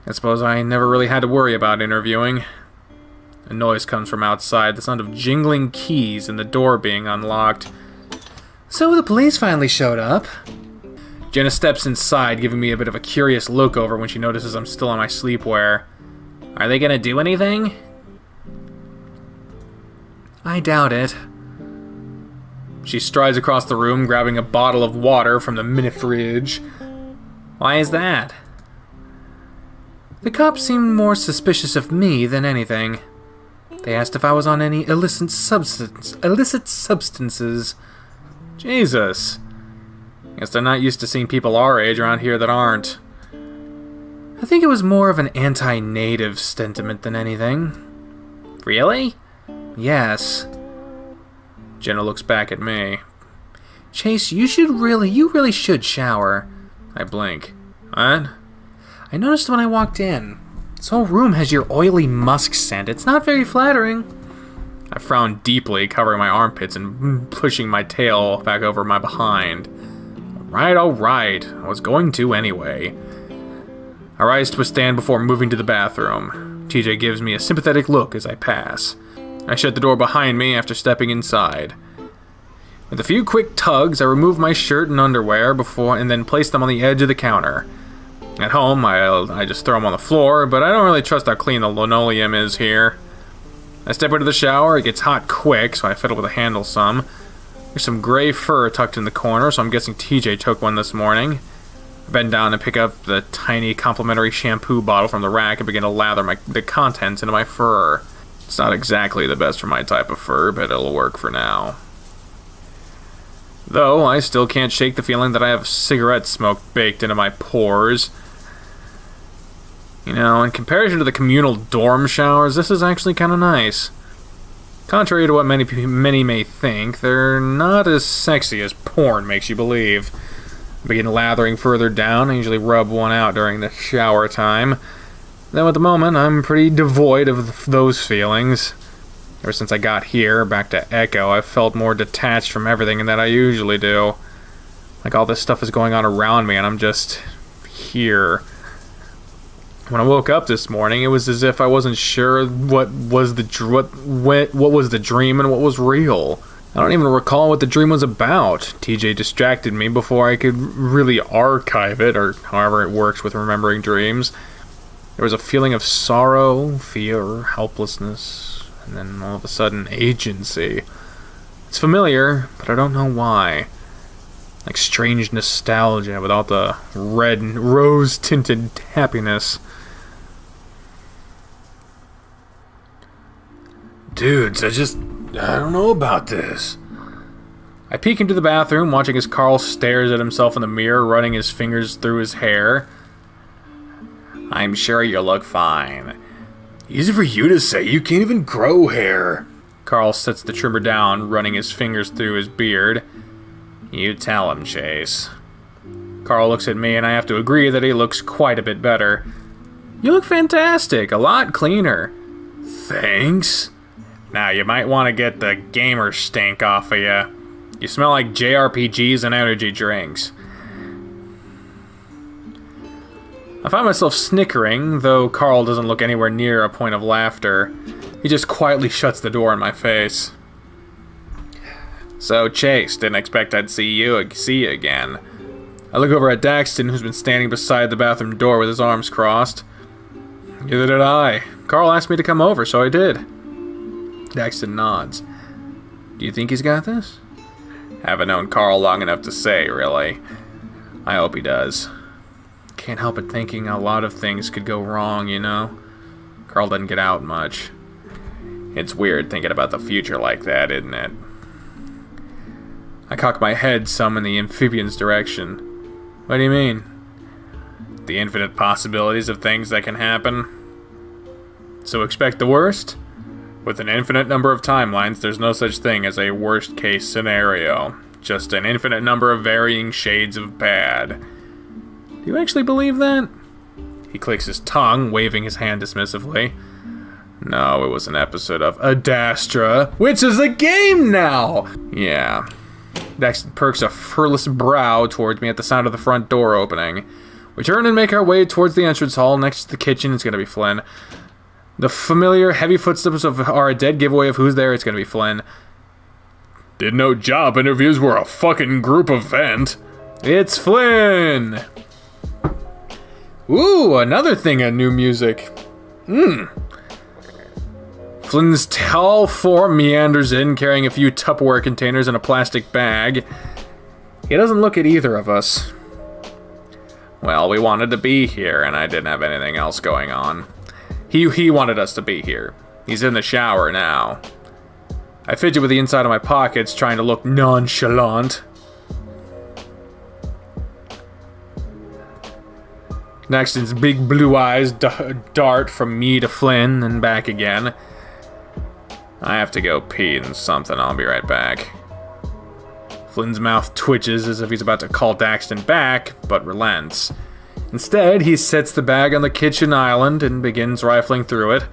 I suppose I never really had to worry about interviewing. A noise comes from outside, the sound of jingling keys and the door being unlocked. So the police finally showed up. Jenna steps inside, giving me a bit of a curious look over when she notices I'm still in my sleepwear. Are they gonna do anything? I doubt it. She strides across the room, grabbing a bottle of water from the mini fridge. Why is that? The cops seemed more suspicious of me than anything. They asked if I was on any illicit substances. Jesus. Guess they're not used to seeing people our age around here that aren't. I think it was more of an anti-native sentiment than anything. Really? Yes. Jenna looks back at me. Chase, you really should shower. I blink. What? I noticed when I walked in. This whole room has your oily musk scent. It's not very flattering. I frown deeply, covering my armpits and pushing my tail back over my behind. All right. I was going to anyway. I rise to a stand before moving to the bathroom. TJ gives me a sympathetic look as I pass. I shut the door behind me after stepping inside. With a few quick tugs, I remove my shirt and underwear and then place them on the edge of the counter. At home, I just throw them on the floor, but I don't really trust how clean the linoleum is here. I step into the shower. It gets hot quick, so I fiddle with the handle some. There's some gray fur tucked in the corner, so I'm guessing TJ took one this morning. I bend down and pick up the tiny complimentary shampoo bottle from the rack and begin to lather the contents into my fur. It's not exactly the best for my type of fur, but it'll work for now. Though, I still can't shake the feeling that I have cigarette smoke baked into my pores. You know, in comparison to the communal dorm showers, this is actually kind of nice. Contrary to what many may think, they're not as sexy as porn makes you believe. I begin lathering further down. I usually rub one out during the shower time. Though at the moment, I'm pretty devoid of those feelings. Ever since I got here, back to Echo, I've felt more detached from everything than I usually do. Like all this stuff is going on around me and I'm just here. When I woke up this morning, it was as if I wasn't sure what was the dream and what was real. I don't even recall what the dream was about. TJ distracted me before I could really archive it, or however it works with remembering dreams. There was a feeling of sorrow, fear, helplessness, and then all of a sudden, agency. It's familiar, but I don't know why. Like strange nostalgia without the red and rose-tinted happiness. Dudes, I don't know about this. I peek into the bathroom, watching as Carl stares at himself in the mirror, running his fingers through his hair. I'm sure you look fine. Easy for you to say, you can't even grow hair. Carl sets the trimmer down, running his fingers through his beard. You tell him, Chase. Carl looks at me, and I have to agree that he looks quite a bit better. You look fantastic, a lot cleaner. Thanks. Now, you might want to get the gamer stink off of you. You smell like JRPGs and energy drinks. I find myself snickering, though Carl doesn't look anywhere near a point of laughter. He just quietly shuts the door in my face. So, Chase, didn't expect I'd see you again. I look over at Daxton, who's been standing beside the bathroom door with his arms crossed. Neither did I. Carl asked me to come over, so I did. Daxton nods. Do you think he's got this? Haven't known Carl long enough to say, really. I hope he does. Can't help but thinking a lot of things could go wrong, you know? Carl doesn't get out much. It's weird thinking about the future like that, isn't it? I cock my head some in the amphibian's direction. What do you mean? The infinite possibilities of things that can happen. So expect the worst? With an infinite number of timelines, there's no such thing as a worst-case scenario. Just an infinite number of varying shades of bad. Do you actually believe that? He clicks his tongue, waving his hand dismissively. No, it was an episode of Adastra, which is a game now! Yeah. Daxton perks a furless brow towards me at the sound of the front door opening. We turn and make our way towards the entrance hall. Next to the kitchen, it's gonna be Flynn. The familiar, heavy footsteps are a dead giveaway of who's there. It's gonna be Flynn. Didn't know job interviews were a fucking group event. It's Flynn! Ooh, another thing of new music. Flynn's tall form meanders in, carrying a few Tupperware containers and a plastic bag. He doesn't look at either of us. Well, we wanted to be here, and I didn't have anything else going on. He wanted us to be here. He's in the shower now. I fidget with the inside of my pockets, trying to look nonchalant. Daxton's big blue eyes dart from me to Flynn and back again. I have to go pee and something. I'll be right back. Flynn's mouth twitches as if he's about to call Daxton back, but relents. Instead, he sets the bag on the kitchen island and begins rifling through it.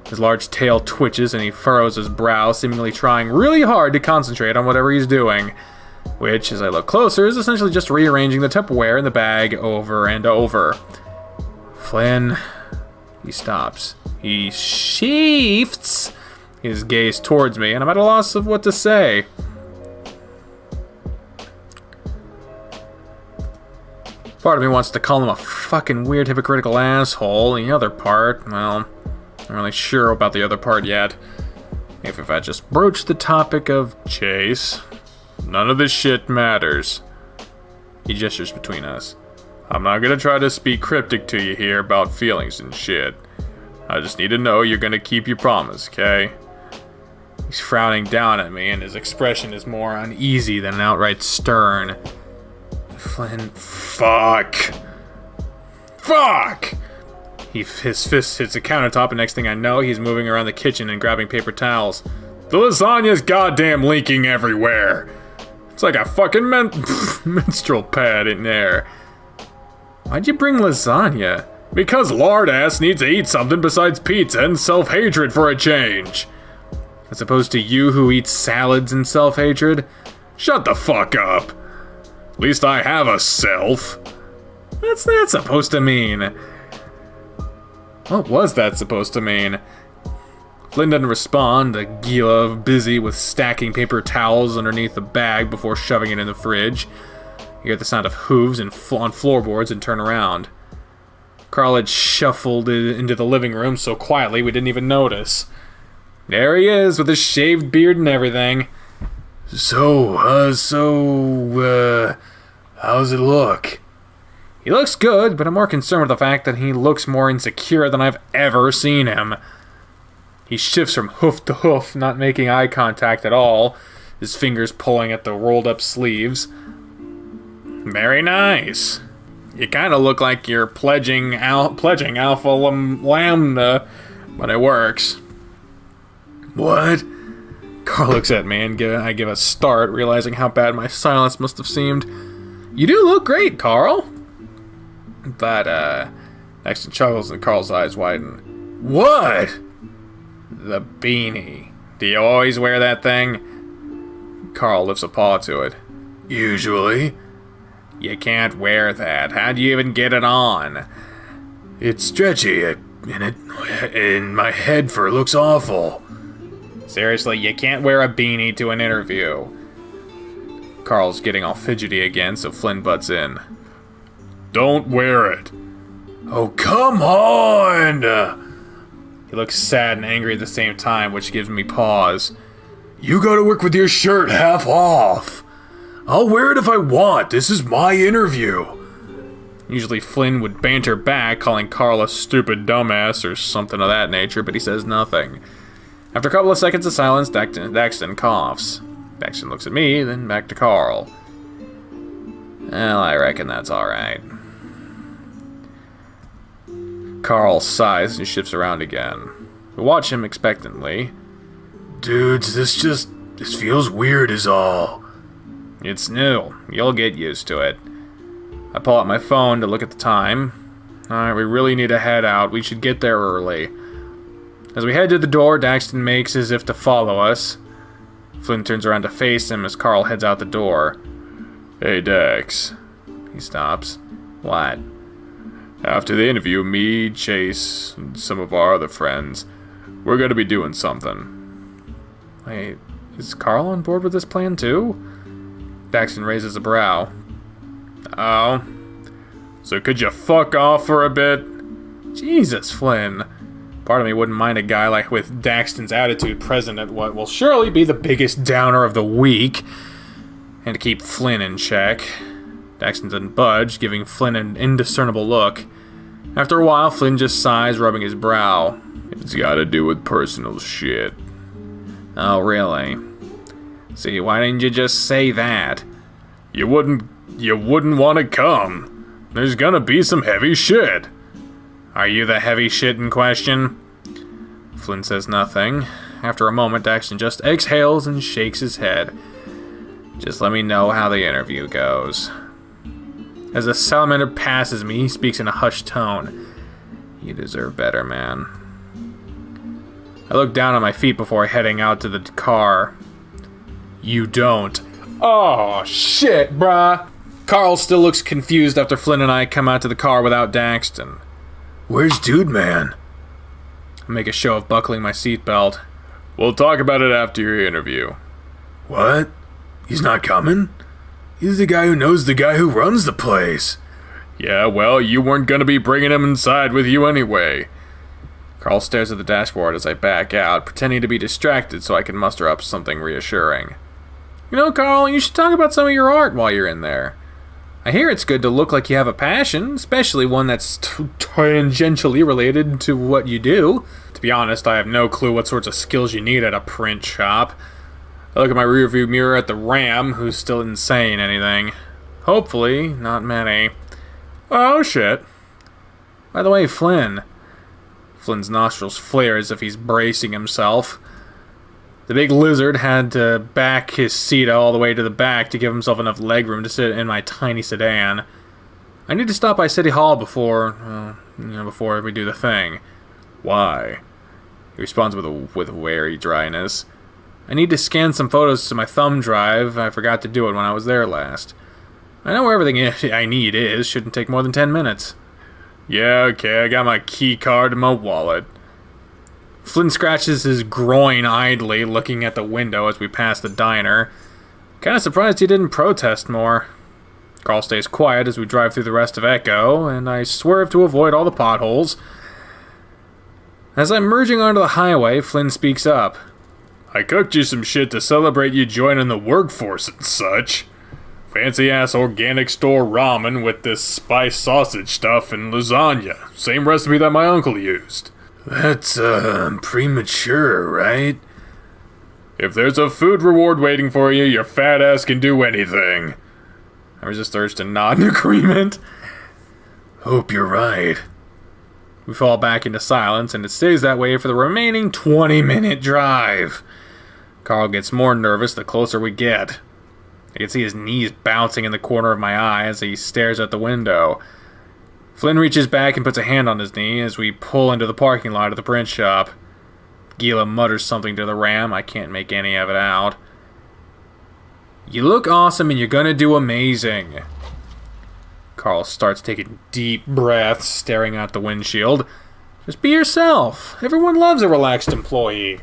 His large tail twitches and he furrows his brow, seemingly trying really hard to concentrate on whatever he's doing. Which, as I look closer, is essentially just rearranging the Tupperware in the bag over and over. Flynn... He stops. He shifts his gaze towards me, and I'm at a loss of what to say. Part of me wants to call him a fucking weird hypocritical asshole. The other part, well, I'm not really sure about the other part yet. If I just broach the topic of Chase, none of this shit matters. He gestures between us. I'm not gonna try to speak cryptic to you here about feelings and shit. I just need to know you're gonna keep your promise, okay? He's frowning down at me, and his expression is more uneasy than outright stern. Flynn, fuck! Fuck! His fist hits the countertop, and next thing I know, he's moving around the kitchen and grabbing paper towels. The lasagna's goddamn leaking everywhere! It's like a fucking menstrual pad in there. Why'd you bring lasagna? Because lard-ass needs to eat something besides pizza and self-hatred for a change. As opposed to you who eats salads and self-hatred? Shut the fuck up. At least I have a self. What's that supposed to mean? What was that supposed to mean? Flynn doesn't respond. Gila busy with stacking paper towels underneath the bag before shoving it in the fridge. You hear the sound of hooves on floorboards and turn around. Carl had shuffled into the living room so quietly we didn't even notice. There he is with his shaved beard and everything. So, how's it look? He looks good, but I'm more concerned with the fact that he looks more insecure than I've ever seen him. He shifts from hoof to hoof, not making eye contact at all, his fingers pulling at the rolled up sleeves. Very nice. You kind of look like you're pledging Alpha Lambda, but it works. What? Carl looks at me and I give a start, realizing how bad my silence must have seemed. You do look great, Carl. But, Daxton chuckles and Carl's eyes widen. What? The beanie. Do you always wear that thing? Carl lifts a paw to it. Usually. You can't wear that. How do you even get it on? It's stretchy, and my head fur looks awful. Seriously, you can't wear a beanie to an interview. Carl's getting all fidgety again, so Flynn butts in. Don't wear it. Oh, come on! He looks sad and angry at the same time, which gives me pause. You gotta work with your shirt half off. I'll wear it if I want. This is my interview. Usually Flynn would banter back, calling Carl a stupid dumbass or something of that nature, but he says nothing. After a couple of seconds of silence, Daxton coughs. Daxton looks at me, then back to Carl. Well, I reckon that's alright. Carl sighs and shifts around again. We watch him expectantly. Dudes, this feels weird is all. It's new. You'll get used to it. I pull out my phone to look at the time. Alright, we really need to head out. We should get there early. As we head to the door, Daxton makes as if to follow us. Flynn turns around to face him as Carl heads out the door. Hey, Dax. He stops. What? After the interview, me, Chase, and some of our other friends, we're gonna be doing something. Wait, is Carl on board with this plan too? Daxton raises a brow. Oh. So could you fuck off for a bit? Jesus, Flynn. Part of me wouldn't mind a guy like with Daxton's attitude present at what will surely be the biggest downer of the week. And to keep Flynn in check. Daxton doesn't budge, giving Flynn an indiscernible look. After a while, Flynn just sighs, rubbing his brow. It's gotta do with personal shit. Oh, really? See, why didn't you just say that? You wouldn't want to come. There's gonna be some heavy shit. Are you the heavy shit in question? Flynn says nothing. After a moment, Daxton just exhales and shakes his head. Just let me know how the interview goes. As the salamander passes me, he speaks in a hushed tone. You deserve better, man. I look down at my feet before heading out to the car. You don't. Oh, shit, bruh. Carl still looks confused after Flynn and I come out to the car without Daxton. Where's Dude Man? I make a show of buckling my seatbelt. We'll talk about it after your interview. What? He's not coming? He's the guy who knows the guy who runs the place. Yeah, well, you weren't gonna be bringing him inside with you anyway. Carl stares at the dashboard as I back out, pretending to be distracted so I can muster up something reassuring. You know, Carl, you should talk about some of your art while you're in there. I hear it's good to look like you have a passion, especially one that's tangentially related to what you do. To be honest, I have no clue what sorts of skills you need at a print shop. I look at my rearview mirror at the Ram, who's still isn't saying anything. Hopefully, not many. Oh, shit. By the way, Flynn. Flynn's nostrils flare as if he's bracing himself. The big lizard had to back his seat all the way to the back to give himself enough legroom to sit in my tiny sedan. I need to stop by City Hall before we do the thing. Why? He responds with wary dryness. I need to scan some photos to my thumb drive. I forgot to do it when I was there last. I know where everything I need is. Shouldn't take more than 10 minutes. Yeah, okay, I got my key card in my wallet. Flynn scratches his groin idly, looking at the window as we pass the diner. Kinda surprised he didn't protest more. Carl stays quiet as we drive through the rest of Echo, and I swerve to avoid all the potholes. As I'm merging onto the highway, Flynn speaks up. I cooked you some shit to celebrate you joining the workforce and such. Fancy-ass organic store ramen with this spiced sausage stuff and lasagna. Same recipe that my uncle used. That's, premature, right? If there's a food reward waiting for you, your fat ass can do anything. I resist the urge to nod in agreement. Hope you're right. We fall back into silence, and it stays that way for the remaining 20-minute drive. Carl gets more nervous the closer we get. I can see his knees bouncing in the corner of my eye as he stares out the window. Flynn reaches back and puts a hand on his knee as we pull into the parking lot of the print shop. Gila mutters something to the Ram. I can't make any of it out. You look awesome and you're gonna do amazing. Carl starts taking deep breaths, staring out the windshield. Just be yourself. Everyone loves a relaxed employee.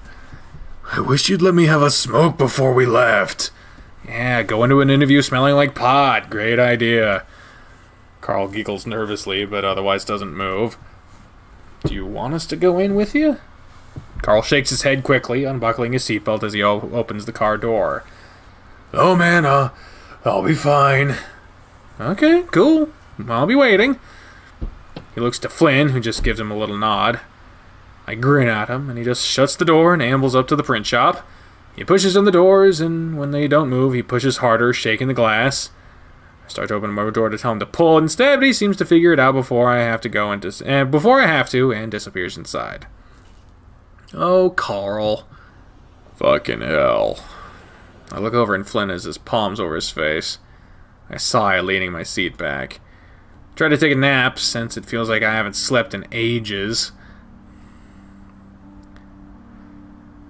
I wish you'd let me have a smoke before we left. Yeah, go into an interview smelling like pot. Great idea. Carl giggles nervously, but otherwise doesn't move. Do you want us to go in with you? Carl shakes his head quickly, unbuckling his seatbelt as he opens the car door. Oh man, I'll be fine. Okay, cool. I'll be waiting. He looks to Flynn, who just gives him a little nod. I grin at him, and he just shuts the door and ambles up to the print shop. He pushes on the doors, and when they don't move, he pushes harder, shaking the glass. I start to open my door to tell him to pull instead, but he seems to figure it out before I have to and disappears inside. Oh, Carl. Fucking hell. I look over and Flynn has his palms over his face. I sigh, leaning my seat back. Try to take a nap, since it feels like I haven't slept in ages.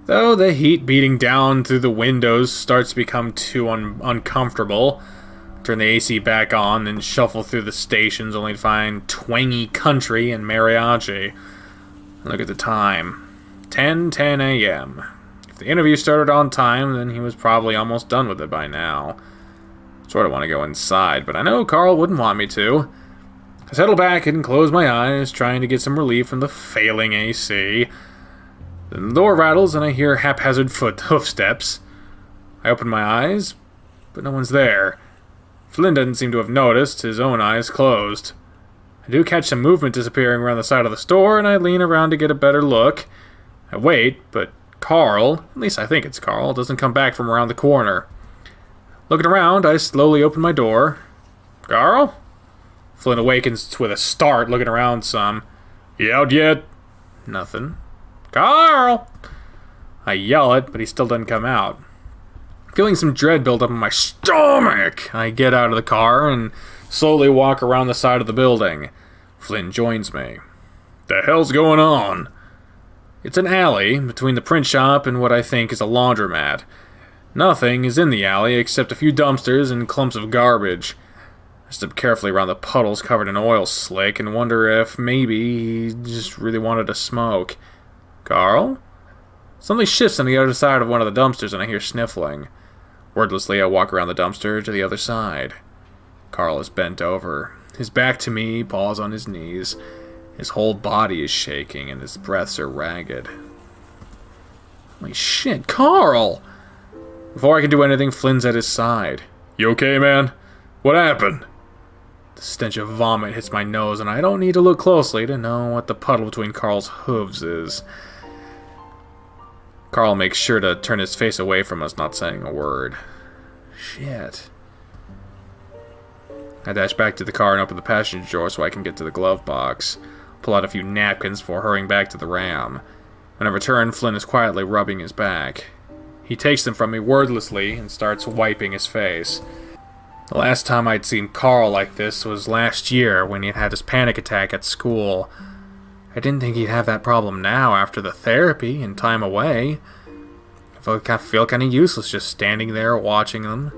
Though the heat beating down through the windows starts to become too uncomfortable. Turn the AC back on, then shuffle through the stations only to find twangy country and mariachi. Look at the time. 10:10 a.m. If the interview started on time, then he was probably almost done with it by now. Sort of want to go inside, but I know Carl wouldn't want me to. I settle back and close my eyes, trying to get some relief from the failing AC. Then the door rattles and I hear haphazard hoofsteps. I open my eyes, but no one's there. Flynn doesn't seem to have noticed, his own eyes closed. I do catch some movement disappearing around the side of the store, and I lean around to get a better look. I wait, but Carl, at least I think it's Carl, doesn't come back from around the corner. Looking around, I slowly open my door. Carl? Flynn awakens with a start, looking around some. You out yet? Nothing. Carl! I yell it, but he still doesn't come out. Feeling some dread build up in my stomach, I get out of the car and slowly walk around the side of the building. Flynn joins me. The hell's going on? It's an alley between the print shop and what I think is a laundromat. Nothing is in the alley except a few dumpsters and clumps of garbage. I step carefully around the puddles covered in oil slick and wonder if maybe he just really wanted to smoke. Carl? Something shifts on the other side of one of the dumpsters and I hear sniffling. Wordlessly, I walk around the dumpster to the other side. Carl is bent over, his back to me, paws on his knees. His whole body is shaking and his breaths are ragged. Holy shit, Carl! Before I can do anything, Flynn's at his side. You okay, man? What happened? The stench of vomit hits my nose, and I don't need to look closely to know what the puddle between Carl's hooves is. Carl makes sure to turn his face away from us, not saying a word. Shit. I dash back to the car and open the passenger door so I can get to the glove box. Pull out a few napkins before hurrying back to the Ram. When I return, Flynn is quietly rubbing his back. He takes them from me wordlessly and starts wiping his face. The last time I'd seen Carl like this was last year when he had his panic attack at school. I didn't think he'd have that problem now after the therapy and time away. I feel kind of useless just standing there watching them.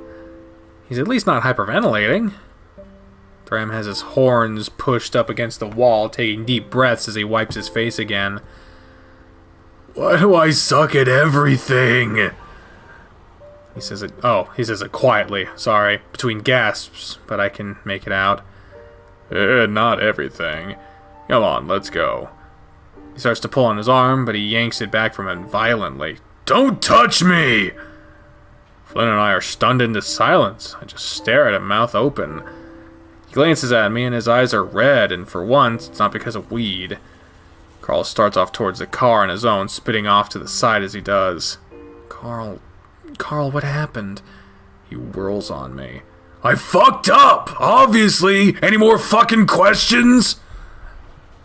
He's at least not hyperventilating. Ram has his horns pushed up against the wall, taking deep breaths as he wipes his face again. Why do I suck at everything? He says it quietly, sorry, between gasps, but I can make it out. Not everything. Come on, let's go. He starts to pull on his arm, but he yanks it back from him violently. Don't touch me! Flynn and I are stunned into silence. I just stare at him, mouth open. He glances at me and his eyes are red, and for once, it's not because of weed. Carl starts off towards the car on his own, spitting off to the side as he does. Carl, what happened? He whirls on me. I fucked up, obviously. Any more fucking questions?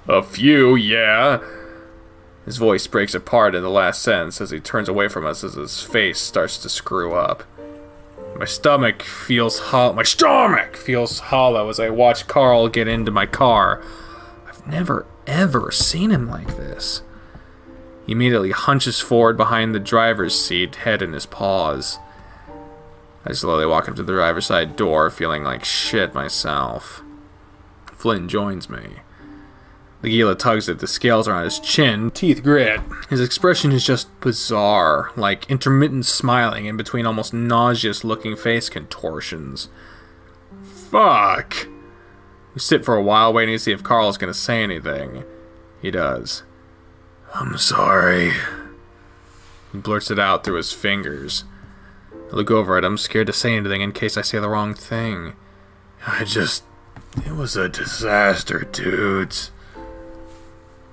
A few, yeah. His voice breaks apart in the last sentence as he turns away from us as his face starts to screw up. My stomach feels hollow as I watch Carl get into my car. I've never, ever seen him like this. He immediately hunches forward behind the driver's seat, head in his paws. I slowly walk up to the driver's side door, feeling like shit myself. Flynn joins me. The Gila tugs at the scales around his chin, teeth grit. His expression is just bizarre, like intermittent smiling in between almost nauseous-looking face contortions. Fuck! We sit for a while waiting to see if Carl's gonna say anything. He does. I'm sorry. He blurts it out through his fingers. I look over at him, scared to say anything in case I say the wrong thing. It was a disaster, dudes.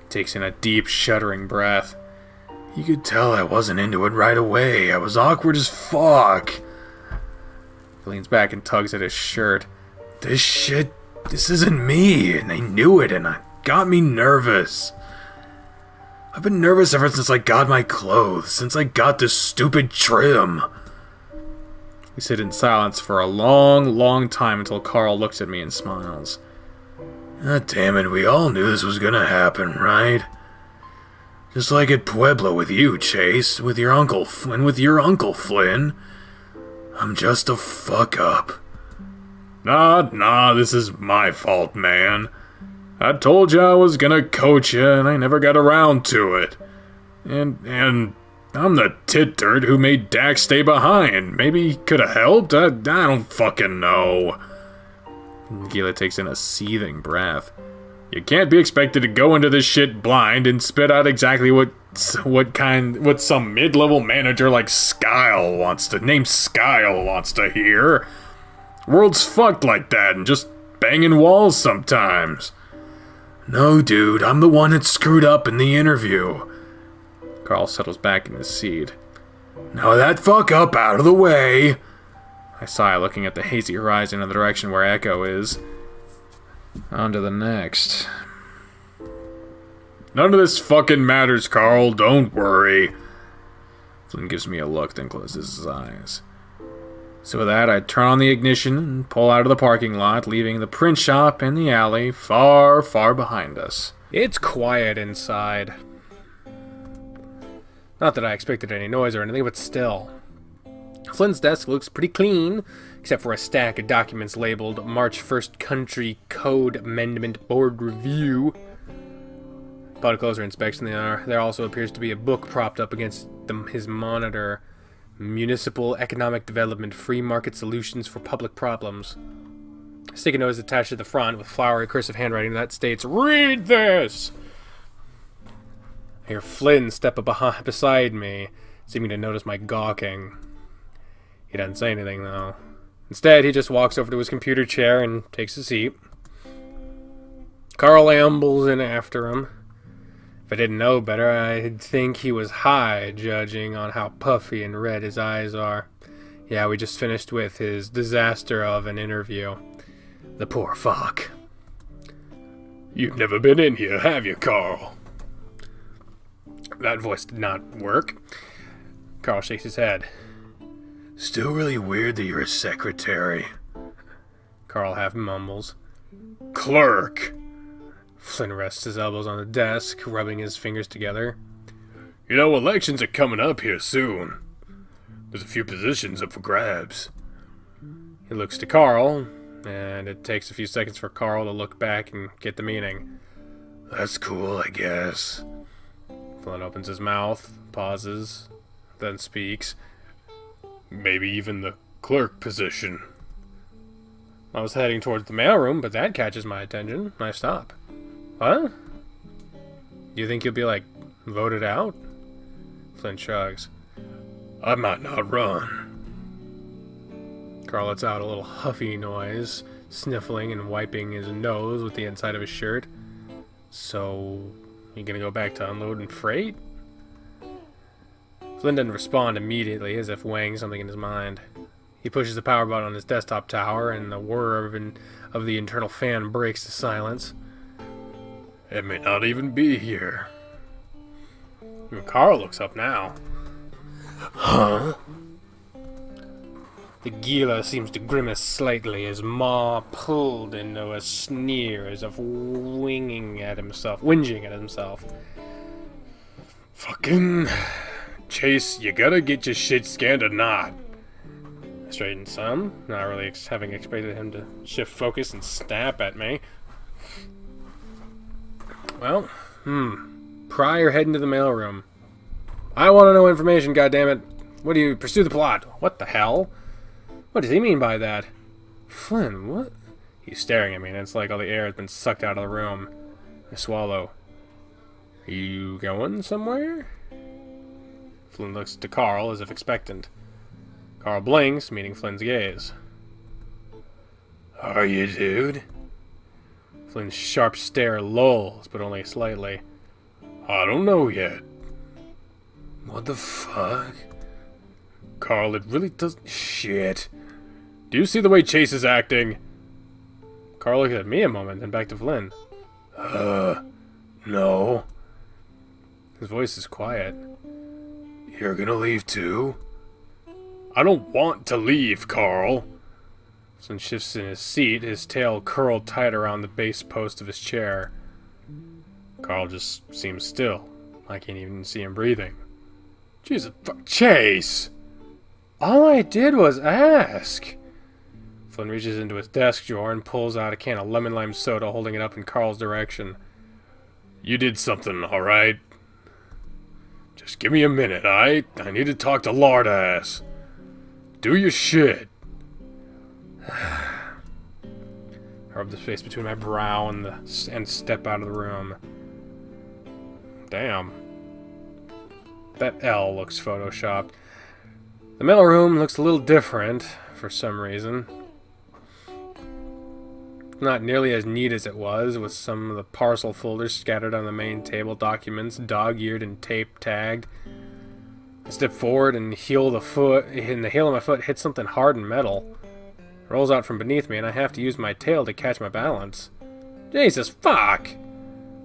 Takes in a deep, shuddering breath. You could tell I wasn't into it right away. I was awkward as fuck. He leans back and tugs at his shirt. This isn't me, and I knew it, and it got me nervous. I've been nervous ever since I got my clothes, since I got this stupid trim. We sit in silence for a long, long time until Carl looks at me and smiles. God damn it, we all knew this was gonna happen, right? Just like at Pueblo with you, Chase, with your uncle, and with your Uncle Flynn. I'm just a fuck-up. Nah, this is my fault, man. I told you I was gonna coach you, and I never got around to it. And I'm the tit dirt who made Dax stay behind. Maybe he could have helped? I don't fucking know. Gila takes in a seething breath. You can't be expected to go into this shit blind and spit out exactly what some mid-level manager like Skyle wants to hear. World's fucked like that and just banging walls sometimes. No, dude, I'm the one that screwed up in the interview. Carl settles back in his seat. Now that fuck up out of the way. I sigh, looking at the hazy horizon in the direction where Echo is. On to the next. None of this fucking matters, Carl. Don't worry. Flynn gives me a look, then closes his eyes. So with that, I turn on the ignition and pull out of the parking lot, leaving the print shop and the alley far, far behind us. It's quiet inside. Not that I expected any noise or anything, but still. Flynn's desk looks pretty clean, except for a stack of documents labeled March 1st Country Code Amendment Board Review. Upon a closer inspection, there also appears to be a book propped up against his monitor. Municipal Economic Development Free Market Solutions for Public Problems. A sticky note is attached to the front with flowery cursive handwriting that states, "Read this!" I hear Flynn step up beside me, seeming to notice my gawking. He doesn't say anything, though. Instead, he just walks over to his computer chair and takes a seat. Carl ambles in after him. If I didn't know better, I'd think he was high, judging on how puffy and red his eyes are. Yeah, we just finished with his disaster of an interview. The poor fuck. You've never been in here, have you, Carl? That voice did not work. Carl shakes his head. Still really weird that you're a secretary. Carl half mumbles. Clerk. Flynn rests his elbows on the desk, rubbing his fingers together. You know, elections are coming up here soon. There's a few positions up for grabs. He looks to Carl, and it takes a few seconds for Carl to look back and get the meaning. That's cool, I guess. Flynn opens his mouth, pauses, then speaks. Maybe even the clerk position. I was heading towards the mailroom, but that catches my attention. I stop. What? Do you think you'll be, voted out? Flynn shrugs. I might not run. Carl lets out a little huffy noise, sniffling and wiping his nose with the inside of his shirt. So, you gonna go back to unloading freight? Flynn doesn't respond immediately, as if weighing something in his mind. He pushes the power button on his desktop tower, and the whir of the internal fan breaks the silence. It may not even be here. Carl looks up now. Huh? The Gila seems to grimace slightly, his maw pulled into a sneer, as if whinging at himself. Fucking Chase, you gotta get your shit scanned or not. I straightened some, not really having expected him to shift focus and snap at me. Well, pry your head into the mailroom. I want to know information, goddammit. What do you pursue the plot? What the hell? What does he mean by that? Flynn, what? He's staring at me, and it's like all the air has been sucked out of the room. I swallow. Are you going somewhere? Flynn looks to Carl as if expectant. Carl blinks, meeting Flynn's gaze. Are you, dude? Flynn's sharp stare lulls, but only slightly. I don't know yet. What the fuck? Carl, it really does... Shit. Do you see the way Chase is acting? Carl looks at me a moment, then back to Flynn. No. His voice is quiet. You're gonna leave too? I don't want to leave, Carl. Flynn shifts in his seat, his tail curled tight around the base post of his chair. Carl just seems still. I can't even see him breathing. Jesus fuck, Chase! All I did was ask. Flynn reaches into his desk drawer and pulls out a can of lemon lime soda, holding it up in Carl's direction. You did something, alright? Just give me a minute, I need to talk to Lard Ass. Do your shit. I rub the space between my brow and step out of the room. Damn. That L looks photoshopped. The mail room looks a little different for some reason. Not nearly as neat as it was, with some of the parcel folders scattered on the main table, documents dog-eared and tape-tagged. I step forward and the heel of my foot hits something hard and metal. It rolls out from beneath me and I have to use my tail to catch my balance. Jesus fuck!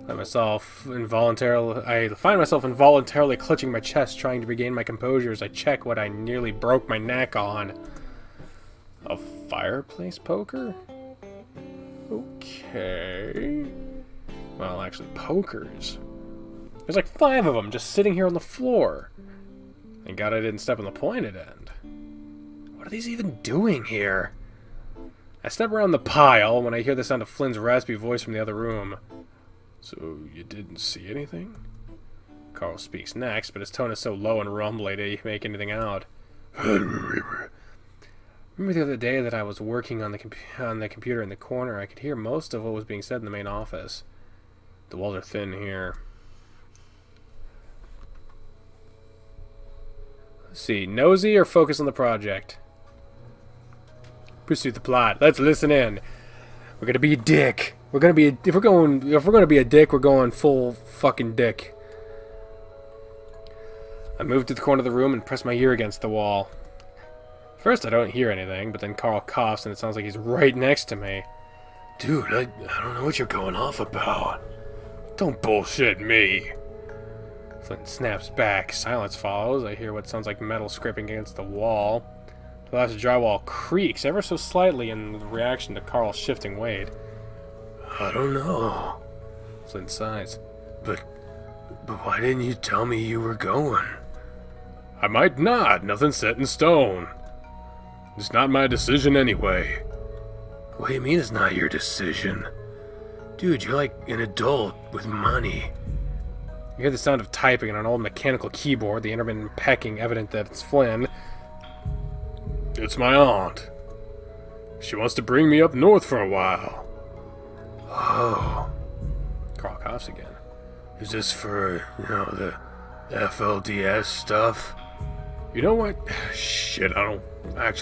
I find myself involuntarily clutching my chest, trying to regain my composure as I check what I nearly broke my neck on. A fireplace poker? Okay. Well, actually, pokers. There's like 5 of them just sitting here on the floor. Thank God I didn't step on the pointed end. What are these even doing here? I step around the pile when I hear the sound of Flynn's raspy voice from the other room. So, you didn't see anything? Carl speaks next, but his tone is so low and rumbly to make anything out. Remember the other day that I was working on the computer in the corner? I could hear most of what was being said in the main office. The walls are thin here. Let's see, nosy or focus on the project? Pursue the plot. Let's listen in. We're gonna be a dick. If we're gonna be a dick, we're going full fucking dick. I move to the corner of the room and press my ear against the wall. First I don't hear anything, but then Carl coughs and it sounds like he's right next to me. Dude, I don't know what you're going off about. Don't bullshit me. Flynn snaps back. Silence follows. I hear what sounds like metal scraping against the wall. The last drywall creaks ever so slightly in reaction to Carl's shifting weight. I don't know. Flynn sighs. But why didn't you tell me you were going? I might not. Nothing's set in stone. It's not my decision anyway. What do you mean it's not your decision? Dude, you're like an adult with money. You hear the sound of typing on an old mechanical keyboard, the intermittent pecking evident that it's Flynn. It's my aunt. She wants to bring me up north for a while. Oh. Carl coughs again. Is this for, the FLDS stuff? You know what? Shit, I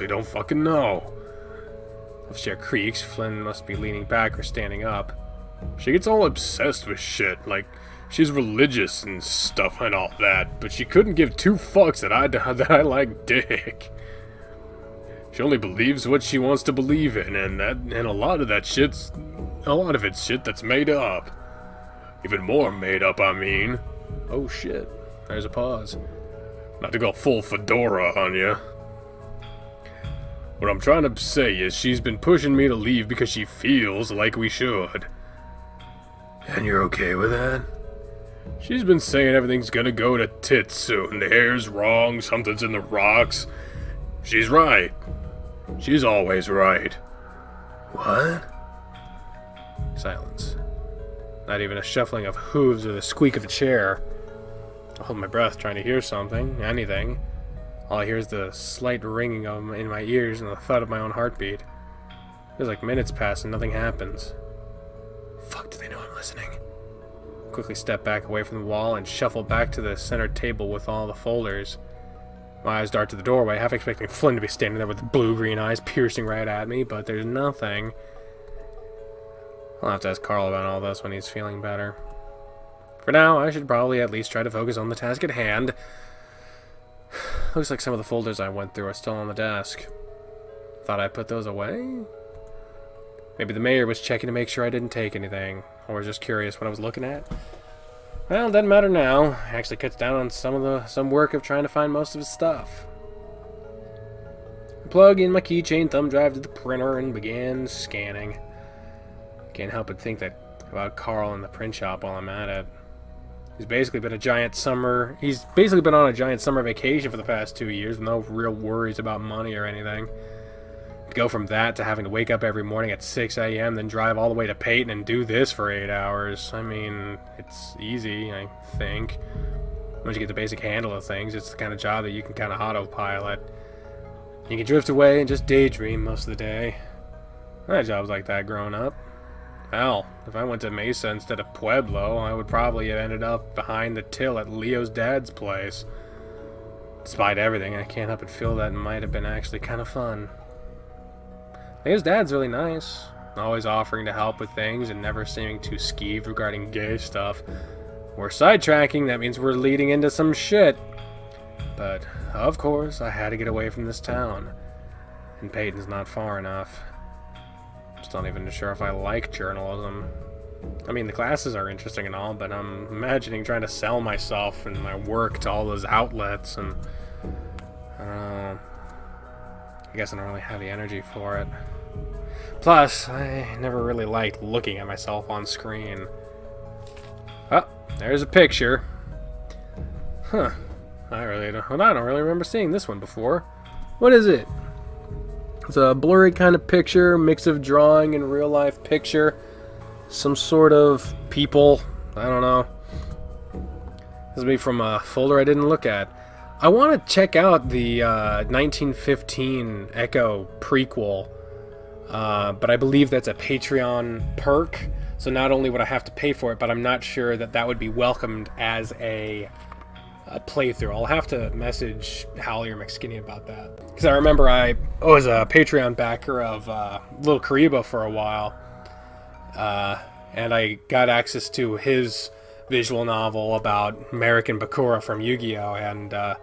don't fucking know. If chair creaks, Flynn must be leaning back or standing up. She gets all obsessed with shit, like she's religious and stuff and all that, but she couldn't give 2 fucks that I like dick. She only believes what she wants to believe in, and a lot of it's shit that's made up. Even more made up, I mean. Oh shit. There's a pause. Not to go full fedora on you. What I'm trying to say is she's been pushing me to leave because she feels like we should. And you're okay with that? She's been saying everything's gonna go to tits soon. The hair's wrong, something's in the rocks. She's right. She's always right. What? Silence. Not even a shuffling of hooves or the squeak of a chair. I hold my breath, trying to hear something, anything. All I hear is the slight ringing of them in my ears and the thud of my own heartbeat. Feels like minutes pass and nothing happens. Fuck, do they know I'm listening? I quickly step back away from the wall and shuffle back to the center table with all the folders. My eyes dart to the doorway, half expecting Flynn to be standing there with blue-green eyes piercing right at me, but there's nothing. I'll have to ask Carl about all this when he's feeling better. For now, I should probably at least try to focus on the task at hand. Looks like some of the folders I went through are still on the desk. Thought I put those away? Maybe the mayor was checking to make sure I didn't take anything, or was just curious what I was looking at. Well, it doesn't matter now. It actually cuts down on some work of trying to find most of his stuff. I plug in my keychain thumb drive to the printer and began scanning. Can't help but think about Carl in the print shop while I'm at it. He's basically been on a giant summer vacation for the past 2 years with no real worries about money or anything. To go from that to having to wake up every morning at 6 a.m., then drive all the way to Peyton and do this for 8 hours. I mean, it's easy, I think. Once you get the basic handle of things, it's the kind of job that you can kind of autopilot. You can drift away and just daydream most of the day. I had jobs like that growing up. Hell, if I went to Mesa instead of Pueblo, I would probably have ended up behind the till at Leo's dad's place. Despite everything, I can't help but feel that might have been actually kind of fun. Leo's dad's really nice, always offering to help with things and never seeming too skeeved regarding gay stuff. We're sidetracking, that means we're leading into some shit. But, of course, I had to get away from this town. And Peyton's not far enough. Just not even sure if I like journalism. I mean, the classes are interesting and all, but I'm imagining trying to sell myself and my work to all those outlets, and I don't know. I guess I don't really have the energy for it. Plus, I never really liked looking at myself on screen. Oh, there's a picture. Huh. I don't really remember seeing this one before. What is it? It's a blurry kind of picture, mix of drawing and real life picture. Some sort of people. I don't know. This will be from a folder I didn't look at. I want to check out the 1915 Echo prequel, but I believe that's a Patreon perk. So not only would I have to pay for it, but I'm not sure that would be welcomed as a playthrough. I'll have to message Hallie or McSkinny about that. Because I remember I was a Patreon backer of Little Kariba for a while. And I got access to his visual novel about American Bakura from Yu-Gi-Oh! And I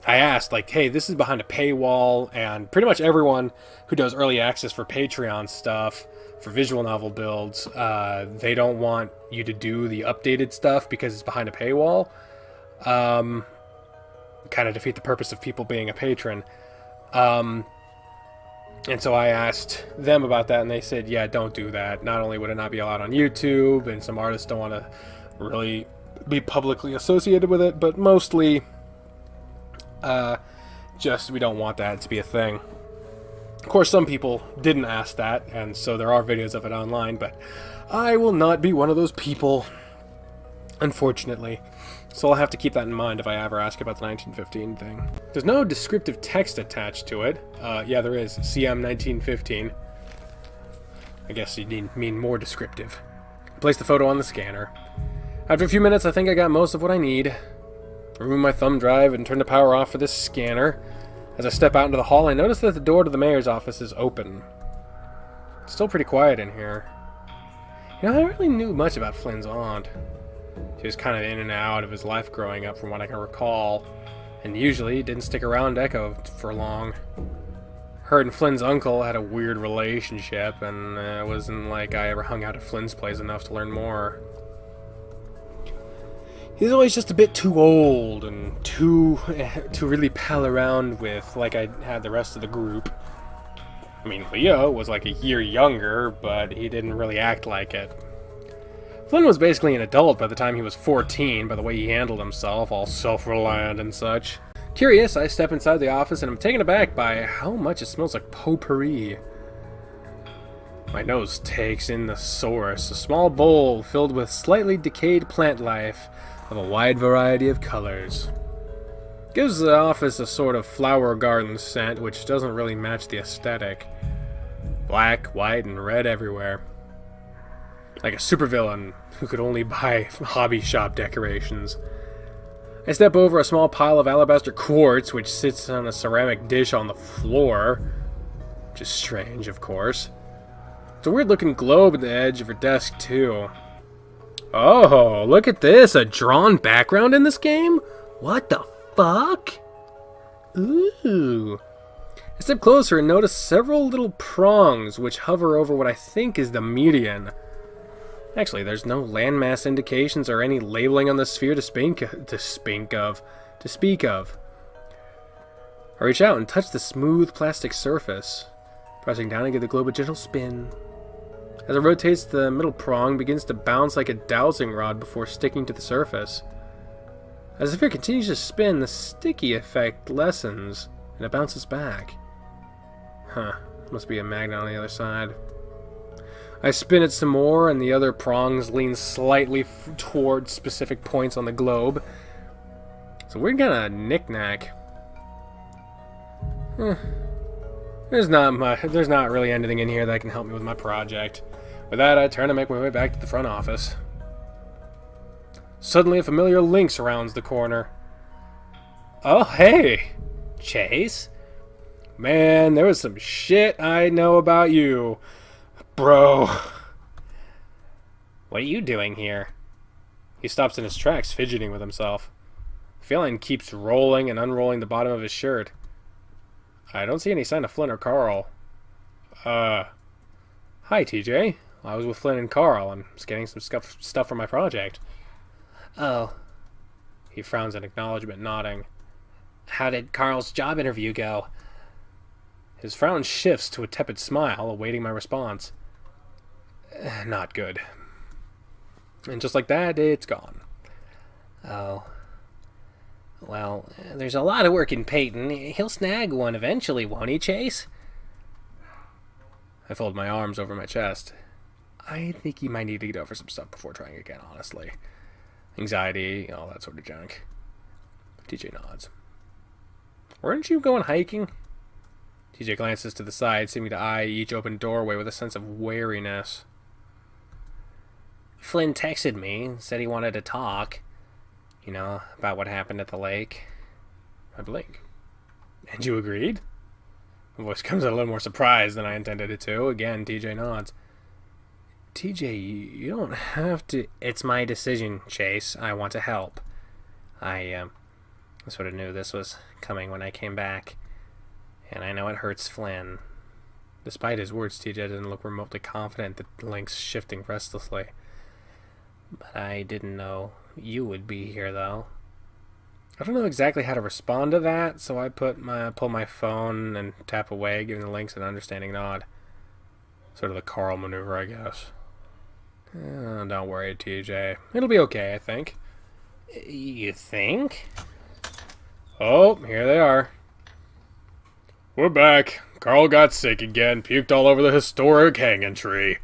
asked, like, hey, this is behind a paywall, and pretty much everyone who does early access for Patreon stuff, for visual novel builds, they don't want you to do the updated stuff because it's behind a paywall. Kind of defeat the purpose of people being a patron. And so I asked them about that, and they said, yeah, don't do that. Not only would it not be allowed on YouTube, and some artists don't want to really be publicly associated with it, but mostly just we don't want that to be a thing. Of course, some people didn't ask that, and so there are videos of it online, but I will not be one of those people, unfortunately. So I'll have to keep that in mind if I ever ask about the 1915 thing. There's no descriptive text attached to it. Yeah, there is. CM 1915. I guess you mean more descriptive. Place the photo on the scanner. After a few minutes, I think I got most of what I need. Remove my thumb drive and turn the power off for this scanner. As I step out into the hall, I notice that the door to the mayor's office is open. It's still pretty quiet in here. You know, I don't really knew much about Flynn's aunt. She was kind of in and out of his life growing up from what I can recall, and usually didn't stick around Echo for long. Her and Flynn's uncle had a weird relationship, and it wasn't like I ever hung out at Flynn's place enough to learn more. He's always just a bit too old and too really pal around with like I had the rest of the group. I mean, Leo was like a year younger, but he didn't really act like it. Flynn was basically an adult by the time he was 14, by the way he handled himself, all self-reliant and such. Curious, I step inside the office and I'm taken aback by how much it smells like potpourri. My nose takes in the source, a small bowl filled with slightly decayed plant life of a wide variety of colors. Gives the office a sort of flower garden scent, which doesn't really match the aesthetic. Black, white, and red everywhere. Like a supervillain who could only buy hobby shop decorations. I step over a small pile of alabaster quartz, which sits on a ceramic dish on the floor. Which is strange, of course. There's a weird-looking globe at the edge of her desk, too. Oh, look at this! A drawn background in this game? What the fuck? Ooh. I step closer and notice several little prongs which hover over what I think is the median. Actually, there's no landmass indications or any labeling on the sphere to speak of. I reach out and touch the smooth plastic surface, pressing down and give the globe a gentle spin. As it rotates, the middle prong begins to bounce like a dowsing rod before sticking to the surface. As the sphere continues to spin, the sticky effect lessens, and it bounces back. Huh, must be a magnet on the other side. I spin it some more, and the other prongs lean slightly toward specific points on the globe. It's a weird kind of knick-knack. There's not really anything in here that can help me with my project. With that, I turn and make my way back to the front office. Suddenly, a familiar link surrounds the corner. Oh, hey! Chase? Man, there was some shit I know about you. Bro. What are you doing here? He stops in his tracks, fidgeting with himself. Feline keeps rolling and unrolling the bottom of his shirt. I don't see any sign of Flynn or Carl. Hi, TJ. I was with Flynn and Carl. I'm just getting some stuff for my project. Oh. He frowns in acknowledgement, nodding. How did Carl's job interview go? His frown shifts to a tepid smile, awaiting my response. Not good. And just like that, it's gone. Oh. Well, there's a lot of work in Peyton. He'll snag one eventually, won't he, Chase? I fold my arms over my chest. I think he might need to get over some stuff before trying again, honestly. Anxiety, all that sort of junk. TJ nods. Weren't you going hiking? TJ glances to the side, seeming to eye each open doorway with a sense of wariness. Flynn texted me, said he wanted to talk. You know, about what happened at the lake. I blink. And you agreed? My voice comes out a little more surprised than I intended it to. Again, TJ nods. TJ, you don't have to... It's my decision, Chase. I want to help. I sort of knew this was coming when I came back. And I know it hurts Flynn. Despite his words, TJ didn't look remotely confident, the links shifting restlessly. But I didn't know you would be here, though. I don't know exactly how to respond to that, so I pull my phone and tap away, giving the links an understanding nod. Sort of the Carl maneuver, I guess. Don't worry, TJ. It'll be okay, I think. You think? Oh, here they are. We're back. Carl got sick again, puked all over the historic hanging tree.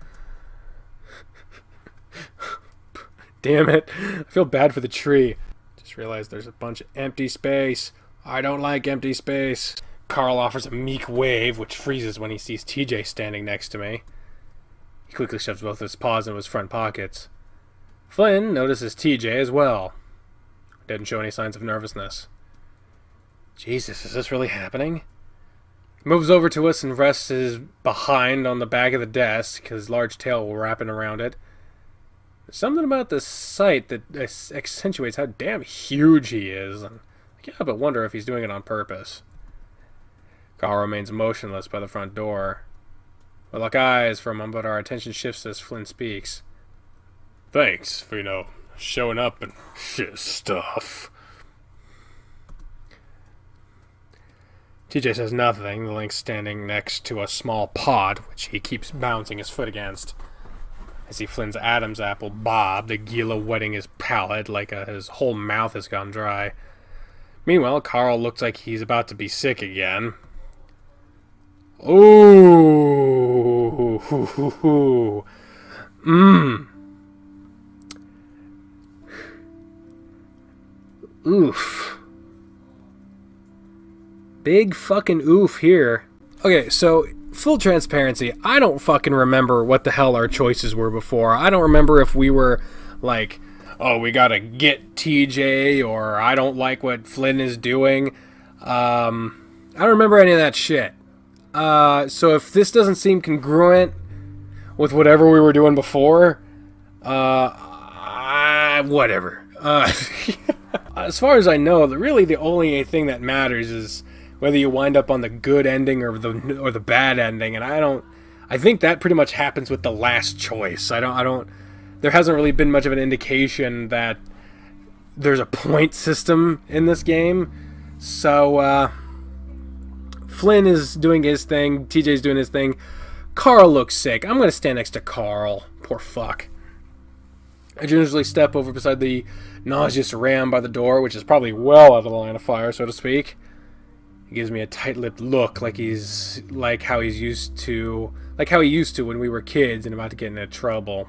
Damn it. I feel bad for the tree. Just realized there's a bunch of empty space. I don't like empty space. Carl offers a meek wave, which freezes when he sees TJ standing next to me. He quickly shoves both of his paws into his front pockets. Flynn notices TJ as well. Didn't show any signs of nervousness. Jesus, is this really happening? He moves over to us and rests his behind on the back of the desk, his large tail wrapping around it. There's something about this sight that accentuates how damn huge he is, and I can't help but wonder if he's doing it on purpose. Carl remains motionless by the front door. We lock eyes for a moment, but our attention shifts as Flynn speaks. Thanks for, showing up and shit stuff. TJ says nothing, the link's standing next to a small pod, which he keeps bouncing his foot against. I see Flynn's Adam's apple bob, the gila wetting his palate like his whole mouth has gone dry. Meanwhile, Carl looks like he's about to be sick again. Ooh, hoo, hoo, hoo. Oof. Big fucking oof here. Okay, so full transparency, I don't fucking remember what the hell our choices were before. I don't remember if we were like, oh, we gotta get TJ, or I don't like what Flynn is doing. I don't remember any of that shit. So if this doesn't seem congruent with whatever we were doing before, whatever. As far as I know, really the only thing that matters is whether you wind up on the good ending or the bad ending, and I think that pretty much happens with the last choice. There hasn't really been much of an indication that there's a point system in this game, so Flynn is doing his thing. TJ's doing his thing. Carl looks sick. I'm going to stand next to Carl. Poor fuck. I gingerly step over beside the nauseous ram by the door, which is probably well out of the line of fire, so to speak. He gives me a tight-lipped look like he used to when we were kids and about to get into trouble.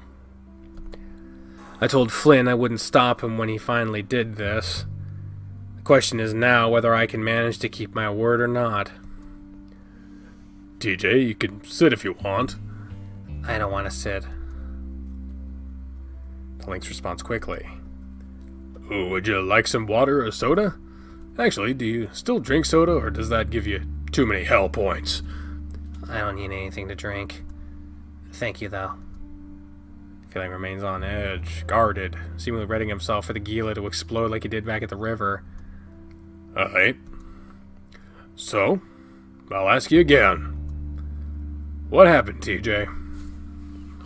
I told Flynn I wouldn't stop him when he finally did this. The question is now whether I can manage to keep my word or not. TJ, you can sit if you want. I don't want to sit. The Lynx responds quickly. Ooh, would you like some water or soda? Actually, do you still drink soda, or does that give you too many hell points? I don't need anything to drink. Thank you, though. Feeling remains on edge, guarded, seemingly readying himself for the Gila to explode like he did back at the river. Alright. So, I'll ask you again. What happened, TJ?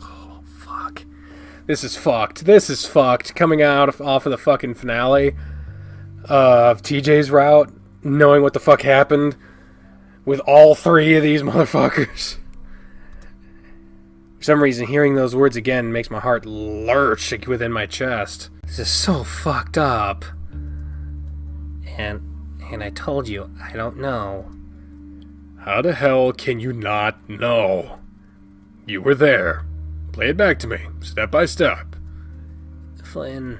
Oh, fuck. This is fucked. This is fucked. Coming out off of the fucking finale of TJ's route, knowing what the fuck happened with all three of these motherfuckers. For some reason, hearing those words again makes my heart lurch within my chest. This is so fucked up. And I told you, I don't know. How the hell can you not know? You were there. Play it back to me, step by step. Flynn.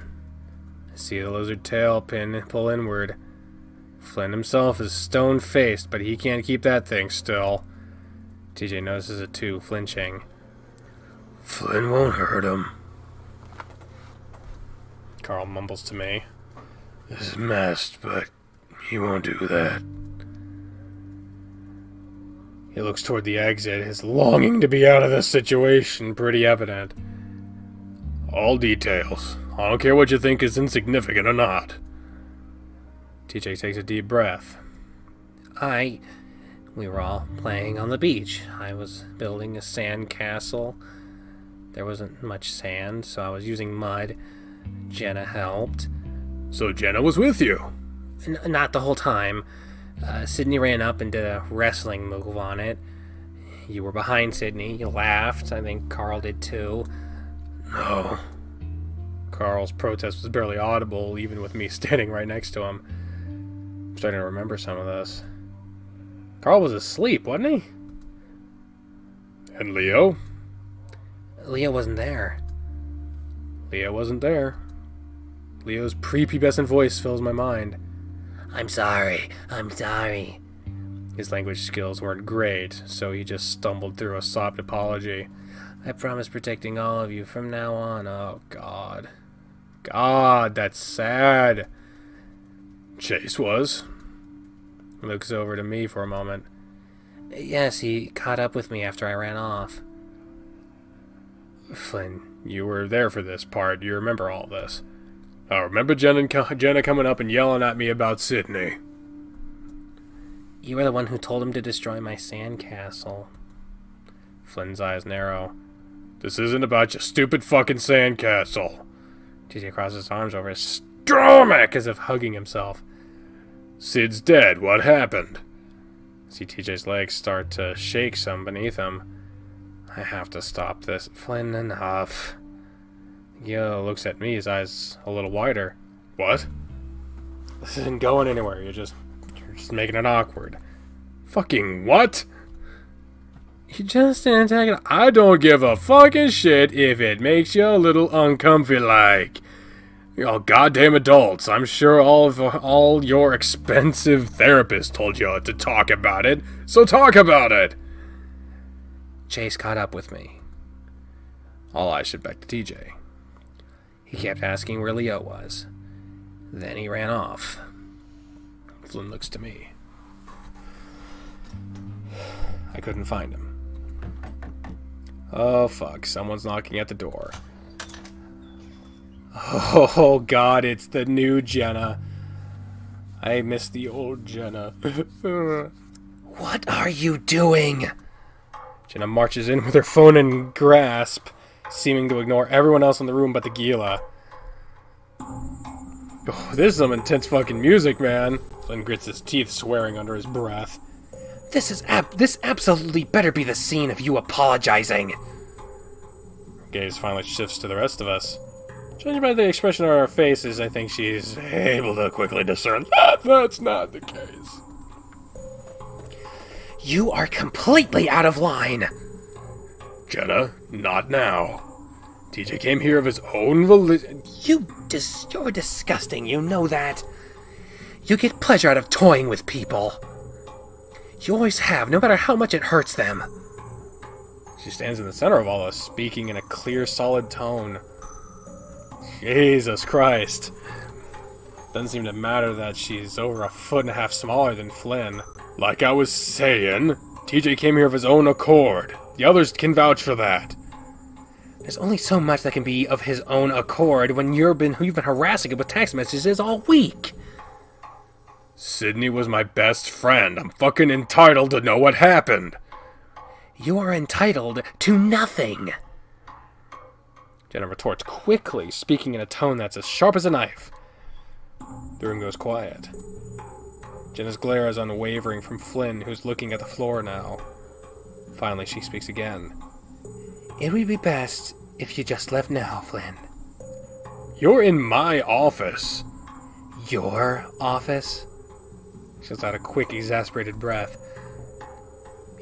I see the lizard tail pull inward. Flynn himself is stone-faced, but he can't keep that thing still. TJ notices it too, flinching. Flynn won't hurt him. Carl mumbles to me. This is messed, but he won't do that. He looks toward the exit, his longing to be out of this situation pretty evident. All details. I don't care what you think is insignificant or not. TJ takes a deep breath. We were all playing on the beach. I was building a sand castle. There wasn't much sand, so I was using mud. Jenna helped. So Jenna was with you? Not the whole time. Sydney ran up and did a wrestling move on it. You were behind Sydney. You laughed. I think Carl did too. No. Carl's protest was barely audible, even with me standing right next to him. I'm starting to remember some of this. Carl was asleep, wasn't he? And Leo? Leo wasn't there. Leo wasn't there. Leo's prepubescent voice fills my mind. I'm sorry. His language skills weren't great, so he just stumbled through a sobbed apology. I promise protecting all of you from now on. Oh, God. God, that's sad. Chase was. He looks over to me for a moment. Yes, he caught up with me after I ran off. Flynn, you were there for this part. You remember all this. I remember Jenna coming up and yelling at me about Sydney. You were the one who told him to destroy my sandcastle. Flynn's eyes narrow. This isn't about your stupid fucking sandcastle. TJ crosses his arms over his stomach as if hugging himself. Sid's dead. What happened? See TJ's legs start to shake some beneath him. I have to stop this. Flynn, enough. Yo looks at me, his eyes a little wider. What? This isn't going anywhere. You're just making it awkward. Fucking what? You just antagonist. I don't give a fucking shit if it makes you a little uncomfy like. You're all goddamn adults. I'm sure all your expensive therapists told you to talk about it. So talk about it. Chase caught up with me. All eyes should back to TJ. He kept asking where Leo was. Then he ran off. Flynn looks to me. I couldn't find him. Oh fuck, someone's knocking at the door. Oh god, it's the new Jenna. I miss the old Jenna. What are you doing? Jenna marches in with her phone in grasp, seeming to ignore everyone else in the room but the Gila. Oh, this is some intense fucking music, man. Flynn grits his teeth, swearing under his breath. This absolutely better be the scene of you apologizing. Gaze finally shifts to the rest of us. Judging by the expression on our faces, I think she's able to quickly discern that's not the case. You are completely out of line. Jenna, not now. TJ came here of his own volition. You're disgusting, you know that. You get pleasure out of toying with people. You always have, no matter how much it hurts them. She stands in the center of all this, speaking in a clear, solid tone. Jesus Christ. Doesn't seem to matter that she's over 1.5 feet smaller than Flynn. Like I was saying, TJ came here of his own accord. The others can vouch for that. There's only so much that can be of his own accord when you've been harassing him with text messages all week. Sydney was my best friend. I'm fucking entitled to know what happened. You are entitled to nothing. Jenna retorts quickly, speaking in a tone that's as sharp as a knife. The room goes quiet. Jenna's glare is unwavering from Flynn, who's looking at the floor now. Finally, she speaks again. It would be best if you just left now, Flynn. You're in my office. Your office? She lets out a quick, exasperated breath.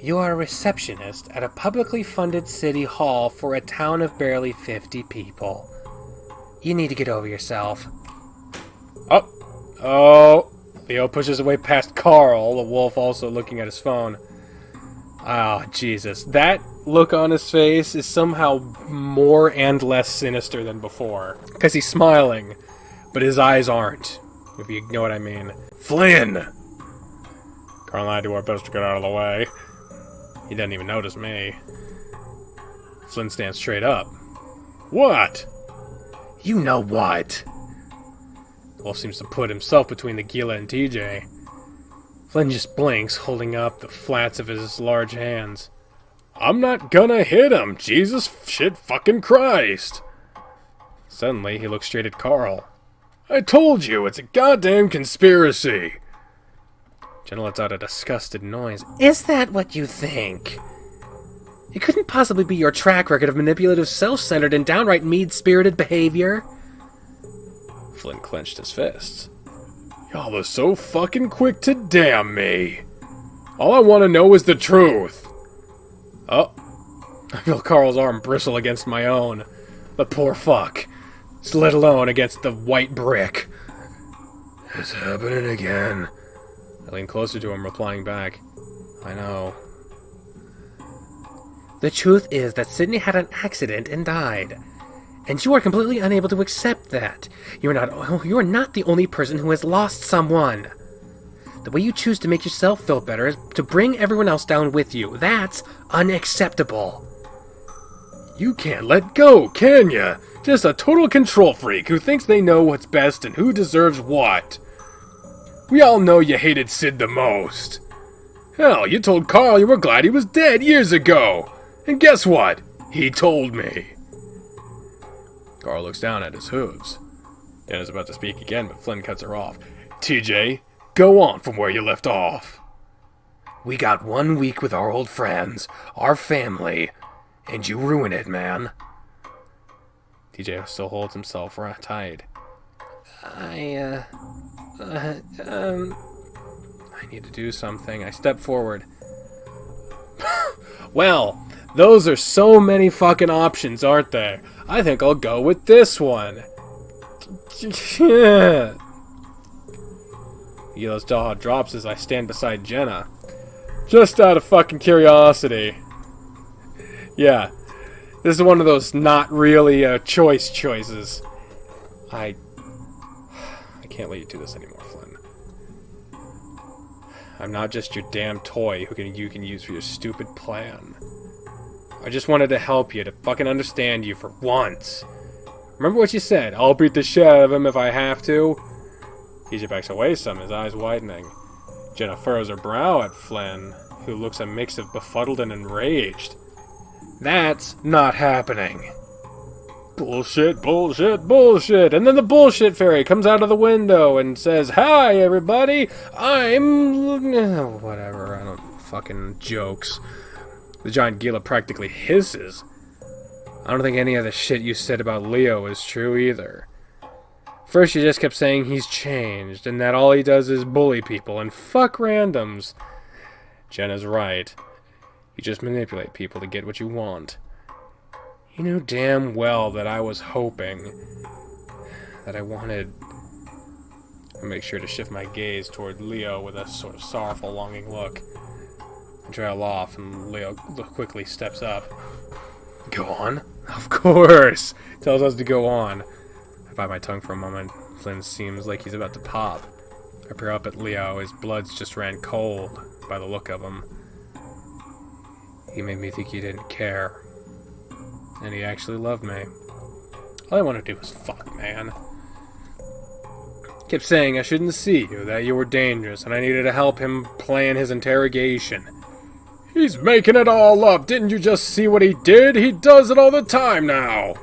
You are a receptionist at a publicly funded city hall for a town of barely 50 people. You need to get over yourself. Oh. Leo pushes away past Carl, the wolf also looking at his phone. Oh, Jesus. That look on his face is somehow more and less sinister than before. Because he's smiling, but his eyes aren't, if you know what I mean. Flynn! Carl and I do our best to get out of the way. He doesn't even notice me. Flynn stands straight up. What? You know what? Wolf seems to put himself between the Gila and TJ. Flynn just blinks, holding up the flats of his large hands. I'm not gonna hit him! Jesus shit fucking Christ! Suddenly, he looks straight at Carl. I told you, it's a goddamn conspiracy! Jenna lets out a disgusted noise. Is that what you think? It couldn't possibly be your track record of manipulative, self-centered, and downright mean-spirited behavior. Flynn clenched his fists. Y'all are so fucking quick to damn me. All I want to know is the truth. Oh, I feel Carl's arm bristle against my own. The poor fuck. Let alone against the white brick. It's happening again. I lean closer to him, replying back. I know. The truth is that Sydney had an accident and died. And you are completely unable to accept that. You are not the only person who has lost someone. The way you choose to make yourself feel better is to bring everyone else down with you. That's unacceptable. You can't let go, can ya? Just a total control freak who thinks they know what's best and who deserves what. We all know you hated Sid the most. Hell, you told Carl you were glad he was dead years ago. And guess what? He told me. Carl looks down at his hooves. Jenna's about to speak again, but Flynn cuts her off. TJ, go on from where you left off. We got 1 week with our old friends, our family, and you ruin it, man. TJ still holds himself tight. I need to do something. I step forward. Well, those are so many fucking options, aren't they? I think I'll go with this one. Gila's jaw drops as I stand beside Jenna. Just out of fucking curiosity. Yeah, this is one of those not really choices. I can't let you do this anymore, Flynn. I'm not just your damn toy you can use for your stupid plan. I just wanted to help you, to fucking understand you for once. Remember what you said, I'll beat the shit out of him if I have to? TJ backs away some, his eyes widening. Jenna furrows her brow at Flynn, who looks a mix of befuddled and enraged. That's not happening. Bullshit, bullshit, bullshit. And then the bullshit fairy comes out of the window and says, "Hi, everybody. I'm..." Whatever, I don't fucking jokes. The giant Gila practically hisses. I don't think any of the shit you said about Leo is true either. First you just kept saying he's changed, and that all he does is bully people and fuck randoms. Jenna's right. You just manipulate people to get what you want. You knew damn well that I was hoping, that I wanted... I make sure to shift my gaze toward Leo with a sort of sorrowful, longing look. I trail off, and Leo quickly steps up. Go on? Of course! Tells us to go on. I bite my tongue for a moment. Flynn seems like he's about to pop. I peer up at Leo. His blood's just ran cold by the look of him. He made me think he didn't care. And he actually loved me. All I want to do is fuck, man. Kept saying I shouldn't see you, that you were dangerous, and I needed to help him plan his interrogation. He's making it all up. Didn't you just see what he did? He does it all the time now.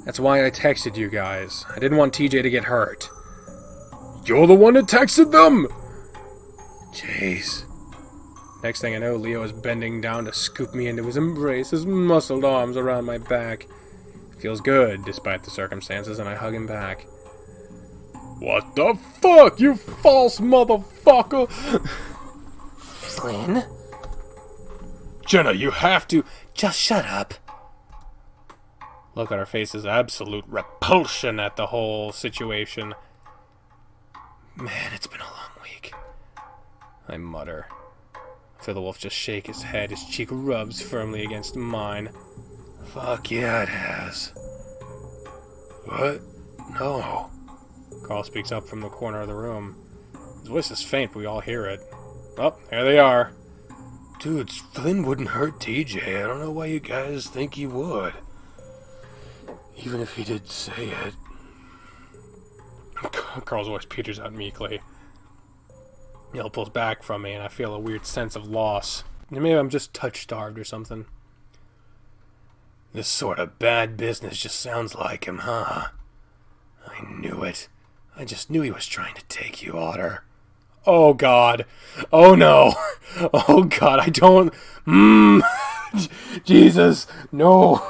That's why I texted you guys. I didn't want TJ to get hurt. You're the one that texted them? Jeez. Next thing I know, Leo is bending down to scoop me into his embrace, his muscled arms around my back. It feels good, despite the circumstances, and I hug him back. What the fuck, you false motherfucker? Flynn? Jenna, you have to... Just shut up. Look on her face is absolute repulsion at the whole situation. Man, it's been a long week. I mutter. I feel the wolf just shake his head. His cheek rubs firmly against mine. Fuck yeah, it has. What? No. Carl speaks up from the corner of the room. His voice is faint, but we all hear it. Oh, there they are. Dude, Flynn wouldn't hurt TJ. I don't know why you guys think he would. Even if he did say it. Carl's voice peters out meekly. Neil pulls back from me, and I feel a weird sense of loss. Maybe I'm just touch-starved or something. This sort of bad business just sounds like him, huh? I knew it. I just knew he was trying to take you, Otter. Oh, God. Oh, no. Oh, God, I don't... Jesus, no.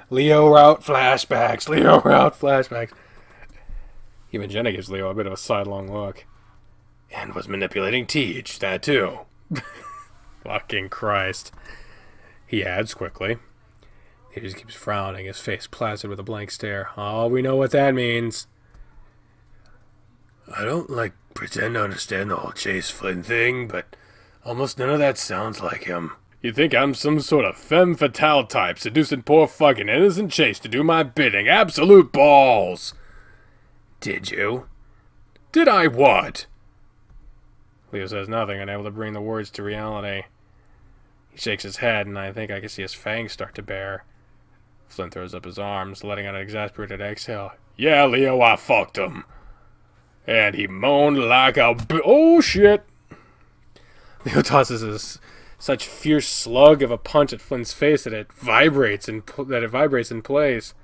Leo route flashbacks. Leo route flashbacks. Even Jenna gives Leo a bit of a sidelong look. And was manipulating Teach, that too. Fucking Christ. He adds quickly. He just keeps frowning, his face placid with a blank stare. Oh, we know what that means. I don't, pretend to understand the whole Chase Flynn thing, but almost none of that sounds like him. You think I'm some sort of femme fatale type, seducing poor fucking innocent Chase to do my bidding? Absolute balls! Did you? Did I what? Leo says nothing, unable to bring the words to reality. He shakes his head, and I think I can see his fangs start to bare. Flynn throws up his arms, letting out an exasperated exhale. Yeah, Leo, I fucked him. And he moaned like a oh, shit! Leo tosses such fierce slug of a punch at Flynn's face that it vibrates in place.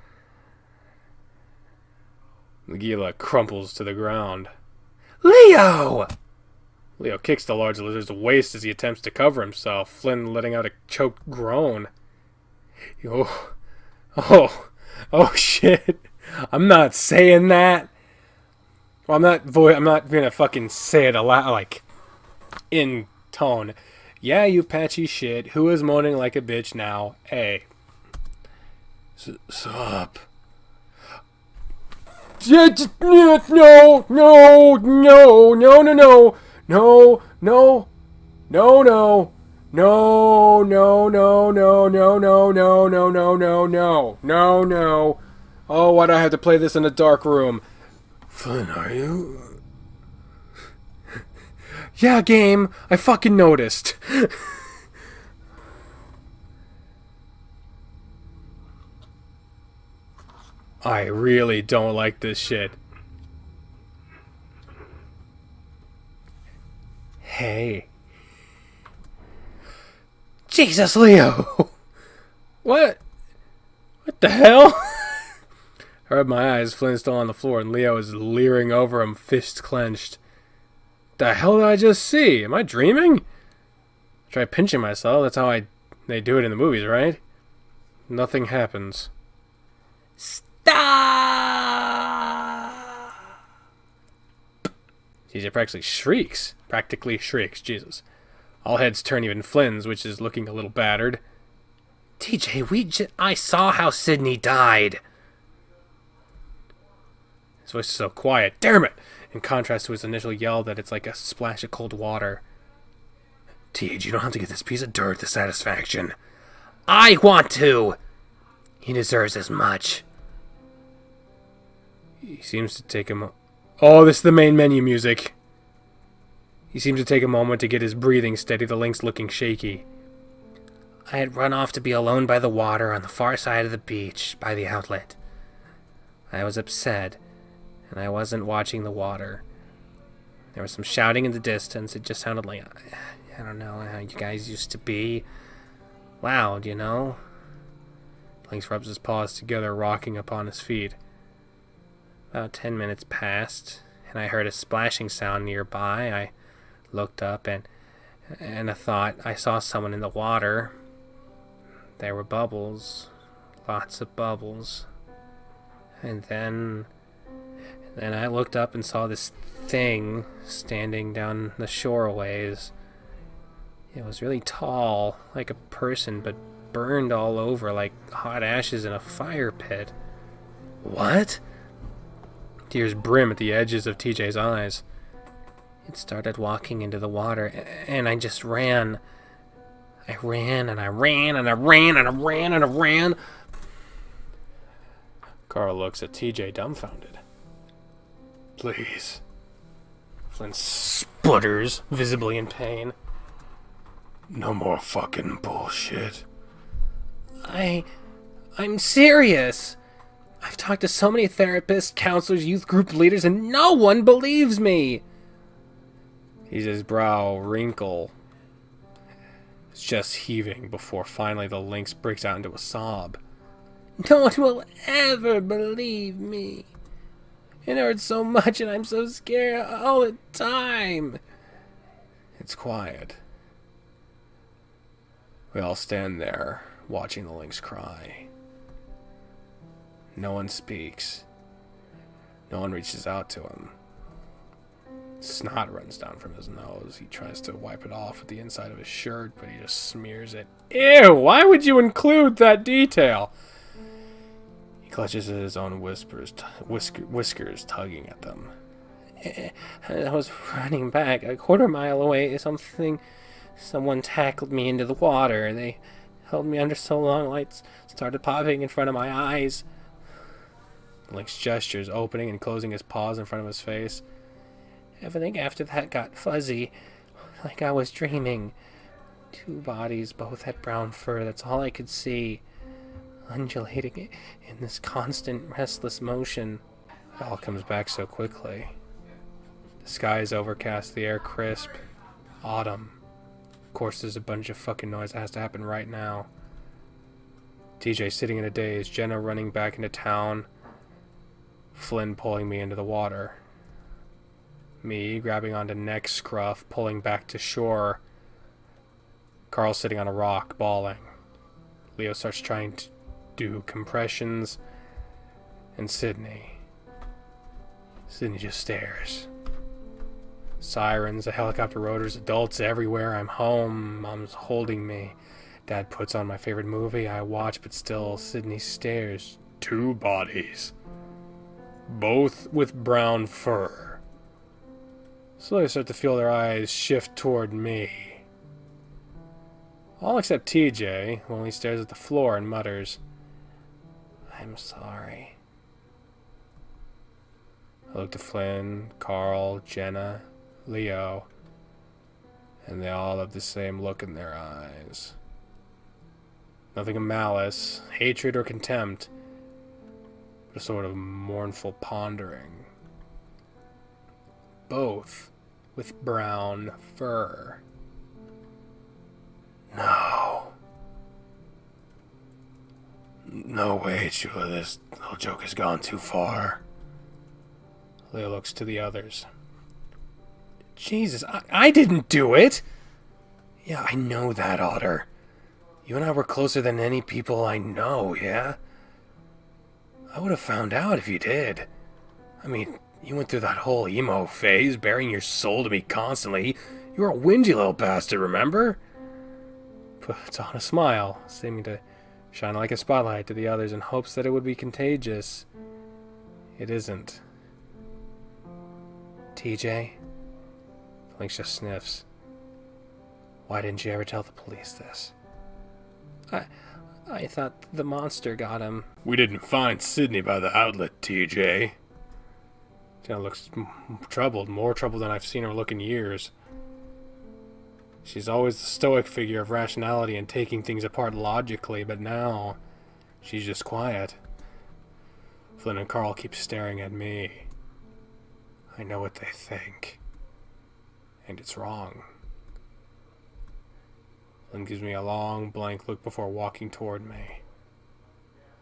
Gila crumples to the ground. Leo! Leo kicks the large lizard's waist as he attempts to cover himself, Flynn letting out a choked groan. Oh shit. I'm not saying that. Well, I'm not gonna fucking say it aloud, in tone. Yeah, you patchy shit. Who is moaning like a bitch now? Hey. Sup? Yeah, no. Oh, why'd I have to play this in a dark room? Flynn, are you? Yeah, game. I fucking noticed. I really don't like this shit. Hey. Jesus, Leo. What? What the hell? I rubbed my eyes. Flynn's still on the floor, and Leo is leering over him, fists clenched. The hell did I just see? Am I dreaming? Try pinching myself. That's how they do it in the movies, right? Nothing happens. Stop! TJ practically shrieks. Jesus. All heads turn, even Flynn's, which is looking a little battered. TJ, I saw how Sydney died. His voice is so quiet. Damn it! In contrast to his initial yell that it's like a splash of cold water. TJ, you don't have to get this piece of dirt the satisfaction. I want to! He deserves as much. He seems to take him... Oh, this is the main menu music. He seems to take a moment to get his breathing steady. The link's looking shaky. I had run off to be alone by the water on the far side of the beach, by the outlet. I was upset, and I wasn't watching the water. There was some shouting in the distance. It just sounded like, I don't know how you guys used to be. Loud, you know? Lynx rubs his paws together, rocking upon his feet. About 10 minutes passed, and I heard a splashing sound nearby. I looked up, and I thought I saw someone in the water. There were bubbles. Lots of bubbles. And then I looked up and saw this thing standing down the shore a ways. It was really tall, like a person, but burned all over like hot ashes in a fire pit. What? Tears brim at the edges of TJ's eyes. It started walking into the water, and I just ran. I ran, and I ran, and I ran, and I ran, and I ran. Carl looks at TJ dumbfounded. Please. Flynn sputters, visibly in pain. No more fucking bullshit. I'm serious. I've talked to so many therapists, counselors, youth group leaders, and no one believes me. His brow wrinkle. It's just heaving before finally the lynx breaks out into a sob. No one will ever believe me. It hurts so much and I'm so scared all the time. It's quiet. We all stand there, watching the lynx cry. No one speaks. No one reaches out to him. Snot runs down from his nose. He tries to wipe it off with the inside of his shirt, but he just smears it. Ew, why would you include that detail? He clutches at his own whiskers, tugging at them. I was running back a quarter mile away. Someone tackled me into the water. They held me under so long, lights started popping in front of my eyes. The lynx gestures, opening and closing his paws in front of his face. Everything after that got fuzzy, like I was dreaming. Two bodies, both had brown fur. That's all I could see, undulating in this constant, restless motion. It all comes back so quickly. The sky is overcast, the air crisp. Autumn. Of course, there's a bunch of fucking noise that has to happen right now. TJ sitting in a daze, Jenna running back into town, Flynn pulling me into the water. Me grabbing onto neck scruff, pulling back to shore. Carl sitting on a rock, bawling. Leo starts trying to do compressions. And Sydney just stares. Sirens, the helicopter rotors, adults everywhere. I'm home. Mom's holding me. Dad puts on my favorite movie. I watch, but still Sydney stares. Two bodies. Both with brown fur. Slowly I start to feel their eyes shift toward me. All except TJ, who only stares at the floor and mutters, "I'm sorry." I look to Flynn, Carl, Jenna, Leo, and they all have the same look in their eyes. Nothing of malice, hatred, or contempt, but a sort of mournful pondering. Both with brown fur. No. No way, Chula. This little joke has gone too far. Leo looks to the others. Jesus, I didn't do it! Yeah, I know that, Otter. You and I were closer than any people I know, yeah? I would have found out if you did. I mean, you went through that whole emo phase, bearing your soul to me constantly. You were a whingy little bastard, remember? Puts on a smile, seeming to shine like a spotlight to the others in hopes that it would be contagious. It isn't. TJ? Lynx just sniffs. Why didn't you ever tell the police this? I thought the monster got him. We didn't find Sydney by the outlet, TJ. Jenna looks troubled, more troubled than I've seen her look in years. She's always the stoic figure of rationality and taking things apart logically, but now she's just quiet. Flynn and Carl keep staring at me. I know what they think. And it's wrong. Flynn gives me a long, blank look before walking toward me.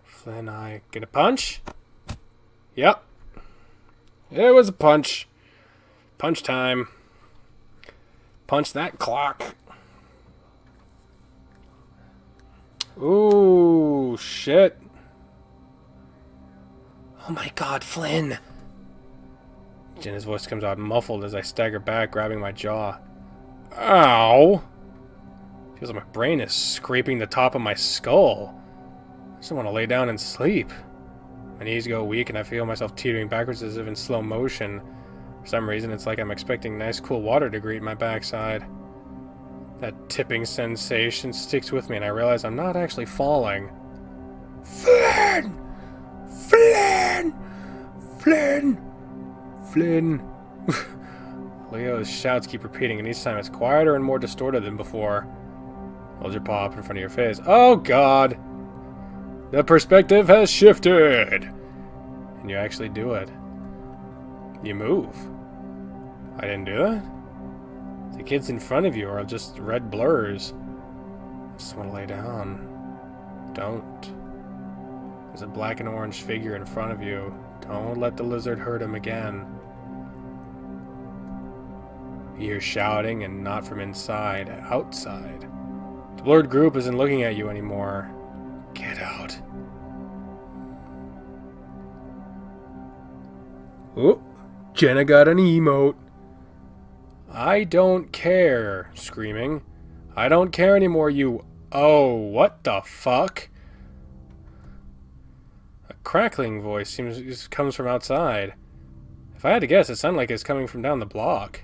Flynn, I get a punch? Yep. It was a punch. Punch time. Punch that clock. Ooh, shit. Oh my god, Flynn. Jenna's voice comes out muffled as I stagger back, grabbing my jaw. Ow! Feels like my brain is scraping the top of my skull. I just want to lay down and sleep. My knees go weak and I feel myself teetering backwards as if in slow motion. For some reason, it's like I'm expecting nice cool water to greet my backside. That tipping sensation sticks with me and I realize I'm not actually falling. Flynn! Flynn! Flynn! Flynn. Leo's shouts keep repeating, and each time it's quieter and more distorted than before. Hold your paw up in front of your face. Oh god! The perspective has shifted! And you actually do it. You move. I didn't do that? The kids in front of you are just red blurs. I just want to lay down. Don't. There's a black and orange figure in front of you. Don't let the lizard hurt him again. You hear shouting, and not from inside, outside. The blurred group isn't looking at you anymore. Get out. Oh, Jenna got an emote. I don't care, screaming. I don't care anymore, you... Oh, what the fuck? A crackling voice comes from outside. If I had to guess, it sounded like it's coming from down the block.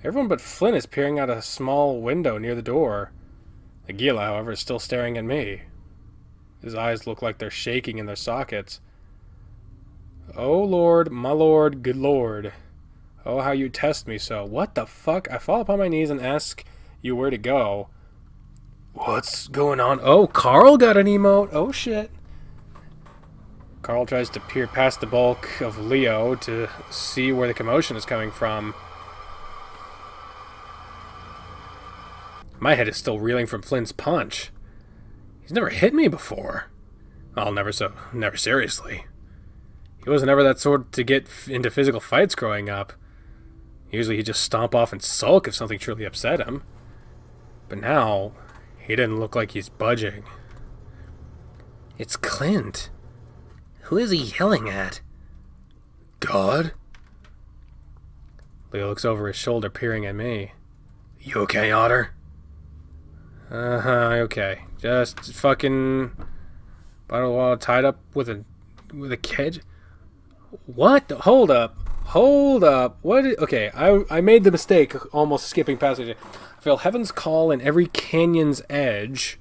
Everyone but Flynn is peering out a small window near the door. The Gila, however, is still staring at me. His eyes look like they're shaking in their sockets. Oh lord, my lord, good lord. Oh, how you test me so. What the fuck? I fall upon my knees and ask you where to go. What's going on? Oh, Carl got an emote. Oh shit. Carl tries to peer past the bulk of Leo to see where the commotion is coming from. My head is still reeling from Flynn's punch. He's never hit me before. Well, never seriously. He wasn't ever that sort to get into physical fights growing up. Usually he'd just stomp off and sulk if something truly upset him. But now, he didn't look like he's budging. It's Clint. Who is he yelling at? God? Leo looks over his shoulder, peering at me. You okay, Otter? Okay. Just fucking bottle of water tied up with a kid. What? Hold up. What? Okay, I made the mistake almost skipping past it. I feel heaven's call in every canyon's edge,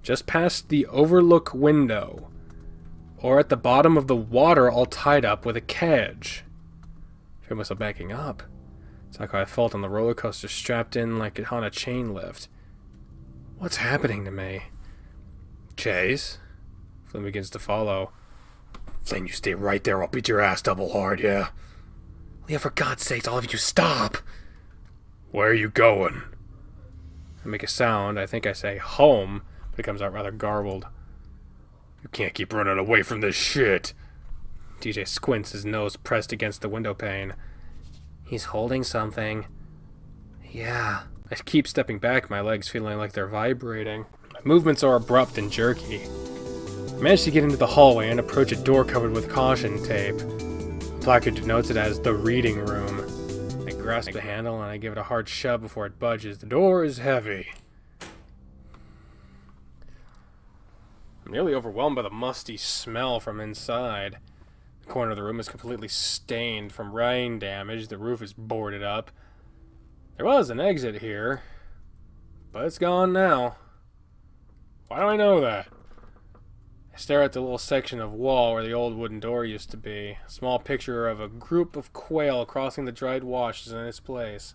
just past the overlook window, or at the bottom of the water all tied up with a kedge. I feel myself backing up. It's like how I felt on the roller coaster strapped in like on a chain lift. What's happening to me? Chase? Flynn begins to follow. Flynn, you stay right there. I'll beat your ass double hard, yeah? Leo, for God's sake, all of you stop! Where are you going? I make a sound. I think I say home, but it comes out rather garbled. You can't keep running away from this shit. DJ squints, his nose pressed against the window pane. He's holding something. Yeah. I keep stepping back, my legs feeling like they're vibrating. My movements are abrupt and jerky. I manage to get into the hallway and approach a door covered with caution tape. The placard denotes it as the reading room. I grasp the handle and I give it a hard shove before it budges. The door is heavy. I'm nearly overwhelmed by the musty smell from inside. The corner of the room is completely stained from rain damage. The roof is boarded up. There was an exit here, but it's gone now. Why do I know that? I stare at the little section of wall where the old wooden door used to be. A small picture of a group of quail crossing the dried wash is in its place.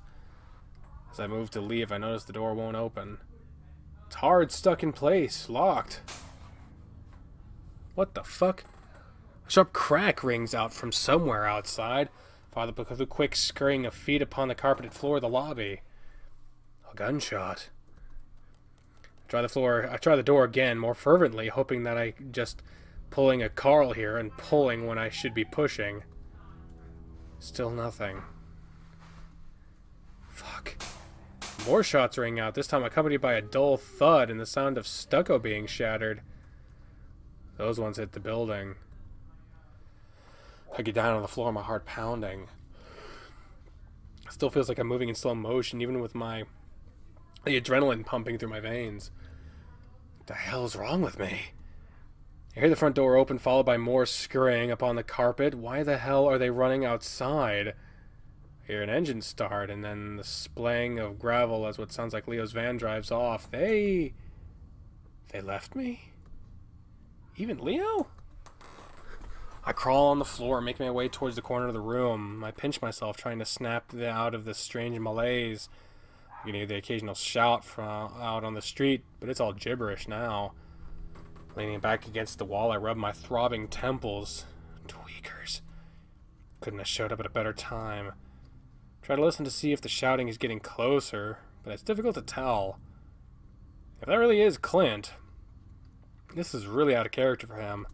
As I move to leave, I notice the door won't open. It's hard, stuck in place, locked. What the fuck? A sharp crack rings out from somewhere outside, followed by the quick scurrying of feet upon the carpeted floor of the lobby. A gunshot. I try the door again, more fervently, hoping that I just pulling a Carl here and pulling when I should be pushing. Still nothing. Fuck. More shots ring out, this time accompanied by a dull thud and the sound of stucco being shattered. Those ones hit the building. I get down on the floor, my heart pounding. It still feels like I'm moving in slow motion, even with the adrenaline pumping through my veins. What the hell's wrong with me? I hear the front door open, followed by more scurrying upon the carpet. Why the hell are they running outside? I hear an engine start, and then the splaying of gravel as what sounds like Leo's van drives off. They left me? Even Leo? I crawl on the floor, make my way towards the corner of the room. I pinch myself, trying to snap out of this strange malaise. I can hear the occasional shout from out on the street, but it's all gibberish now. Leaning back against the wall, I rub my throbbing temples. Tweakers. Couldn't have showed up at a better time. Try to listen to see if the shouting is getting closer, but it's difficult to tell. If that really is Clint, this is really out of character for him.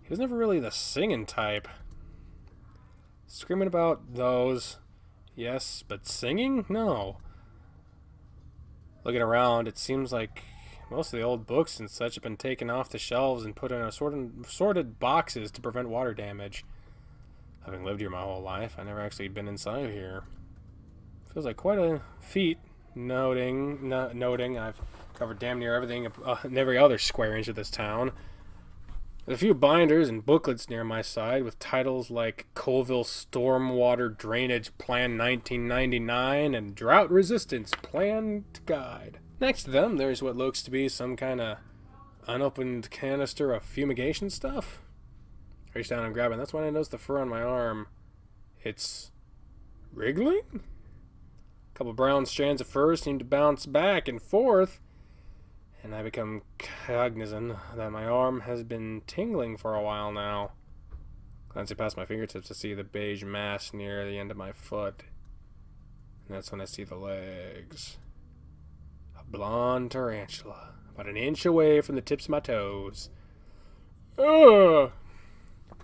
He was never really the singing type. Screaming about those, yes, but singing? No. Looking around, it seems like most of the old books and such have been taken off the shelves and put in assorted boxes to prevent water damage. Having lived here my whole life, I've never actually been inside here. Feels like quite a feat, noting I've covered damn near everything in every other square inch of this town. There's a few binders and booklets near my side with titles like Colville Stormwater Drainage Plan 1999 and Drought Resistance Plan Guide. Next to them, there's what looks to be some kind of unopened canister of fumigation stuff. I reach down and grab it, and that's when I notice the fur on my arm. It's wriggling? A couple brown strands of fur seem to bounce back and forth, and I become cognizant that my arm has been tingling for a while now. Glancing past my fingertips to see the beige mass near the end of my foot. And that's when I see the legs. A blonde tarantula, about an inch away from the tips of my toes. Ugh!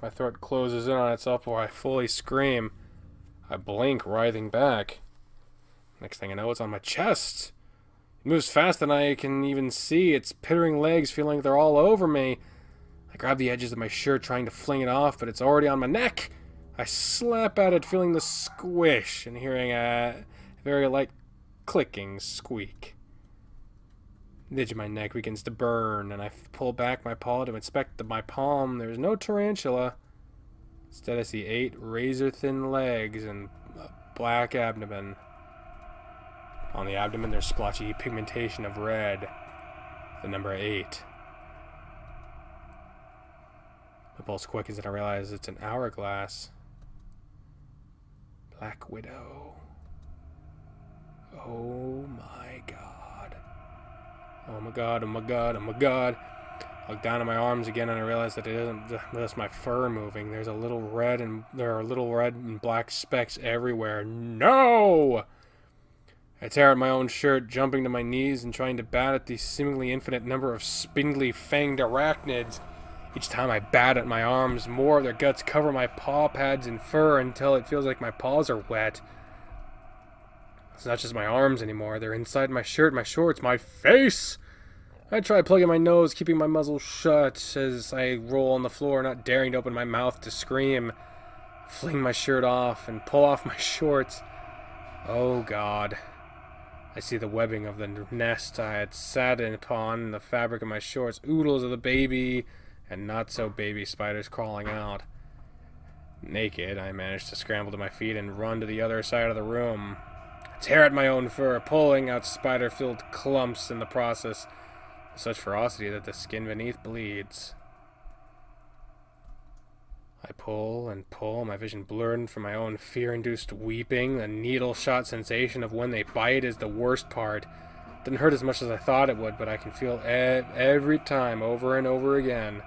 My throat closes in on itself before I fully scream. I blink, writhing back. Next thing I know, it's on my chest. It moves fast than I can even see. Its pittering legs feeling like they're all over me. I grab the edges of my shirt, trying to fling it off, but it's already on my neck. I slap at it, feeling the squish, and hearing a very light clicking squeak. The edge of my neck begins to burn, and I pull back my paw to inspect my palm. There's no tarantula. Instead, I see 8 razor-thin legs and a black abdomen. On the abdomen, there's splotchy pigmentation of red. The number 8. My pulse quickens and I realize it's an hourglass. Black Widow. Oh my god. Oh my god, oh my god, oh my god. I look down at my arms again and I realize that it isn't just my fur moving. There are little red and black specks everywhere. No! I tear at my own shirt, jumping to my knees and trying to bat at the seemingly infinite number of spindly, fanged arachnids. Each time I bat at my arms, more of their guts cover my paw pads in fur until it feels like my paws are wet. It's not just my arms anymore. They're inside my shirt, my shorts, my face. I try plugging my nose, keeping my muzzle shut as I roll on the floor, not daring to open my mouth to scream. Fling my shirt off and pull off my shorts. Oh God. I see the webbing of the nest I had sat upon in the fabric of my shorts, oodles of the baby and not so baby spiders crawling out. Naked, I managed to scramble to my feet and run to the other side of the room. I tear at my own fur, pulling out spider-filled clumps in the process, with such ferocity that the skin beneath bleeds. I pull and pull, my vision blurred from my own fear-induced weeping. The needle-shot sensation of when they bite is the worst part. It didn't hurt as much as I thought it would, but I can feel every time, over and over again.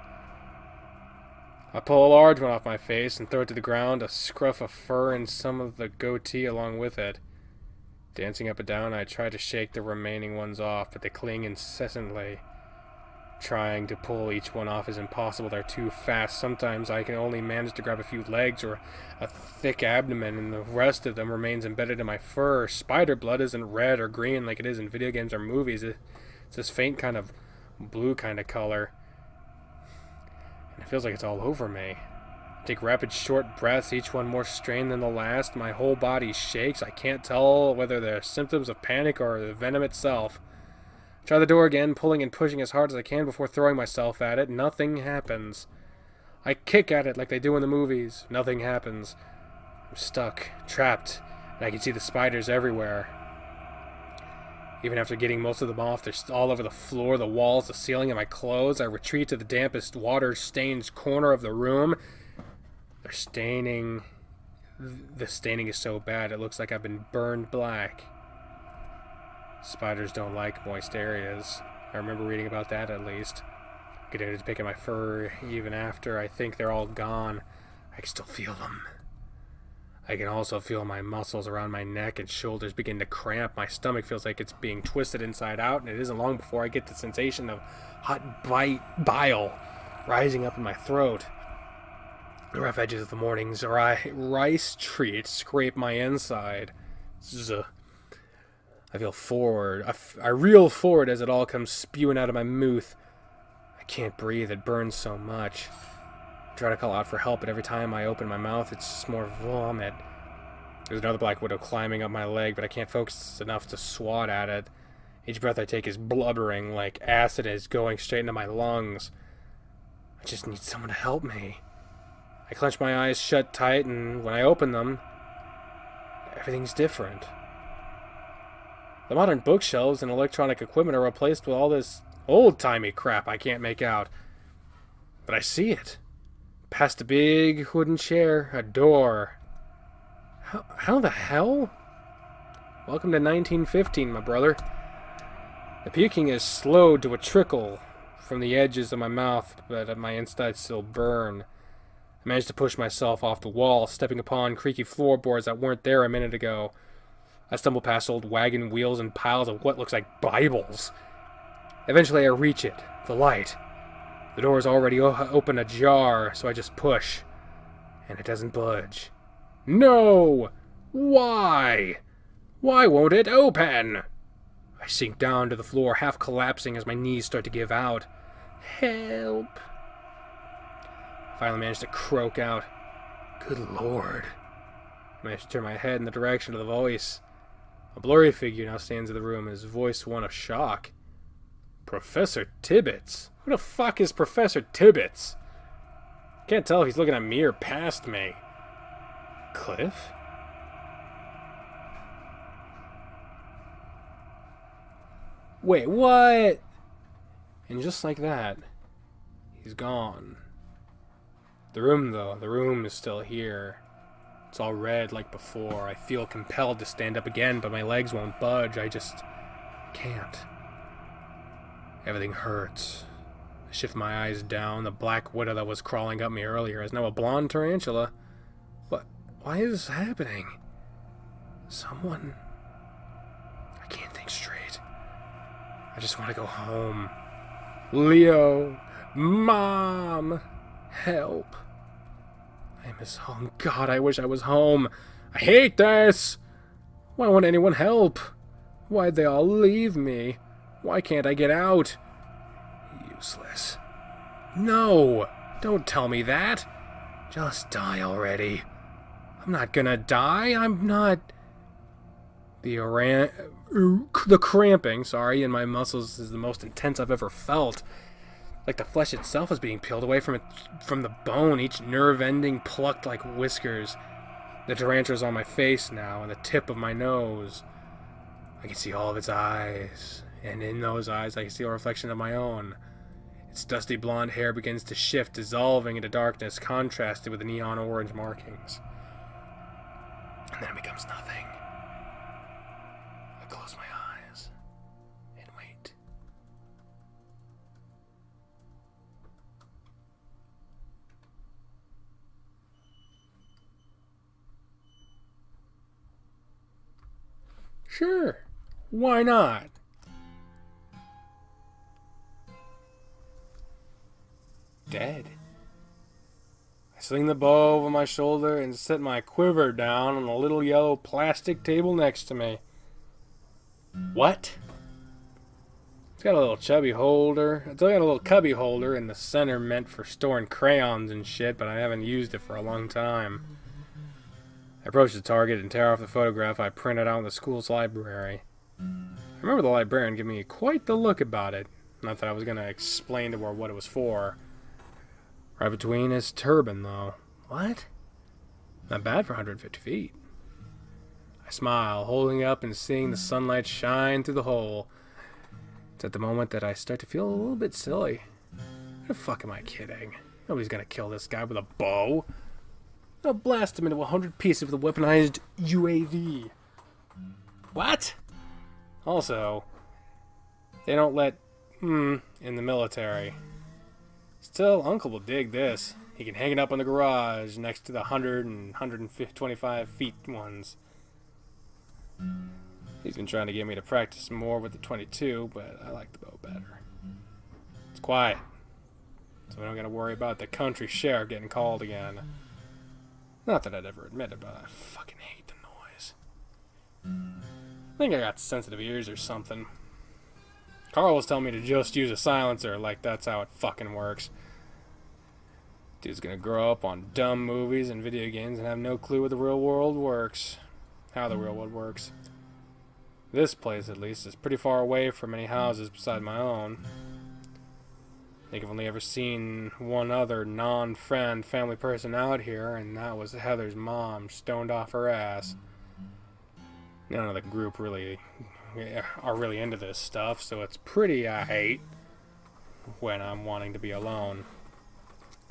I pull a large one off my face and throw it to the ground, a scruff of fur and some of the goatee along with it. Dancing up and down, I try to shake the remaining ones off, but they cling incessantly. Trying to pull each one off is impossible. They're too fast. Sometimes I can only manage to grab a few legs or a thick abdomen, and the rest of them remains embedded in my fur. Spider blood isn't red or green like it is in video games or movies. It's this faint kind of blue kind of color. And it feels like it's all over me. I take rapid short breaths, each one more strained than the last. My whole body shakes. I can't tell whether they're symptoms of panic or the venom itself. Try the door again, pulling and pushing as hard as I can before throwing myself at it. Nothing happens. I kick at it like they do in the movies. Nothing happens. I'm stuck, trapped, and I can see the spiders everywhere. Even after getting most of them off, they're all over the floor, the walls, the ceiling, and my clothes. I retreat to the dampest, water-stained corner of the room. They're staining. The staining is so bad, it looks like I've been burned black. Spiders don't like moist areas. I remember reading about that, at least. I continued to pick at my fur even after I think they're all gone. I can still feel them. I can also feel my muscles around my neck and shoulders begin to cramp. My stomach feels like it's being twisted inside out, and it isn't long before I get the sensation of hot bile rising up in my throat. The rough edges of the morning's rice treat scrape my inside. Zzz. I feel forward. I reel forward as it all comes spewing out of my mouth. I can't breathe. It burns so much. I try to call out for help, but every time I open my mouth, it's just more vomit. There's another black widow climbing up my leg, but I can't focus enough to swat at it. Each breath I take is blubbering, like acid is going straight into my lungs. I just need someone to help me. I clench my eyes shut tight, and when I open them, everything's different. The modern bookshelves and electronic equipment are replaced with all this old-timey crap I can't make out. But I see it. Past a big wooden chair, a door. How the hell? Welcome to 1915, my brother. The puking is slowed to a trickle from the edges of my mouth, but my insides still burn. I managed to push myself off the wall, stepping upon creaky floorboards that weren't there a minute ago. I stumble past old wagon wheels and piles of what looks like Bibles. Eventually I reach it, the light. The door is already open ajar, so I just push. And it doesn't budge. No! Why? Why won't it open? I sink down to the floor, half collapsing as my knees start to give out. Help! I finally managed to croak out, "Good Lord." I managed to turn my head in the direction of the voice. A blurry figure now stands in the room, his voice one of shock. Professor Tibbets? Who the fuck is Professor Tibbets? Can't tell if he's looking at me or past me. Cliff? Wait, what? And just like that, he's gone. The room, though, the room is still here. It's all red like before. I feel compelled to stand up again, but my legs won't budge. I just can't. Everything hurts. I shift my eyes down. The black widow that was crawling up me earlier is now a blonde tarantula. What? Why is this happening? Someone I just want to go home. Leo, Mom, help. I miss home. God, I wish I was home. I hate this. Why won't anyone help? Why'd they all leave me? Why can't I get out? Useless. No, don't tell me that. Just die already. I'm not gonna die. I'm not... The cramping, in my muscles is the most intense I've ever felt. Like the flesh itself is being peeled away from the bone, each nerve ending plucked like whiskers. The tarantula's on my face now, and the tip of my nose. I can see all of its eyes, and in those eyes I can see a reflection of my own. Its dusty blonde hair begins to shift, dissolving into darkness, contrasted with the neon orange markings. And then it becomes nothing. I close my eyes and wait. Sure, why not? Dead. I sling the bow over my shoulder and set my quiver down on the little yellow plastic table next to me. What? It's got a little cubby holder. It's got a little cubby holder in the center meant for storing crayons and shit, but I haven't used it for a long time. I approach the target and tear off the photograph I printed out in the school's library. I remember the librarian giving me quite the look about it. Not that I was going to explain to her what it was for. Right between his turban, though. What? Not bad for 150 feet. I smile, holding up and seeing the sunlight shine through the hole. It's at the moment that I start to feel a little bit silly. What the fuck am I kidding? Nobody's gonna kill this guy with a bow. I'll blast him into 100 pieces with a weaponized UAV. What? Also, they don't let in the military. Still, Uncle will dig this. He can hang it up in the garage next to the 100 and 125 feet ones. He's been trying to get me to practice more with the 22, but I like the bow better. It's quiet, so we don't gotta worry about the country sheriff getting called again. Not that I'd ever admit it, but I fucking hate the noise. I think I got sensitive ears or something. Carl was telling me to just use a silencer, like that's how it fucking works. Dude's gonna grow up on dumb movies and video games and have no clue what the real world works. How the real world works. This place, at least, is pretty far away from any houses beside my own. I think I've only ever seen one other non-friend family person out here, and that was Heather's mom, stoned off her ass. None of the group really are really into this stuff, so it's pretty I hate when I'm wanting to be alone.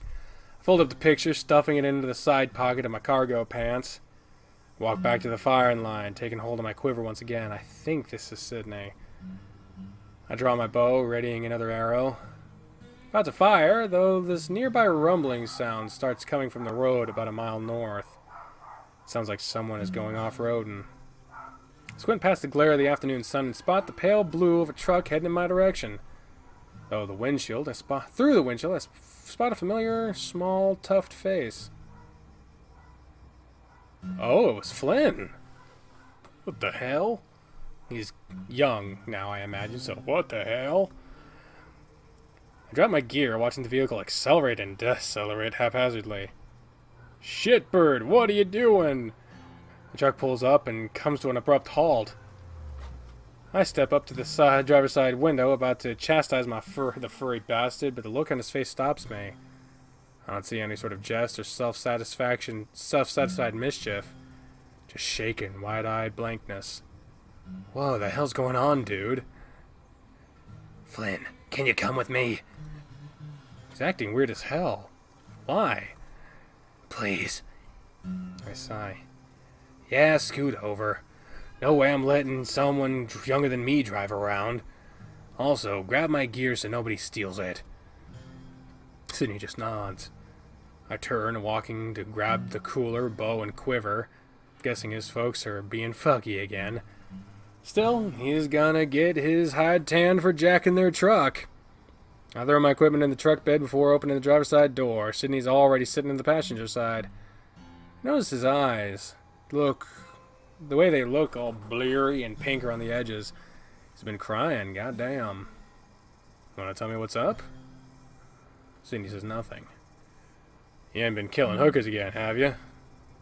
I fold up the picture, stuffing it into the side pocket of my cargo pants. Walk back to the firing line, taking hold of my quiver once again. I think this is Sydney. I draw my bow, readying another arrow. About to fire, though this nearby rumbling sound starts coming from the road about a mile north. It sounds like someone is going off-roading. Squint past the glare of the afternoon sun and spot the pale blue of a truck heading in my direction. Through the windshield, I spot a familiar, small, tufted face. Oh, it was Flynn. What the hell? He's young now, I imagine, so what the hell? I drop my gear, watching the vehicle accelerate and decelerate haphazardly. Shitbird, what are you doing? The truck pulls up and comes to an abrupt halt. I step up to the driver's side window, about to chastise the furry bastard, but the look on his face stops me. I don't see any sort of jest or self-satisfied mischief. Just shaken, wide-eyed blankness. Whoa, the hell's going on, dude? Flynn, can you come with me? He's acting weird as hell. Why? Please. I sigh. Yeah, scoot over. No way I'm letting someone younger than me drive around. Also, grab my gear so nobody steals it. Sydney just nods. I turn, walking to grab the cooler, bow, and quiver, guessing his folks are being fucky again. Still, he's gonna get his hide tanned for jacking their truck. I throw my equipment in the truck bed before opening the driver's side door. Sydney's already sitting in the passenger side. Notice his eyes. Look, the way they look, all bleary and pink around the edges. He's been crying, goddamn. Wanna tell me what's up? Sydney says nothing. You ain't been killing hookers again, have you?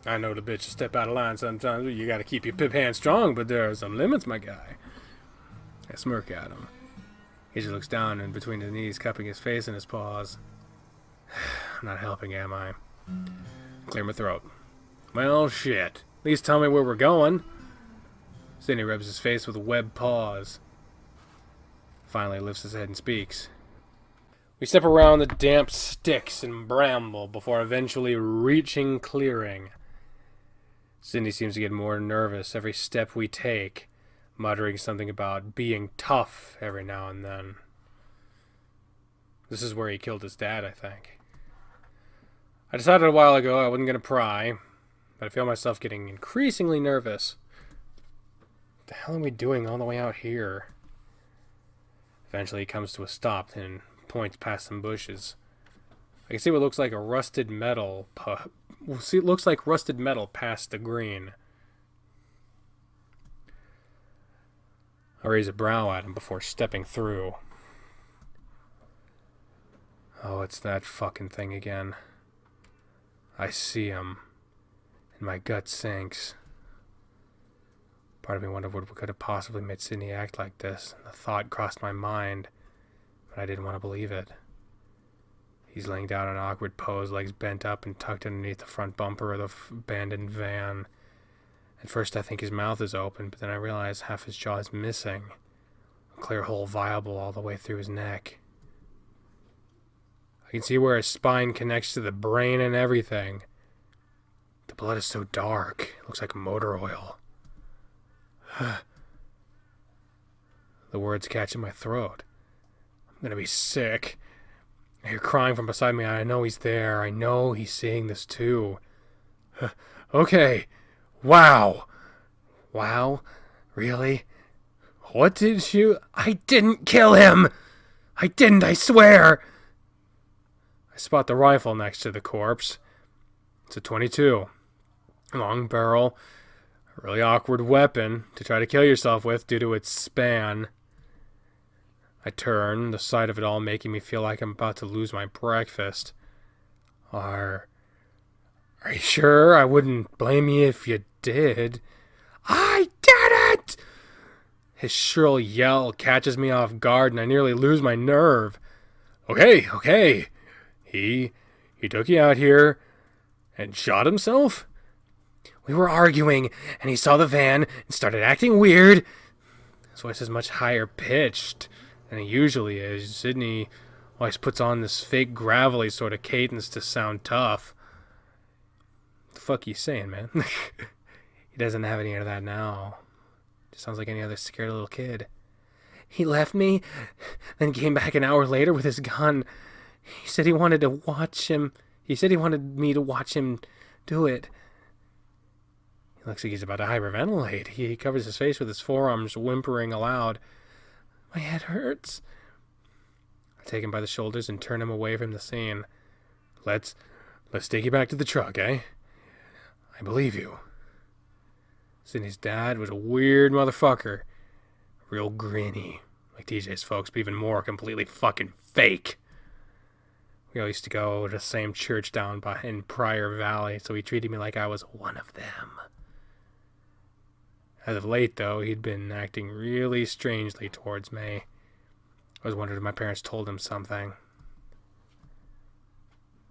I know the bitch will step out of line sometimes, but you gotta keep your pip hand strong, but there are some limits, my guy. I smirk at him. He just looks down and between his knees, cupping his face in his paws. I'm not helping, am I? Clear my throat. Well, shit. At least tell me where we're going. Sidney rubs his face with webbed paws. Finally lifts his head and speaks. We step around the damp sticks and bramble before eventually reaching clearing. Sidney seems to get more nervous every step we take, muttering something about being tough every now and then. This is where he killed his dad, I think. I decided a while ago I wasn't going to pry, but I feel myself getting increasingly nervous. What the hell are we doing all the way out here? Eventually he comes to a stop and points past some bushes. I can see what looks like a rusted metal. It looks like rusted metal past the green. I raise a brow at him before stepping through. Oh, it's that fucking thing again. I see him, and my gut sinks. Part of me wondered what could have possibly made Sidney act like this, and the thought crossed my mind, but I didn't want to believe it. He's laying down in an awkward pose, legs bent up and tucked underneath the front bumper of the abandoned van. At first I think his mouth is open, but then I realize half his jaw is missing. A clear hole viable all the way through his neck. I can see where his spine connects to the brain and everything. The blood is so dark, it looks like motor oil. The words catch in my throat. I'm gonna be sick. I hear crying from beside me. I know he's there. I know he's seeing this too. Okay. Wow. Wow? Really? What did you... I didn't kill him! I didn't, I swear! I spot the rifle next to the corpse. It's a .22. Long barrel. A really awkward weapon to try to kill yourself with due to its span. I turn, the sight of it all making me feel like I'm about to lose my breakfast. Are you sure? I wouldn't blame you if you did. I did it! His shrill yell catches me off guard and I nearly lose my nerve. Okay. He took you out here and shot himself? We were arguing and he saw the van and started acting weird. His voice is much higher pitched than it usually is. Sidney always puts on this fake gravelly sort of cadence to sound tough. What the fuck are you saying, man? He doesn't have any of that now. Just sounds like any other scared little kid. He left me, then came back an hour later with his gun. He said he wanted to watch him. He said he wanted me to watch him do it. He looks like he's about to hyperventilate. He covers his face with his forearms, whimpering aloud. My head hurts. I take him by the shoulders and turn him away from the scene. Let's take you back to the truck, eh? I believe you. Sidney's dad was a weird motherfucker. Real grinny, like TJ's folks, but even more completely fucking fake. We all used to go to the same church down in Prior Valley, so he treated me like I was one of them. As of late, though, he'd been acting really strangely towards me. I was wondering if my parents told him something.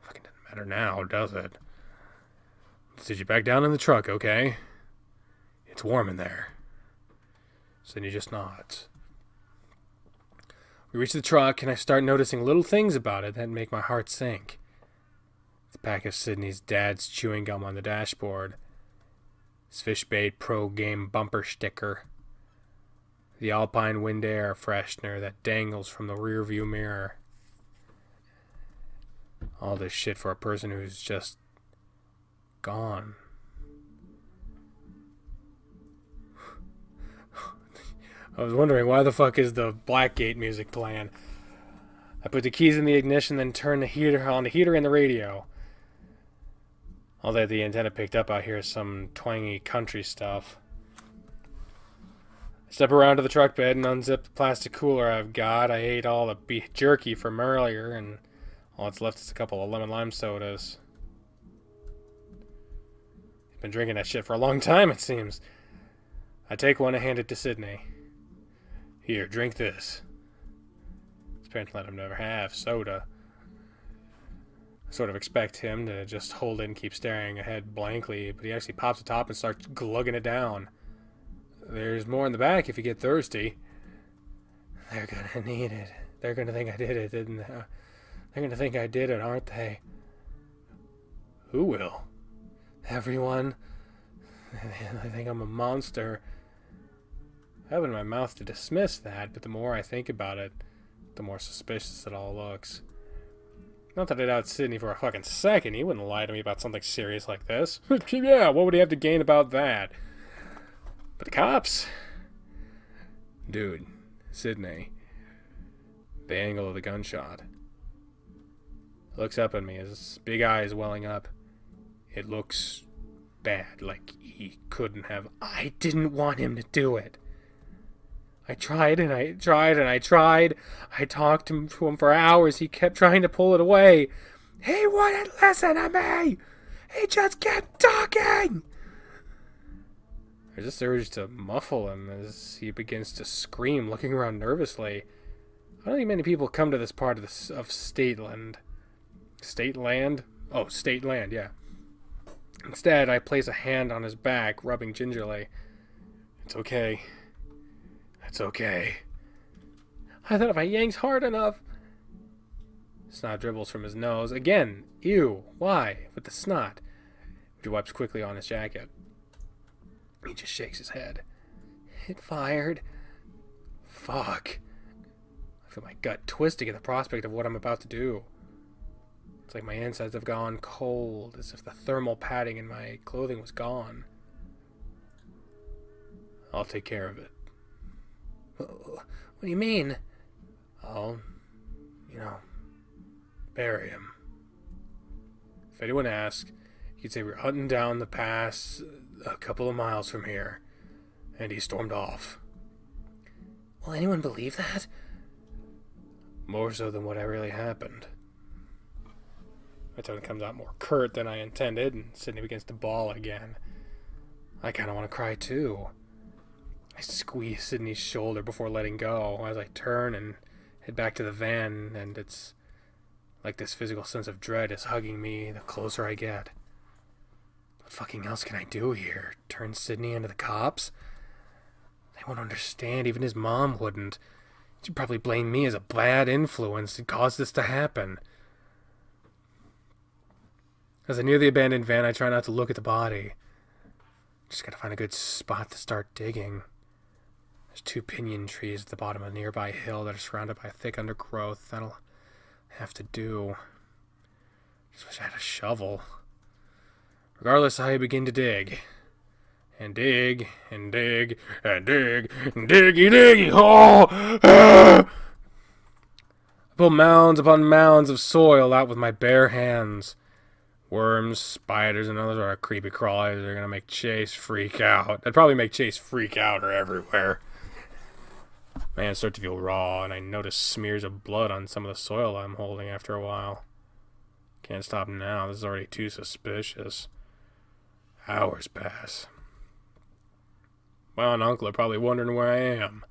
Fucking doesn't matter now, does it? Let's sit you back down in the truck, okay? It's warm in there. Sidney just nods. We reach the truck, and I start noticing little things about it that make my heart sink. The pack of Sidney's dad's chewing gum on the dashboard. His Fishbait Pro Game bumper sticker. The Alpine Wind Air freshener that dangles from the rearview mirror. All this shit for a person who's just gone. I was wondering why the fuck is the Blackgate music playing. I put the keys in the ignition, then turned the heater on the heater and the radio. All that the antenna picked up out here is some twangy country stuff. I step around to the truck bed and unzip the plastic cooler I've got. I ate all the beef jerky from earlier, and all that's left is a couple of lemon lime sodas. I've been drinking that shit for a long time, it seems. I take one and hand it to Sydney. Here, drink this. His parents let him never have soda. I sort of expect him to just hold it and keep staring ahead blankly, but he actually pops the top and starts glugging it down. There's more in the back if you get thirsty. They're gonna need it. They're gonna think I did it, didn't they? They're gonna think I did it, aren't they? Who will? Everyone. I think I'm a monster. I open my mouth to dismiss that, but the more I think about it, the more suspicious it all looks. Not that I doubt Sydney for a fucking second. He wouldn't lie to me about something serious like this. Yeah, what would he have to gain about that? But the cops? Dude, Sydney. The angle of the gunshot. Looks up at me, his big eyes welling up. It looks bad, like he couldn't have. I didn't want him to do it. I tried and I tried and I tried. I talked to him for hours. He kept trying to pull it away. He wouldn't listen to me. He just kept talking. There's this urge to muffle him as he begins to scream, looking around nervously. I don't think many people come to this part of Stateland. Stateland? Oh, Stateland, yeah. Instead, I place a hand on his back, rubbing gingerly. It's okay. It's okay. I thought if I yanked hard enough. Snot dribbles from his nose. Again, ew. Why? With the snot. Which he wipes quickly on his jacket. He just shakes his head. It fired. Fuck. I feel my gut twisting at the prospect of what I'm about to do. It's like my insides have gone cold, as if the thermal padding in my clothing was gone. I'll take care of it. What do you mean? I'll, bury him. If anyone asks, you could say we're hunting down the pass a couple of miles from here, and he stormed off. Will anyone believe that? More so than what really happened. My tone comes out more curt than I intended, and Sydney begins to bawl again. I kind of want to cry too. I squeeze Sydney's shoulder before letting go as I turn and head back to the van, and it's like this physical sense of dread is hugging me the closer I get. What fucking else can I do here? Turn Sydney into the cops? They won't understand, even his mom wouldn't. She'd probably blame me as a bad influence that caused this to happen. As I near the abandoned van, I try not to look at the body. Just gotta find a good spot to start digging. There's 2 pinyon trees at the bottom of a nearby hill that are surrounded by thick undergrowth. That'll have to do. Just wish I had a shovel. Regardless, I begin to dig. And dig, and dig, and dig, and diggy diggy, oh! Ah! I pull mounds upon mounds of soil out with my bare hands. Worms, spiders, and other creepy crawlers are gonna make Chase freak out. That'd probably make Chase freak out or everywhere. My hands start to feel raw, and I notice smears of blood on some of the soil I'm holding after a while. Can't stop now, this is already too suspicious. Hours pass. My aunt and uncle are probably wondering where I am.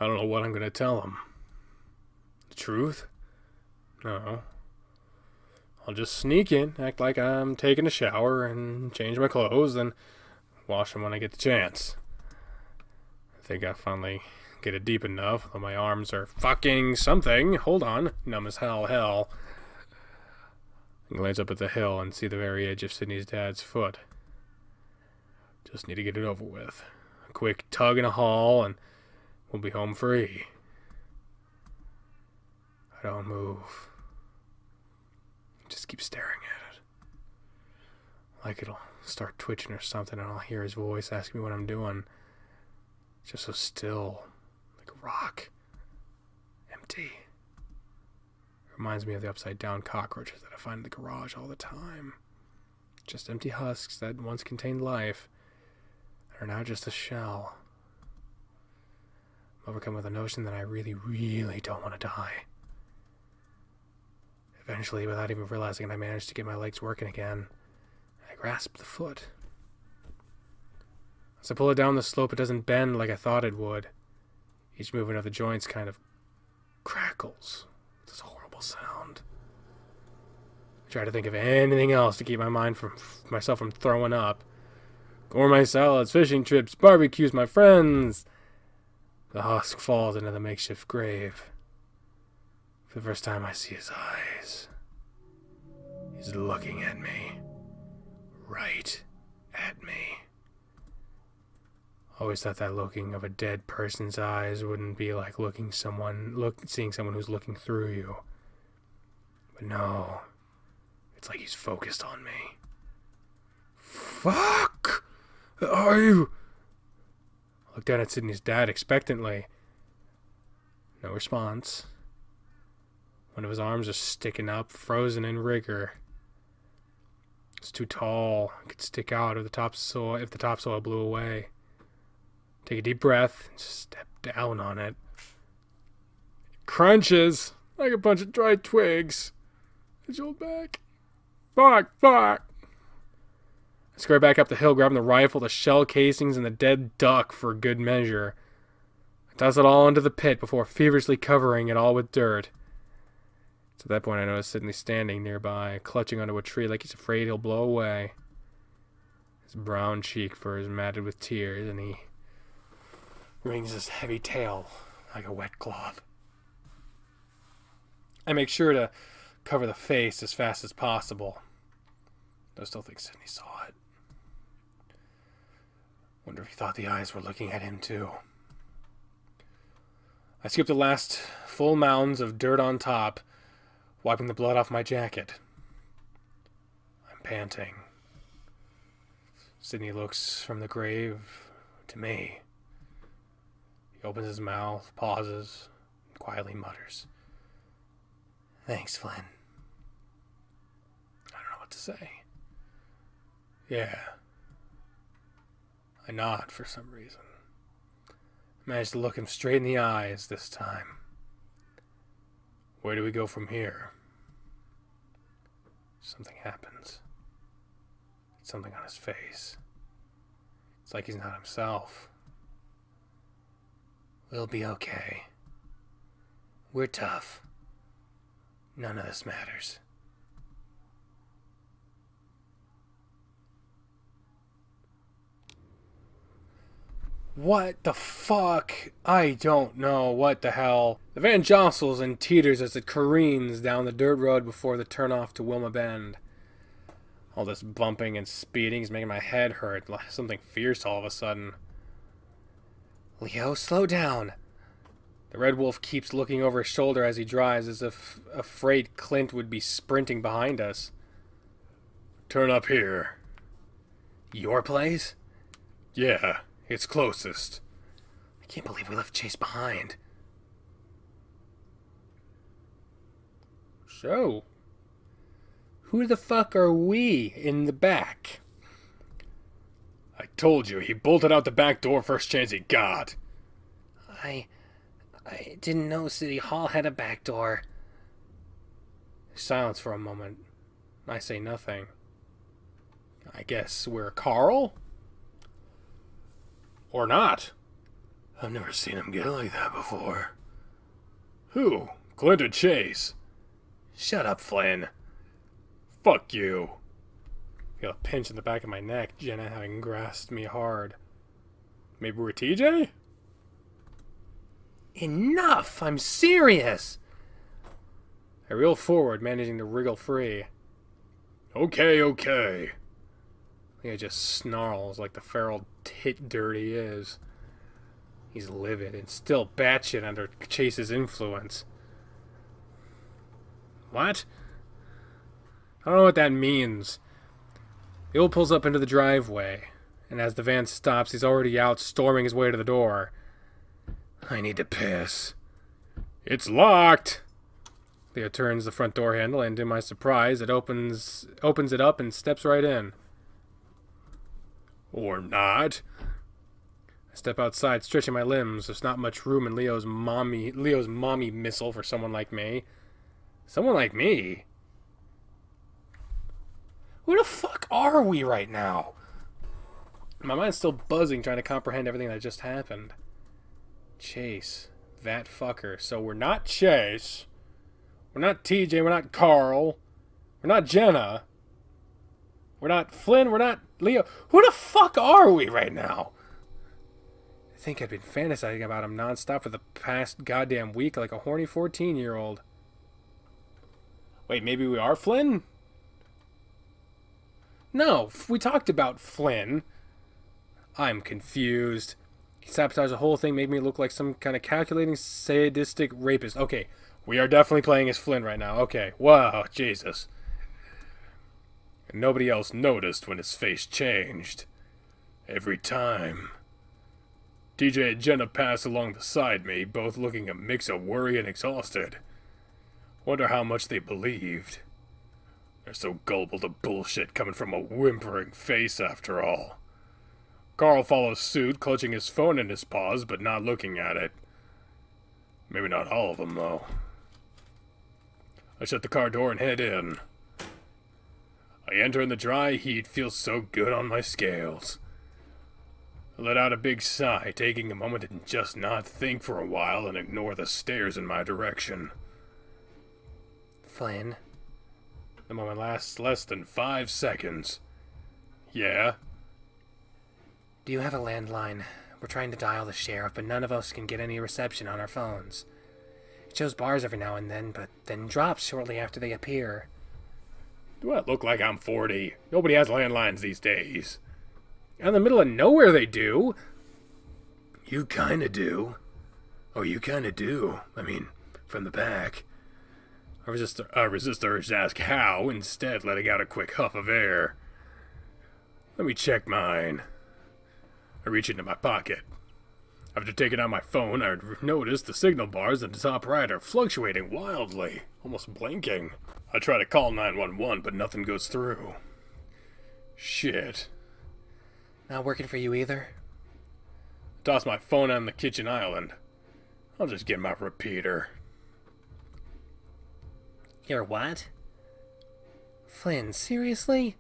I don't know what I'm gonna tell them. The truth? No. I'll just sneak in, act like I'm taking a shower, and change my clothes, then wash them when I get the chance. I think I finally get it deep enough, though my arms are fucking something. Hold on. Numb as hell. I glance up at the hill and see the very edge of Sydney's dad's foot. Just need to get it over with. A quick tug and a haul, and we'll be home free. I don't move. Just keep staring at it. Like it'll start twitching or something, and I'll hear his voice ask me what I'm doing. Just so still, like a rock. Empty. Reminds me of the upside-down cockroaches that I find in the garage all the time. Just empty husks that once contained life are now just a shell. I'm overcome with the notion that I really, really don't want to die. Eventually, without even realizing it, I managed to get my legs working again. I grasp the foot. As I pull it down the slope, it doesn't bend like I thought it would. Each movement of the joints kind of crackles. It's a horrible sound. I try to think of anything else to keep my mind from myself from throwing up. Gourmet salads, fishing trips, barbecues, my friends. The husk falls into the makeshift grave. For the first time, I see his eyes. He's looking at me. Right at me. Always thought that looking of a dead person's eyes wouldn't be like seeing someone who's looking through you. But no, it's like he's focused on me. Fuck! Are you? I look down at Sydney's dad expectantly. No response. One of his arms is sticking up, frozen in rigor. It's too tall. It could stick out if the topsoil blew away. Take a deep breath and step down on it. It crunches like a bunch of dry twigs. I jolt back. Fuck! I scurry back up the hill, grabbing the rifle, the shell casings, and the dead duck for good measure. I toss it all into the pit before feverishly covering it all with dirt. It's at that point I notice Sydney standing nearby, clutching onto a tree like he's afraid he'll blow away. His brown cheek fur is matted with tears, and he wrings his heavy tail like a wet cloth. I make sure to cover the face as fast as possible. I still think Sydney saw it. Wonder if he thought the eyes were looking at him too. I scoop the last full mounds of dirt on top, wiping the blood off my jacket. I'm panting. Sydney looks from the grave to me. He opens his mouth, pauses, and quietly mutters, "Thanks, Flynn." I don't know what to say. Yeah. I nod for some reason. I managed to look him straight in the eyes this time. Where do we go from here? Something happens. It's something on his face. It's like he's not himself. We'll be okay. We're tough. None of this matters. What the fuck? I don't know. What the hell? The van jostles and teeters as it careens down the dirt road before the turnoff to Wilma Bend. All this bumping and speeding is making my head hurt, like something fierce all of a sudden. Leo, slow down. The Red Wolf keeps looking over his shoulder as he drives, as if afraid Clint would be sprinting behind us. Turn up here. Your place? Yeah, it's closest. I can't believe we left Chase behind. So, who the fuck are we in the back? I told you, he bolted out the back door first chance he got. I didn't know City Hall had a back door. Silence for a moment. I say nothing. I guess we're Carl? Or not. I've never seen him get like that before. Who? Clint or Chase? Shut up, Flynn. Fuck you. I feel a pinch in the back of my neck, Jenna having grasped me hard. Maybe we're TJ? Enough! I'm serious! I reel forward, managing to wriggle free. Okay. He just snarls like the feral tit dirt he is. He's livid and still batshit under Chase's influence. What? I don't know what that means. Bill pulls up into the driveway, And as the van stops, he's already out, storming his way to the door. I need to piss. It's locked! Leo turns the front door handle, and to my surprise, it opens it up and steps right in. Or not. I step outside, stretching my limbs. There's not much room in Leo's mommy missile for someone like me. Someone like me? Who the fuck are we right now? My mind's still buzzing, trying to comprehend everything that just happened. Chase. That fucker. So we're not Chase. We're not TJ. We're not Carl. We're not Jenna. We're not Flynn. We're not Leo. Who the fuck are we right now? I think I've been fantasizing about him nonstop for the past goddamn week like a horny 14-year-old. Wait, maybe we are Flynn? No, we talked about Flynn. I'm confused. He sabotaged the whole thing, made me look like some kind of calculating, sadistic rapist. Okay, we are definitely playing as Flynn right now. Okay, wow, Jesus. And nobody else noticed when his face changed. Every time. TJ and Jenna passed along beside me, both looking a mix of worry and exhausted. Wonder how much they believed. They're so gullible to bullshit coming from a whimpering face after all. Carl follows suit, clutching his phone in his paws, but not looking at it. Maybe not all of them, though. I shut the car door and head in. I enter in the dry heat, feels so good on my scales. I let out a big sigh, taking a moment to just not think for a while and ignore the stares in my direction. Flynn? The moment lasts less than 5 seconds. Yeah? Do you have a landline? We're trying to dial the sheriff, but none of us can get any reception on our phones. It shows bars every now and then, but then drops shortly after they appear. Do I look like I'm 40? Nobody has landlines these days. Out in the middle of nowhere they do. You kinda do. Oh, you kinda do. I mean, from the back. I resist the urge to ask how, instead letting out a quick huff of air. Let me check mine. I reach into my pocket. After taking out my phone, I noticed the signal bars at the top right are fluctuating wildly, almost blinking. I try to call 911, but nothing goes through. Shit. Not working for you either? I toss my phone on the kitchen island. I'll just get my repeater. Your what? Flynn, seriously?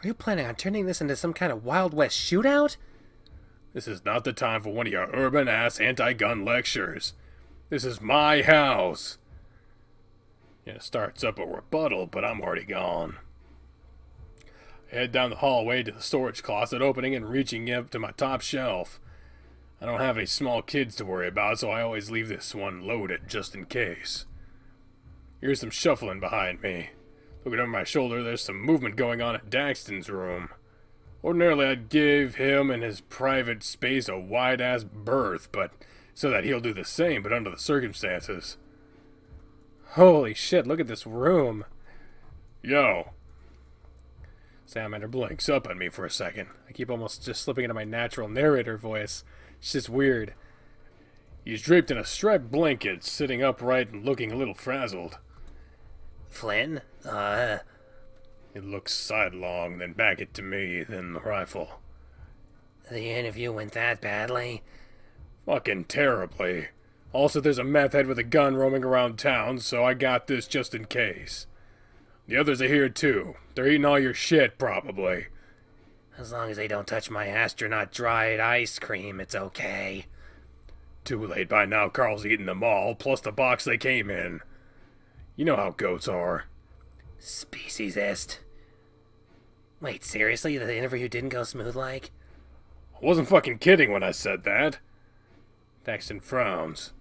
Are you planning on turning this into some kind of Wild West shootout? This is not the time for one of your urban-ass anti-gun lectures. This is my house. It starts up a rebuttal, but I'm already gone. I head down the hallway to the storage closet opening and reaching up to my top shelf. I don't have any small kids to worry about, so I always leave this one loaded just in case. Here's some shuffling behind me. Looking over my shoulder, there's some movement going on at Daxton's room. Ordinarily, I'd give him and his private space a wide-ass berth, but so that he'll do the same, but under the circumstances. Holy shit, look at this room. Yo. Salamander blinks up at me for a second. I keep almost just slipping into my natural narrator voice. It's just weird. He's draped in a striped blanket, sitting upright and looking a little frazzled. Flynn? He looks sidelong, then back it to me, then the rifle. The interview went that badly? Fucking terribly. Also, there's a meth head with a gun roaming around town, so I got this just in case. The others are here too. They're eating all your shit, probably. As long as they don't touch my astronaut dried ice cream, it's okay. Too late by now. Carl's eaten them all, plus the box they came in. You know how goats are. Speciesist. Wait, seriously? The interview didn't go smooth like? I wasn't fucking kidding when I said that. Daxton frowns.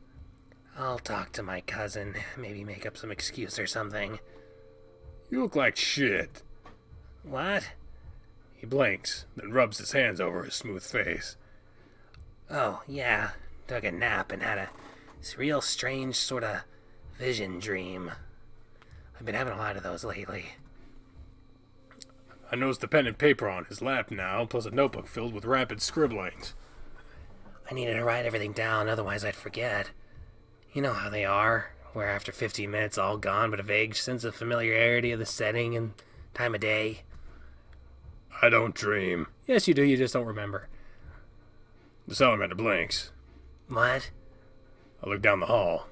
I'll talk to my cousin. Maybe make up some excuse or something. You look like shit. What? He blinks, then rubs his hands over his smooth face. Oh, yeah. Took a nap and had this real strange sort of vision dream. I've been having a lot of those lately. I noticed the pen and paper on his lap now, plus a notebook filled with rapid scribblings. I needed to write everything down, otherwise I'd forget. You know how they are, where after 15 minutes all gone, but a vague sense of familiarity of the setting and time of day. I don't dream. Yes, you do, you just don't remember. The salamander blinks. What? I look down the hall.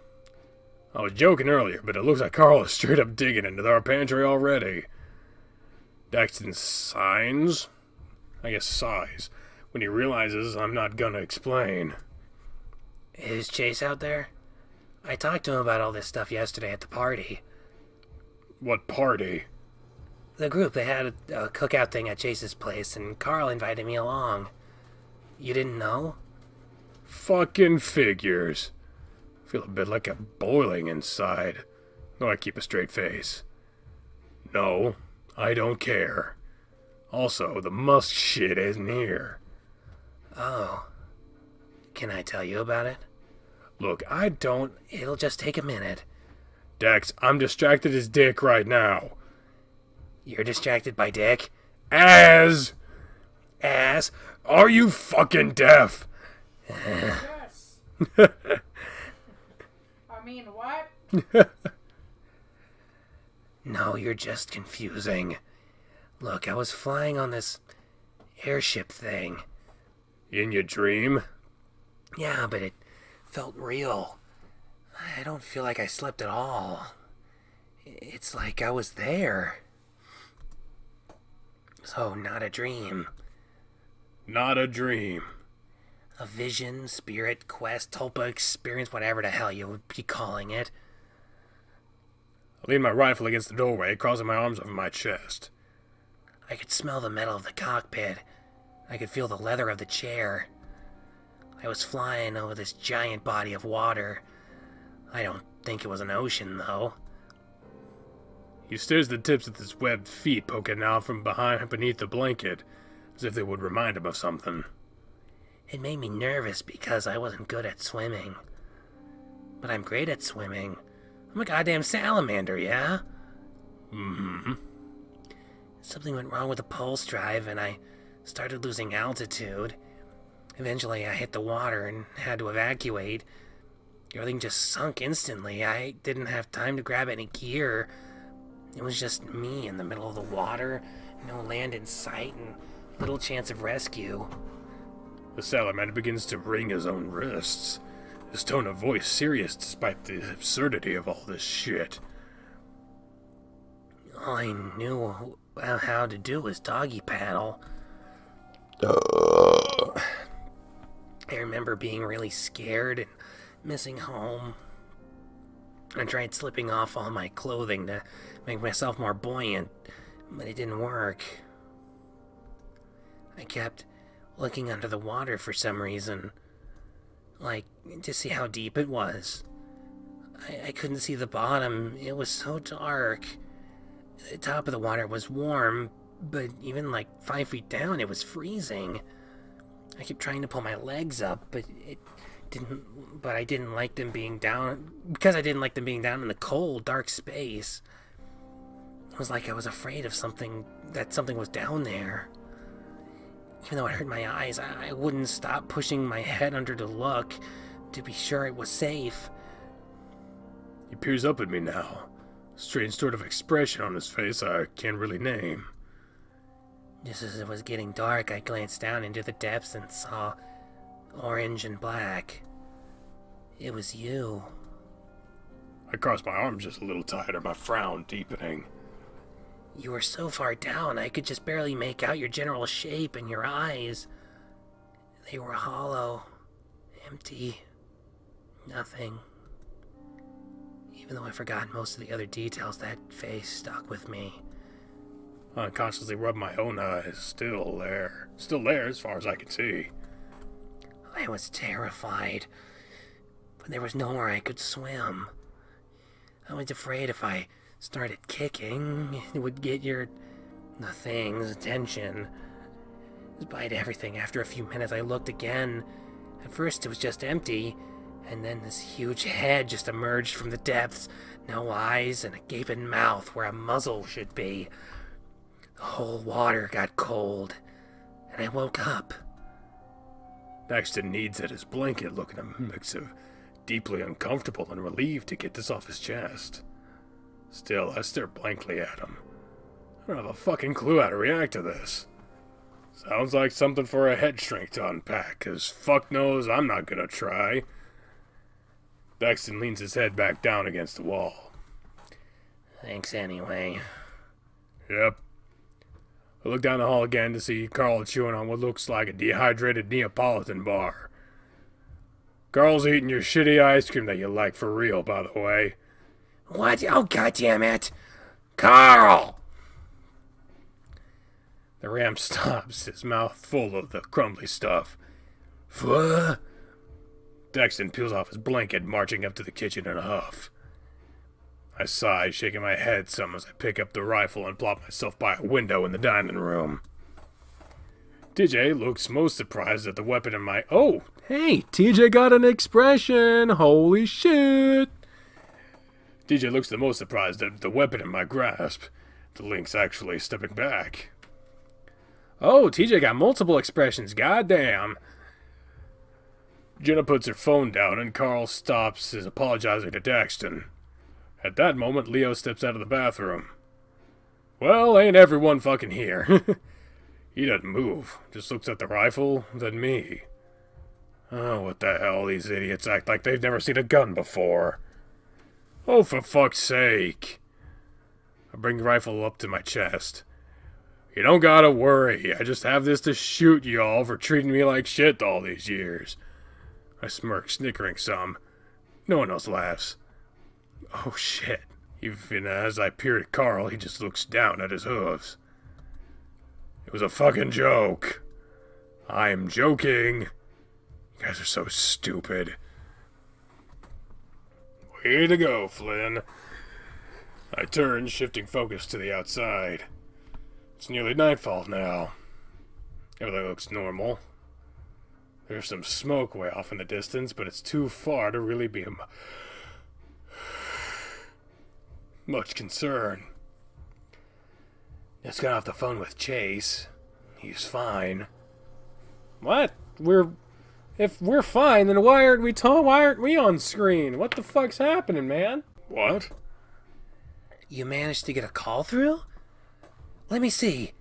I was joking earlier, but it looks like Carl is straight up digging into our pantry already. Daxton signs? I guess sighs, when he realizes I'm not gonna explain. Is Chase out there? I talked to him about all this stuff yesterday at the party. What party? The group, they had a cookout thing at Chase's place, and Carl invited me along. You didn't know? Fucking figures. Feel a bit like I'm boiling inside, though I keep a straight face. No, I don't care. Also, the Musk shit isn't here. Oh. Can I tell you about it? Look, I don't... It'll just take a minute. Dex, I'm distracted as dick right now. You're distracted by Dick? As... Ass? Are you fucking deaf? Yes. I mean, what? No, you're just confusing. Look, I was flying on this airship thing. In your dream? Yeah, but it felt real. I don't feel like I slept at all. It's like I was there. So, not a dream. Not a dream. A vision, spirit, quest, tulpa, experience, whatever the hell you would be calling it. I lean my rifle against the doorway, crossing my arms over my chest. I could smell the metal of the cockpit. I could feel the leather of the chair. I was flying over this giant body of water. I don't think it was an ocean, though. He stares the tips of his webbed feet poking out from beneath the blanket, as if they would remind him of something. It made me nervous because I wasn't good at swimming. But I'm great at swimming. I'm a goddamn salamander, yeah? Mm-hmm. Something went wrong with the pulse drive and I started losing altitude. Eventually I hit the water and had to evacuate. Everything just sunk instantly. I didn't have time to grab any gear. It was just me in the middle of the water, no land in sight, and little chance of rescue. The salamander begins to wring his own wrists, his tone of voice serious despite the absurdity of all this shit. All I knew how to do was doggy paddle. I remember being really scared and missing home. I tried slipping off all my clothing to make myself more buoyant, but it didn't work. I kept looking under the water for some reason, like to see how deep it was. I couldn't see the bottom, it was so dark. The top of the water was warm, but even like 5 feet down it was freezing. I kept trying to pull my legs up, but I didn't like them being down, because I didn't like them being down in the cold, dark space. It was like I was afraid of something was down there. Even though it hurt my eyes, I wouldn't stop pushing my head under to look, to be sure it was safe. He peers up at me now, a strange sort of expression on his face I can't really name. Just as it was getting dark, I glanced down into the depths and saw orange and black. It was you. I crossed my arms just a little tighter, my frown deepening. You were so far down, I could just barely make out your general shape and your eyes. They were hollow, empty, nothing. Even though I forgot most of the other details, that face stuck with me. I unconsciously rubbed my own eyes, still there as far as I could see. I was terrified, but there was nowhere I could swim. I was afraid if I started kicking, it would get the thing's attention. Despite everything, after a few minutes I looked again. At first it was just empty, and then this huge head just emerged from the depths. No eyes and a gaping mouth where a muzzle should be. The whole water got cold, and I woke up. Daxton needs at his blanket, looking a mix of deeply uncomfortable and relieved to get this off his chest. Still, I stare blankly at him. I don't have a fucking clue how to react to this. Sounds like something for a head shrink to unpack, 'cause fuck knows I'm not gonna try. Daxton leans his head back down against the wall. Thanks anyway. Yep. I look down the hall again to see Carl chewing on what looks like a dehydrated Neapolitan bar. Carl's eating your shitty ice cream that you like for real, by the way. What? Oh, goddammit! Carl! The ram stops, his mouth full of the crumbly stuff. What? Daxton peels off his blanket, marching up to the kitchen in a huff. I sigh, shaking my head some as I pick up the rifle and plop myself by a window in the dining room. TJ looks most surprised at the weapon in my... Oh, hey, TJ got an expression! Holy shit! TJ looks the most surprised at the weapon in my grasp. The link's actually stepping back. Oh, TJ got multiple expressions, goddamn! Jenna puts her phone down and Carl stops his apologizing to Daxton. At that moment, Leo steps out of the bathroom. Well, ain't everyone fucking here. He doesn't move, just looks at the rifle, then me. Oh, what the hell, these idiots act like they've never seen a gun before. Oh, for fuck's sake. I bring the rifle up to my chest. You don't gotta worry, I just have this to shoot y'all for treating me like shit all these years. I smirk, snickering some. No one else laughs. Oh shit. Even as I peer at Carl, he just looks down at his hooves. It was a fucking joke. I'm joking. You guys are so stupid. Way to go, Flynn. I turn, shifting focus to the outside. It's nearly nightfall now. Everything looks normal. There's some smoke way off in the distance, but it's too far to really be much concern. Just got off the phone with Chase. He's fine. What? If we're fine, then why aren't we on screen? What the fuck's happening, man? What? You managed to get a call through? Let me see.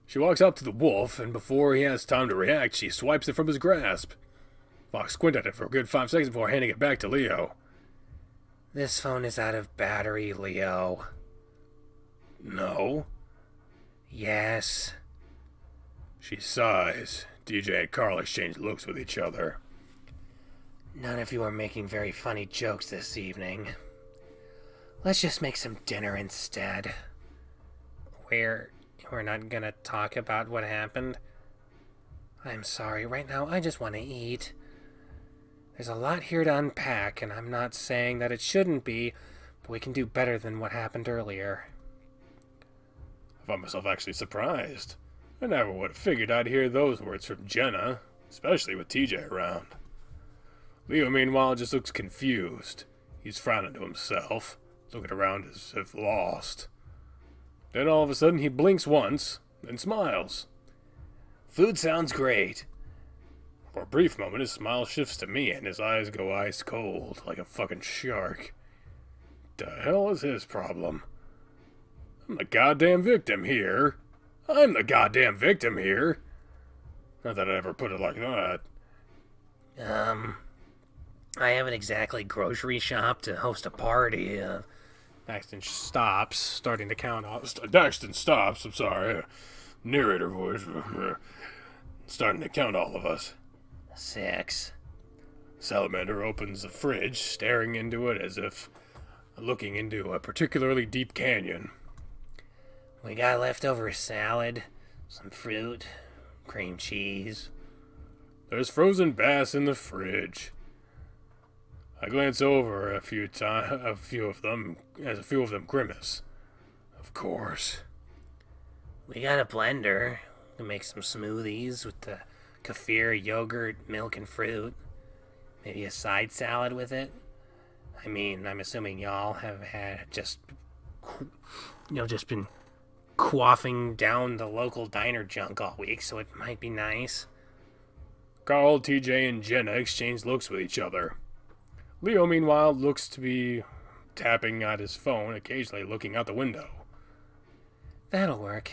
She walks up to the wolf, and before he has time to react, she swipes it from his grasp. Fox squinted at it for a good 5 seconds before handing it back to Leo. This phone is out of battery, Leo. No. Yes. She sighs. DJ and Carl exchange looks with each other. None of you are making very funny jokes this evening. Let's just make some dinner instead. We're not gonna talk about what happened? I'm sorry, right now I just want to eat. There's a lot here to unpack, and I'm not saying that it shouldn't be, but we can do better than what happened earlier. I found myself actually surprised. I never would have figured I'd hear those words from Jenna, especially with TJ around. Leo, meanwhile, just looks confused. He's frowning to himself, looking around as if lost. Then all of a sudden he blinks once, then smiles. Food sounds great. For a brief moment his smile shifts to me and his eyes go ice cold, like a fucking shark. The hell is his problem? I'm the goddamn victim here. I'm the goddamn victim here. Not that I ever put it like that. I haven't exactly grocery shopped to host a party. Daxton stops, starting to count off. Daxton stops, I'm sorry. Narrator voice. Starting to count all of us. 6. Salamander opens the fridge, staring into it as if looking into a particularly deep canyon. We got leftover salad, some fruit, cream cheese. There's frozen bass in the fridge. I glance over a few of them grimace. Of course. We got a blender to make some smoothies with the kefir, yogurt, milk, and fruit. Maybe a side salad with it. I mean, I'm assuming y'all have had just been quaffing down the local diner junk all week, so it might be nice. Carl, TJ, and Jenna exchange looks with each other. Leo, meanwhile, looks to be tapping at his phone, occasionally looking out the window. That'll work.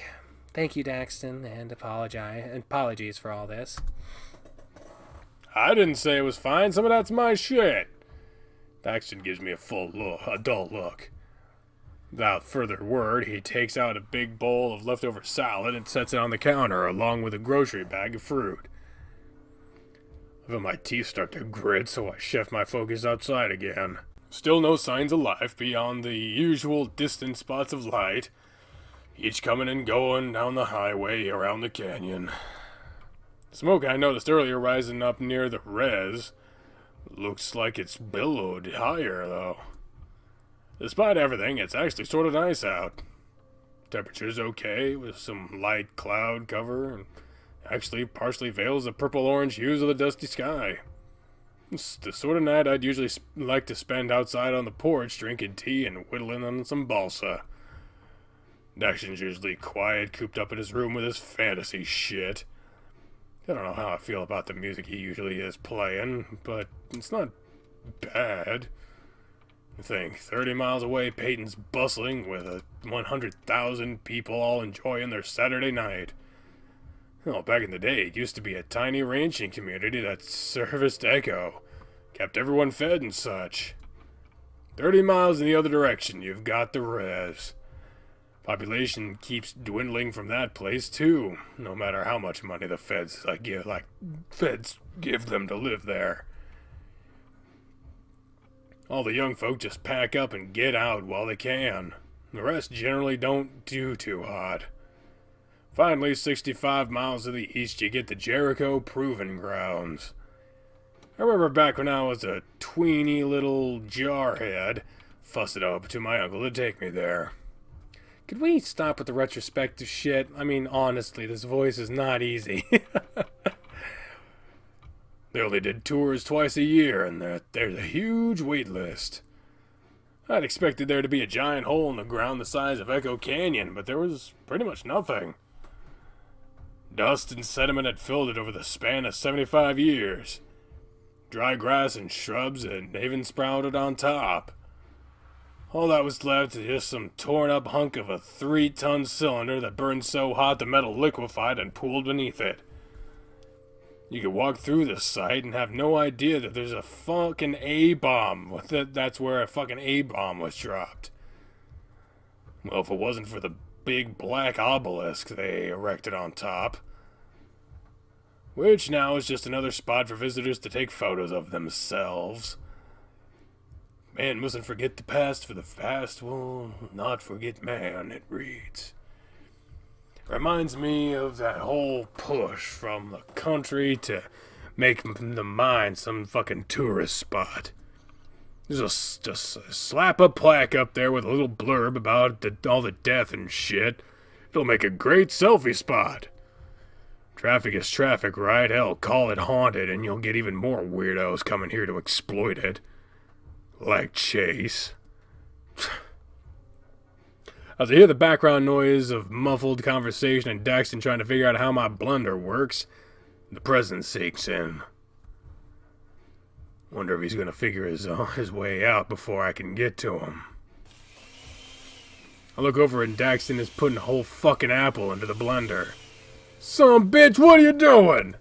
Thank you, Daxton, and apologies for all this. I didn't say it was fine. Some of that's my shit. Daxton gives me a dull look. Without further word, he takes out a big bowl of leftover salad and sets it on the counter, along with a grocery bag of fruit. I feel my teeth start to grit, so I shift my focus outside again. Still no signs of life beyond the usual distant spots of light, each coming and going down the highway around the canyon. The smoke I noticed earlier rising up near the res looks like it's billowed higher, though. Despite everything, it's actually sort of nice out. Temperature's okay, with some light cloud cover, and actually partially veils the purple-orange hues of the dusty sky. It's the sort of night I'd usually like to spend outside on the porch drinking tea and whittling on some balsa. Daxton's usually quiet, cooped up in his room with his fantasy shit. I don't know how I feel about the music he usually is playing, but it's not bad. I think 30 miles away, Peyton's bustling with 100,000 people all enjoying their Saturday night. Well, back in the day, it used to be a tiny ranching community that serviced Echo, kept everyone fed and such. 30 miles in the other direction, you've got the res. Population keeps dwindling from that place, too, no matter how much money the feds give them to live there. All the young folk just pack up and get out while they can. The rest generally don't do too hot. Finally, 65 miles to the east, you get the Jericho Proving Grounds. I remember back when I was a tweeny little jarhead, fussing up to my uncle to take me there. Could we stop with the retrospective shit? I mean, honestly, this voice is not easy. They only did tours twice a year, and there's a huge wait list. I'd expected there to be a giant hole in the ground the size of Echo Canyon, but there was pretty much nothing. Dust and sediment had filled it over the span of 75 years. Dry grass and shrubs had even sprouted on top. All that was left is just some torn-up hunk of a 3-ton cylinder that burned so hot the metal liquefied and pooled beneath it. You could walk through this site and have no idea that there's a fucking A-bomb. That's where a fucking A-bomb was dropped. Well, if it wasn't for the big black obelisk they erected on top, which now is just another spot for visitors to take photos of themselves. Man mustn't forget the past, for the past will not forget man, it reads. Reminds me of that whole push from the country to make the mine some fucking tourist spot. Just slap a plaque up there with a little blurb about all the death and shit. It'll make a great selfie spot. Traffic is traffic, right? Hell, call it haunted and you'll get even more weirdos coming here to exploit it. Like Chase. As I hear the background noise of muffled conversation and Daxton trying to figure out how my blender works, the presence sinks in. Wonder if he's gonna figure his way out before I can get to him. I look over and Daxton is putting a whole fucking apple into the blender. Son bitch, what are you doing?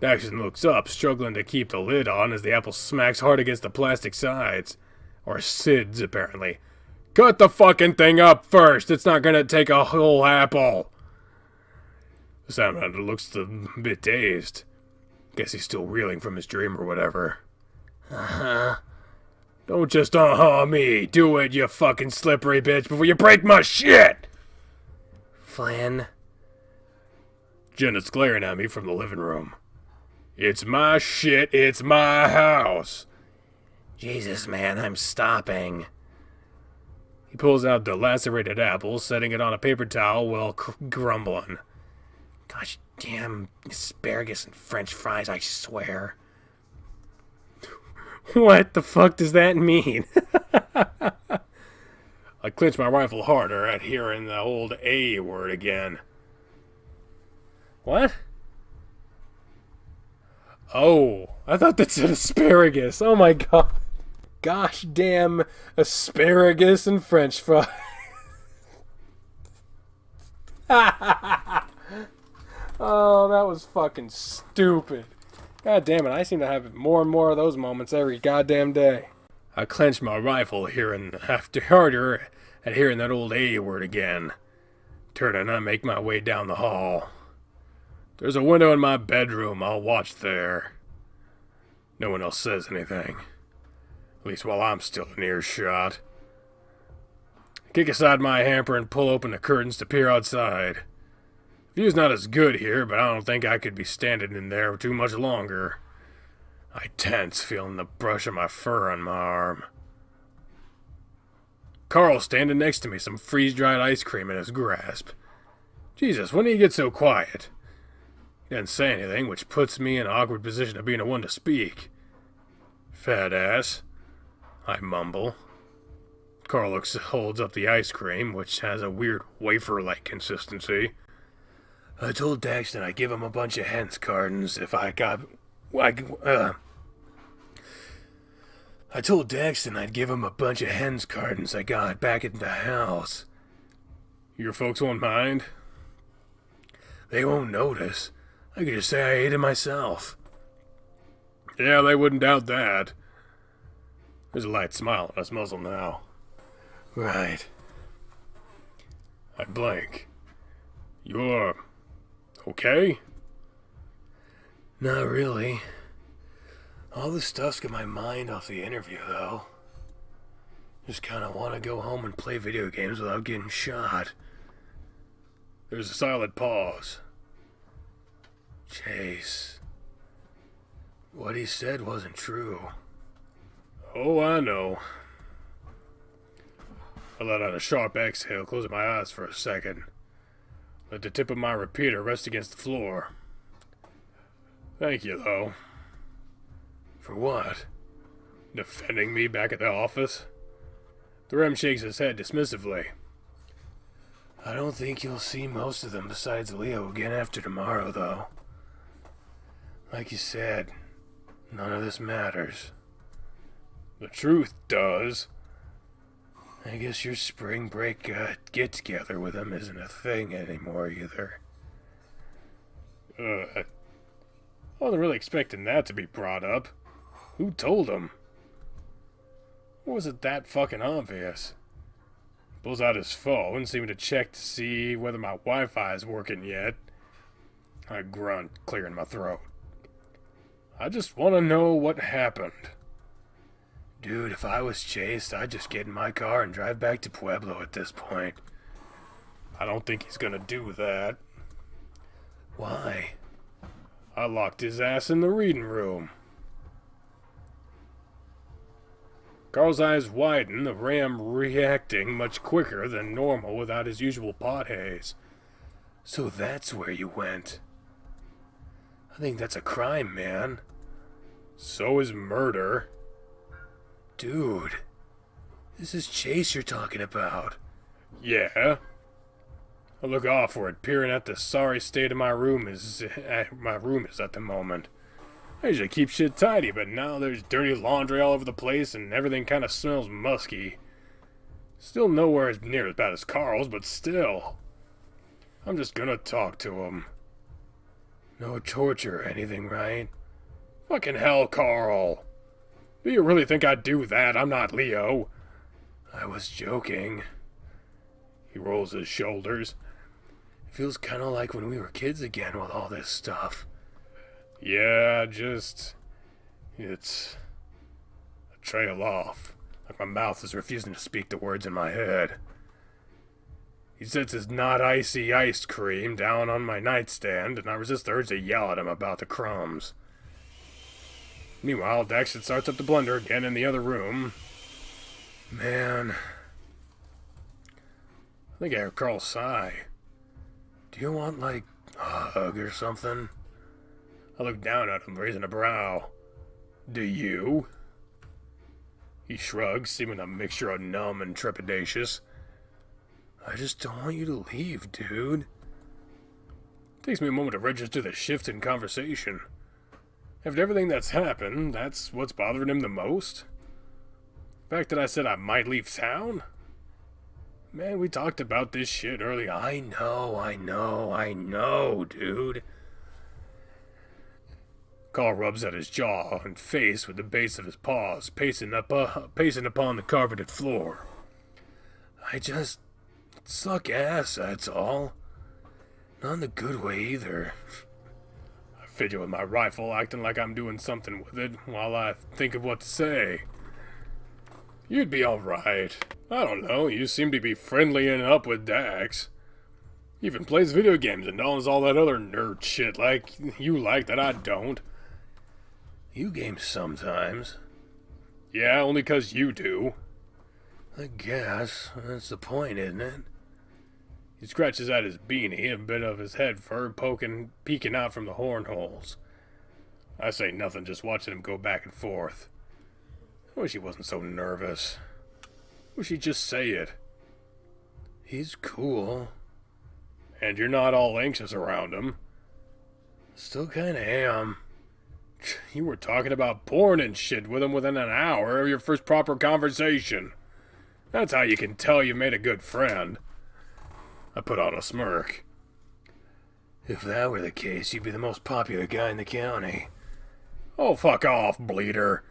Daxton looks up, struggling to keep the lid on as the apple smacks hard against the plastic sides. Or sids, apparently. Cut the fucking thing up first! It's not gonna take a whole apple! The salamander looks a bit dazed. Guess he's still reeling from his dream or whatever. Uh-huh. Don't just uh-huh me. Do it, you fucking slippery bitch, before you break my shit! Flynn. Jenna's glaring at me from the living room. It's my shit, it's my house. Jesus, man, I'm stopping. He pulls out the lacerated apple, setting it on a paper towel while grumbling. Gosh damn asparagus and french fries, I swear. What the fuck does that mean? I clenched my rifle harder at hearing the old A word again. What? Oh, I thought that said asparagus. Oh my god. Gosh damn asparagus and french fries. Oh, that was fucking stupid. God damn it, I seem to have more and more of those moments every goddamn day. I clenched my rifle harder at hearing that old A word again. Turning, I make my way down the hall. There's a window in my bedroom. I'll watch there. No one else says anything. At least while I'm still in earshot. I kick aside my hamper and pull open the curtains to peer outside. The view's not as good here, but I don't think I could be standing in there too much longer. I tense, feeling the brush of my fur on my arm. Carl's standing next to me, some freeze-dried ice cream in his grasp. Jesus, when did he get so quiet? He doesn't say anything, which puts me in an awkward position of being the one to speak. Fat ass, I mumble. Carl holds up the ice cream, which has a weird wafer-like consistency. I told Daxton I'd give him a bunch of hens cartons if I told Daxton I'd give him a bunch of hens cartons I got back at the house. Your folks won't mind? They won't notice. I could just say I ate it myself. Yeah, they wouldn't doubt that. There's a light smile on his muzzle now. Right. I blink. You're okay? Not really. All this stuff's got my mind off the interview, though. Just kinda wanna go home and play video games without getting shot. There's a silent pause. Chase. What he said wasn't true. Oh, I know. I let out a sharp exhale, closing my eyes for a second. Let the tip of my repeater rest against the floor. Thank you, though. For what? Defending me back at the office? The Rem shakes his head dismissively. I don't think you'll see most of them besides Leo again after tomorrow, though. Like you said, none of this matters. The truth does. I guess your spring break get-together with him isn't a thing anymore, either. I wasn't really expecting that to be brought up. Who told him? Or was it that fucking obvious? Pulls out his phone, seeming to check to see whether my Wi-Fi is working yet. I grunt, clearing my throat. I just want to know what happened. Dude, if I was chased, I'd just get in my car and drive back to Pueblo at this point. I don't think he's gonna do that. Why? I locked his ass in the reading room. Carl's eyes widen, the Ram reacting much quicker than normal without his usual pot haze. So that's where you went. I think that's a crime, man. So is murder. Dude, this is Chase you're talking about. Yeah. I look offward, peering at the sorry state of my room is at the moment. I usually keep shit tidy, but now there's dirty laundry all over the place and everything kind of smells musky. Still nowhere as near as bad as Carl's, but still. I'm just gonna talk to him. No torture or anything, right? Fucking hell, Carl. Do you really think I'd do that? I'm not Leo. I was joking. He rolls his shoulders. It feels kind of like when we were kids again with all this stuff. Yeah, it's a trail off. Like my mouth is refusing to speak the words in my head. He sets his not icy ice cream down on my nightstand, and I resist the urge to yell at him about the crumbs. Meanwhile, Daxton starts up the blender again in the other room. Man. I think I heard Carl sigh. Do you want, like, a hug or something? I look down at him, raising a brow. Do you? He shrugs, seeming a mixture of numb and trepidatious. I just don't want you to leave, dude. Takes me a moment to register the shift in conversation. After everything that's happened, that's what's bothering him the most? The fact that I said I might leave town? Man, we talked about this shit earlier. I know, dude. Carl rubs at his jaw and face with the base of his paws, pacing upon the carpeted floor. I just suck ass, that's all. Not in a good way either. I fidget with my rifle, acting like I'm doing something with it, while I think of what to say. You'd be alright. I don't know, you seem to be friendly and up with Dax. He even plays video games and does all that other nerd shit like you like that I don't. You game sometimes. Yeah, only 'cause you do. I guess. That's the point, isn't it? He scratches at his beanie, a bit of his head fur peeking out from the horn holes. I say nothing, just watching him go back and forth. I wish he wasn't so nervous. Wish he'd just say it. He's cool. And you're not all anxious around him. Still kinda am. You were talking about porn and shit with him within an hour of your first proper conversation. That's how you can tell you made a good friend. I put on a smirk. If that were the case, you'd be the most popular guy in the county. Oh, fuck off, bleeder.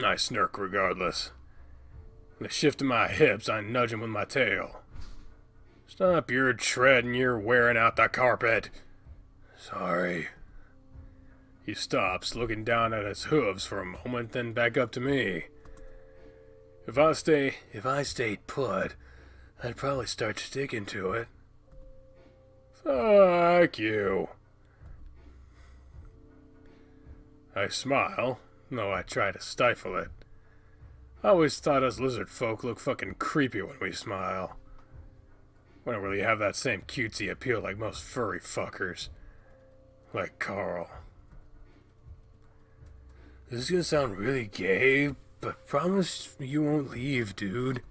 I smirk regardless. With a shift in my hips, I nudge him with my tail. Stop your treading, you're wearing out the carpet. Sorry. He stops, looking down at his hooves for a moment, then back up to me. If I stayed put, I'd probably start sticking to it. Fuck you. I smile, though I try to stifle it. I always thought us lizard folk look fucking creepy when we smile. We don't really have that same cutesy appeal like most furry fuckers. Like Carl. This is gonna sound really gay, but promise you won't leave, dude.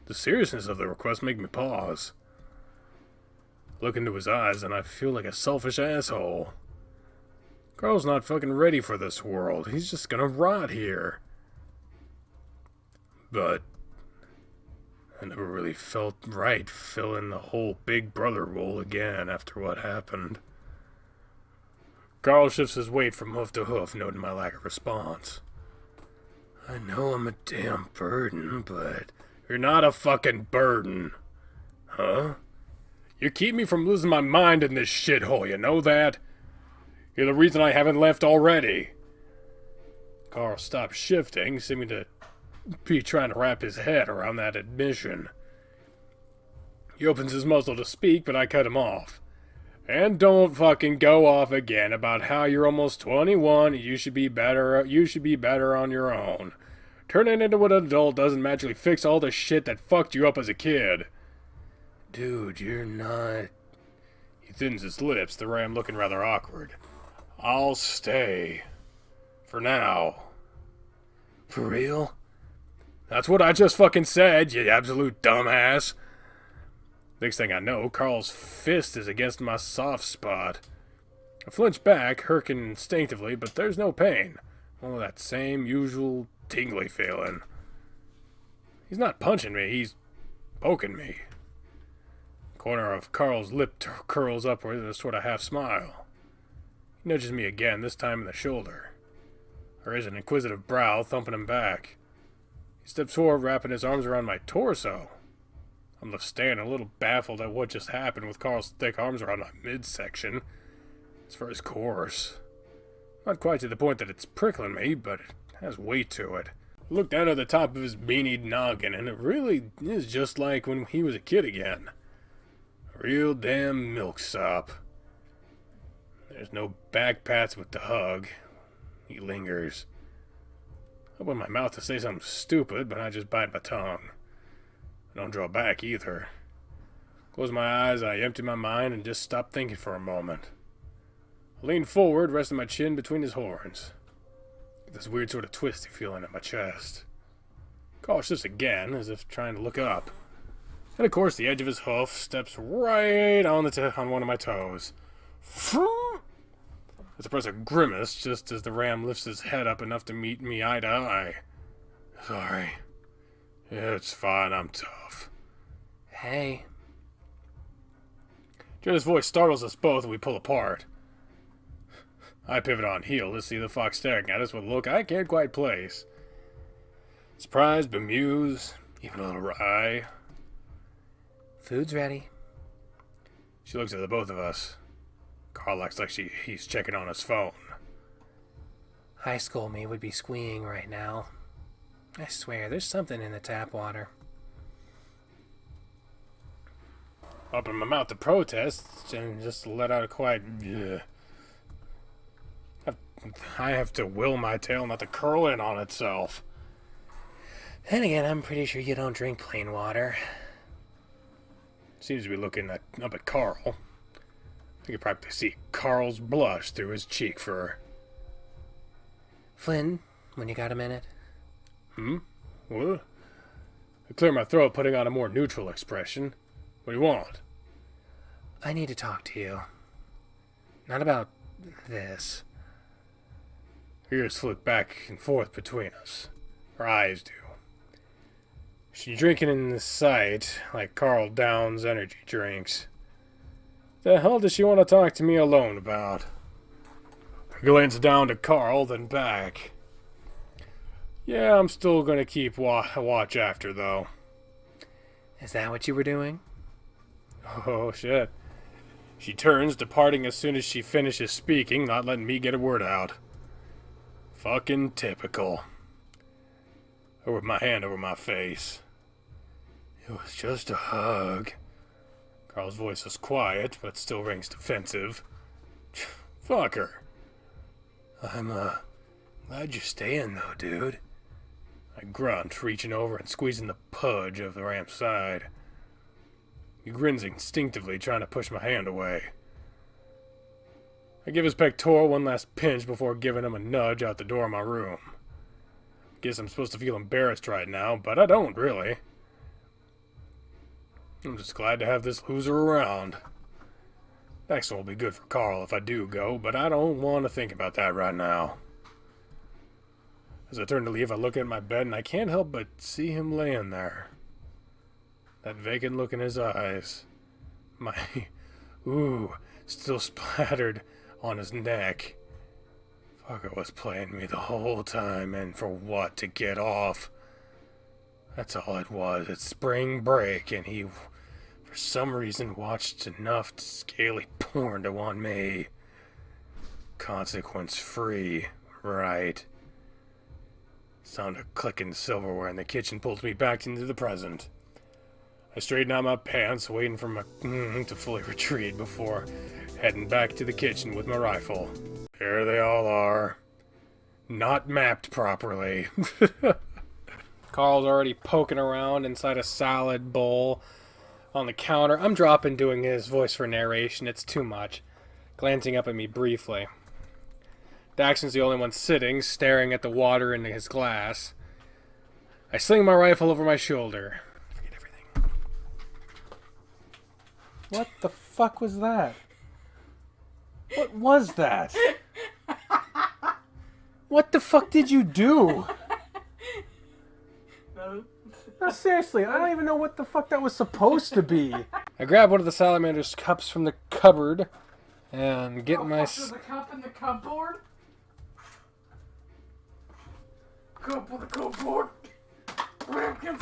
The seriousness of the request make me pause. Look into his eyes and I feel like a selfish asshole. Carl's not fucking ready for this world. He's just gonna rot here. But I never really felt right filling the whole big brother role again after what happened. Carl shifts his weight from hoof to hoof, noting my lack of response. I know I'm a damn burden, but... You're not a fucking burden. Huh? You keep me from losing my mind in this shithole, you know that? You're the reason I haven't left already. Carl stops shifting, seeming to be trying to wrap his head around that admission. He opens his muzzle to speak, but I cut him off. And don't fucking go off again about how you're almost 21 and you should be better on your own. Turning into an adult doesn't magically fix all the shit that fucked you up as a kid. Dude, you're not... He thins his lips, the way I'm looking rather awkward. I'll stay. For now. For real? That's what I just fucking said, you absolute dumbass. Next thing I know, Carl's fist is against my soft spot. I flinch back, herking instinctively, but there's no pain. Only that same usual tingly feeling. He's not punching me, he's poking me. Corner of Carl's lip curls upward in a sort of half smile. He nudges me again, this time in the shoulder. I raise an inquisitive brow, thumping him back. He steps forward, wrapping his arms around my torso. I'm left staring, a little baffled at what just happened with Carl's thick arms around my midsection. As for his course, not quite to the point that it's prickling me, but it has weight to it. I look down at the top of his beanied noggin, and it really is just like when he was a kid again. A real damn milksop. There's no back pats with the hug. He lingers. I open my mouth to say something stupid, but I just bite my tongue. I don't draw back either. Close my eyes, I empty my mind, and just stop thinking for a moment. I lean forward, resting my chin between his horns. Get this weird sort of twisty feeling in my chest. cautious again, as if trying to look up. And of course, the edge of his hoof steps right on on one of my toes. I suppress a grimace just as the ram lifts his head up enough to meet me eye to eye. Sorry. It's fine, I'm tough. Hey. Jade's voice startles us both and we pull apart. I pivot on heel to see the fox staring at us with a look I can't quite place. Surprised, bemused, even a little wry. Food's ready. She looks at the both of us. Carl acts like he's checking on his phone. High school me would be squeeing right now. I swear, there's something in the tap water. Open my mouth to protest and just let out a quiet "Ugh." I have to will my tail not to curl in on itself. Then again, I'm pretty sure you don't drink plain water. Seems to be looking up at Carl. I could practically see Carl's blush through his cheek fur. Flynn, when you got a minute? What? I clear my throat, putting on a more neutral expression. What do you want? I need to talk to you. Not about this. Ears flick back and forth between us. Our eyes do. She's drinking in the sight like Carl downs energy drinks. The hell does she want to talk to me alone about? I glance down to Carl, then back. Yeah, I'm still gonna keep watch after, though. Is that what you were doing? Oh, shit. She turns, departing as soon as she finishes speaking, not letting me get a word out. Fucking typical. I whip my hand over my face. It was just a hug. Carl's voice is quiet, but still rings defensive. Fuck her. I'm, glad you're staying, though, dude. I grunt, reaching over and squeezing the pudge of the ramp's side. He grins instinctively, trying to push my hand away. I give his pectoral one last pinch before giving him a nudge out the door of my room. Guess I'm supposed to feel embarrassed right now, but I don't, really. I'm just glad to have this loser around. Next one will be good for Carl if I do go, but I don't want to think about that right now. As I turn to leave, I look at my bed and I can't help but see him laying there. That vacant look in his eyes. My still splattered on his neck. Fucker was playing me the whole time, and for what? To get off. That's all it was. It's spring break, and he, for some reason, watched enough scaly porn to want me. Consequence-free, right? Sound of clicking silverware in the kitchen pulls me back into the present. I straighten out my pants, waiting for my to fully retreat before heading back to the kitchen with my rifle. There they all are. Not mapped properly. Carl's already poking around inside a salad bowl on the counter. I'm dropping doing his voice for narration. It's too much. Glancing up at me briefly. Daxon's the only one sitting, staring at the water in his glass. I sling my rifle over my shoulder. Forget everything. What the fuck was that? What was that? What the fuck did you do? No, seriously, I don't even know what the fuck that was supposed to be. I grab one of the salamander's cups from the cupboard and get my... the cup in the cupboard? Cup on the cupboard? Rampkins.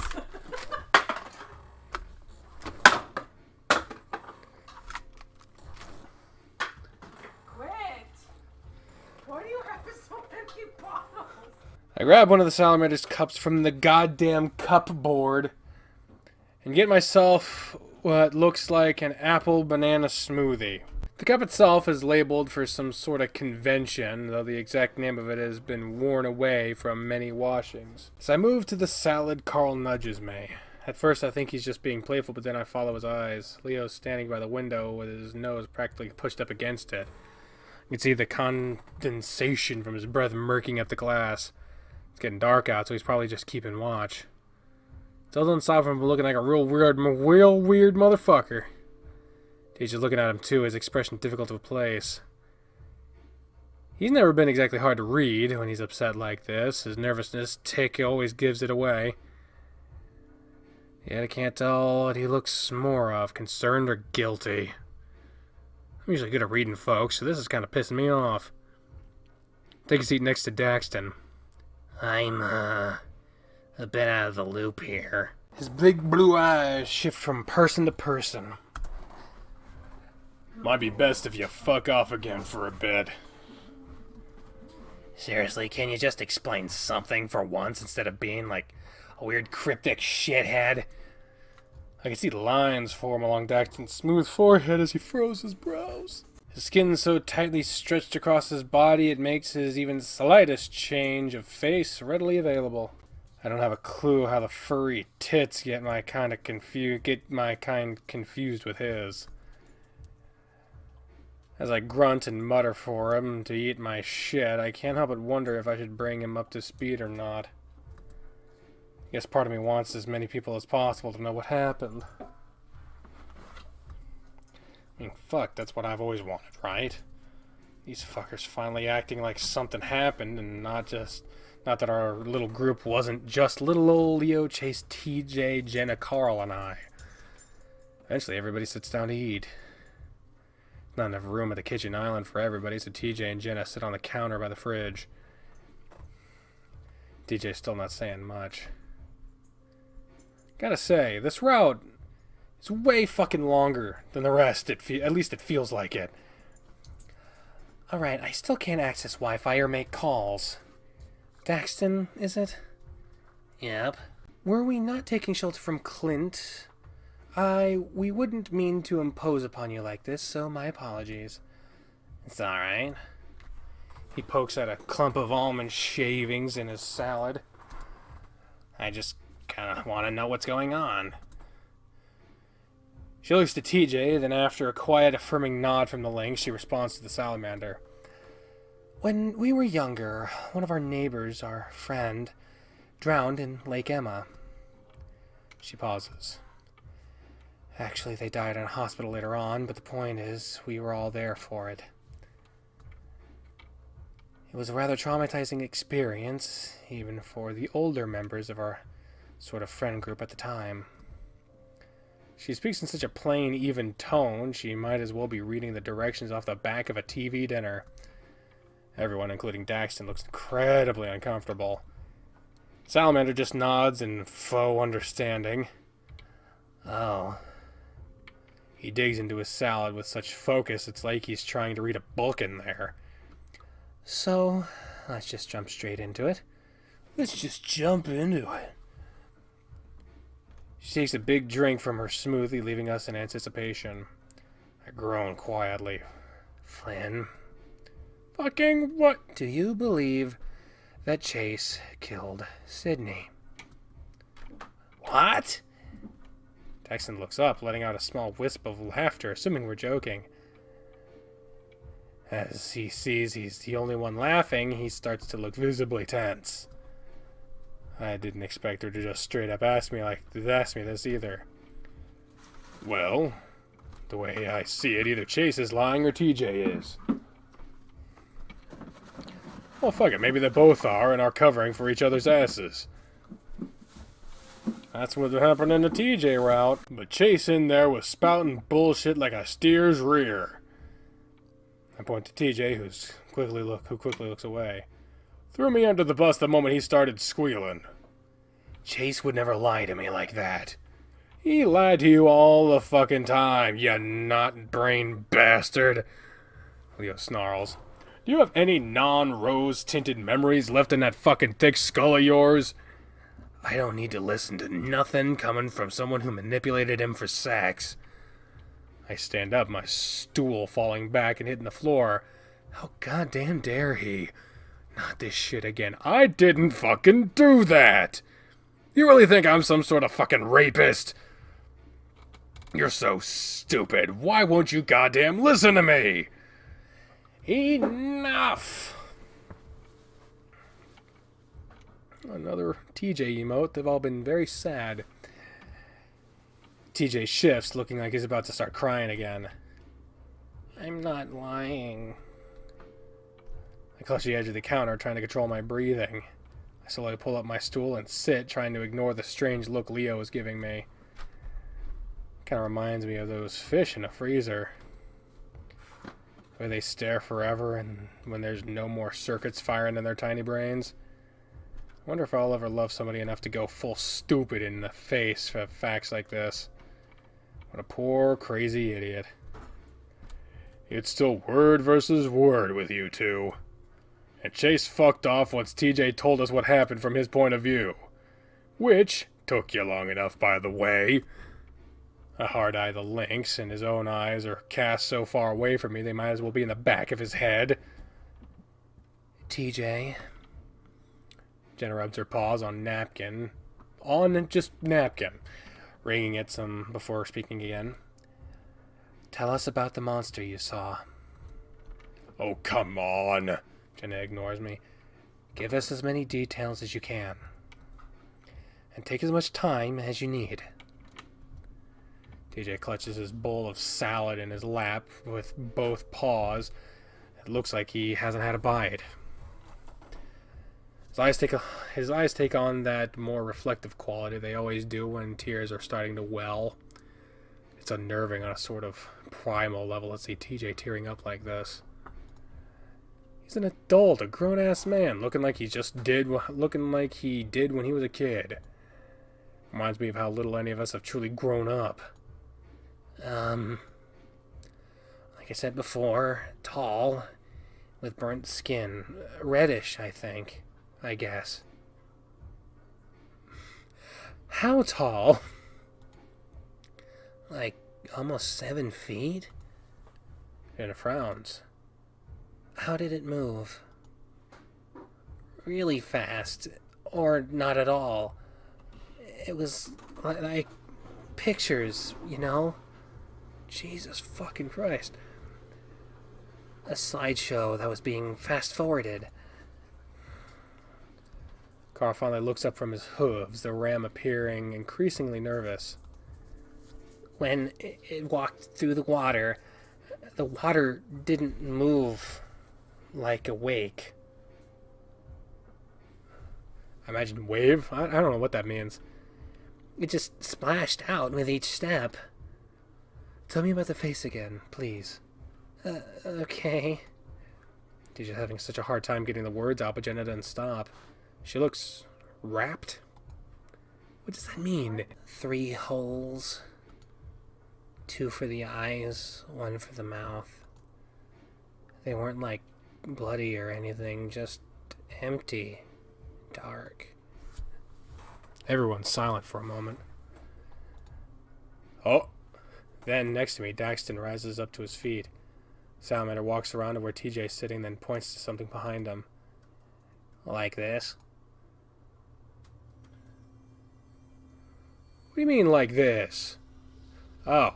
I grab one of the salamander's cups from the goddamn cupboard and get myself what looks like an apple banana smoothie. The cup itself is labeled for some sort of convention, though the exact name of it has been worn away from many washings. As I move to the salad, Carl nudges me. At first I think he's just being playful, but then I follow his eyes. Leo's standing by the window with his nose practically pushed up against it. You can see the condensation from his breath murking at the glass. It's getting dark out, so he's probably just keeping watch. Still doesn't stop him from looking like a real weird motherfucker. Teacher's looking at him too, his expression difficult to place. He's never been exactly hard to read when he's upset like this. His nervousness tick always gives it away. Yet I can't tell what he looks more of, concerned or guilty. I'm usually good at reading folks, so this is kind of pissing me off. Take a seat next to Daxton. I'm, a bit out of the loop here. His big blue eyes shift from person to person. Might be best if you fuck off again for a bit. Seriously, can you just explain something for once instead of being like a weird cryptic shithead? I can see lines form along Daxton's smooth forehead as he furrows his brows. His skin so tightly stretched across his body it makes his even slightest change of face readily available. I don't have a clue how the furry tits get my kind confused with his. As I grunt and mutter for him to eat my shit, I can't help but wonder if I should bring him up to speed or not. I guess part of me wants as many people as possible to know what happened. I mean, fuck, that's what I've always wanted, right? These fuckers finally acting like something happened and not that our little group wasn't just little old Leo, Chase, TJ, Jenna, Carl, and I. Eventually everybody sits down to eat. Not enough room at the kitchen island for everybody, so TJ and Jenna sit on the counter by the fridge. TJ's still not saying much. Gotta say, this route is way fucking longer than the rest. At least it feels like it. Alright, I still can't access Wi-Fi or make calls. Daxton, is it? Yep. Were we not taking shelter from Clint? We wouldn't mean to impose upon you like this, so my apologies. It's alright. He pokes at a clump of almond shavings in his salad. I just kind of want to know what's going on. She looks to TJ, then after a quiet affirming nod from the lynx, she responds to the salamander. When we were younger, one of our neighbors, our friend, drowned in Lake Emma. She pauses. Actually, they died in a hospital later on, but the point is, we were all there for it. It was a rather traumatizing experience, even for the older members of our sort of friend group at the time. She speaks in such a plain, even tone, she might as well be reading the directions off the back of a TV dinner. Everyone, including Daxton, looks incredibly uncomfortable. Salamander just nods in faux understanding. Oh. He digs into his salad with such focus it's like he's trying to read a book in there. So, let's just jump straight into it. Let's just jump into it. She takes a big drink from her smoothie, leaving us in anticipation. I groan quietly. Flynn. Fucking what? Do you believe that Chase killed Sydney? What? Daxton looks up, letting out a small wisp of laughter, assuming we're joking. As he sees he's the only one laughing, he starts to look visibly tense. I didn't expect her to just straight up ask me this either. Well, the way I see it, either Chase is lying or TJ is. Well, fuck it, maybe they both are and are covering for each other's asses. That's what happened in the TJ route, but Chase in there was spouting bullshit like a steer's rear. I point to TJ, who quickly looks away. Threw me under the bus the moment he started squealing. Chase would never lie to me like that. He lied to you all the fucking time, you not-brain bastard. Leo snarls. Do you have any non-rose-tinted memories left in that fucking thick skull of yours? I don't need to listen to nothing coming from someone who manipulated him for sex. I stand up, my stool falling back and hitting the floor. How goddamn dare he? Not this shit again. I didn't fucking do that! You really think I'm some sort of fucking rapist? You're so stupid. Why won't you goddamn listen to me? Enough! Another TJ emote. They've all been very sad. TJ shifts, looking like he's about to start crying again. I'm not lying. I clutch the edge of the counter, trying to control my breathing. I slowly pull up my stool and sit, trying to ignore the strange look Leo is giving me. Kind of reminds me of those fish in a freezer, where they stare forever and when there's no more circuits firing in their tiny brains. I wonder if I'll ever love somebody enough to go full stupid in the face for facts like this. What a poor, crazy idiot. It's still word versus word with you two. And Chase fucked off once TJ told us what happened from his point of view. Which took you long enough, by the way. I hard-eye the lynx, and his own eyes are cast so far away from me they might as well be in the back of his head. TJ. Jenna rubs her paws on napkin. On just napkin. Wringing it some before speaking again. Tell us about the monster you saw. Oh, come on. Jenna ignores me. Give us as many details as you can. And take as much time as you need. TJ clutches his bowl of salad in his lap with both paws. It looks like he hasn't had a bite. His eyes take on that more reflective quality they always do when tears are starting to well. It's unnerving on a sort of primal level to see TJ tearing up like this. He's an adult, a grown-ass man, looking like he did when he was a kid. Reminds me of how little any of us have truly grown up. Like I said before, tall, with burnt skin, reddish, I guess. How tall? Like almost 7 feet? Jenna frowns. How did it move? Really fast, or not at all. It was like pictures, you know? Jesus fucking Christ. A slideshow that was being fast-forwarded. Carl finally looks up from his hooves, the ram appearing increasingly nervous. When it walked through the water didn't move like a wake. I imagine wave? I don't know what that means. It just splashed out with each step. Tell me about the face again, please. Okay. She's just having such a hard time getting the words out, but Jenna doesn't stop. She looks rapt. What does that mean? 3 holes. 2 for the eyes, 1 for the mouth. They weren't like bloody or anything, just empty. Dark. Everyone's silent for a moment. Oh! Then, next to me, Daxton rises up to his feet. Salamander walks around to where TJ's sitting, then points to something behind him. Like this? What do you mean, like this? Oh.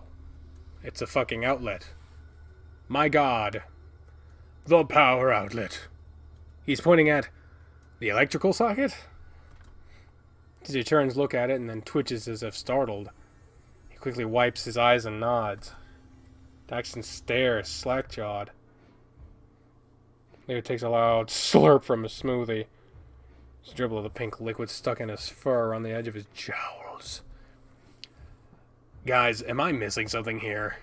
It's a fucking outlet. My god. The power outlet. He's pointing at the electrical socket? TJ turns, look at it, and then twitches as if startled. He quickly wipes his eyes and nods. Daxton stares, slack-jawed. Leo takes a loud slurp from his smoothie. His dribble of the pink liquid stuck in his fur around the edge of his jowls. Guys, am I missing something here?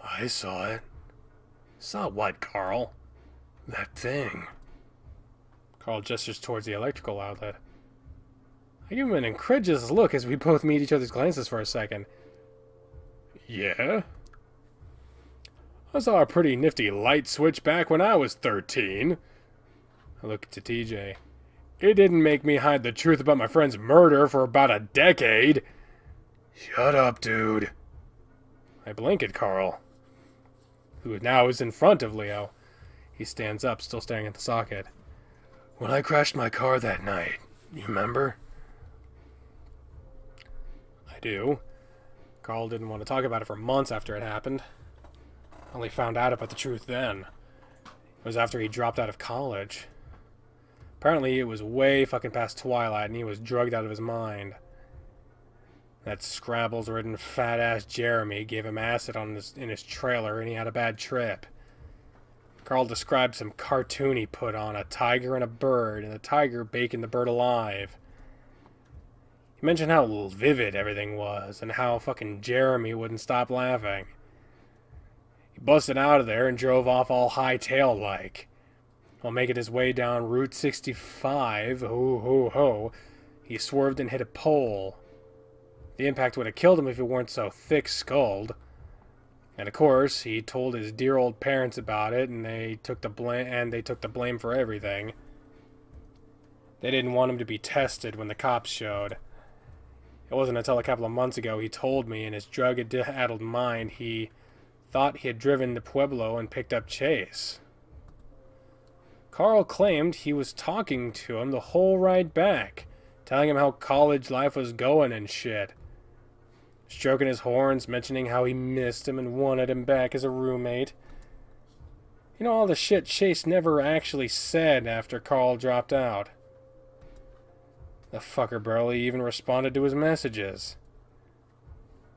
I saw it. Saw what, Carl? That thing. Carl gestures towards the electrical outlet. I give him an incredulous look as we both meet each other's glances for a second. Yeah? I saw a pretty nifty light switch back when I was 13. I look to TJ. It didn't make me hide the truth about my friend's murder for about a decade. Shut up, dude. I blink at Carl, who now is in front of Leo. He stands up, still staring at the socket. When I crashed my car that night, you remember? I do. Carl didn't want to talk about it for months after it happened. Only found out about the truth then. It was after he dropped out of college. Apparently it was way fucking past twilight and he was drugged out of his mind. That Scrabbles-ridden fat-ass Jeremy gave him acid in his trailer and he had a bad trip. Carl described some cartoon he put on, a tiger and a bird, and the tiger baking the bird alive. He mentioned how vivid everything was, and how fucking Jeremy wouldn't stop laughing. He busted out of there and drove off all hightailed like. While making his way down Route 65, ho ho ho, he swerved and hit a pole. The impact would have killed him if he weren't so thick-skulled. And of course, he told his dear old parents about it, and they took the blame for everything. They didn't want him to be tested when the cops showed. It wasn't until a couple of months ago he told me in his drug-addled mind he thought he had driven to Pueblo and picked up Chase. Carl claimed he was talking to him the whole ride back, telling him how college life was going and shit. Stroking his horns, mentioning how he missed him and wanted him back as a roommate. You know, all the shit Chase never actually said after Carl dropped out. The fucker barely even responded to his messages.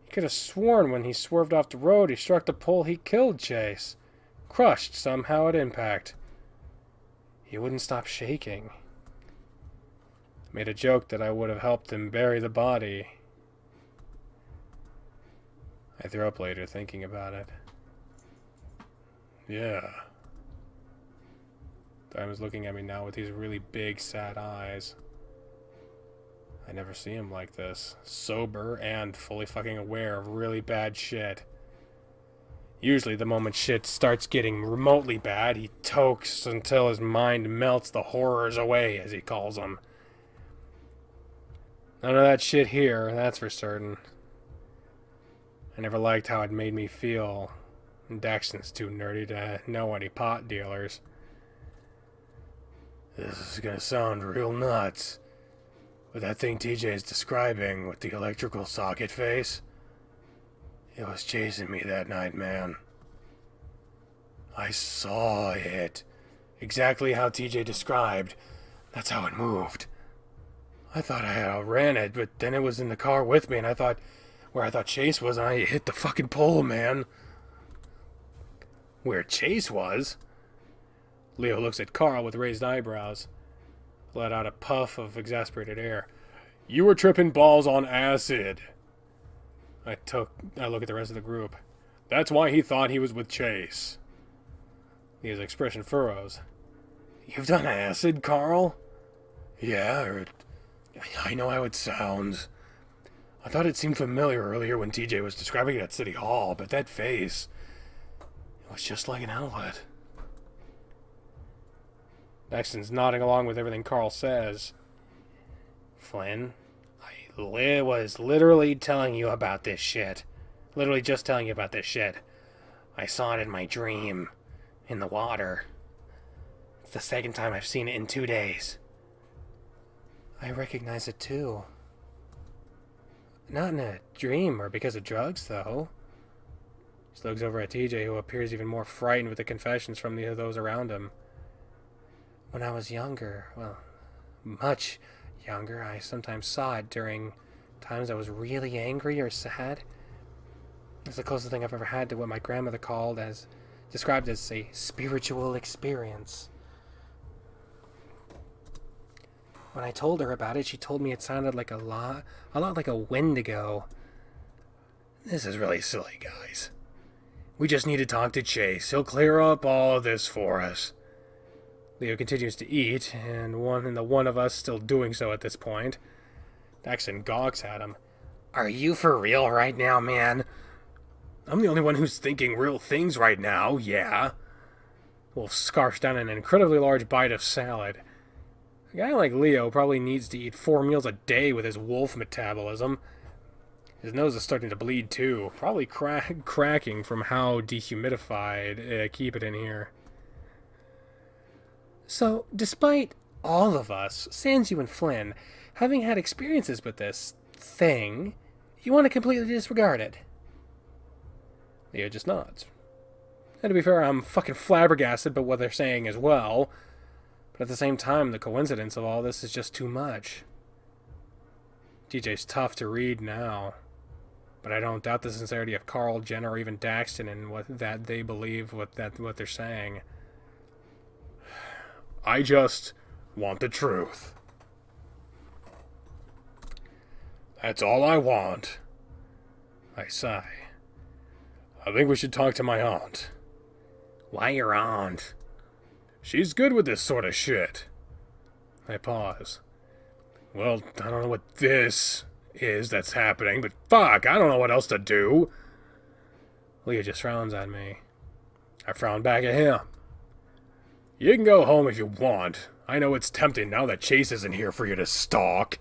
He could have sworn when he swerved off the road he struck the pole he killed Chase, crushed somehow at impact. He wouldn't stop shaking. Made a joke that I would have helped him bury the body. I threw up later thinking about it. Yeah. Time is looking at me now with these really big, sad eyes. I never see him like this. Sober and fully fucking aware of really bad shit. Usually the moment shit starts getting remotely bad, he tokes until his mind melts the horrors away, as he calls them. None of that shit here, that's for certain. I never liked how it made me feel. And Daxton's too nerdy to know any pot dealers. This is gonna sound real nuts, but that thing TJ is describing with the electrical socket face, it was chasing me that night, man. I saw it. Exactly how TJ described. That's how it moved. I thought I outran it, but then it was in the car with me, and I thought, where I thought Chase was, and I hit the fucking pole, man. Where Chase was? Leo looks at Carl with raised eyebrows. Let out a puff of exasperated air. You were tripping balls on acid. I look at the rest of the group. That's why he thought he was with Chase. Leo's expression furrows. You've done acid, Carl? Yeah, I know how it sounds. I thought it seemed familiar earlier when TJ was describing it at City Hall, but that face, it was just like an outlet. Daxton's nodding along with everything Carl says. Flynn, I was literally telling you about this shit. Literally just telling you about this shit. I saw it in my dream. In the water. It's the second time I've seen it in 2 days. I recognize it too. Not in a dream or because of drugs, though. He looks over at TJ, who appears even more frightened with the confessions from those around him. When I was younger, well, much younger, I sometimes saw it during times I was really angry or sad. It's the closest thing I've ever had to what my grandmother described as a spiritual experience. When I told her about it, she told me it sounded like a lot like a Wendigo. This is really silly, guys. We just need to talk to Chase. He'll clear up all of this for us. Leo continues to eat, and the one of us still doing so at this point. Daxton gawks at him. Are you for real right now, man? I'm the only one who's thinking real things right now, yeah. Wolf scarfs down an incredibly large bite of salad. A guy like Leo probably needs to eat 4 meals a day with his wolf metabolism. His nose is starting to bleed too, probably cracking from how dehumidified keep it in here. So, despite all of us, sans you and Flynn, having had experiences with this thing, you want to completely disregard it? Leo just nods. And to be fair, I'm fucking flabbergasted by what they're saying as well. But at the same time, the coincidence of all this is just too much. TJ's tough to read now, but I don't doubt the sincerity of Carl, Jenna, or even Daxton and that they believe what they're saying. I just want the truth. That's all I want. I sigh. I think we should talk to my aunt. Why your aunt? She's good with this sort of shit. I pause. Well, I don't know what this is that's happening, but fuck, I don't know what else to do. Leo just frowns at me. I frown back at him. You can go home if you want. I know it's tempting now that Chase isn't here for you to stalk.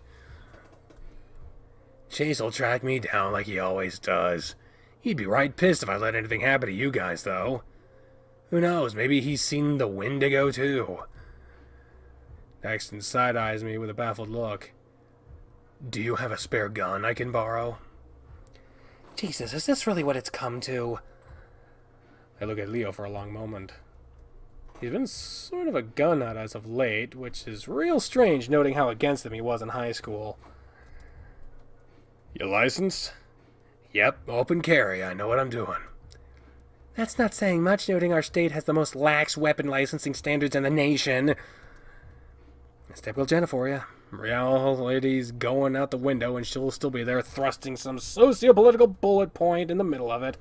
Chase will track me down like he always does. He'd be right pissed if I let anything happen to you guys, though. Who knows, maybe he's seen the Wendigo, too. Daxton side-eyes me with a baffled look. Do you have a spare gun I can borrow? Jesus, is this really what it's come to? I look at Leo for a long moment. He's been sort of a gun nut as of late, which is real strange noting how against him he was in high school. You licensed? Yep, open carry, I know what I'm doing. That's not saying much, noting our state has the most lax weapon licensing standards in the nation. It's typical Jenna for you. Reality's going out the window and she'll still be there thrusting some socio-political bullet point in the middle of it.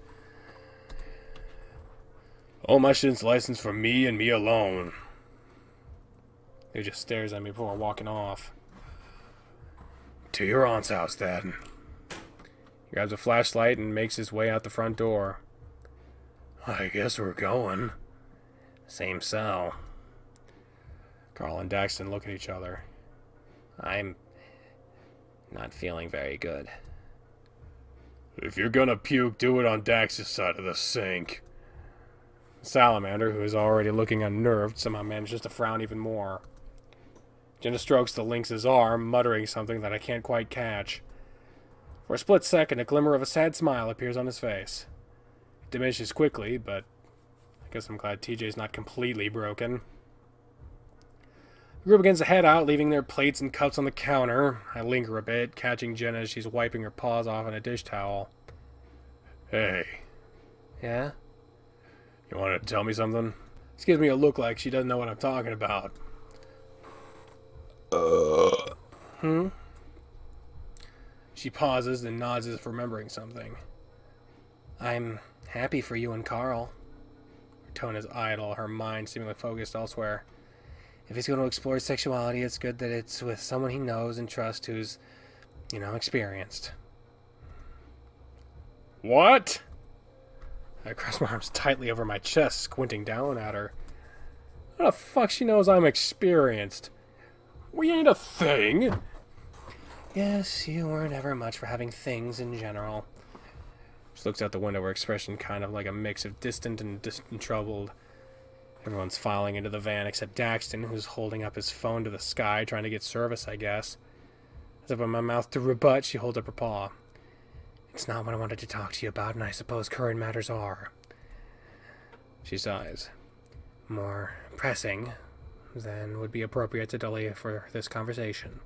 All my shit's licensed for me and me alone. He just stares at me before walking off. To your aunt's house, then. He grabs a flashlight and makes his way out the front door. I guess we're going. Same cell. Carl and Daxton look at each other. I'm not feeling very good. If you're gonna puke, do it on Dax's side of the sink. Salamander, who is already looking unnerved, somehow manages to frown even more. Jenna strokes the lynx's arm, muttering something that I can't quite catch. For a split second, a glimmer of a sad smile appears on his face. It diminishes quickly, but I guess I'm glad TJ's not completely broken. The group begins to head out, leaving their plates and cups on the counter. I linger a bit, catching Jenna as she's wiping her paws off on a dish towel. Hey. Yeah? You want to tell me something? This gives me a look like she doesn't know what I'm talking about. She pauses, then nods as if remembering something. I'm happy for you and Carl. Her tone is idle, her mind seemingly focused elsewhere. If he's going to explore sexuality, it's good that it's with someone he knows and trusts who's, experienced. What? I cross my arms tightly over my chest, squinting down at her. How the fuck she knows I'm experienced? We ain't a thing. Yes, you weren't ever much for having things in general. She looks out the window, her expression kind of like a mix of distant and troubled. Everyone's filing into the van except Daxton, who's holding up his phone to the sky, trying to get service, I guess. As if in my mouth to rebut, she holds up her paw. It's not what I wanted to talk to you about, and I suppose current matters are. She sighs. More pressing than would be appropriate to delay for this conversation.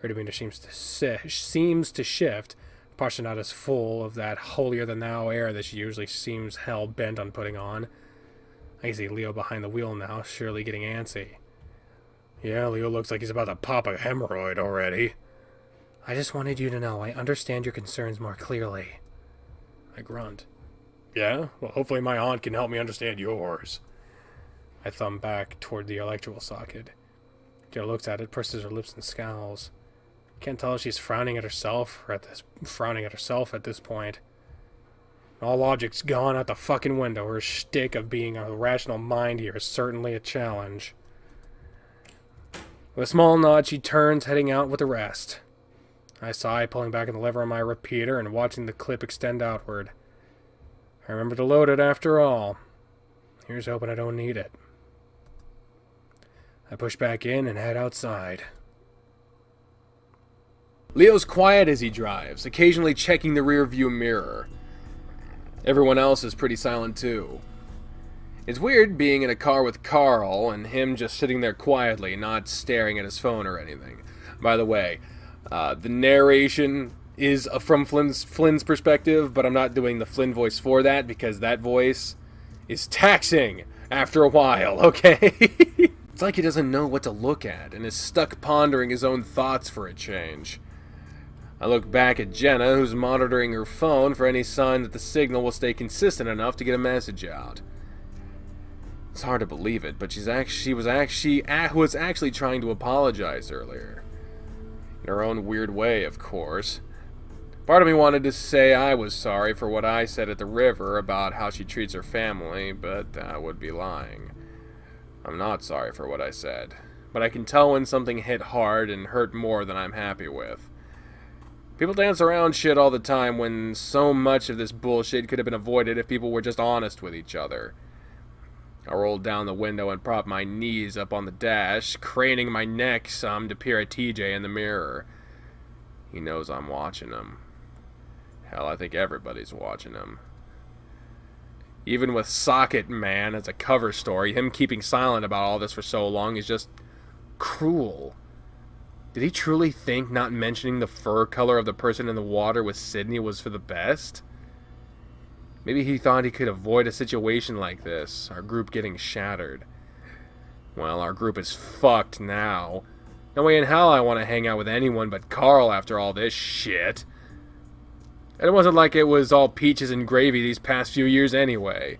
Her demeanor seems to shift, partially not as full of that holier-than-thou air that she usually seems hell-bent on putting on. I can see Leo behind the wheel now, surely getting antsy. Yeah, Leo looks like he's about to pop a hemorrhoid already. I just wanted you to know I understand your concerns more clearly. I grunt. Yeah? Well, hopefully my aunt can help me understand yours. I thumb back toward the electrical socket. Jenna looks at it, purses her lips and scowls. Can't tell if she's frowning at herself at this point. All logic's gone out the fucking window. Her shtick of being a rational mind here is certainly a challenge. With a small nod, she turns, heading out with the rest. I sigh, pulling back on the lever on my repeater and watching the clip extend outward. I remember to load it after all. Here's hoping I don't need it. I push back in and head outside. Leo's quiet as he drives, occasionally checking the rearview mirror. Everyone else is pretty silent too. It's weird being in a car with Carl and him just sitting there quietly, not staring at his phone or anything. By the way, The narration is from Flynn's perspective, but I'm not doing the Flynn voice for that because that voice is taxing after a while, okay? It's like he doesn't know what to look at and is stuck pondering his own thoughts for a change. I look back at Jenna, who's monitoring her phone for any sign that the signal will stay consistent enough to get a message out. It's hard to believe it, but she was actually trying to apologize earlier. In her own weird way, of course. Part of me wanted to say I was sorry for what I said at the river about how she treats her family, but that would be lying. I'm not sorry for what I said, but I can tell when something hit hard and hurt more than I'm happy with. People dance around shit all the time when so much of this bullshit could have been avoided if people were just honest with each other. I rolled down the window and propped my knees up on the dash, craning my neck some to peer at TJ in the mirror. He knows I'm watching him. Hell, I think everybody's watching him. Even with Socket Man as a cover story, him keeping silent about all this for so long is just cruel. Did he truly think not mentioning the fur color of the person in the water with Sydney was for the best? Maybe he thought he could avoid a situation like this, our group getting shattered. Well, our group is fucked now. No way in hell I want to hang out with anyone but Carl after all this shit. And it wasn't like it was all peaches and gravy these past few years anyway.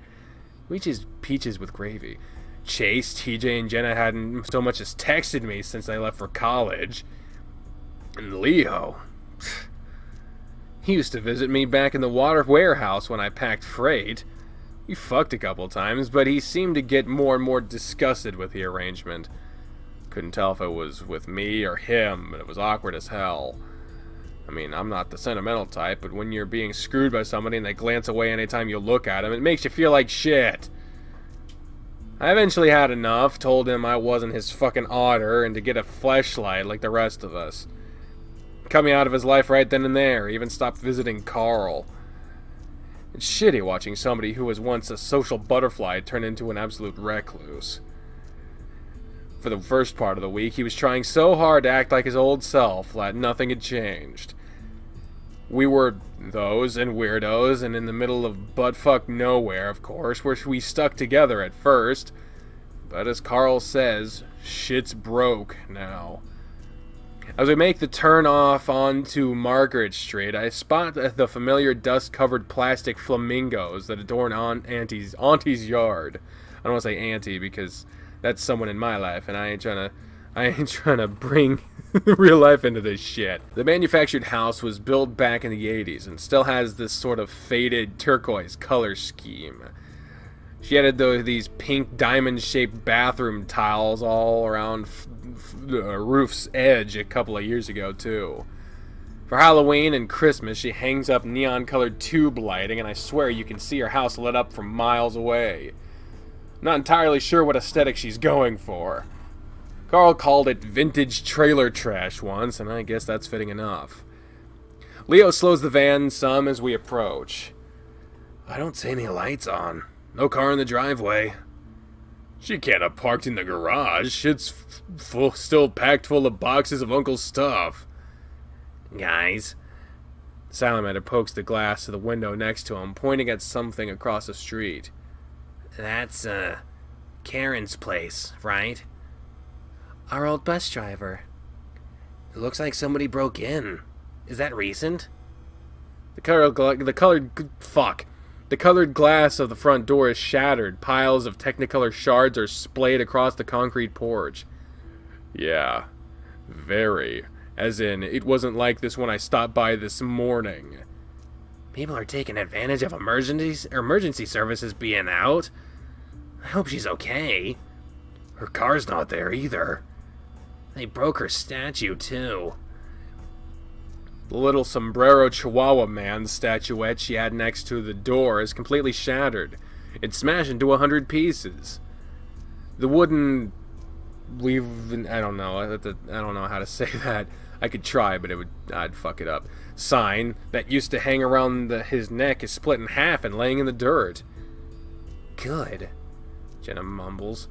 Peaches with gravy. Chase, TJ, and Jenna hadn't so much as texted me since I left for college. And Leo. He used to visit me back in the water warehouse when I packed freight. We fucked a couple times, but he seemed to get more and more disgusted with the arrangement. Couldn't tell if it was with me or him, but it was awkward as hell. I mean, I'm not the sentimental type, but when you're being screwed by somebody and they glance away anytime you look at them, it makes you feel like shit. I eventually had enough, told him I wasn't his fucking otter and to get a fleshlight like the rest of us. Cut me out of his life right then and there, even stopped visiting Carl. It's shitty watching somebody who was once a social butterfly turn into an absolute recluse. For the first part of the week, he was trying so hard to act like his old self that nothing had changed. We were those and weirdos, and in the middle of buttfuck nowhere, of course, where we stuck together at first. But as Carl says, shit's broke now. As we make the turn off onto Margaret Street, I spot the familiar dust-covered plastic flamingos that adorn Auntie's yard. I don't want to say auntie because that's someone in my life, and I ain't trying to bring real life into this shit. The manufactured house was built back in the 80s and still has this sort of faded turquoise color scheme. She added these pink diamond-shaped bathroom tiles all around the roof's edge a couple of years ago, too. For Halloween and Christmas, she hangs up neon-colored tube lighting, and I swear you can see her house lit up from miles away. I'm not entirely sure what aesthetic she's going for. Carl called it vintage trailer trash once, and I guess that's fitting enough. Leo slows the van some as we approach. I don't see any lights on. No car in the driveway. She can't have parked in the garage. It's still packed full of boxes of Uncle's stuff. Guys. Salamander pokes the glass to the window next to him, pointing at something across the street. That's, Karen's place, right? Our old bus driver. It looks like somebody broke in. Is that recent? The colored glass of the front door is shattered. Piles of Technicolor shards are splayed across the concrete porch. Yeah, very. As in, it wasn't like this when I stopped by this morning. People are taking advantage of emergency services being out. I hope she's okay. Her car's not there either. They broke her statue, too. The little sombrero chihuahua man statuette she had next to the door is completely shattered. It's smashed into 100 pieces. The wooden... I don't know how to say that. I could try, but I'd fuck it up. Sign that used to hang around his neck is split in half and laying in the dirt. Good, Jenna mumbles.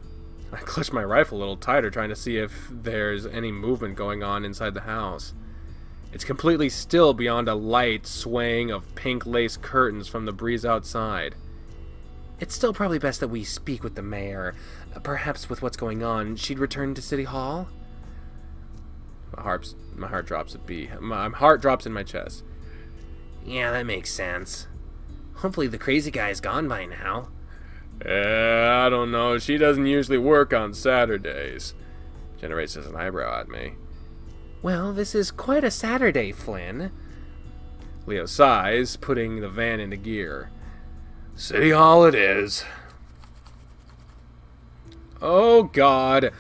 I clutch my rifle a little tighter, trying to see if there's any movement going on inside the house. It's completely still beyond a light swaying of pink lace curtains from the breeze outside. It's still probably best that we speak with the mayor. Perhaps with what's going on, she'd return to City Hall? My heart drops a beat. My heart drops in my chest. Yeah, that makes sense. Hopefully the crazy guy's gone by now. I don't know. She doesn't usually work on Saturdays. Jenna raises an eyebrow at me. Well, this is quite a Saturday, Flynn. Leo sighs, putting the van into gear. City Hall it is. Oh, God.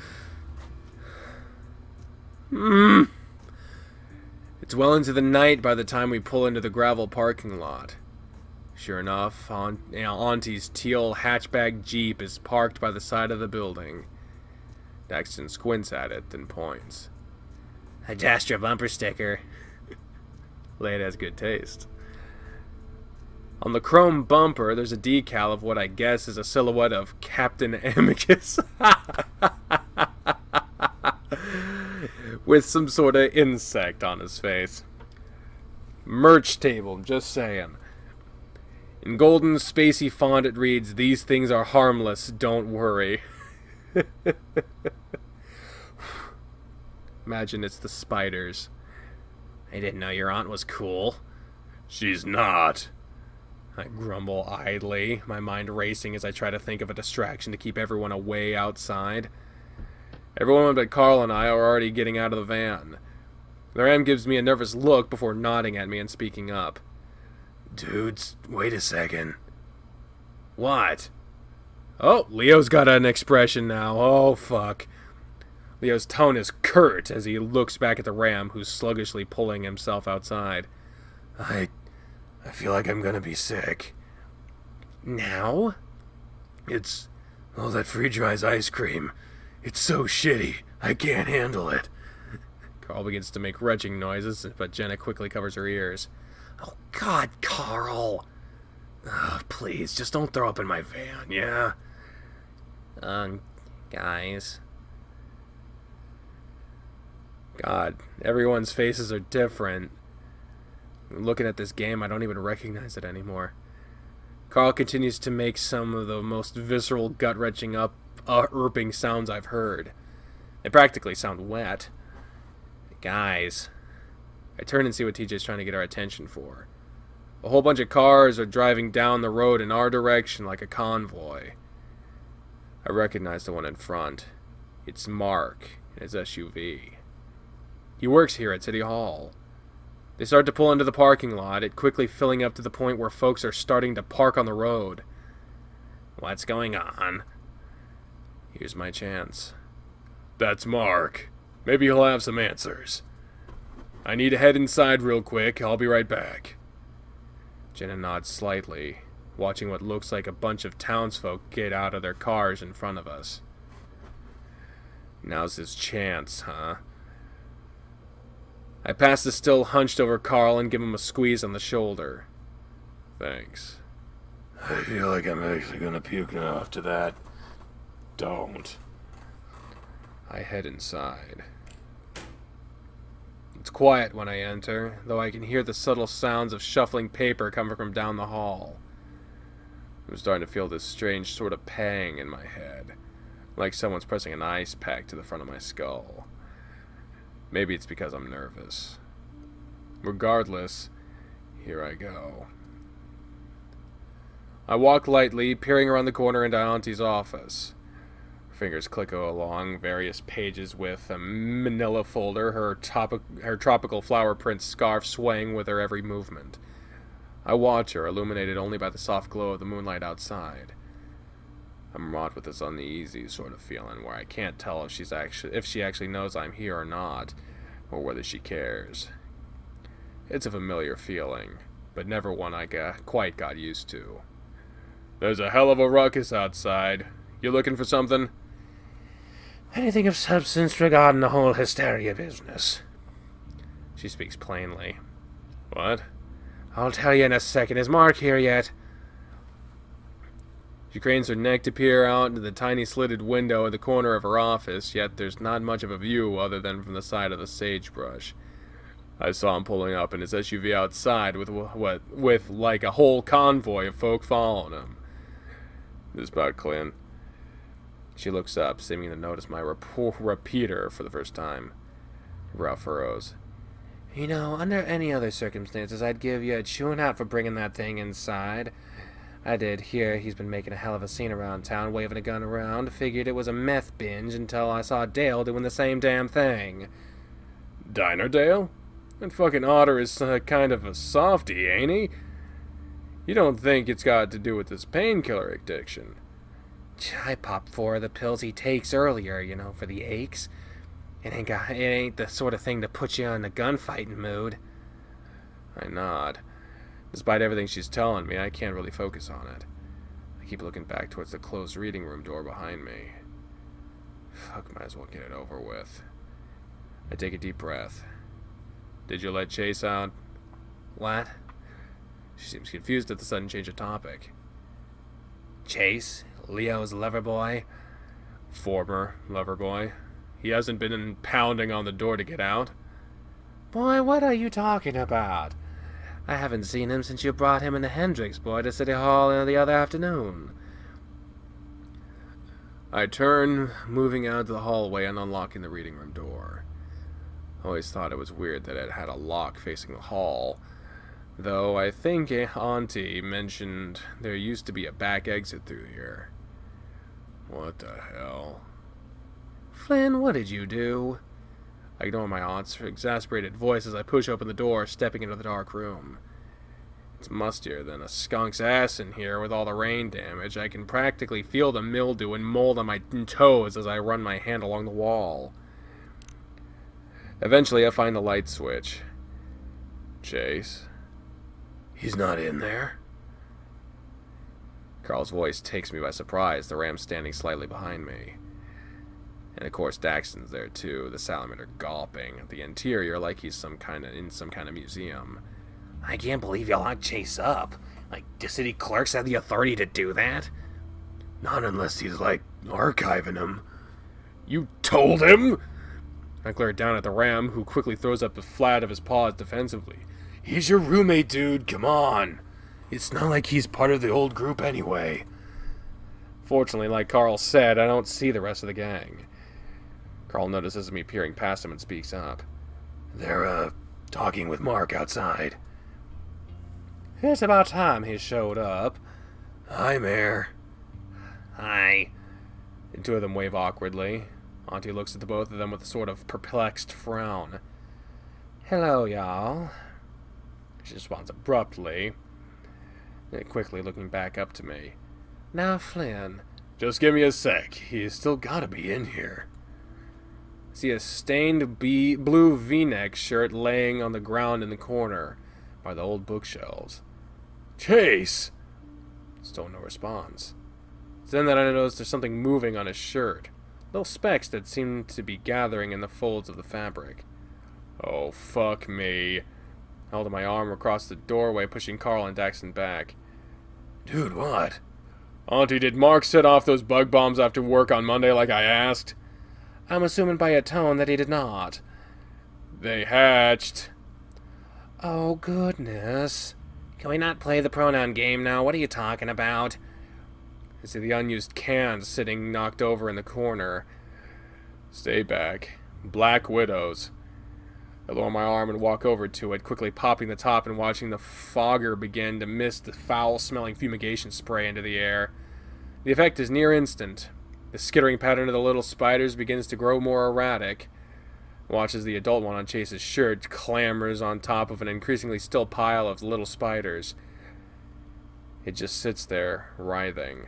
It's well into the night by the time we pull into the gravel parking lot. Sure enough, Auntie's teal hatchback Jeep is parked by the side of the building. Daxton squints at it, then points. Adjust your bumper sticker. Lade has good taste. On the chrome bumper, there's a decal of what I guess is a silhouette of Captain Amicus. With some sort of insect on his face. Merch table, just saying. In golden, spacey font it reads, "These things are harmless, don't worry." Imagine it's the spiders. I didn't know your aunt was cool. She's not. I grumble idly, my mind racing as I try to think of a distraction to keep everyone away outside. Everyone but Carl and I are already getting out of the van. The ram gives me a nervous look before nodding at me and speaking up. Dudes, wait a second. What? Oh, Leo's got an expression now. Oh, fuck. Leo's tone is curt as he looks back at the ram, who's sluggishly pulling himself outside. I feel like I'm gonna be sick. Now? It's all that freeze-dries ice cream. It's so shitty. I can't handle it. Carl begins to make retching noises, but Jenna quickly covers her ears. Oh, God, Carl! Please, just don't throw up in my van, yeah? Guys. God, everyone's faces are different. Looking at this game, I don't even recognize it anymore. Carl continues to make some of the most visceral, gut-wrenching, irping sounds I've heard. They practically sound wet. Guys. I turn and see what TJ's trying to get our attention for. A whole bunch of cars are driving down the road in our direction like a convoy. I recognize the one in front. It's Mark in his SUV. He works here at City Hall. They start to pull into the parking lot, it quickly filling up to the point where folks are starting to park on the road. What's going on? Here's my chance. That's Mark. Maybe he'll have some answers. I need to head inside real quick. I'll be right back. Jenna nods slightly, watching what looks like a bunch of townsfolk get out of their cars in front of us. Now's his chance, huh? I pass the still hunched over Carl and give him a squeeze on the shoulder. Thanks. I feel like I'm actually gonna puke now after that. Don't. I head inside. It's quiet when I enter, though I can hear the subtle sounds of shuffling paper coming from down the hall. I'm starting to feel this strange sort of pang in my head, like someone's pressing an ice pack to the front of my skull. Maybe it's because I'm nervous. Regardless, here I go. I walk lightly, peering around the corner into Auntie's office. Her fingers click along various pages with a manila folder, her tropical flower print scarf swaying with her every movement. I watch her, illuminated only by the soft glow of the moonlight outside. I'm wrought with this uneasy sort of feeling where I can't tell if she actually knows I'm here or not, or whether she cares. It's a familiar feeling, but never one I quite got used to. There's a hell of a ruckus outside. You looking for something? Anything of substance regarding the whole hysteria business? She speaks plainly. What? I'll tell you in a second. Is Mark here yet? She cranes her neck to peer out into the tiny slitted window at the corner of her office, yet there's not much of a view other than from the side of the sagebrush. I saw him pulling up in his SUV outside with like a whole convoy of folk following him. This about Clint. She looks up, seeming to notice my repeater for the first time. Brow furrows. You know, under any other circumstances, I'd give you a chewing out for bringing that thing inside. I did hear he's been making a hell of a scene around town, waving a gun around. Figured it was a meth binge until I saw Dale doing the same damn thing. Diner Dale? That fucking otter is kind of a softy, ain't he? You don't think it's got to do with this painkiller addiction? I popped 4 of the pills he takes earlier, you know, for the aches. It ain't the sort of thing to put you in a gunfighting mood. I nod. Despite everything she's telling me, I can't really focus on it. I keep looking back towards the closed reading room door behind me. Fuck, might as well get it over with. I take a deep breath. Did you let Chase out? What? She seems confused at the sudden change of topic. Chase? Leo's lover boy? Former lover boy. He hasn't been pounding on the door to get out. Boy, what are you talking about? I haven't seen him since you brought him and the Hendricks boy to City Hall the other afternoon. I turn, moving out to the hallway and unlocking the reading room door. I always thought it was weird that it had a lock facing the hall, though I think Auntie mentioned there used to be a back exit through here. What the hell? Flynn, what did you do? I ignore my aunt's exasperated voice as I push open the door, stepping into the dark room. It's mustier than a skunk's ass in here with all the rain damage. I can practically feel the mildew and mold on my toes as I run my hand along the wall. Eventually, I find the light switch. Chase? He's not in there? Carl's voice takes me by surprise, the ram standing slightly behind me. And of course Daxton's there too, the salamander gulping at the interior like he's in some kind of museum. I can't believe you locked Chase up. Like, do city clerks have the authority to do that? Not unless he's, like, archiving him. You told him? I glare down at the ram, who quickly throws up the flat of his paws defensively. He's your roommate, dude, come on. It's not like he's part of the old group anyway. Fortunately, like Carl said, I don't see the rest of the gang. Carl notices me peering past him and speaks up. They're, talking with Mark outside. It's about time he showed up. Hi, Mayor. Hi. The two of them wave awkwardly. Auntie looks at the both of them with a sort of perplexed frown. Hello, y'all. She responds abruptly, then quickly looking back up to me. Now, Flynn. Just give me a sec. He's still gotta be in here. I see a stained blue V-neck shirt laying on the ground in the corner by the old bookshelves. Chase! Still no response. It's then that I notice there's something moving on his shirt. Little specks that seem to be gathering in the folds of the fabric. Oh, fuck me. I held my arm across the doorway, pushing Carl and Daxton back. Dude, what? Auntie, did Mark set off those bug bombs after work on Monday like I asked? I'm assuming by your tone that he did not. They hatched. Oh, goodness. Can we not play the pronoun game now? What are you talking about? I see the unused cans sitting knocked over in the corner. Stay back. Black Widows. I lower my arm and walk over to it, quickly popping the top and watching the fogger begin to mist the foul-smelling fumigation spray into the air. The effect is near instant. The skittering pattern of the little spiders begins to grow more erratic. Watch as the adult one on Chase's shirt clambers on top of an increasingly still pile of little spiders. It just sits there, writhing.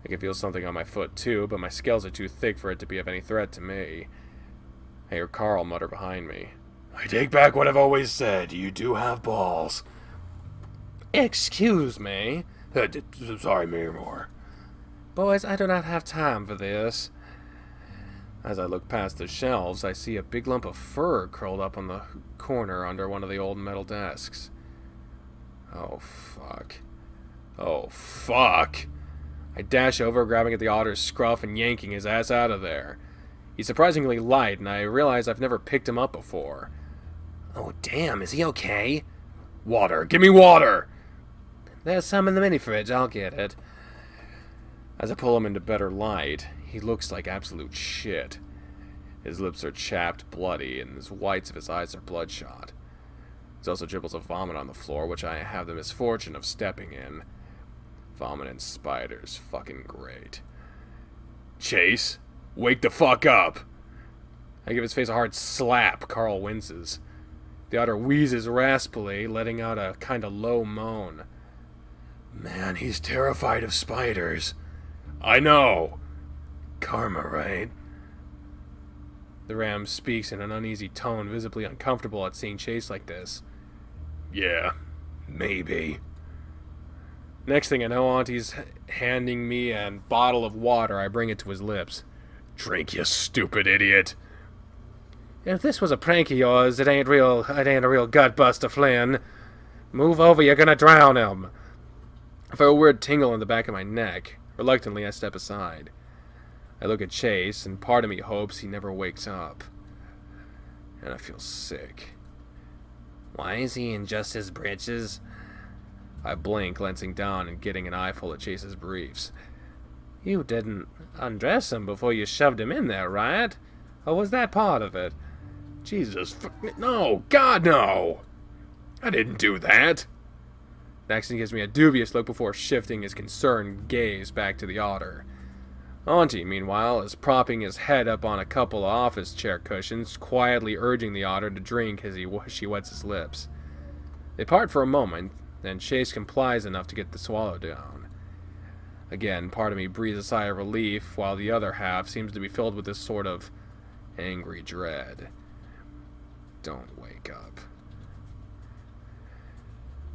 I can feel something on my foot, too, but my scales are too thick for it to be of any threat to me. I hear Carl mutter behind me. I take back what I've always said. You do have balls. Excuse me. Sorry, Miramore. Boys, I do not have time for this. As I look past the shelves, I see a big lump of fur curled up on the corner under one of the old metal desks. Oh, fuck. Oh, fuck. I dash over, grabbing at the otter's scruff and yanking his ass out of there. He's surprisingly light, and I realize I've never picked him up before. Oh, damn, is he okay? Water! Give me water! There's some in the mini fridge, I'll get it. As I pull him into better light, he looks like absolute shit. His lips are chapped, bloody, and the whites of his eyes are bloodshot. There's also dribbles of vomit on the floor, which I have the misfortune of stepping in. Vomit and spiders, fucking great. Chase, wake the fuck up! I give his face a hard slap. Carl winces. The otter wheezes raspily, letting out a kind of low moan. Man, he's terrified of spiders. I know! Karma, right? The ram speaks in an uneasy tone, visibly uncomfortable at seeing Chase like this. Yeah, maybe. Next thing I know, Auntie's handing me a bottle of water. I bring it to his lips. Drink, you stupid idiot. If this was a prank of yours, it ain't a real gutbuster, Flynn. Move over, you're gonna drown him. I feel a weird tingle in the back of my neck. Reluctantly, I step aside. I look at Chase, and part of me hopes he never wakes up. And I feel sick. Why is he in just his breeches? I blink, glancing down and getting an eyeful of Chase's briefs. You didn't undress him before you shoved him in there, right? Or was that part of it? Jesus, no, God, no! I didn't do that! Daxton gives me a dubious look before shifting his concerned gaze back to the otter. Auntie, meanwhile, is propping his head up on a couple of office chair cushions, quietly urging the otter to drink as she wets his lips. They part for a moment, then Chase complies enough to get the swallow down. Again, part of me breathes a sigh of relief, while the other half seems to be filled with this sort of angry dread. Don't wake up.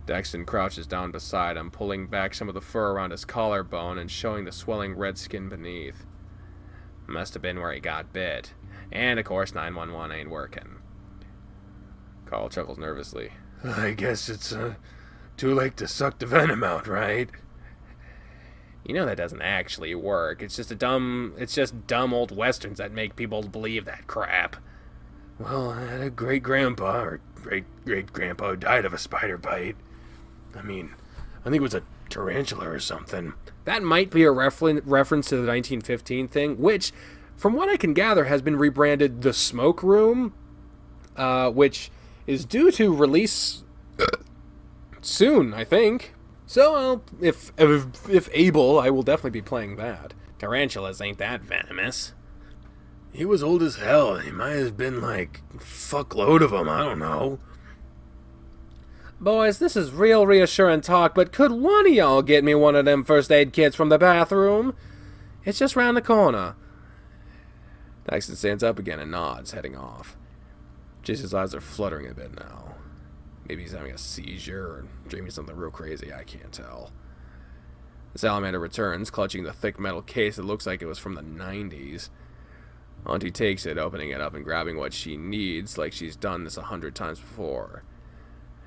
Daxton crouches down beside him, pulling back some of the fur around his collarbone and showing the swelling red skin beneath. Must have been where he got bit. And, of course, 911 ain't working. Carl chuckles nervously. I guess it's too late to suck the venom out, right? You know that doesn't actually work. It's just dumb old westerns that make people believe that crap. Well, I had a great-grandpa, or great-great-grandpa who died of a spider bite. I mean, I think it was a tarantula or something. That might be a reference to the 1915 thing, which, from what I can gather, has been rebranded The Smoke Room, which is due to release soon, I think. So, if able, I will definitely be playing that. Tarantulas ain't that venomous. He was old as hell. He might have been like a fuckload of them. I don't know. Boys, this is real reassuring talk, but could one of y'all get me one of them first aid kits from the bathroom? It's just round the corner. Daxton stands up again and nods, heading off. Chase's eyes are fluttering a bit now. Maybe he's having a seizure or dreaming something real crazy, I can't tell. The salamander returns, clutching the thick metal case that looks like it was from the 90s. Auntie takes it, opening it up and grabbing what she needs like she's done this 100 times before.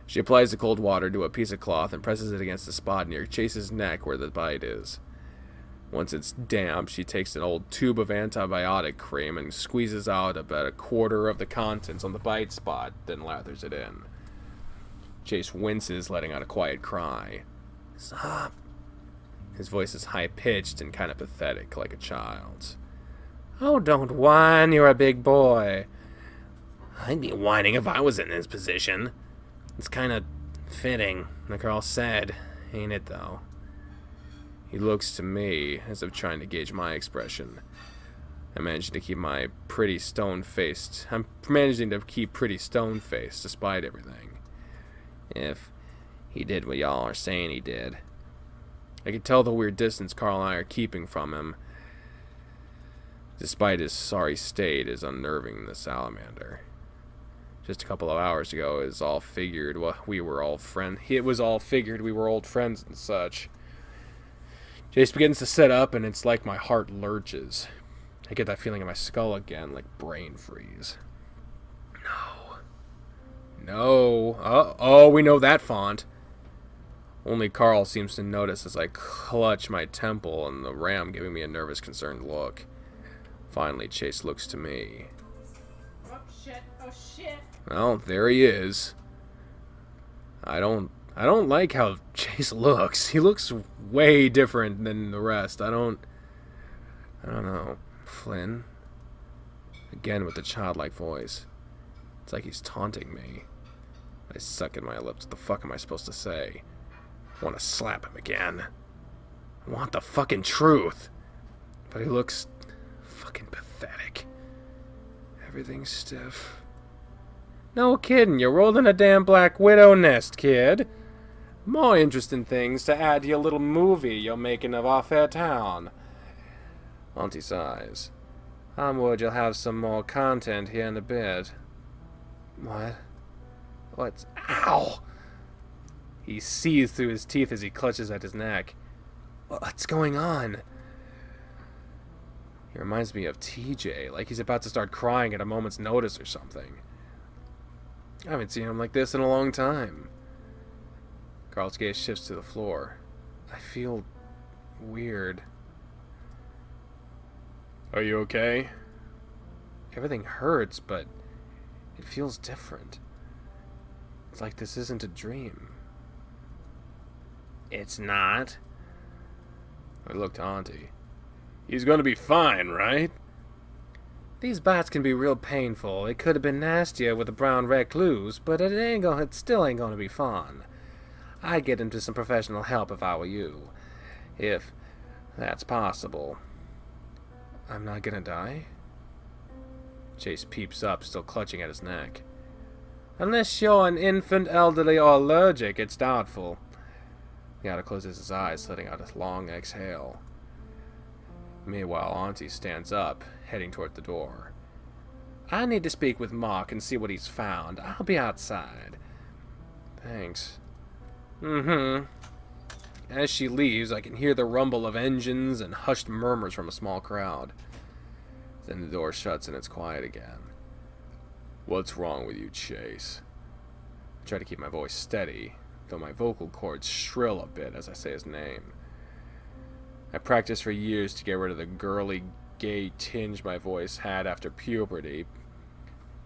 She applies the cold water to a piece of cloth and presses it against the spot near Chase's neck where the bite is. Once it's damp, she takes an old tube of antibiotic cream and squeezes out about a quarter of the contents on the bite spot, then lathers it in. Chase winces, letting out a quiet cry. Stop. His voice is high-pitched and kind of pathetic, like a child's. Oh, don't whine, you're a big boy. I'd be whining if I was in his position. It's kind of fitting, like Carl said, ain't it, though? He looks to me as if trying to gauge my expression. I'm managing to keep pretty stone-faced despite everything. If he did what y'all are saying he did. I can tell the weird distance Carl and I are keeping from him. Despite his sorry state, is unnerving the salamander. Just a couple of hours ago, it was all figured we were old friends and such. Jace begins to sit up, and it's like my heart lurches. I get that feeling in my skull again, like brain freeze. No. Oh, we know that font. Only Carl seems to notice as I clutch my temple and the ram giving me a nervous, concerned look. Finally, Chase looks to me. shit. Oh shit. Well, there he is. I don't like how Chase looks. He looks way different than the rest. I don't know. Flynn. Again with the childlike voice. It's like he's taunting me. I suck in my lips. What the fuck am I supposed to say? I want to slap him again. I want the fucking truth. But he looks fucking pathetic. Everything's stiff. No kidding, you're rolling a damn Black Widow nest, kid. More interesting things to add to your little movie you're making of our fair town. Auntie sighs. I'm worried you'll have some more content here in a bit. What? What's... Ow! He seethes through his teeth as he clutches at his neck. What's going on? He reminds me of TJ, like he's about to start crying at a moment's notice or something. I haven't seen him like this in a long time. Carl's gaze shifts to the floor. I feel weird. Are you okay? Everything hurts, but it feels different. It's like this isn't a dream. It's not. I looked to Auntie. He's gonna be fine, right? These bites can be real painful. It could have been nastier with a brown recluse, but it still ain't gonna be fun. I'd get him to some professional help if I were you. If that's possible. I'm not gonna die? Chase peeps up, still clutching at his neck. Unless you're an infant, elderly, or allergic, it's doubtful. He oughta closes his eyes, letting out a long exhale. Meanwhile, Auntie stands up, heading toward the door. I need to speak with Mark and see what he's found. I'll be outside. Thanks. As she leaves, I can hear the rumble of engines and hushed murmurs from a small crowd. Then the door shuts and it's quiet again. What's wrong with you, Chase? I try to keep my voice steady, though my vocal cords shrill a bit as I say his name. I practiced for years to get rid of the girly, gay tinge my voice had after puberty,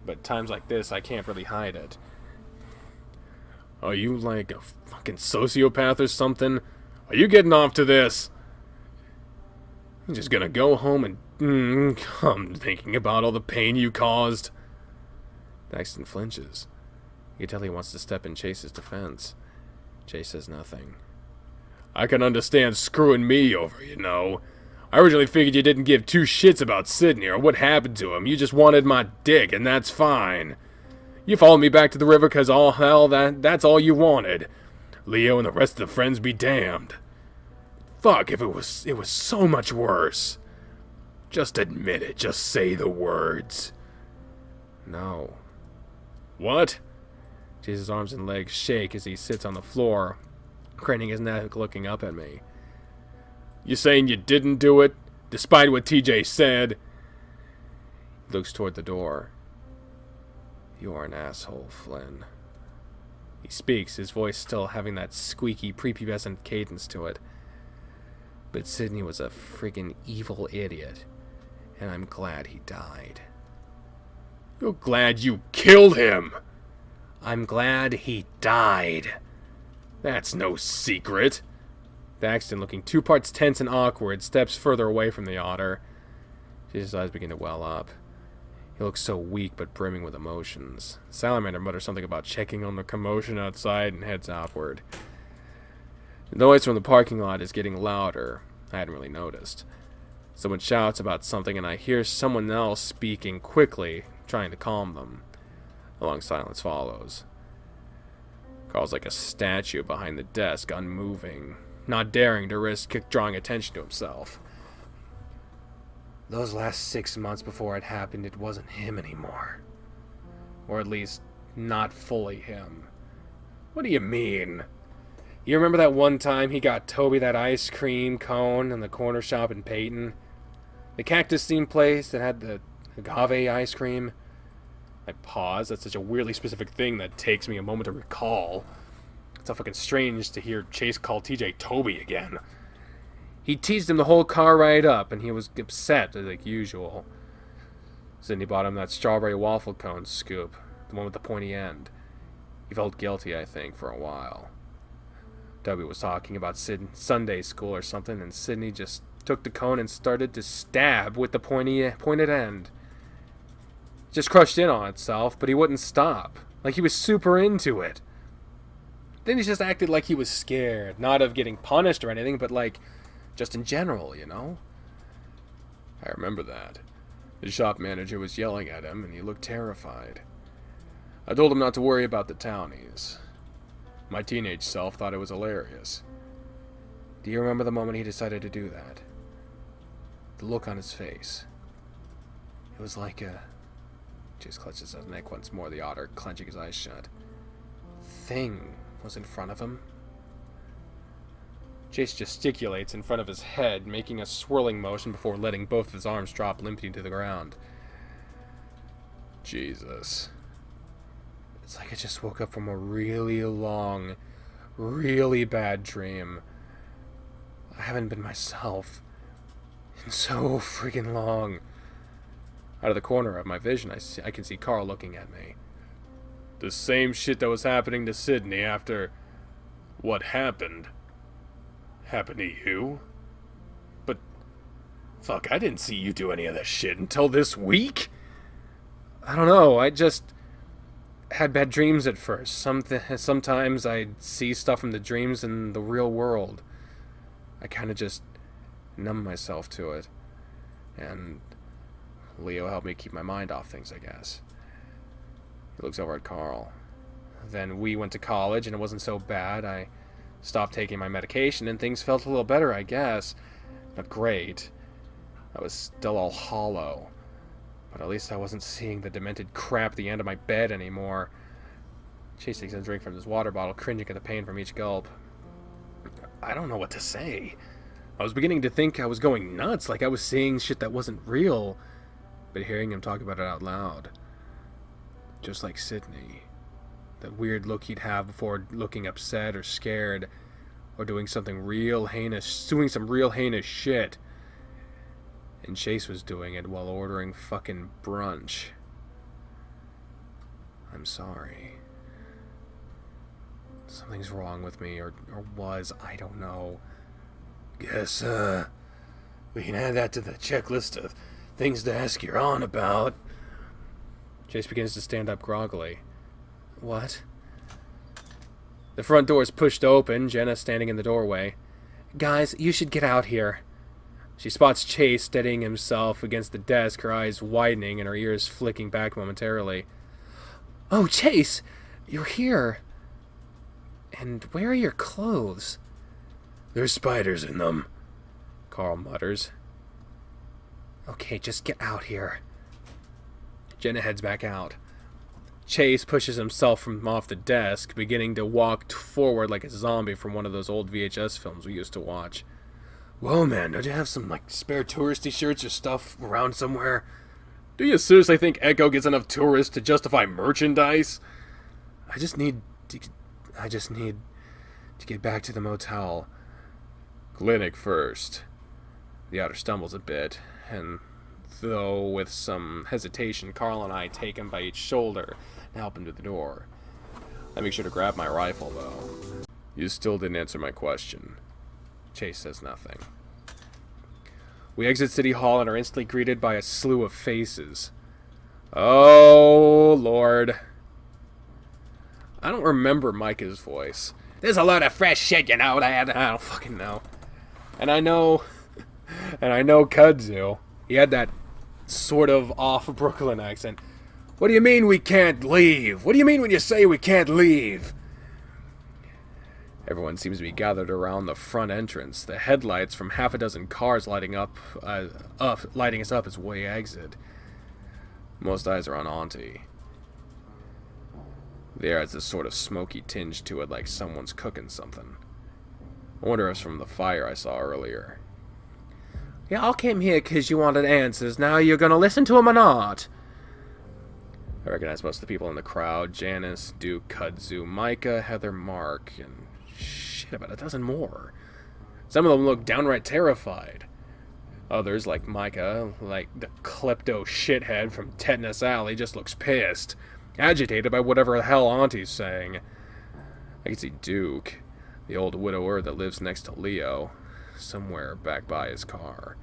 but times like this I can't really hide it. Are you like a fucking sociopath or something? Are you getting off to this? You're just gonna go home and come thinking about all the pain you caused? Daxton flinches. You can tell he wants to step in Chase's defense. Chase says nothing. I can understand screwing me over, you know. I originally figured you didn't give two shits about Sydney or what happened to him. You just wanted my dick, and that's fine. You followed me back to the river because all hell, that's all you wanted. Leo and the rest of the friends be damned. Fuck, if it was so much worse. Just admit it. Just say the words. No. What? Chase's arms and legs shake as he sits on the floor, craning his neck looking up at me. You saying you didn't do it, despite what TJ said? He looks toward the door. You are an asshole, Flynn. He speaks, his voice still having that squeaky, prepubescent cadence to it. But Sydney was a friggin' evil idiot, and I'm glad he died. You're glad you killed him! I'm glad he died. That's no secret. Daxton, looking 2 parts tense and awkward, steps further away from the otter. His eyes begin to well up. He looks so weak but brimming with emotions. Salamander mutters something about checking on the commotion outside and heads outward. The noise from the parking lot is getting louder. I hadn't really noticed. Someone shouts about something and I hear someone else speaking quickly, trying to calm them. A long silence follows. Carl's like a statue behind the desk, unmoving, not daring to risk drawing attention to himself. Those last 6 months before it happened, it wasn't him anymore. Or at least, not fully him. What do you mean? You remember that one time he got Toby that ice cream cone in the corner shop in Peyton? The cactus-themed place that had the agave ice cream? I pause. That's such a weirdly specific thing that takes me a moment to recall. It's so fucking strange to hear Chase call TJ Toby again. He teased him the whole car ride up, and he was upset, like usual. Sydney bought him that strawberry waffle cone scoop, the one with the pointy end. He felt guilty, I think, for a while. Debbie was talking about Sunday school or something, and Sydney just took the cone and started to stab with the pointed end. Just crushed in on itself, but he wouldn't stop. Like he was super into it. Then he just acted like he was scared. Not of getting punished or anything, but like, just in general, you know? I remember that. The shop manager was yelling at him, and he looked terrified. I told him not to worry about the townies. My teenage self thought it was hilarious. Do you remember the moment he decided to do that? The look on his face. It was like a... Chase clutches his neck once more, the otter clenching his eyes shut. Thing was in front of him. Chase gesticulates in front of his head, making a swirling motion before letting both of his arms drop limply to the ground. Jesus. It's like I just woke up from a really long, really bad dream. I haven't been myself in so freaking long. Out of the corner of my vision, I can see Carl looking at me. The same shit that was happening to Sydney after what happened to you? But, fuck, I didn't see you do any of this shit until this week? I don't know, I just had bad dreams at first. Sometimes I'd see stuff from the dreams in the real world. I kind of just numb myself to it. And Leo helped me keep my mind off things, I guess. He looks over at Carl. Then we went to college and it wasn't so bad. I stopped taking my medication and things felt a little better, I guess. Not great. I was still all hollow. But at least I wasn't seeing the demented crap at the end of my bed anymore. Chase takes a drink from his water bottle, cringing at the pain from each gulp. I don't know what to say. I was beginning to think I was going nuts, like I was seeing shit that wasn't real. But hearing him talk about it out loud, just like Sydney, that weird look he'd have before looking upset or scared, or doing something real heinous, doing some real heinous shit. And Chase was doing it while ordering fucking brunch. I'm sorry. Something's wrong with me, or was, I don't know. Guess, we can add that to the checklist of things to ask your aunt about. Chase begins to stand up groggily. What? The front door is pushed open, Jenna standing in the doorway. Guys, you should get out here. She spots Chase steadying himself against the desk, her eyes widening and her ears flicking back momentarily. Oh, Chase! You're here! And where are your clothes? There's spiders in them, Carl mutters. Okay, just get out here. Jenna heads back out. Chase pushes himself from off the desk, beginning to walk forward like a zombie from one of those old VHS films we used to watch. Whoa, man, don't you have some, spare touristy shirts or stuff around somewhere? Do you seriously think Echo gets enough tourists to justify merchandise? I just need to get back to the motel. Clinic first. The otter stumbles a bit, and though with some hesitation, Carl and I take him by each shoulder and help him to the door. I make sure to grab my rifle, though. You still didn't answer my question. Chase says nothing. We exit City Hall and are instantly greeted by a slew of faces. Oh, Lord. I don't remember Micah's voice. There's a lot of fresh shit, you know. I don't fucking know. And I know Kudzu. He had that sort of off Brooklyn accent. What do you mean we can't leave? What do you mean when you say we can't leave? Everyone seems to be gathered around the front entrance, the headlights from half a dozen cars lighting us up as we exit. Most eyes are on Auntie. The air has this sort of smoky tinge to it, like someone's cooking something. I wonder if it's from the fire I saw earlier. Y'all came here because you wanted answers. Now you're gonna listen to them or not? I recognize most of the people in the crowd. Janice, Duke, Kudzu, Micah, Heather, Mark, and shit, about a dozen more. Some of them look downright terrified. Others, like Micah, like the klepto shithead from Tetanus Alley, just looks pissed, agitated by whatever the hell Auntie's saying. I can see Duke, the old widower that lives next to Leo, somewhere back by his car.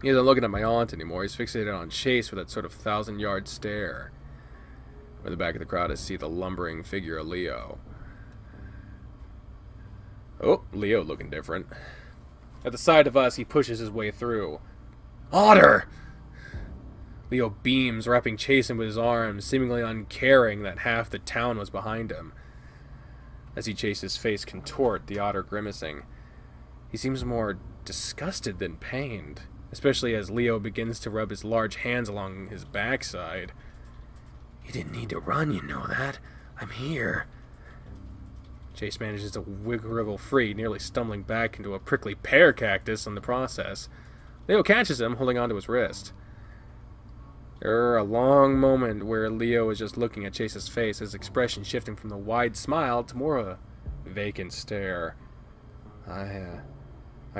He isn't looking at my aunt anymore. He's fixated on Chase with that sort of 1,000-yard stare. In the back of the crowd, I see the lumbering figure of Leo. Oh, Leo looking different. At the sight of us, he pushes his way through. Otter! Leo beams, wrapping Chase in with his arms, seemingly uncaring that half the town was behind him. I see Chase's face contort, the otter grimacing. He seems more disgusted than pained, especially as Leo begins to rub his large hands along his backside. You didn't need to run, you know that. I'm here. Chase manages to wriggle free, nearly stumbling back into a prickly pear cactus in the process. Leo catches him, holding onto his wrist. There a long moment where Leo is just looking at Chase's face, his expression shifting from the wide smile to more of a vacant stare. I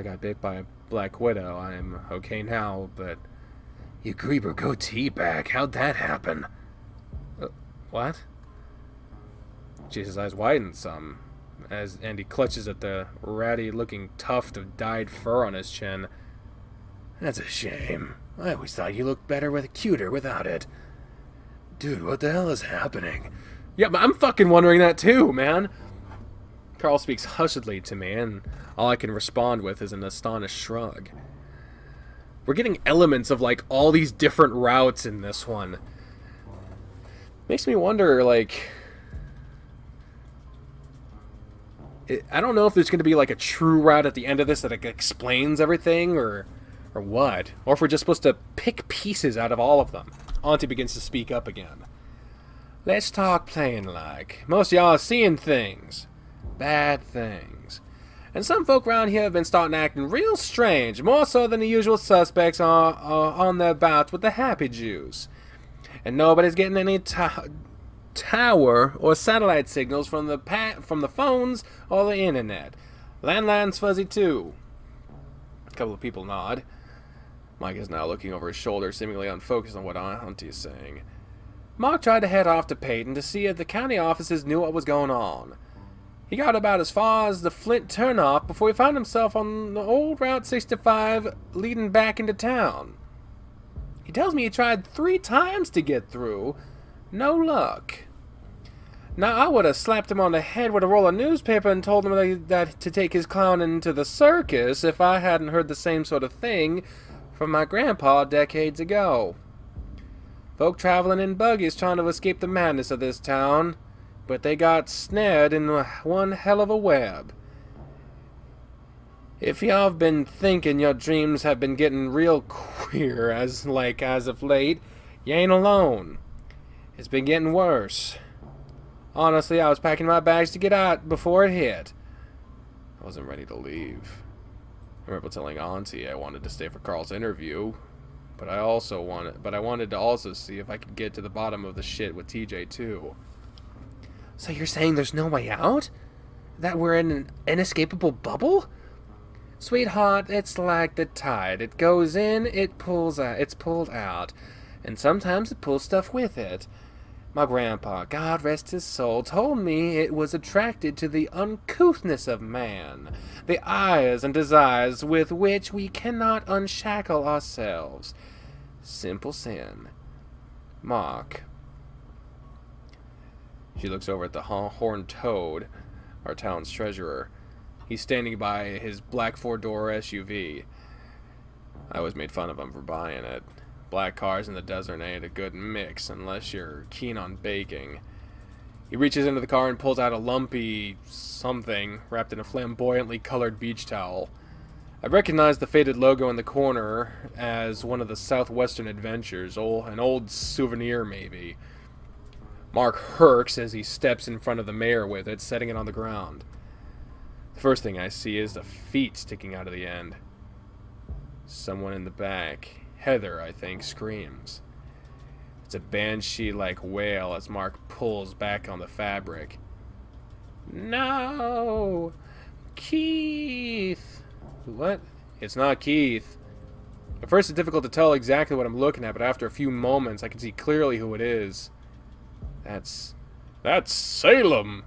got bit by a black widow. I'm okay now, but... You grew your goatee back. How'd that happen? What? Chase's eyes widen some, and he clutches at the ratty-looking tuft of dyed fur on his chin. That's a shame. I always thought you looked cuter without it. Dude, what the hell is happening? Yeah, but I'm fucking wondering that too, man. Carl speaks hushedly to me, and all I can respond with is an astonished shrug. We're getting elements of, like, all these different routes in this one. Makes me wonder, like... I don't know if there's going to be, like, a true route at the end of this that explains everything, or what. Or if we're just supposed to pick pieces out of all of them. Auntie begins to speak up again. Let's talk plain like. Most of y'all are seeing things. Bad things. And some folk around here have been starting acting real strange, more so than the usual suspects are on their bouts with the happy juice. And nobody's getting any tower or satellite signals from the phones or the internet. Landline's fuzzy too. A couple of people nod. Mike is now looking over his shoulder, seemingly unfocused on what Auntie is saying. Mark tried to head off to Peyton to see if the county offices knew what was going on. He got about as far as the Flint turnoff before he found himself on the old Route 65 leading back into town. He tells me he tried 3 times to get through. No luck. Now, I would have slapped him on the head with a roll of newspaper and told him that to take his clown into the circus if I hadn't heard the same sort of thing from my grandpa decades ago. Folk traveling in buggies trying to escape the madness of this town, but they got snared in one hell of a web. If y'all have been thinking your dreams have been getting real queer as of late, you ain't alone. It's been getting worse. Honestly, I was packing my bags to get out before it hit. I wasn't ready to leave. I remember telling Auntie I wanted to stay for Carl's interview, but I wanted to also see if I could get to the bottom of the shit with TJ too. So you're saying there's no way out? That we're in an inescapable bubble? Sweetheart, it's like the tide. It goes in, it pulls out, it's pulled out, and sometimes it pulls stuff with it. My grandpa, God rest his soul, told me it was attracted to the uncouthness of man, the eyes and desires with which we cannot unshackle ourselves. Simple sin. Mark. She looks over at the horned toad, our town's treasurer. He's standing by his black 4-door SUV. I always made fun of him for buying it. Black cars in the desert ain't a good mix unless you're keen on baking. He reaches into the car and pulls out a lumpy something wrapped in a flamboyantly colored beach towel. I recognize the faded logo in the corner as one of the Southwestern Adventures, an old souvenir maybe. Mark herks as he steps in front of the mayor with it, setting it on the ground. The first thing I see is the feet sticking out of the end. Someone in the back, Heather, I think, screams. It's a banshee-like wail as Mark pulls back on the fabric. No! Keith! What? It's not Keith. At first, it's difficult to tell exactly what I'm looking at, but after a few moments, I can see clearly who it is. That's Salem.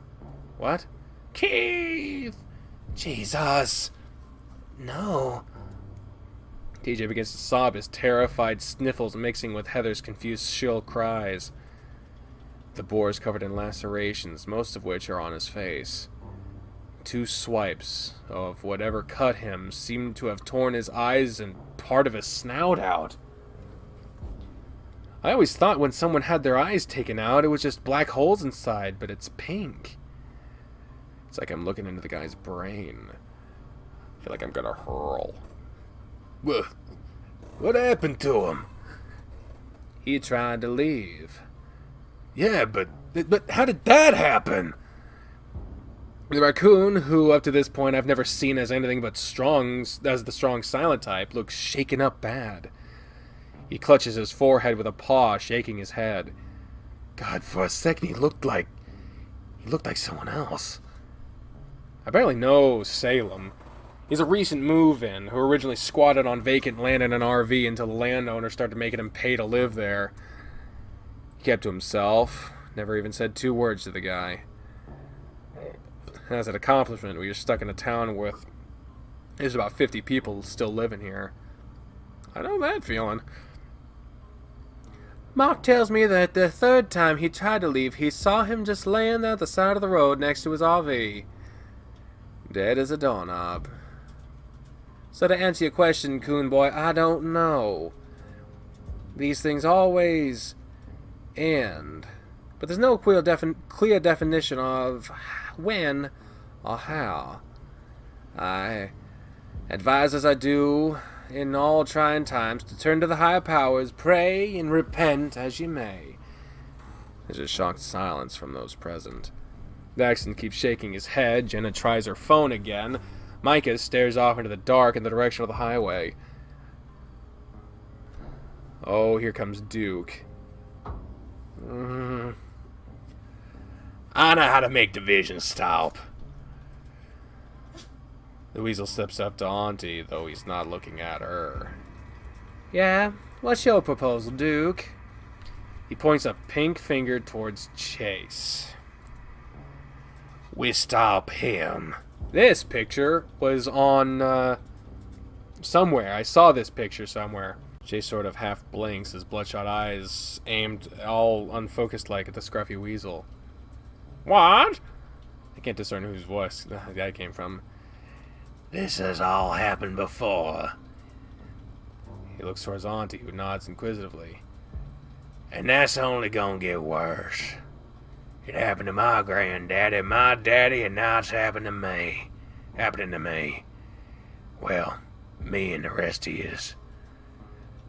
What? Keith! Jesus. No. TJ begins to sob, his terrified sniffles mixing with Heather's confused, shrill cries. The boar is covered in lacerations, most of which are on his face. 2 swipes of whatever cut him seemed to have torn his eyes and part of his snout out. I always thought when someone had their eyes taken out, it was just black holes inside, but it's pink. It's like I'm looking into the guy's brain. I feel like I'm gonna hurl. What happened to him? He tried to leave. Yeah, but how did that happen? The raccoon, who up to this point I've never seen as anything but strong, as the strong silent type, looks shaken up bad. He clutches his forehead with a paw, shaking his head. God, for a second he looked like someone else. I barely know Salem. He's a recent move-in who originally squatted on vacant land in an RV until the landowner started making him pay to live there. He kept to himself, never even said 2 words to the guy. As an accomplishment, we are stuck in a town with there's about 50 people still living here. I know that feeling. Mark tells me that the 3rd time he tried to leave, he saw him just laying there at the side of the road next to his RV. Dead as a doorknob. So to answer your question, Coon Boy, I don't know. These things always end. But there's no clear definition of when or how. I advise as I do in all trying times to turn to the higher powers, pray and repent as you may. There's a shocked silence from those present. Daxton keeps shaking his head. Jenna tries her phone again. Micah stares off into the dark in the direction of the highway. Oh, here comes Duke. I know how to make the vision stop. The weasel steps up to Auntie, though he's not looking at her. Yeah? What's your proposal, Duke? He points a pink finger towards Chase. We stop him. This picture was on, somewhere. I saw this picture somewhere. Chase sort of half blinks, his bloodshot eyes aimed all unfocused like at the scruffy weasel. What? I can't discern whose voice that came from. This has all happened before. He looks towards Auntie, who nods inquisitively. And that's only gonna get worse. It happened to my granddaddy, my daddy, and now it's happening to me. Well, me and the rest of yous.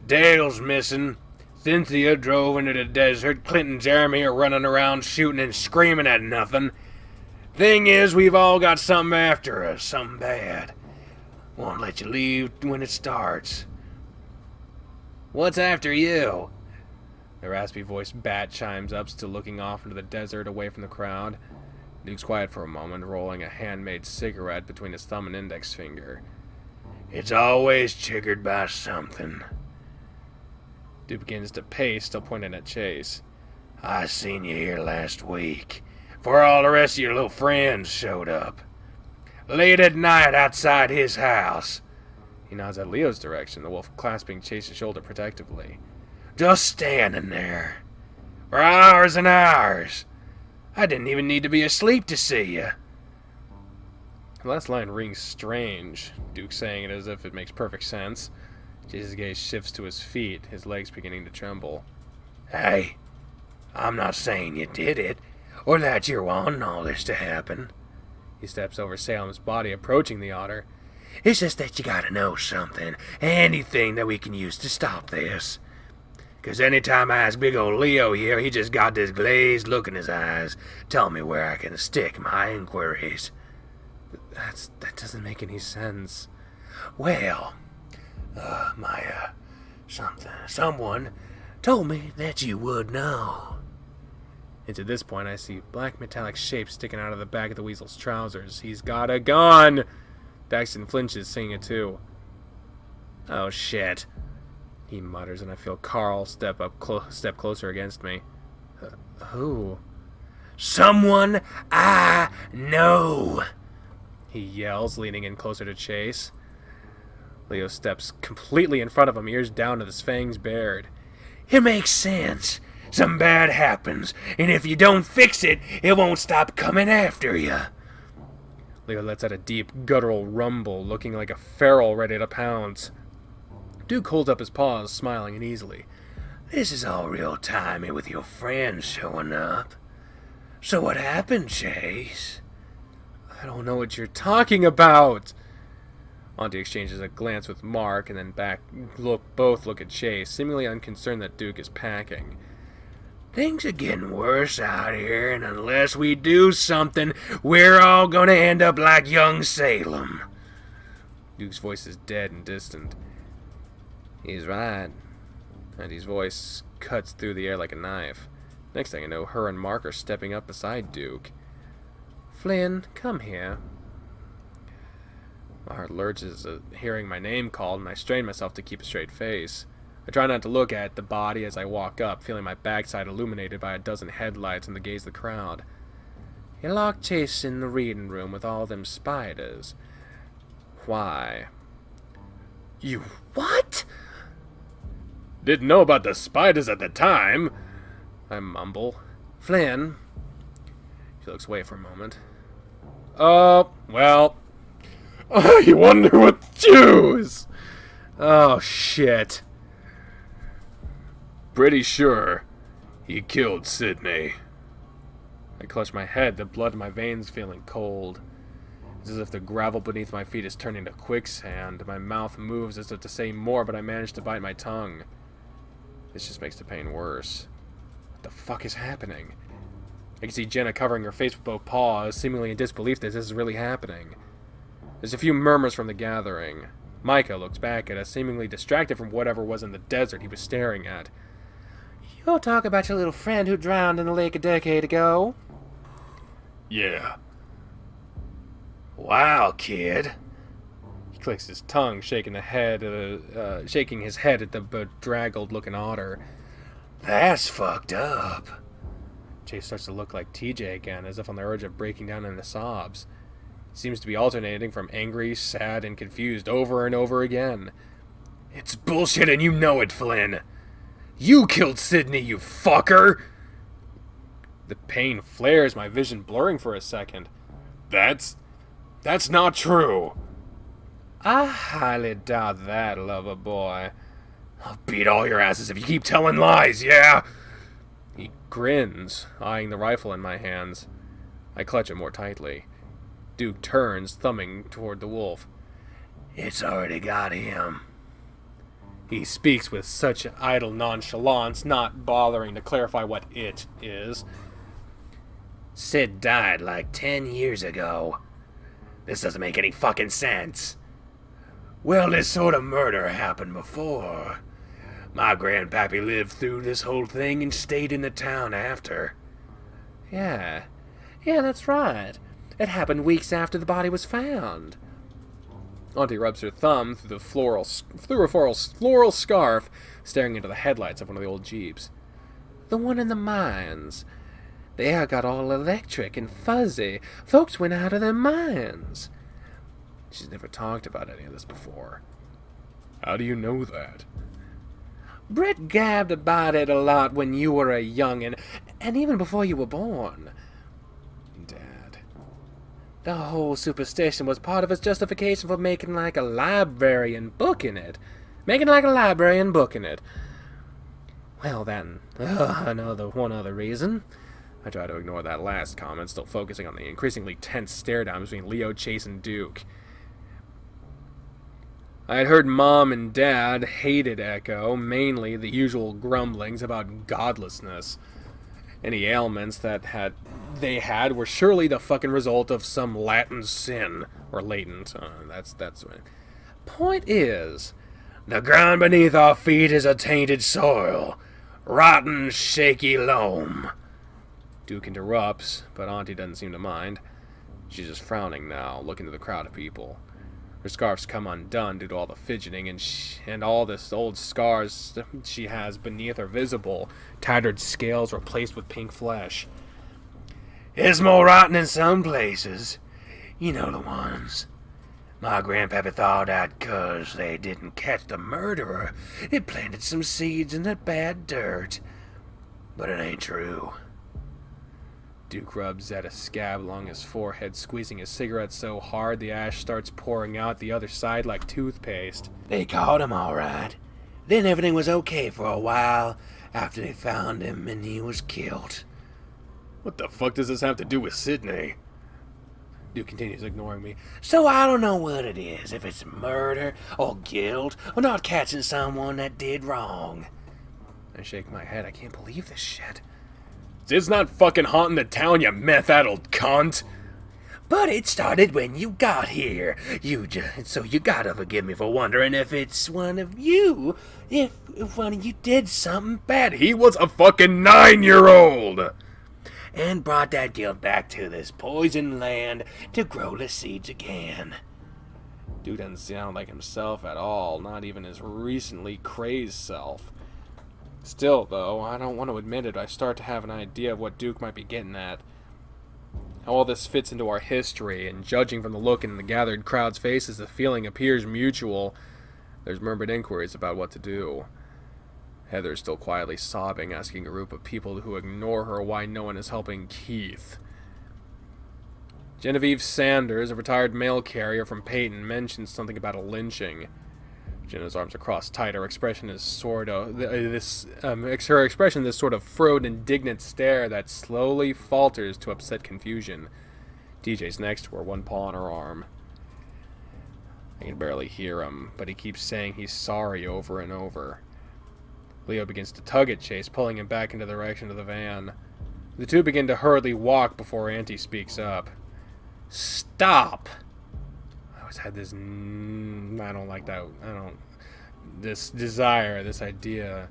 Dale's missing. Cynthia drove into the desert. Clint and Jeremy are running around shooting and screaming at nothing. Thing is, we've all got something after us, something bad. Won't let you leave when it starts. What's after you? The raspy-voiced bat chimes up, still looking off into the desert away from the crowd. Duke's quiet for a moment, rolling a handmade cigarette between his thumb and index finger. It's always triggered by something. Duke begins to pace, still pointing at Chase. I seen you here last week, before all the rest of your little friends showed up. Late at night outside his house. He nods at Leo's direction, the wolf clasping Chase's shoulder protectively. Just standing there. For hours and hours. I didn't even need to be asleep to see you. The last line rings strange, Duke saying it as if it makes perfect sense. Chase's gaze shifts to his feet, his legs beginning to tremble. Hey, I'm not saying you did it, or that you're wanting all this to happen. He steps over Salem's body, approaching the otter. It's just that you gotta know something, anything that we can use to stop this. 'Cause anytime I ask big ol' Leo here, he just got this glazed look in his eyes, telling me where I can stick my inquiries. That doesn't make any sense. Well, someone told me that you would know. And to this point, I see black metallic shapes sticking out of the back of the weasel's trousers. He's got a gun! Daxton flinches, seeing it too. Oh shit. He mutters, and I feel Carl step closer against me. Who? Someone I know. He yells, leaning in closer to Chase. Leo steps completely in front of him, ears down with his fangs bared. It makes sense. Something bad happens, and if you don't fix it, it won't stop coming after you. Leo lets out a deep, guttural rumble, looking like a feral ready to pounce. Duke holds up his paws, smiling uneasily. This is all real timey with your friends showing up. So what happened, Chase? I don't know what you're talking about. Auntie exchanges a glance with Mark and then both look at Chase, seemingly unconcerned that Duke is packing. Things are getting worse out here, and unless we do something, we're all gonna end up like young Salem. Duke's voice is dead and distant. He's right. Auntie's voice cuts through the air like a knife. Next thing I know, her and Mark are stepping up beside Duke. Flynn, come here. My heart lurches at hearing my name called, and I strain myself to keep a straight face. I try not to look at the body as I walk up, feeling my backside illuminated by a dozen headlights and the gaze of the crowd. You locked Chase in the reading room with all them spiders. Why? You what? Didn't know about the spiders at the time, I mumble. Flynn. She looks away for a moment. Oh, well. I wonder what to choose. Oh, shit. Pretty sure he killed Sydney. I clutch my head, the blood in my veins feeling cold. It's as if the gravel beneath my feet is turning to quicksand. My mouth moves as if to say more, but I manage to bite my tongue. This just makes the pain worse. What the fuck is happening? I can see Jenna covering her face with both paws, seemingly in disbelief that this is really happening. There's a few murmurs from the gathering. Micah looks back at us, seemingly distracted from whatever was in the desert he was staring at. You'll talk about your little friend who drowned in the lake a decade ago? Yeah. Wow, kid. He clicks his tongue, shaking his head at the bedraggled-looking otter. That's fucked up. Chase starts to look like TJ again, as if on the urge of breaking down into sobs. He seems to be alternating from angry, sad, and confused over and over again. It's bullshit and you know it, Flynn. You killed Sydney, you fucker! The pain flares, my vision blurring for a second. That's not true. I highly doubt that, lover boy. I'll beat all your asses if you keep telling lies, yeah? He grins, eyeing the rifle in my hands. I clutch it more tightly. Duke turns, thumbing toward the wolf. It's already got him. He speaks with such idle nonchalance, not bothering to clarify what it is. Sid died like 10 years ago. This doesn't make any fucking sense. Well, this sort of murder happened before. My grandpappy lived through this whole thing and stayed in the town after. Yeah, that's right. It happened weeks after the body was found. Auntie rubs her thumb through a floral scarf, staring into the headlights of one of the old Jeeps. The one in the mines. The air got all electric and fuzzy. Folks went out of their minds. She's never talked about any of this before. How do you know that? Brett gabbed about it a lot when you were a youngin', and even before you were born. Dad. The whole superstition was part of his justification for making like a library and booking it. Well then, one other reason. I try to ignore that last comment, still focusing on the increasingly tense stare-down between Leo, Chase, and Duke. I had heard Mom and Dad hated Echo, mainly the usual grumblings about godlessness. Any ailments that they had were surely the fucking result of some Latin sin. Or latent. That's right. Point is, the ground beneath our feet is a tainted soil. Rotten, shaky loam. Duke interrupts, but Auntie doesn't seem to mind. She's just frowning now, looking to the crowd of people. Her scarf's come undone due to all the fidgeting, and all this old scars she has beneath are visible. Tattered scales replaced with pink flesh. It's more rotten in some places. You know the ones. My grandpappy thought that 'cause they didn't catch the murderer, it planted some seeds in that bad dirt. But it ain't true. Duke rubs at a scab along his forehead, squeezing his cigarette so hard the ash starts pouring out the other side like toothpaste. They caught him all right. Then everything was okay for a while after they found him and he was killed. What the fuck does this have to do with Sydney? Duke continues ignoring me. So I don't know what it is, if it's murder or guilt or not catching someone that did wrong. I shake my head. I can't believe this shit. Sid's not fucking haunting the town, you meth-addled cunt! But it started when you got here. So you gotta forgive me for wondering if it's one of you. If one of you did something bad. He was a fucking 9-year-old! And brought that guilt back to this poisoned land to grow the seeds again. Dude doesn't sound like himself at all, not even his recently crazed self. Still, though, I don't want to admit it, I start to have an idea of what Duke might be getting at. How all this fits into our history, and judging from the look in the gathered crowd's faces, the feeling appears mutual. There's murmured inquiries about what to do. Heather's still quietly sobbing, asking a group of people who ignore her why no one is helping Keith. Genevieve Sanders, a retired mail carrier from Peyton, mentions something about a lynching. Jenna's arms are crossed tight. Her expression is sort of this sort of furrowed, indignant stare that slowly falters to upset confusion. DJ's next to her, one paw on her arm. I can barely hear him, but he keeps saying he's sorry over and over. Leo begins to tug at Chase, pulling him back into the direction of the van. The two begin to hurriedly walk before Auntie speaks up. Stop! I always had this... I don't like that. This desire, this idea of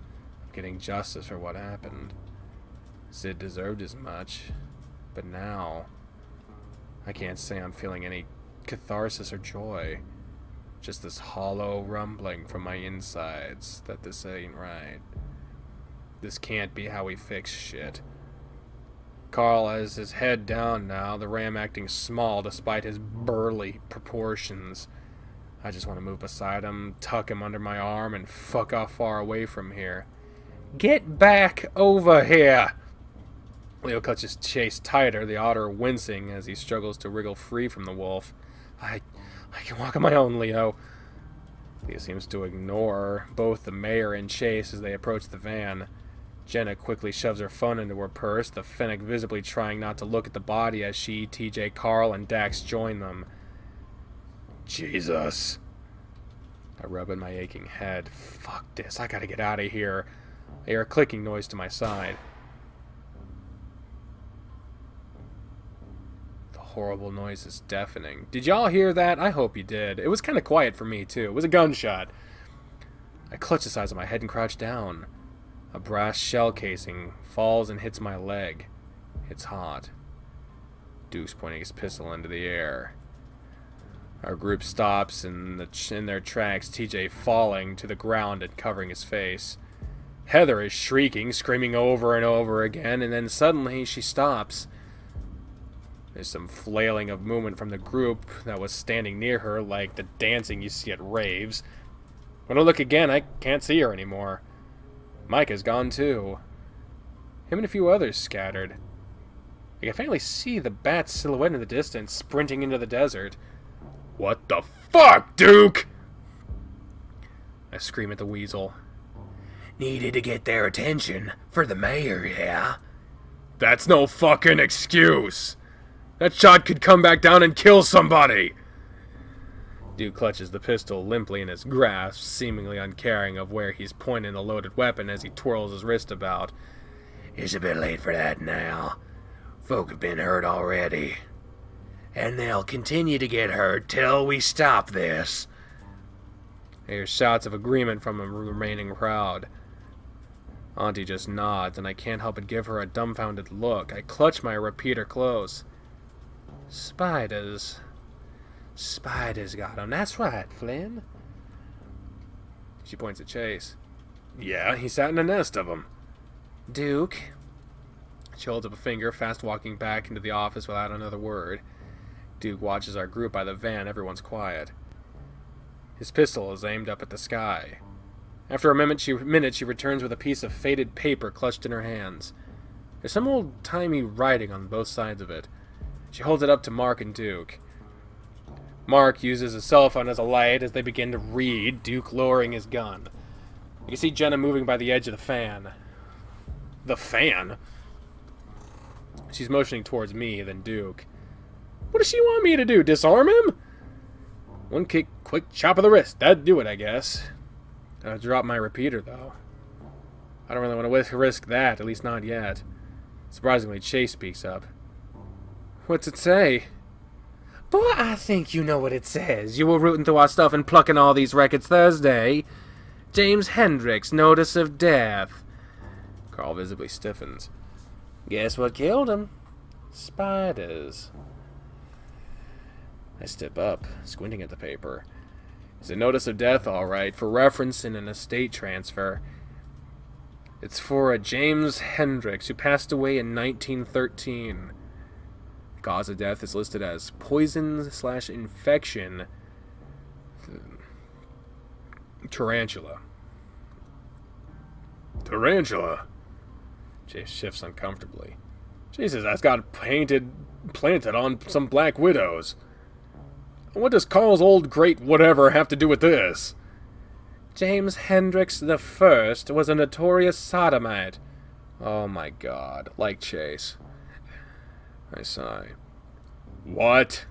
getting justice for what happened. Sid deserved as much. But now, I can't say I'm feeling any catharsis or joy. Just this hollow rumbling from my insides that this ain't right. This can't be how we fix shit. Carl has his head down now, the ram acting small despite his burly proportions. I just want to move beside him, tuck him under my arm, and fuck off far away from here. Get back over here! Leo clutches Chase tighter, the otter wincing as he struggles to wriggle free from the wolf. I can walk on my own, Leo. Leo seems to ignore both the mayor and Chase as they approach the van. Jenna quickly shoves her phone into her purse, the Fennec visibly trying not to look at the body as she, TJ, Carl, and Dax join them. Jesus. I rub in my aching head. Fuck this, I gotta get out of here. I hear a clicking noise to my side. The horrible noise is deafening. Did y'all hear that? I hope you did. It was kind of quiet for me, too. It was a gunshot. I clutch the sides of my head and crouch down. A brass shell casing falls and hits my leg. It's hot. Duke's pointing his pistol into the air. Our group stops in their tracks, TJ falling to the ground and covering his face. Heather is shrieking, screaming over and over again, and then suddenly she stops. There's some flailing of movement from the group that was standing near her, like the dancing you see at raves. When I look again, I can't see her anymore. Mike is gone too. Him and a few others scattered. I can finally see the bat's silhouette in the distance, sprinting into the desert. What the fuck, Duke? I scream at the weasel. Needed to get their attention for the mayor, yeah? That's no fucking excuse. That shot could come back down and kill somebody. Duke clutches the pistol limply in his grasp, seemingly uncaring of where he's pointing the loaded weapon as he twirls his wrist about. It's a bit late for that now. Folk have been hurt already. And they'll continue to get hurt till we stop this. I hear shouts of agreement from the remaining crowd. Auntie just nods, and I can't help but give her a dumbfounded look. I clutch my repeater close. Spiders. Spiders got him. That's right, Flynn. She points at Chase. Yeah, he sat in a nest of them. Duke. She holds up a finger, fast walking back into the office without another word. Duke watches our group by the van. Everyone's quiet. His pistol is aimed up at the sky. After a minute, she returns with a piece of faded paper clutched in her hands. There's some old-timey writing on both sides of it. She holds it up to Mark and Duke. Mark uses his cell phone as a light as they begin to read, Duke lowering his gun. You can see Jenna moving by the edge of the fan. The fan? She's motioning towards me, then Duke. What does she want me to do, disarm him? One quick chop of the wrist. That'd do it, I guess. I'll drop my repeater, though. I don't really want to risk that, at least not yet. Surprisingly, Chase speaks up. What's it say? Boy, I think you know what it says. You were rooting through our stuff and plucking all these records Thursday. James Hendricks, notice of death. Carl visibly stiffens. Guess what killed him? Spiders. I step up, squinting at the paper. It's a notice of death, all right, for reference in an estate transfer. It's for a James Hendricks who passed away in 1913. The cause of death is listed as poison/infection. Tarantula. Tarantula? Chase shifts uncomfortably. Jesus, that's got planted on some black widows. What does Carl's old great whatever have to do with this? James Hendricks I was a notorious sodomite. Oh my god, like Chase. I sigh. What?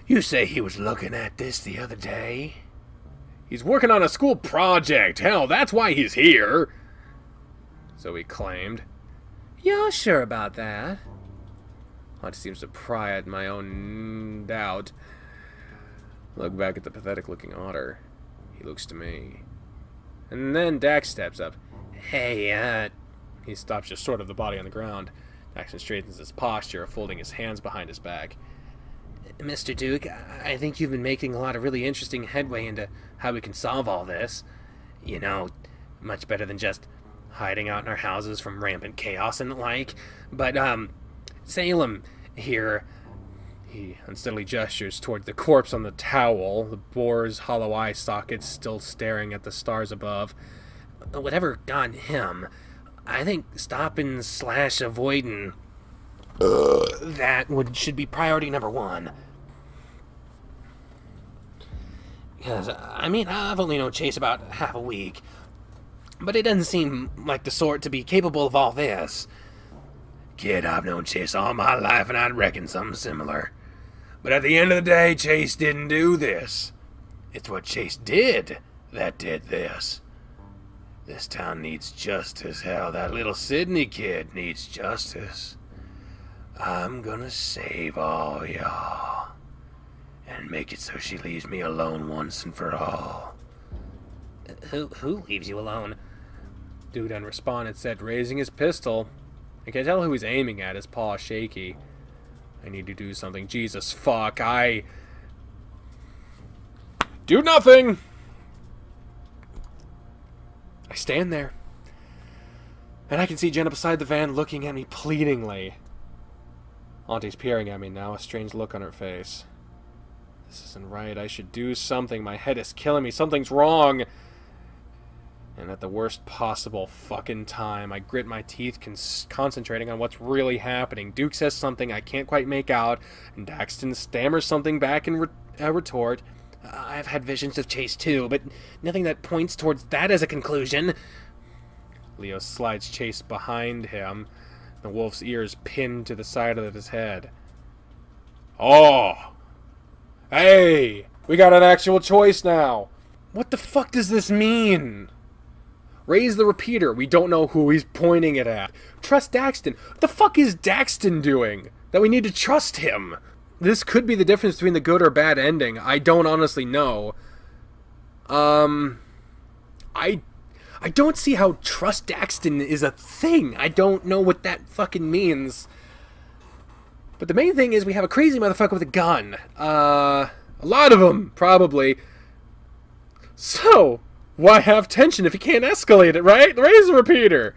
You say he was looking at this the other day? He's working on a school project. Hell, that's why he's here. So he claimed. You're sure about that? Auntie seems to pry at my own doubt. Look back at the pathetic-looking otter. He looks to me. And then Dax steps up. Hey, He stops just short of the body on the ground. Daxton straightens his posture, folding his hands behind his back. Mr. Duke, I think you've been making a lot of really interesting headway into how we can solve all this. You know, much better than just hiding out in our houses from rampant chaos and the like. But, Salem here. He unsteadily gestures toward the corpse on the towel, the boar's hollow eye sockets still staring at the stars above. Whatever got him, I think stopping/avoiding should be priority number one. Because, I mean, I've only known Chase about half a week, but it doesn't seem like the sort to be capable of all this. Kid, I've known Chase all my life, and I'd reckon something similar. But at the end of the day, Chase didn't do this. It's what Chase did that did this. This town needs justice. Hell, that little Sydney kid needs justice. I'm gonna save all y'all. And make it so she leaves me alone once and for all. Who leaves you alone? Dude unresponded said, raising his pistol. I can tell who he's aiming at, his paw shaky. I need to do something. Jesus fuck, do nothing! I stand there. And I can see Jenna beside the van looking at me pleadingly. Auntie's peering at me now, a strange look on her face. This isn't right. I should do something. My head is killing me. Something's wrong. And at the worst possible fucking time, I grit my teeth, concentrating on what's really happening. Duke says something I can't quite make out, and Daxton stammers something back in retort. I've had visions of Chase too, but nothing that points towards that as a conclusion. Leo slides Chase behind him, the wolf's ears pinned to the side of his head. Oh! Hey! We got an actual choice now! What the fuck does this mean? Raise the repeater. We don't know who he's pointing it at. Trust Daxton. What the fuck is Daxton doing? That we need to trust him? This could be the difference between the good or bad ending. I don't honestly know. I don't see how trust Daxton is a thing. I don't know what that fucking means. But the main thing is we have a crazy motherfucker with a gun. A lot of them, probably. So, why have tension if you can't escalate it, right? Raise the repeater.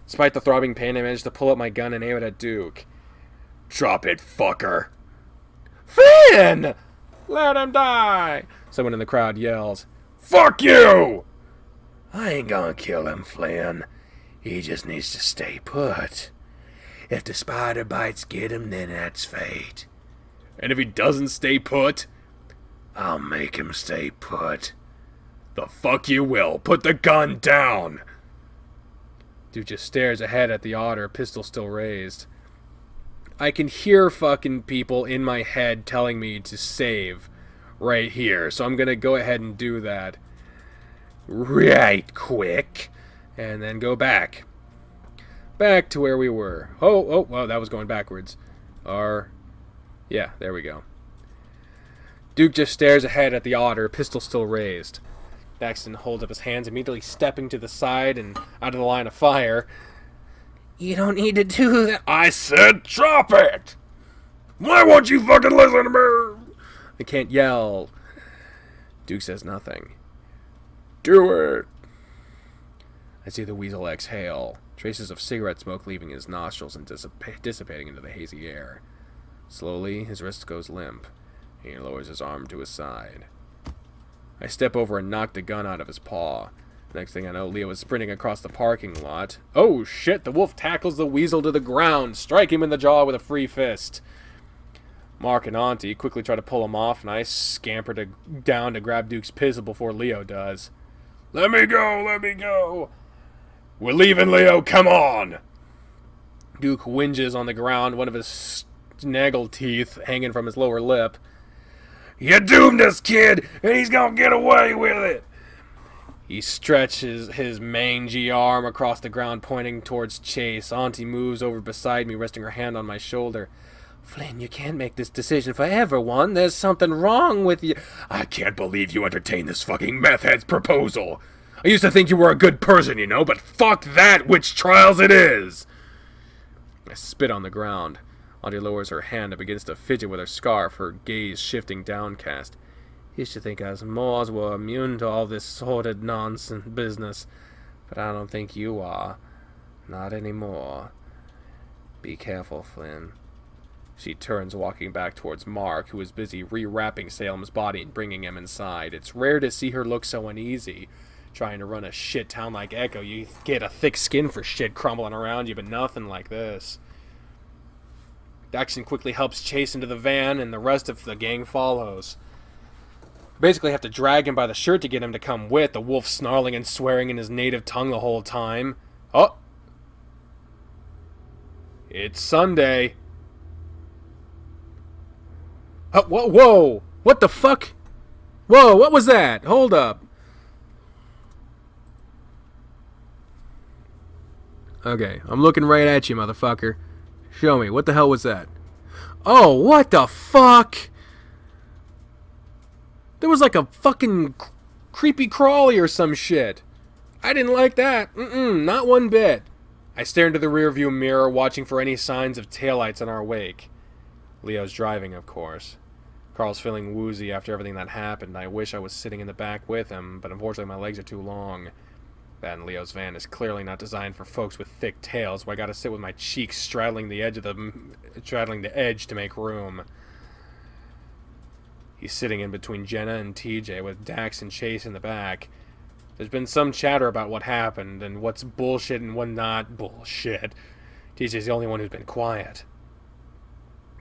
Despite the throbbing pain, I managed to pull up my gun and aim it at Duke. Drop it, fucker. Flynn! Let him die! Someone in the crowd yells. Fuck you! I ain't gonna kill him, Flynn. He just needs to stay put. If the spider bites get him, then that's fate. And if he doesn't stay put? I'll make him stay put. The fuck you will. Put the gun down! Dude just stares ahead at the otter, pistol still raised. I can hear fucking people in my head telling me to save right here, so I'm gonna go ahead and do that. Right quick. And then go back. Back to where we were. Oh, well, that was going backwards. Yeah, there we go. Duke just stares ahead at the otter, pistol still raised. Daxton holds up his hands, immediately stepping to the side and out of the line of fire. You don't need to do that. I said drop it! Why won't you fucking listen to me? I can't yell. Duke says nothing. Do it! I see the weasel exhale, traces of cigarette smoke leaving his nostrils and dissipating into the hazy air. Slowly, his wrist goes limp, and he lowers his arm to his side. I step over and knock the gun out of his paw. Next thing I know, Leo is sprinting across the parking lot. Oh shit, the wolf tackles the weasel to the ground, strike him in the jaw with a free fist. Mark and Auntie quickly try to pull him off, and I scamper down to grab Duke's pistol before Leo does. Let me go! We're leaving, Leo, come on! Duke whinges on the ground, one of his snaggle teeth hanging from his lower lip. You doomed us, kid, and he's gonna get away with it! He stretches his mangy arm across the ground, pointing towards Chase. Auntie moves over beside me, resting her hand on my shoulder. Flynn, you can't make this decision for everyone. There's something wrong with you. I can't believe you entertained this fucking meth head's proposal. I used to think you were a good person, you know, but fuck that, witch trials it is! I spit on the ground. Auntie lowers her hand and begins to fidget with her scarf, her gaze shifting downcast. Used to think us Moors were immune to all this sordid nonsense business, but I don't think you are. Not anymore. Be careful, Flynn. She turns, walking back towards Mark, who is busy rewrapping Salem's body and bringing him inside. It's rare to see her look so uneasy. Trying to run a shit town like Echo, you get a thick skin for shit crumbling around you, but nothing like this. Daxton quickly helps Chase into the van, and the rest of the gang follows. Basically have to drag him by the shirt to get him to come with, the wolf snarling and swearing in his native tongue the whole time. Oh! It's Sunday. Oh, whoa! What the fuck? Whoa, what was that? Hold up. Okay, I'm looking right at you, motherfucker. Show me, what the hell was that? Oh, what the fuck? There was like a fucking creepy crawly or some shit. I didn't like that. Not one bit. I stare into the rearview mirror, watching for any signs of taillights in our wake. Leo's driving, of course. Carl's feeling woozy after everything that happened. I wish I was sitting in the back with him, but unfortunately my legs are too long. That and Leo's van is clearly not designed for folks with thick tails, so I gotta sit with my cheeks straddling the edge to make room. He's sitting in between Jenna and TJ with Dax and Chase in the back. There's been some chatter about what happened and what's bullshit and what not bullshit. TJ's the only one who's been quiet.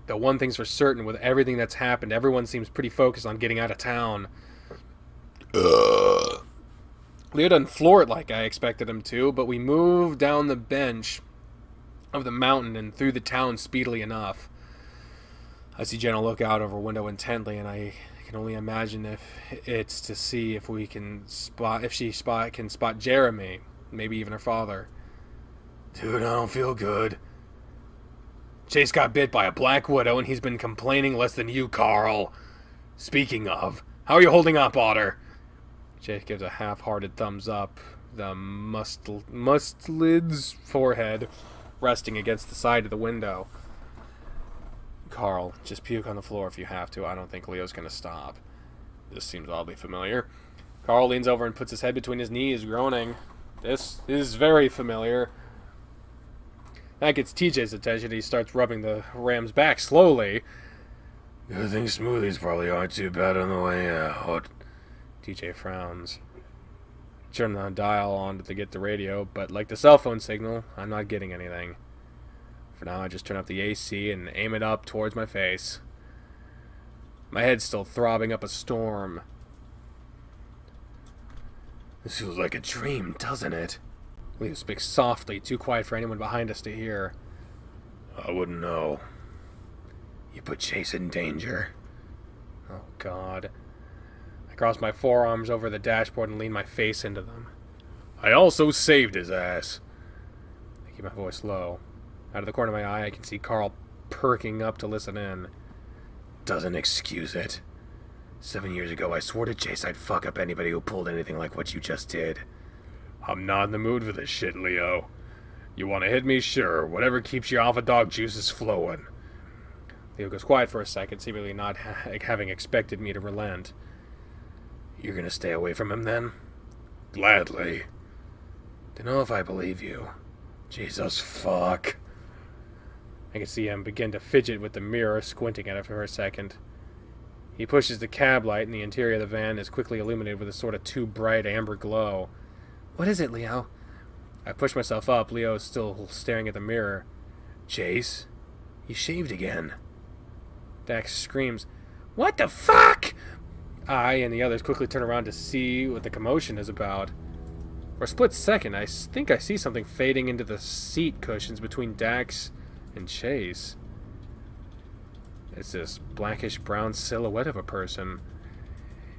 Though one thing's for certain, with everything that's happened, everyone seems pretty focused on getting out of town. Leo doesn't floor it like I expected him to, but we move down the bench of the mountain and through the town speedily enough. I see Jenna look out of her window intently, and I can only imagine if it's to see if we can can spot Jeremy, maybe even her father. Dude, I don't feel good. Chase got bit by a black widow, and he's been complaining less than you, Carl. Speaking of, how are you holding up, Otter? Chase gives a half-hearted thumbs up, the mustlid's forehead resting against the side of the window. Carl, just puke on the floor if you have to. I don't think Leo's gonna stop. This seems oddly familiar. Carl leans over and puts his head between his knees, groaning. This is very familiar. That gets TJ's attention. He starts rubbing the ram's back slowly. Good thing smoothies probably aren't too bad on the way out. TJ frowns. Turn the dial on to get the radio, but like the cell phone signal, I'm not getting anything. For now, I just turn up the AC and aim it up towards my face. My head's still throbbing up a storm. This feels like a dream, doesn't it? Leo speaks softly, too quiet for anyone behind us to hear. I wouldn't know. You put Chase in danger. Oh, God. I cross my forearms over the dashboard and lean my face into them. I also saved his ass. I keep my voice low. Out of the corner of my eye, I can see Carl perking up to listen in. Doesn't excuse it. 7 years ago, I swore to Chase I'd fuck up anybody who pulled anything like what you just did. I'm not in the mood for this shit, Leo. You want to hit me? Sure. Whatever keeps your alpha dog juices flowing. Leo goes quiet for a second, seemingly not having expected me to relent. You're gonna stay away from him then? Gladly. Dunno if I believe you. Jesus fuck. I can see him begin to fidget with the mirror, squinting at it for a second. He pushes the cab light, and the interior of the van is quickly illuminated with a sort of too bright amber glow. What is it, Leo? I push myself up. Leo is still staring at the mirror. Chase, you shaved again. Dax screams, "What the fuck?" I and the others quickly turn around to see what the commotion is about. For a split second, I think I see something fading into the seat cushions between Dax and Chase. It's this blackish-brown silhouette of a person.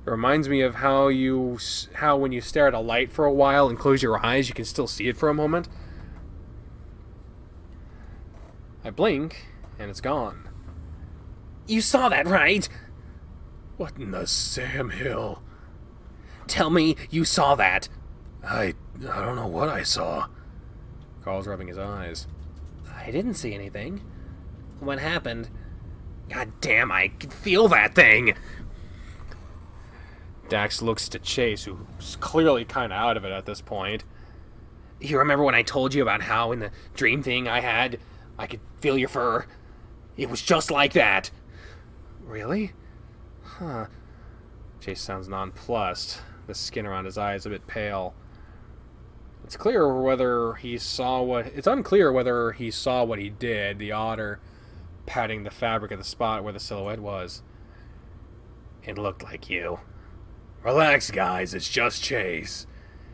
It reminds me of how when you stare at a light for a while and close your eyes, you can still see it for a moment. I blink, and it's gone. You saw that, right? What in the Sam Hill? Tell me you saw that. I don't know what I saw. Carl's rubbing his eyes. I didn't see anything. What happened? God damn, I can feel that thing. Dax looks to Chase, who's clearly kind of out of it at this point. You remember when I told you about how in the dream thing I could feel your fur? It was just like that. Really? Huh. Chase sounds nonplussed. The skin around his eye is a bit pale. It's unclear whether he saw what he did, the otter patting the fabric of the spot where the silhouette was. It looked like you. Relax, guys. It's just Chase.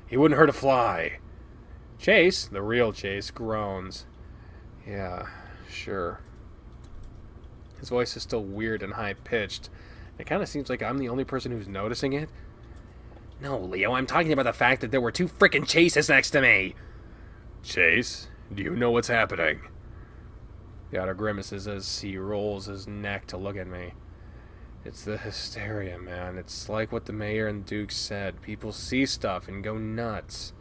He wouldn't hurt a fly. Chase, the real Chase, groans. Yeah, sure. His voice is still weird and high-pitched. It kind of seems like I'm the only person who's noticing it. No, Leo, I'm talking about the fact that there were two frickin' Chases next to me. Chase, do you know what's happening? The otter grimaces as he rolls his neck to look at me. It's the hysteria, man. It's like what the mayor and Duke said. People see stuff and go nuts.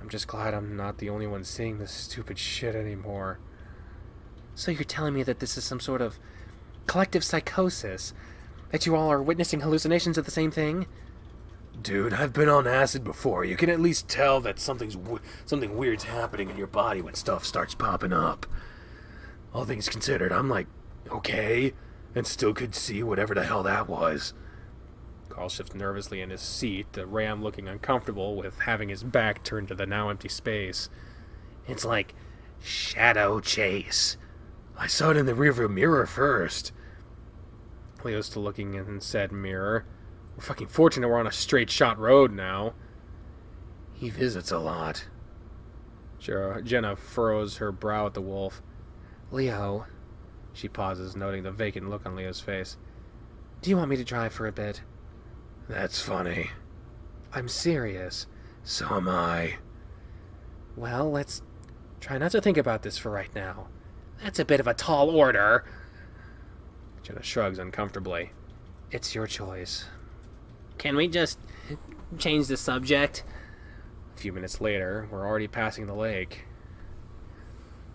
I'm just glad I'm not the only one seeing this stupid shit anymore. So you're telling me that this is some sort of collective psychosis? That you all are witnessing hallucinations of the same thing? Dude, I've been on acid before. You can at least tell that something weird's happening in your body when stuff starts popping up. All things considered, I'm like, okay, and still could see whatever the hell that was. Carl shifts nervously in his seat, the ram looking uncomfortable with having his back turned to the now empty space. It's like Shadow Chase. I saw it in the rearview mirror first. Leo's still looking in said mirror. We're fucking fortunate we're on a straight shot road now. He visits a lot. Jenna furrows her brow at the wolf. Leo, she pauses, noting the vacant look on Leo's face. Do you want me to drive for a bit? That's funny. I'm serious. So am I. Well, let's try not to think about this for right now. That's a bit of a tall order. Jenna shrugs uncomfortably. It's your choice. Can we just change the subject? A few minutes later, we're already passing the lake.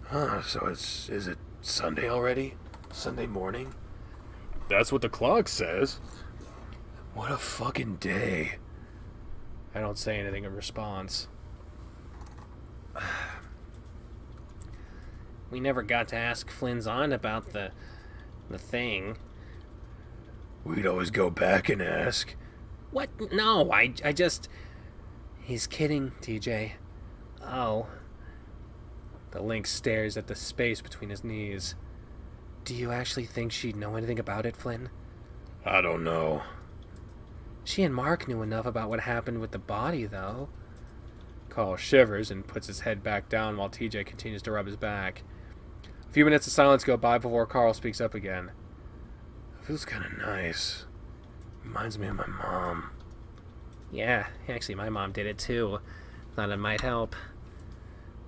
Huh, so is it Sunday already? Sunday morning? That's what the clock says. What a fucking day. I don't say anything in response. We never got to ask Flynn's aunt about the thing. We'd always go back and ask. What? No, I just... He's kidding, TJ. Oh. The Link stares at the space between his knees. Do you actually think she'd know anything about it, Flynn? I don't know. She and Mark knew enough about what happened with the body, though. Carl shivers and puts his head back down while TJ continues to rub his back. A few minutes of silence go by before Carl speaks up again. It feels kind of nice. Reminds me of my mom. Yeah, actually my mom did it too. Thought it might help.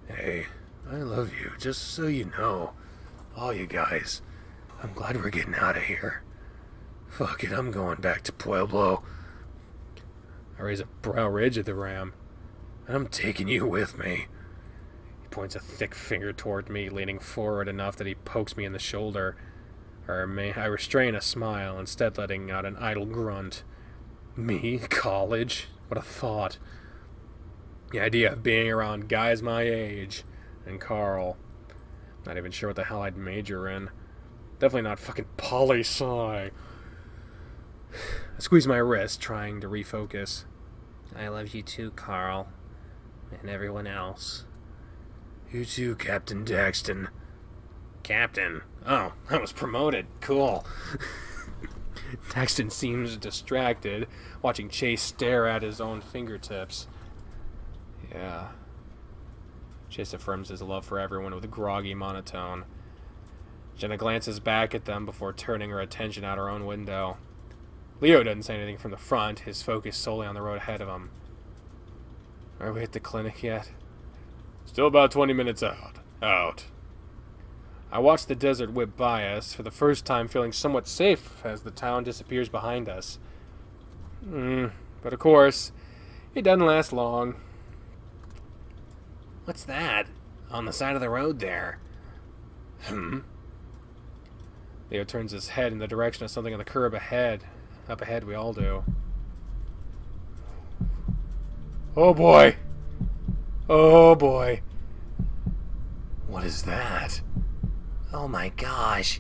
Hey, I love you, just so you know. All you guys. I'm glad we're getting out of here. Fuck it, I'm going back to Pueblo. I raise a brow ridge at the ram. And I'm taking you with me. He points a thick finger toward me, leaning forward enough that he pokes me in the shoulder. I restrain a smile, instead letting out an idle grunt. Me? College? What a thought. The idea of being around guys my age. And Carl. Not even sure what the hell I'd major in. Definitely not fucking poli-sci. I squeeze my wrist, trying to refocus. I love you too, Carl. And everyone else. You too, Captain Daxton. Captain? Oh, I was promoted. Cool. Daxton seems distracted, watching Chase stare at his own fingertips. Yeah. Chase affirms his love for everyone with a groggy monotone. Jenna glances back at them before turning her attention out her own window. Leo doesn't say anything from the front, his focus solely on the road ahead of him. Are we at the clinic yet? Still about 20 minutes out. I watch the desert whip by us, for the first time feeling somewhat safe as the town disappears behind us. But of course, it doesn't last long. What's that? On the side of the road there. Leo turns his head in the direction of something on the curb ahead. Up ahead, we all do. Oh boy! Oh boy! What is that? Oh my gosh.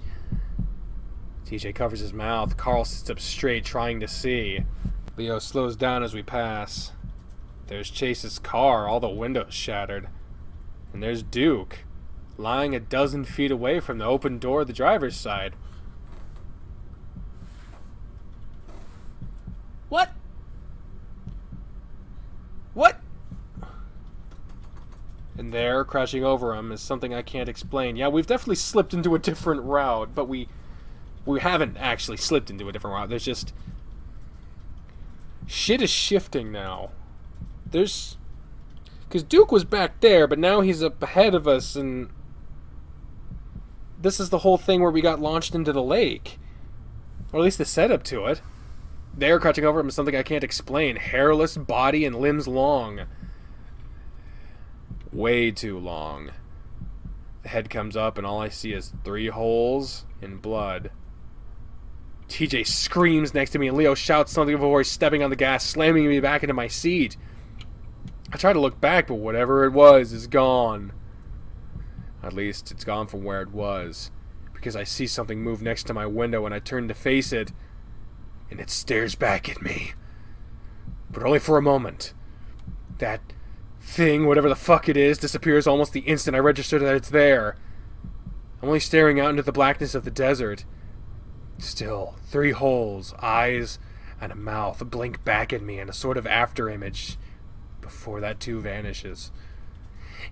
TJ covers his mouth. Carl sits up straight, trying to see. Leo slows down as we pass. There's Chase's car, all the windows shattered. And there's Duke, lying 12 feet away from the open door of the driver's side. What? What? And there, crashing over him, is something I can't explain. Yeah, we've definitely slipped into a different route, but we haven't actually slipped into a different route. There's just... shit is shifting now. There's... because Duke was back there, but now he's up ahead of us, and... this is the whole thing where we got launched into the lake. Or at least the setup to it. There, crouching over him, is something I can't explain. Hairless, body and limbs long. Way too long. The head comes up and all I see is 3 holes in blood. TJ screams next to me and Leo shouts something before he's stepping on the gas, slamming me back into my seat. I try to look back, but whatever it was is gone. At least it's gone from where it was, because I see something move next to my window and I turn to face it, and it stares back at me. But only for a moment. That thing, whatever the fuck it is, disappears almost the instant I register that it's there. I'm only staring out into the blackness of the desert. Still, 3 holes, eyes, and a mouth blink back at me in a sort of afterimage before that too vanishes.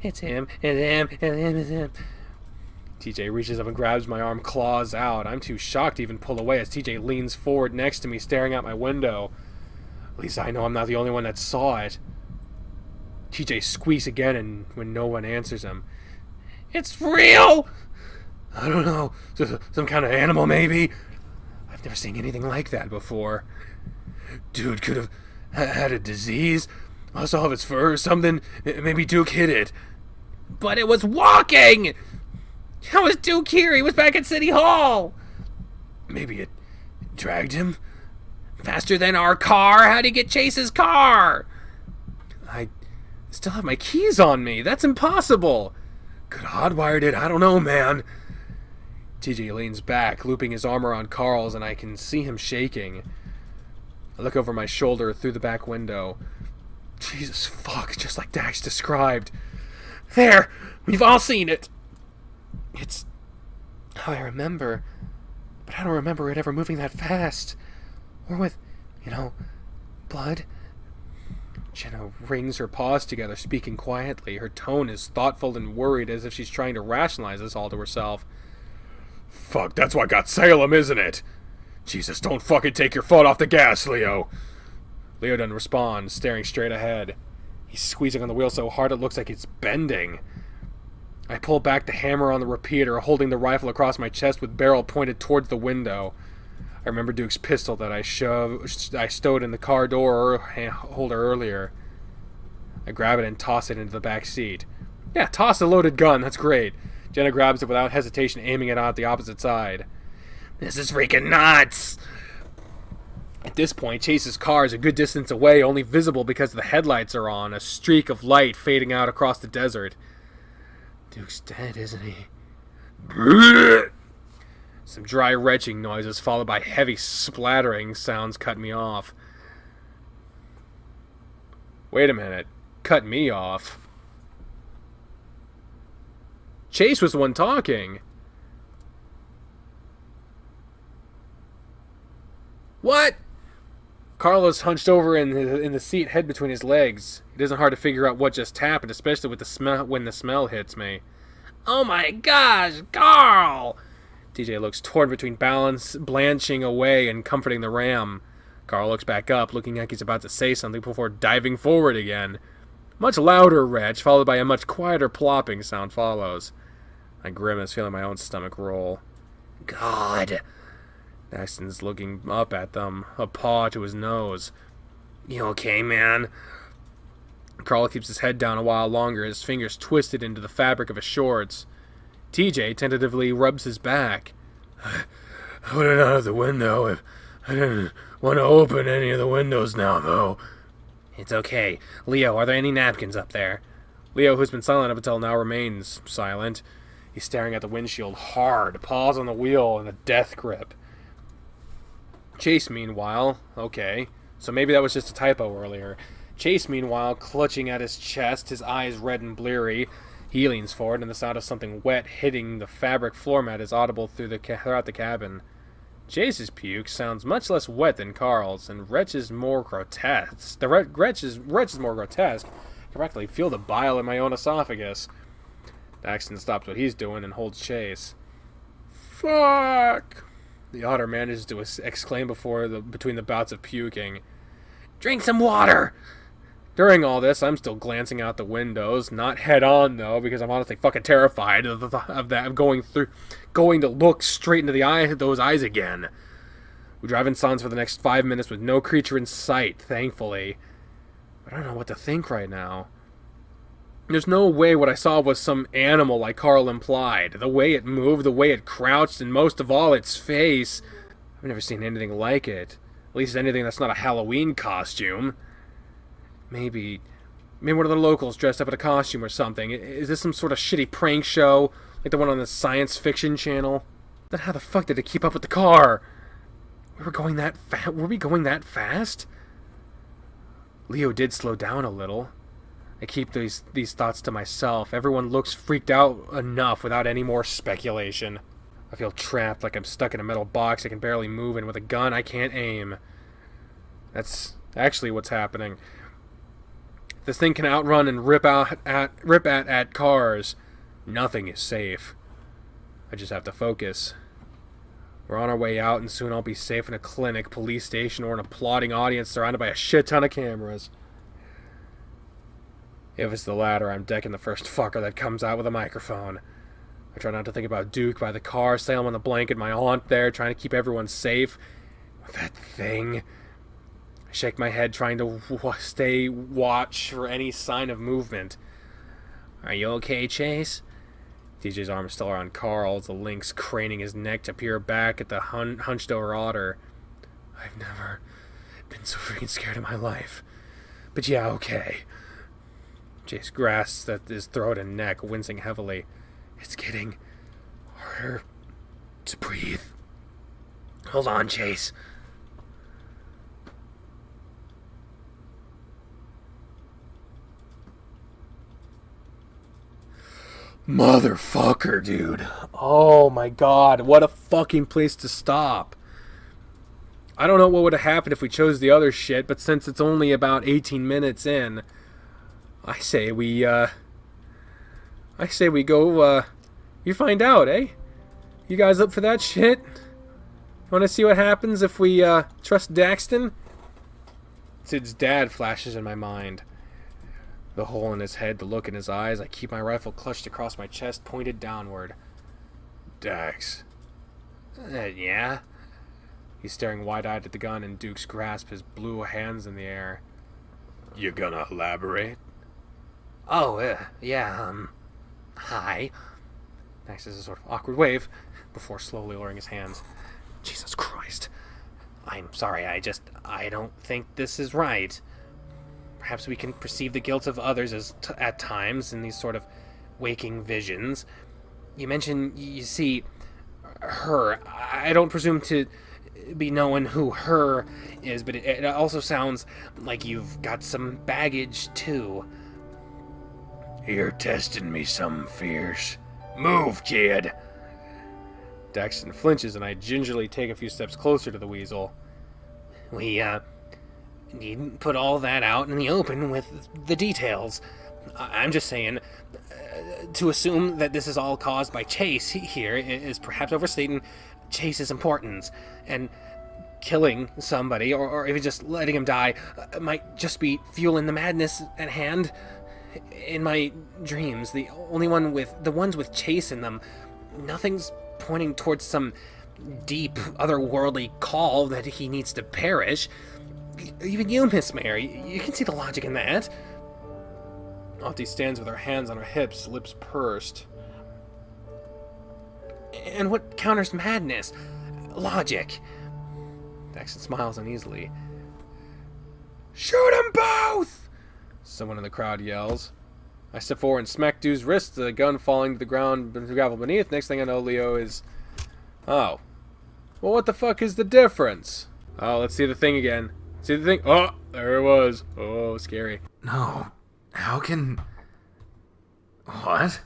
It's him, it's him, it's him. TJ reaches up and grabs my arm, claws out. I'm too shocked to even pull away as TJ leans forward next to me, staring out my window. At least I know I'm not the only one that saw it. TJ squeaks again, and when no one answers him, It's real! I don't know. Some kind of animal, maybe? I've never seen anything like that before. Dude could have had a disease. Lost all of its fur or something. Maybe Duke hit it. But it was walking! That was Duke here. He was back at City Hall. Maybe it dragged him? Faster than our car? How'd he get Chase's car? I still have my keys on me. That's impossible. Could have hardwired it. I don't know, man. TJ leans back, looping his arm around Carl's, and I can see him shaking. I look over my shoulder through the back window. Jesus fuck, just like Dax described. There! We've all seen it! It's how I remember, but I don't remember it ever moving that fast. Or with, blood. Jenna wrings her paws together, speaking quietly. Her tone is thoughtful and worried, as if she's trying to rationalize this all to herself. Fuck, that's what got Salem, isn't it? Jesus, don't fucking take your foot off the gas, Leo. Leo doesn't respond, staring straight ahead. He's squeezing on the wheel so hard it looks like it's bending. I pull back the hammer on the repeater, holding the rifle across my chest with barrel pointed towards the window. I remember Duke's pistol that I stowed in the car door holder earlier. I grab it and toss it into the back seat. Yeah, toss a loaded gun, that's great. Jenna grabs it without hesitation, aiming it out the opposite side. This is freaking nuts! At this point, Chase's car is a good distance away, only visible because the headlights are on, a streak of light fading out across the desert. Duke's dead, isn't he? Some dry retching noises, followed by heavy splattering sounds, cut me off. Wait a minute. Cut me off? Chase was the one talking. What? Carlos hunched over in the seat, head between his legs. It isn't hard to figure out what just happened, especially with the smell when the smell hits me. Oh my gosh, Carl! TJ looks torn between blanching away and comforting the ram. Carl looks back up, looking like he's about to say something before diving forward again. Much louder retch, followed by a much quieter plopping sound follows. I grimace, feeling my own stomach roll. God. Daxton's looking up at them, a paw to his nose. You okay, man? Carl keeps his head down a while longer, his fingers twisted into the fabric of his shorts. TJ tentatively rubs his back. I would have out of the window if I didn't want to open any of the windows now, though. It's okay. Leo, are there any napkins up there? Leo, who's been silent up until now, remains silent. He's staring at the windshield hard, paws on the wheel in a death grip. Chase, meanwhile, okay, so maybe that was just a typo earlier. Chase, meanwhile, clutching at his chest, his eyes red and bleary. He leans forward, and the sound of something wet hitting the fabric floor mat is audible throughout the cabin. Chase's puke sounds much less wet than Carl's, and Wretch is more grotesque. Wretch is more grotesque. I can practically feel the bile in my own esophagus. Daxton stops what he's doing and holds Chase. Fuck! The otter manages to exclaim between the bouts of puking. Drink some water! During all this, I'm still glancing out the windows, not head on though, because I'm honestly fucking terrified of going to look straight into those eyes again. We drive in silence for the next 5 minutes with no creature in sight, thankfully. But I don't know what to think right now. There's no way what I saw was some animal like Carl implied. The way it moved, the way it crouched, and most of all, its face. I've never seen anything like it. At least anything that's not a Halloween costume. Maybe one of the locals dressed up in a costume or something. Is this some sort of shitty prank show? Like the one on the science fiction channel? Then how the fuck did it keep up with the car? Were we going that fast? Leo did slow down a little. I keep these thoughts to myself. Everyone looks freaked out enough without any more speculation. I feel trapped, like I'm stuck in a metal box I can barely move in. With a gun, I can't aim. That's actually what's happening. If this thing can outrun and rip at cars, nothing is safe. I just have to focus. We're on our way out, and soon I'll be safe in a clinic, police station, or an applauding audience surrounded by a shit ton of cameras. If it's the latter, I'm decking the first fucker that comes out with a microphone. I try not to think about Duke by the car, Salem on the blanket, my aunt there, trying to keep everyone safe. That thing. I shake my head, trying to watch for any sign of movement. Are you okay, Chase? DJ's arm is still around Carl, the lynx craning his neck to peer back at the hunched over otter. I've never been so freaking scared in my life. But yeah, okay. Chase grasps at his throat and neck, wincing heavily. It's getting harder to breathe. Hold on, Chase. Motherfucker, dude. Oh my god, what a fucking place to stop. I don't know what would have happened if we chose the other shit, but since it's only about 18 minutes in, I say we go, you find out, eh? You guys up for that shit? Want to see what happens if we, trust Daxton? Sid's dad flashes in my mind. The hole in his head, the look in his eyes. I keep my rifle clutched across my chest, pointed downward. Dax. Yeah? He's staring wide-eyed at the gun in Duke's grasp, his blue hands in the air. You gonna elaborate? Oh, yeah, hi. Dax is a sort of awkward wave before slowly lowering his hands. Jesus Christ. I'm sorry, I don't think this is right. Perhaps we can perceive the guilt of others at times in these sort of waking visions. You mentioned, you see, her. I don't presume to be knowing who her is, but it also sounds like you've got some baggage, too. You're testing me some fierce. Move, kid! Daxton flinches, and I gingerly take a few steps closer to the weasel. We, needn't put all that out in the open with the details. I'm just saying, to assume that this is all caused by Chase here is perhaps overstating Chase's importance, and killing somebody, or even just letting him die, might just be fueling the madness at hand. In my dreams, the ones with Chase in them, nothing's pointing towards some deep, otherworldly call that he needs to perish. Even you, Miss Mary, you can see the logic in that. Auntie stands with her hands on her hips, lips pursed. And what counters madness? Logic. Daxton smiles uneasily. Shoot 'em both! Someone in the crowd yells. I step forward and smack Dude's wrist, the gun falling to the ground, the gravel beneath. Next thing I know, Leo is... Oh. Well, what the fuck is the difference? Oh, let's see the thing again. See the thing? Oh, there it was. Oh, scary. No. How can... What?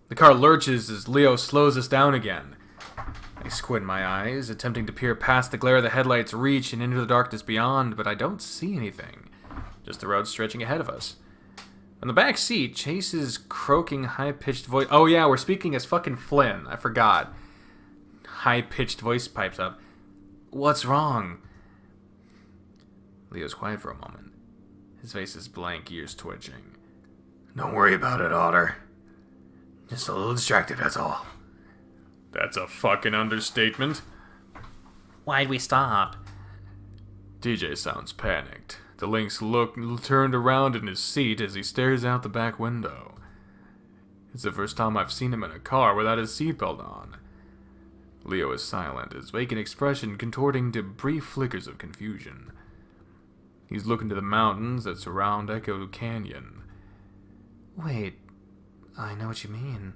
The car lurches as Leo slows us down again. I squint my eyes, attempting to peer past the glare of the headlights' reach and into the darkness beyond, but I don't see anything. Just the road stretching ahead of us. On the back seat, Chase's croaking, high-pitched voice... Oh yeah, we're speaking as fucking Flynn. I forgot. High-pitched voice pipes up. What's wrong? Leo's quiet for a moment. His face is blank, ears twitching. Don't worry about it, Otter. Just a little distracted, that's all. That's a fucking understatement. Why'd we stop? DJ sounds panicked. The lynx turned around in his seat as he stares out the back window. It's the first time I've seen him in a car without his seatbelt on. Leo is silent, his vacant expression contorting to brief flickers of confusion. He's looking to the mountains that surround Echo Canyon. Wait, I know what you mean.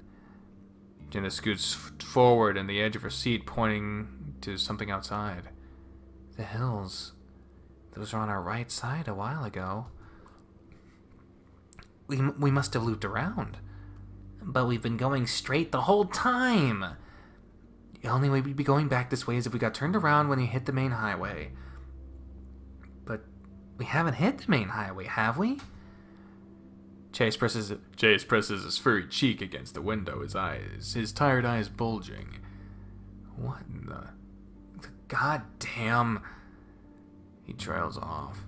Jenna scoots forward in the edge of her seat, pointing to something outside. The hills. Those were on our right side a while ago. We must have looped around. But we've been going straight the whole time. The only way we'd be going back this way is if we got turned around when we hit the main highway. But we haven't hit the main highway, have we? Chase presses his furry cheek against the window, his tired eyes bulging. What in the goddamn... He trails off.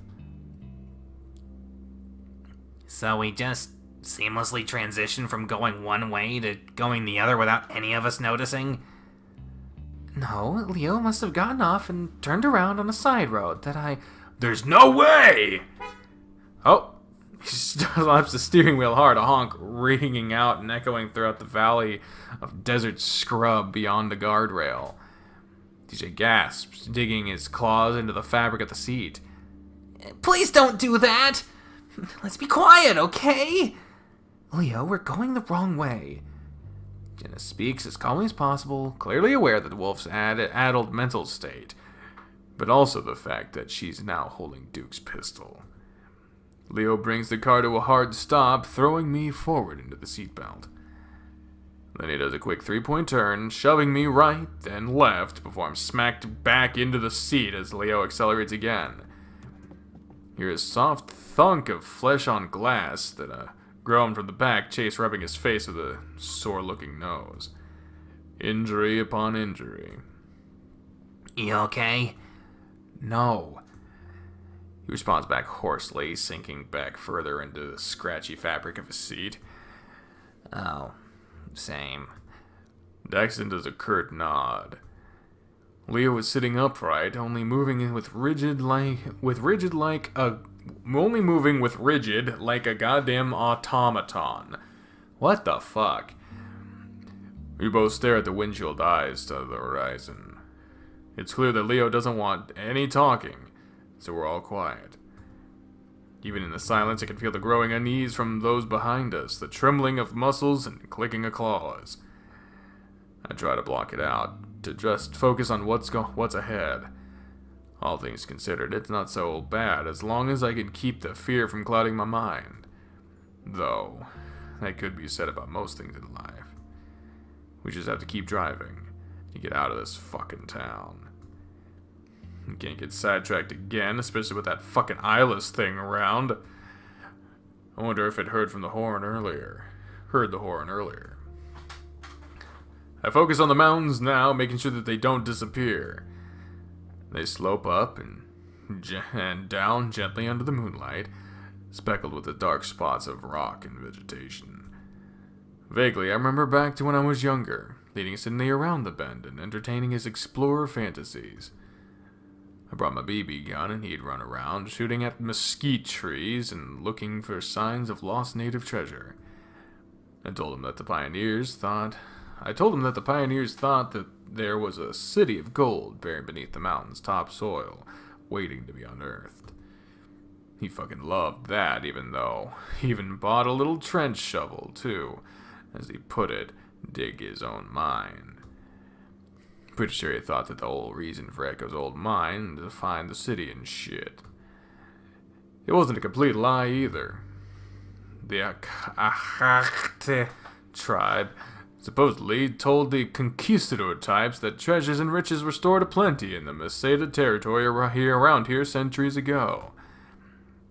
So we just seamlessly transitioned from going one way to going the other without any of us noticing? No, Leo must have gotten off and turned around on a side road that I... There's no way! Oh, He slaps the steering wheel hard, a honk ringing out and echoing throughout the valley of desert scrub beyond the guardrail. DJ gasps, digging his claws into the fabric of the seat. Please don't do that! Let's be quiet, okay? Leo, we're going the wrong way. Jenna speaks as calmly as possible, clearly aware that the wolf's addled mental state, but also the fact that she's now holding Duke's pistol. Leo brings the car to a hard stop, throwing me forward into the seatbelt. Then he does a quick three-point turn, shoving me right and left before I'm smacked back into the seat as Leo accelerates again. Hear a soft thunk of flesh on glass that a groan from the back, Chase rubbing his face with a sore-looking nose. Injury upon injury. You okay? No. He responds back hoarsely, sinking back further into the scratchy fabric of his seat. Oh, same. Daxton does a curt nod. Leo was sitting upright, only moving with rigid like a goddamn automaton. What the fuck? We both stare at the windshield eyes to the horizon. It's clear that Leo doesn't want any talking, so we're all quiet. Even in the silence, I can feel the growing unease from those behind us, the trembling of muscles and clicking of claws. I try to block it out, to just focus on what's ahead. All things considered, it's not so bad as long as I can keep the fear from clouding my mind. Though, that could be said about most things in life. We just have to keep driving to get out of this fucking town. We can't get sidetracked again, especially with that fucking eyeless thing around. I wonder if it heard the horn earlier. I focus on the mountains now, making sure that they don't disappear. They slope up and down gently under the moonlight, speckled with the dark spots of rock and vegetation. Vaguely, I remember back to when I was younger, leading Sydney around the bend and entertaining his explorer fantasies. I brought my BB gun and he'd run around, shooting at mesquite trees and looking for signs of lost native treasure. I told him that the pioneers thought that there was a city of gold buried beneath the mountain's topsoil, waiting to be unearthed. He fucking loved that, even though he even bought a little trench shovel, too, as he put it, dig his own mine. Pretty sure he thought that the whole reason for Echo's old mine was to find the city and shit. It wasn't a complete lie either. The Akhakte tribe supposedly told the conquistador types that treasures and riches were stored aplenty in the Meseta territory around here centuries ago.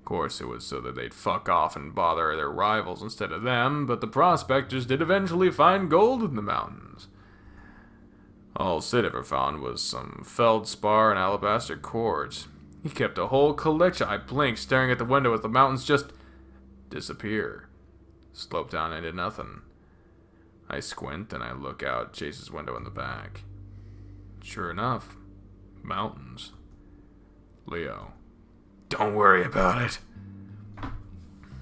Of course, it was so that they'd fuck off and bother their rivals instead of them, but the prospectors did eventually find gold in the mountains. All Sid ever found was some feldspar and alabaster quartz. He kept a whole collection. I blinked, staring at the window as the mountains just disappear. Slope down into nothing. I squint and I look out Chase's window in the back. Sure enough, mountains. Leo. Don't worry about it.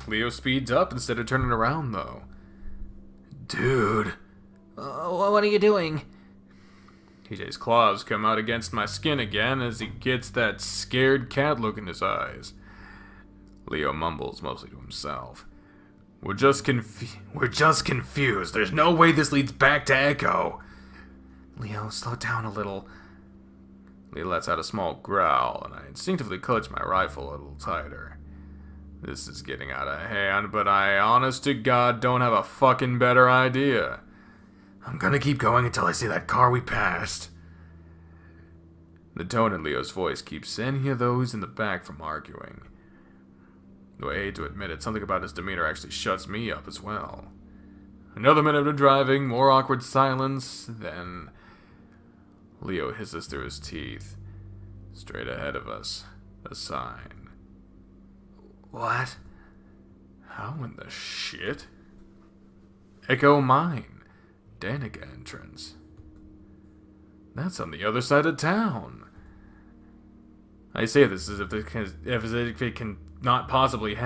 Leo speeds up instead of turning around, though. Dude. What are you doing? TJ's claws come out against my skin again as he gets that scared cat look in his eyes. Leo mumbles, mostly to himself. We're just confused. There's no way this leads back to Echo. Leo, slow down a little. Leo lets out a small growl, and I instinctively clutch my rifle a little tighter. This is getting out of hand, but I, honest to God, don't have a fucking better idea. I'm gonna keep going until I see that car we passed. The tone in Leo's voice keeps any of those in the back from arguing. Though I hate to admit it, something about his demeanor actually shuts me up as well. Another minute of driving, more awkward silence, then Leo hisses through his teeth. Straight ahead of us, a sign. What? How in the shit? Echo Mine. Danica entrance. That's on the other side of town. I say this as if it can not possibly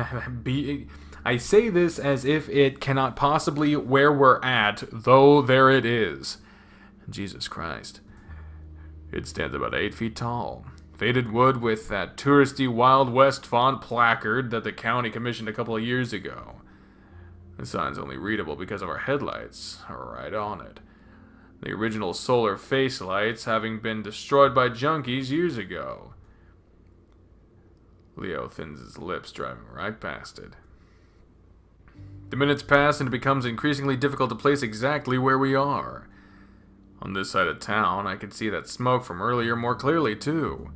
be... I say this as if it cannot possibly where we're at, though there it is. Jesus Christ. It stands about 8 feet tall. Faded wood with that touristy Wild West font placard that the county commissioned a couple of years ago. The sign's only readable because of our headlights are right on it. The original solar face lights having been destroyed by junkies years ago. Leo thins his lips, driving right past it. The minutes pass and it becomes increasingly difficult to place exactly where we are. On this side of town, I can see that smoke from earlier more clearly, too.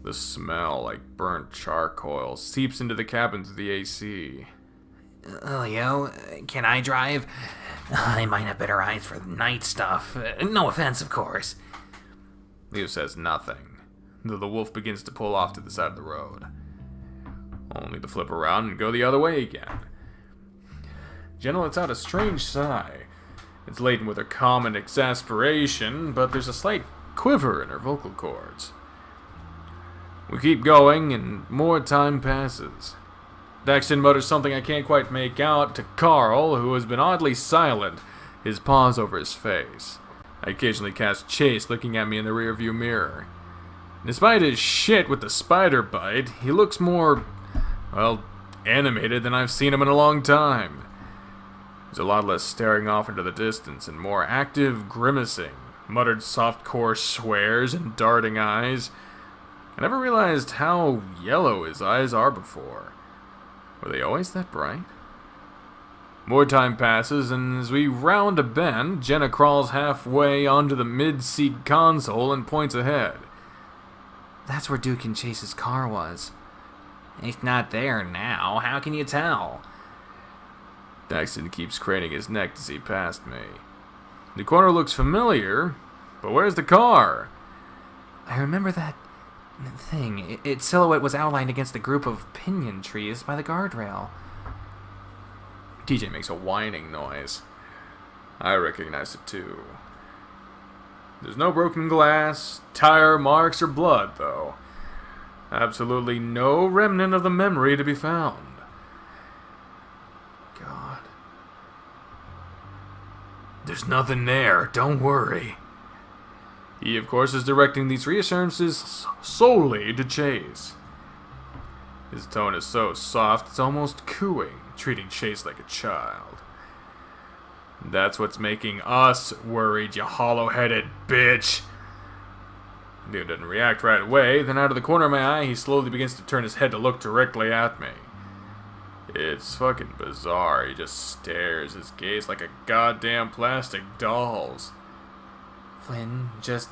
The smell, like burnt charcoal, seeps into the cabin through the AC. Leo, can I drive? I might have better eyes for night stuff. No offense, of course. Leo says nothing, though the wolf begins to pull off to the side of the road. Only to flip around and go the other way again. Jenna lets out a strange sigh. It's laden with her common exasperation, but there's a slight quiver in her vocal cords. We keep going, and more time passes. Daxton mutters something I can't quite make out to Carl, who has been oddly silent, his paws over his face. I occasionally catch Chase looking at me in the rearview mirror. Despite his shit with the spider bite, he looks more, well, animated than I've seen him in a long time. There's a lot less staring off into the distance and more active grimacing, muttered soft-core swears and darting eyes. I never realized how yellow his eyes are before. Were they always that bright? More time passes, and as we round a bend, Jenna crawls halfway onto the mid-seat console and points ahead. That's where Duke and Chase's car was. It's not there now. How can you tell? Daxton keeps craning his neck to see past me. The corner looks familiar, but where's the car? I remember that thing. Its silhouette was outlined against the group of pinyon trees by the guardrail. TJ makes a whining noise. I recognize it too. There's no broken glass, tire marks, or blood, though. Absolutely no remnant of the memory to be found. God. There's nothing there, don't worry. He, of course, is directing these reassurances solely to Chase. His tone is so soft, it's almost cooing, treating Chase like a child. That's what's making us worried, you hollow-headed bitch. Dude doesn't react right away, then out of the corner of my eye, he slowly begins to turn his head to look directly at me. It's fucking bizarre. He just stares, his gaze like a goddamn plastic doll's. Flynn, just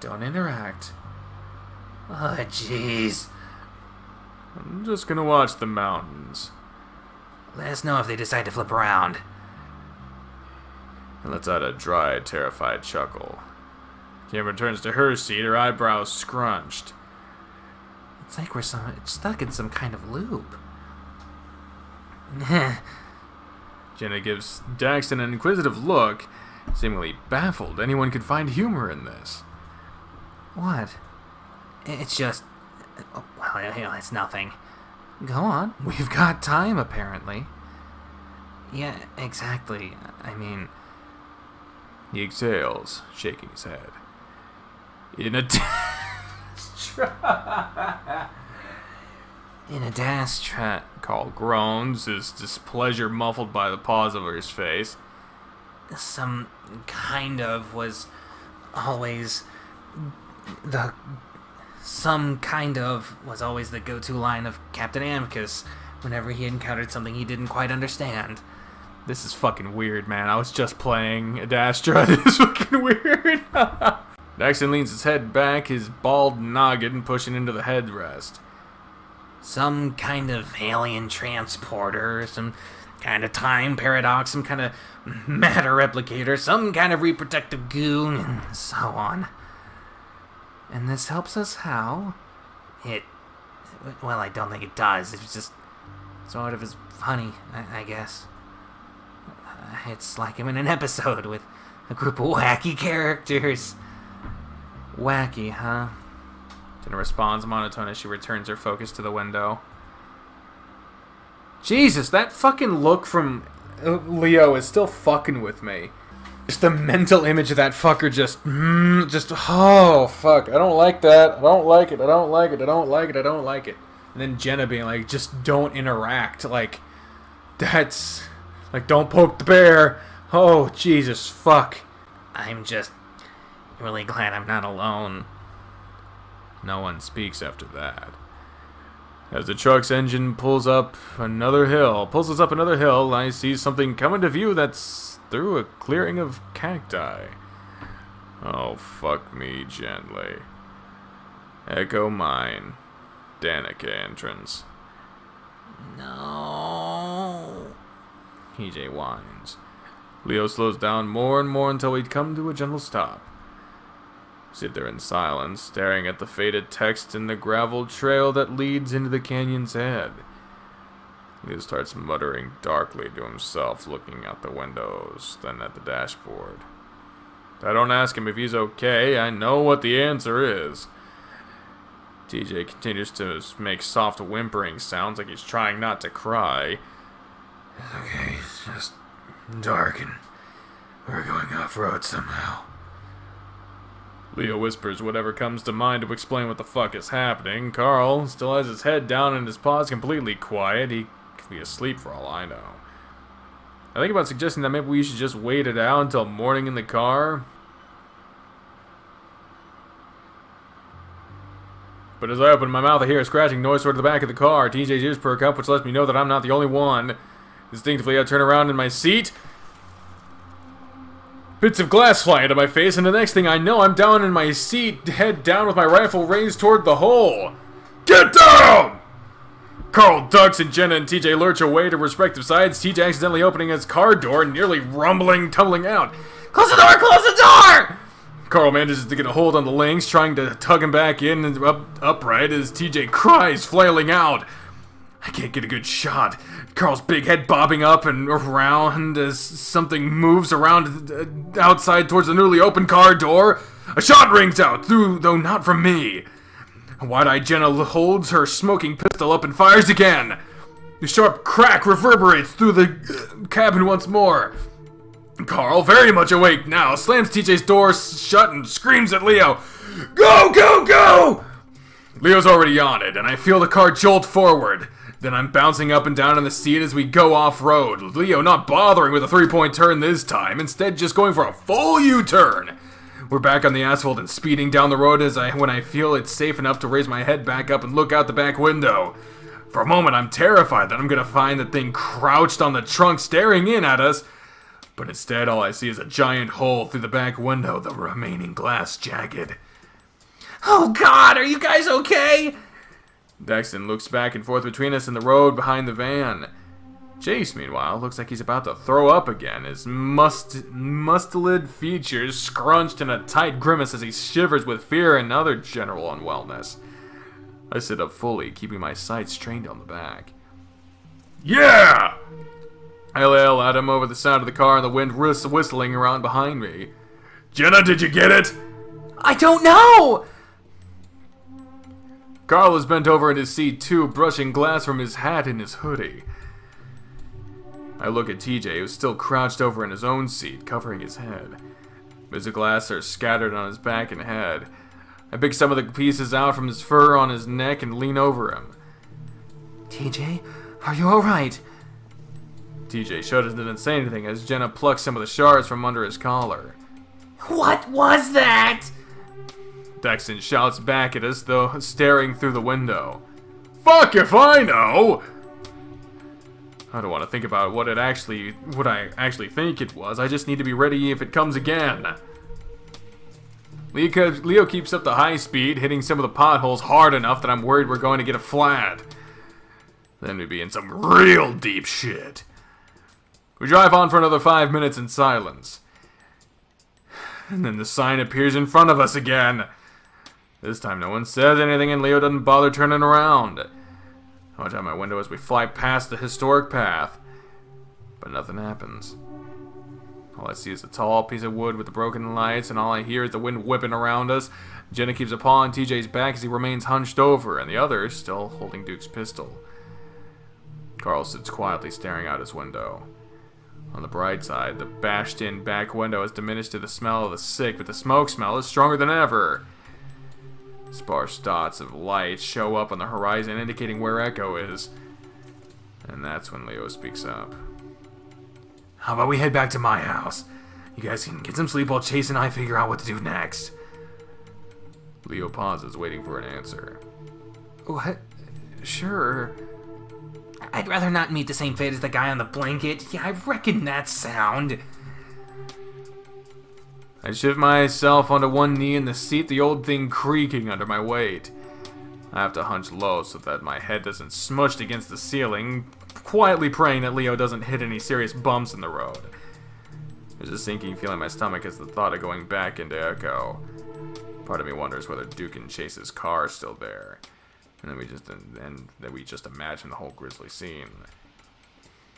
don't interact. Oh, jeez. I'm just gonna watch the mountains. Let us know if they decide to flip around. He lets out a dry, terrified chuckle. Cameron turns to her seat, her eyebrows scrunched. It's like we're stuck in some kind of loop. Jenna gives Daxton an inquisitive look, seemingly baffled anyone could find humor in this. What? It's just... Well, it's nothing. Go on. We've got time, apparently. Yeah, exactly. I mean... He exhales, shaking his head. In a dash trap. Carl groans, his displeasure muffled by the paws over his face. Some kind of was always the go-to line of Captain Amicus whenever he encountered something he didn't quite understand. This is fucking weird, man. I was just playing Ad Astra. This is fucking weird. Daxton leans his head back, his bald noggin pushing into the headrest. Some kind of alien transporter, some kind of time paradox, some kind of matter replicator, some kind of reproductive goo, and so on. And this helps us how? Well, I don't think it does. It's just sort of as funny, I guess. It's like I'm in an episode with a group of wacky characters. Wacky, huh? Jenna responds monotone as she returns her focus to the window. Jesus, that fucking look from Leo is still fucking with me. Just the mental image of that fucker oh, fuck. I don't like that. I don't like it. I don't like it. I don't like it. I don't like it. And then Jenna being like, just don't interact. Like, that's... Like, don't poke the bear. Oh, Jesus, fuck. I'm just really glad I'm not alone. No one speaks after that. As the truck's engine pulls us up another hill, I see something coming to view that's through a clearing of cacti. Oh, fuck me gently. Echo mine. Danica entrance. No. TJ whines. Leo slows down more and more until we come to a gentle stop. Sit there in silence, staring at the faded text in the gravel trail that leads into the canyon's head. Leo starts muttering darkly to himself, looking out the windows, then at the dashboard. I don't ask him if he's okay, I know what the answer is. TJ continues to make soft whimpering sounds like he's trying not to cry. Okay, it's just dark and we're going off-road somehow. Leo whispers whatever comes to mind to explain what the fuck is happening. Carl still has his head down and his paws completely quiet. He could be asleep for all I know. I think about suggesting that maybe we should just wait it out until morning in the car. But as I open my mouth, I hear a scratching noise toward the back of the car. TJ's ears perk up, which lets me know that I'm not the only one. Instinctively, I turn around in my seat. Bits of glass fly into my face, and the next thing I know, I'm down in my seat, head down with my rifle raised toward the hole. Get down! Carl ducks and Jenna and TJ lurch away to respective sides, TJ accidentally opening his car door and nearly tumbling out. Close the door! Close the door! Carl manages to get a hold on the links, trying to tug him back in and upright as TJ cries, flailing out. I can't get a good shot. Carl's big head bobbing up and around as something moves around outside towards the newly opened car door. A shot rings out, though not from me. Wide-eyed Jenna holds her smoking pistol up and fires again. The sharp crack reverberates through the cabin once more. Carl, very much awake now, slams TJ's door shut and screams at Leo. Go, go, go! Leo's already on it, and I feel the car jolt forward. Then I'm bouncing up and down in the seat as we go off-road. Leo not bothering with a three-point turn this time, instead just going for a full U-turn. We're back on the asphalt and speeding down the road when I feel it's safe enough to raise my head back up and look out the back window. For a moment, I'm terrified that I'm going to find the thing crouched on the trunk staring in at us. But instead, all I see is a giant hole through the back window, the remaining glass jagged. Oh God, are you guys okay? Daxton looks back and forth between us and the road behind the van. Jace, meanwhile, looks like he's about to throw up again, his mustelid features scrunched in a tight grimace as he shivers with fear and other general unwellness. I sit up fully, keeping my sights trained on the back. Yeah! I yell at him over the sound of the car and the wind whistling around behind me. Jenna, did you get it? I don't know! Carl is bent over in his seat too, brushing glass from his hat and his hoodie. I look at TJ, who's still crouched over in his own seat, covering his head. Bits of glass are scattered on his back and head. I pick some of the pieces out from his fur on his neck and lean over him. TJ, are you alright? TJ shudders and doesn't say anything as Jenna plucks some of the shards from under his collar. What was that? Daxton shouts back at us, though staring through the window. Fuck if I know! I don't want to think about what I actually think it was. I just need to be ready if it comes again. Leo keeps up the high speed, hitting some of the potholes hard enough that I'm worried we're going to get a flat. Then we'd be in some real deep shit. We drive on for another 5 minutes in silence. And then the sign appears in front of us again. This time no one says anything and Leo doesn't bother turning around. I watch out my window as we fly past the historic path. But nothing happens. All I see is a tall piece of wood with the broken lights, and all I hear is the wind whipping around us. Jenna keeps a paw on TJ's back as he remains hunched over, and the other still holding Duke's pistol. Carl sits quietly staring out his window. On the bright side, the bashed-in back window has diminished to the smell of the sick, but the smoke smell is stronger than ever. Sparse dots of light show up on the horizon, indicating where Echo is. And that's when Leo speaks up. How about we head back to my house? You guys can get some sleep while Chase and I figure out what to do next. Leo pauses, waiting for an answer. What? Sure. I'd rather not meet the same fate as the guy on the blanket. Yeah, I reckon that sound. I shift myself onto one knee in the seat, the old thing creaking under my weight. I have to hunch low so that my head doesn't smushed against the ceiling, quietly praying that Leo doesn't hit any serious bumps in the road. There's a sinking feeling in my stomach as the thought of going back into Echo. Part of me wonders whether Duke and Chase's car are still there. And then we just imagine the whole grisly scene.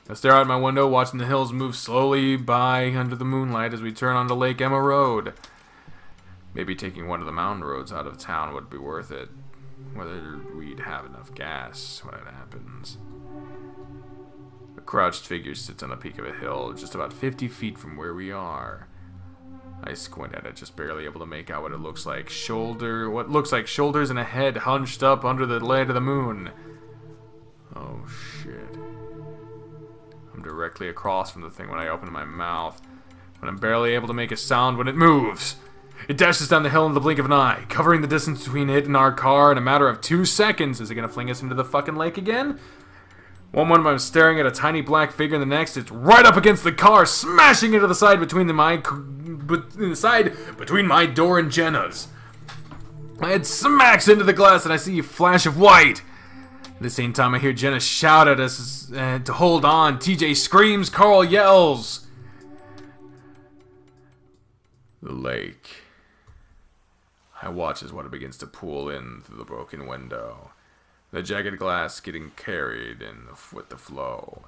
I stare out my window, watching the hills move slowly by under the moonlight as we turn onto Lake Emma Road. Maybe taking one of the mountain roads out of town would be worth it. Whether we'd have enough gas when it happens. A crouched figure sits on the peak of a hill, just about 50 feet from where we are. I squint at it, just barely able to make out what looks like shoulders and a head hunched up under the light of the moon. Oh shit. I'm directly across from the thing when I open my mouth, but I'm barely able to make a sound when it moves. It dashes down the hill in the blink of an eye, covering the distance between it and our car in a matter of 2 seconds. Is it gonna fling us into the fucking lake again? One moment I'm staring at a tiny black figure, and the next it's right up against the car, smashing into the side between my door and Jenna's. My head smacks into the glass, and I see a flash of white. At the same time, I hear Jenna shout at us to hold on. TJ screams, Carl yells. The lake. I watch as water begins to pool in through the broken window. The jagged glass getting carried in with the flow.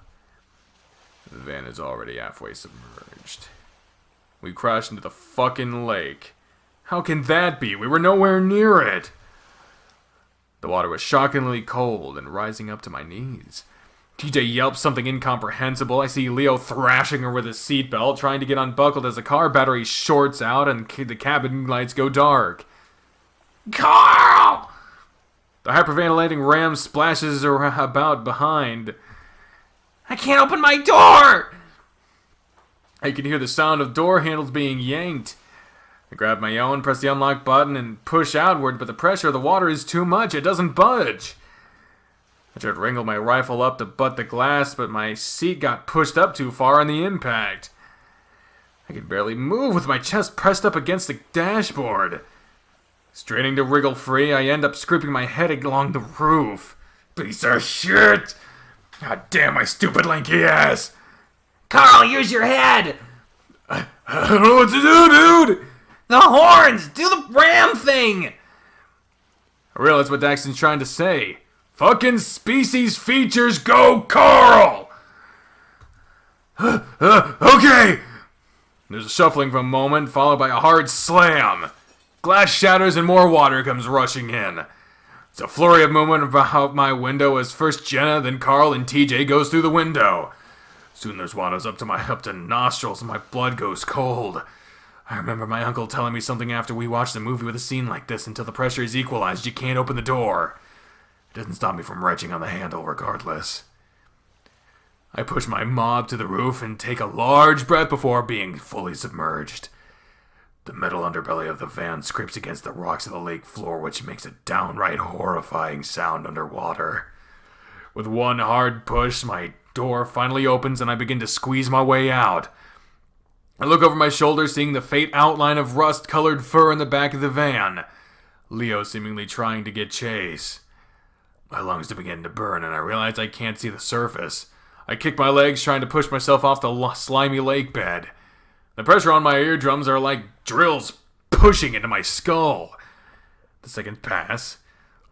The van is already halfway submerged. We crashed into the fucking lake. How can that be? We were nowhere near it. The water was shockingly cold and rising up to my knees. TJ yelps something incomprehensible. I see Leo thrashing her with his seatbelt, trying to get unbuckled as the car battery shorts out and the cabin lights go dark. Carl! The hyperventilating ram splashes about behind. I can't open my door! I can hear the sound of door handles being yanked. I grab my own, press the unlock button, and push outward, but the pressure of the water is too much. It doesn't budge. I tried to wrangle my rifle up to butt the glass, but my seat got pushed up too far on the impact. I could barely move with my chest pressed up against the dashboard. Straining to wriggle free, I end up scraping my head along the roof. Piece of shit! God damn my stupid lanky ass! Carl, use your head! I don't know what to do, dude! The horns! Do the ram thing! I realize what Daxton's trying to say. Fucking species features, go Carl! Okay! There's a shuffling for a moment, followed by a hard slam. Glass shatters and more water comes rushing in. It's a flurry of movement about my window as first Jenna, then Carl, and TJ goes through the window. Soon there's water up to nostrils and my blood goes cold. I remember my uncle telling me something after we watched a movie with a scene like this. Until the pressure is equalized, you can't open the door. It doesn't stop me from retching on the handle regardless. I push my mob to the roof and take a large breath before being fully submerged. The metal underbelly of the van scrapes against the rocks of the lake floor, which makes a downright horrifying sound underwater. With one hard push, my door finally opens and I begin to squeeze my way out. I look over my shoulder, seeing the faint outline of rust-colored fur in the back of the van. Leo seemingly trying to get Chase. My lungs begin to burn and I realize I can't see the surface. I kick my legs, trying to push myself off the slimy lake bed. The pressure on my eardrums are like drills pushing into my skull. The seconds pass.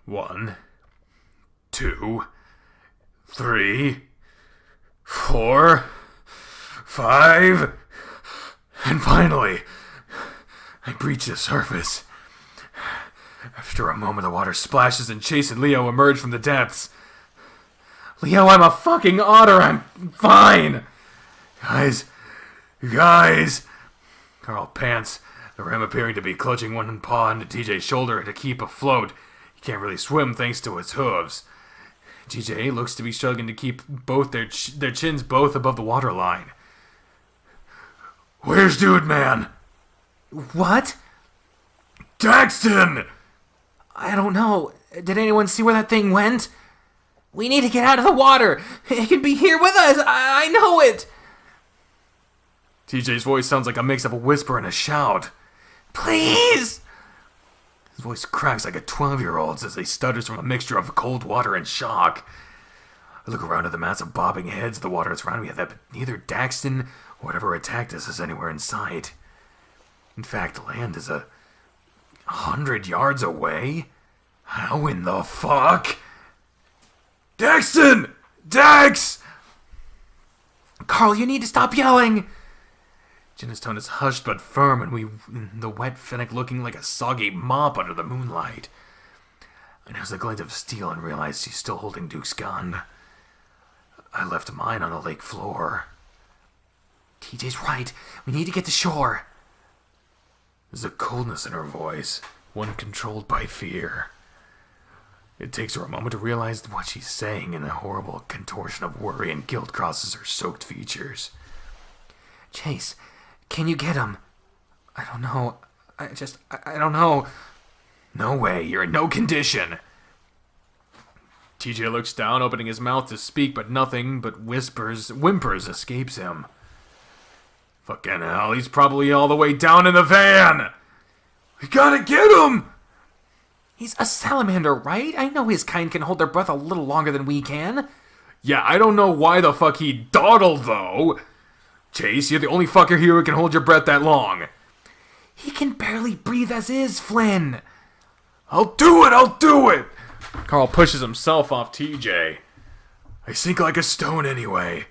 1, 2, 3, 4, 5, and finally, I breach the surface. After a moment, the water splashes and Chase and Leo emerge from the depths. Leo, I'm a fucking otter. I'm fine. Guys! Carl pants, the ram appearing to be clutching one paw into TJ's shoulder to keep afloat. He can't really swim thanks to his hooves. TJ looks to be struggling to keep both their chins both above the waterline. Where's Dude Man? What? Daxton! I don't know. Did anyone see where that thing went? We need to get out of the water. It could be here with us. I know it. TJ's voice sounds like a mix of a whisper and a shout. Please! His voice cracks like a 12-year-old's as he stutters from a mixture of cold water and shock. I look around at the massive bobbing heads of the water that's around me, but neither Daxton or whatever attacked us is anywhere in sight. In fact, land is 100 yards away? How in the fuck? Daxton! Dax! Carl, you need to stop yelling! Jenna's tone is hushed but firm, and the wet fennec looking like a soggy mop under the moonlight. I notice a glint of steel and realize she's still holding Duke's gun. I left mine on the lake floor. TJ's right. We need to get to shore. There's a coldness in her voice, one controlled by fear. It takes her a moment to realize what she's saying, and a horrible contortion of worry and guilt crosses her soaked features. Chase, can you get him? I don't know. I don't know. No way, you're in no condition. TJ looks down, opening his mouth to speak, but nothing but whimpers escapes him. Fucking hell, he's probably all the way down in the van! We gotta get him! He's a salamander, right? I know his kind can hold their breath a little longer than we can. Yeah, I don't know why the fuck he dawdled, though. Chase, you're the only fucker here who can hold your breath that long. He can barely breathe as is, Flynn. I'll do it! Carl pushes himself off TJ. I sink like a stone anyway.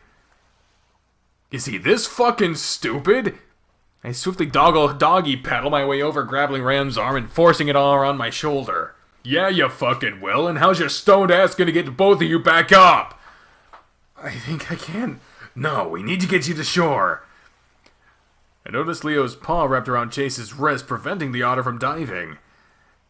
Is he this fucking stupid? I swiftly doggy paddle my way over, grabbing Ram's arm and forcing it all around my shoulder. Yeah, you fucking will, and how's your stoned ass gonna get both of you back up? I think I can. No, we need to get you to shore. I noticed Leo's paw wrapped around Chase's wrist, preventing the otter from diving.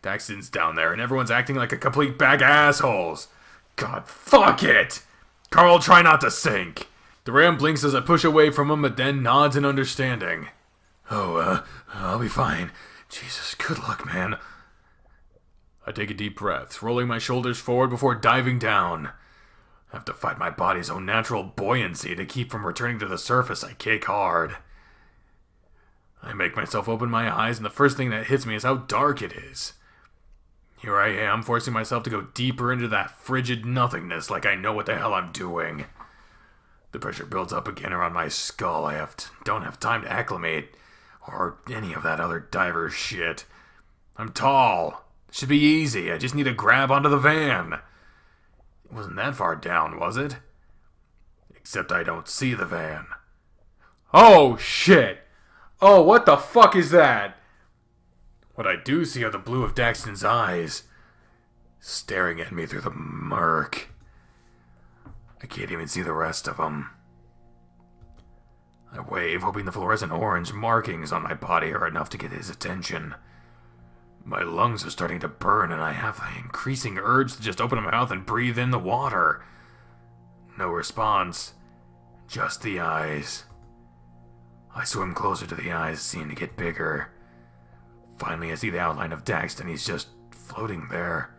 Daxton's down there, and everyone's acting like a complete bag of assholes. God, fuck it! Carl, try not to sink. The ram blinks as I push away from him, but then nods in understanding. I'll be fine. Jesus, good luck, man. I take a deep breath, rolling my shoulders forward before diving down. I have to fight my body's own natural buoyancy to keep from returning to the surface. I kick hard. I make myself open my eyes, and the first thing that hits me is how dark it is. Here I am, forcing myself to go deeper into that frigid nothingness like I know what the hell I'm doing. The pressure builds up again around my skull. Don't have time to acclimate, or any of that other diver shit. I'm tall. It should be easy. I just need to grab onto the van. It wasn't that far down, was it? Except I don't see the van. Oh, shit. Oh, what the fuck is that? What I do see are the blue of Daxton's eyes, staring at me through the murk. I can't even see the rest of them. I wave, hoping the fluorescent orange markings on my body are enough to get his attention. My lungs are starting to burn, and I have the increasing urge to just open my mouth and breathe in the water. No response. Just the eyes. I swim closer to the eyes, seem to get bigger. Finally, I see the outline of Daxton. He's just floating there,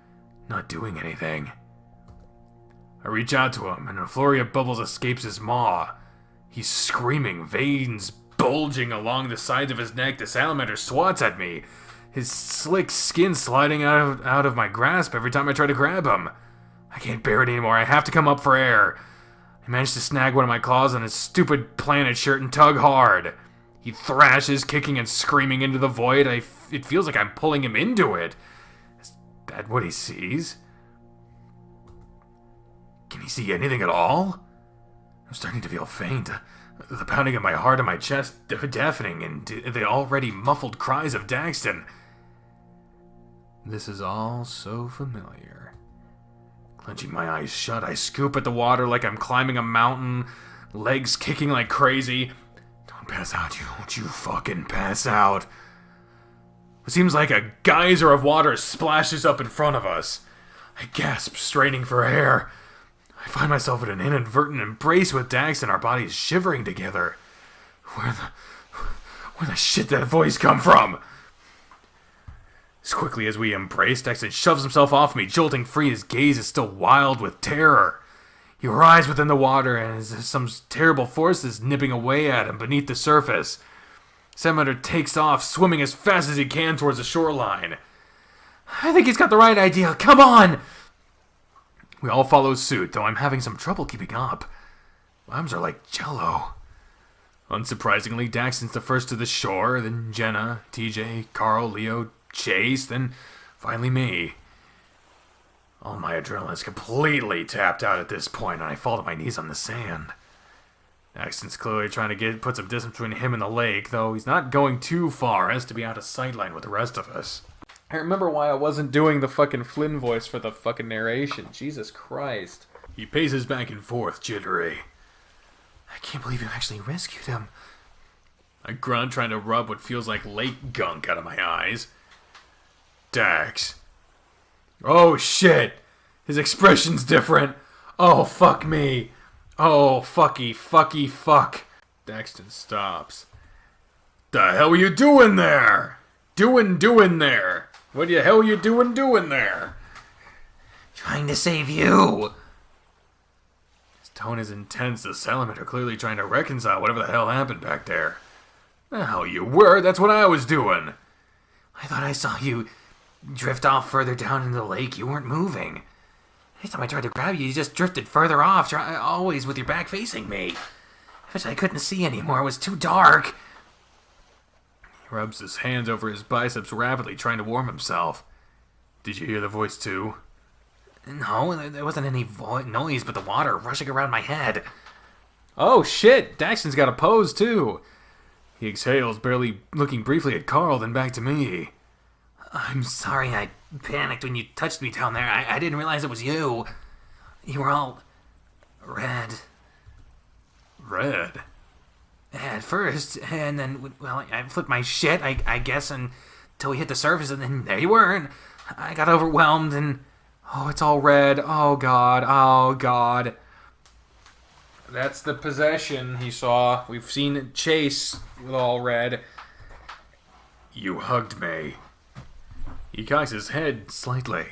not doing anything. I reach out to him, and a flurry of bubbles escapes his maw. He's screaming, veins bulging along the sides of his neck. The salamander swats at me, his slick skin sliding out of my grasp every time I try to grab him. I can't bear it anymore. I have to come up for air. I manage to snag one of my claws on his stupid planet shirt and tug hard. He thrashes, kicking and screaming into the void. It feels like I'm pulling him into it. Is that what he sees? Can he see anything at all? I'm starting to feel faint. The pounding of my heart and my chest deafening, and the already muffled cries of Daxton. This is all so familiar. Clenching my eyes shut, I scoop at the water like I'm climbing a mountain, legs kicking like crazy. Don't pass out, don't you fucking pass out. It seems like a geyser of water splashes up in front of us. I gasp, straining for air. I find myself in an inadvertent embrace with Dax and our bodies shivering together. Where the shit did that voice come from? As quickly as we embrace, Daxton shoves himself off me, jolting free. His gaze is still wild with terror. He writhes within the water, and as if some terrible force is nipping away at him beneath the surface. Salamander takes off, swimming as fast as he can towards the shoreline. I think he's got the right idea. Come on! We all follow suit, though I'm having some trouble keeping up. My arms are like jello. Unsurprisingly, Daxton's the first to the shore, then Jenna, TJ, Carl, Leo, Chase, then finally me. All my adrenaline is completely tapped out at this point, and I fall to my knees on the sand. Daxton's clearly trying to put some distance between him and the lake, though he's not going too far as to be out of sightline with the rest of us. I remember why I wasn't doing the fucking Flynn voice for the fucking narration. Jesus Christ. He paces back and forth, jittery. I can't believe you actually rescued him. I grunt, trying to rub what feels like lake gunk out of my eyes. Dax. Oh shit! His expression's different. Oh fuck me. Oh fucky fuck. Daxton stops. The hell are you doing there? Doing there? What the hell are you doing there? Trying to save you. His tone is intense. The salamander clearly trying to reconcile whatever the hell happened back there. The hell you were? That's what I was doing. I thought I saw you drift off further down into the lake. You weren't moving. Every time I tried to grab you, you just drifted further off, always with your back facing me. I wish I couldn't see anymore. It was too dark. He rubs his hands over his biceps rapidly, trying to warm himself. Did you hear the voice too? No, there wasn't any noise but the water rushing around my head. Oh shit, Daxton's got a pose too. He exhales, barely looking briefly at Carl, then back to me. I'm sorry I panicked when you touched me down there. I didn't realize it was you. You were all red. Red? At first, and then, well, I flipped my shit, I guess, until we hit the surface, and then there you were, and I got overwhelmed, and oh, it's all red. Oh god. That's the possession he saw. We've seen Chase with all red. You hugged me. He cocks his head slightly.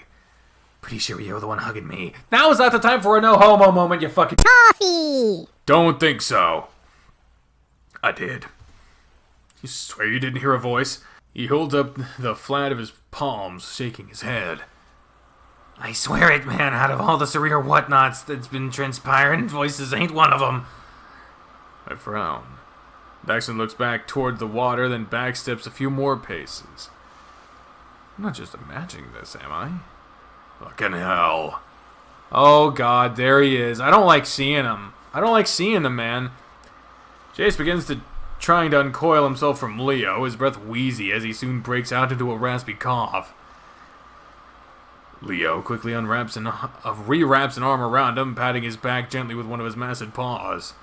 Pretty sure you were the one hugging me. Now is not the time for a no homo moment, you fucking Coffee! Don't think so. I did. You swear you didn't hear a voice? He holds up the flat of his palms, shaking his head. I swear it, man. Out of all the surreal whatnots that's been transpiring, voices ain't one of them. I frown. Daxton looks back toward the water, then backsteps a few more paces. I'm not just imagining this, am I? Fucking hell. Oh god, there he is. I don't like seeing him. I don't like seeing him, man. Chase begins trying to uncoil himself from Leo, his breath wheezy as he soon breaks out into a raspy cough. Leo quickly rewraps an arm around him, patting his back gently with one of his massive paws.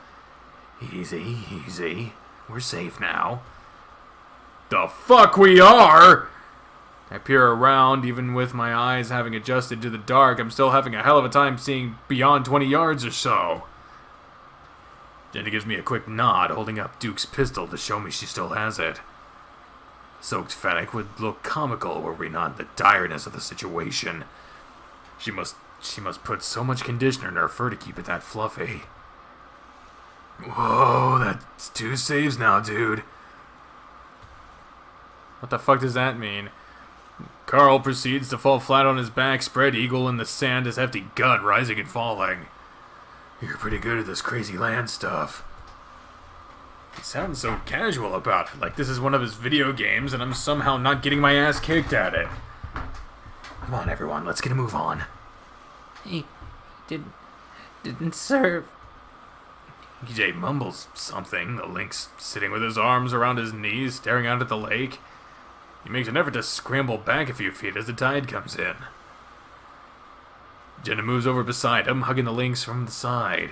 Easy. We're safe now. The fuck we are! I peer around, even with my eyes having adjusted to the dark. I'm still having a hell of a time seeing beyond 20 yards or so. Jenny gives me a quick nod, holding up Duke's pistol to show me she still has it. Soaked Fennec would look comical were we not in the direness of the situation. She must put so much conditioner in her fur to keep it that fluffy. Whoa, that's 2 saves now, dude. What the fuck does that mean? Carl proceeds to fall flat on his back, spread eagle in the sand, his hefty gut rising and falling. You're pretty good at this crazy land stuff. He sounds so casual about it, like this is one of his video games and I'm somehow not getting my ass kicked at it. Come on, everyone, let's get a move on. He didn't serve. Jade mumbles something. The link's sitting with his arms around his knees, staring out at the lake. He makes an effort to scramble back a few feet as the tide comes in. Jenna moves over beside him, hugging the links from the side.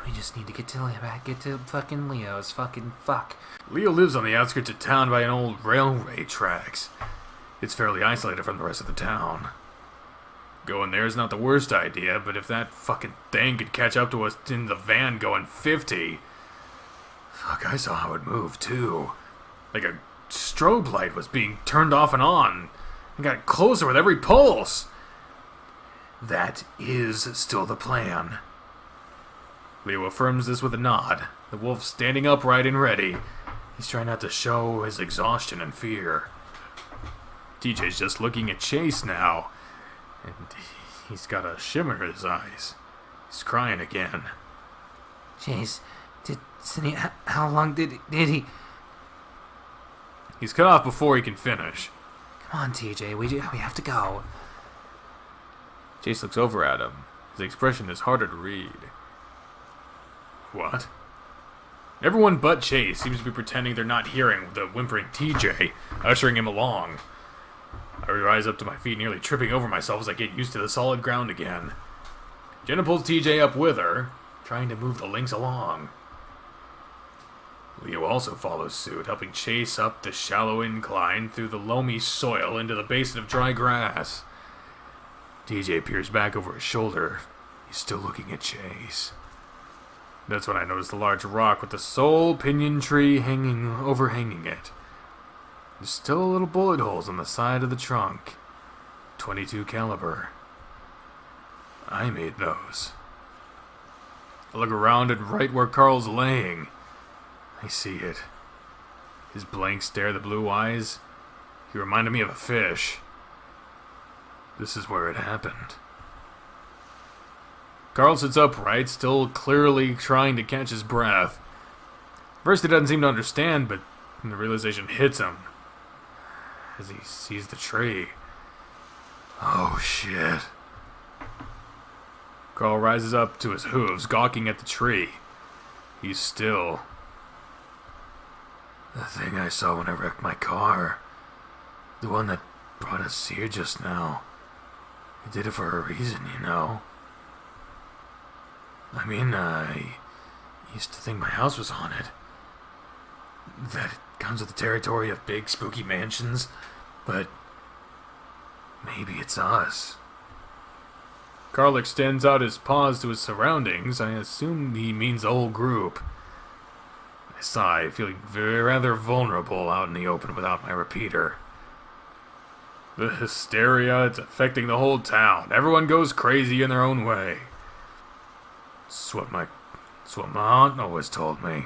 We just need to get to fucking Leo's. Fucking fuck. Leo lives on the outskirts of town by an old railway tracks. It's fairly isolated from the rest of the town. Going there is not the worst idea, but if that fucking thing could catch up to us in the van going 50... Fuck, I saw how it moved, too. Like a strobe light was being turned off and on, and got closer with every pulse. That is still the plan. Leo affirms this with a nod, the wolf standing upright and ready. He's trying not to show his exhaustion and fear. TJ's just looking at Chase now, and he's got a shimmer in his eyes. He's crying again. Chase, how long did he... He's cut off before he can finish. Come on, TJ, we have to go. Chase looks over at him. His expression is harder to read. What? Everyone but Chase seems to be pretending they're not hearing the whimpering TJ, ushering him along. I rise up to my feet, nearly tripping over myself as I get used to the solid ground again. Jenna pulls TJ up with her, trying to move the links along. Leo also follows suit, helping Chase up the shallow incline through the loamy soil into the basin of dry grass. TJ peers back over his shoulder. He's still looking at Chase. That's when I notice the large rock with the sole pinyon tree overhanging it. There's still little bullet holes on the side of the trunk. 22 caliber. I made those. I look around at right where Carl's laying. I see it. His blank stare, the blue eyes. He reminded me of a fish. This is where it happened. Carl sits upright, still clearly trying to catch his breath. First he doesn't seem to understand, but the realization hits him as he sees the tree. Oh shit. Carl rises up to his hooves, gawking at the tree. He's still. The thing I saw when I wrecked my car. The one that brought us here just now. I did it for a reason, you know. I mean, I used to think my house was haunted. That it comes with the territory of big, spooky mansions. But maybe it's us. Carl extends out his paws to his surroundings. I assume he means the whole group. I sigh, feeling rather vulnerable out in the open without my repeater. The hysteria, it's affecting the whole town. Everyone goes crazy in their own way. It's what my aunt always told me.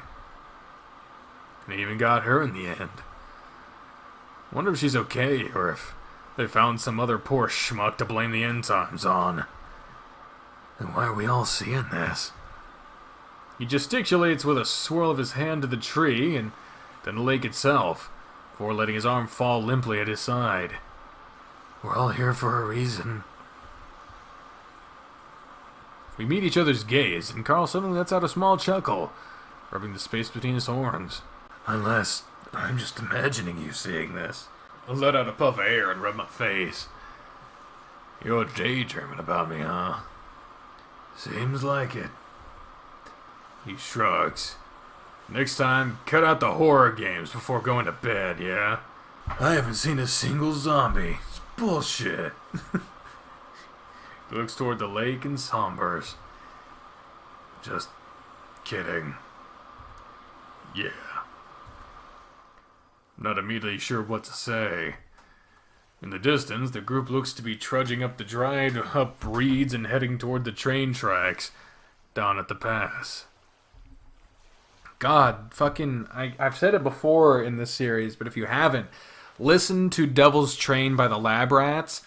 And it even got her in the end. Wonder if she's okay, or if they found some other poor schmuck to blame the end times on. And why are we all seeing this? He gesticulates with a swirl of his hand to the tree, and then the lake itself, before letting his arm fall limply at his side. We're all here for a reason. We meet each other's gaze, and Carl suddenly lets out a small chuckle, rubbing the space between his horns. Unless I'm just imagining you seeing this. I let out a puff of air and rub my face. You're daydreaming about me, huh? Seems like it. He shrugs. Next time, cut out the horror games before going to bed, yeah? I haven't seen a single zombie. It's bullshit. He looks toward the lake and sombers. Just kidding. Yeah. Not immediately sure what to say. In the distance, the group looks to be trudging up the dried up reeds and heading toward the train tracks down at the pass. God, fucking, I've said it before in this series, but if you haven't, listen to Devil's Train by the Lab Rats.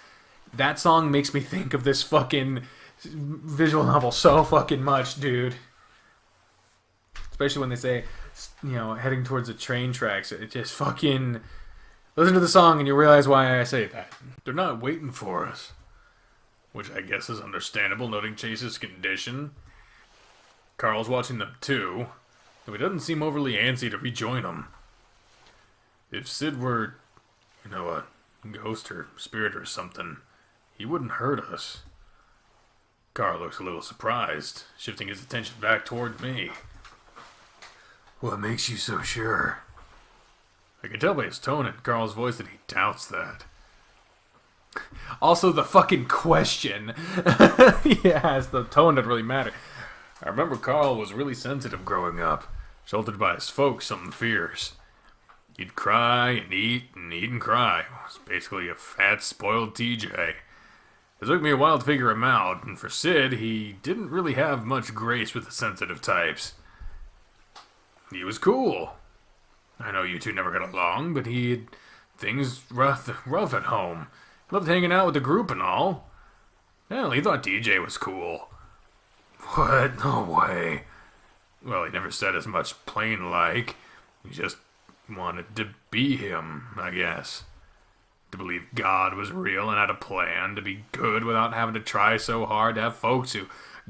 That song makes me think of this fucking visual novel so fucking much, dude. Especially when they say, you know, heading towards the train tracks. It just fucking... Listen to the song and you realize why I say that. They're not waiting for us. Which I guess is understandable, noting Chase's condition. Carl's watching them too, though he doesn't seem overly antsy to rejoin them. If Sid were, you know, a ghost or spirit or something, he wouldn't hurt us. Carl looks a little surprised, shifting his attention back toward me. What makes you so sure? I can tell by his tone and Carl's voice that he doubts that. Also, the fucking question. Yes, the tone doesn't really matter. I remember Carl was really sensitive growing up, sheltered by his folks, something fierce. He'd cry and eat and cry. He was basically a fat, spoiled TJ. It took me a while to figure him out, and for Sid, he didn't really have much grace with the sensitive types. He was cool. I know you two never got along, but he had things rough at home. Loved hanging out with the group and all. Hell, he thought DJ was cool. What? No way. Well, he never said as much plain like. He just wanted to be him, I guess. To believe God was real and had a plan to be good without having to try so hard to have folks who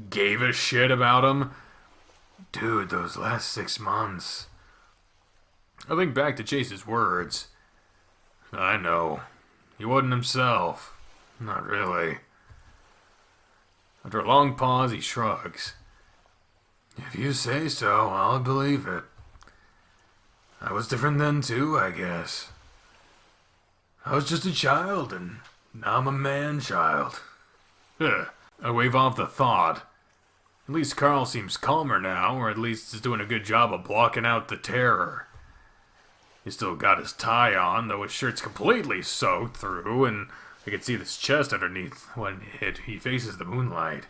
gave a shit about him. Dude, those last 6 months. I think back to Chase's words. I know. He wasn't himself. Not really. After a long pause, he shrugs. If you say so, I'll believe it. I was different then too, I guess. I was just a child, and now I'm a man-child. I wave off the thought. At least Carl seems calmer now, or at least is doing a good job of blocking out the terror. He's still got his tie on, though his shirt's completely soaked through, and I can see his chest underneath when he faces the moonlight.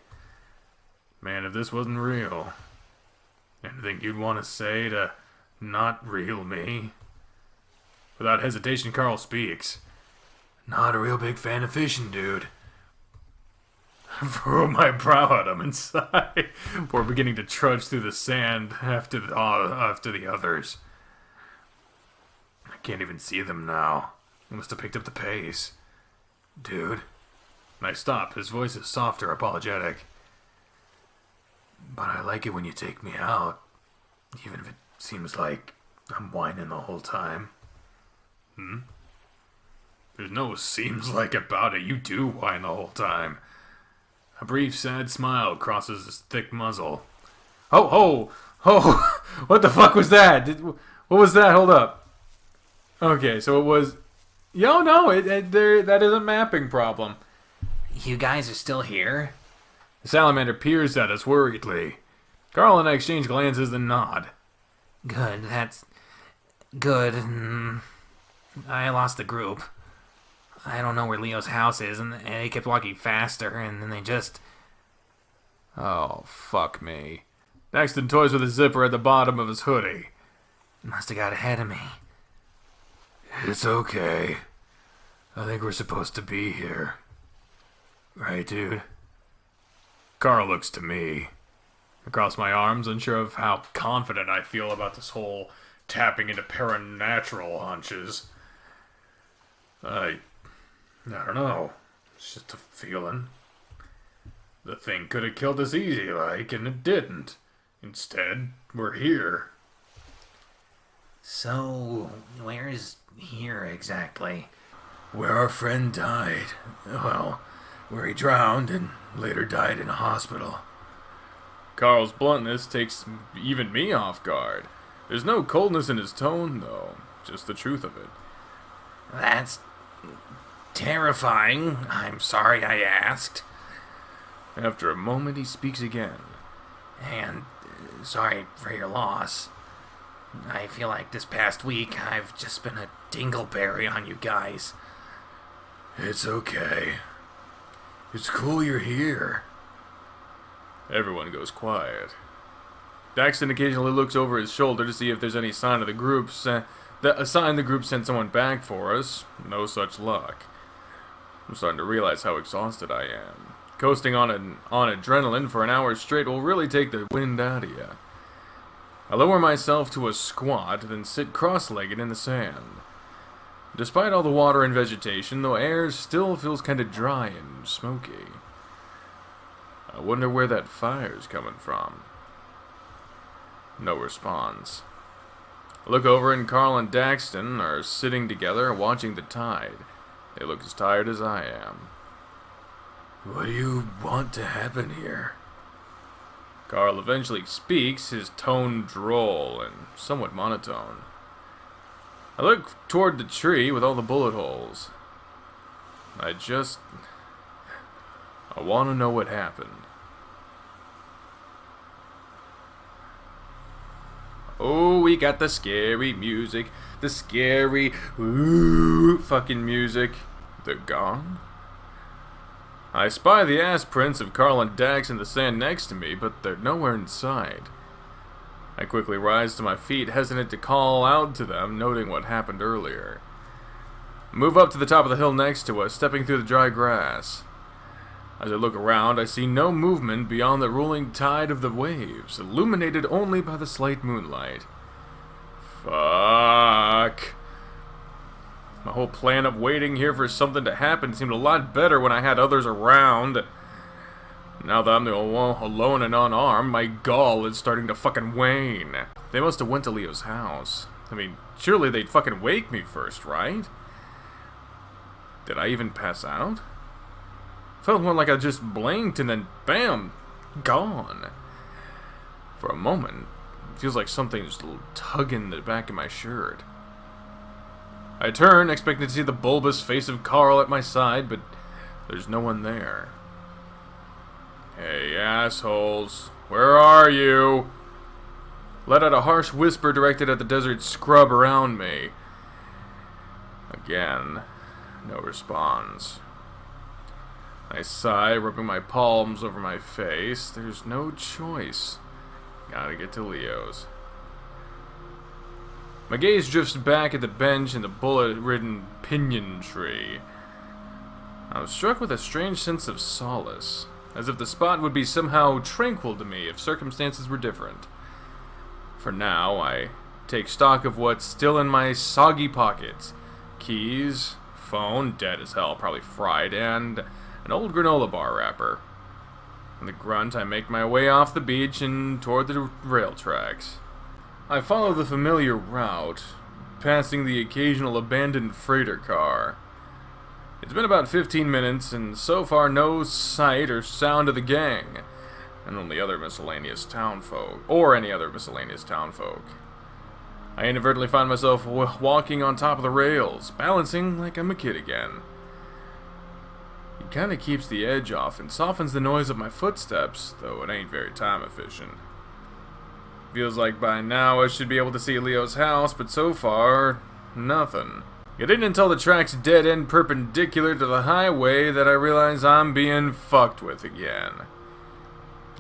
Man, if this wasn't real, anything you'd want to say to not real me? Without hesitation, Carl speaks. Not a real big fan of fishing, dude. I furrow my brow at him inside before beginning to trudge through the sand after the others. I can't even see them now. He must have picked up the pace. Dude. And I stop. His voice is softer, apologetic. But I like it when you take me out, even if it seems like I'm whining the whole time. There's no seems like about it. You do whine the whole time. A brief, sad smile crosses his thick muzzle. Oh! What the fuck was that? What was that? Hold up. Okay, so it was... that is a mapping problem. You guys are still here? The salamander peers at us worriedly. Carl and I exchange glances and nod. Good, that's... good. I lost the group. I don't know where Leo's house is, and they kept walking faster, and then they just... Oh, fuck me. Daxton toys with a zipper at the bottom of his hoodie. Must have got ahead of me. It's okay. I think we're supposed to be here. Right, dude? Carl looks to me. I cross my arms, unsure of how confident I feel about this whole tapping into paranatural hunches. I don't know. It's just a feeling. The thing could have killed us easy, like, and it didn't. Instead, we're here. So, where's here exactly? Where our friend died. Well, where he drowned and later died in a hospital. Carl's bluntness takes even me off guard. There's no coldness in his tone, though. Just the truth of it. That's... terrifying. I'm sorry I asked. After a moment, he speaks again. And sorry for your loss. I feel like this past week I've just been a dingleberry on you guys. It's okay. It's cool you're here. Everyone goes quiet. Daxton occasionally looks over his shoulder to see if there's any sign of the group the group sent someone back for us. No such luck. I'm starting to realize how exhausted I am. Coasting on adrenaline for an hour straight will really take the wind out of you. I lower myself to a squat, then sit cross-legged in the sand. Despite all the water and vegetation, the air still feels kind of dry and smoky. I wonder where that fire's coming from. No response. I look over and Carl and Daxton are sitting together watching the tide. They look as tired as I am. What do you want to happen here? Carl eventually speaks, his tone droll and somewhat monotone. I look toward the tree with all the bullet holes. I want to know what happened. Oh, we got the scary music. The scary fucking music. They're gone? I spy the ass prints of Carl and Dax in the sand next to me, but they're nowhere in sight. I quickly rise to my feet, hesitant to call out to them, noting what happened earlier. Move up to the top of the hill next to us, stepping through the dry grass. As I look around, I see no movement beyond the rolling tide of the waves, illuminated only by the slight moonlight. Fuck. My whole plan of waiting here for something to happen seemed a lot better when I had others around. Now that I'm alone and unarmed, my gall is starting to fucking wane. They must have went to Leo's house. I mean, surely they'd fucking wake me first, right? Did I even pass out? Felt more like I just blinked and then bam, gone. For a moment, it feels like something's tugging the back of my shirt. I turn, expecting to see the bulbous face of Carl at my side, but there's no one there. Hey, assholes, where are you? Let out a harsh whisper directed at the desert scrub around me. Again, no response. I sigh, rubbing my palms over my face. There's no choice. Gotta get to Leo's. My gaze drifts back at the bench in the bullet-ridden pinyon tree. I was struck with a strange sense of solace, as if the spot would be somehow tranquil to me if circumstances were different. For now, I take stock of what's still in my soggy pockets. Keys, phone, dead as hell, probably fried, and an old granola bar wrapper. With a grunt, I make my way off the beach and toward the rail tracks. I follow the familiar route, passing the occasional abandoned freighter car. It's been about 15 minutes, and so far no sight or sound of the gang, and only other miscellaneous townfolk, or any other miscellaneous townfolk. I inadvertently find myself walking on top of the rails, balancing like I'm a kid again. It kinda keeps the edge off and softens the noise of my footsteps, though it ain't very time efficient. Feels like by now I should be able to see Leo's house, but so far, nothing. It isn't until the track's dead end perpendicular to the highway that I realize I'm being fucked with again.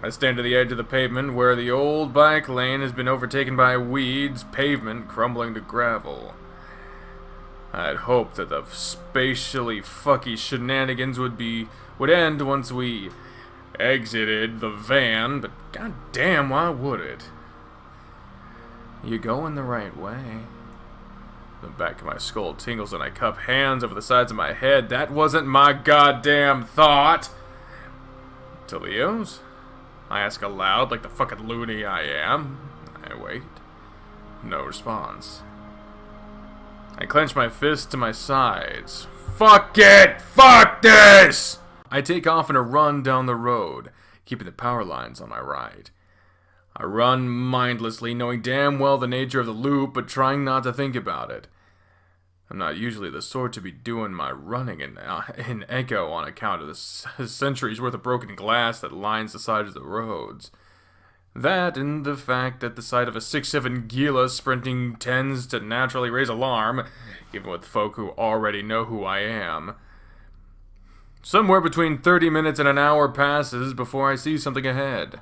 I stand to the edge of the pavement where the old bike lane has been overtaken by weeds, pavement crumbling to gravel. I'd hoped that the spatially fucky shenanigans would end once we exited the van, but goddamn, why would it? You going the right way. The back of my skull tingles and I cup hands over the sides of my head. That wasn't my goddamn thought. To Leo's? I ask aloud like the fucking loony I am. I wait. No response. I clench my fists to my sides. Fuck it! Fuck this! I take off in a run down the road, keeping the power lines on my right. I run mindlessly, knowing damn well the nature of the loop, but trying not to think about it. I'm not usually the sort to be doing my running in echo on account of the centuries worth of broken glass that lines the sides of the roads. That and the fact that the sight of a 6'7" Gila sprinting tends to naturally raise alarm, even with folk who already know who I am. Somewhere between 30 minutes and an hour passes before I see something ahead.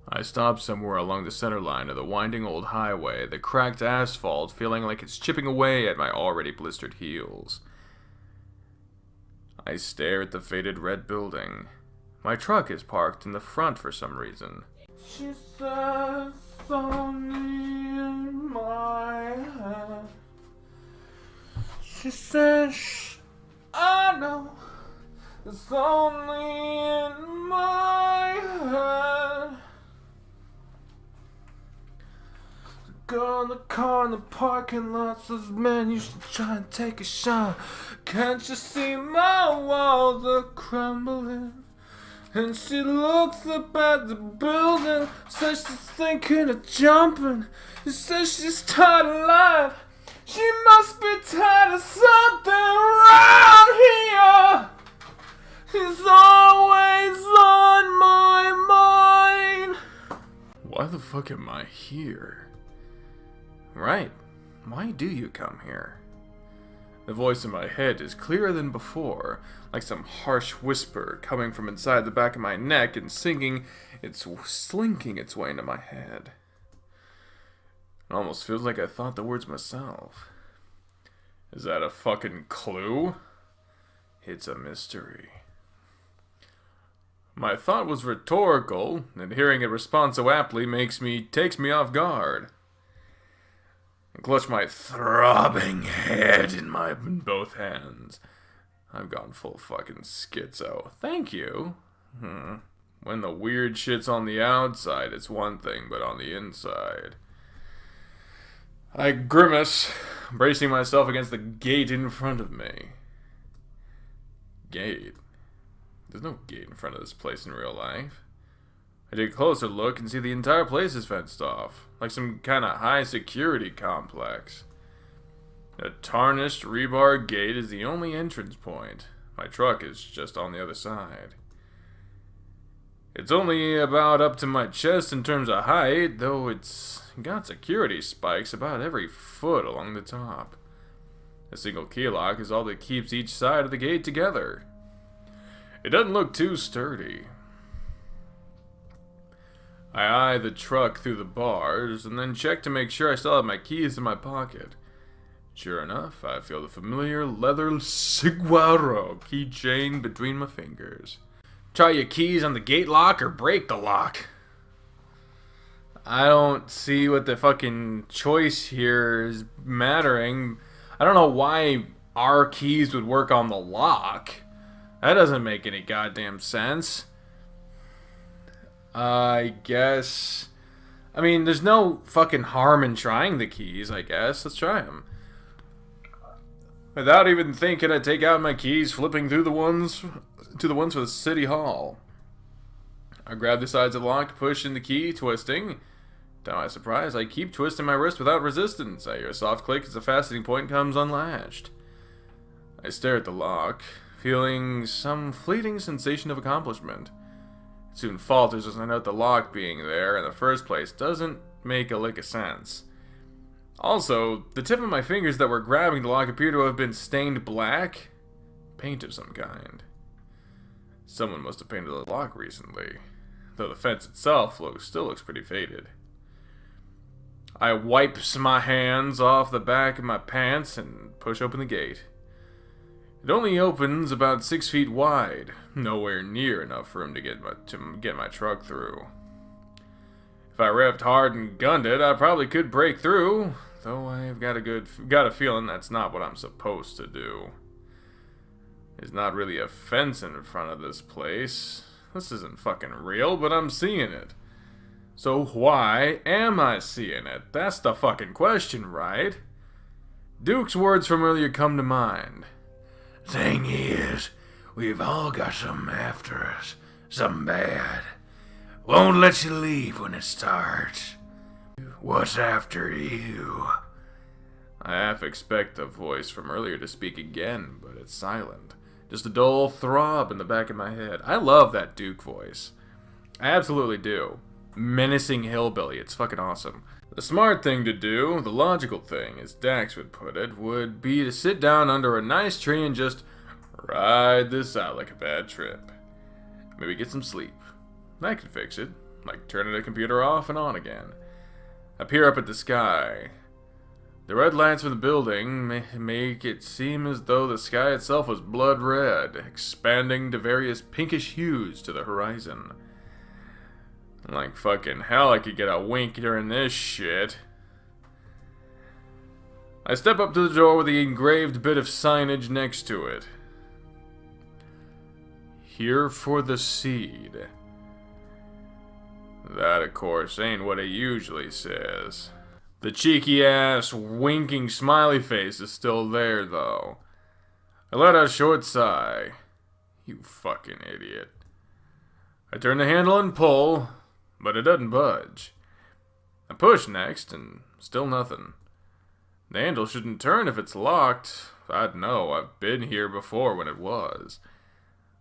I stop somewhere along the center line of the winding old highway, the cracked asphalt feeling like it's chipping away at my already blistered heels. I stare at the faded red building. My truck is parked in the front for some reason. She says only in my head. She says, I know it's only in my head. Girl in the car in the parking lot says, man, you should try and take a shot. Can't you see my walls are crumbling? And she looks up at the building, says she's thinking of jumping. She says she's tired of life. She must be tired of something around here. She's always on my mind. Why the fuck am I here? Right. Why do you come here? The voice in my head is clearer than before, like some harsh whisper coming from inside the back of my neck and slinking its way into my head. It almost feels like I thought the words myself. Is that a fucking clue? It's a mystery. My thought was rhetorical, and hearing it respond so aptly takes me off guard. I clutch my throbbing head in both hands. I've gone full fucking schizo. Thank you. When the weird shit's on the outside, it's one thing, but on the inside. I grimace, bracing myself against the gate in front of me. Gate? There's no gate in front of this place in real life. I take a closer look and see the entire place is fenced off, like some kind of high security complex. A tarnished rebar gate is the only entrance point. My truck is just on the other side. It's only about up to my chest in terms of height, though it's got security spikes about every foot along the top. A single key lock is all that keeps each side of the gate together. It doesn't look too sturdy. I eye the truck through the bars, and then check to make sure I still have my keys in my pocket. Sure enough, I feel the familiar leather saguaro keychain between my fingers. Try your keys on the gate lock or break the lock. I don't see what the fucking choice here is mattering. I don't know why our keys would work on the lock. That doesn't make any goddamn sense. I guess... I mean, there's no fucking harm in trying the keys, I guess. Let's try them. Without even thinking, I take out my keys, flipping through the ones for the city hall. I grab the sides of the lock, push in the key, twisting. To my surprise, I keep twisting my wrist without resistance. I hear a soft click as the fastening point comes unlatched. I stare at the lock, feeling some fleeting sensation of accomplishment. It soon falters as I note the lock being there in the first place doesn't make a lick of sense. Also, the tip of my fingers that were grabbing the lock appear to have been stained black. Paint of some kind. Someone must have painted the lock recently, though the fence itself still looks pretty faded. I wipes my hands off the back of my pants and push open the gate. It only opens about 6 feet wide, nowhere near enough room to get my truck through. If I revved hard and gunned it, I probably could break through, though I've got a feeling that's not what I'm supposed to do. There's not really a fence in front of this place. This isn't fucking real, but I'm seeing it. So why am I seeing it? That's the fucking question, right? Duke's words from earlier come to mind. Thing is, we've all got something after us. Something bad. Won't let you leave when it starts. What's after you? I half expect the voice from earlier to speak again, but it's silent. Just a dull throb in the back of my head. I love that Duke voice. I absolutely do. Menacing hillbilly. It's fucking awesome. The smart thing to do, the logical thing, as Dax would put it, would be to sit down under a nice tree and just ride this out like a bad trip. Maybe get some sleep. That could fix it. Like turning the computer off and on again. I peer up at the sky. The red lights from the building make it seem as though the sky itself was blood red, expanding to various pinkish hues to the horizon. Like fucking hell, I could get a wink during this shit. I step up to the door with the engraved bit of signage next to it. Here for the seed. That, of course, ain't what it usually says. The cheeky-ass, winking smiley face is still there, though. I let out a short sigh. You fucking idiot. I turn the handle and pull, but it doesn't budge. I push next, and still nothing. The handle shouldn't turn if it's locked. I'd know. I've been here before when it was.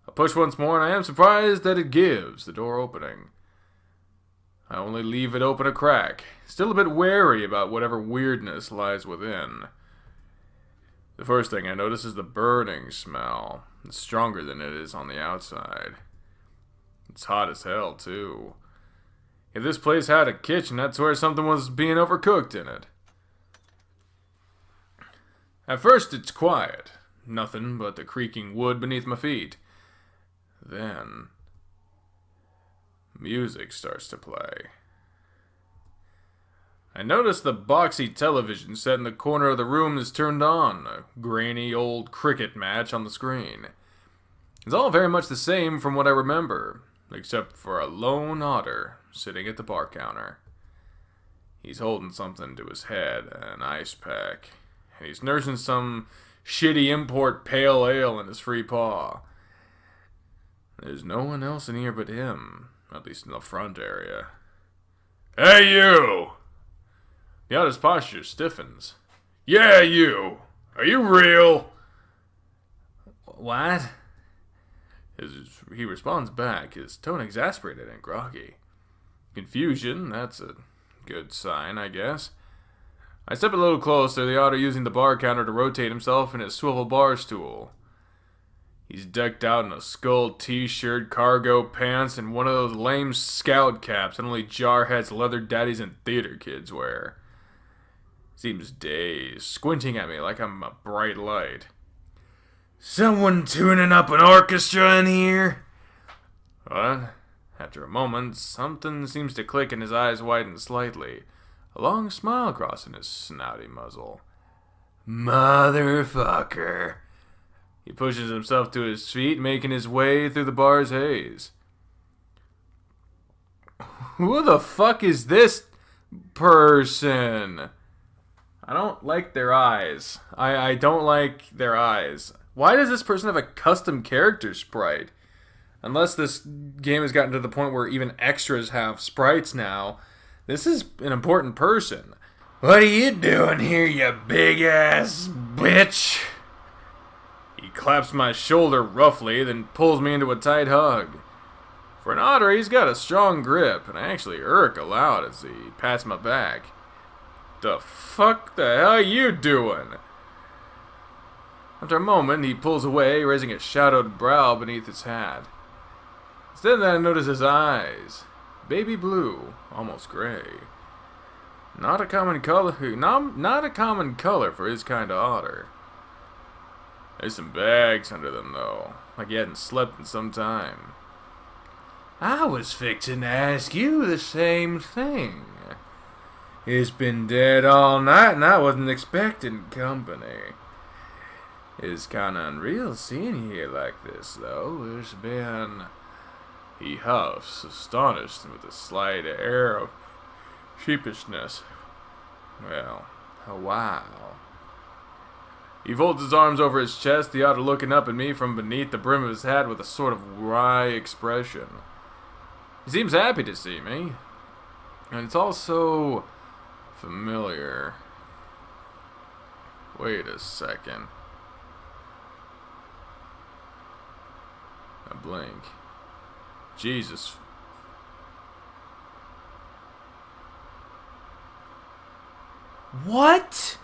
I push once more, and I am surprised that it gives, the door opening. I only leave it open a crack, still a bit wary about whatever weirdness lies within. The first thing I notice is the burning smell. It's stronger than it is on the outside. It's hot as hell, too. If this place had a kitchen, I'd swear something was being overcooked in it. At first, it's quiet. Nothing but the creaking wood beneath my feet. Then, music starts to play. I notice the boxy television set in the corner of the room is turned on, a grainy old cricket match on the screen. It's all very much the same from what I remember, except for a lone otter sitting at the bar counter. He's holding something to his head, an ice pack, and he's nursing some shitty import pale ale in his free paw. There's no one else in here but him, at least in the front area. Hey, you! The otter's posture stiffens. Yeah, you! Are you real? What? He responds back, his tone exasperated and groggy. Confusion, that's a good sign, I guess. I step a little closer, the otter using the bar counter to rotate himself in his swivel bar stool. He's decked out in a skull t-shirt, cargo pants, and one of those lame scout caps that only jarheads, leather daddies, and theater kids wear. Seems dazed, squinting at me like I'm a bright light. Someone tuning up an orchestra in here? What? After a moment, something seems to click and his eyes widen slightly. A long smile crossing his snouty muzzle. Motherfucker. He pushes himself to his feet, making his way through the bar's haze. Who the fuck is this person? I don't like their eyes. I don't like their eyes. Why does this person have a custom character sprite? Unless this game has gotten to the point where even extras have sprites now. This is an important person. What are you doing here, you big-ass bitch? He claps my shoulder roughly, then pulls me into a tight hug. For an otter, he's got a strong grip, and I actually irk aloud as he pats my back. The fuck the hell are you doing? After a moment, he pulls away, raising a shadowed brow beneath his hat. Instead, I notice his eyes. Baby blue, almost gray. Not a common color. Not a common color for his kind of otter. There's some bags under them, though, like he hadn't slept in some time. I was fixing to ask you the same thing. It's been dead all night, and I wasn't expecting company. It's kind of unreal seeing you here like this, though. There's been... He huffs, astonished with a slight air of sheepishness. Well, a while. He folds his arms over his chest, the otter looking up at me from beneath the brim of his hat with a sort of wry expression. He seems happy to see me. And it's all so familiar. Wait a second. I blink. Jesus. What?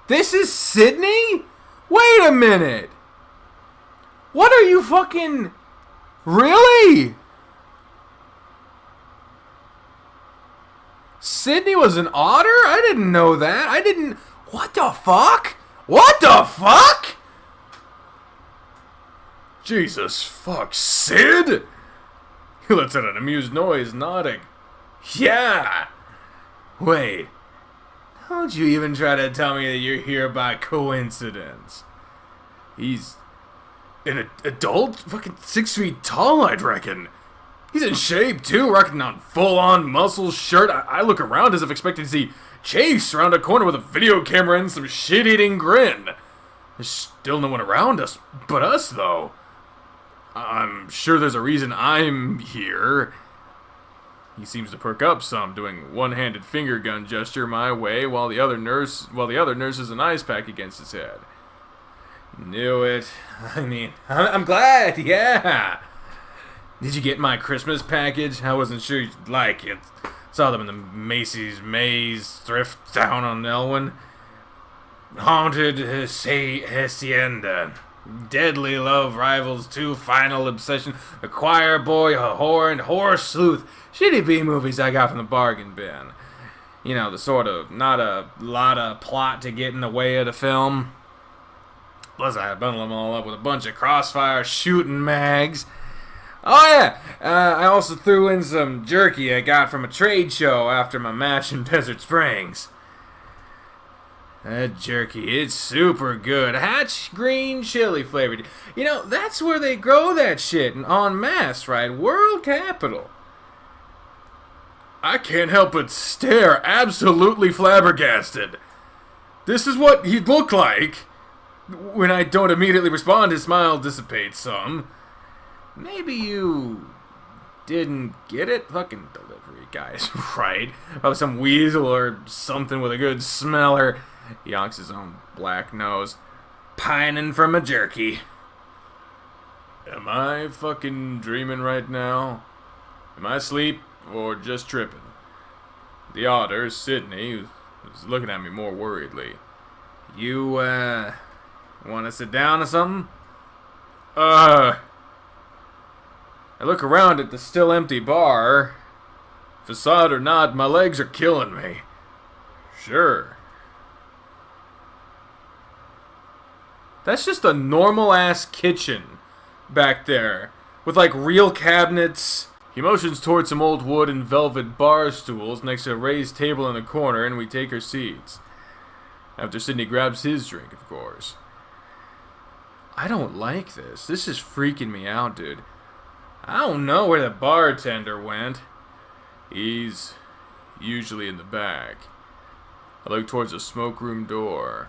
This is Sydney? Wait a minute. What are you fucking... Really? Sydney was an otter? I didn't know that. I didn't... What the fuck? What the fuck? Jesus fuck, Sid? He lets out an amused noise, nodding. Yeah! Wait. Don't you even try to tell me that you're here by coincidence. He's an adult? Fucking 6 feet tall, I'd reckon. He's in shape, too, rocking on full-on muscle shirt. I look around as if expecting to see Chase around a corner with a video camera and some shit-eating grin. There's still no one around us but us, though. I'm sure there's a reason I'm here. He seems to perk up some, doing one-handed finger gun gesture my way while the other nurses an ice pack against his head. Knew it. I'm glad, yeah. Did you get my Christmas package? I wasn't sure you'd like it. Saw them in the Macy's Maze thrift down on Elwyn. Haunted Hacienda. Deadly Love Rivals 2, Final Obsession, The Choir Boy, A Whore, and Horse Sleuth. Shitty B movies I got from the bargain bin. You know, the sort of, not a lot of plot to get in the way of the film. Plus I bundle them all up with a bunch of Crossfire shooting mags. Oh yeah, I also threw in some jerky I got from a trade show after my match in Desert Springs. That jerky, it's super good. Hatch green chili flavored. You know, that's where they grow that shit en masse, right? World capital. I can't help but stare, absolutely flabbergasted. This is what he'd look like. When I don't immediately respond, his smile dissipates some. Maybe you didn't get it? Fucking delivery guys, right? Probably some weasel or something with a good smeller. Yonks his own black nose. Pining from a jerky. Am I fucking dreaming right now? Am I asleep or just tripping? The otter, Sydney, was looking at me more worriedly. You, want to sit down or something? I look around at the still empty bar. Facade or not, my legs are killing me. Sure. That's just a normal-ass kitchen back there, with like real cabinets. He motions towards some old wood and velvet bar stools next to a raised table in the corner, and we take our seats. After Sydney grabs his drink, of course. I don't like this. This is freaking me out, dude. I don't know where the bartender went. He's usually in the back. I look towards the smoke room door.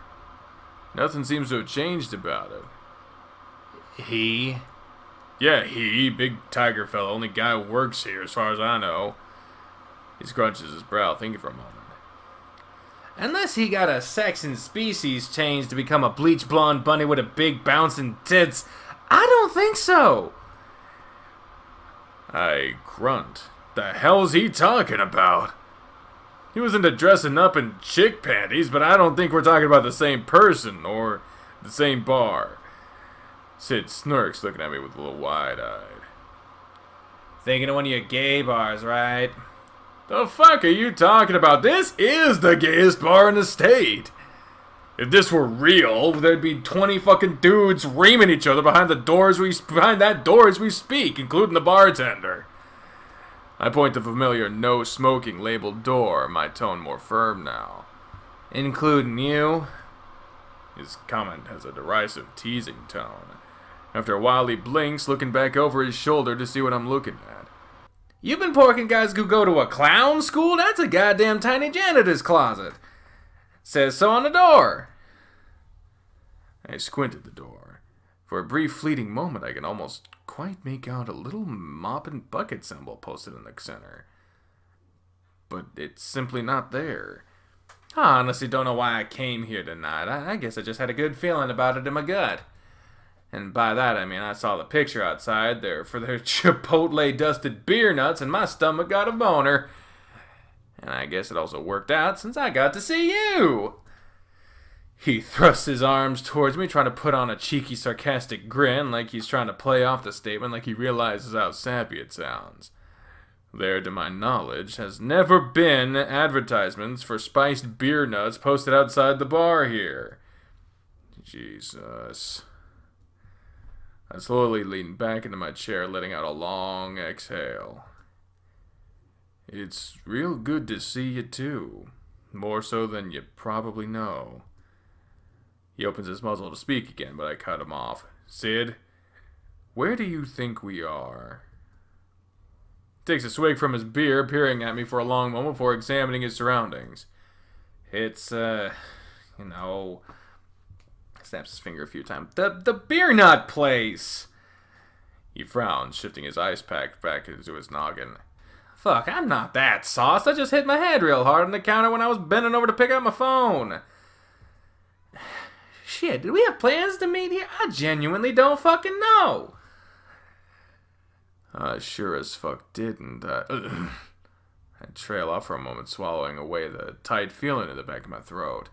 Nothing seems to have changed about it. He? Yeah, he. Big tiger fella. Only guy who works here, as far as I know. He scrunches his brow, thinking for a moment. Unless he got a sex and species change to become a bleach blonde bunny with a big bouncing tits, I don't think so. I grunt. The hell's he talking about? He was into dressing up in chick panties, but I don't think we're talking about the same person or the same bar. Sid smirks, looking at me with a little wide-eyed. Thinking of one of your gay bars, right? The fuck are you talking about? This is the gayest bar in the state. If this were real, there'd be 20 fucking dudes reaming each other behind that door as we speak, including the bartender. I point the familiar no smoking labeled door, my tone more firm now. Including you? His comment has a derisive, teasing tone. After a while he blinks, looking back over his shoulder to see what I'm looking at. You've been porking guys who go to a clown school? That's a goddamn tiny janitor's closet. Says so on the door. I squint at the door. For a brief fleeting moment I can almost quite make out a little mop and bucket symbol posted in the center. But it's simply not there. I honestly don't know why I came here tonight. I guess I just had a good feeling about it in my gut. And by that I mean I saw the picture outside there for their Chipotle-dusted beer nuts and my stomach got a boner. And I guess it also worked out since I got to see you. He thrusts his arms towards me, trying to put on a cheeky, sarcastic grin like he's trying to play off the statement like he realizes how sappy it sounds. There, to my knowledge, has never been advertisements for spiced beer nuts posted outside the bar here. Jesus. I slowly lean back into my chair, letting out a long exhale. It's real good to see you, too. More so than you probably know. He opens his muzzle to speak again, but I cut him off. Sid, where do you think we are? Takes a swig from his beer, peering at me for a long moment before examining his surroundings. It's, snaps his finger a few times. The beer nut place! He frowned, shifting his ice pack back into his noggin. Fuck, I'm not that sauced. I just hit my head real hard on the counter when I was bending over to pick up my phone. Shit, did we have plans to meet here? I genuinely don't fucking know. I sure as fuck didn't. I trail off for a moment, swallowing away the tight feeling in the back of my throat.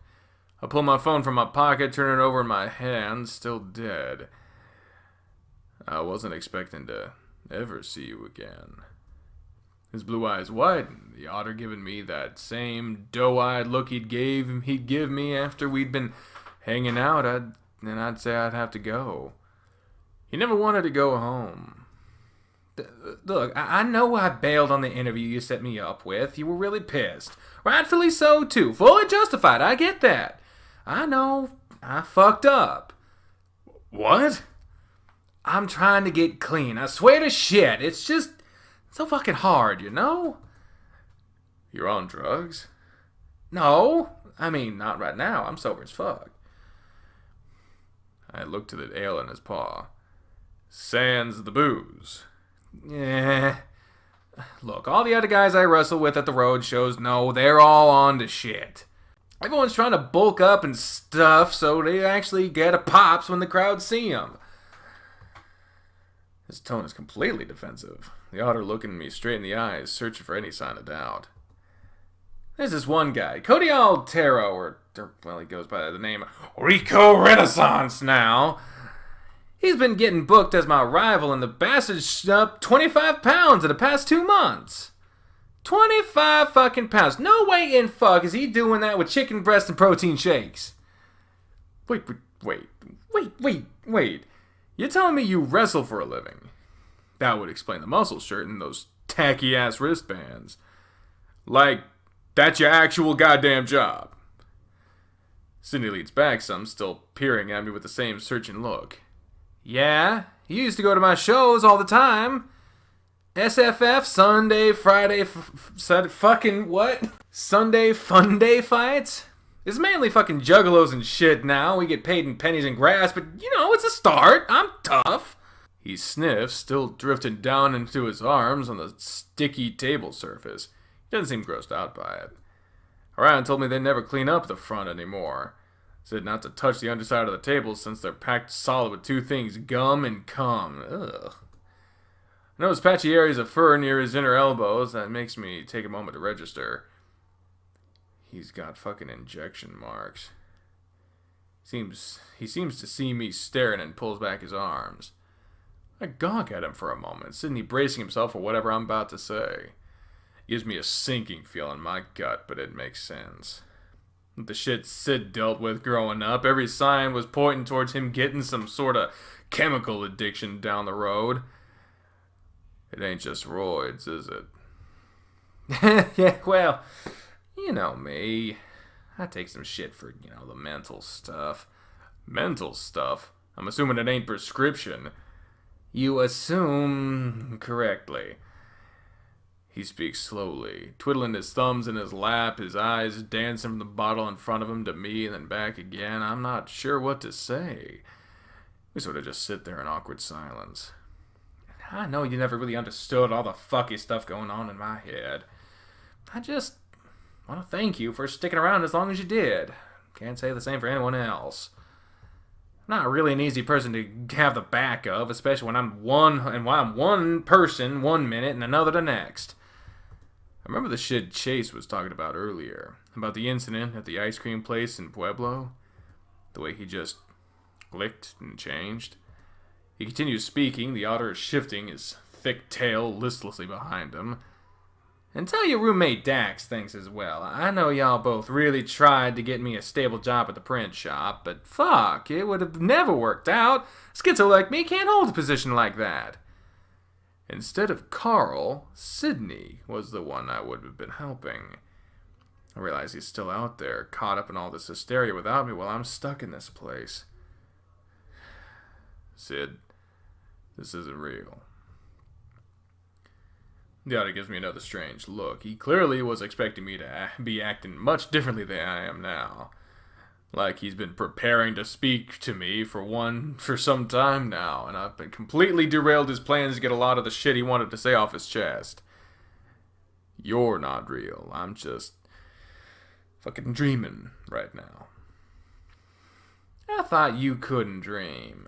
I pull my phone from my pocket, turn it over in my hand, still dead. I wasn't expecting to ever see you again. His blue eyes widened, the otter giving me that same doe-eyed look he'd give me after we'd been hanging out. I'd say I'd have to go. He never wanted to go home. Look, I know I bailed on the interview you set me up with. You were really pissed. Rightfully so, too. Fully justified. I get that. I know. I fucked up. What? I'm trying to get clean. I swear to shit. It's just so fucking hard, you know? You're on drugs? No. I mean, not right now. I'm sober as fuck. I looked at the ale in his paw. Sans the booze. Yeah. Look, all the other guys I wrestle with at the road shows know they're all on to shit. Everyone's trying to bulk up and stuff so they actually get a pops when the crowd see them. His tone is completely defensive. The otter looking me straight in the eyes, searching for any sign of doubt. There's this one guy, Cody Altero, or well, he goes by the name Rico Renaissance now. He's been getting booked as my rival, and the bastard's up 25 pounds in the past 2 months. 25 fucking pounds. No way in fuck is he doing that with chicken breast and protein shakes. Wait. You're telling me you wrestle for a living? That would explain the muscle shirt and those tacky-ass wristbands. Like, that's your actual goddamn job. Sydney leans back some, still peering at me with the same searching look. Yeah, he used to go to my shows all the time. SFF, Sunday, Friday, fucking what? Sunday Fun Day fights? It's mainly fucking juggalos and shit now. We get paid in pennies and grass, but you know, it's a start. I'm tough. He sniffs, still drifting down into his arms on the sticky table surface. He doesn't seem grossed out by it. Orion told me they never clean up the front anymore. Said not to touch the underside of the table since they're packed solid with two things, gum and cum. Ugh. I notice patchy areas of fur near his inner elbows. That makes me take a moment to register. He's got fucking injection marks. He seems to see me staring and pulls back his arms. I gawk at him for a moment, Sydney bracing himself for whatever I'm about to say. Gives me a sinking feel in my gut, but it makes sense. With the shit Sid dealt with growing up, every sign was pointing towards him getting some sort of chemical addiction down the road. It ain't just roids, is it? Yeah, well, you know me. I take some shit for, the mental stuff. Mental stuff? I'm assuming it ain't prescription. You assume correctly. He speaks slowly, twiddling his thumbs in his lap, his eyes dancing from the bottle in front of him to me and then back again. I'm not sure what to say. We sort of just sit there in awkward silence. I know you never really understood all the fucky stuff going on in my head. I just want to thank you for sticking around as long as you did. Can't say the same for anyone else. I'm not really an easy person to have the back of, especially when I'm one person 1 minute and another the next. I remember the shit Chase was talking about earlier, about the incident at the ice cream place in Pueblo. The way he just clicked and changed. He continues speaking, the otter shifting his thick tail listlessly behind him. And tell your roommate Dax thanks as well. I know y'all both really tried to get me a stable job at the print shop, but fuck, it would have never worked out. Schizo like me can't hold a position like that. Instead of Carl, Sydney was the one I would have been helping. I realize he's still out there, caught up in all this hysteria without me while I'm stuck in this place. Sid, this isn't real. The otter gives me another strange look. He clearly was expecting me to be acting much differently than I am now. Like he's been preparing to speak to me for some time now, and I've been completely derailed his plans to get a lot of the shit he wanted to say off his chest. You're not real. I'm just fucking dreaming right now. I thought you couldn't dream.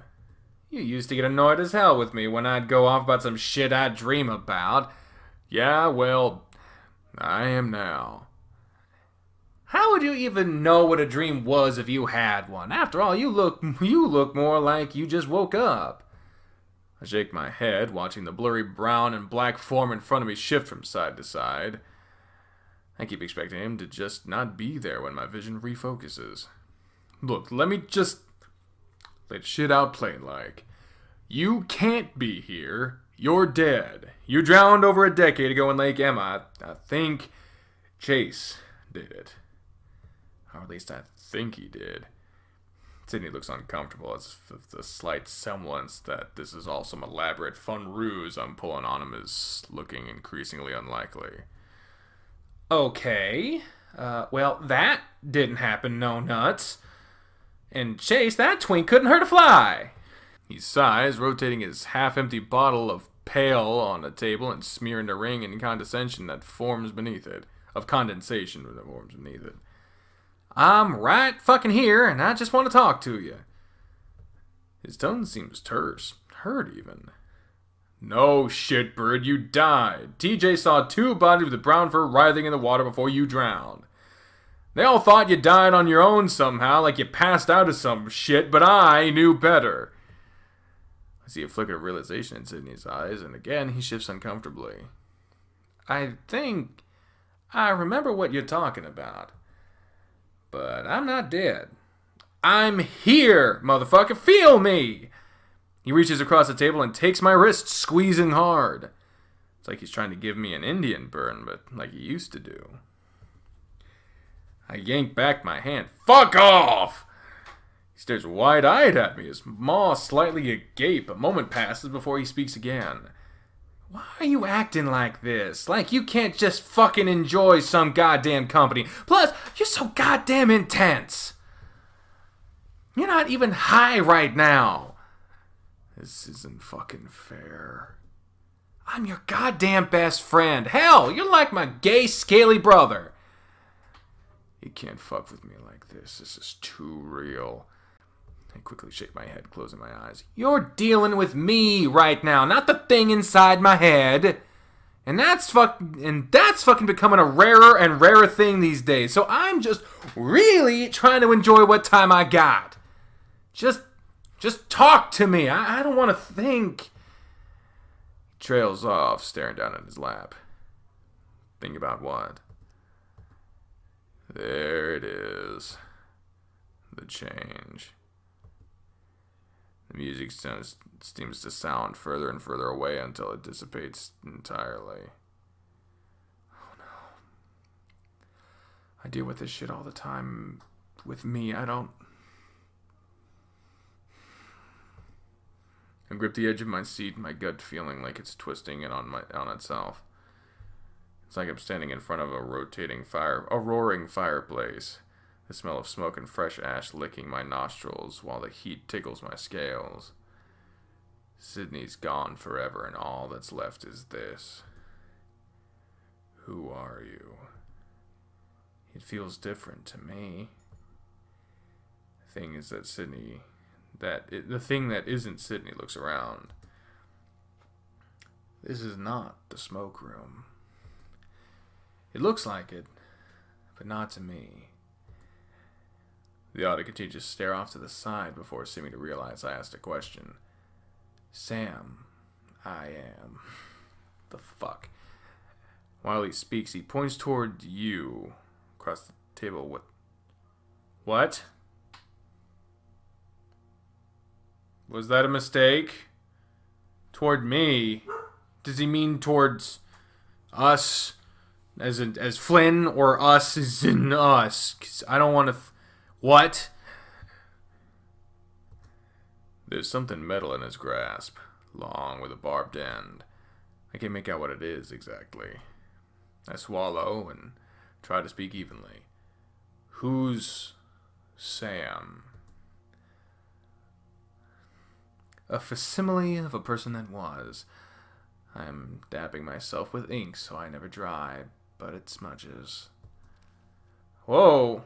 You used to get annoyed as hell with me when I'd go off about some shit I'd dream about. Yeah, well, I am now. How would you even know what a dream was if you had one? After all, you look more like you just woke up. I shake my head, watching the blurry brown and black form in front of me shift from side to side. I keep expecting him to just not be there when my vision refocuses. Look, let me just let shit out plain like. You can't be here. You're dead. You drowned over a decade ago in Lake Emma. I think Chase did it. Or at least I think he did. Sydney looks uncomfortable, as if the slight semblance that this is all some elaborate fun ruse I'm pulling on him is looking increasingly unlikely. Okay. Well, that didn't happen, no nuts. And Chase, that twink couldn't hurt a fly. He sighs, rotating his half-empty bottle of pale on a table and smearing the ring in condensation that forms beneath it. Of condensation that forms beneath it. I'm right fucking here, and I just want to talk to you. His tone seems terse, hurt even. No, shitbird, you died. TJ saw two bodies with the brown fur writhing in the water before you drowned. They all thought you died on your own somehow, like you passed out of some shit, but I knew better. I see a flicker of realization in Sydney's eyes, and again he shifts uncomfortably. I think I remember what you're talking about. But I'm not dead. I'm here, motherfucker. Feel me! He reaches across the table and takes my wrist, squeezing hard. It's like he's trying to give me an Indian burn, but like he used to do. I yank back my hand. Fuck off! He stares wide-eyed at me, his maw slightly agape. A moment passes before he speaks again. Why are you acting like this? Like you can't just fucking enjoy some goddamn company. Plus, you're so goddamn intense. You're not even high right now. This isn't fucking fair. I'm your goddamn best friend. Hell, you're like my gay, scaly brother. You can't fuck with me like this. This is too real. I quickly shake my head, closing my eyes. You're dealing with me right now, not the thing inside my head. And that's fucking becoming a rarer and rarer thing these days. So I'm just really trying to enjoy what time I got. Just talk to me. I don't want to think. He trails off, staring down at his lap. Think about what? There it is. The change. The music seems to sound further and further away until it dissipates entirely. Oh no. I deal with this shit all the time. With me, I grip the edge of my seat, my gut feeling like it's twisting in on itself. It's like I'm standing in front of a roaring fireplace. The smell of smoke and fresh ash licking my nostrils while the heat tickles my scales. Sydney's gone forever, and all that's left is this. Who are you? It feels different to me. The thing is that the thing that isn't Sydney looks around. This is not the smoke room. It looks like it, but not to me. The audio continues to stare off to the side before seeming to realize I asked a question. Sam, I am. The fuck? While he speaks, he points toward you across the table with... What? Was that a mistake? Toward me? Does he mean towards us? As Flynn, or us as in us? 'Cause I don't want to... What? There's something metal in his grasp, long with a barbed end. I can't make out what it is exactly. I swallow and try to speak evenly. Who's Sam. A facsimile of a person that was. I'm dabbing myself with ink so I never dry, but it smudges. Whoa!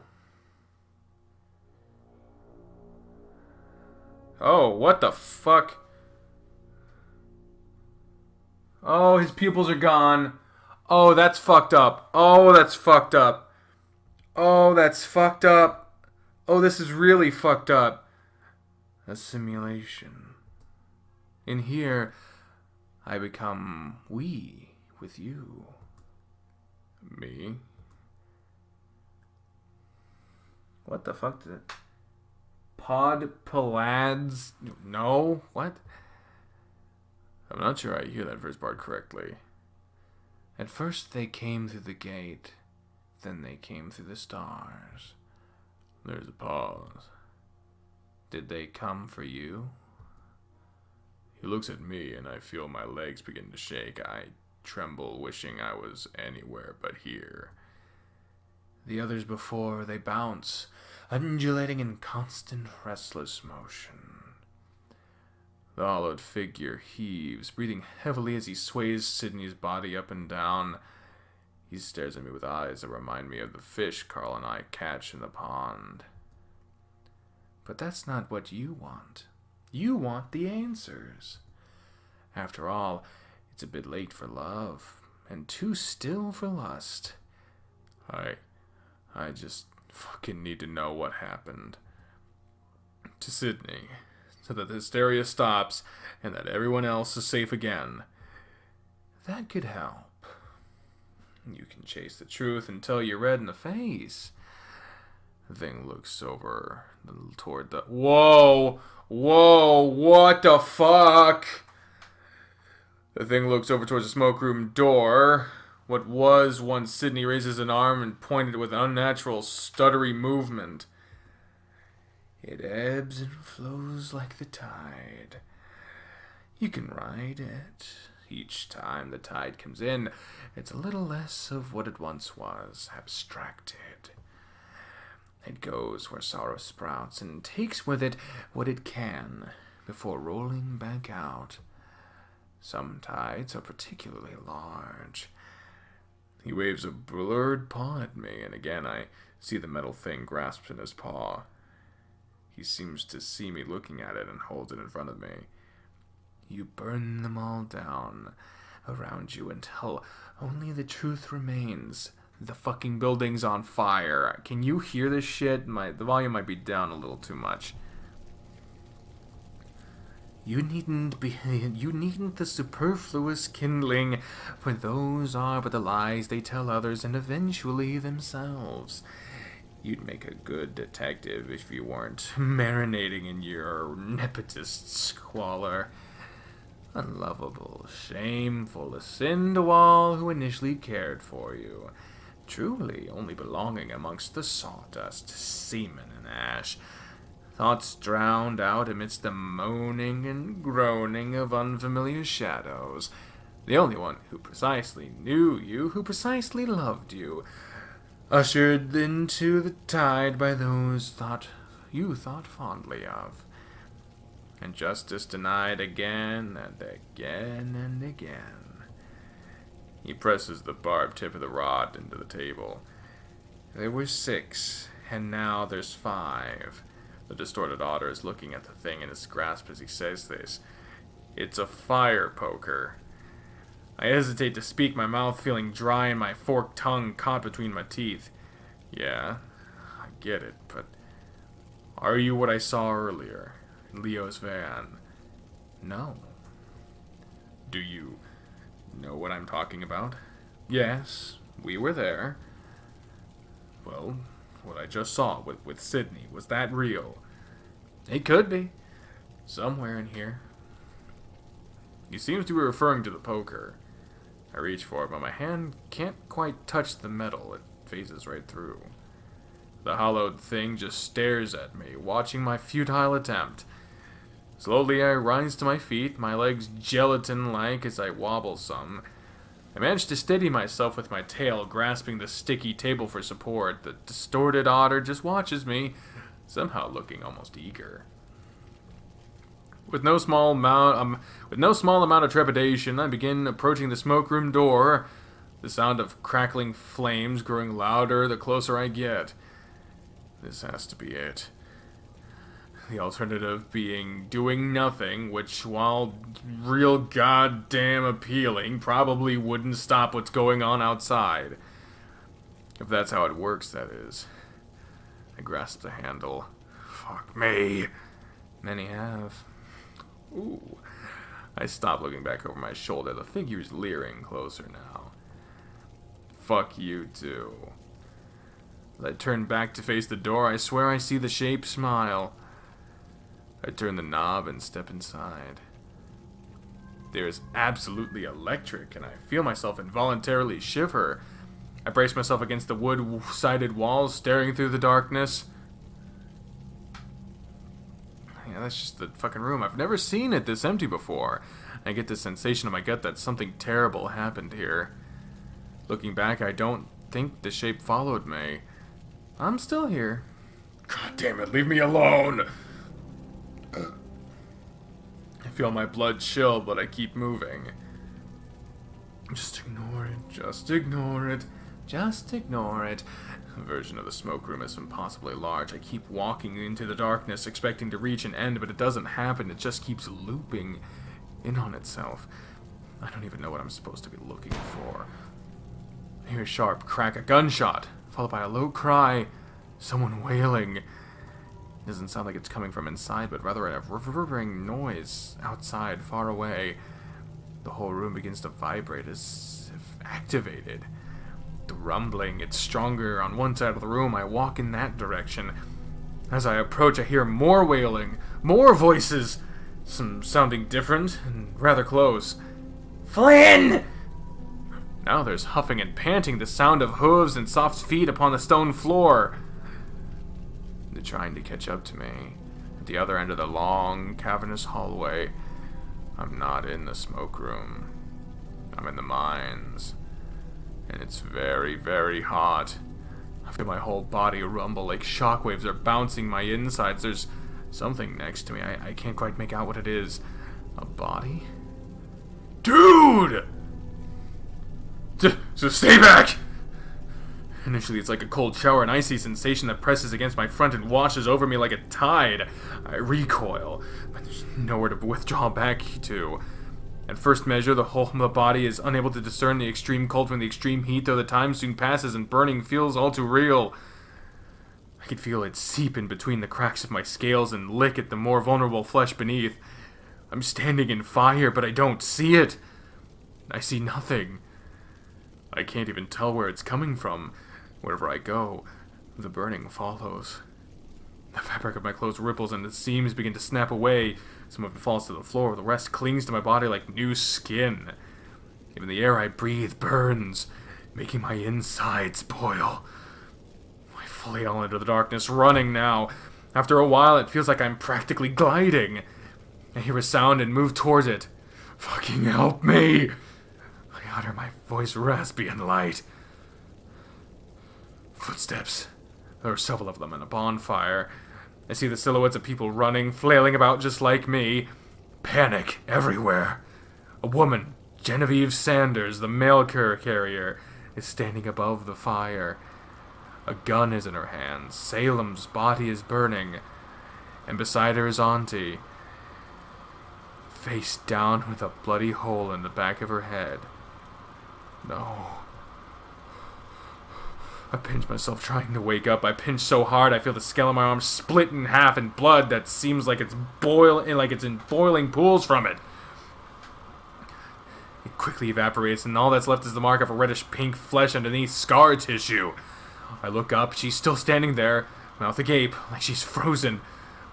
Oh, what the fuck? Oh, his pupils are gone. Oh, that's fucked up. Oh, that's fucked up. Oh, that's fucked up. Oh, this is really fucked up. A simulation. In here, I become we with you. Me? What the fuck did it... Podpalads? No? What? I'm not sure I hear that first part correctly. At first they came through the gate, then they came through the stars. There's a pause. Did they come for you? He looks at me and I feel my legs begin to shake. I tremble, wishing I was anywhere but here. The others before, they bounce, undulating in constant restless motion. The hollowed figure heaves, breathing heavily as he sways Sydney's body up and down. He stares at me with eyes that remind me of the fish Carl and I catch in the pond. But that's not what you want. You want the answers. After all, it's a bit late for love, and too still for lust. I just fucking need to know what happened to Sydney, so that the hysteria stops and that everyone else is safe again. That could help. You can chase the truth until you're red in the face. The thing looks over toward the... Whoa! Whoa! What the fuck? The thing looks over towards the smoke room door. What was once Sydney raises an arm and pointed with an unnatural, stuttery movement. It ebbs and flows like the tide. You can ride it. Each time the tide comes in, it's a little less of what it once was, abstracted. It goes where sorrow sprouts and takes with it what it can before rolling back out. Some tides are particularly large. He waves a blurred paw at me, and again I see the metal thing grasped in his paw. He seems to see me looking at it and holds it in front of me. You burn them all down around you until only the truth remains. The fucking building's on fire. Can you hear this shit? The volume might be down a little too much. You needn't the superfluous kindling, for those are but the lies they tell others and eventually themselves. You'd make a good detective if you weren't marinating in your nepotist squalor. Unlovable, shameful, a sin to all who initially cared for you. Truly only belonging amongst the sawdust, semen, and ash. Thoughts drowned out amidst the moaning and groaning of unfamiliar shadows. The only one who precisely knew you, who precisely loved you. Ushered into the tide by those you thought fondly of. And justice denied again and again and again. He presses the barbed tip of the rod into the table. There were 6, and now there's 5. The distorted otter is looking at the thing in his grasp as he says this. It's a fire poker. I hesitate to speak, my mouth feeling dry and my forked tongue caught between my teeth. Yeah, I get it, but are you what I saw earlier in Leo's van? No. Do you know what I'm talking about? Yes, we were there. Well, what I just saw with Sydney, was that real? It could be. Somewhere in here. He seems to be referring to the poker. I reach for it, but my hand can't quite touch the metal. It phases right through. The hollowed thing just stares at me, watching my futile attempt. Slowly I rise to my feet, my legs gelatin-like as I wobble some. I manage to steady myself with my tail, grasping the sticky table for support. The distorted otter just watches me, somehow looking almost eager. With no small amount of trepidation, I begin approaching the smoke room door, the sound of crackling flames growing louder the closer I get. This has to be it. The alternative being doing nothing, which, while real goddamn appealing, probably wouldn't stop what's going on outside. If that's how it works, that is. I grasp the handle. Fuck me. Many have. Ooh. I stop looking back over my shoulder. The figure's leering closer now. Fuck you, too. As I turn back to face the door, I swear I see the shape smile. I turn the knob and step inside. There is absolutely electric, and I feel myself involuntarily shiver. I brace myself against the wood-sided walls, staring through the darkness. Yeah, that's just the fucking room. I've never seen it this empty before. I get this sensation in my gut that something terrible happened here. Looking back, I don't think the shape followed me. I'm still here. God damn it, leave me alone! I feel my blood chill, but I keep moving. Just ignore it, just ignore it, just ignore it. The version of the smoke room is impossibly large. I keep walking into the darkness, expecting to reach an end, but it doesn't happen. It just keeps looping in on itself. I don't even know what I'm supposed to be looking for. I hear a sharp crack, a gunshot, followed by a low cry, someone wailing. It doesn't sound like it's coming from inside, but rather a reverberating noise outside, far away. The whole room begins to vibrate as if activated. The rumbling, it's stronger on one side of the room. I walk in that direction. As I approach, I hear more wailing, more voices, some sounding different and rather close. Flynn! Now there's huffing and panting, the sound of hooves and soft feet upon the stone floor. They're trying to catch up to me. At the other end of the long, cavernous hallway, I'm not in the smoke room. I'm in the mines. And it's very, very hot. I feel my whole body rumble like shockwaves are bouncing my insides. There's something next to me. I can't quite make out what it is. A body? Dude! So stay back! Initially, it's like a cold shower, an icy sensation that presses against my front and washes over me like a tide. I recoil, but there's nowhere to withdraw back to. At first measure, the whole of the body is unable to discern the extreme cold from the extreme heat, though the time soon passes and burning feels all too real. I can feel it seep in between the cracks of my scales and lick at the more vulnerable flesh beneath. I'm standing in fire, but I don't see it. I see nothing. I can't even tell where it's coming from. Wherever I go, the burning follows. The fabric of my clothes ripples and the seams begin to snap away. Some of it falls to the floor, the rest clings to my body like new skin. Even the air I breathe burns, making my insides boil. I flee all into the darkness, running now. After a while, it feels like I'm practically gliding. I hear a sound and move towards it. Fucking help me! I utter, my voice raspy and light. Footsteps. There are several of them in a bonfire. I see the silhouettes of people running, flailing about just like me. Panic everywhere. A woman, Genevieve Sanders, the mail carrier, is standing above the fire. A gun is in her hands. Salem's body is burning. And beside her is Auntie, face down with a bloody hole in the back of her head. No. I pinch myself trying to wake up. I pinch so hard I feel the scale of my arm split in half and blood that seems like it's in boiling pools from it. It quickly evaporates and all that's left is the mark of a reddish pink flesh underneath scar tissue. I look up, she's still standing there, mouth agape, like she's frozen,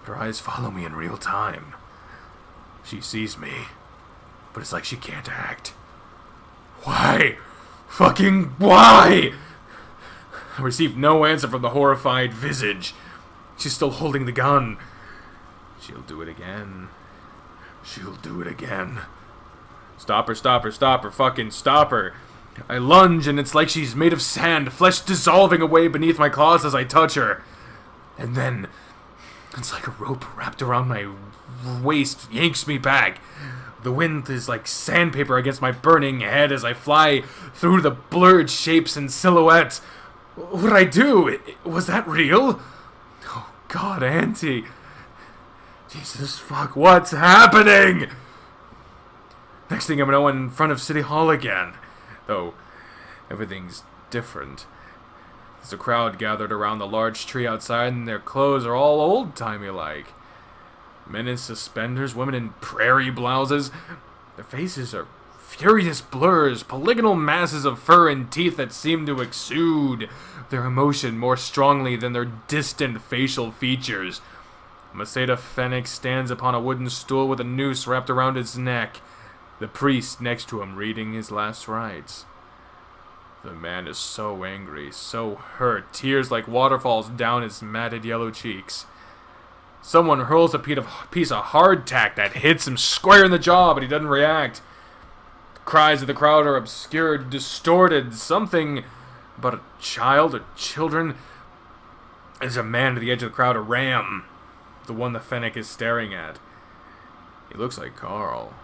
but her eyes follow me in real time. She sees me, but it's like she can't act. Why? Fucking why? I received no answer from the horrified visage. She's still holding the gun. She'll do it again. She'll do it again. Stop her, stop her, stop her, fucking stop her. I lunge and it's like she's made of sand, flesh dissolving away beneath my claws as I touch her. And then, It's like a rope wrapped around my waist yanks me back. The wind is like sandpaper against my burning head as I fly through the blurred shapes and silhouettes. What did I do? Was that real? Oh, God, Auntie. Jesus, fuck, what's happening? Next thing I know, I'm in front of City Hall again. Though, everything's different. There's a crowd gathered around the large tree outside, and their clothes are all old-timey like. Men in suspenders, women in prairie blouses. Their faces are furious blurs, polygonal masses of fur and teeth that seem to exude their emotion more strongly than their distant facial features. Maseda Fennec stands upon a wooden stool with a noose wrapped around his neck, the priest next to him reading his last rites. The man is so angry, so hurt, tears like waterfalls down his matted yellow cheeks. Someone hurls a piece of hardtack that hits him square in the jaw, but he doesn't react. The cries of the crowd are obscured, distorted. Something about a child or children. There's a man to the edge of the crowd, a ram. The one the Fennec is staring at. He looks like Carl.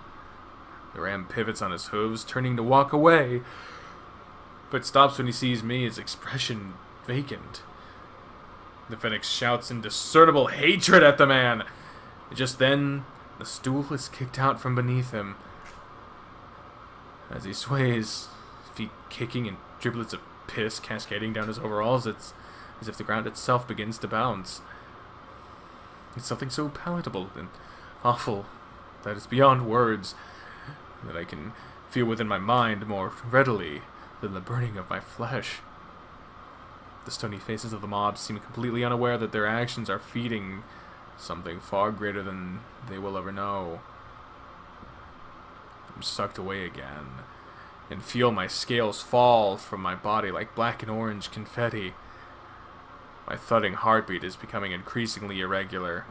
The ram pivots on his hooves, turning to walk away, but stops when he sees me, his expression vacant. The Fennec shouts indiscernible hatred at the man. Just then, the stool is kicked out from beneath him. As he sways, feet kicking and driblets of piss cascading down his overalls, it's as if the ground itself begins to bounce. It's something so palatable and awful that it's beyond words, that I can feel within my mind more readily than the burning of my flesh. The stony faces of the mob seem completely unaware that their actions are feeding something far greater than they will ever know. I'm sucked away again, and feel my scales fall from my body like black and orange confetti. My thudding heartbeat is becoming increasingly irregular.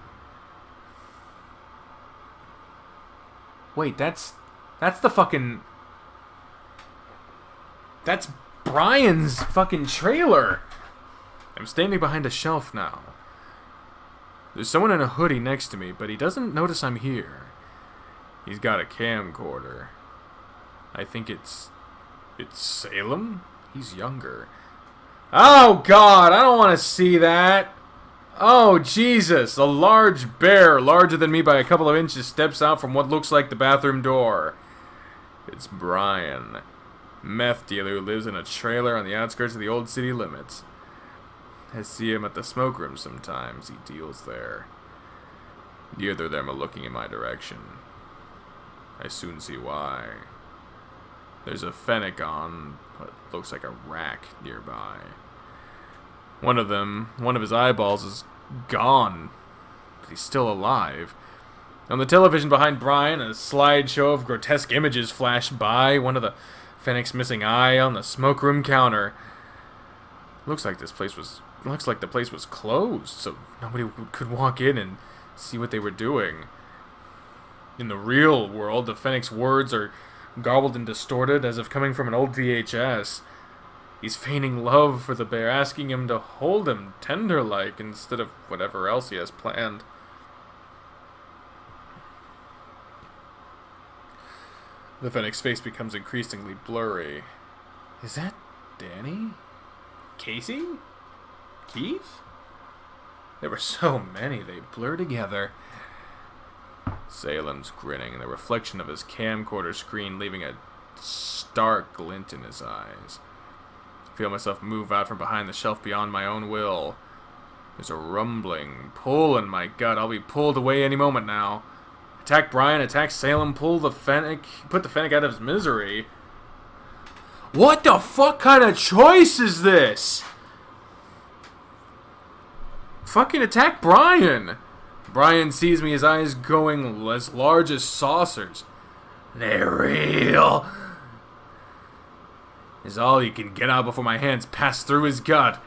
Wait, that's the fucking... That's Brian's fucking trailer! I'm standing behind a shelf now. There's someone in a hoodie next to me, but he doesn't notice I'm here. He's got a camcorder. I think it's Salem? He's younger. Oh, God, I don't want to see that. Oh, Jesus, a large bear, larger than me by a couple of inches, steps out from what looks like the bathroom door. It's Brian, meth dealer who lives in a trailer on the outskirts of the old city limits. I see him at the smoke room sometimes. He deals there. Neither of them are looking in my direction. I soon see why. There's a Fennec on what looks like a rack nearby. One of his eyeballs is gone, but he's still alive. On the television behind Brian, a slideshow of grotesque images flashed by. One of the Fennec's missing eye on the smoke room counter. Looks like the place was closed, so nobody could walk in and see what they were doing. In the real world, the Fennec's words are garbled and distorted as if coming from an old VHS. He's feigning love for the bear, asking him to hold him tender-like instead of whatever else he has planned. The Fennec's face becomes increasingly blurry. Is that Danny? Casey? Keith? There were so many, they blur together. Salem's grinning, the reflection of his camcorder screen leaving a stark glint in his eyes. I feel myself move out from behind the shelf beyond my own will. There's a rumbling pull in my gut. I'll be pulled away any moment now. Attack Brian, attack Salem, put the Fennec out of his misery. What the fuck kind of choice is this? Fucking attack Brian! Brian sees me, his eyes going as large as saucers. They're real, is all he can get out before my hands pass through his gut.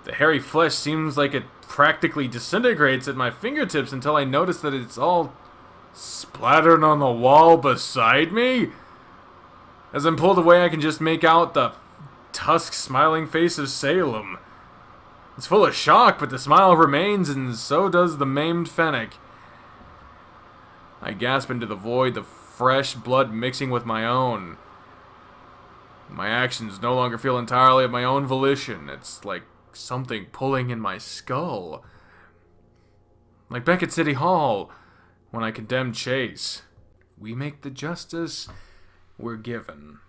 The hairy flesh seems like it practically disintegrates at my fingertips until I notice that it's all splattered on the wall beside me. As I'm pulled away, I can just make out the tusk smiling face of Salem. It's full of shock, but the smile remains, and so does the maimed fennec. I gasp into the void, the fresh blood mixing with my own. My actions no longer feel entirely of my own volition. It's like something pulling in my skull. Like back at City Hall, when I condemned Chase. We make the justice we're given.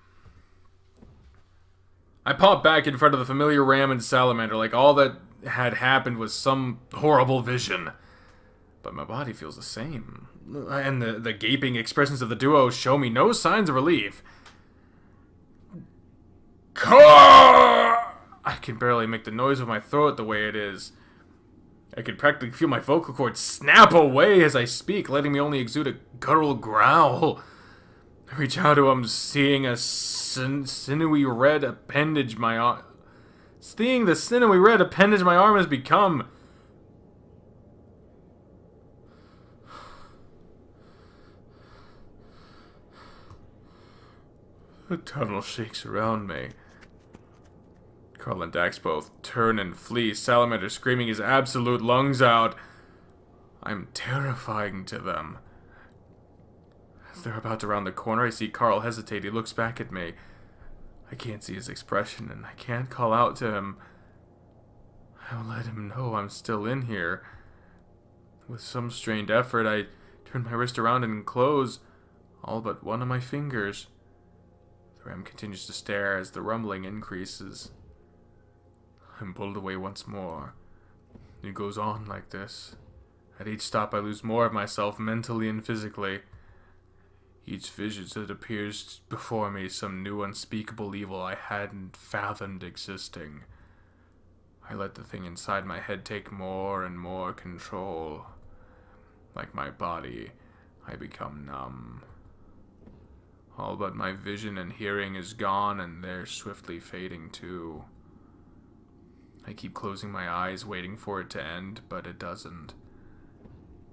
I pop back in front of the familiar ram and salamander like all that had happened was some horrible vision. But my body feels the same. And the gaping expressions of the duo show me no signs of relief. I can barely make the noise of my throat the way it is. I can practically feel my vocal cords snap away as I speak, letting me only exude a guttural growl. I reach out to him, seeing a sinewy red appendage my arm. Seeing the sinewy red appendage my arm has become. The tunnel shakes around me. Carl and Dax both turn and flee, Salamander screaming his absolute lungs out. I'm terrifying to them. As they're about to round the corner, I see Carl hesitate. He looks back at me. I can't see his expression, and I can't call out to him. I'll let him know I'm still in here. With some strained effort, I turn my wrist around and close all but one of my fingers. The ram continues to stare as the rumbling increases. I'm pulled away once more. It goes on like this. At each stop I lose more of myself mentally and physically. Each vision that appears before me some new unspeakable evil I hadn't fathomed existing. I let the thing inside my head take more and more control. Like my body, I become numb. All but my vision and hearing is gone, and they're swiftly fading too. I keep closing my eyes, waiting for it to end, but it doesn't.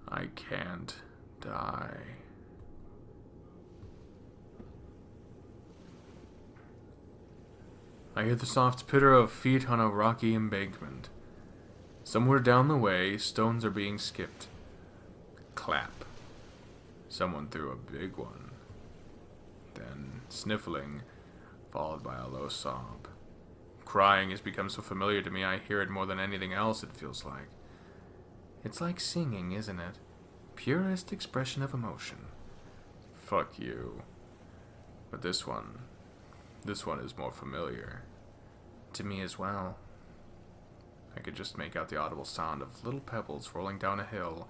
I can't die. I hear the soft pitter of feet on a rocky embankment. Somewhere down the way, stones are being skipped. Clap. Someone threw a big one. Then sniffling, followed by a low sob. Crying has become so familiar to me I hear it more than anything else, it feels like. It's like singing, isn't it? Purest expression of emotion. Fuck you. But this one is more familiar. To me as well. I could just make out the audible sound of little pebbles rolling down a hill,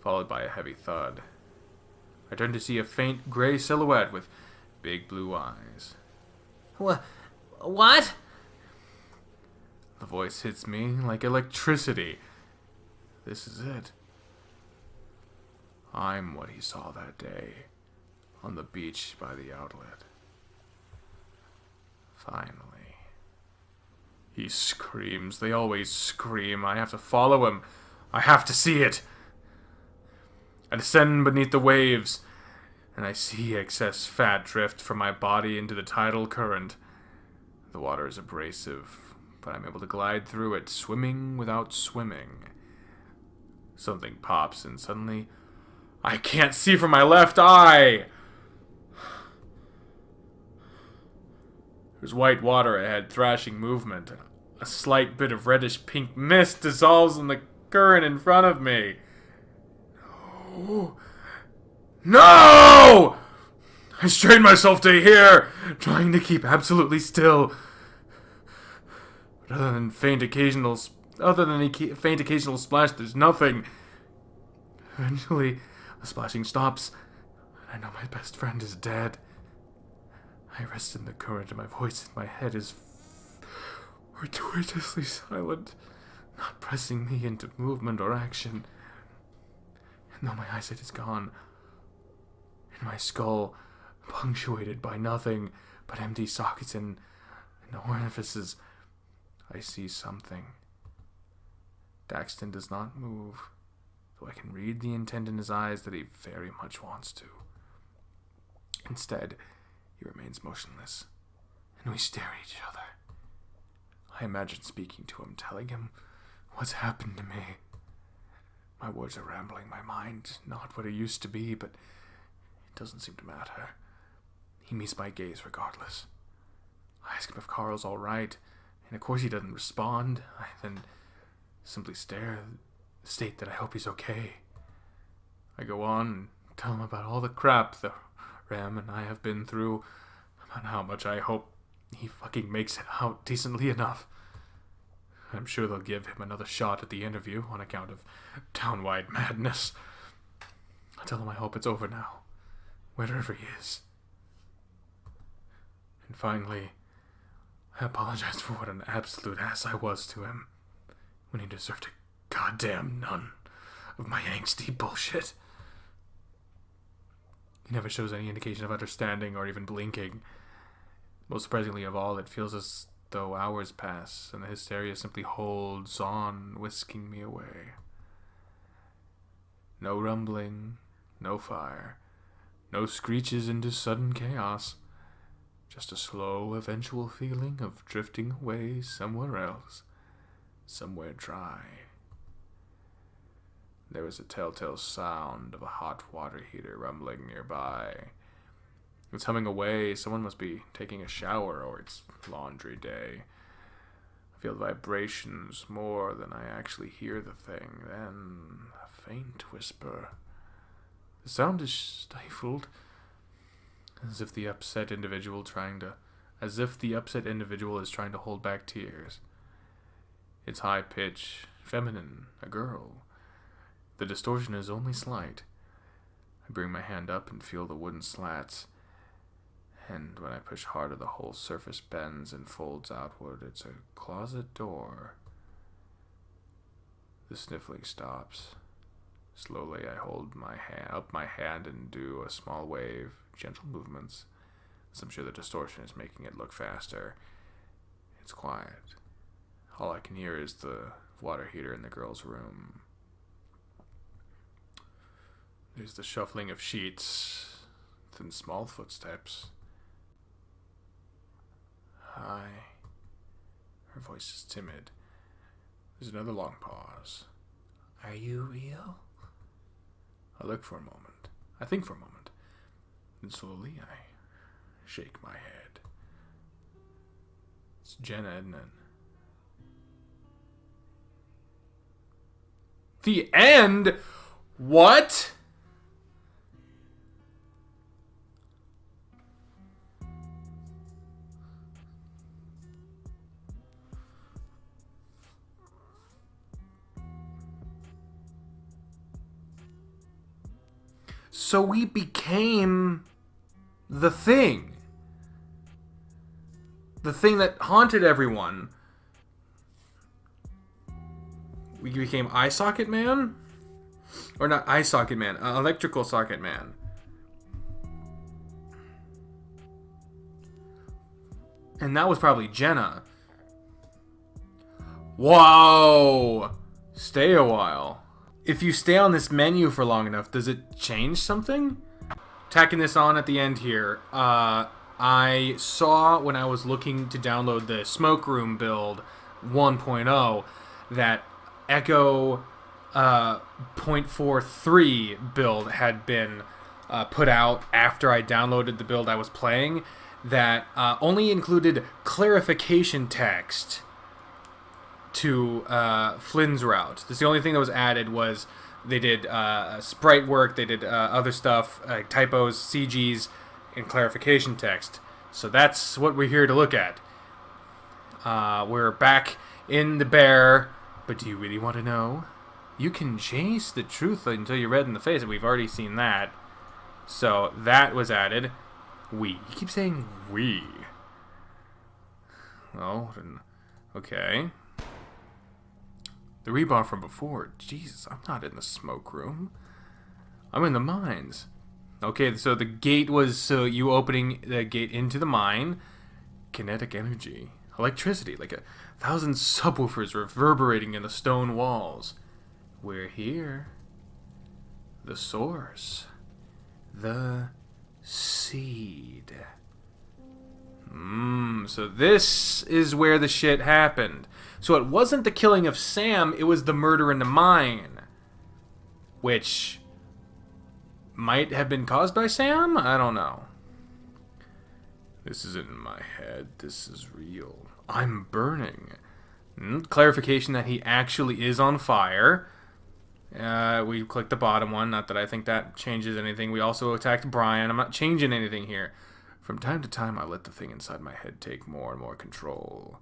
followed by a heavy thud. I turn to see a faint gray silhouette with big blue eyes. What? The voice hits me like electricity. This is it. I'm what he saw that day, on the beach by the outlet. Finally. He screams. They always scream. I have to follow him. I have to see it. I descend beneath the waves, and I see excess fat drift from my body into the tidal current. The water is abrasive, but I'm able to glide through it, swimming without swimming. Something pops, and suddenly, I can't see from my left eye! There's white water ahead, thrashing movement. A slight bit of reddish-pink mist dissolves in the current in front of me. No! I strain myself to hear, trying to keep absolutely still. But other than faint occasional splash, there's nothing. Eventually, the splashing stops, and I know my best friend is dead. I rest in the current, and my voice in my head is fortuitously silent, not pressing me into movement or action. And though my eyesight is gone, in my skull, punctuated by nothing but empty sockets and orifices, I see something. Daxton does not move, though I can read the intent in his eyes that he very much wants to. Instead, he remains motionless, and we stare at each other. I imagine speaking to him, telling him What's happened to me? My words are rambling, my mind not what it used to be, but it doesn't seem to matter. He meets my gaze regardless. I ask him if Carl's all right, and of course he doesn't respond. I then simply state that I hope he's okay. I go on and tell him about all the crap the Ram and I have been through, about how much I hope he fucking makes it out decently enough. I'm sure they'll give him another shot at the interview on account of townwide madness. I tell him I hope it's over now, wherever he is. And finally, I apologize for what an absolute ass I was to him, when he deserved a goddamn none of my angsty bullshit. He never shows any indication of understanding or even blinking. Most surprisingly of all, it feels as though hours pass, and the hysteria simply holds on, whisking me away. No rumbling, no fire, no screeches into sudden chaos. Just a slow, eventual feeling of drifting away somewhere else, somewhere dry. There was a telltale sound of a hot water heater rumbling nearby. It's humming away. Someone must be taking a shower, or it's laundry day. I feel the vibrations more than I actually hear the thing. Then a faint whisper. The sound is stifled, as if the upset individual is trying to hold back tears. It's high pitch, feminine, a girl. The distortion is only slight. I bring my hand up and feel the wooden slats. And when I push harder, the whole surface bends and folds outward. It's a closet door. The sniffling stops. Slowly, I hold up my hand and do a small wave, gentle movements, as I'm sure the distortion is making it look faster. It's quiet. All I can hear is the water heater in the girl's room. There's the shuffling of sheets, then small footsteps. Hi. Her voice is timid. There's another long pause. Are you real? I look for a moment. I think for a moment. Then slowly I shake my head. It's Jenna, isn't it? The end? What? So we became the thing. The thing that haunted everyone. We became Eye Socket Man? Or not Eye Socket Man, Electrical Socket Man. And that was probably Jenna. Whoa! Stay a while. If you stay on this menu for long enough, does it change something? Tacking this on at the end here, I saw when I was looking to download the Smoke Room build 1.0 that Echo 0.43 build had been put out after I downloaded the build I was playing that only included clarification text to Flynn's route. That's the only thing that was added. Was they did sprite work, they did other stuff, typos, CGs, and clarification text. So that's what we're here to look at. We're back in the bear, but do you really want to know? You can chase the truth until you're red in the face, and we've already seen that. So that was added. We. You keep saying we. Oh, okay. The rebar from before. Jesus, I'm not in the smoke room. I'm in the mines. Okay, so the gate was so you opening the gate into the mine. Kinetic energy. Electricity, like 1,000 subwoofers reverberating in the stone walls. We're here. The source. The seed. So this is where the shit happened. So it wasn't the killing of Sam, it was the murder in the mine. Which might have been caused by Sam? I don't know. This isn't in my head. This is real. I'm burning. Clarification that he actually is on fire. We clicked the bottom one. Not that I think that changes anything. We also attacked Brian. I'm not changing anything here. From time to time, I let the thing inside my head take more and more control.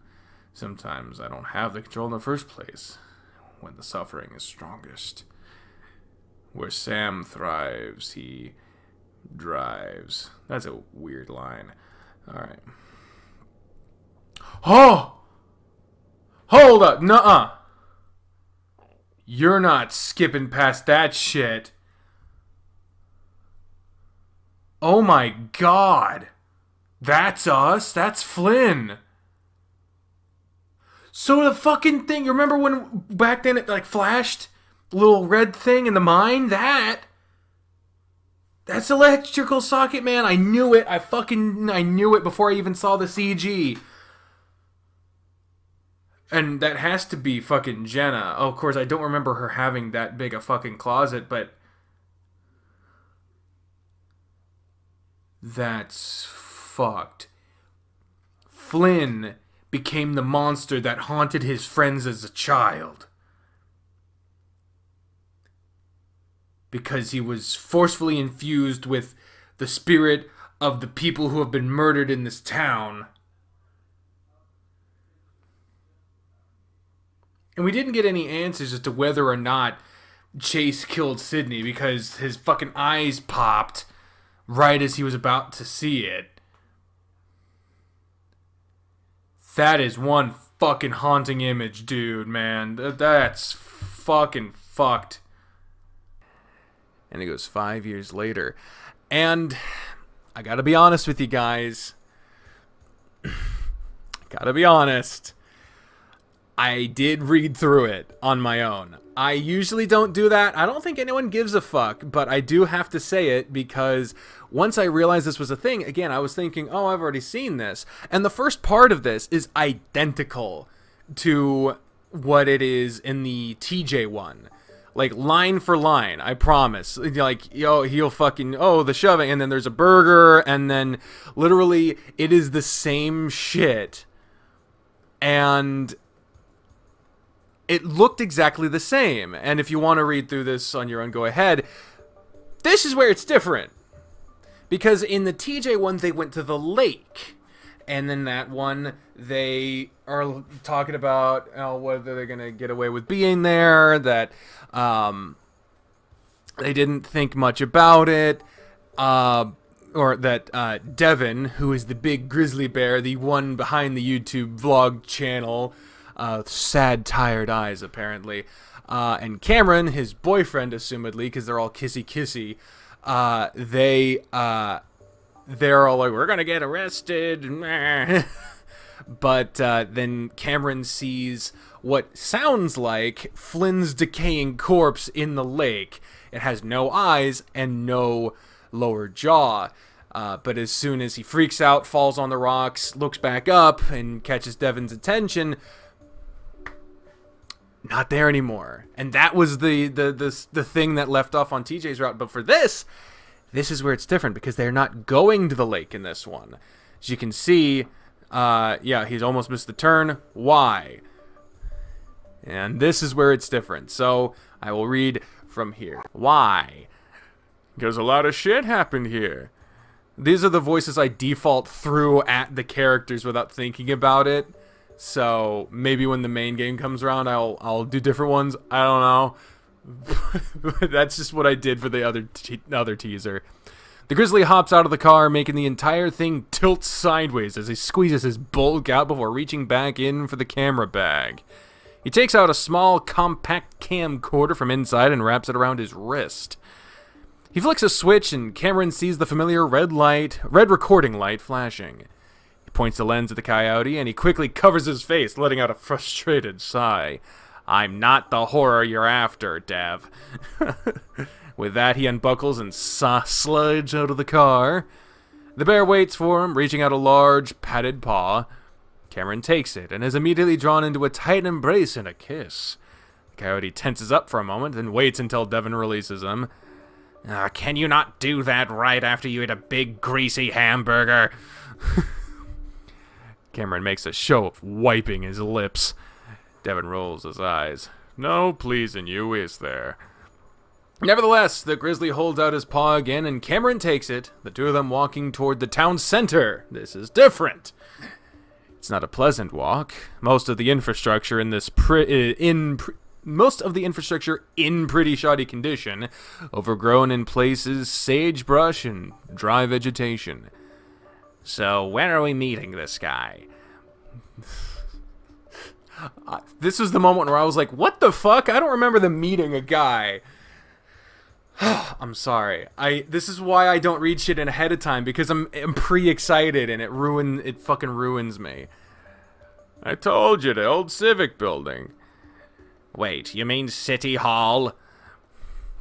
Sometimes I don't have the control in the first place, when the suffering is strongest. Where Sam thrives, he drives. That's a weird line. Alright. Oh! Hold up! Nuh-uh! You're not skipping past that shit. Oh my god! That's us! That's Flynn! So the fucking thing, you remember when back then it like flashed? The little red thing in the mine? That's electrical socket, man. I knew it. I knew it before I even saw the CG. And that has to be fucking Jenna. Oh, of course, I don't remember her having that big a fucking closet, but... That's fucked. Flynn became the monster that haunted his friends as a child. Because he was forcefully infused with the spirit of the people who have been murdered in this town. And we didn't get any answers as to whether or not Chase killed Sydney, because his fucking eyes popped right as he was about to see it. That is one fucking haunting image, dude, man. That's fucking fucked. And it goes 5 years later. And I gotta be honest with you guys. Gotta be honest. I did read through it on my own. I usually don't do that. I don't think anyone gives a fuck, but I do have to say it because once I realized this was a thing, again, I was thinking, oh, I've already seen this. And the first part of this is identical to what it is in the TJ one. Like, line for line, I promise. Like, yo, he'll fucking, oh, the shoving, and then there's a burger, and then literally it is the same shit. And it looked exactly the same. And if you want to read through this on your own, go ahead. This is where it's different. Because in the TJ one, they went to the lake. And then that one, they are talking about whether they're going to get away with being there, that they didn't think much about it, or that Devin, who is the big grizzly bear, the one behind the YouTube vlog channel, sad, tired eyes, apparently, and Cameron, his boyfriend, assumedly, because they're all kissy-kissy, they're all like, we're gonna get arrested. But then Cameron sees what sounds like Flynn's decaying corpse in the lake. It has no eyes and no lower jaw. But as soon as he freaks out, falls on the rocks, looks back up, and catches Devin's attention, not there anymore. And that was the thing that left off on TJ's route. But for this is where it's different, because they're not going to the lake in this one. As you can see, yeah, he's almost missed the turn. Why? And this is where it's different. So I will read from here. Why? Because a lot of shit happened here. These are the voices I default through at the characters without thinking about it. So maybe when the main game comes around, I'll do different ones. I don't know. That's just what I did for the other teaser. The grizzly hops out of the car, making the entire thing tilt sideways as he squeezes his bulk out before reaching back in for the camera bag. He takes out a small, compact camcorder from inside and wraps it around his wrist. He flicks a switch and Cameron sees the familiar red recording light flashing. He points the lens at the coyote and he quickly covers his face, letting out a frustrated sigh. I'm not the horror you're after, Dev. With that, he unbuckles and slides out of the car. The bear waits for him, reaching out a large, padded paw. Cameron takes it and is immediately drawn into a tight embrace and a kiss. Coyote tenses up for a moment and waits until Devin releases him. Can you not do that right after you eat a big greasy hamburger? Cameron makes a show of wiping his lips. Devin rolls his eyes. No pleasing you, is there? Nevertheless, the grizzly holds out his paw again, and Cameron takes it, the two of them walking toward the town center. This is different. It's not a pleasant walk. Most of the infrastructure in pretty shoddy condition, overgrown in places, sagebrush and dry vegetation. So when are we meeting this guy? This was the moment where I was like, what the fuck? I don't remember them meeting a guy. I'm sorry. This is why I don't read shit in ahead of time, because I'm pre-excited and it fucking ruins me. I told you, the old civic building. Wait, you mean City Hall?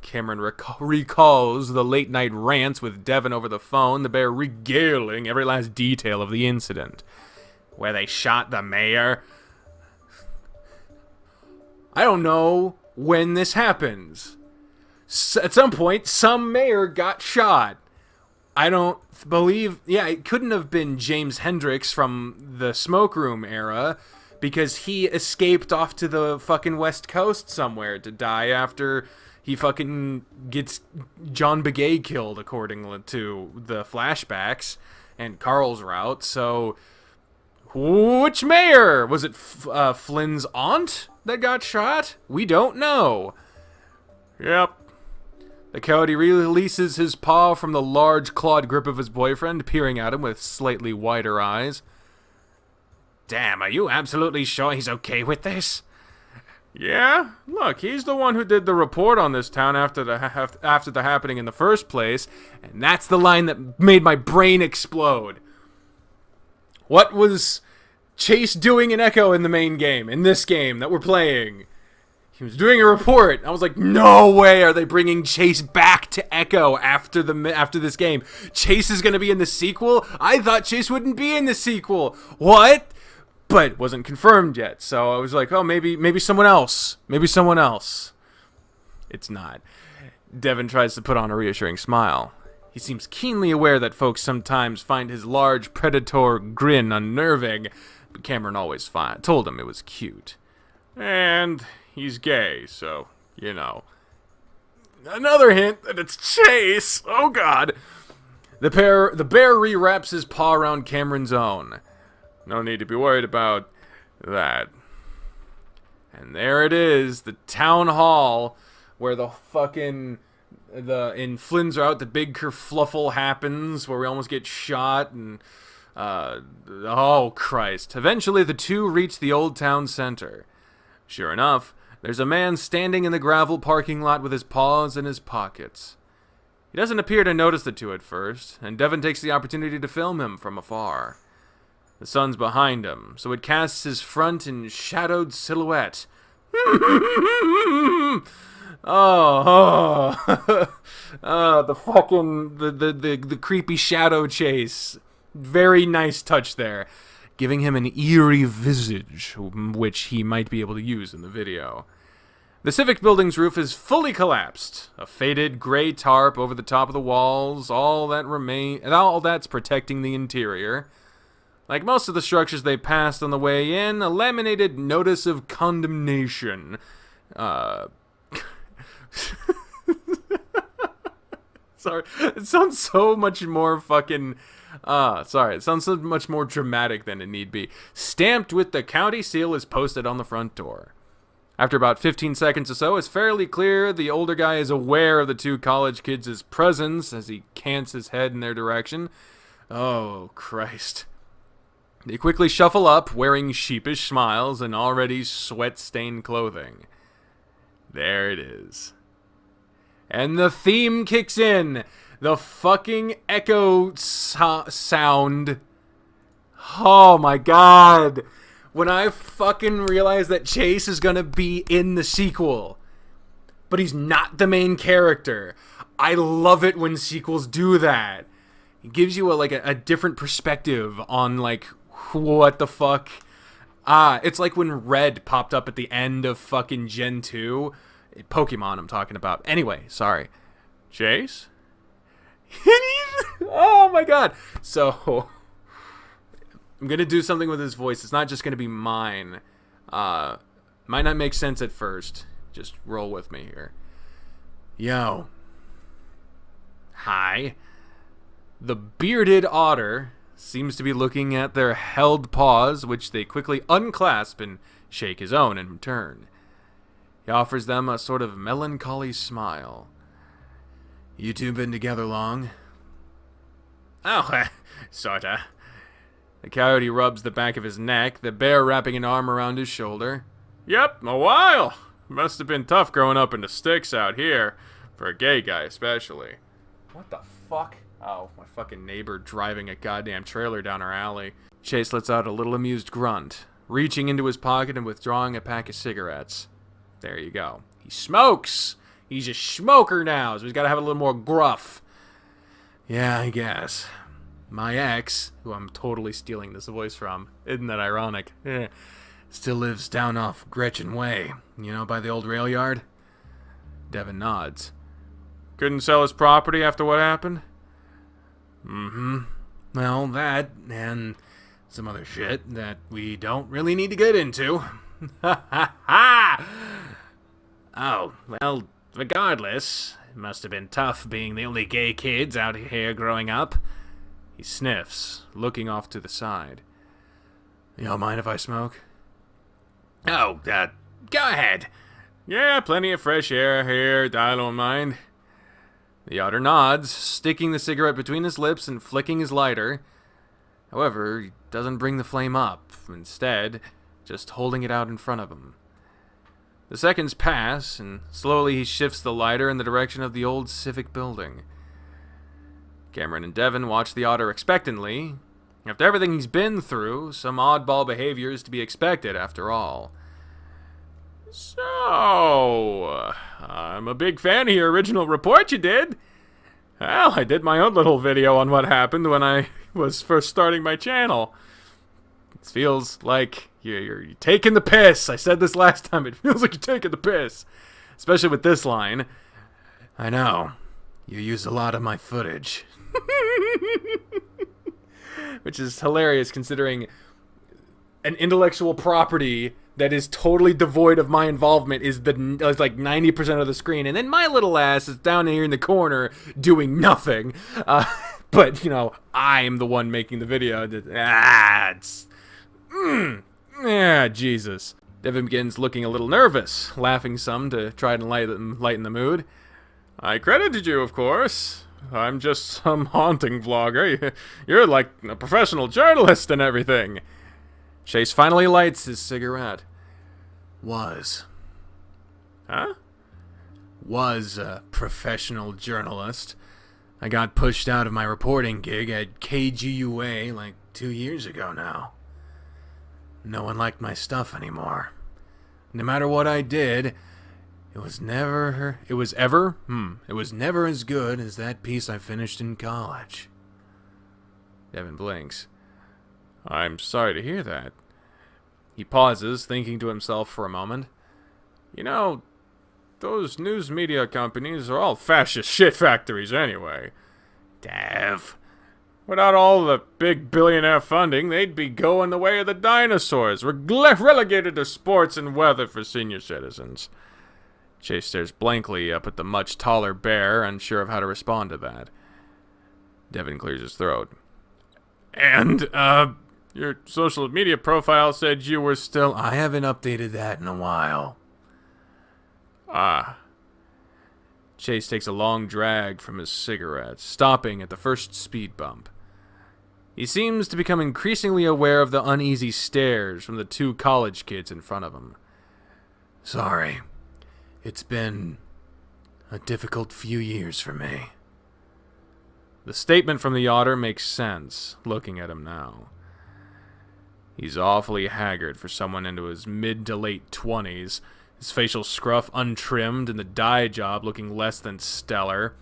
Cameron recalls the late night rants with Devin over the phone, the bear regaling every last detail of the incident. Where they shot the mayor? I don't know when this happens. At some point, some mayor got shot. I don't believe... Yeah, it couldn't have been James Hendricks from the Smoke Room era, because he escaped off to the fucking West Coast somewhere to die after he fucking gets John Begay killed, according to the flashbacks and Carl's route. So, which mayor? Was it Flynn's aunt that got shot? We don't know. Yep. The coyote releases his paw from the large clawed grip of his boyfriend, peering at him with slightly wider eyes. Damn, are you absolutely sure he's okay with this? Yeah, look, he's the one who did the report on this town after the happening in the first place, and that's the line that made my brain explode. What was Chase doing in Echo in the main game, in this game that we're playing? He was doing a report. I was like, no way are they bringing Chase back to Echo after this game. Chase is going to be in the sequel? I thought Chase wouldn't be in the sequel. What? But it wasn't confirmed yet. So I was like, oh, maybe someone else. Maybe someone else. It's not. Devin tries to put on a reassuring smile. He seems keenly aware that folks sometimes find his large predator grin unnerving, but Cameron always told him it was cute. And he's gay, so, you know. Another hint that it's Chase! Oh, God! The bear rewraps his paw around Cameron's own. No need to be worried about that. And there it is, the town hall, where the fucking... in Flynn's route, the big kerfluffle happens, where we almost get shot, and... oh, Christ. Eventually, the two reach the old town center. Sure enough, there's a man standing in the gravel parking lot with his paws in his pockets. He doesn't appear to notice the two at first, and Devin takes the opportunity to film him from afar. The sun's behind him, so it casts his front in shadowed silhouette. the fucking the creepy shadow chase. Very nice touch there, giving him an eerie visage, which he might be able to use in the video. The Civic Building's roof is fully collapsed. A faded gray tarp over the top of the walls, all that's protecting the interior. Like most of the structures they passed on the way in, a laminated notice of condemnation. Sorry, it sounds so much more fucking... it sounds so much more dramatic than it need be. Stamped with the county seal is posted on the front door. After about 15 seconds or so, it's fairly clear the older guy is aware of the two college kids' presence as he cants his head in their direction. Oh, Christ. They quickly shuffle up, wearing sheepish smiles and already sweat-stained clothing. There it is. And the theme kicks in. The fucking echo sound. Oh my God. When I fucking realized that Chase is gonna be in the sequel, but he's not the main character. I love it when sequels do that. It gives you a different perspective on like What the fuck? Ah, it's like when Red popped up at the end of fucking Gen 2. Pokemon I'm talking about. Anyway, sorry. Chase? Oh my god. So, I'm going to do something with his voice. It's not just going to be mine. Might not make sense at first. Just roll with me here. Yo. Hi. The bearded otter seems to be looking at their held paws, which they quickly unclasp and shake his own in return. He offers them a sort of melancholy smile. You two been together long? Oh, sorta. The coyote rubs the back of his neck, the bear wrapping an arm around his shoulder. Yep, a while. Must have been tough growing up in the sticks out here, for a gay guy especially. What the fuck? Oh, my fucking neighbor driving a goddamn trailer down our alley. Chase lets out a little amused grunt, reaching into his pocket and withdrawing a pack of cigarettes. There you go. He smokes! He's a smoker now, so he's got to have a little more gruff. Yeah, I guess. My ex, who I'm totally stealing this voice from, isn't that ironic? Still lives down off Gretchen Way, you know, by the old rail yard? Devin nods. Couldn't sell his property after what happened? Mm-hmm. Well, that, and some other shit that we don't really need to get into. Ha ha ha! Oh, well, regardless, it must have been tough being the only gay kids out here growing up. He sniffs, looking off to the side. You don't mind if I smoke? Oh, go ahead. Yeah, plenty of fresh air here, I don't mind. The otter nods, sticking the cigarette between his lips and flicking his lighter. However, he doesn't bring the flame up, instead, just holding it out in front of him. The seconds pass, and slowly he shifts the lighter in the direction of the old civic building. Cameron and Devin watch the otter expectantly. After everything he's been through, some oddball behavior is to be expected after all. So, I'm a big fan of your original report you did. Well, I did my own little video on what happened when I was first starting my channel. It feels like you're taking the piss. I said this last time. It feels like you're taking the piss. Especially with this line. I know. You used a lot of my footage. Which is hilarious considering an intellectual property that is totally devoid of my involvement is like 90% of the screen, and then my little ass is down here in the corner doing nothing. But you know, I'm the one making the video. Jesus. Devin begins looking a little nervous, laughing some to try and lighten the mood. I credited you, of course. I'm just some haunting vlogger. You're like a professional journalist and everything. Chase finally lights his cigarette. Was. Huh? Was a professional journalist. I got pushed out of my reporting gig at KGUA like 2 years ago now. No one liked my stuff anymore. No matter what I did, it was never as good as that piece I finished in college. Devin blinks. I'm sorry to hear that. He pauses, thinking to himself for a moment. You know, those news media companies are all fascist shit factories anyway. Dev. Without all the big billionaire funding, they'd be going the way of the dinosaurs, relegated to sports and weather for senior citizens. Chase stares blankly up at the much taller bear, unsure of how to respond to that. Devin clears his throat. And, your social media profile said you were still... I haven't updated that in a while. Ah. Chase takes a long drag from his cigarette, stopping at the first speed bump. He seems to become increasingly aware of the uneasy stares from the two college kids in front of him. Sorry. It's been a difficult few years for me. The statement from the otter makes sense, looking at him now. He's awfully haggard for someone into his mid to late 20s, his facial scruff untrimmed and the dye job looking less than stellar.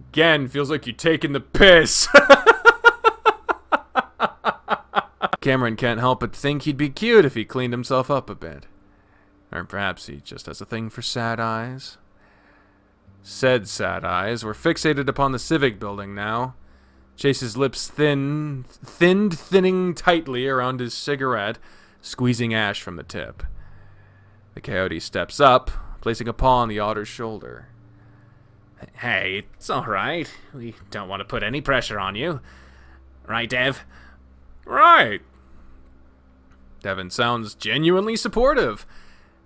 Again, feels like you're taking the piss. Cameron can't help but think he'd be cute if he cleaned himself up a bit. Or perhaps he just has a thing for sad eyes. Said sad eyes were fixated upon the Civic building now. Chase's lips thinning tightly around his cigarette, squeezing ash from the tip. The coyote steps up, placing a paw on the otter's shoulder. Hey, it's alright. We don't want to put any pressure on you. Right, Dev? Right. Devin sounds genuinely supportive.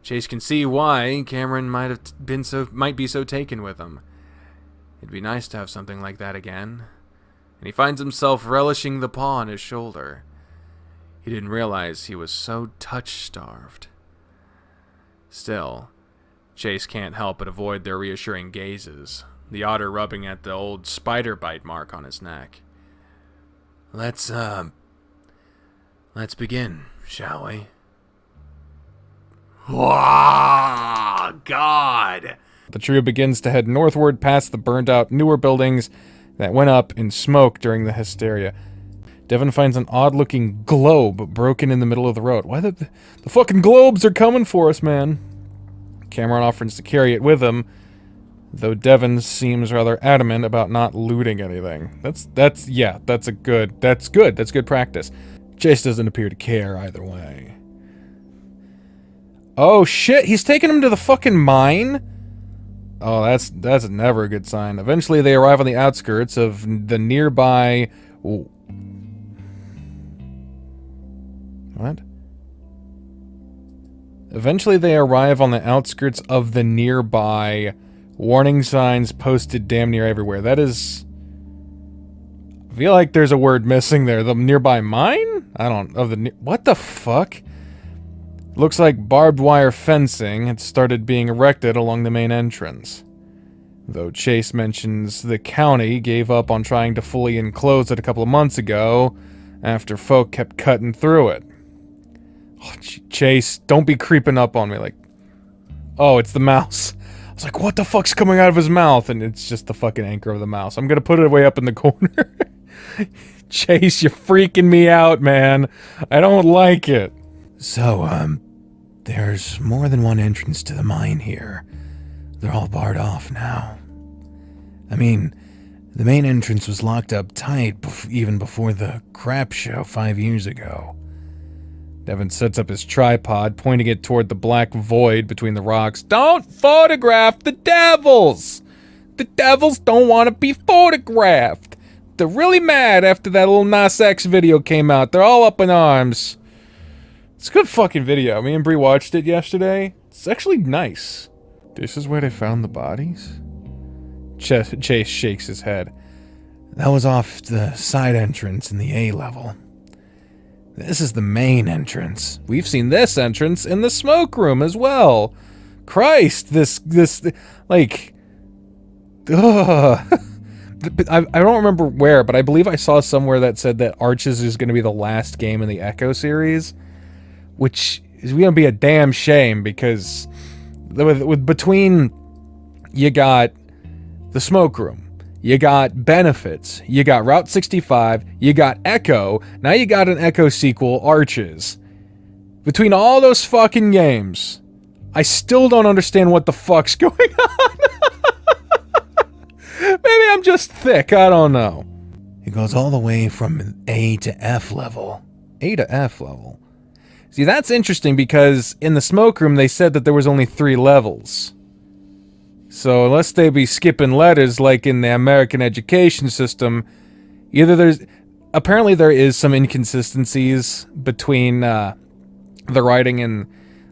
Chase can see why Cameron might be so taken with him. It'd be nice to have something like that again. And he finds himself relishing the paw on his shoulder. He didn't realize he was so touch-starved. Still, Chase can't help but avoid their reassuring gazes, the otter rubbing at the old spider bite mark on his neck. Let's begin, shall we? Oh, God! The trio begins to head northward past the burned-out newer buildings that went up in smoke during the hysteria. Devin finds an odd-looking globe broken in the middle of the road. Why the fucking globes are coming for us, man? Cameron offers to carry it with him, though Devin seems rather adamant about not looting anything. That's good practice. Chase doesn't appear to care either way. Oh shit, he's taking him to the fucking mine? Oh, that's never a good sign. Eventually they arrive on the outskirts of the nearby... What? Eventually they arrive on the outskirts of the nearby warning signs posted damn near everywhere. That is... I feel like there's a word missing there. The nearby mine? I don't... What the fuck? Looks like barbed wire fencing had started being erected along the main entrance. Though Chase mentions the county gave up on trying to fully enclose it a couple of months ago after folk kept cutting through it. Oh, Chase, don't be creeping up on me like... Oh, it's the mouse. I was like, what the fuck's coming out of his mouth? And it's just the fucking anchor of the mouse. I'm gonna put it way up in the corner. Chase, you're freaking me out, man. I don't like it. So, there's more than one entrance to the mine here. They're all barred off now. I mean, the main entrance was locked up tight even before the crap show 5 years ago. Devin sets up his tripod, pointing it toward the black void between the rocks. Don't photograph the devils! The devils don't want to be photographed! They're really mad after that little Nas X video came out. They're all up in arms. It's a good fucking video. Me and Bree watched it yesterday. It's actually nice. This is where they found the bodies? Chase shakes his head. That was off the side entrance in the A level. This is the main entrance. We've seen this entrance in the smoke room as well. Christ, this like... Ugh. I don't remember where, but I believe I saw somewhere that said that Arches is going to be the last game in the Echo series. Which is going to be a damn shame, because between you got the smoke room, you got Benefits, you got Route 65, you got Echo, now you got an Echo sequel, Arches. Between all those fucking games, I still don't understand what the fuck's going on. Maybe I'm just thick, I don't know. It goes all the way from A to F level. A to F level? See, that's interesting because in the smoke room they said that there was only 3 levels. So unless they be skipping letters like in the American education system, apparently there is some inconsistencies between the writing in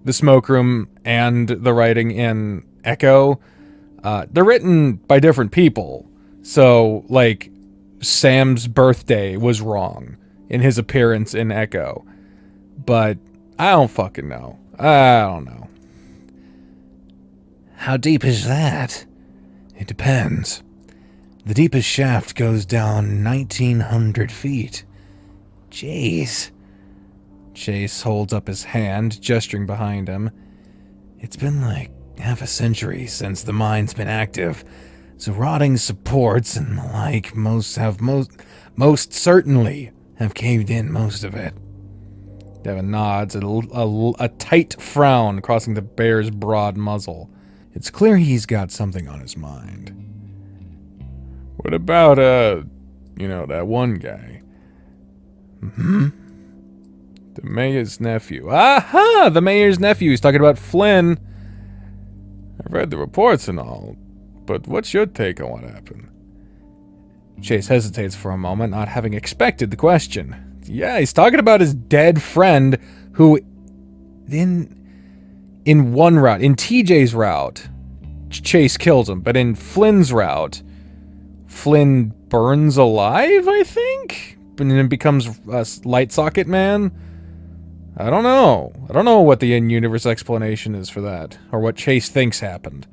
the smoke room and the writing in Echo. They're written by different people. So, like, Sam's birthday was wrong in his appearance in Echo. But I don't fucking know. I don't know. How deep is that? It depends. The deepest shaft goes down 1,900 feet. Jeez. Chase holds up his hand, gesturing behind him. It's been like half a century since the mine's been active, so rotting supports and the like most certainly have caved in most of it. Devin nods, a tight frown crossing the bear's broad muzzle. It's clear he's got something on his mind. What about, that one guy? Hmm? The mayor's nephew. Aha! The mayor's nephew. He's talking about Flynn. I've read the reports and all, but what's your take on what happened? Chase hesitates for a moment, not having expected the question. Yeah, he's talking about his dead friend who, in one route, in TJ's route, Chase kills him, but in Flynn's route, Flynn burns alive, I think? And then becomes a light socket man? I don't know. I don't know what the in-universe explanation is for that, or what Chase thinks happened.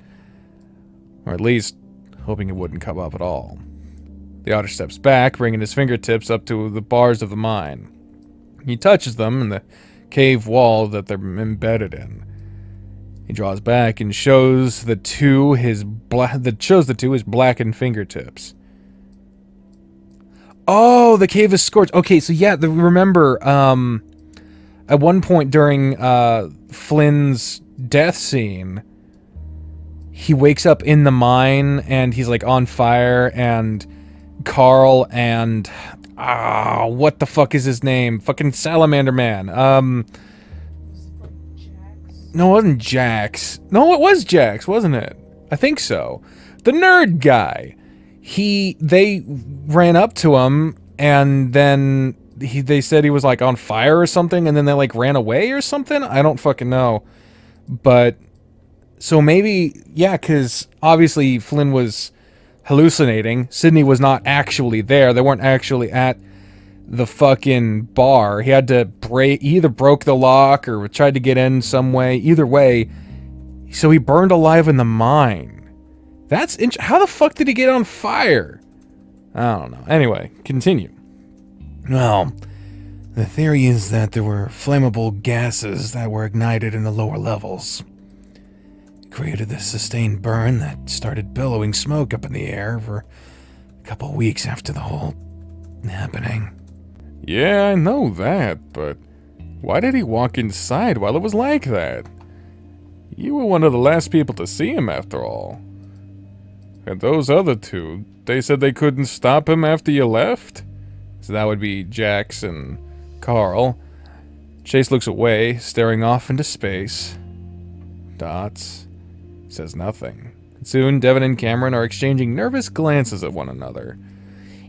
Or at least, hoping it wouldn't come up at all. The otter steps back, bringing his fingertips up to the bars of the mine. He touches them in the cave wall that they're embedded in. He draws back and shows the two his blackened fingertips. Oh, the cave is scorched. Okay, so yeah, remember, at one point during Flynn's death scene, he wakes up in the mine and he's like on fire, and Carl and what the fuck is his name? Fucking Salamander Man. No, it wasn't Jax. No, it was Jax, wasn't it? I think so. The nerd guy. They ran up to him, and then they said he was like on fire or something, and then they like ran away or something. I don't fucking know. But so maybe, yeah, because obviously Flynn was hallucinating. Sydney was not actually there. They weren't actually at the fucking bar. He had to either broke the lock or tried to get in some way. Either way, so he burned alive in the mine. That's how the fuck did he get on fire? I don't know. Anyway, continue. Well, the theory is that there were flammable gases that were ignited in the lower levels. It created this sustained burn that started billowing smoke up in the air for a couple weeks after the whole happening. Yeah, I know that, but why did he walk inside while it was like that? You were one of the last people to see him, after all. And those other two, they said they couldn't stop him after you left? So that would be Jax and Carl. Chase looks away, staring off into space. Dots. Says nothing. Soon, Devin and Cameron are exchanging nervous glances at one another.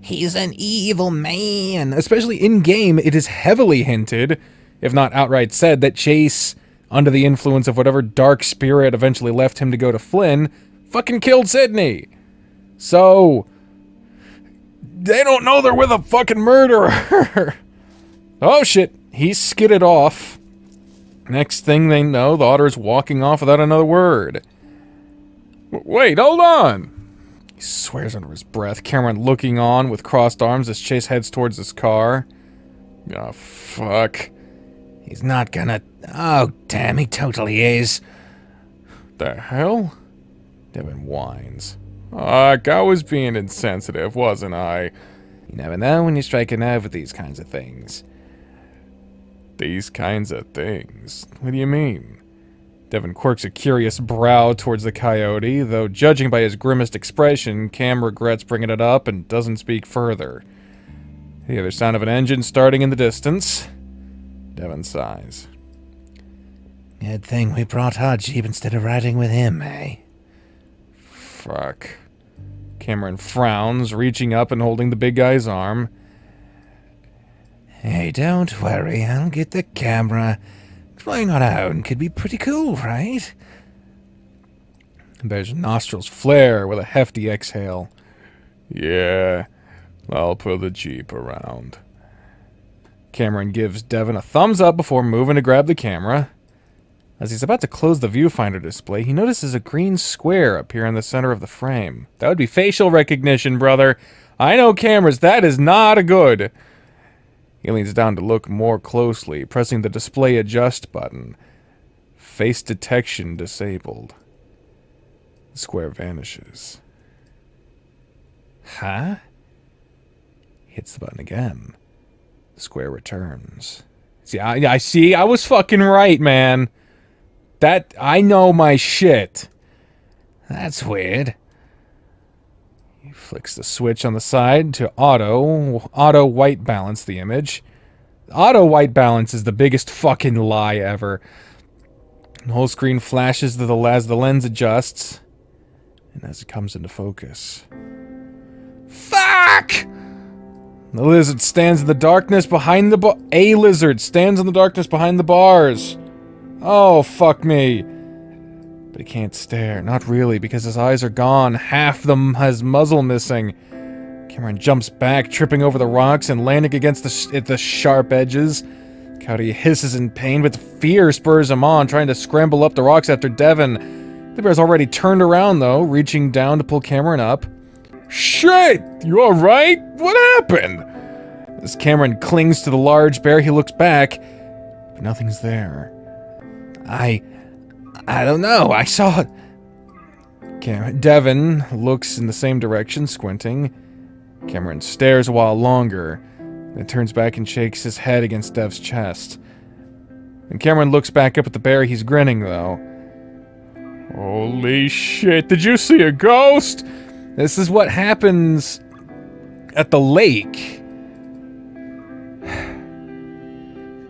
He's an evil man. Especially in-game, it is heavily hinted, if not outright said, that Chase, under the influence of whatever dark spirit eventually left him to go to Flynn, fucking killed Sydney. So, they don't know they're with a fucking murderer. Oh shit, he skidded off. Next thing they know, the otter's walking off without another word. Wait, hold on! He swears under his breath, Cameron looking on with crossed arms as Chase heads towards his car. Oh, fuck. He's not gonna... Oh, damn, he totally is. The hell? Devin whines. I was being insensitive, wasn't I? You never know when you strike a nerve with these kinds of things. These kinds of things? What do you mean? Devin quirks a curious brow towards the coyote, though judging by his grimaced expression, Cam regrets bringing it up and doesn't speak further. The other sound of an engine starting in the distance. Devin sighs. Good thing we brought our Jeep instead of riding with him, eh? Fuck. Cameron frowns, reaching up and holding the big guy's arm. Hey, don't worry, I'll get the camera. Flying on our own could be pretty cool, right? Bear's nostrils flare with a hefty exhale. Yeah, I'll pull the Jeep around. Cameron gives Devin a thumbs up before moving to grab the camera. As he's about to close the viewfinder display, he notices a green square appear in the center of the frame. That would be facial recognition, brother. I know cameras, that is not a good. He leans down to look more closely, pressing the display adjust button. Face detection disabled. The square vanishes. Huh? He hits the button again. The square returns. See, I see. I was fucking right, man. I know my shit. That's weird. He flicks the switch on the side to auto white balance the image. Auto white balance is the biggest fucking lie ever. The whole screen flashes as the lens adjusts, and as it comes into focus. Fuck! The lizard stands in the darkness behind a lizard stands in the darkness behind the bars. Oh, fuck me. But he can't stare. Not really, because his eyes are gone. Half them has muzzle missing. Cameron jumps back, tripping over the rocks and landing against the sharp edges. Cody hisses in pain, but fear spurs him on, trying to scramble up the rocks after Devin. The bear's already turned around, though, reaching down to pull Cameron up. Shit! You alright? What happened? As Cameron clings to the large bear, he looks back, but nothing's there. I don't know. I saw it. Devin looks in the same direction, squinting. Cameron stares a while longer, then turns back and shakes his head against Dev's chest. And Cameron looks back up at the bear. He's grinning, though. Holy shit, did you see a ghost? This is what happens at the lake.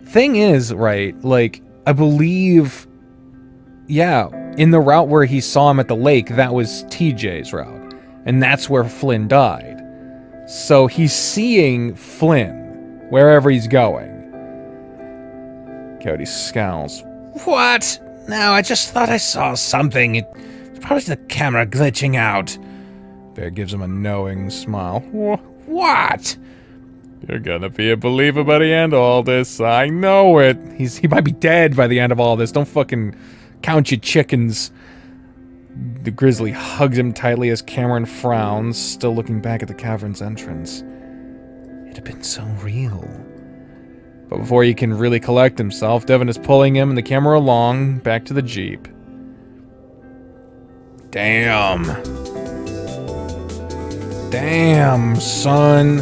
Thing is, right, like, I believe, yeah, in the route where he saw him at the lake, that was TJ's route. And that's where Flynn died. So he's seeing Flynn wherever he's going. Cody scowls. What? No, I just thought I saw something. It's probably the camera glitching out. Bear gives him a knowing smile. What? You're gonna be a believer by the end of all this. I know it. He might be dead by the end of all this. Don't fucking count your chickens. The grizzly hugs him tightly as Cameron frowns, still looking back at the cavern's entrance. It had been so real. But before he can really collect himself, Devin is pulling him and the camera along, back to the Jeep. Damn, son.